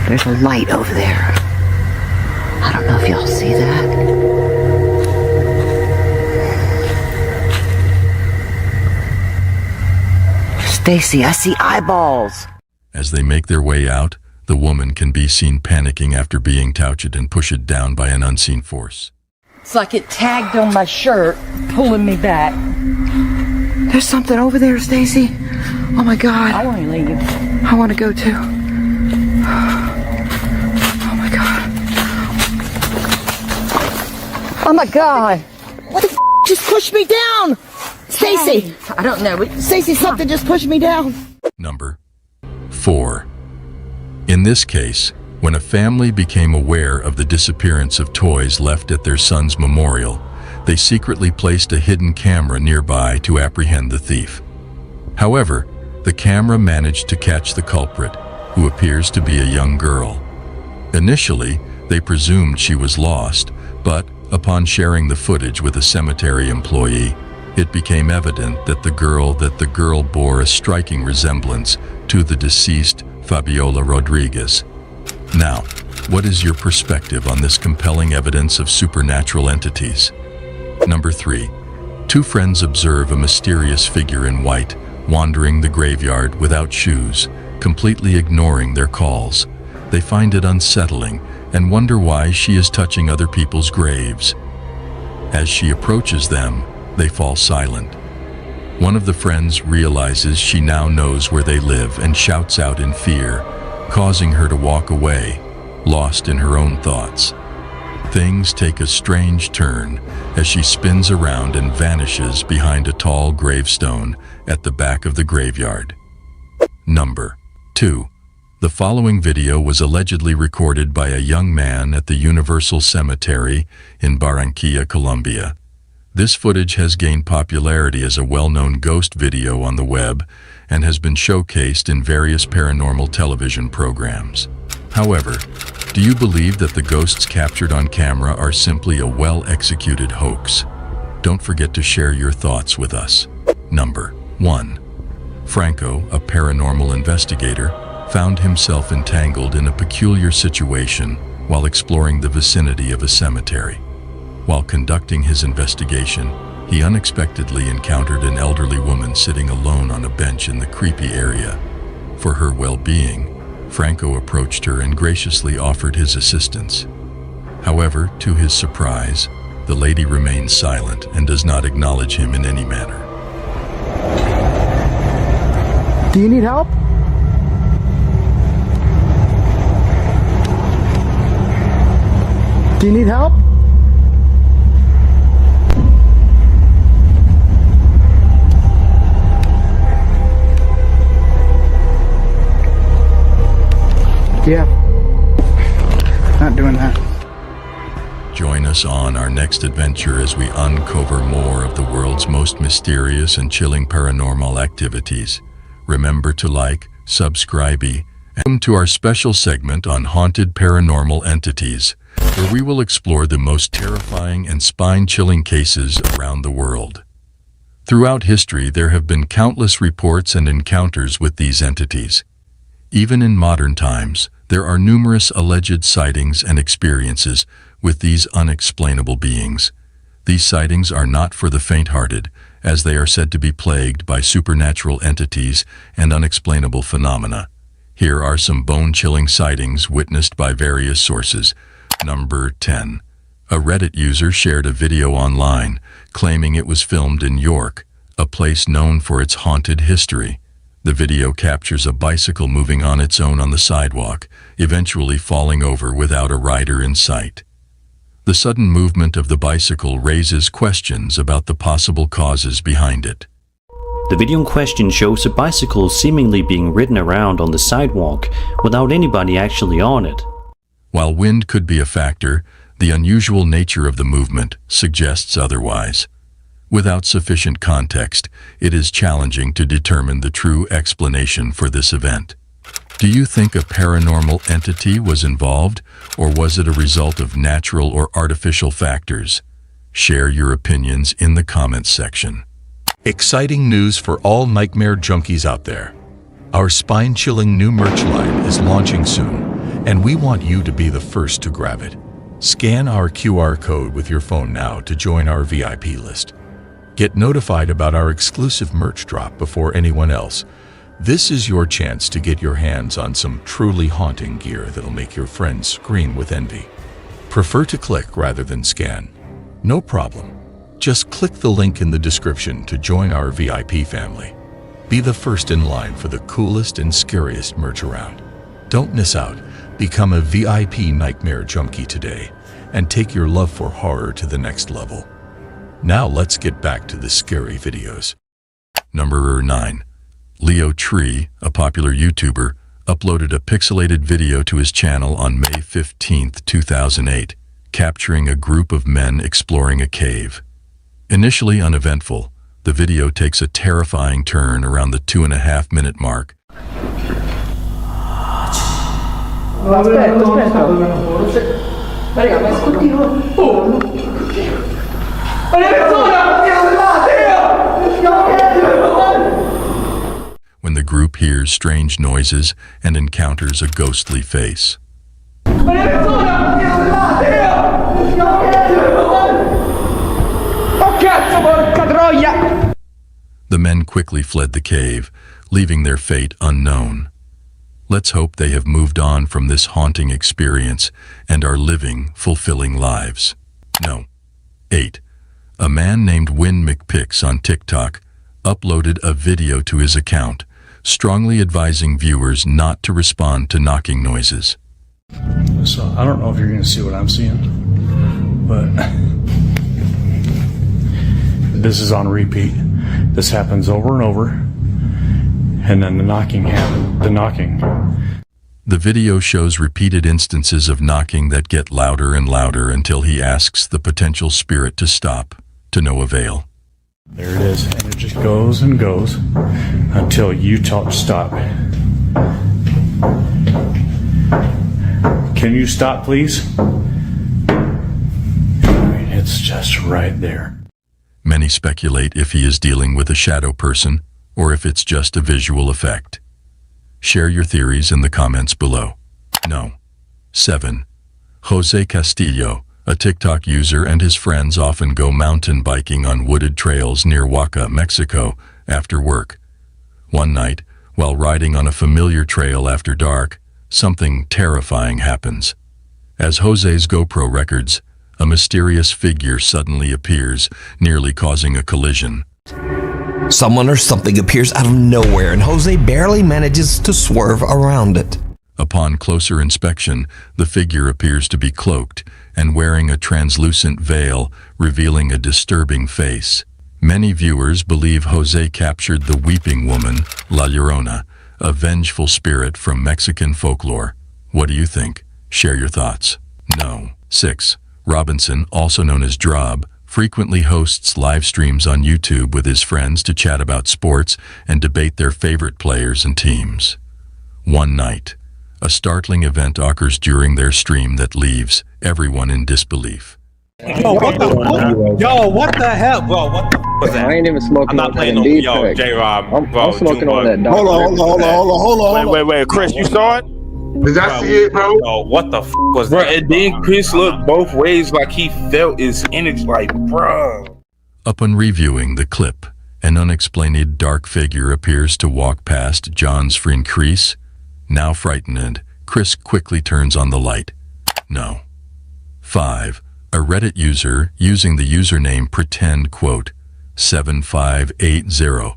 There's a light over there. I don't know if y'all see that. Stacy, I see eyeballs. As they make their way out, the woman can be seen panicking after being touched and pushed down by an unseen force. It's like it tagged on my shirt, pulling me back. There's something over there, Stacy. Oh my God. I want to leave. I want to go too. Oh my God. Oh my God. What the f just pushed me down? Stacy. I don't know. Stacy, something just pushed me down. Number 4. In this case, when a family became aware of the disappearance of toys left at their son's memorial, they secretly placed a hidden camera nearby to apprehend the thief. However, the camera managed to catch the culprit, who appears to be a young girl. Initially, they presumed she was lost, but upon sharing the footage with a cemetery employee, it became evident that the girl bore a striking resemblance to the deceased Fabiola Rodriguez. Now, what is your perspective on this compelling evidence of supernatural entities? Number 3. Two friends observe a mysterious figure in white wandering the graveyard without shoes, completely ignoring their calls. They find it unsettling and wonder why she is touching other people's graves. As she approaches them, they fall silent. One of the friends realizes she now knows where they live and shouts out in fear, causing her to walk away, lost in her own thoughts. Things take a strange turn as she spins around and vanishes behind a tall gravestone at the back of the graveyard. Number 2. The following video was allegedly recorded by a young man at the Universal Cemetery in Barranquilla, Colombia. This footage has gained popularity as a well-known ghost video on the web and has been showcased in various paranormal television programs. However, do you believe that the ghosts captured on camera are simply a well-executed hoax? Don't forget to share your thoughts with us. Number 1. Franco, a paranormal investigator, found himself entangled in a peculiar situation while exploring the vicinity of a cemetery. While conducting his investigation, he unexpectedly encountered an elderly woman sitting alone on a bench in the creepy area. For her well-being, Franco approached her and graciously offered his assistance. However, to his surprise, the lady remains silent and does not acknowledge him in any manner. Do you need help? Do you need help? Yeah. Not doing that. Join us on our next adventure as we uncover more of the world's most mysterious and chilling paranormal activities. Remember to like, subscribe, and welcome to our special segment on haunted paranormal entities, where we will explore the most terrifying and spine-chilling cases around the world. Throughout history, there have been countless reports and encounters with these entities. Even in modern times, there are numerous alleged sightings and experiences with these unexplainable beings. These sightings are not for the faint-hearted, as they are said to be plagued by supernatural entities and unexplainable phenomena. Here are some bone-chilling sightings witnessed by various sources. Number 10. A Reddit user shared a video online claiming it was filmed in York, a place known for its haunted history. The video captures a bicycle moving on its own on the sidewalk, eventually falling over without a rider in sight. The sudden movement of the bicycle raises questions about the possible causes behind it. The video in question shows a bicycle seemingly being ridden around on the sidewalk without anybody actually on it. While wind could be a factor, the unusual nature of the movement suggests otherwise. Without sufficient context, it is challenging to determine the true explanation for this event. Do you think a paranormal entity was involved, or was it a result of natural or artificial factors? Share your opinions in the comments section. Exciting news for all Nightmare Junkies out there. Our spine-chilling new merch line is launching soon, and we want you to be the first to grab it. Scan our QR code with your phone now to join our VIP list. Get notified about our exclusive merch drop before anyone else. This is your chance to get your hands on some truly haunting gear that'll make your friends scream with envy. Prefer to click rather than scan? No problem. Just click the link in the description to join our VIP family. Be the first in line for the coolest and scariest merch around. Don't miss out. Become a VIP Nightmare Junkie today and take your love for horror to the next level. Now let's get back to the scary videos. Number 9. Leo Tree, a popular YouTuber, uploaded a pixelated video to his channel on May 15, 2008, capturing a group of men exploring a cave. Initially uneventful, the video takes a terrifying turn around the 2.5-minute mark. When the group hears strange noises and encounters a ghostly face. The men quickly fled the cave, leaving their fate unknown. Let's hope they have moved on from this haunting experience and are living fulfilling lives. No. 8. A man named Win McPix on TikTok uploaded a video to his account, strongly advising viewers not to respond to knocking noises. So I don't know if you're going to see what I'm seeing, but this is on repeat. This happens over and over, and then the knocking happens. The video shows repeated instances of knocking that get louder and louder until he asks the potential spirit to stop, to no avail. There it is, and it just goes and goes until you tell it to stop. Can you stop, please? I mean, it's just right there. Many speculate if he is dealing with a shadow person or if it's just a visual effect. Share your theories in the comments below. No. 7. Jose Castillo, a TikTok user, and his friends often go mountain biking on wooded trails near Oaxaca, Mexico, after work. One night, while riding on a familiar trail after dark, something terrifying happens. As Jose's GoPro records, a mysterious figure suddenly appears, nearly causing a collision. Someone or something appears out of nowhere and Jose barely manages to swerve around it. Upon closer inspection, the figure appears to be cloaked and wearing a translucent veil, revealing a disturbing face. Many viewers believe Jose captured the weeping woman, La Llorona, a vengeful spirit from Mexican folklore. What do you think? Share your thoughts. No. 6. Robinson, also known as Drob, frequently hosts live streams on YouTube with his friends to chat about sports and debate their favorite players and teams. One night, a startling event occurs during their stream that leaves everyone in disbelief. Yo, what the fuck? Yo, what the hell? Bro, what the fuck was that? I ain't even smoking. I'm not playing no. Yo, J-Rob. I'm smoking on that. Hold on. Wait, Chris, you saw it? Did I see it, bro? Yo, what the fuck was that? And then Chris looked both ways like he felt his energy, like, bro. Upon reviewing the clip, an unexplained dark figure appears to walk past John's friend Chris. Now frightened, Chris quickly turns on the light. No. 5. A Reddit user using the username pretend7580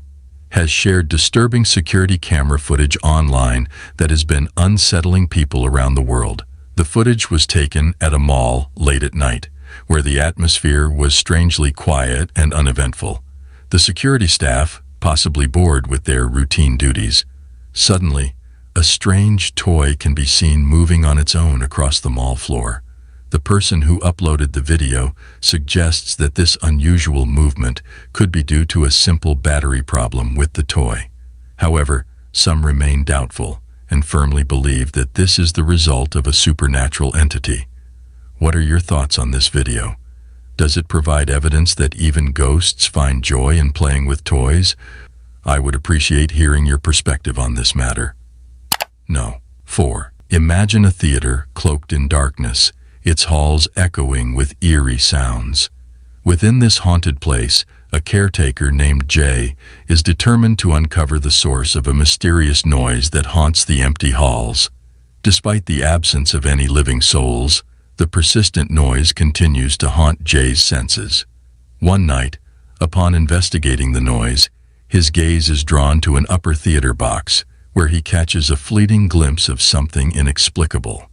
has shared disturbing security camera footage online that has been unsettling people around the world. The footage was taken at a mall late at night, where the atmosphere was strangely quiet and uneventful. The security staff, possibly bored with their routine duties, suddenly, a strange toy can be seen moving on its own across the mall floor. The person who uploaded the video suggests that this unusual movement could be due to a simple battery problem with the toy. However, some remain doubtful and firmly believe that this is the result of a supernatural entity. What are your thoughts on this video? Does it provide evidence that even ghosts find joy in playing with toys? I would appreciate hearing your perspective on this matter. No. 4. Imagine a theater cloaked in darkness, its halls echoing with eerie sounds. Within this haunted place, a caretaker named Jay is determined to uncover the source of a mysterious noise that haunts the empty halls. Despite the absence of any living souls, the persistent noise continues to haunt Jay's senses. One night, upon investigating the noise, his gaze is drawn to an upper theater box, where he catches a fleeting glimpse of something inexplicable.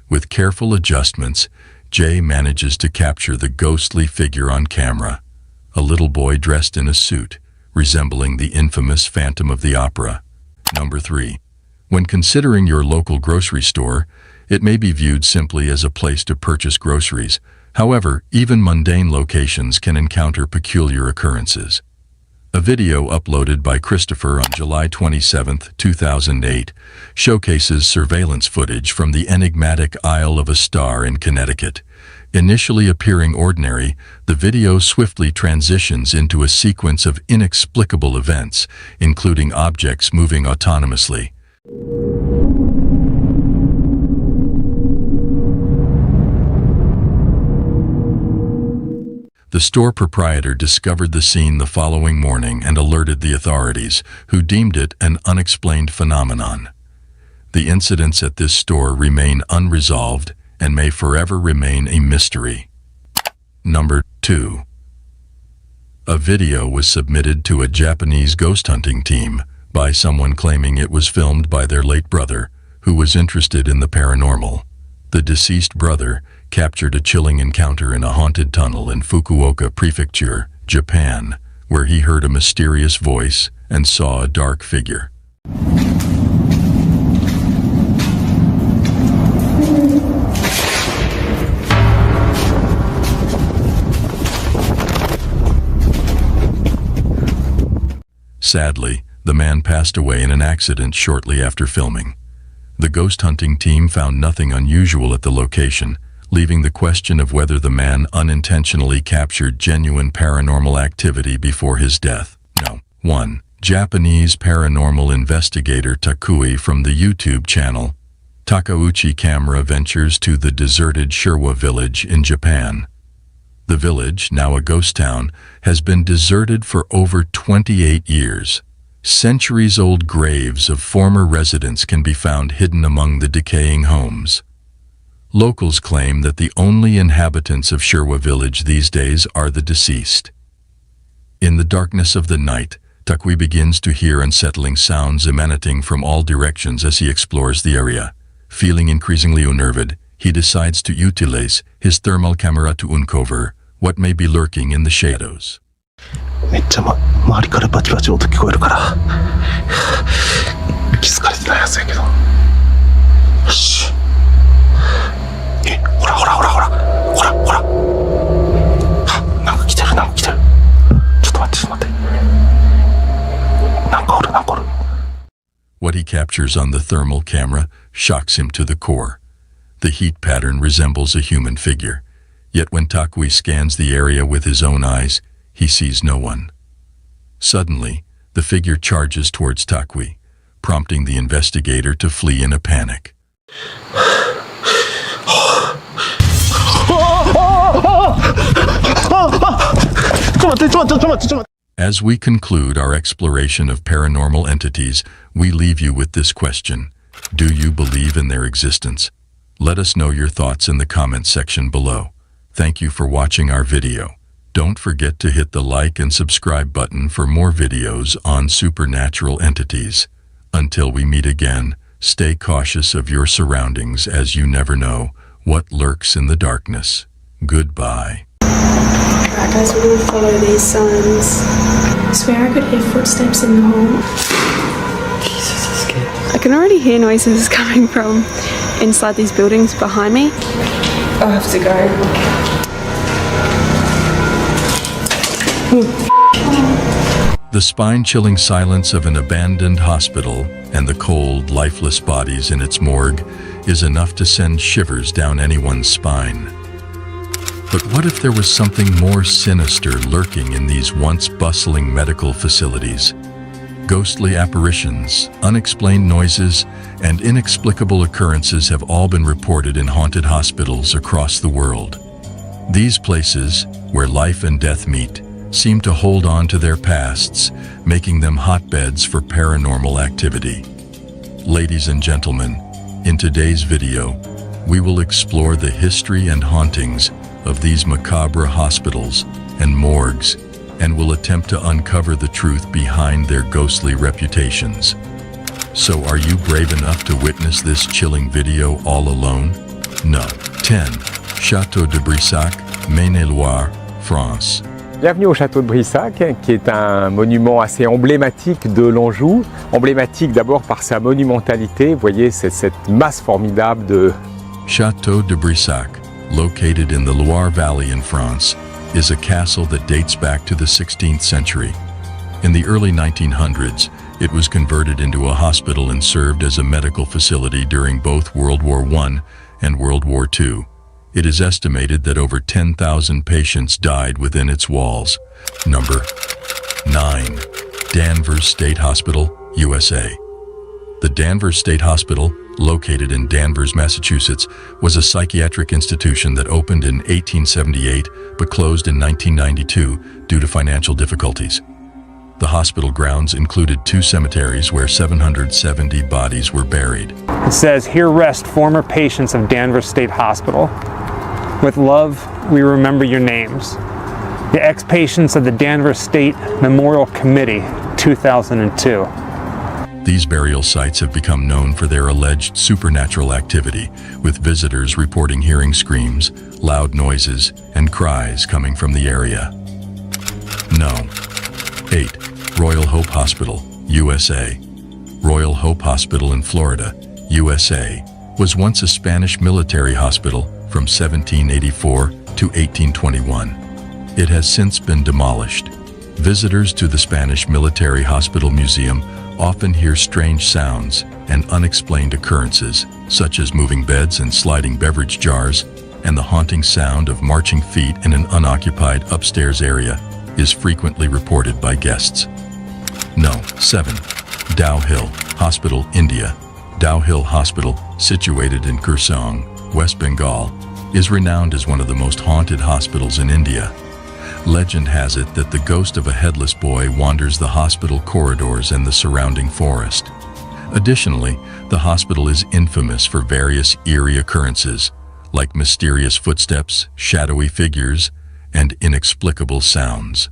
With careful adjustments, Jay manages to capture the ghostly figure on camera, a little boy dressed in a suit, resembling the infamous Phantom of the Opera. Number 3. When considering your local grocery store, it may be viewed simply as a place to purchase groceries. However, even mundane locations can encounter peculiar occurrences. A video uploaded by Christopher on July 27, 2008, showcases surveillance footage from the enigmatic Isle of a Star in Connecticut. Initially appearing ordinary, the video swiftly transitions into a sequence of inexplicable events, including objects moving autonomously. The store proprietor discovered the scene the following morning and alerted the authorities, who deemed it an unexplained phenomenon. The incidents at this store remain unresolved and may forever remain a mystery. Number 2. A video was submitted to a Japanese ghost hunting team by someone claiming it was filmed by their late brother, who was interested in the paranormal. The deceased brother captured a chilling encounter in a haunted tunnel in Fukuoka Prefecture, Japan, where he heard a mysterious voice and saw a dark figure. Sadly, the man passed away in an accident shortly after filming. The ghost hunting team found nothing unusual at the location, leaving the question of whether the man unintentionally captured genuine paranormal activity before his death. No. 1. Japanese paranormal investigator Takui from the YouTube channel Takauchi Camera ventures to the deserted Shirwa village in Japan. The village, now a ghost town, has been deserted for over 28 years. Centuries-old graves of former residents can be found hidden among the decaying homes. Locals claim that the only inhabitants of Shirwa village these days are the deceased. In the darkness of the night, Takui begins to hear unsettling sounds emanating from all directions as he explores the area. Feeling increasingly unnerved, he decides to utilize his thermal camera to uncover what may be lurking in the shadows. めっちゃ周りからバチバチ音聞こえるから気づかれてないはずやけどよしほらほらほらほらほらほらなんか来てるなんか来てるちょっと待ってちょっと待ってなんかおるなんかおる What he captures on the thermal camera shocks him to the core. The heat pattern resembles a human figure, yet when Takui scans the area with his own eyes, he sees no one. Suddenly, the figure charges towards Takui, prompting the investigator to flee in a panic. As we conclude our exploration of paranormal entities, we leave you with this question. Do you believe in their existence? Let us know your thoughts in the comments section below. Thank you for watching our video. Don't forget to hit the like and subscribe button for more videos on supernatural entities. Until we meet again, stay cautious of your surroundings as you never know what lurks in the darkness. Goodbye. Right, guys, we're gonna follow these signs. I swear I could hear footsteps in the hall. Jesus, I'm scared. I can already hear noises coming from inside these buildings behind me. I have to go. The spine-chilling silence of an abandoned hospital and the cold, lifeless bodies in its morgue is enough to send shivers down anyone's spine. But what if there was something more sinister lurking in these once bustling medical facilities? Ghostly apparitions, unexplained noises, and inexplicable occurrences have all been reported in haunted hospitals across the world. These places, where life and death meet, seem to hold on to their pasts, making them hotbeds for paranormal activity. Ladies and gentlemen, in today's video, we will explore the history and hauntings of these macabre hospitals and morgues, and will attempt to uncover the truth behind their ghostly reputations. So are you brave enough to witness this chilling video all alone? No. 10. Château de Brissac, Maine-et-Loire, France. Bienvenue au château de Brissac, qui est un monument assez emblématique de l'Anjou. Emblématique d'abord par sa monumentalité, vous voyez, c'est cette masse formidable de... Château de Brissac, located in the Loire Valley in France, is a castle that dates back to the 16th century. In the early 1900s, it was converted into a hospital and served as a medical facility during both World War I and World War II. It is estimated that over 10,000 patients died within its walls. Number 9. Danvers State Hospital, USA. The Danvers State Hospital, located in Danvers, Massachusetts, was a psychiatric institution that opened in 1878 but closed in 1992 due to financial difficulties. The hospital grounds included 2 cemeteries where 770 bodies were buried. It says, "Here rest former patients of Danvers State Hospital. With love, we remember your names. The ex-patients of the Danvers State Memorial Committee, 2002. These burial sites have become known for their alleged supernatural activity, with visitors reporting hearing screams, loud noises, and cries coming from the area. No. 8. Royal Hope Hospital, USA. Royal Hope Hospital in Florida, USA, was once a Spanish military hospital from 1784 to 1821. It has since been demolished. Visitors to the Spanish Military Hospital Museum often hear strange sounds and unexplained occurrences, such as moving beds and sliding beverage jars, and the haunting sound of marching feet in an unoccupied upstairs area is frequently reported by guests. No. 7. Dow Hill Hospital, India. Dow Hill Hospital, situated in Kurseong, West Bengal, is renowned as one of the most haunted hospitals in India. Legend has it that the ghost of a headless boy wanders the hospital corridors and the surrounding forest. Additionally, the hospital is infamous for various eerie occurrences, like mysterious footsteps, shadowy figures, and inexplicable sounds.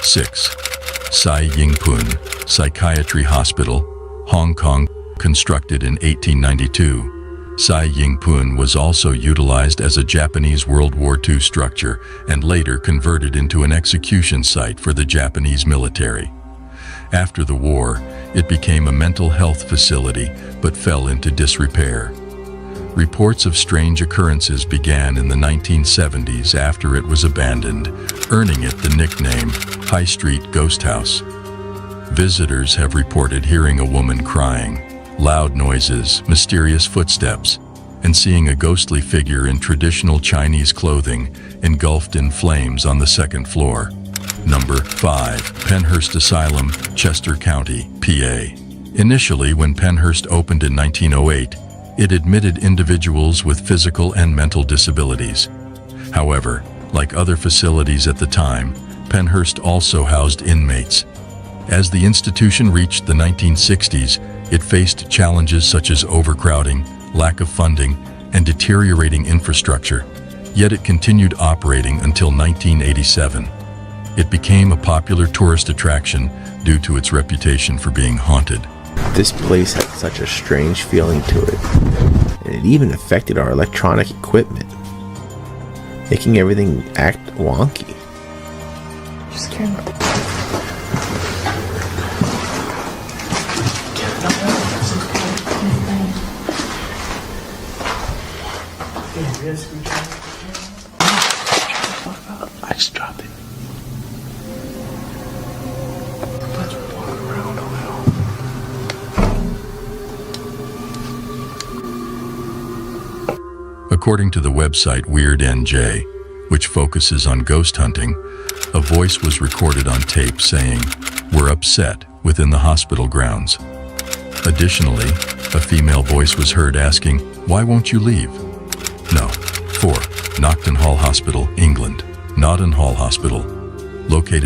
6. Sai Ying Pun Psychiatry Hospital, Hong Kong, constructed in 1892. Sai Ying Pun was also utilized as a Japanese World War II structure and later converted into an execution site for the Japanese military. After the war, it became a mental health facility but fell into disrepair. Reports of strange occurrences began in the 1970s after it was abandoned, earning it the nickname High Street Ghost House. Visitors have reported hearing a woman crying, loud noises, mysterious footsteps, and seeing a ghostly figure in traditional Chinese clothing engulfed in flames on the 2nd floor. Number 5. Penhurst Asylum, Chester County, PA. Initially, when Penhurst opened in 1908, it admitted individuals with physical and mental disabilities. However, like other facilities at the time, Penhurst also housed inmates. As the institution reached the 1960s, it faced challenges such as overcrowding, lack of funding, and deteriorating infrastructure, yet it continued operating until 1987. It became a popular tourist attraction due to its reputation for being haunted. This place had such a strange feeling to it, and it even affected our electronic equipment, making everything act wonky. Just kidding. I just dropped it. Let's walk around a little. According to the website Weird NJ, which focuses on ghost hunting, a voice was recorded on tape saying, "We're upset," within the hospital grounds. Additionally, a female voice was heard asking, "Why won't you leave?" No. 4. Nocton Hall Hospital, England. Notton Hall Hospital, located